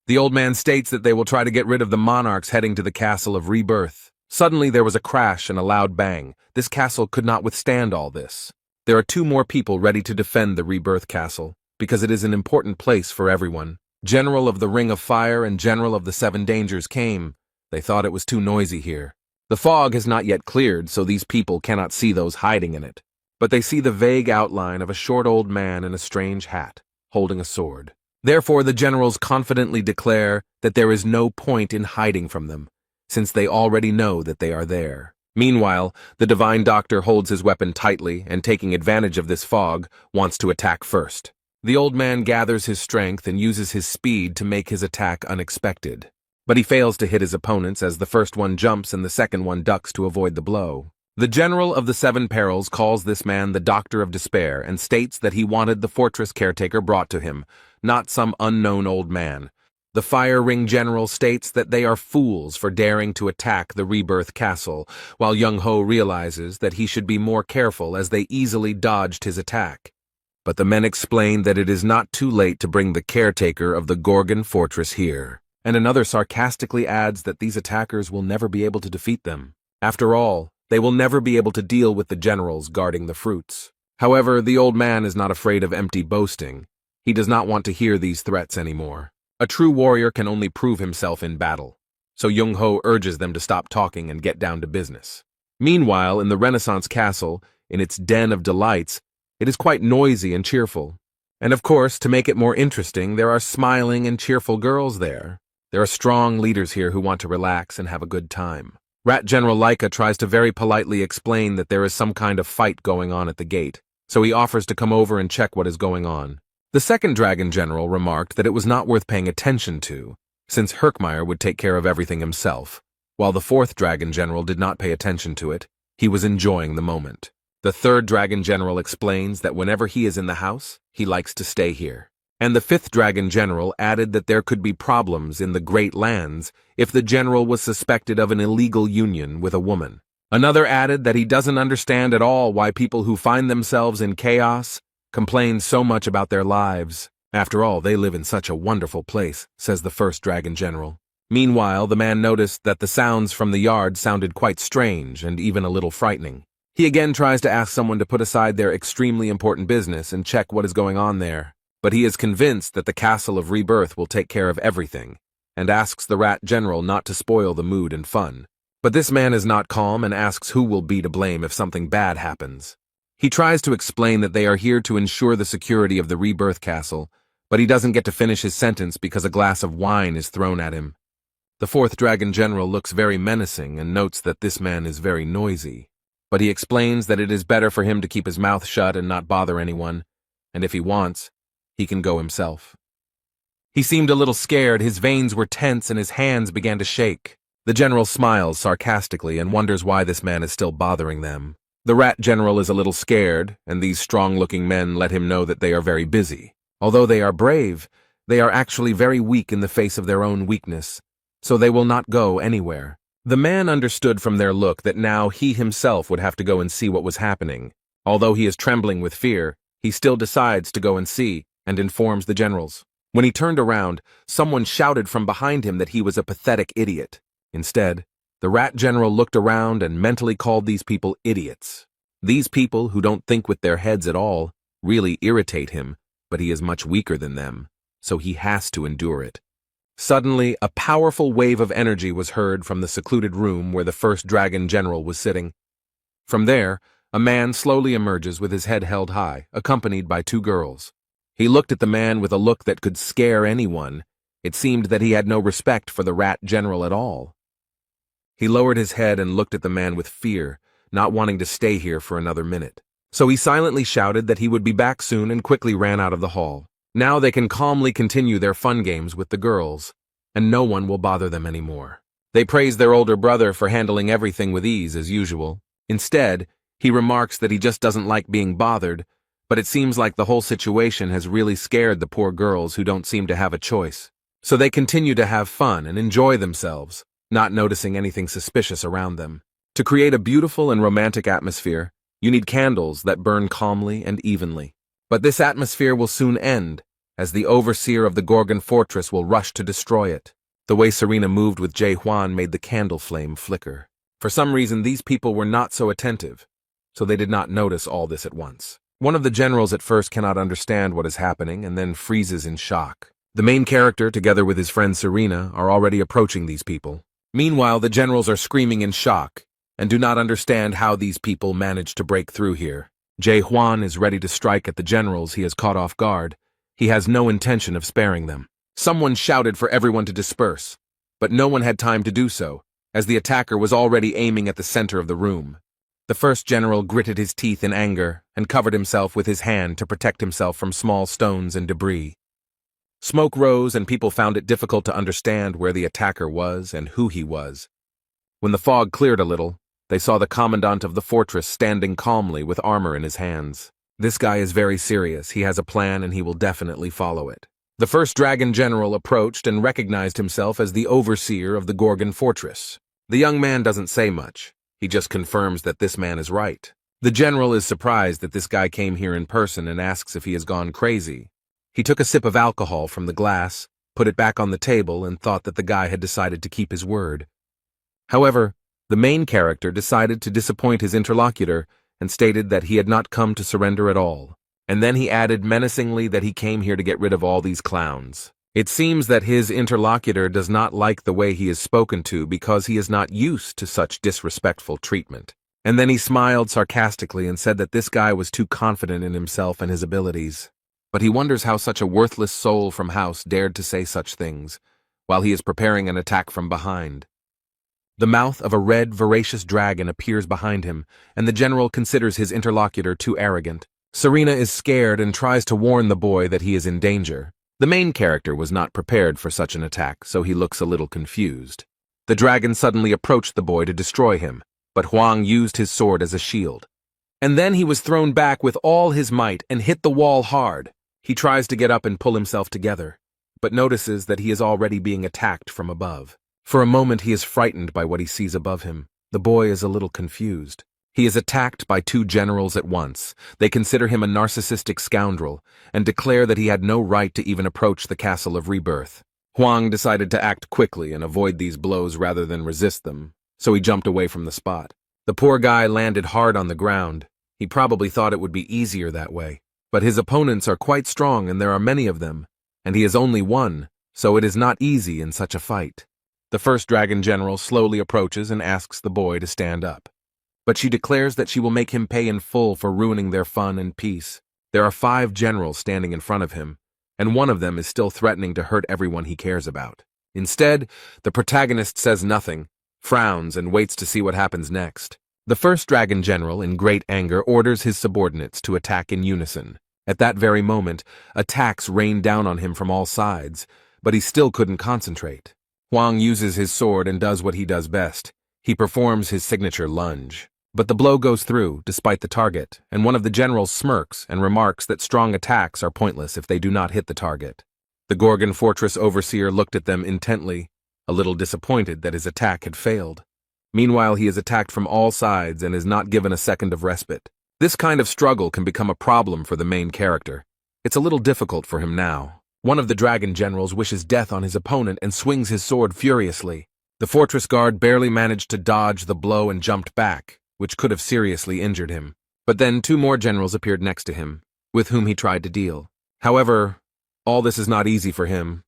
The old man states that they will try to get rid of the monarchs heading to the Castle of Rebirth. Suddenly there was a crash and a loud bang. This castle could not withstand all this. There are 2 more people ready to defend the Rebirth Castle, because it is an important place for everyone. General of the Ring of Fire and General of the 7 Dangers came. They thought it was too noisy here. The fog has not yet cleared, so these people cannot see those hiding in it. But they see the vague outline of a short old man in a strange hat, holding a sword. Therefore, the generals confidently declare that there is no point in hiding from them, since they already know that they are there. Meanwhile, the Divine Doctor holds his weapon tightly and, taking advantage of this fog, wants to attack first. The old man gathers his strength and uses his speed to make his attack unexpected. But he fails to hit his opponents as the first one jumps and the second one ducks to avoid the blow. The General of the 7 Perils calls this man the Doctor of Despair and states that he wanted the fortress caretaker brought to him, not some unknown old man. The Fire Ring General states that they are fools for daring to attack the Rebirth Castle, while Young Ho realizes that he should be more careful as they easily dodged his attack. But the men explain that it is not too late to bring the caretaker of the Gorgon Fortress here. And another sarcastically adds that these attackers will never be able to defeat them. After all, they will never be able to deal with the generals guarding the fruits. However, the old man is not afraid of empty boasting. He does not want to hear these threats anymore. A true warrior can only prove himself in battle, so Young Ho urges them to stop talking and get down to business. Meanwhile, in the Renaissance Castle, in its den of delights, it is quite noisy and cheerful. And of course, to make it more interesting, there are smiling and cheerful girls there. There are strong leaders here who want to relax and have a good time. Rat General Laika tries to very politely explain that there is some kind of fight going on at the gate, so he offers to come over and check what is going on. The second Dragon General remarked that it was not worth paying attention to, since Herkmeyer would take care of everything himself, while the fourth Dragon General did not pay attention to it. He was enjoying the moment. The third Dragon General explains that whenever he is in the house, he likes to stay here. And the fifth Dragon General added that there could be problems in the Great Lands if the general was suspected of an illegal union with a woman. Another added that he doesn't understand at all why people who find themselves in chaos complain so much about their lives. After all, they live in such a wonderful place, says the first Dragon General. Meanwhile, the man noticed that the sounds from the yard sounded quite strange and even a little frightening. He again tries to ask someone to put aside their extremely important business and check what is going on there. But he is convinced that the Castle of Rebirth will take care of everything, and asks the Rat General not to spoil the mood and fun. But this man is not calm and asks who will be to blame if something bad happens. He tries to explain that they are here to ensure the security of the Rebirth Castle, but he doesn't get to finish his sentence because a glass of wine is thrown at him. The fourth Dragon General looks very menacing and notes that this man is very noisy, but he explains that it is better for him to keep his mouth shut and not bother anyone, and if he wants, he can go himself. He seemed a little scared, his veins were tense and his hands began to shake. The general smiles sarcastically and wonders why this man is still bothering them. The Rat General is a little scared, and these strong-looking men let him know that they are very busy. Although they are brave, they are actually very weak in the face of their own weakness, so they will not go anywhere. The man understood from their look that now he himself would have to go and see what was happening. Although he is trembling with fear, he still decides to go and see, and informs the generals. When he turned around, someone shouted from behind him that he was a pathetic idiot. Instead, the Rat General looked around and mentally called these people idiots. These people who don't think with their heads at all really irritate him, but he is much weaker than them, so he has to endure it. Suddenly, a powerful wave of energy was heard from the secluded room where the first Dragon General was sitting. From there, a man slowly emerges with his head held high, accompanied by two girls. He looked at the man with a look that could scare anyone. It seemed that he had no respect for the Rat General at all. He lowered his head and looked at the man with fear, not wanting to stay here for another minute. So he silently shouted that he would be back soon and quickly ran out of the hall. Now they can calmly continue their fun games with the girls, and no one will bother them anymore. They praise their older brother for handling everything with ease as usual. Instead, he remarks that he just doesn't like being bothered, but it seems like the whole situation has really scared the poor girls who don't seem to have a choice. So they continue to have fun and enjoy themselves, not noticing anything suspicious around them. To create a beautiful and romantic atmosphere, you need candles that burn calmly and evenly. But this atmosphere will soon end, as the overseer of the Gorgon fortress will rush to destroy it. The way Serena moved with Jae Hwan made the candle flame flicker. For some reason, these people were not so attentive, so they did not notice all this at once. One of the generals at first cannot understand what is happening and then freezes in shock. The main character, together with his friend Serena, are already approaching these people. Meanwhile, the generals are screaming in shock and do not understand how these people managed to break through here. Jae Hwan is ready to strike at the generals he has caught off guard. He has no intention of sparing them. Someone shouted for everyone to disperse, but no one had time to do so, as the attacker was already aiming at the center of the room. The first general gritted his teeth in anger and covered himself with his hand to protect himself from small stones and debris. Smoke rose and people found it difficult to understand where the attacker was and who he was. When the fog cleared a little, they saw the commandant of the fortress standing calmly with armor in his hands. This guy is very serious. He has a plan and he will definitely follow it. The first Dragon General approached and recognized himself as the overseer of the Gorgon fortress. The young man doesn't say much. He just confirms that this man is right. The general is surprised that this guy came here in person and asks if he has gone crazy. He took a sip of alcohol from the glass, put it back on the table, and thought that the guy had decided to keep his word. However, the main character decided to disappoint his interlocutor and stated that he had not come to surrender at all. And then he added menacingly that he came here to get rid of all these clowns. It seems that his interlocutor does not like the way he is spoken to because he is not used to such disrespectful treatment. And then he smiled sarcastically and said that this guy was too confident in himself and his abilities. But he wonders how such a worthless soul from House dared to say such things, while he is preparing an attack from behind. The mouth of a red, voracious dragon appears behind him, and the general considers his interlocutor too arrogant. Serena is scared and tries to warn the boy that he is in danger. The main character was not prepared for such an attack, so he looks a little confused. The dragon suddenly approached the boy to destroy him, but Huang used his sword as a shield. And then he was thrown back with all his might and hit the wall hard. He tries to get up and pull himself together, but notices that he is already being attacked from above. For a moment he is frightened by what he sees above him. The boy is a little confused. He is attacked by two generals at once. They consider him a narcissistic scoundrel and declare that he had no right to even approach the Castle of Rebirth. Huang decided to act quickly and avoid these blows rather than resist them, so he jumped away from the spot. The poor guy landed hard on the ground. He probably thought it would be easier that way. But his opponents are quite strong and there are many of them, and he is only one, so it is not easy in such a fight. The first dragon general slowly approaches and asks the boy to stand up. But she declares that she will make him pay in full for ruining their fun and peace. There are 5 generals standing in front of him, and one of them is still threatening to hurt everyone he cares about. Instead, the protagonist says nothing, frowns, and waits to see what happens next. The first dragon general, in great anger, orders his subordinates to attack in unison. At that very moment, attacks rain down on him from all sides, but he still couldn't concentrate. Huang uses his sword and does what he does best. He performs his signature lunge. But the blow goes through, despite the target, and one of the generals smirks and remarks that strong attacks are pointless if they do not hit the target. The Gorgon Fortress overseer looked at them intently, a little disappointed that his attack had failed. Meanwhile, he is attacked from all sides and is not given a second of respite. This kind of struggle can become a problem for the main character. It's a little difficult for him now. One of the dragon generals wishes death on his opponent and swings his sword furiously. The fortress guard barely managed to dodge the blow and jumped back, which could have seriously injured him. But then 2 more generals appeared next to him, with whom he tried to deal. However, all this is not easy for him,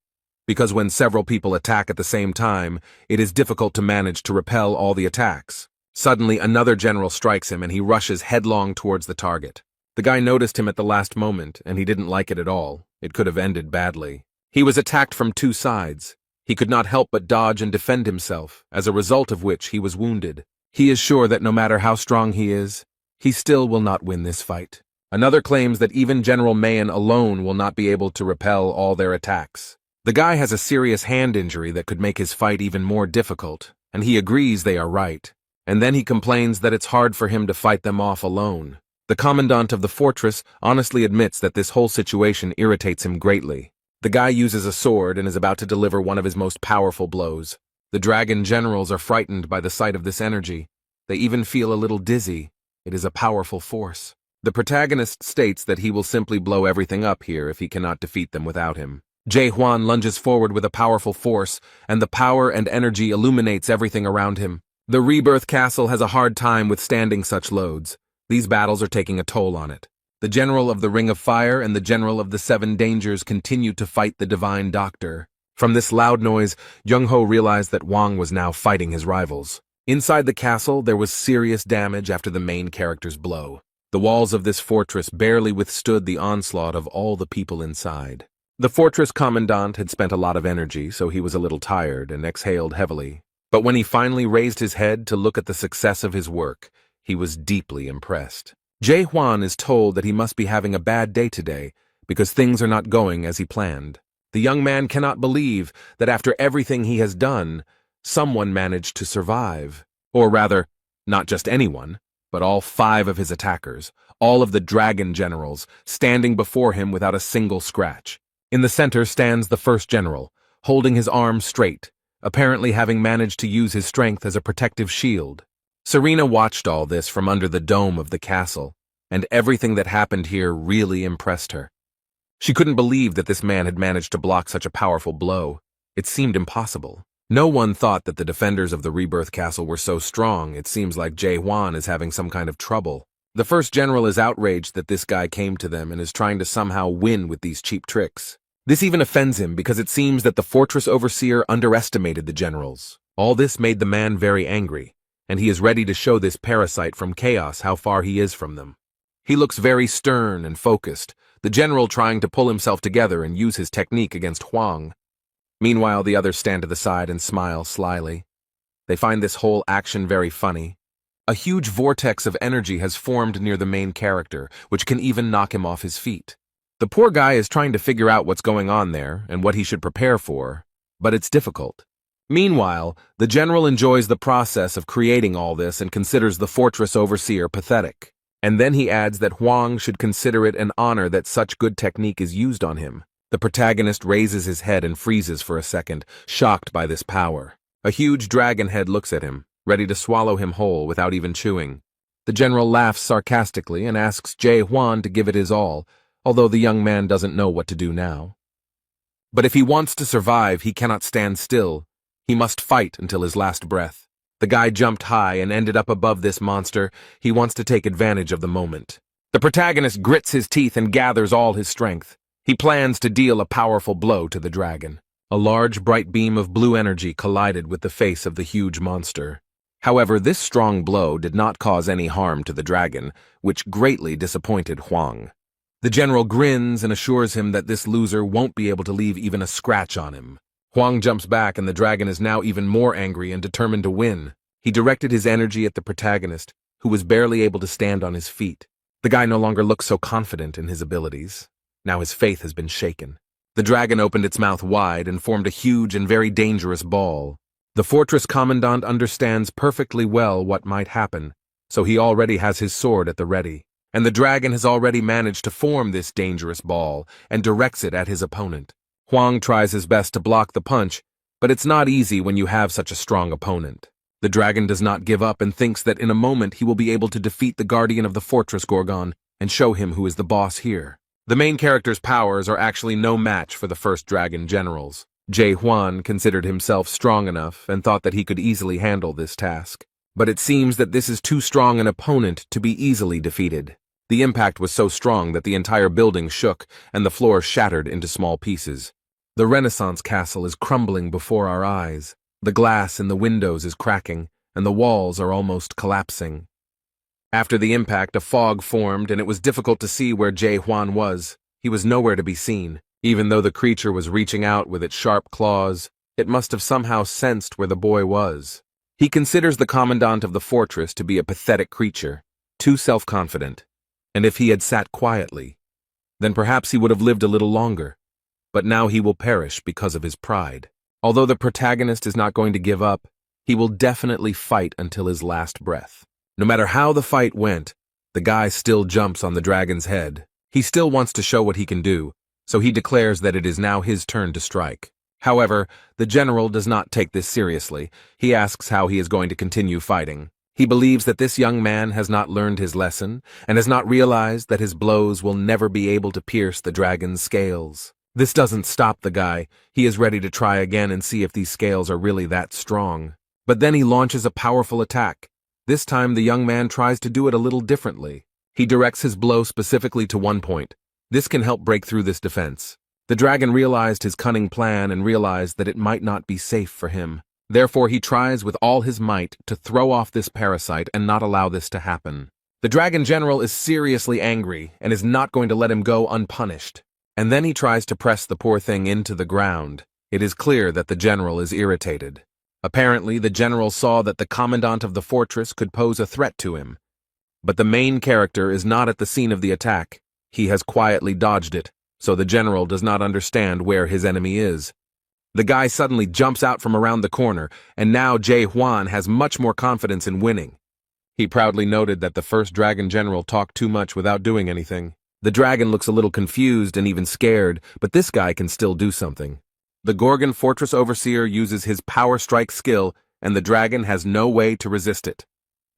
because when several people attack at the same time, it is difficult to manage to repel all the attacks. Suddenly, another general strikes him and he rushes headlong towards the target. The guy noticed him at the last moment, and he didn't like it at all. It could have ended badly. He was attacked from 2 sides. He could not help but dodge and defend himself, as a result of which he was wounded. He is sure that no matter how strong he is, he still will not win this fight. Another claims that even General Mayan alone will not be able to repel all their attacks. The guy has a serious hand injury that could make his fight even more difficult, and he agrees they are right. And then he complains that it's hard for him to fight them off alone. The commandant of the fortress honestly admits that this whole situation irritates him greatly. The guy uses a sword and is about to deliver one of his most powerful blows. The dragon generals are frightened by the sight of this energy. They even feel a little dizzy. It is a powerful force. The protagonist states that he will simply blow everything up here if he cannot defeat them without him. Jae Hwan lunges forward with a powerful force, and the power and energy illuminates everything around him. The Rebirth Castle has a hard time withstanding such loads. These battles are taking a toll on it. The General of the Ring of Fire and the General of the 7 Dangers continue to fight the Divine Doctor. From this loud noise, Young-ho realized that Wang was now fighting his rivals. Inside the castle, there was serious damage after the main character's blow. The walls of this fortress barely withstood the onslaught of all the people inside. The fortress commandant had spent a lot of energy, so he was a little tired and exhaled heavily. But when he finally raised his head to look at the success of his work, he was deeply impressed. Jae Hwan is told that he must be having a bad day today because things are not going as he planned. The young man cannot believe that after everything he has done, someone managed to survive. Or rather, not just anyone, but all 5 of his attackers, all of the dragon generals, standing before him without a single scratch. In the center stands the first general, holding his arm straight, apparently having managed to use his strength as a protective shield. Serena watched all this from under the dome of the castle, and everything that happened here really impressed her. She couldn't believe that this man had managed to block such a powerful blow. It seemed impossible. No one thought that the defenders of the Rebirth Castle were so strong. It seems like Jae Hwan is having some kind of trouble. The first general is outraged that this guy came to them and is trying to somehow win with these cheap tricks. This even offends him because it seems that the fortress overseer underestimated the generals. All this made the man very angry, and he is ready to show this parasite from chaos how far he is from them. He looks very stern and focused, the general trying to pull himself together and use his technique against Huang. Meanwhile, the others stand to the side and smile slyly. They find this whole action very funny. A huge vortex of energy has formed near the main character, which can even knock him off his feet. The poor guy is trying to figure out what's going on there and what he should prepare for, but it's difficult. Meanwhile, the general enjoys the process of creating all this and considers the fortress overseer pathetic. And then he adds that Huang should consider it an honor that such good technique is used on him. The protagonist raises his head and freezes for a second, shocked by this power. A huge dragon head looks at him, ready to swallow him whole without even chewing. The general laughs sarcastically and asks Jae Hwan to give it his all, although the young man doesn't know what to do now. But if he wants to survive, he cannot stand still. He must fight until his last breath. The guy jumped high and ended up above this monster. He wants to take advantage of the moment. The protagonist grits his teeth and gathers all his strength. He plans to deal a powerful blow to the dragon. A large, bright beam of blue energy collided with the face of the huge monster. However, this strong blow did not cause any harm to the dragon, which greatly disappointed Huang. The general grins and assures him that this loser won't be able to leave even a scratch on him. Huang jumps back and the dragon is now even more angry and determined to win. He directed his energy at the protagonist, who was barely able to stand on his feet. The guy no longer looks so confident in his abilities. Now his faith has been shaken. The dragon opened its mouth wide and formed a huge and very dangerous ball. The fortress commandant understands perfectly well what might happen, so he already has his sword at the ready. And the dragon has already managed to form this dangerous ball and directs it at his opponent. Huang tries his best to block the punch, but it's not easy when you have such a strong opponent. The dragon does not give up and thinks that in a moment he will be able to defeat the guardian of the fortress Gorgon and show him who is the boss here. The main character's powers are actually no match for the first dragon generals. Jae Hwan considered himself strong enough and thought that he could easily handle this task. But it seems that this is too strong an opponent to be easily defeated. The impact was so strong that the entire building shook and the floor shattered into small pieces. The Renaissance castle is crumbling before our eyes. The glass in the windows is cracking, and the walls are almost collapsing. After the impact, a fog formed, and it was difficult to see where Jae Hwan was. He was nowhere to be seen. Even though the creature was reaching out with its sharp claws, it must have somehow sensed where the boy was. He considers the commandant of the fortress to be a pathetic creature, too self-confident. And if he had sat quietly, then perhaps he would have lived a little longer. But now he will perish because of his pride. Although the protagonist is not going to give up, he will definitely fight until his last breath. No matter how the fight went, the guy still jumps on the dragon's head. He still wants to show what he can do, so he declares that it is now his turn to strike. However, the general does not take this seriously. He asks how he is going to continue fighting. He believes that this young man has not learned his lesson and has not realized that his blows will never be able to pierce the dragon's scales. This doesn't stop the guy. He is ready to try again and see if these scales are really that strong. But then he launches a powerful attack. This time the young man tries to do it a little differently. He directs his blow specifically to one point. This can help break through this defense. The dragon realized his cunning plan and realized that it might not be safe for him. Therefore, he tries with all his might to throw off this parasite and not allow this to happen. The dragon general is seriously angry and is not going to let him go unpunished. And then he tries to press the poor thing into the ground. It is clear that the general is irritated. Apparently, the general saw that the commandant of the fortress could pose a threat to him. But the main character is not at the scene of the attack. He has quietly dodged it, so the general does not understand where his enemy is. The guy suddenly jumps out from around the corner, and now Jae Hwan has much more confidence in winning. He proudly noted that the first dragon general talked too much without doing anything. The dragon looks a little confused and even scared, but this guy can still do something. The Gorgon Fortress Overseer uses his power strike skill, and the dragon has no way to resist it.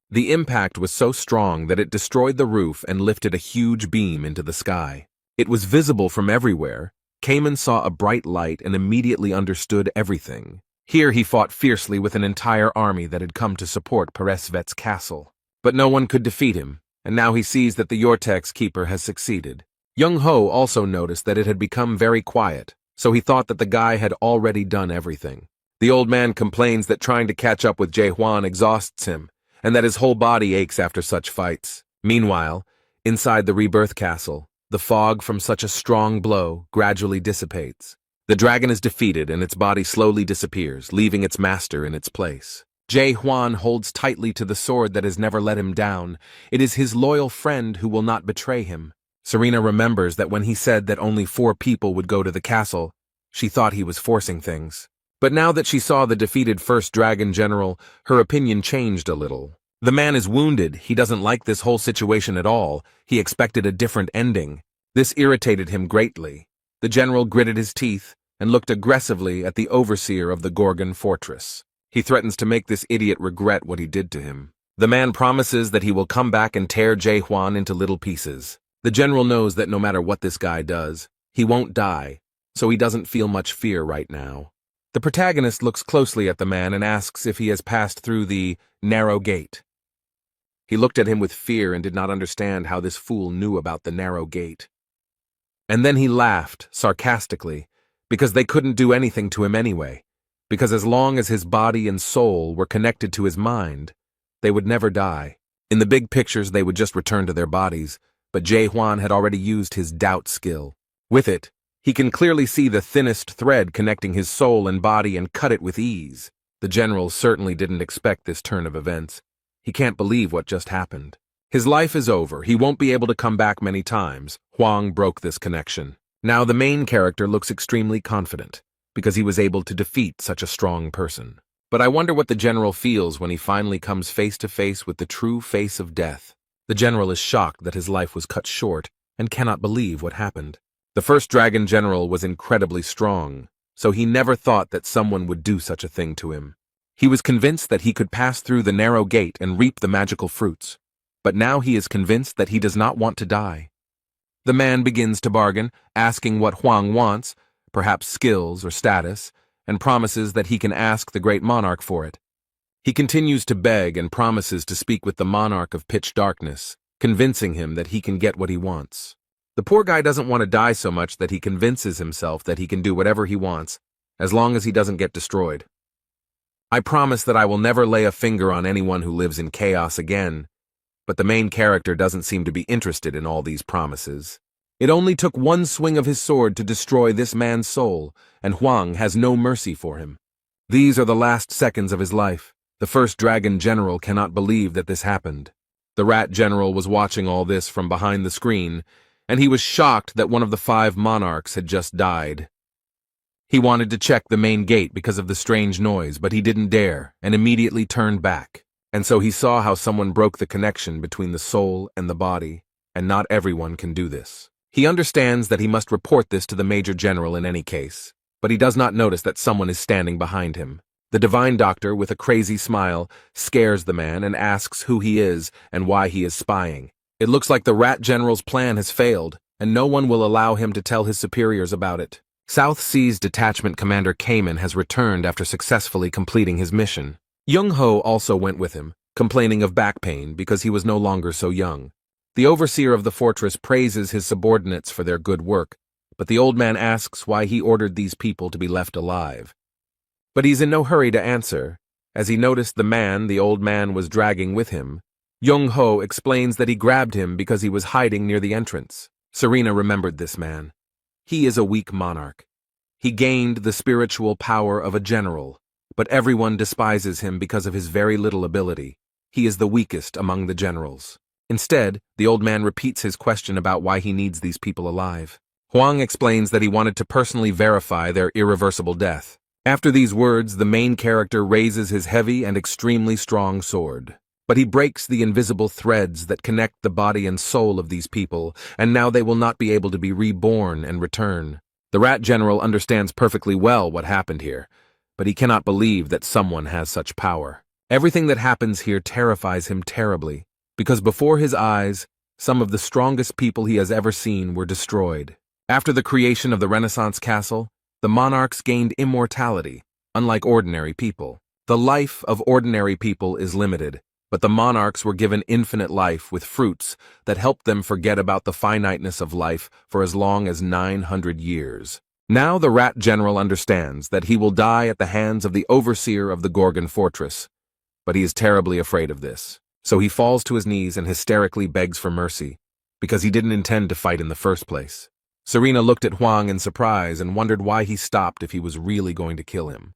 The impact was so strong that it destroyed the roof and lifted a huge beam into the sky. It was visible from everywhere. Cayman saw a bright light and immediately understood everything. Here he fought fiercely with an entire army that had come to support Peresvet's castle. But no one could defeat him, and now he sees that the Yortex keeper has succeeded. Young Ho also noticed that it had become very quiet, so he thought that the guy had already done everything. The old man complains that trying to catch up with Jae Hwan exhausts him, and that his whole body aches after such fights. Meanwhile, inside the Rebirth Castle, the fog from such a strong blow gradually dissipates. The dragon is defeated and its body slowly disappears, leaving its master in its place. Jae Hwan holds tightly to the sword that has never let him down. It is his loyal friend who will not betray him. Serena remembers that when he said that only 4 people would go to the castle, she thought he was forcing things. But now that she saw the defeated first dragon general, her opinion changed a little. The man is wounded, he doesn't like this whole situation at all, he expected a different ending. This irritated him greatly. The general gritted his teeth and looked aggressively at the overseer of the Gorgon fortress. He threatens to make this idiot regret what he did to him. The man promises that he will come back and tear Jae Hwan into little pieces. The general knows that no matter what this guy does, he won't die, so he doesn't feel much fear right now. The protagonist looks closely at the man and asks if he has passed through the narrow gate. He looked at him with fear and did not understand how this fool knew about the narrow gate. And then he laughed, sarcastically, because they couldn't do anything to him anyway. Because as long as his body and soul were connected to his mind, they would never die. In the big pictures, they would just return to their bodies, but Jae Hwan had already used his doubt skill. With it, he can clearly see the thinnest thread connecting his soul and body and cut it with ease. The general certainly didn't expect this turn of events. He can't believe what just happened. His life is over. He won't be able to come back many times. Hwang broke this connection. Now the main character looks extremely confident, because he was able to defeat such a strong person. But I wonder what the general feels when he finally comes face to face with the true face of death. The general is shocked that his life was cut short and cannot believe what happened. The first dragon general was incredibly strong, so he never thought that someone would do such a thing to him. He was convinced that he could pass through the narrow gate and reap the magical fruits. But now he is convinced that he does not want to die. The man begins to bargain, asking what Hwang wants, perhaps skills or status, and promises that he can ask the great monarch for it. He continues to beg and promises to speak with the monarch of pitch darkness, convincing him that he can get what he wants. The poor guy doesn't want to die so much that he convinces himself that he can do whatever he wants, as long as he doesn't get destroyed. I promise that I will never lay a finger on anyone who lives in chaos again, but the main character doesn't seem to be interested in all these promises. It only took one swing of his sword to destroy this man's soul, and Hwang has no mercy for him. These are the last seconds of his life. The first dragon general cannot believe that this happened. The rat general was watching all this from behind the screen, and he was shocked that one of the 5 monarchs had just died. He wanted to check the main gate because of the strange noise, but he didn't dare, and immediately turned back. And so he saw how someone broke the connection between the soul and the body, and not everyone can do this. He understands that he must report this to the major general in any case, but he does not notice that someone is standing behind him. The divine doctor, with a crazy smile, scares the man and asks who he is and why he is spying. It looks like the rat general's plan has failed, and no one will allow him to tell his superiors about it. South Seas Detachment Commander Kamen has returned after successfully completing his mission. Young-ho also went with him, complaining of back pain because he was no longer so young. The overseer of the fortress praises his subordinates for their good work, but the old man asks why he ordered these people to be left alive. But he's in no hurry to answer, as he noticed the man the old man was dragging with him. Young-ho explains that he grabbed him because he was hiding near the entrance. Serena remembered this man. He is a weak monarch. He gained the spiritual power of a general, but everyone despises him because of his very little ability. He is the weakest among the generals. Instead, the old man repeats his question about why he needs these people alive. Hwang explains that he wanted to personally verify their irreversible death. After these words, the main character raises his heavy and extremely strong sword. But he breaks the invisible threads that connect the body and soul of these people, and now they will not be able to be reborn and return. The rat general understands perfectly well what happened here, but he cannot believe that someone has such power. Everything that happens here terrifies him terribly, because before his eyes, some of the strongest people he has ever seen were destroyed. After the creation of the Renaissance castle, the monarchs gained immortality, unlike ordinary people. The life of ordinary people is limited, but the monarchs were given infinite life with fruits that helped them forget about the finiteness of life for as long as 900 years. Now the rat general understands that he will die at the hands of the overseer of the Gorgon fortress, but he is terribly afraid of this. So he falls to his knees and hysterically begs for mercy, because he didn't intend to fight in the first place. Serena looked at Huang in surprise and wondered why he stopped if he was really going to kill him.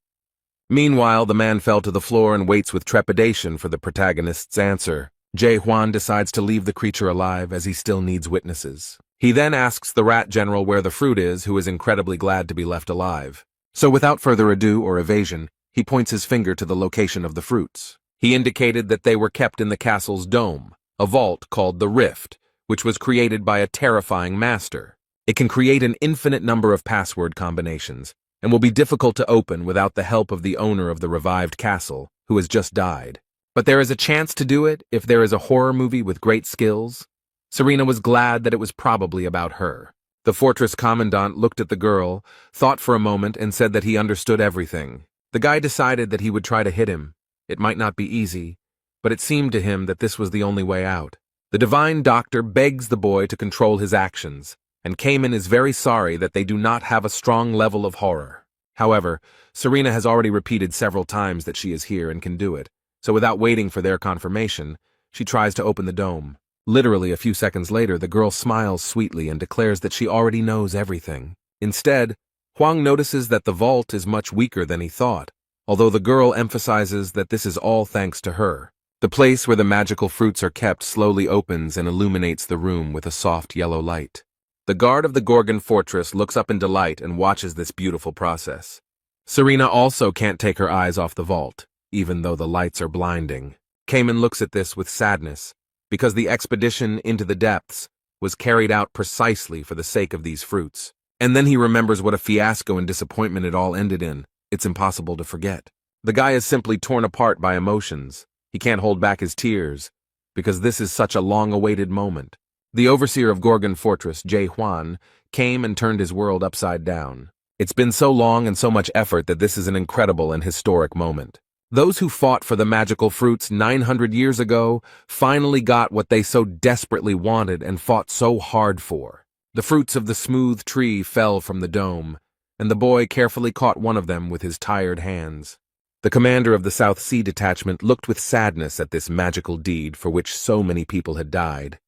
Meanwhile, the man fell to the floor and waits with trepidation for the protagonist's answer. Huan decides to leave the creature alive as he still needs witnesses. He then asks the rat general where the fruit is, who is incredibly glad to be left alive. So without further ado or evasion, he points his finger to the location of the fruits. He indicated that they were kept in the castle's dome, a vault called the Rift, which was created by a terrifying master. It can create an infinite number of password combinations, and will be difficult to open without the help of the owner of the revived castle, who has just died. But there is a chance to do it if there is a horror movie with great skills. Serena was glad that it was probably about her. The fortress commandant looked at the girl, thought for a moment, and said that he understood everything. The guy decided that he would try to hit him. It might not be easy, but it seemed to him that this was the only way out. The divine doctor begs the boy to control his actions, and Cayman is very sorry that they do not have a strong level of horror. However, Serena has already repeated several times that she is here and can do it, so without waiting for their confirmation, she tries to open the dome. Literally a few seconds later, the girl smiles sweetly and declares that she already knows everything. Instead, Huang notices that the vault is much weaker than he thought, although the girl emphasizes that this is all thanks to her. The place where the magical fruits are kept slowly opens and illuminates the room with a soft yellow light. The guard of the Gorgon fortress looks up in delight and watches this beautiful process. Serena also can't take her eyes off the vault, even though the lights are blinding. Cayman looks at this with sadness, because the expedition into the depths was carried out precisely for the sake of these fruits. And then he remembers what a fiasco and disappointment it all ended in. It's impossible to forget. The guy is simply torn apart by emotions. He can't hold back his tears, because this is such a long-awaited moment. The overseer of Gorgon Fortress, Huan, came and turned his world upside down. It's been so long and so much effort that this is an incredible and historic moment. Those who fought for the magical fruits 900 years ago finally got what they so desperately wanted and fought so hard for. The fruits of the smooth tree fell from the dome, and the boy carefully caught one of them with his tired hands. The commander of the South Sea detachment looked with sadness at this magical deed for which so many people had died.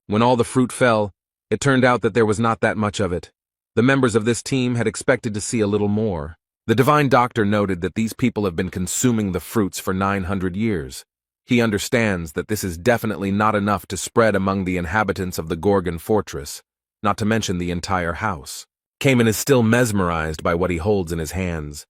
When all the fruit fell, it turned out that there was not that much of it. The members of this team had expected to see a little more. The divine doctor noted that these people have been consuming the fruits for 900 years. He understands that this is definitely not enough to spread among the inhabitants of the Gorgon fortress, not to mention the entire house. Cayman is still mesmerized by what he holds in his hands.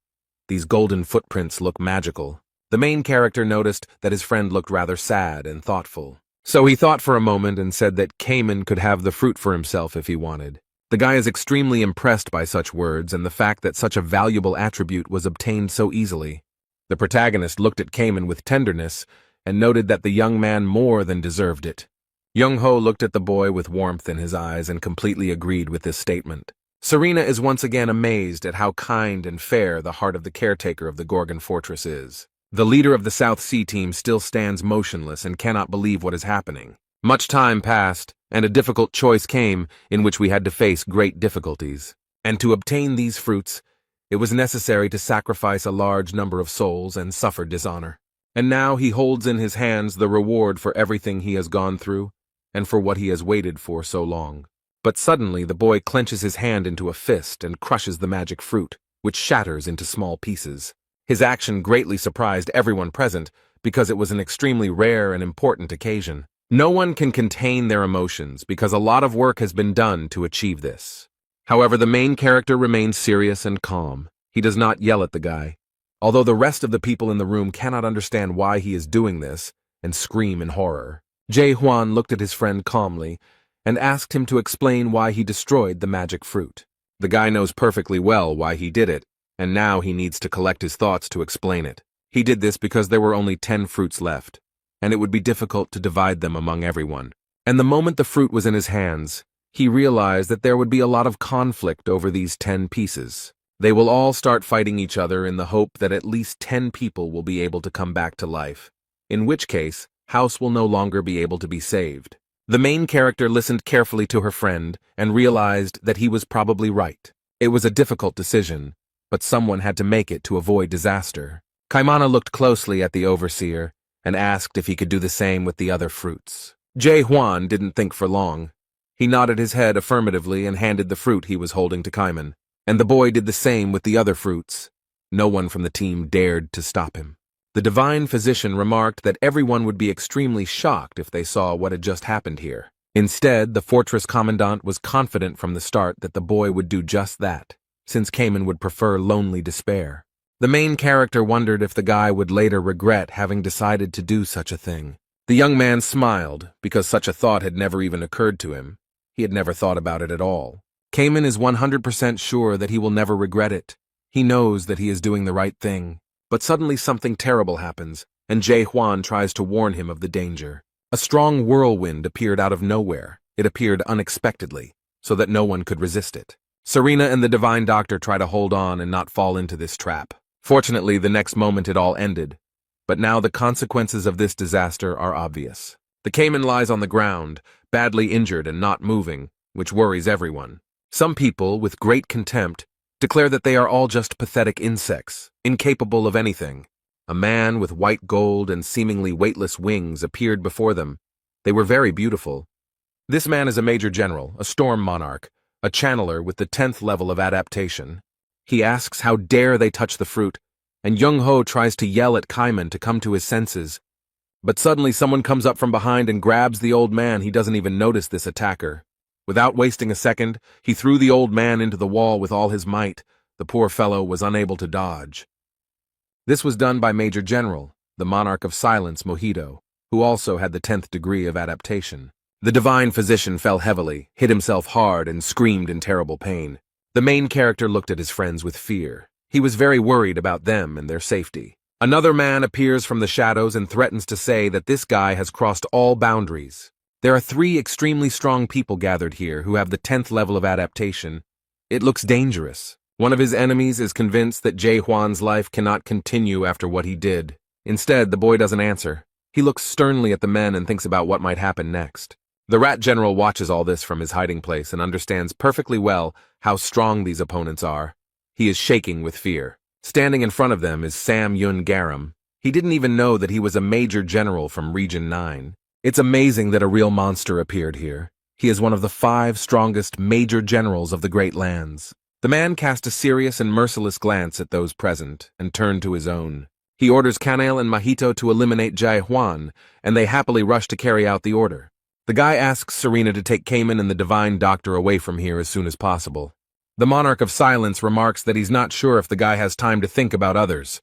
These golden footprints look magical. The main character noticed that his friend looked rather sad and thoughtful. So he thought for a moment and said that Cayman could have the fruit for himself if he wanted. The guy is extremely impressed by such words and the fact that such a valuable attribute was obtained so easily. The protagonist looked at Cayman with tenderness and noted that the young man more than deserved it. Young-ho looked at the boy with warmth in his eyes and completely agreed with this statement. Serena is once again amazed at how kind and fair the heart of the caretaker of the Gorgon fortress is. The leader of the South Sea team still stands motionless and cannot believe what is happening. Much time passed, and a difficult choice came in which we had to face great difficulties. And to obtain these fruits, it was necessary to sacrifice a large number of souls and suffer dishonor. And now he holds in his hands the reward for everything he has gone through, and for what he has waited for so long. But suddenly the boy clenches his hand into a fist and crushes the magic fruit, which shatters into small pieces. His action greatly surprised everyone present because it was an extremely rare and important occasion. No one can contain their emotions because a lot of work has been done to achieve this. However, the main character remains serious and calm. He does not yell at the guy, although the rest of the people in the room cannot understand why he is doing this and scream in horror. Huan looked at his friend calmly and asked him to explain why he destroyed the magic fruit. The guy knows perfectly well why he did it, and now he needs to collect his thoughts to explain it. He did this because there were only 10 fruits left, and it would be difficult to divide them among everyone. And the moment the fruit was in his hands, he realized that there would be a lot of conflict over these 10 pieces. They will all start fighting each other in the hope that at least 10 people will be able to come back to life, in which case, House will no longer be able to be saved. The main character listened carefully to her friend and realized that he was probably right. It was a difficult decision, but someone had to make it to avoid disaster. Kaimana looked closely at the overseer and asked if he could do the same with the other fruits. Huan didn't think for long. He nodded his head affirmatively and handed the fruit he was holding to Kaiman. And the boy did the same with the other fruits. No one from the team dared to stop him. The divine physician remarked that everyone would be extremely shocked if they saw what had just happened here. Instead, the fortress commandant was confident from the start that the boy would do just that, since Kaiman would prefer lonely despair. The main character wondered if the guy would later regret having decided to do such a thing. The young man smiled, because such a thought had never even occurred to him. He had never thought about it at all. Kaiman is 100% sure that he will never regret it. He knows that he is doing the right thing. But suddenly something terrible happens, and Jae-hwan tries to warn him of the danger. A strong whirlwind appeared out of nowhere. It appeared unexpectedly, so that no one could resist it. Serena and the divine doctor try to hold on and not fall into this trap. Fortunately, the next moment it all ended. But now the consequences of this disaster are obvious. The Kaiman lies on the ground, badly injured and not moving, which worries everyone. Some people, with great contempt, declare that they are all just pathetic insects, incapable of anything. A man with white gold and seemingly weightless wings appeared before them. They were very beautiful. This man is a major general, a storm monarch, a channeler with the 10th level of adaptation. He asks how dare they touch the fruit, and Young-ho tries to yell at Kaiman to come to his senses. But suddenly someone comes up from behind and grabs the old man. He doesn't even notice this attacker. Without wasting a second, he threw the old man into the wall with all his might. The poor fellow was unable to dodge. This was done by Major General, the Monarch of Silence, Mojito, who also had the 10th degree of adaptation. The divine physician fell heavily, hit himself hard, and screamed in terrible pain. The main character looked at his friends with fear. He was very worried about them and their safety. Another man appears from the shadows and threatens to say that this guy has crossed all boundaries. There are 3 extremely strong people gathered here who have the 10th level of adaptation. It looks dangerous. One of his enemies is convinced that Jae-hwan's life cannot continue after what he did. Instead, the boy doesn't answer. He looks sternly at the men and thinks about what might happen next. The rat general watches all this from his hiding place and understands perfectly well how strong these opponents are. He is shaking with fear. Standing in front of them is Sam Yun-garam. He didn't even know that he was a major general from Region 9. It's amazing that a real monster appeared here. He is one of the 5 strongest major generals of the Great Lands. The man cast a serious and merciless glance at those present and turned to his own. He orders Kanail and Mahito to eliminate Jae-hwan, and they happily rush to carry out the order. The guy asks Serena to take Kaiman and the divine doctor away from here as soon as possible. The Monarch of Silence remarks that he's not sure if the guy has time to think about others.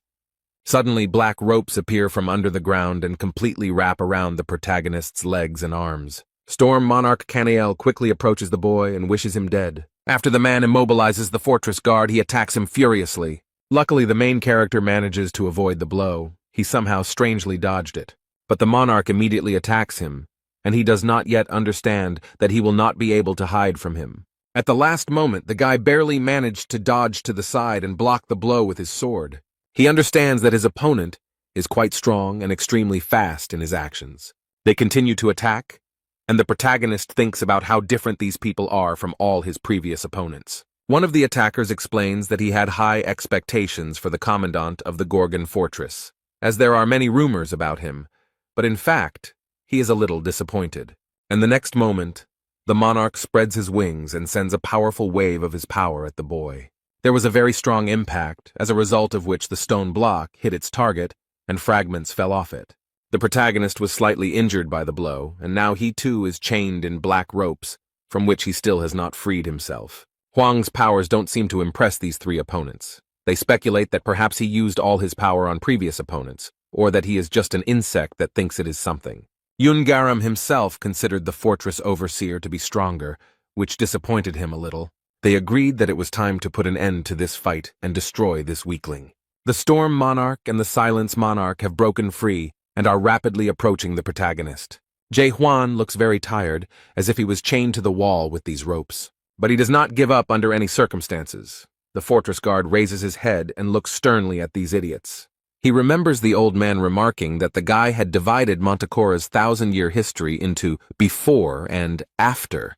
Suddenly, black ropes appear from under the ground and completely wrap around the protagonist's legs and arms. Storm Monarch Kanail quickly approaches the boy and wishes him dead. After the man immobilizes the fortress guard, he attacks him furiously. Luckily, the main character manages to avoid the blow. He somehow strangely dodged it. But the monarch immediately attacks him, and he does not yet understand that he will not be able to hide from him. At the last moment, the guy barely managed to dodge to the side and block the blow with his sword. He understands that his opponent is quite strong and extremely fast in his actions. They continue to attack, and the protagonist thinks about how different these people are from all his previous opponents. One of the attackers explains that he had high expectations for the commandant of the Gorgon fortress, as there are many rumors about him, but in fact, he is a little disappointed. And the next moment, the monarch spreads his wings and sends a powerful wave of his power at the boy. There was a very strong impact, as a result of which the stone block hit its target and fragments fell off it. The protagonist was slightly injured by the blow, and now he too is chained in black ropes, from which he still has not freed himself. Huang's powers don't seem to impress these 3 opponents. They speculate that perhaps he used all his power on previous opponents, or that he is just an insect that thinks it is something. Yun-garam himself considered the fortress overseer to be stronger, which disappointed him a little. They agreed that it was time to put an end to this fight and destroy this weakling. The Storm Monarch and the Silence Monarch have broken free and are rapidly approaching the protagonist. Jae-hwan looks very tired, as if he was chained to the wall with these ropes. But he does not give up under any circumstances. The fortress guard raises his head and looks sternly at these idiots. He remembers the old man remarking that the guy had divided Montecora's 1,000-year history into before and after.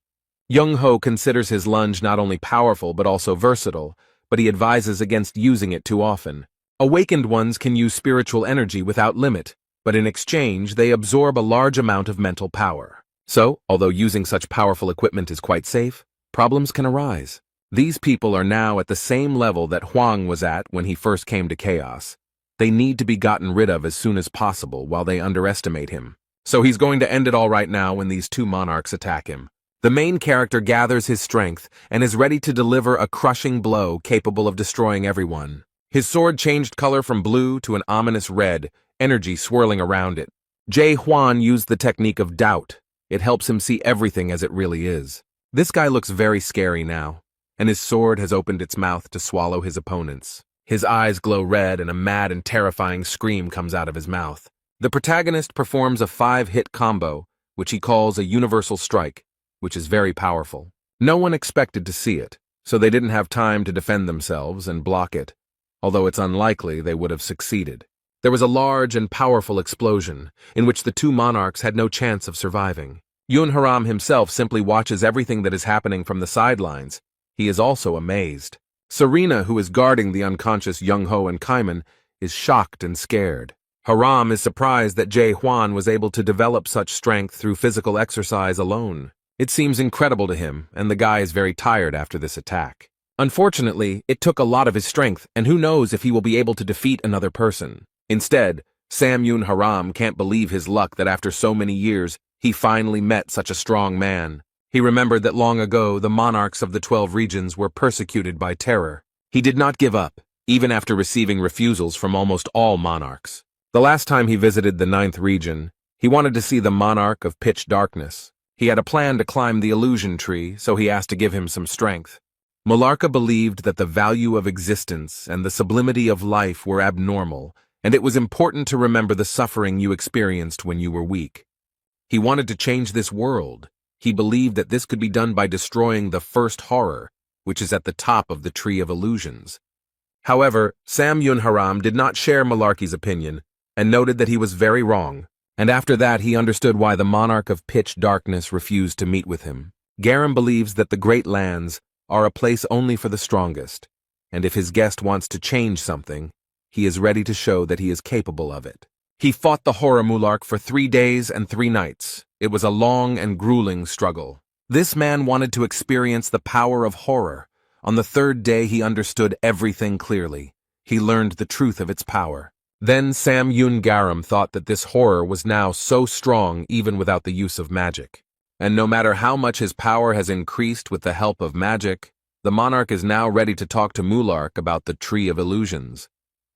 Young-ho considers his lunge not only powerful but also versatile, but he advises against using it too often. Awakened ones can use spiritual energy without limit, but in exchange they absorb a large amount of mental power. So, although using such powerful equipment is quite safe, problems can arise. These people are now at the same level that Huang was at when he first came to Chaos. They need to be gotten rid of as soon as possible while they underestimate him. So he's going to end it all right now when these two monarchs attack him. The main character gathers his strength and is ready to deliver a crushing blow capable of destroying everyone. His sword changed color from blue to an ominous red, energy swirling around it. Jae Hwan used the technique of doubt. It helps him see everything as it really is. This guy looks very scary now, and his sword has opened its mouth to swallow his opponents. His eyes glow red and a mad and terrifying scream comes out of his mouth. The protagonist performs a 5-hit combo, which he calls a universal strike, which is very powerful. No one expected to see it, so they didn't have time to defend themselves and block it, although it's unlikely they would have succeeded. There was a large and powerful explosion, in which the two monarchs had no chance of surviving. Yun Haram himself simply watches everything that is happening from the sidelines. He is also amazed. Serena, who is guarding the unconscious Young-ho and Kaiman, is shocked and scared. Haram is surprised that Jae Hwan was able to develop such strength through physical exercise alone. It seems incredible to him, and the guy is very tired after this attack. Unfortunately, it took a lot of his strength, and who knows if he will be able to defeat another person. Instead, Sam Yun Haram can't believe his luck that after so many years, he finally met such a strong man. He remembered that long ago, the monarchs of the 12 regions were persecuted by terror. He did not give up, even after receiving refusals from almost all monarchs. The last time he visited the 9th region, he wanted to see the monarch of pitch darkness. He had a plan to climb the illusion tree, so he asked to give him some strength. Mularka believed that the value of existence and the sublimity of life were abnormal, and it was important to remember the suffering you experienced when you were weak. He wanted to change this world. He believed that this could be done by destroying the first horror, which is at the top of the Tree of Illusions. However, Sam Yun Haram did not share Malarkey's opinion, and noted that he was very wrong, and after that he understood why the monarch of pitch darkness refused to meet with him. Garam believes that the Great Lands are a place only for the strongest, and if his guest wants to change something, he is ready to show that he is capable of it. He fought the horror Mulark for 3 days and 3 nights. It was a long and grueling struggle. This man wanted to experience the power of horror. On the 3rd day he understood everything clearly. He learned the truth of its power. Then Sam Yun Garam thought that this horror was now so strong even without the use of magic. And no matter how much his power has increased with the help of magic, the monarch is now ready to talk to Mulark about the Tree of Illusions.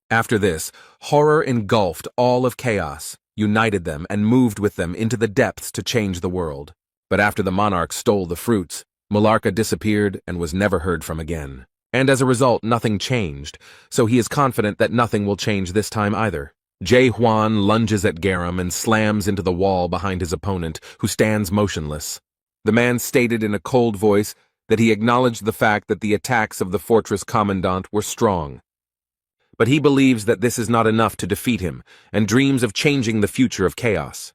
After this, horror engulfed all of chaos, united them, and moved with them into the depths to change the world. But after the monarch stole the fruits, Mularka disappeared and was never heard from again. And as a result, nothing changed, so he is confident that nothing will change this time either. Jae Hwan lunges at Garam and slams into the wall behind his opponent, who stands motionless. The man stated in a cold voice that he acknowledged the fact that the attacks of the fortress commandant were strong. But he believes that this is not enough to defeat him, and dreams of changing the future of chaos.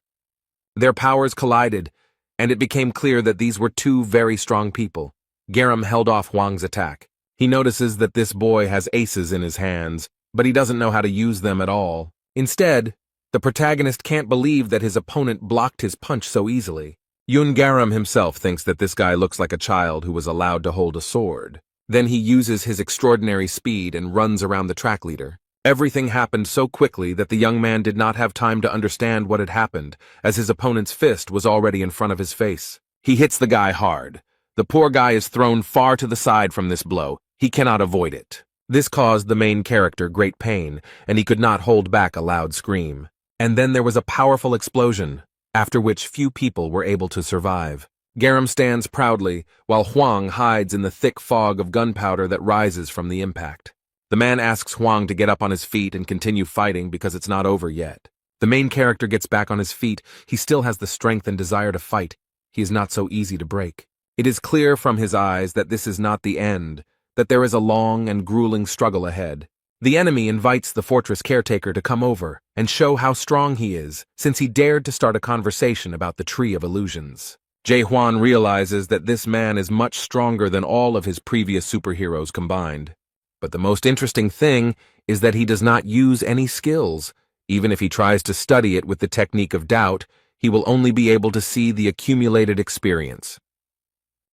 Their powers collided, and it became clear that these were two very strong people. Garam held off Huang's attack. He notices that this boy has aces in his hands, but he doesn't know how to use them at all. Instead, the protagonist can't believe that his opponent blocked his punch so easily. Yun Garam himself thinks that this guy looks like a child who was allowed to hold a sword. Then he uses his extraordinary speed and runs around the track leader. Everything happened so quickly that the young man did not have time to understand what had happened, as his opponent's fist was already in front of his face. He hits the guy hard. The poor guy is thrown far to the side from this blow. He cannot avoid it. This caused the main character great pain, and he could not hold back a loud scream. And then there was a powerful explosion, after which few people were able to survive. Garam stands proudly, while Huang hides in the thick fog of gunpowder that rises from the impact. The man asks Huang to get up on his feet and continue fighting because it's not over yet. The main character gets back on his feet. He still has the strength and desire to fight. He is not so easy to break. It is clear from his eyes that this is not the end, that there is a long and grueling struggle ahead. The enemy invites the fortress caretaker to come over and show how strong he is, since he dared to start a conversation about the Tree of Illusions. Jae Hwan realizes that this man is much stronger than all of his previous superheroes combined. But the most interesting thing is that he does not use any skills. Even if he tries to study it with the technique of doubt, he will only be able to see the accumulated experience.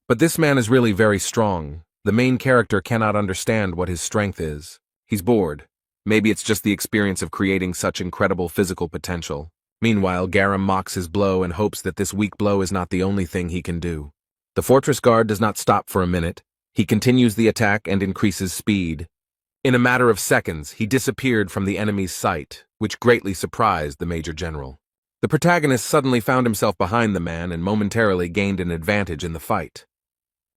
But this man is really very strong. The main character cannot understand what his strength is. He's bored. Maybe it's just the experience of creating such incredible physical potential. Meanwhile, Garam mocks his blow and hopes that this weak blow is not the only thing he can do. The fortress guard does not stop for a minute. He continues the attack and increases speed. In a matter of seconds, he disappeared from the enemy's sight, which greatly surprised the Major General. The protagonist suddenly found himself behind the man and momentarily gained an advantage in the fight.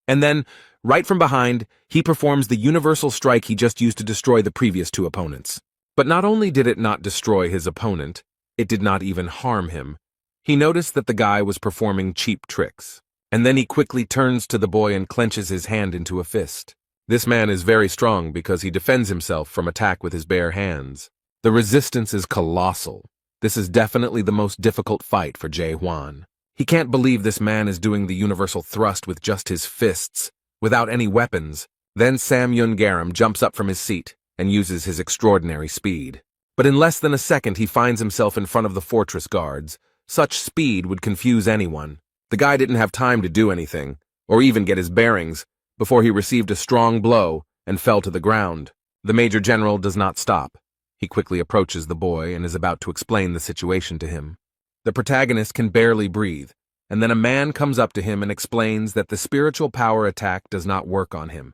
And then, right from behind, he performs the universal strike he just used to destroy the previous two opponents. But not only did it not destroy his opponent, it did not even harm him. He noticed that the guy was performing cheap tricks. And then he quickly turns to the boy and clenches his hand into a fist. This man is very strong because he defends himself from attack with his bare hands. The resistance is colossal. This is definitely the most difficult fight for Jae-hwan. He can't believe this man is doing the universal thrust with just his fists, without any weapons. Then Samyun Garam jumps up from his seat and uses his extraordinary speed. But in less than a second he finds himself in front of the fortress guards. Such speed would confuse anyone. The guy didn't have time to do anything, or even get his bearings, before he received a strong blow and fell to the ground. The Major General does not stop. He quickly approaches the boy and is about to explain the situation to him. The protagonist can barely breathe, and then a man comes up to him and explains that the spiritual power attack does not work on him.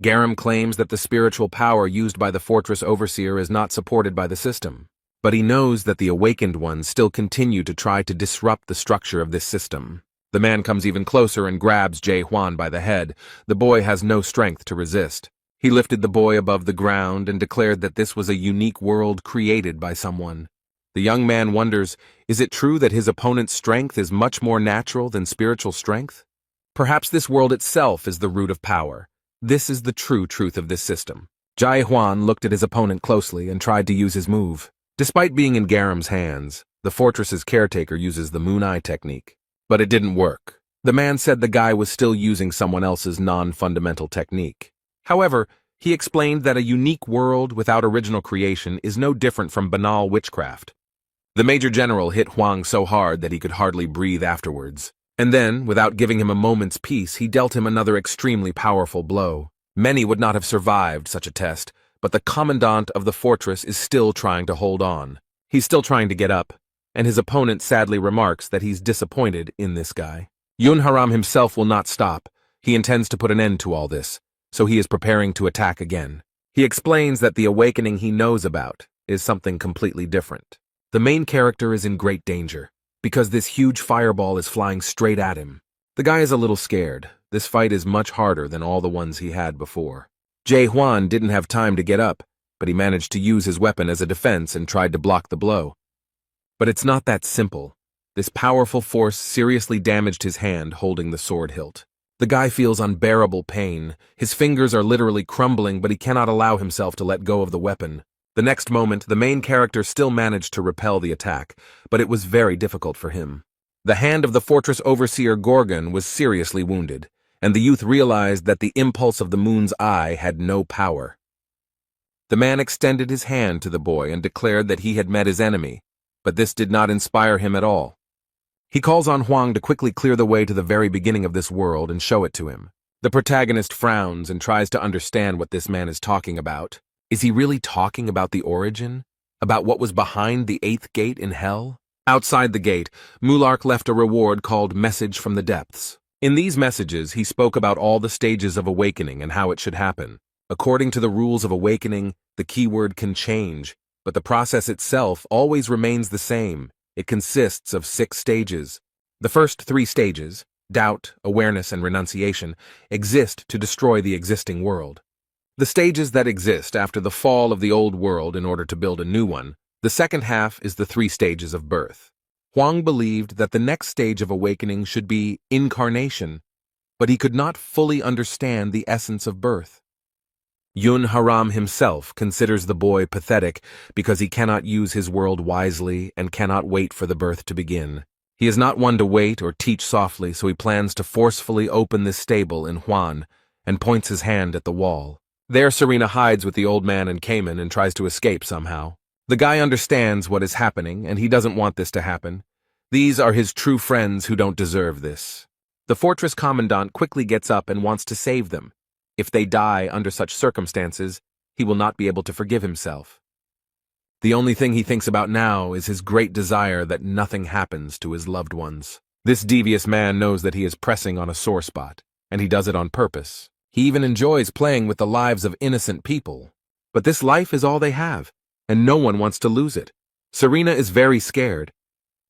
Garam claims that the spiritual power used by the fortress overseer is not supported by the system, but he knows that the awakened ones still continue to try to disrupt the structure of this system. The man comes even closer and grabs Jae-hwan by the head. The boy has no strength to resist. He lifted the boy above the ground and declared that this was a unique world created by someone. The young man wonders, is it true that his opponent's strength is much more natural than spiritual strength? Perhaps this world itself is the root of power. This is the true truth of this system. Jae-hwan looked at his opponent closely and tried to use his move. Despite being in Garam's hands, the fortress's caretaker uses the moon eye technique. But it didn't work. The man said the guy was still using someone else's non-fundamental technique. However, he explained that a unique world without original creation is no different from banal witchcraft. The Major General hit Hwang so hard that he could hardly breathe afterwards. And then, without giving him a moment's peace, he dealt him another extremely powerful blow. Many would not have survived such a test, but the commandant of the fortress is still trying to hold on. He's still trying to get up, and his opponent sadly remarks that he's disappointed in this guy. Yun Haram himself will not stop. He intends to put an end to all this, so he is preparing to attack again. He explains that the awakening he knows about is something completely different. The main character is in great danger, because this huge fireball is flying straight at him. The guy is a little scared. This fight is much harder than all the ones he had before. Jae-hwan didn't have time to get up, but he managed to use his weapon as a defense and tried to block the blow. But it's not that simple. This powerful force seriously damaged his hand holding the sword hilt. The guy feels unbearable pain. His fingers are literally crumbling, but he cannot allow himself to let go of the weapon. The next moment, the main character still managed to repel the attack, but it was very difficult for him. The hand of the fortress overseer Gorgon was seriously wounded, and the youth realized that the impulse of the moon's eye had no power. The man extended his hand to the boy and declared that he had met his enemy, but this did not inspire him at all. He calls on Hwang to quickly clear the way to the very beginning of this world and show it to him. The protagonist frowns and tries to understand what this man is talking about. Is he really talking about the origin? About what was behind the 8th gate in hell? Outside the gate, Mulark left a reward called Message from the Depths. In these messages, he spoke about all the stages of awakening and how it should happen. According to the rules of awakening, the keyword can change, but the process itself always remains the same. It consists of 6 stages. The first 3 stages, doubt, awareness, and renunciation, exist to destroy the existing world. The stages that exist after the fall of the old world in order to build a new one, the second half is the 3 stages of birth. Hwang believed that the next stage of awakening should be incarnation, but he could not fully understand the essence of birth. Yun Haram himself considers the boy pathetic because he cannot use his world wisely and cannot wait for the birth to begin. He is not one to wait or teach softly, so he plans to forcefully open this stable in Hwan and points his hand at the wall. There Serena hides with the old man and Cayman and tries to escape somehow. The guy understands what is happening and he doesn't want this to happen. These are his true friends who don't deserve this. The fortress commandant quickly gets up and wants to save them. If they die under such circumstances, he will not be able to forgive himself. The only thing he thinks about now is his great desire that nothing happens to his loved ones. This devious man knows that he is pressing on a sore spot, and he does it on purpose. He even enjoys playing with the lives of innocent people. But this life is all they have, and no one wants to lose it. Serena is very scared.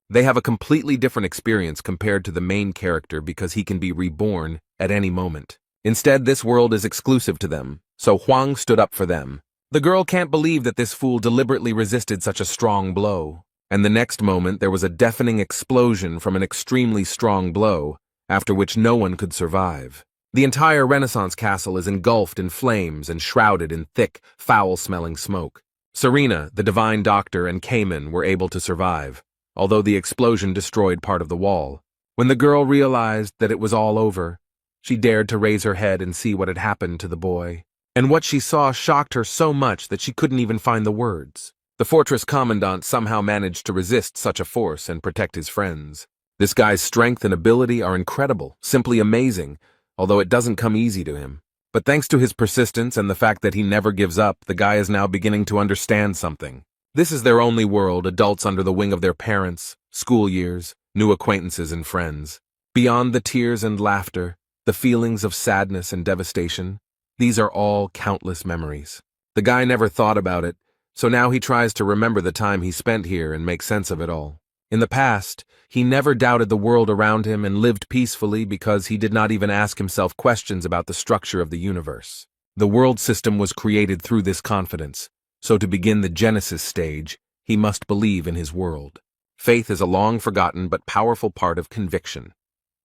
They have a completely different experience compared to the main character because he can be reborn at any moment. Instead, this world is exclusive to them, so Huang stood up for them. The girl can't believe that this fool deliberately resisted such a strong blow. And the next moment, there was a deafening explosion from an extremely strong blow, after which no one could survive. The entire Renaissance castle is engulfed in flames and shrouded in thick, foul-smelling smoke. Serena, the divine doctor, and Cayman were able to survive, although the explosion destroyed part of the wall. When the girl realized that it was all over, she dared to raise her head and see what had happened to the boy. And what she saw shocked her so much that she couldn't even find the words. The fortress commandant somehow managed to resist such a force and protect his friends. This guy's strength and ability are incredible, simply amazing, although it doesn't come easy to him. But thanks to his persistence and the fact that he never gives up, the guy is now beginning to understand something. This is their only world, adults under the wing of their parents, school years, new acquaintances and friends. Beyond the tears and laughter, the feelings of sadness and devastation, these are all countless memories. The guy never thought about it, so now he tries to remember the time he spent here and make sense of it all. In the past, he never doubted the world around him and lived peacefully because he did not even ask himself questions about the structure of the universe. The world system was created through this confidence, so to begin the Genesis stage, he must believe in his world. Faith is a long-forgotten but powerful part of conviction.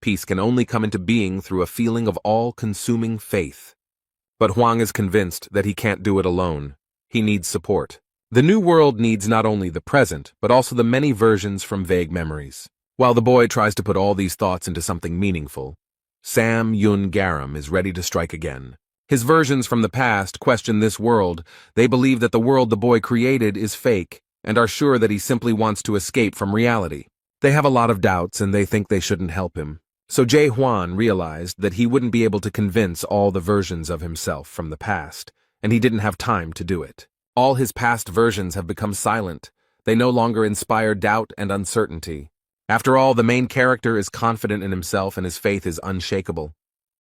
Peace can only come into being through a feeling of all-consuming faith. But Huang is convinced that he can't do it alone. He needs support. The new world needs not only the present, but also the many versions from vague memories. While the boy tries to put all these thoughts into something meaningful, Sam Yun Garam is ready to strike again. His versions from the past question this world. They believe that the world the boy created is fake, and are sure that he simply wants to escape from reality. They have a lot of doubts, and they think they shouldn't help him. So Jae Hwan realized that he wouldn't be able to convince all the versions of himself from the past, and he didn't have time to do it. All his past versions have become silent. They no longer inspire doubt and uncertainty. After all, the main character is confident in himself and his faith is unshakable.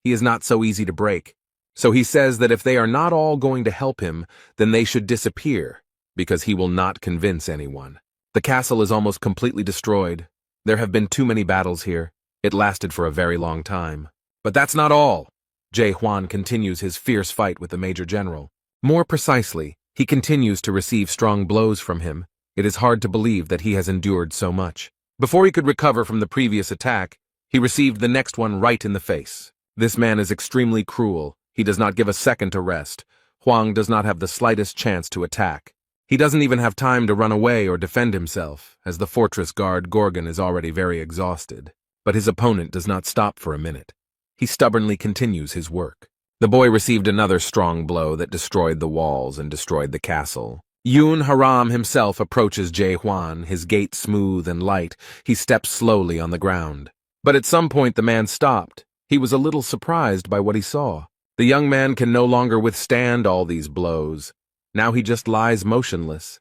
He is not so easy to break. So he says that if they are not all going to help him, then they should disappear, because he will not convince anyone. The castle is almost completely destroyed. There have been too many battles here. It lasted for a very long time. But that's not all. Jae Hwan continues his fierce fight with the Major General. More precisely, he continues to receive strong blows from him. It is hard to believe that he has endured so much. Before he could recover from the previous attack, he received the next one right in the face. This man is extremely cruel. He does not give a second to rest. Huang does not have the slightest chance to attack. He doesn't even have time to run away or defend himself, as the fortress guard Gorgon is already very exhausted. But his opponent does not stop for a minute. He stubbornly continues his work. The boy received another strong blow that destroyed the walls and destroyed the castle. Yoon Haram himself approaches Jae Hwan, his gait smooth and light. He steps slowly on the ground. But at some point the man stopped. He was a little surprised by what he saw. The young man can no longer withstand all these blows. Now he just lies motionless.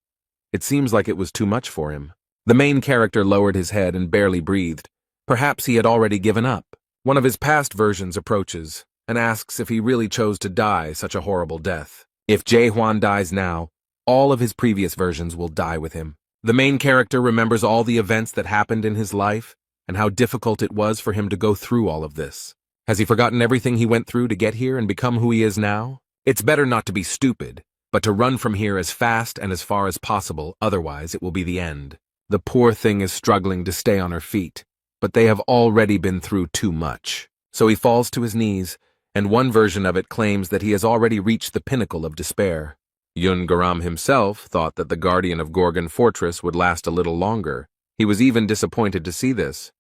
It seems like it was too much for him. The main character lowered his head and barely breathed. Perhaps he had already given up. One of his past versions approaches and asks if he really chose to die such a horrible death. If Jae Hwan dies now, all of his previous versions will die with him. The main character remembers all the events that happened in his life and how difficult it was for him to go through all of this. Has he forgotten everything he went through to get here and become who he is now? It's better not to be stupid, but to run from here as fast and as far as possible, otherwise it will be the end. The poor thing is struggling to stay on her feet, but they have already been through too much. So he falls to his knees, and one version of it claims that he has already reached the pinnacle of despair. Yun Garam himself thought that the guardian of Gorgon Fortress would last a little longer. He was even disappointed to see this.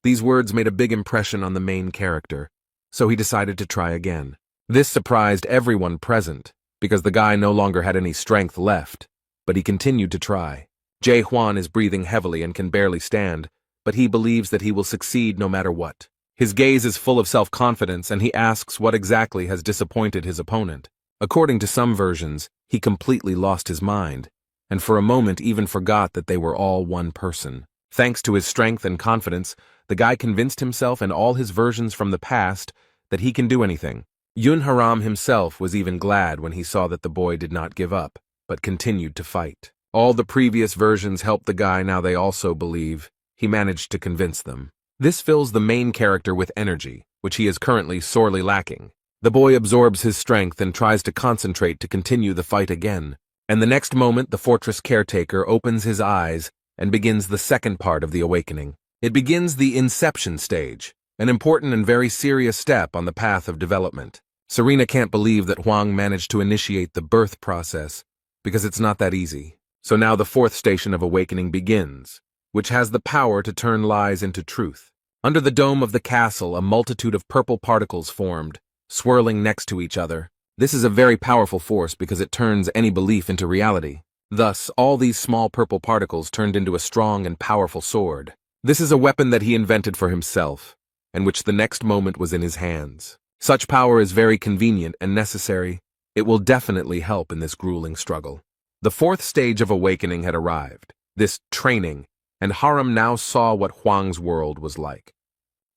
These words made a big impression on the main character, so he decided to try again. This surprised everyone present, because the guy no longer had any strength left, but he continued to try. Jae Hwan is breathing heavily and can barely stand, but he believes that he will succeed no matter what. His gaze is full of self-confidence, and he asks what exactly has disappointed his opponent. According to some versions, he completely lost his mind, and for a moment even forgot that they were all one person. Thanks to his strength and confidence, the guy convinced himself and all his versions from the past that he can do anything. Yun Haram himself was even glad when he saw that the boy did not give up, but continued to fight. All the previous versions helped the guy, now they also believe. He managed to convince them. This fills the main character with energy, which he is currently sorely lacking. The boy absorbs his strength and tries to concentrate to continue the fight again. And the next moment, the fortress caretaker opens his eyes and begins the second part of the awakening. It begins the inception stage, an important and very serious step on the path of development. Serena can't believe that Huang managed to initiate the birth process, because it's not that easy. So now the fourth station of awakening begins, which has the power to turn lies into truth. Under the dome of the castle, a multitude of purple particles formed, swirling next to each other. This is a very powerful force because it turns any belief into reality. Thus, all these small purple particles turned into a strong and powerful sword. This is a weapon that he invented for himself, and which the next moment was in his hands. Such power is very convenient and necessary. It will definitely help in this grueling struggle. The fourth stage of awakening had arrived, this training, and Haram now saw what Huang's world was like.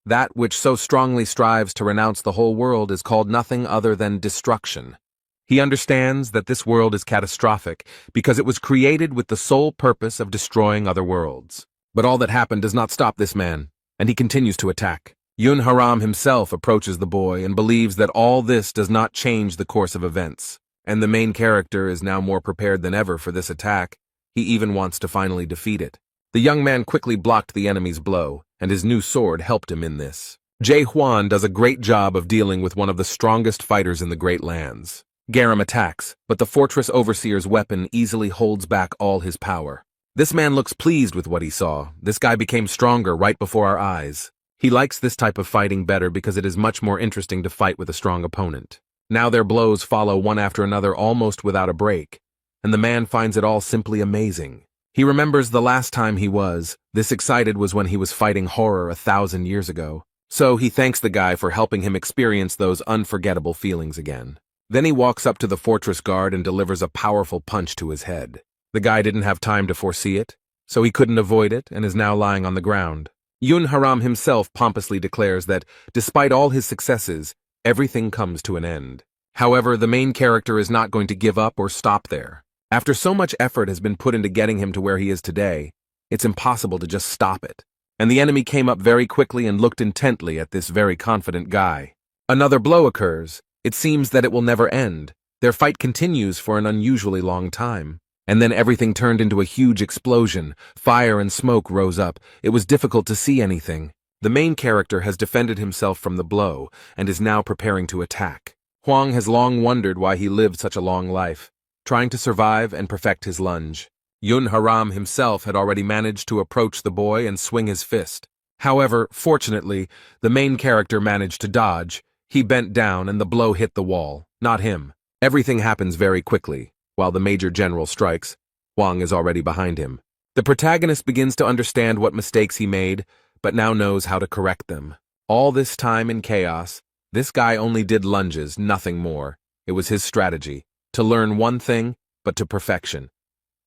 That which so strongly strives to renounce the whole world is called nothing other than destruction. He understands that this world is catastrophic because it was created with the sole purpose of destroying other worlds. But all that happened does not stop this man, and he continues to attack. Yun Haram himself approaches the boy and believes that all this does not change the course of events. And the main character is now more prepared than ever for this attack. He even wants to finally defeat it. The young man quickly blocked the enemy's blow, and his new sword helped him in this. Jae Huan does a great job of dealing with one of the strongest fighters in the Great Lands. Garam attacks, but the fortress overseer's weapon easily holds back all his power. This man looks pleased with what he saw. This guy became stronger right before our eyes. He likes this type of fighting better because it is much more interesting to fight with a strong opponent. Now their blows follow one after another almost without a break, and the man finds it all simply amazing. He remembers the last time he was this excited was when he was fighting horror 1,000 years ago. So he thanks the guy for helping him experience those unforgettable feelings again. Then he walks up to the fortress guard and delivers a powerful punch to his head. The guy didn't have time to foresee it, so he couldn't avoid it and is now lying on the ground. Yun Haram himself pompously declares that, despite all his successes, everything comes to an end. However, the main character is not going to give up or stop there. After so much effort has been put into getting him to where he is today, it's impossible to just stop it. And the enemy came up very quickly and looked intently at this very confident guy. Another blow occurs. It seems that it will never end. Their fight continues for an unusually long time. And then everything turned into a huge explosion. Fire and smoke rose up. It was difficult to see anything. The main character has defended himself from the blow and is now preparing to attack. Huang has long wondered why he lived such a long life, trying to survive and perfect his lunge. Yun Haram himself had already managed to approach the boy and swing his fist. However, fortunately, the main character managed to dodge. He bent down and the blow hit the wall, not him. Everything happens very quickly. While the major general strikes, Huang is already behind him. The protagonist begins to understand what mistakes he made, but now knows how to correct them. All this time in chaos, this guy only did lunges, nothing more. It was his strategy, to learn one thing, but to perfection.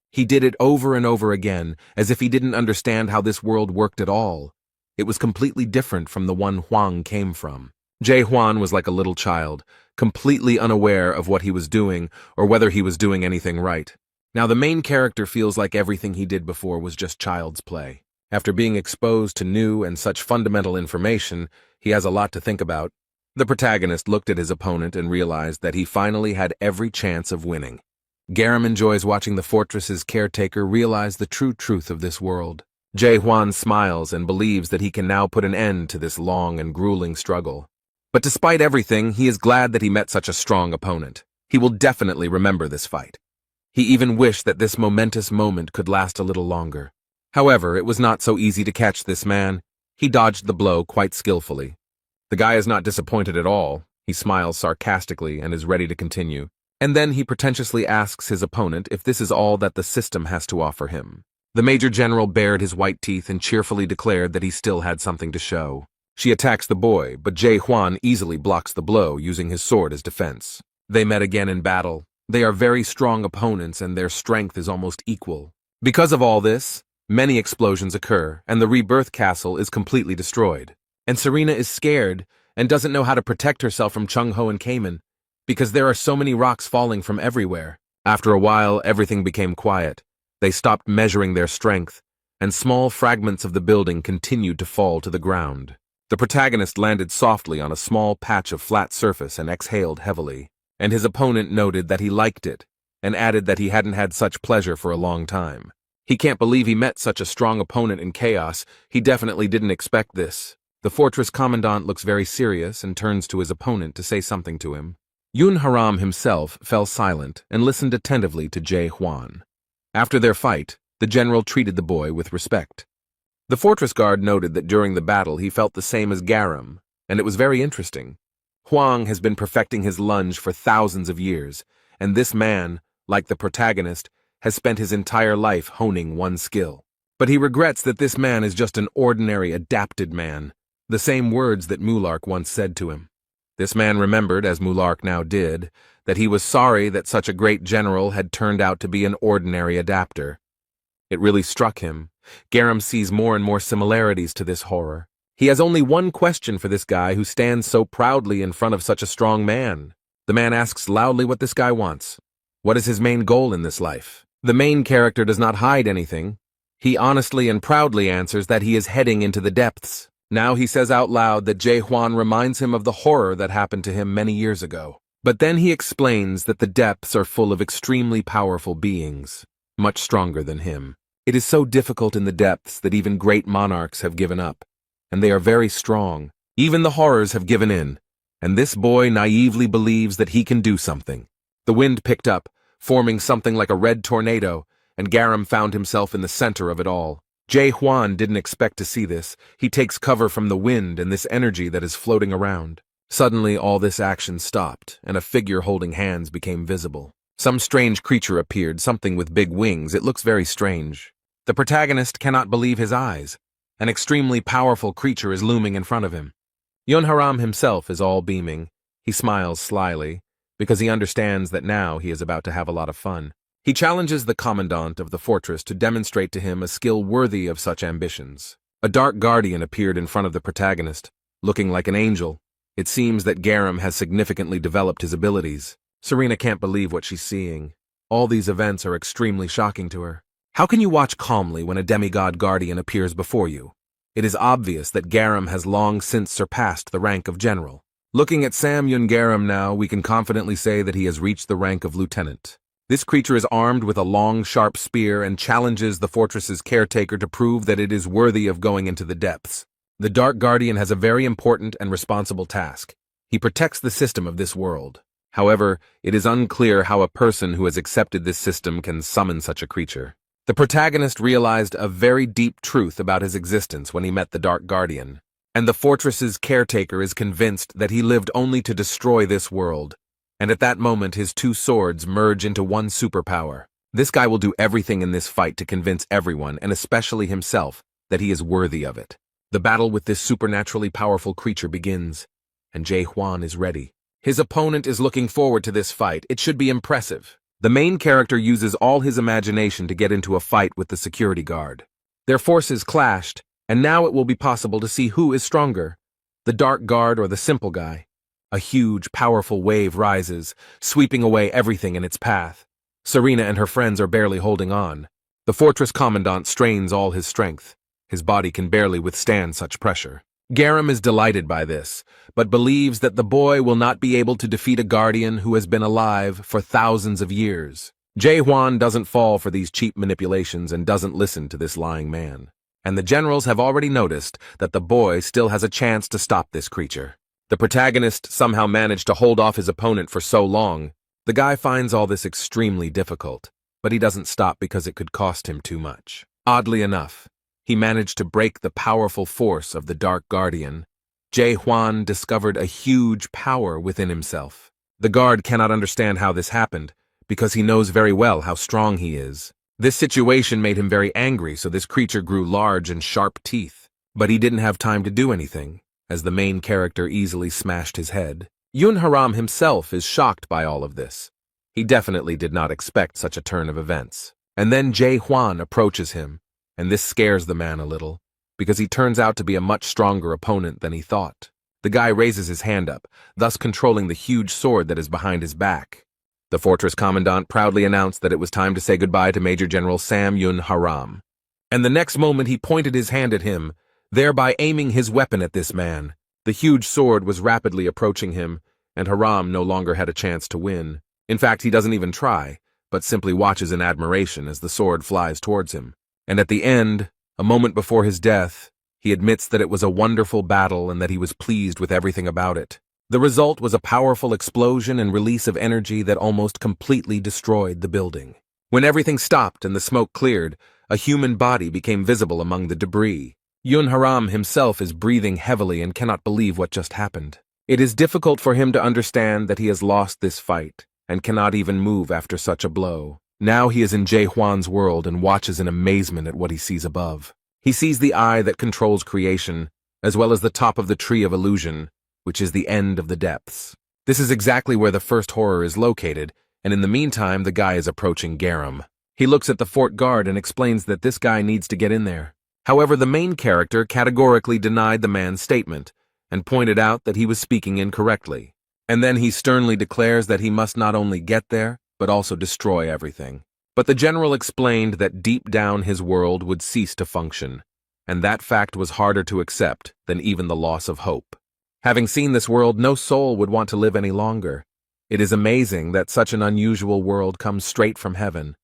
He did it over and over again, as if he didn't understand how this world worked at all. It was completely different from the one Huang came from. Jae Huan was like a little child, completely unaware of what he was doing or whether he was doing anything right. Now the main character feels like everything he did before was just child's play. After being exposed to new and such fundamental information, he has a lot to think about. The protagonist looked at his opponent and realized that he finally had every chance of winning. Garam enjoys watching the fortress's caretaker realize the true truth of this world. Jae Huan smiles and believes that he can now put an end to this long and grueling struggle. But despite everything, he is glad that he met such a strong opponent. He will definitely remember this fight. He even wished that this momentous moment could last a little longer. However, it was not so easy to catch this man. He dodged the blow quite skillfully. The guy is not disappointed at all. He smiles sarcastically and is ready to continue. And then he pretentiously asks his opponent if this is all that the system has to offer him. The Major General bared his white teeth and cheerfully declared that he still had something to show. She attacks the boy, but Jae Hwan easily blocks the blow using his sword as defense. They met again in battle. They are very strong opponents and their strength is almost equal. Because of all this, many explosions occur and the Rebirth Castle is completely destroyed. And Serena is scared and doesn't know how to protect herself from Chung Ho and Kamen because there are so many rocks falling from everywhere. After a while, everything became quiet. They stopped measuring their strength, and small fragments of the building continued to fall to the ground. The protagonist landed softly on a small patch of flat surface and exhaled heavily, and his opponent noted that he liked it, and added that he hadn't had such pleasure for a long time. He can't believe he met such a strong opponent in chaos. He definitely didn't expect this. The fortress commandant looks very serious and turns to his opponent to say something to him. Yun Haram himself fell silent and listened attentively to Jae Hwan. After their fight, the general treated the boy with respect. The fortress guard noted that during the battle he felt the same as Garam, and it was very interesting. Huang has been perfecting his lunge for thousands of years, and this man, like the protagonist, has spent his entire life honing one skill. But he regrets that this man is just an ordinary adapted man, the same words that Mulark once said to him. This man remembered, as Mulark now did, that he was sorry that such a great general had turned out to be an ordinary adapter. It really struck him. Garam sees more and more similarities to this horror. He has only one question for this guy who stands so proudly in front of such a strong man. The man asks loudly what this guy wants. What is his main goal in this life? The main character does not hide anything. He honestly and proudly answers that he is heading into the depths. Now he says out loud that Jae Hwan reminds him of the horror that happened to him many years ago. But then he explains that the depths are full of extremely powerful beings, much stronger than him. It is so difficult in the depths that even great monarchs have given up, and they are very strong. Even the horrors have given in, and this boy naively believes that he can do something. The wind picked up, forming something like a red tornado, and Garam found himself in the center of it all. Jae Hwan didn't expect to see this. He takes cover from the wind and this energy that is floating around. Suddenly, all this action stopped, and a figure holding hands became visible. Some strange creature appeared, something with big wings. It looks very strange. The protagonist cannot believe his eyes. An extremely powerful creature is looming in front of him. Yun Haram himself is all beaming. He smiles slyly, because he understands that now he is about to have a lot of fun. He challenges the commandant of the fortress to demonstrate to him a skill worthy of such ambitions. A dark guardian appeared in front of the protagonist, looking like an angel. It seems that Garam has significantly developed his abilities. Serena can't believe what she's seeing. All these events are extremely shocking to her. How can you watch calmly when a demigod guardian appears before you? It is obvious that Garam has long since surpassed the rank of general. Looking at Sam Yun Garam now, we can confidently say that he has reached the rank of lieutenant. This creature is armed with a long, sharp spear and challenges the fortress's caretaker to prove that it is worthy of going into the depths. The Dark Guardian has a very important and responsible task. He protects the system of this world. However, it is unclear how a person who has accepted this system can summon such a creature. The protagonist realized a very deep truth about his existence when he met the Dark Guardian, and the fortress's caretaker is convinced that he lived only to destroy this world. And at that moment his two swords merge into one superpower. This guy will do everything in this fight to convince everyone, and especially himself, that he is worthy of it. The battle with this supernaturally powerful creature begins, and Jae Hwan is ready. His opponent is looking forward to this fight. It should be impressive. The main character uses all his imagination to get into a fight with the security guard. Their forces clashed, and now it will be possible to see who is stronger, the Dark Guard or the simple guy. A huge, powerful wave rises, sweeping away everything in its path. Serena and her friends are barely holding on. The fortress commandant strains all his strength. His body can barely withstand such pressure. Garam is delighted by this, but believes that the boy will not be able to defeat a guardian who has been alive for thousands of years. Jae Hwan doesn't fall for these cheap manipulations and doesn't listen to this lying man. And the generals have already noticed that the boy still has a chance to stop this creature. The protagonist somehow managed to hold off his opponent for so long. The guy finds all this extremely difficult, but he doesn't stop because it could cost him too much. Oddly enough, he managed to break the powerful force of the Dark Guardian. Jae Hwan discovered a huge power within himself. The guard cannot understand how this happened, because he knows very well how strong he is. This situation made him very angry, so this creature grew large and sharp teeth. But he didn't have time to do anything, as the main character easily smashed his head. Yun Haram himself is shocked by all of this. He definitely did not expect such a turn of events. And then Jae Hwan approaches him, and this scares the man a little, because he turns out to be a much stronger opponent than he thought. The guy raises his hand up, thus controlling the huge sword that is behind his back. The fortress commandant proudly announced that it was time to say goodbye to Major General Sam Yun Haram. And the next moment he pointed his hand at him, thereby aiming his weapon at this man. The huge sword was rapidly approaching him, and Haram no longer had a chance to win. In fact, he doesn't even try, but simply watches in admiration as the sword flies towards him. And at the end, a moment before his death, he admits that it was a wonderful battle and that he was pleased with everything about it. The result was a powerful explosion and release of energy that almost completely destroyed the building. When everything stopped and the smoke cleared, a human body became visible among the debris. Yun Haram himself is breathing heavily and cannot believe what just happened. It is difficult for him to understand that he has lost this fight and cannot even move after such a blow. Now he is in Jae Hwan's world and watches in amazement at what he sees above. He sees the eye that controls creation, as well as the top of the tree of illusion, which is the end of the depths. This is exactly where the first horror is located, and in the meantime the guy is approaching Garam. He looks at the fort guard and explains that this guy needs to get in there. However, the main character categorically denied the man's statement, and pointed out that he was speaking incorrectly. And then he sternly declares that he must not only get there, but also destroy everything. But the general explained that deep down his world would cease to function, and that fact was harder to accept than even the loss of hope. Having seen this world, no soul would want to live any longer. It is amazing that such an unusual world comes straight from heaven.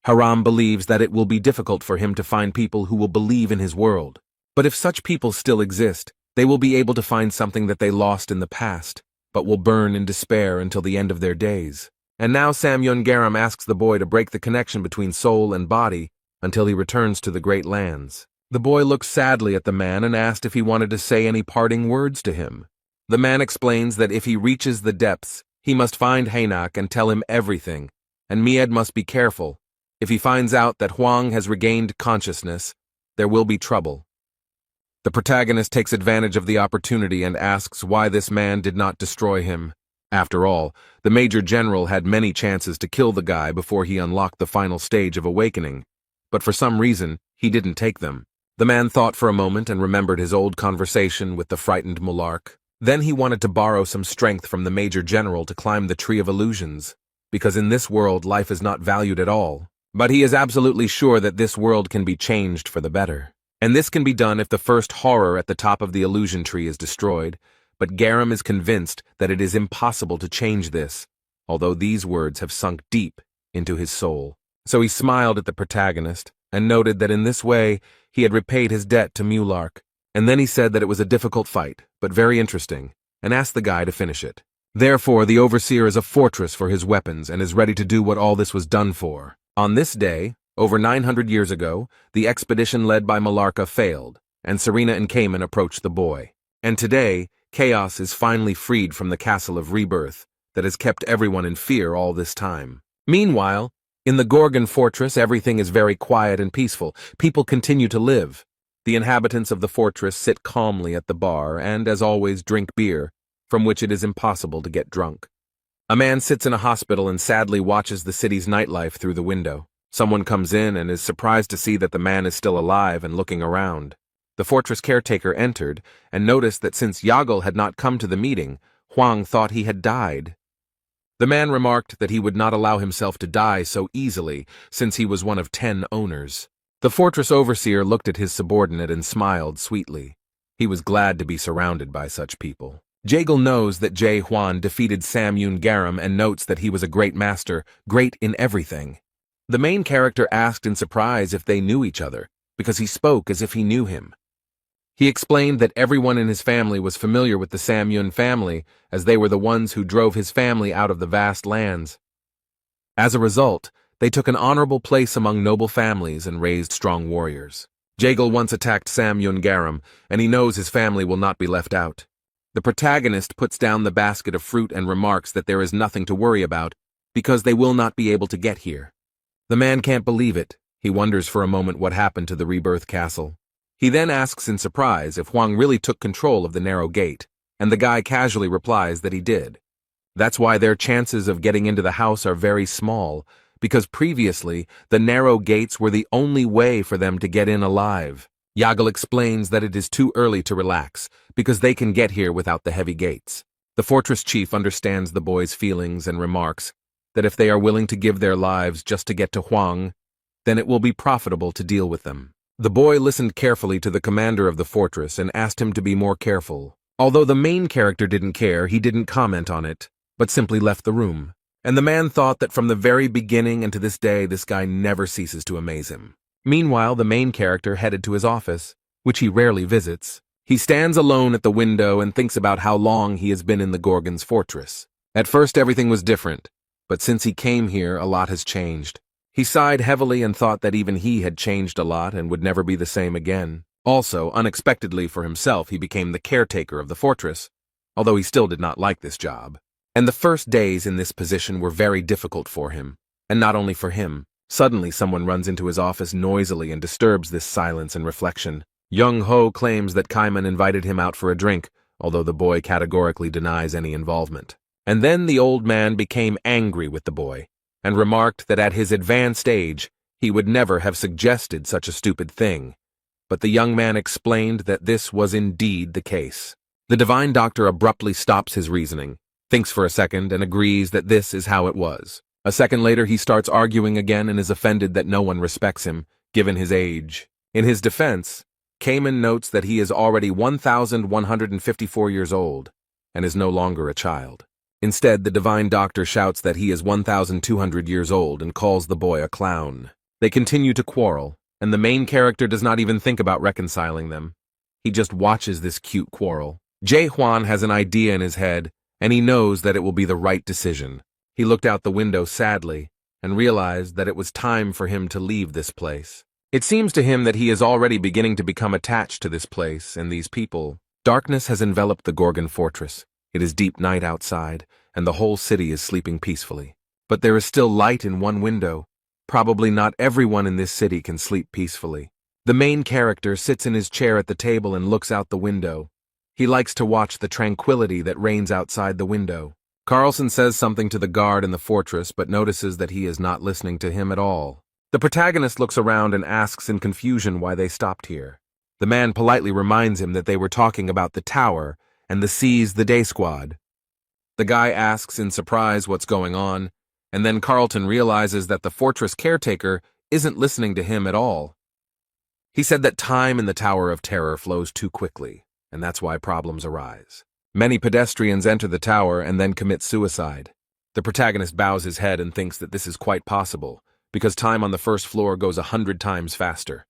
Haram believes that it will be difficult for him to find people who will believe in his world. But if such people still exist, they will be able to find something that they lost in the past, but will burn in despair until the end of their days. And now Sam Yun Garam asks the boy to break the connection between soul and body until he returns to the Great Lands. The boy looked sadly at the man and asked if he wanted to say any parting words to him. The man explains that if he reaches the depths, he must find Hainak and tell him everything, and Mied must be careful. If he finds out that Huang has regained consciousness, there will be trouble. The protagonist takes advantage of the opportunity and asks why this man did not destroy him. After all, the Major General had many chances to kill the guy before he unlocked the final stage of awakening, but for some reason, he didn't take them. The man thought for a moment and remembered his old conversation with the frightened Mulark. Then he wanted to borrow some strength from the Major General to climb the Tree of Illusions, because in this world life is not valued at all. But he is absolutely sure that this world can be changed for the better. And this can be done if the first horror at the top of the illusion tree is destroyed, but Garam is convinced that it is impossible to change this, although these words have sunk deep into his soul. So he smiled at the protagonist and noted that in this way he had repaid his debt to Mulark, and then he said that it was a difficult fight, but very interesting, and asked the guy to finish it. Therefore, the Overseer is a fortress for his weapons and is ready to do what all this was done for. On this day, over 900 years ago, the expedition led by Malarca failed, and Serena and Cayman approached the boy. And today, chaos is finally freed from the Castle of Rebirth that has kept everyone in fear all this time. Meanwhile, in the Gorgon fortress, everything is very quiet and peaceful. People continue to live. The inhabitants of the fortress sit calmly at the bar and, as always, drink beer, from which it is impossible to get drunk. A man sits in a hospital and sadly watches the city's nightlife through the window. Someone comes in and is surprised to see that the man is still alive and looking around. The fortress caretaker entered and noticed that since Yahello had not come to the meeting, Huang thought he had died. The man remarked that he would not allow himself to die so easily, since he was one of 10 owners. The fortress overseer looked at his subordinate and smiled sweetly. He was glad to be surrounded by such people. Jaegal knows that Jae Hwan defeated Sam Yun Garam and notes that he was a great master, great in everything. The main character asked in surprise if they knew each other, because he spoke as if he knew him. He explained that everyone in his family was familiar with the Sam Yun family, as they were the ones who drove his family out of the vast lands. As a result, they took an honorable place among noble families and raised strong warriors. Jaegal once attacked Sam Yun Garam, and he knows his family will not be left out. The protagonist puts down the basket of fruit and remarks that there is nothing to worry about, because they will not be able to get here. The man can't believe it. He wonders for a moment what happened to the rebirth castle. He then asks in surprise if Huang really took control of the narrow gate, and the guy casually replies that he did. That's why their chances of getting into the house are very small, because previously the narrow gates were the only way for them to get in alive. Yahello explains that it is too early to relax, because they can get here without the heavy gates. The fortress chief understands the boy's feelings and remarks that if they are willing to give their lives just to get to Huang, then it will be profitable to deal with them. The boy listened carefully to the commander of the fortress and asked him to be more careful. Although the main character didn't care, he didn't comment on it, but simply left the room. And the man thought that from the very beginning and to this day, this guy never ceases to amaze him. Meanwhile, the main character headed to his office, which he rarely visits. He stands alone at the window and thinks about how long he has been in the Gorgon's fortress. At first, everything was different, but since he came here, a lot has changed. He sighed heavily and thought that even he had changed a lot and would never be the same again. Also, unexpectedly for himself, he became the caretaker of the fortress, although he still did not like this job. And the first days in this position were very difficult for him. And not only for him. Suddenly, someone runs into his office noisily and disturbs this silence and reflection. Young Ho claims that Kaiman invited him out for a drink, although the boy categorically denies any involvement. And then the old man became angry with the boy, and remarked that at his advanced age, he would never have suggested such a stupid thing. But the young man explained that this was indeed the case. The divine doctor abruptly stops his reasoning, thinks for a second, and agrees that this is how it was. A second later, he starts arguing again and is offended that no one respects him, given his age. In his defense, Kaiman notes that he is already 1,154 years old, and is no longer a child. Instead, the divine doctor shouts that he is 1,200 years old and calls the boy a clown. They continue to quarrel, and the main character does not even think about reconciling them. He just watches this cute quarrel. Jae Hwan has an idea in his head, and he knows that it will be the right decision. He looked out the window sadly and realized that it was time for him to leave this place. It seems to him that he is already beginning to become attached to this place and these people. Darkness has enveloped the Gorgon fortress. It is deep night outside, and the whole city is sleeping peacefully. But there is still light in one window. Probably not everyone in this city can sleep peacefully. The main character sits in his chair at the table and looks out the window. He likes to watch the tranquility that reigns outside the window. Carlson says something to the guard in the fortress, but notices that he is not listening to him at all. The protagonist looks around and asks in confusion why they stopped here. The man politely reminds him that they were talking about the tower and the Seize the Day squad. The guy asks in surprise what's going on, and then Carlton realizes that the fortress caretaker isn't listening to him at all. He said that time in the Tower of Terror flows too quickly, and that's why problems arise. Many pedestrians enter the tower and then commit suicide. The protagonist bows his head and thinks that this is quite possible, because time on the first floor goes 100 times faster.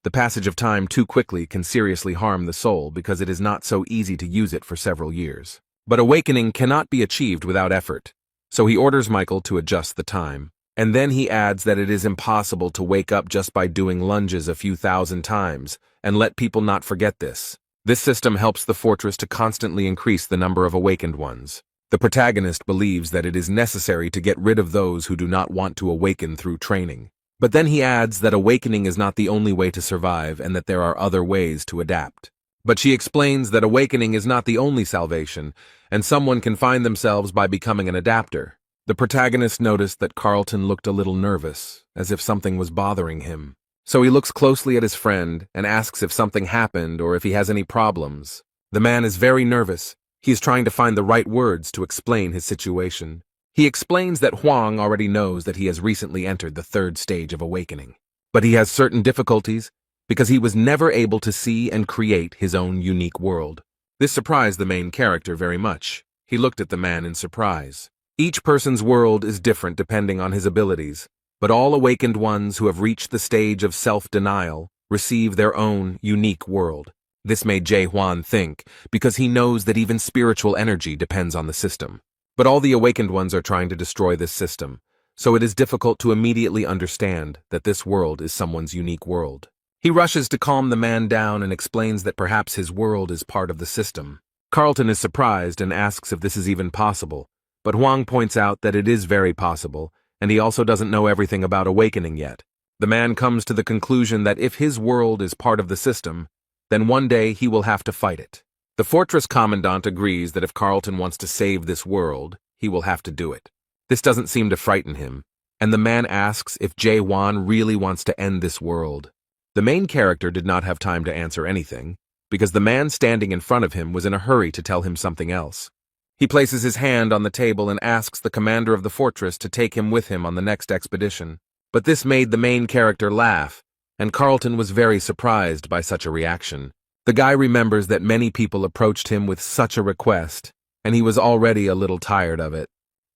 The passage of time too quickly can seriously harm the soul because it is not so easy to use it for several years. But awakening cannot be achieved without effort, so he orders Michael to adjust the time. And then he adds that it is impossible to wake up just by doing lunges a few thousand times, and let people not forget this. This system helps the fortress to constantly increase the number of awakened ones. The protagonist believes that it is necessary to get rid of those who do not want to awaken through training. But then he adds that awakening is not the only way to survive and that there are other ways to adapt. But she explains that awakening is not the only salvation, and someone can find themselves by becoming an adapter. The protagonist noticed that Carlton looked a little nervous, as if something was bothering him. So he looks closely at his friend and asks if something happened or if he has any problems. The man is very nervous. He is trying to find the right words to explain his situation. He explains that Huang already knows that he has recently entered the third stage of awakening. But he has certain difficulties because he was never able to see and create his own unique world. This surprised the main character very much. He looked at the man in surprise. Each person's world is different depending on his abilities, but all awakened ones who have reached the stage of self-denial receive their own unique world. This made Jae Hwan think, because he knows that even spiritual energy depends on the system. But all the awakened ones are trying to destroy this system, so it is difficult to immediately understand that this world is someone's unique world. He rushes to calm the man down and explains that perhaps his world is part of the system. Carlton is surprised and asks if this is even possible, but Huang points out that it is very possible, and he also doesn't know everything about awakening yet. The man comes to the conclusion that if his world is part of the system, then one day he will have to fight it. The fortress commandant agrees that if Carlton wants to save this world, he will have to do it. This doesn't seem to frighten him, and the man asks if Jae-hwan really wants to end this world. The main character did not have time to answer anything, because the man standing in front of him was in a hurry to tell him something else. He places his hand on the table and asks the commander of the fortress to take him with him on the next expedition. But this made the main character laugh, and Carlton was very surprised by such a reaction. The guy remembers that many people approached him with such a request, and he was already a little tired of it.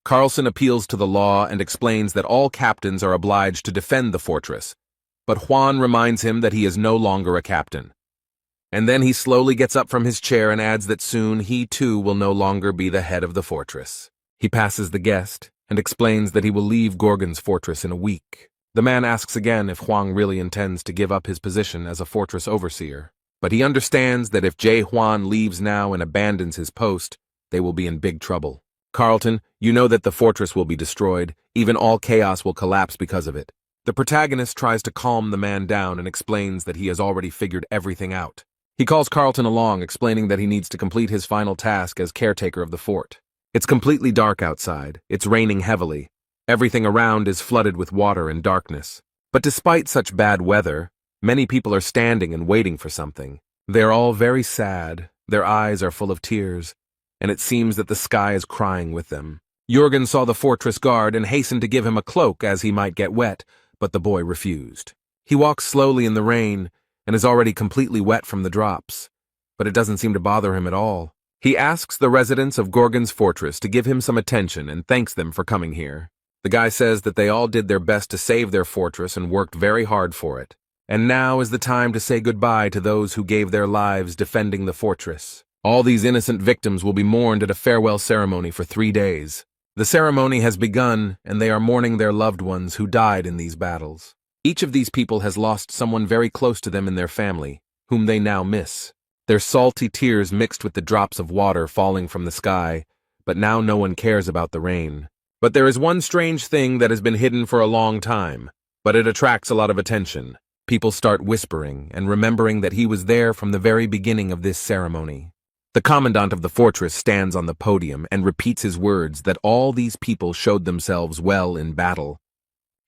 Carlson appeals to the law and explains that all captains are obliged to defend the fortress, but Hwan reminds him that he is no longer a captain. And then he slowly gets up from his chair and adds that soon he too will no longer be the head of the fortress. He passes the guest and explains that he will leave Gorgon's fortress in a week. The man asks again if Hwang really intends to give up his position as a fortress overseer, but he understands that if Jae-hwan leaves now and abandons his post, they will be in big trouble. Carlton, you know that the fortress will be destroyed, even all chaos will collapse because of it. The protagonist tries to calm the man down and explains that he has already figured everything out. He calls Carlton along, explaining that he needs to complete his final task as caretaker of the fort. It's completely dark outside, it's raining heavily. Everything around is flooded with water and darkness. But despite such bad weather, many people are standing and waiting for something. They are all very sad, their eyes are full of tears, and it seems that the sky is crying with them. Jurgen saw the fortress guard and hastened to give him a cloak as he might get wet, but the boy refused. He walks slowly in the rain and is already completely wet from the drops, but it doesn't seem to bother him at all. He asks the residents of Gorgon's fortress to give him some attention and thanks them for coming here. The guy says that they all did their best to save their fortress and worked very hard for it. And now is the time to say goodbye to those who gave their lives defending the fortress. All these innocent victims will be mourned at a farewell ceremony for 3 days. The ceremony has begun, and they are mourning their loved ones who died in these battles. Each of these people has lost someone very close to them in their family, whom they now miss. Their salty tears mixed with the drops of water falling from the sky, but now no one cares about the rain. But there is one strange thing that has been hidden for a long time, but it attracts a lot of attention. People start whispering and remembering that he was there from the very beginning of this ceremony. The commandant of the fortress stands on the podium and repeats his words that all these people showed themselves well in battle.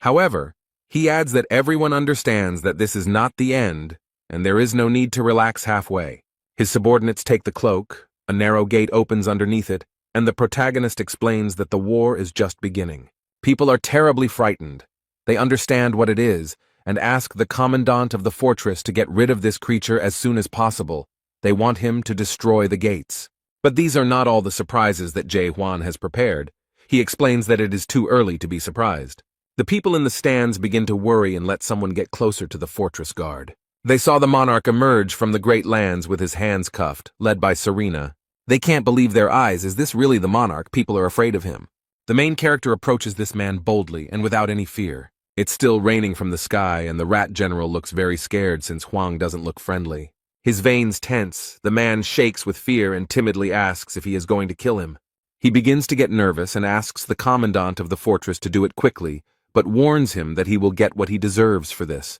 However, he adds that everyone understands that this is not the end, and there is no need to relax halfway. His subordinates take the cloak, a narrow gate opens underneath it, and the protagonist explains that the war is just beginning. People are terribly frightened. They understand what it is, and ask the commandant of the fortress to get rid of this creature as soon as possible. They want him to destroy the gates. But these are not all the surprises that Jae-hwan has prepared. He explains that it is too early to be surprised. The people in the stands begin to worry and let someone get closer to the fortress guard. They saw the monarch emerge from the great lands with his hands cuffed, led by Serena. They can't believe their eyes. Is this really the monarch? People are afraid of him. The main character approaches this man boldly and without any fear. It's still raining from the sky, and the rat general looks very scared since Hwang doesn't look friendly. His veins tense, the man shakes with fear and timidly asks if he is going to kill him. He begins to get nervous and asks the commandant of the fortress to do it quickly, but warns him that he will get what he deserves for this.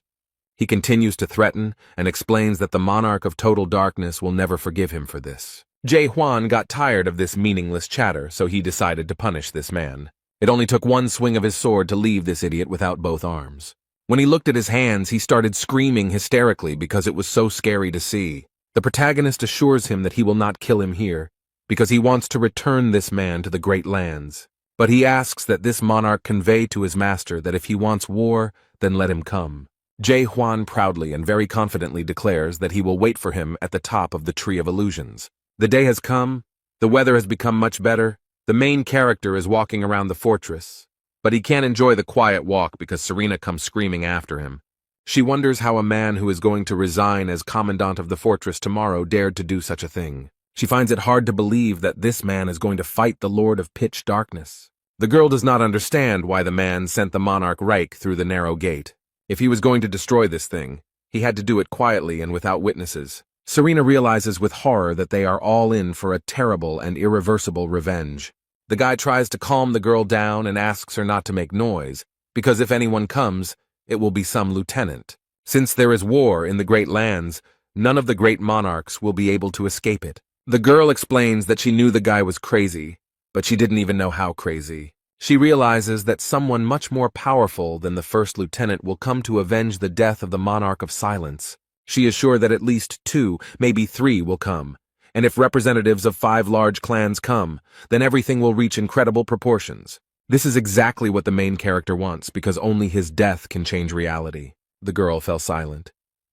He continues to threaten and explains that the monarch of total darkness will never forgive him for this. Jae-hwan got tired of this meaningless chatter, so he decided to punish this man. It only took one swing of his sword to leave this idiot without both arms. When he looked at his hands, he started screaming hysterically because it was so scary to see. The protagonist assures him that he will not kill him here, because he wants to return this man to the great lands. But he asks that this monarch convey to his master that if he wants war, then let him come. Jae-hwan proudly and very confidently declares that he will wait for him at the top of the Tree of Illusions. The day has come, the weather has become much better, the main character is walking around the fortress, but he can't enjoy the quiet walk because Serena comes screaming after him. She wonders how a man who is going to resign as commandant of the fortress tomorrow dared to do such a thing. She finds it hard to believe that this man is going to fight the Lord of Pitch Darkness. The girl does not understand why the man sent the monarch Reich through the narrow gate. If he was going to destroy this thing, he had to do it quietly and without witnesses. Serena realizes with horror that they are all in for a terrible and irreversible revenge. The guy tries to calm the girl down and asks her not to make noise, because if anyone comes, it will be some lieutenant. Since there is war in the great lands, none of the great monarchs will be able to escape it. The girl explains that she knew the guy was crazy, but she didn't even know how crazy. She realizes that someone much more powerful than the first lieutenant will come to avenge the death of the monarch of silence. She is sure that at least 2, maybe 3 will come, and if representatives of 5 large clans come, then everything will reach incredible proportions. This is exactly what the main character wants, because only his death can change reality. The girl fell silent.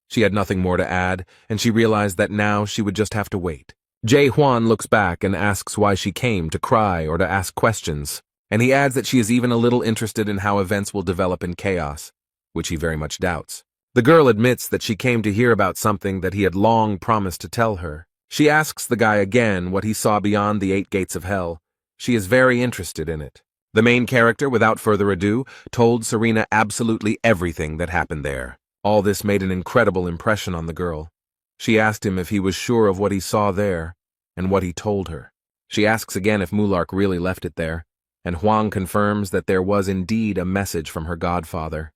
She had nothing more to add, and she realized that now she would just have to wait. Jae-hwan looks back and asks why she came, to cry or to ask questions, and he adds that she is even a little interested in how events will develop in chaos, which he very much doubts. The girl admits that she came to hear about something that he had long promised to tell her. She asks the guy again what he saw beyond the 8 gates of hell. She is very interested in it. The main character, without further ado, told Serena absolutely everything that happened there. All this made an incredible impression on the girl. She asked him if he was sure of what he saw there, and what he told her. She asks again if Mulark really left it there, and Hwang confirms that there was indeed a message from her godfather.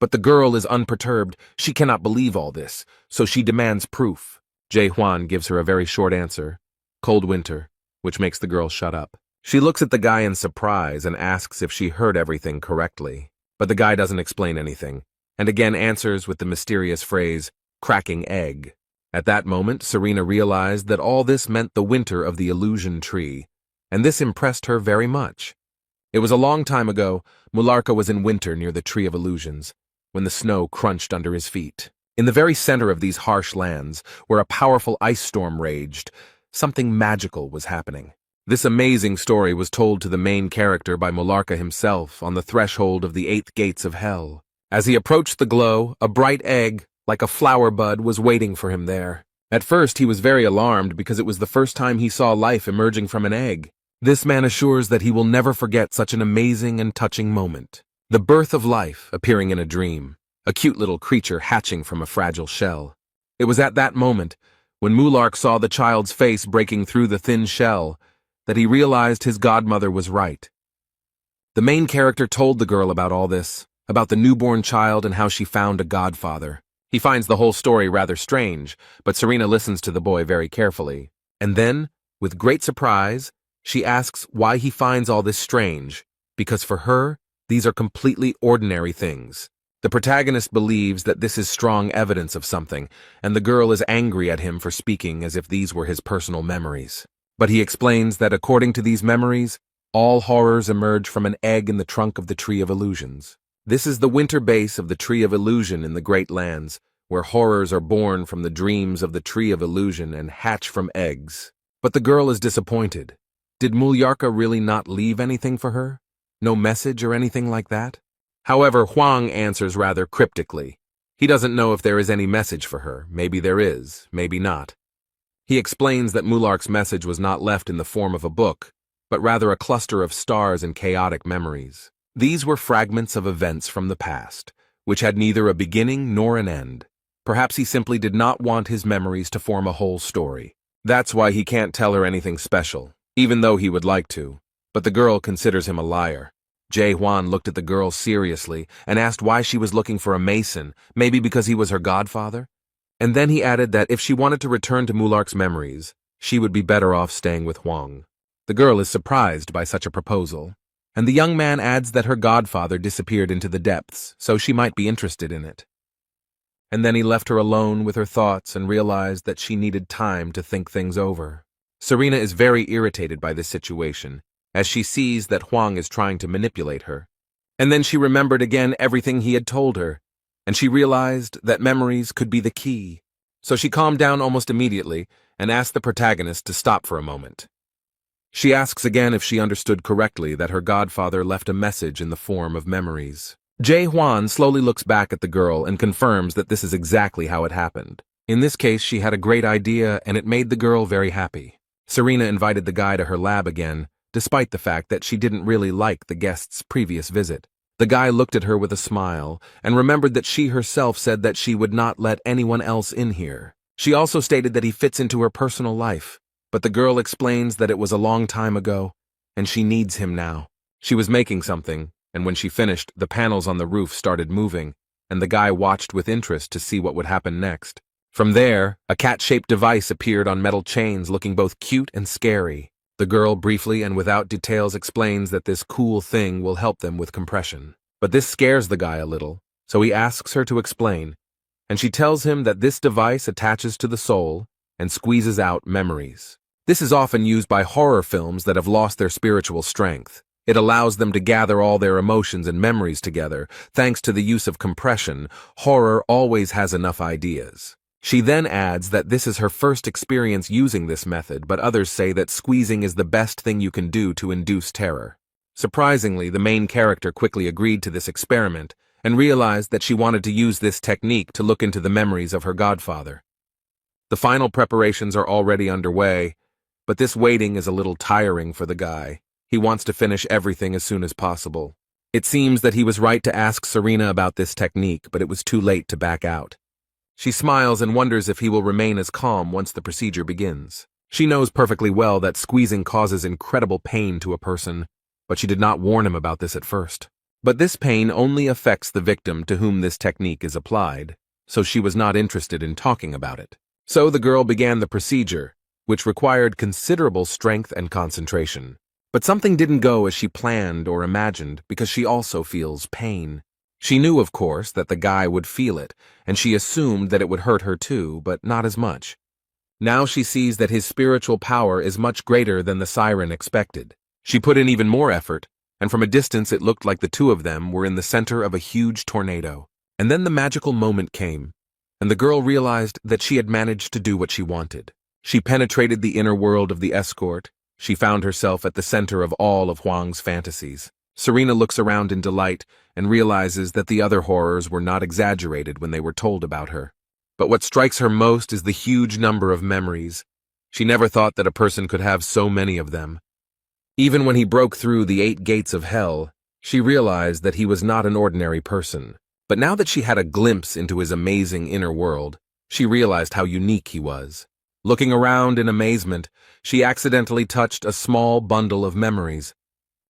But the girl is unperturbed. She cannot believe all this, so she demands proof. Jae-hwan gives her a very short answer, cold winter, which makes the girl shut up. She looks at the guy in surprise and asks if she heard everything correctly, but the guy doesn't explain anything, and again answers with the mysterious phrase, cracking egg. At that moment, Serena realized that all this meant the winter of the illusion tree, and this impressed her very much. It was a long time ago. Mularka was in winter near the Tree of Illusions, when the snow crunched under his feet. In the very center of these harsh lands, where a powerful ice storm raged, something magical was happening. This amazing story was told to the main character by Mularka himself on the threshold of the 8 gates of hell. As he approached the glow, a bright egg, like a flower bud, was waiting for him there. At first, he was very alarmed because it was the first time he saw life emerging from an egg. This man assures that he will never forget such an amazing and touching moment. The birth of life appearing in a dream, a cute little creature hatching from a fragile shell. It was at that moment, when Mulark saw the child's face breaking through the thin shell, that he realized his godmother was right. The main character told the girl about all this, about the newborn child and how she found a godfather. He finds the whole story rather strange, but Serena listens to the boy very carefully. And then, with great surprise, she asks why he finds all this strange, because for her, these are completely ordinary things. The protagonist believes that this is strong evidence of something, and the girl is angry at him for speaking as if these were his personal memories. But he explains that according to these memories, all horrors emerge from an egg in the trunk of the Tree of Illusions. This is the winter base of the Tree of Illusion in the Great Lands, where horrors are born from the dreams of the Tree of Illusion and hatch from eggs. But the girl is disappointed. Did Mularka really not leave anything for her? No message or anything like that? However, Hwang answers rather cryptically. He doesn't know if there is any message for her. Maybe there is, maybe not. He explains that Mulark's message was not left in the form of a book, but rather a cluster of stars and chaotic memories. These were fragments of events from the past, which had neither a beginning nor an end. Perhaps he simply did not want his memories to form a whole story. That's why he can't tell her anything special, even though he would like to. But the girl considers him a liar. Jae-hwan looked at the girl seriously and asked why she was looking for a mason, maybe because he was her godfather? And then he added that if she wanted to return to Mulark's memories, she would be better off staying with Hwang. The girl is surprised by such a proposal, and the young man adds that her godfather disappeared into the depths, so she might be interested in it. And then he left her alone with her thoughts and realized that she needed time to think things over. Serena is very irritated by this situation, as she sees that Hwang is trying to manipulate her. And then she remembered again everything he had told her, and she realized that memories could be the key. So she calmed down almost immediately and asked the protagonist to stop for a moment. She asks again if she understood correctly that her godfather left a message in the form of memories. Jae-hwan slowly looks back at the girl and confirms that this is exactly how it happened. In this case, she had a great idea and it made the girl very happy. Serena invited the guy to her lab again, despite the fact that she didn't really like the guest's previous visit. The guy looked at her with a smile and remembered that she herself said that she would not let anyone else in here. She also stated that he fits into her personal life, but the girl explains that it was a long time ago and she needs him now. She was making something, and when she finished, the panels on the roof started moving, and the guy watched with interest to see what would happen next. From there, a cat-shaped device appeared on metal chains looking both cute and scary. The girl briefly and without details explains that this cool thing will help them with compression. But this scares the guy a little, so he asks her to explain, and she tells him that this device attaches to the soul and squeezes out memories. This is often used by horror films that have lost their spiritual strength. It allows them to gather all their emotions and memories together. Thanks to the use of compression, horror always has enough ideas. She then adds that this is her first experience using this method, but others say that squeezing is the best thing you can do to induce terror. Surprisingly, the main character quickly agreed to this experiment and realized that she wanted to use this technique to look into the memories of her godfather. The final preparations are already underway, but this waiting is a little tiring for the guy. He wants to finish everything as soon as possible. It seems that he was right to ask Serena about this technique, but it was too late to back out. She smiles and wonders if he will remain as calm once the procedure begins. She knows perfectly well that squeezing causes incredible pain to a person, but she did not warn him about this at first. But this pain only affects the victim to whom this technique is applied, so she was not interested in talking about it. So the girl began the procedure, which required considerable strength and concentration. But something didn't go as she planned or imagined because she also feels pain. She knew, of course, that the guy would feel it, and she assumed that it would hurt her too, but not as much. Now she sees that his spiritual power is much greater than the siren expected. She put in even more effort, and from a distance it looked like the two of them were in the center of a huge tornado. And then the magical moment came, and the girl realized that she had managed to do what she wanted. She penetrated the inner world of the escort. She found herself at the center of all of Huang's fantasies. Serena looks around in delight and realizes that the other horrors were not exaggerated when they were told about her. But what strikes her most is the huge number of memories. She never thought that a person could have so many of them. Even when he broke through the 8 gates of hell, she realized that he was not an ordinary person. But now that she had a glimpse into his amazing inner world, she realized how unique he was. Looking around in amazement, she accidentally touched a small bundle of memories.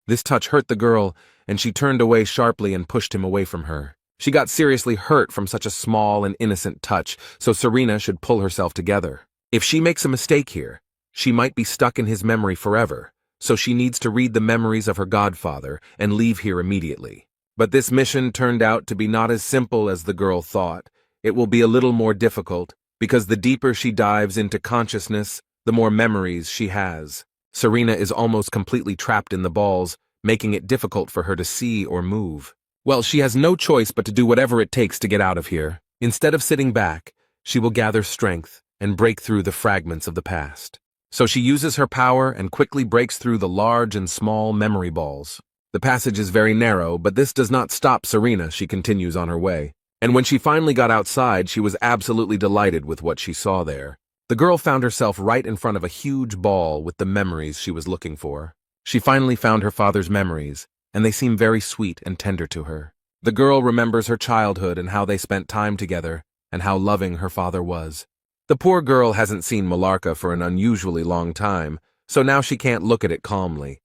This touch hurt the girl, and she turned away sharply and pushed him away from her. She got seriously hurt from such a small and innocent touch, so Serena should pull herself together. If she makes a mistake here, she might be stuck in his memory forever, so she needs to read the memories of her godfather and leave here immediately. But this mission turned out to be not as simple as the girl thought. It will be a little more difficult, because the deeper she dives into consciousness, the more memories she has. Serena is almost completely trapped in the balls, making it difficult for her to see or move. Well, she has no choice but to do whatever it takes to get out of here. Instead of sitting back, she will gather strength and break through the fragments of the past. So she uses her power and quickly breaks through the large and small memory balls. The passage is very narrow, but this does not stop Serena. She continues on her way. And when she finally got outside, she was absolutely delighted with what she saw there. The girl found herself right in front of a huge ball with the memories she was looking for. She finally found her father's memories, and they seem very sweet and tender to her. The girl remembers her childhood and how they spent time together, and how loving her father was. The poor girl hasn't seen Mallarka for an unusually long time, so now she can't look at it calmly.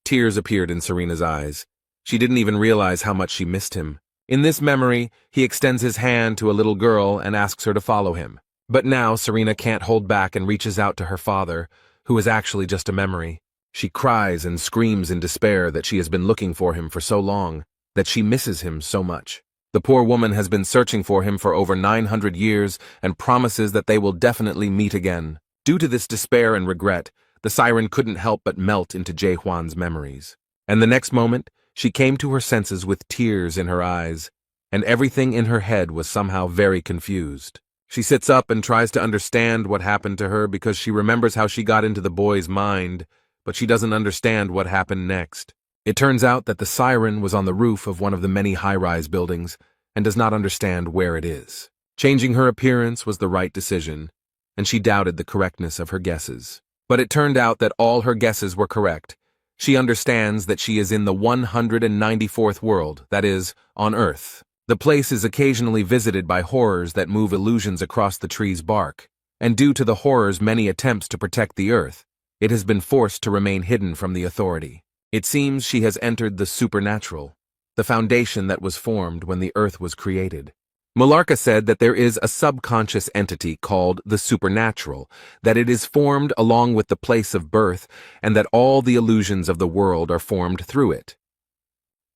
Tears appeared in Serena's eyes. She didn't even realize how much she missed him. In this memory, he extends his hand to a little girl and asks her to follow him. But now Serena can't hold back and reaches out to her father, who is actually just a memory. She cries and screams in despair that she has been looking for him for so long, that she misses him so much. The poor woman has been searching for him for over 900 years and promises that they will definitely meet again. Due to this despair and regret, the siren couldn't help but melt into Jae-hwan's memories. And the next moment, she came to her senses with tears in her eyes, and everything in her head was somehow very confused. She sits up and tries to understand what happened to her because she remembers how she got into the boy's mind, but she doesn't understand what happened next. It turns out that the siren was on the roof of one of the many high-rise buildings and does not understand where it is. Changing her appearance was the right decision, and she doubted the correctness of her guesses. But it turned out that all her guesses were correct. She understands that she is in the 194th world, that is, on Earth. The place is occasionally visited by horrors that move illusions across the tree's bark, and due to the horrors' many attempts to protect the Earth, It has been forced to remain hidden from the authority. It seems she has entered the supernatural, the foundation that was formed when the earth was created. Mularka said that there is a subconscious entity called the supernatural, that it is formed along with the place of birth, and that all the illusions of the world are formed through it.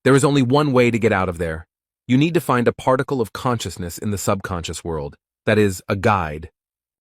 There is only one way to get out of there. You need to find a particle of consciousness in the subconscious world, that is, a guide.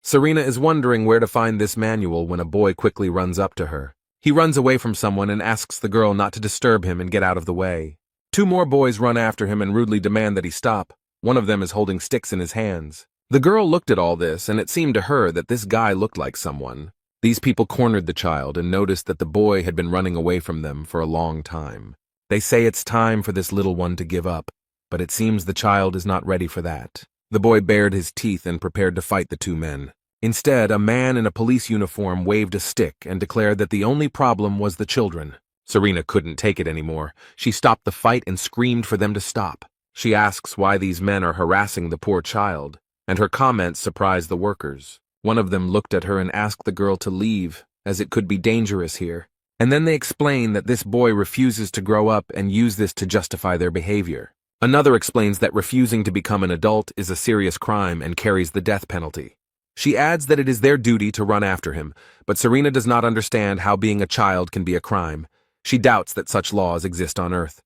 Serena is wondering where to find this manual when a boy quickly runs up to her. He runs away from someone and asks the girl not to disturb him and get out of the way. Two more boys run after him and rudely demand that he stop. One of them is holding sticks in his hands. The girl looked at all this, and it seemed to her that this guy looked like someone. These people cornered the child and noticed that the boy had been running away from them for a long time. They say it's time for this little one to give up, but it seems the child is not ready for that. The boy bared his teeth and prepared to fight the two men. Instead, a man in a police uniform waved a stick and declared that the only problem was the children. Serena couldn't take it anymore. She stopped the fight and screamed for them to stop. She asks why these men are harassing the poor child, and her comments surprise the workers. One of them looked at her and asked the girl to leave, as it could be dangerous here. And then they explain that this boy refuses to grow up and use this to justify their behavior. Another explains that refusing to become an adult is a serious crime and carries the death penalty. She adds that it is their duty to run after him, but Serena does not understand how being a child can be a crime. She doubts that such laws exist on Earth.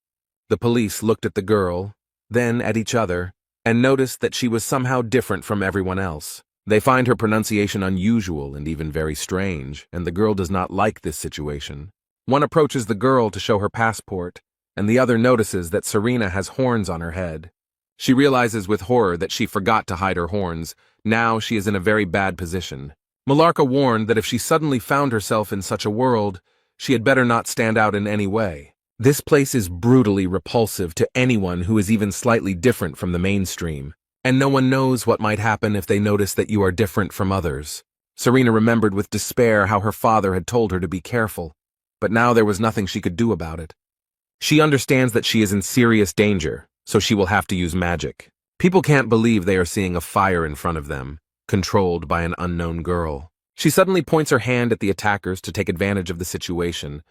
The police looked at the girl, then at each other, and noticed that she was somehow different from everyone else. They find her pronunciation unusual and even very strange, and the girl does not like this situation. One approaches the girl to show her passport, and the other notices that Serena has horns on her head. She realizes with horror that she forgot to hide her horns. Now she is in a very bad position. Mularka warned that if she suddenly found herself in such a world, she had better not stand out in any way. This place is brutally repulsive to anyone who is even slightly different from the mainstream, and no one knows what might happen if they notice that you are different from others. Serena remembered with despair how her father had told her to be careful, but now there was nothing she could do about it. She understands that she is in serious danger, so she will have to use magic. People can't believe they are seeing a fire in front of them, controlled by an unknown girl. She suddenly points her hand at the attackers to take advantage of the situation,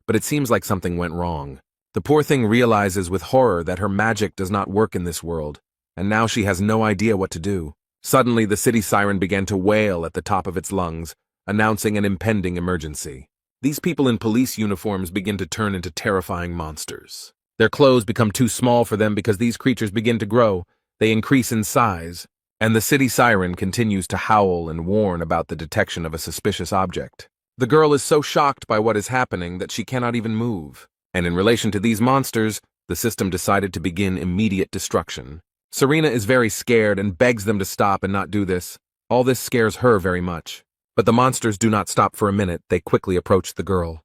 but it seems like something went wrong. The poor thing realizes with horror that her magic does not work in this world, and now she has no idea what to do. Suddenly, the city siren began to wail at the top of its lungs, announcing an impending emergency. These people in police uniforms begin to turn into terrifying monsters. Their clothes become too small for them because these creatures begin to grow. They increase in size, and the city siren continues to howl and warn about the detection of a suspicious object. The girl is so shocked by what is happening that she cannot even move. And in relation to these monsters, the system decided to begin immediate destruction. Serena is very scared and begs them to stop and not do this. All this scares her very much. But the monsters do not stop for a minute. They quickly approach the girl.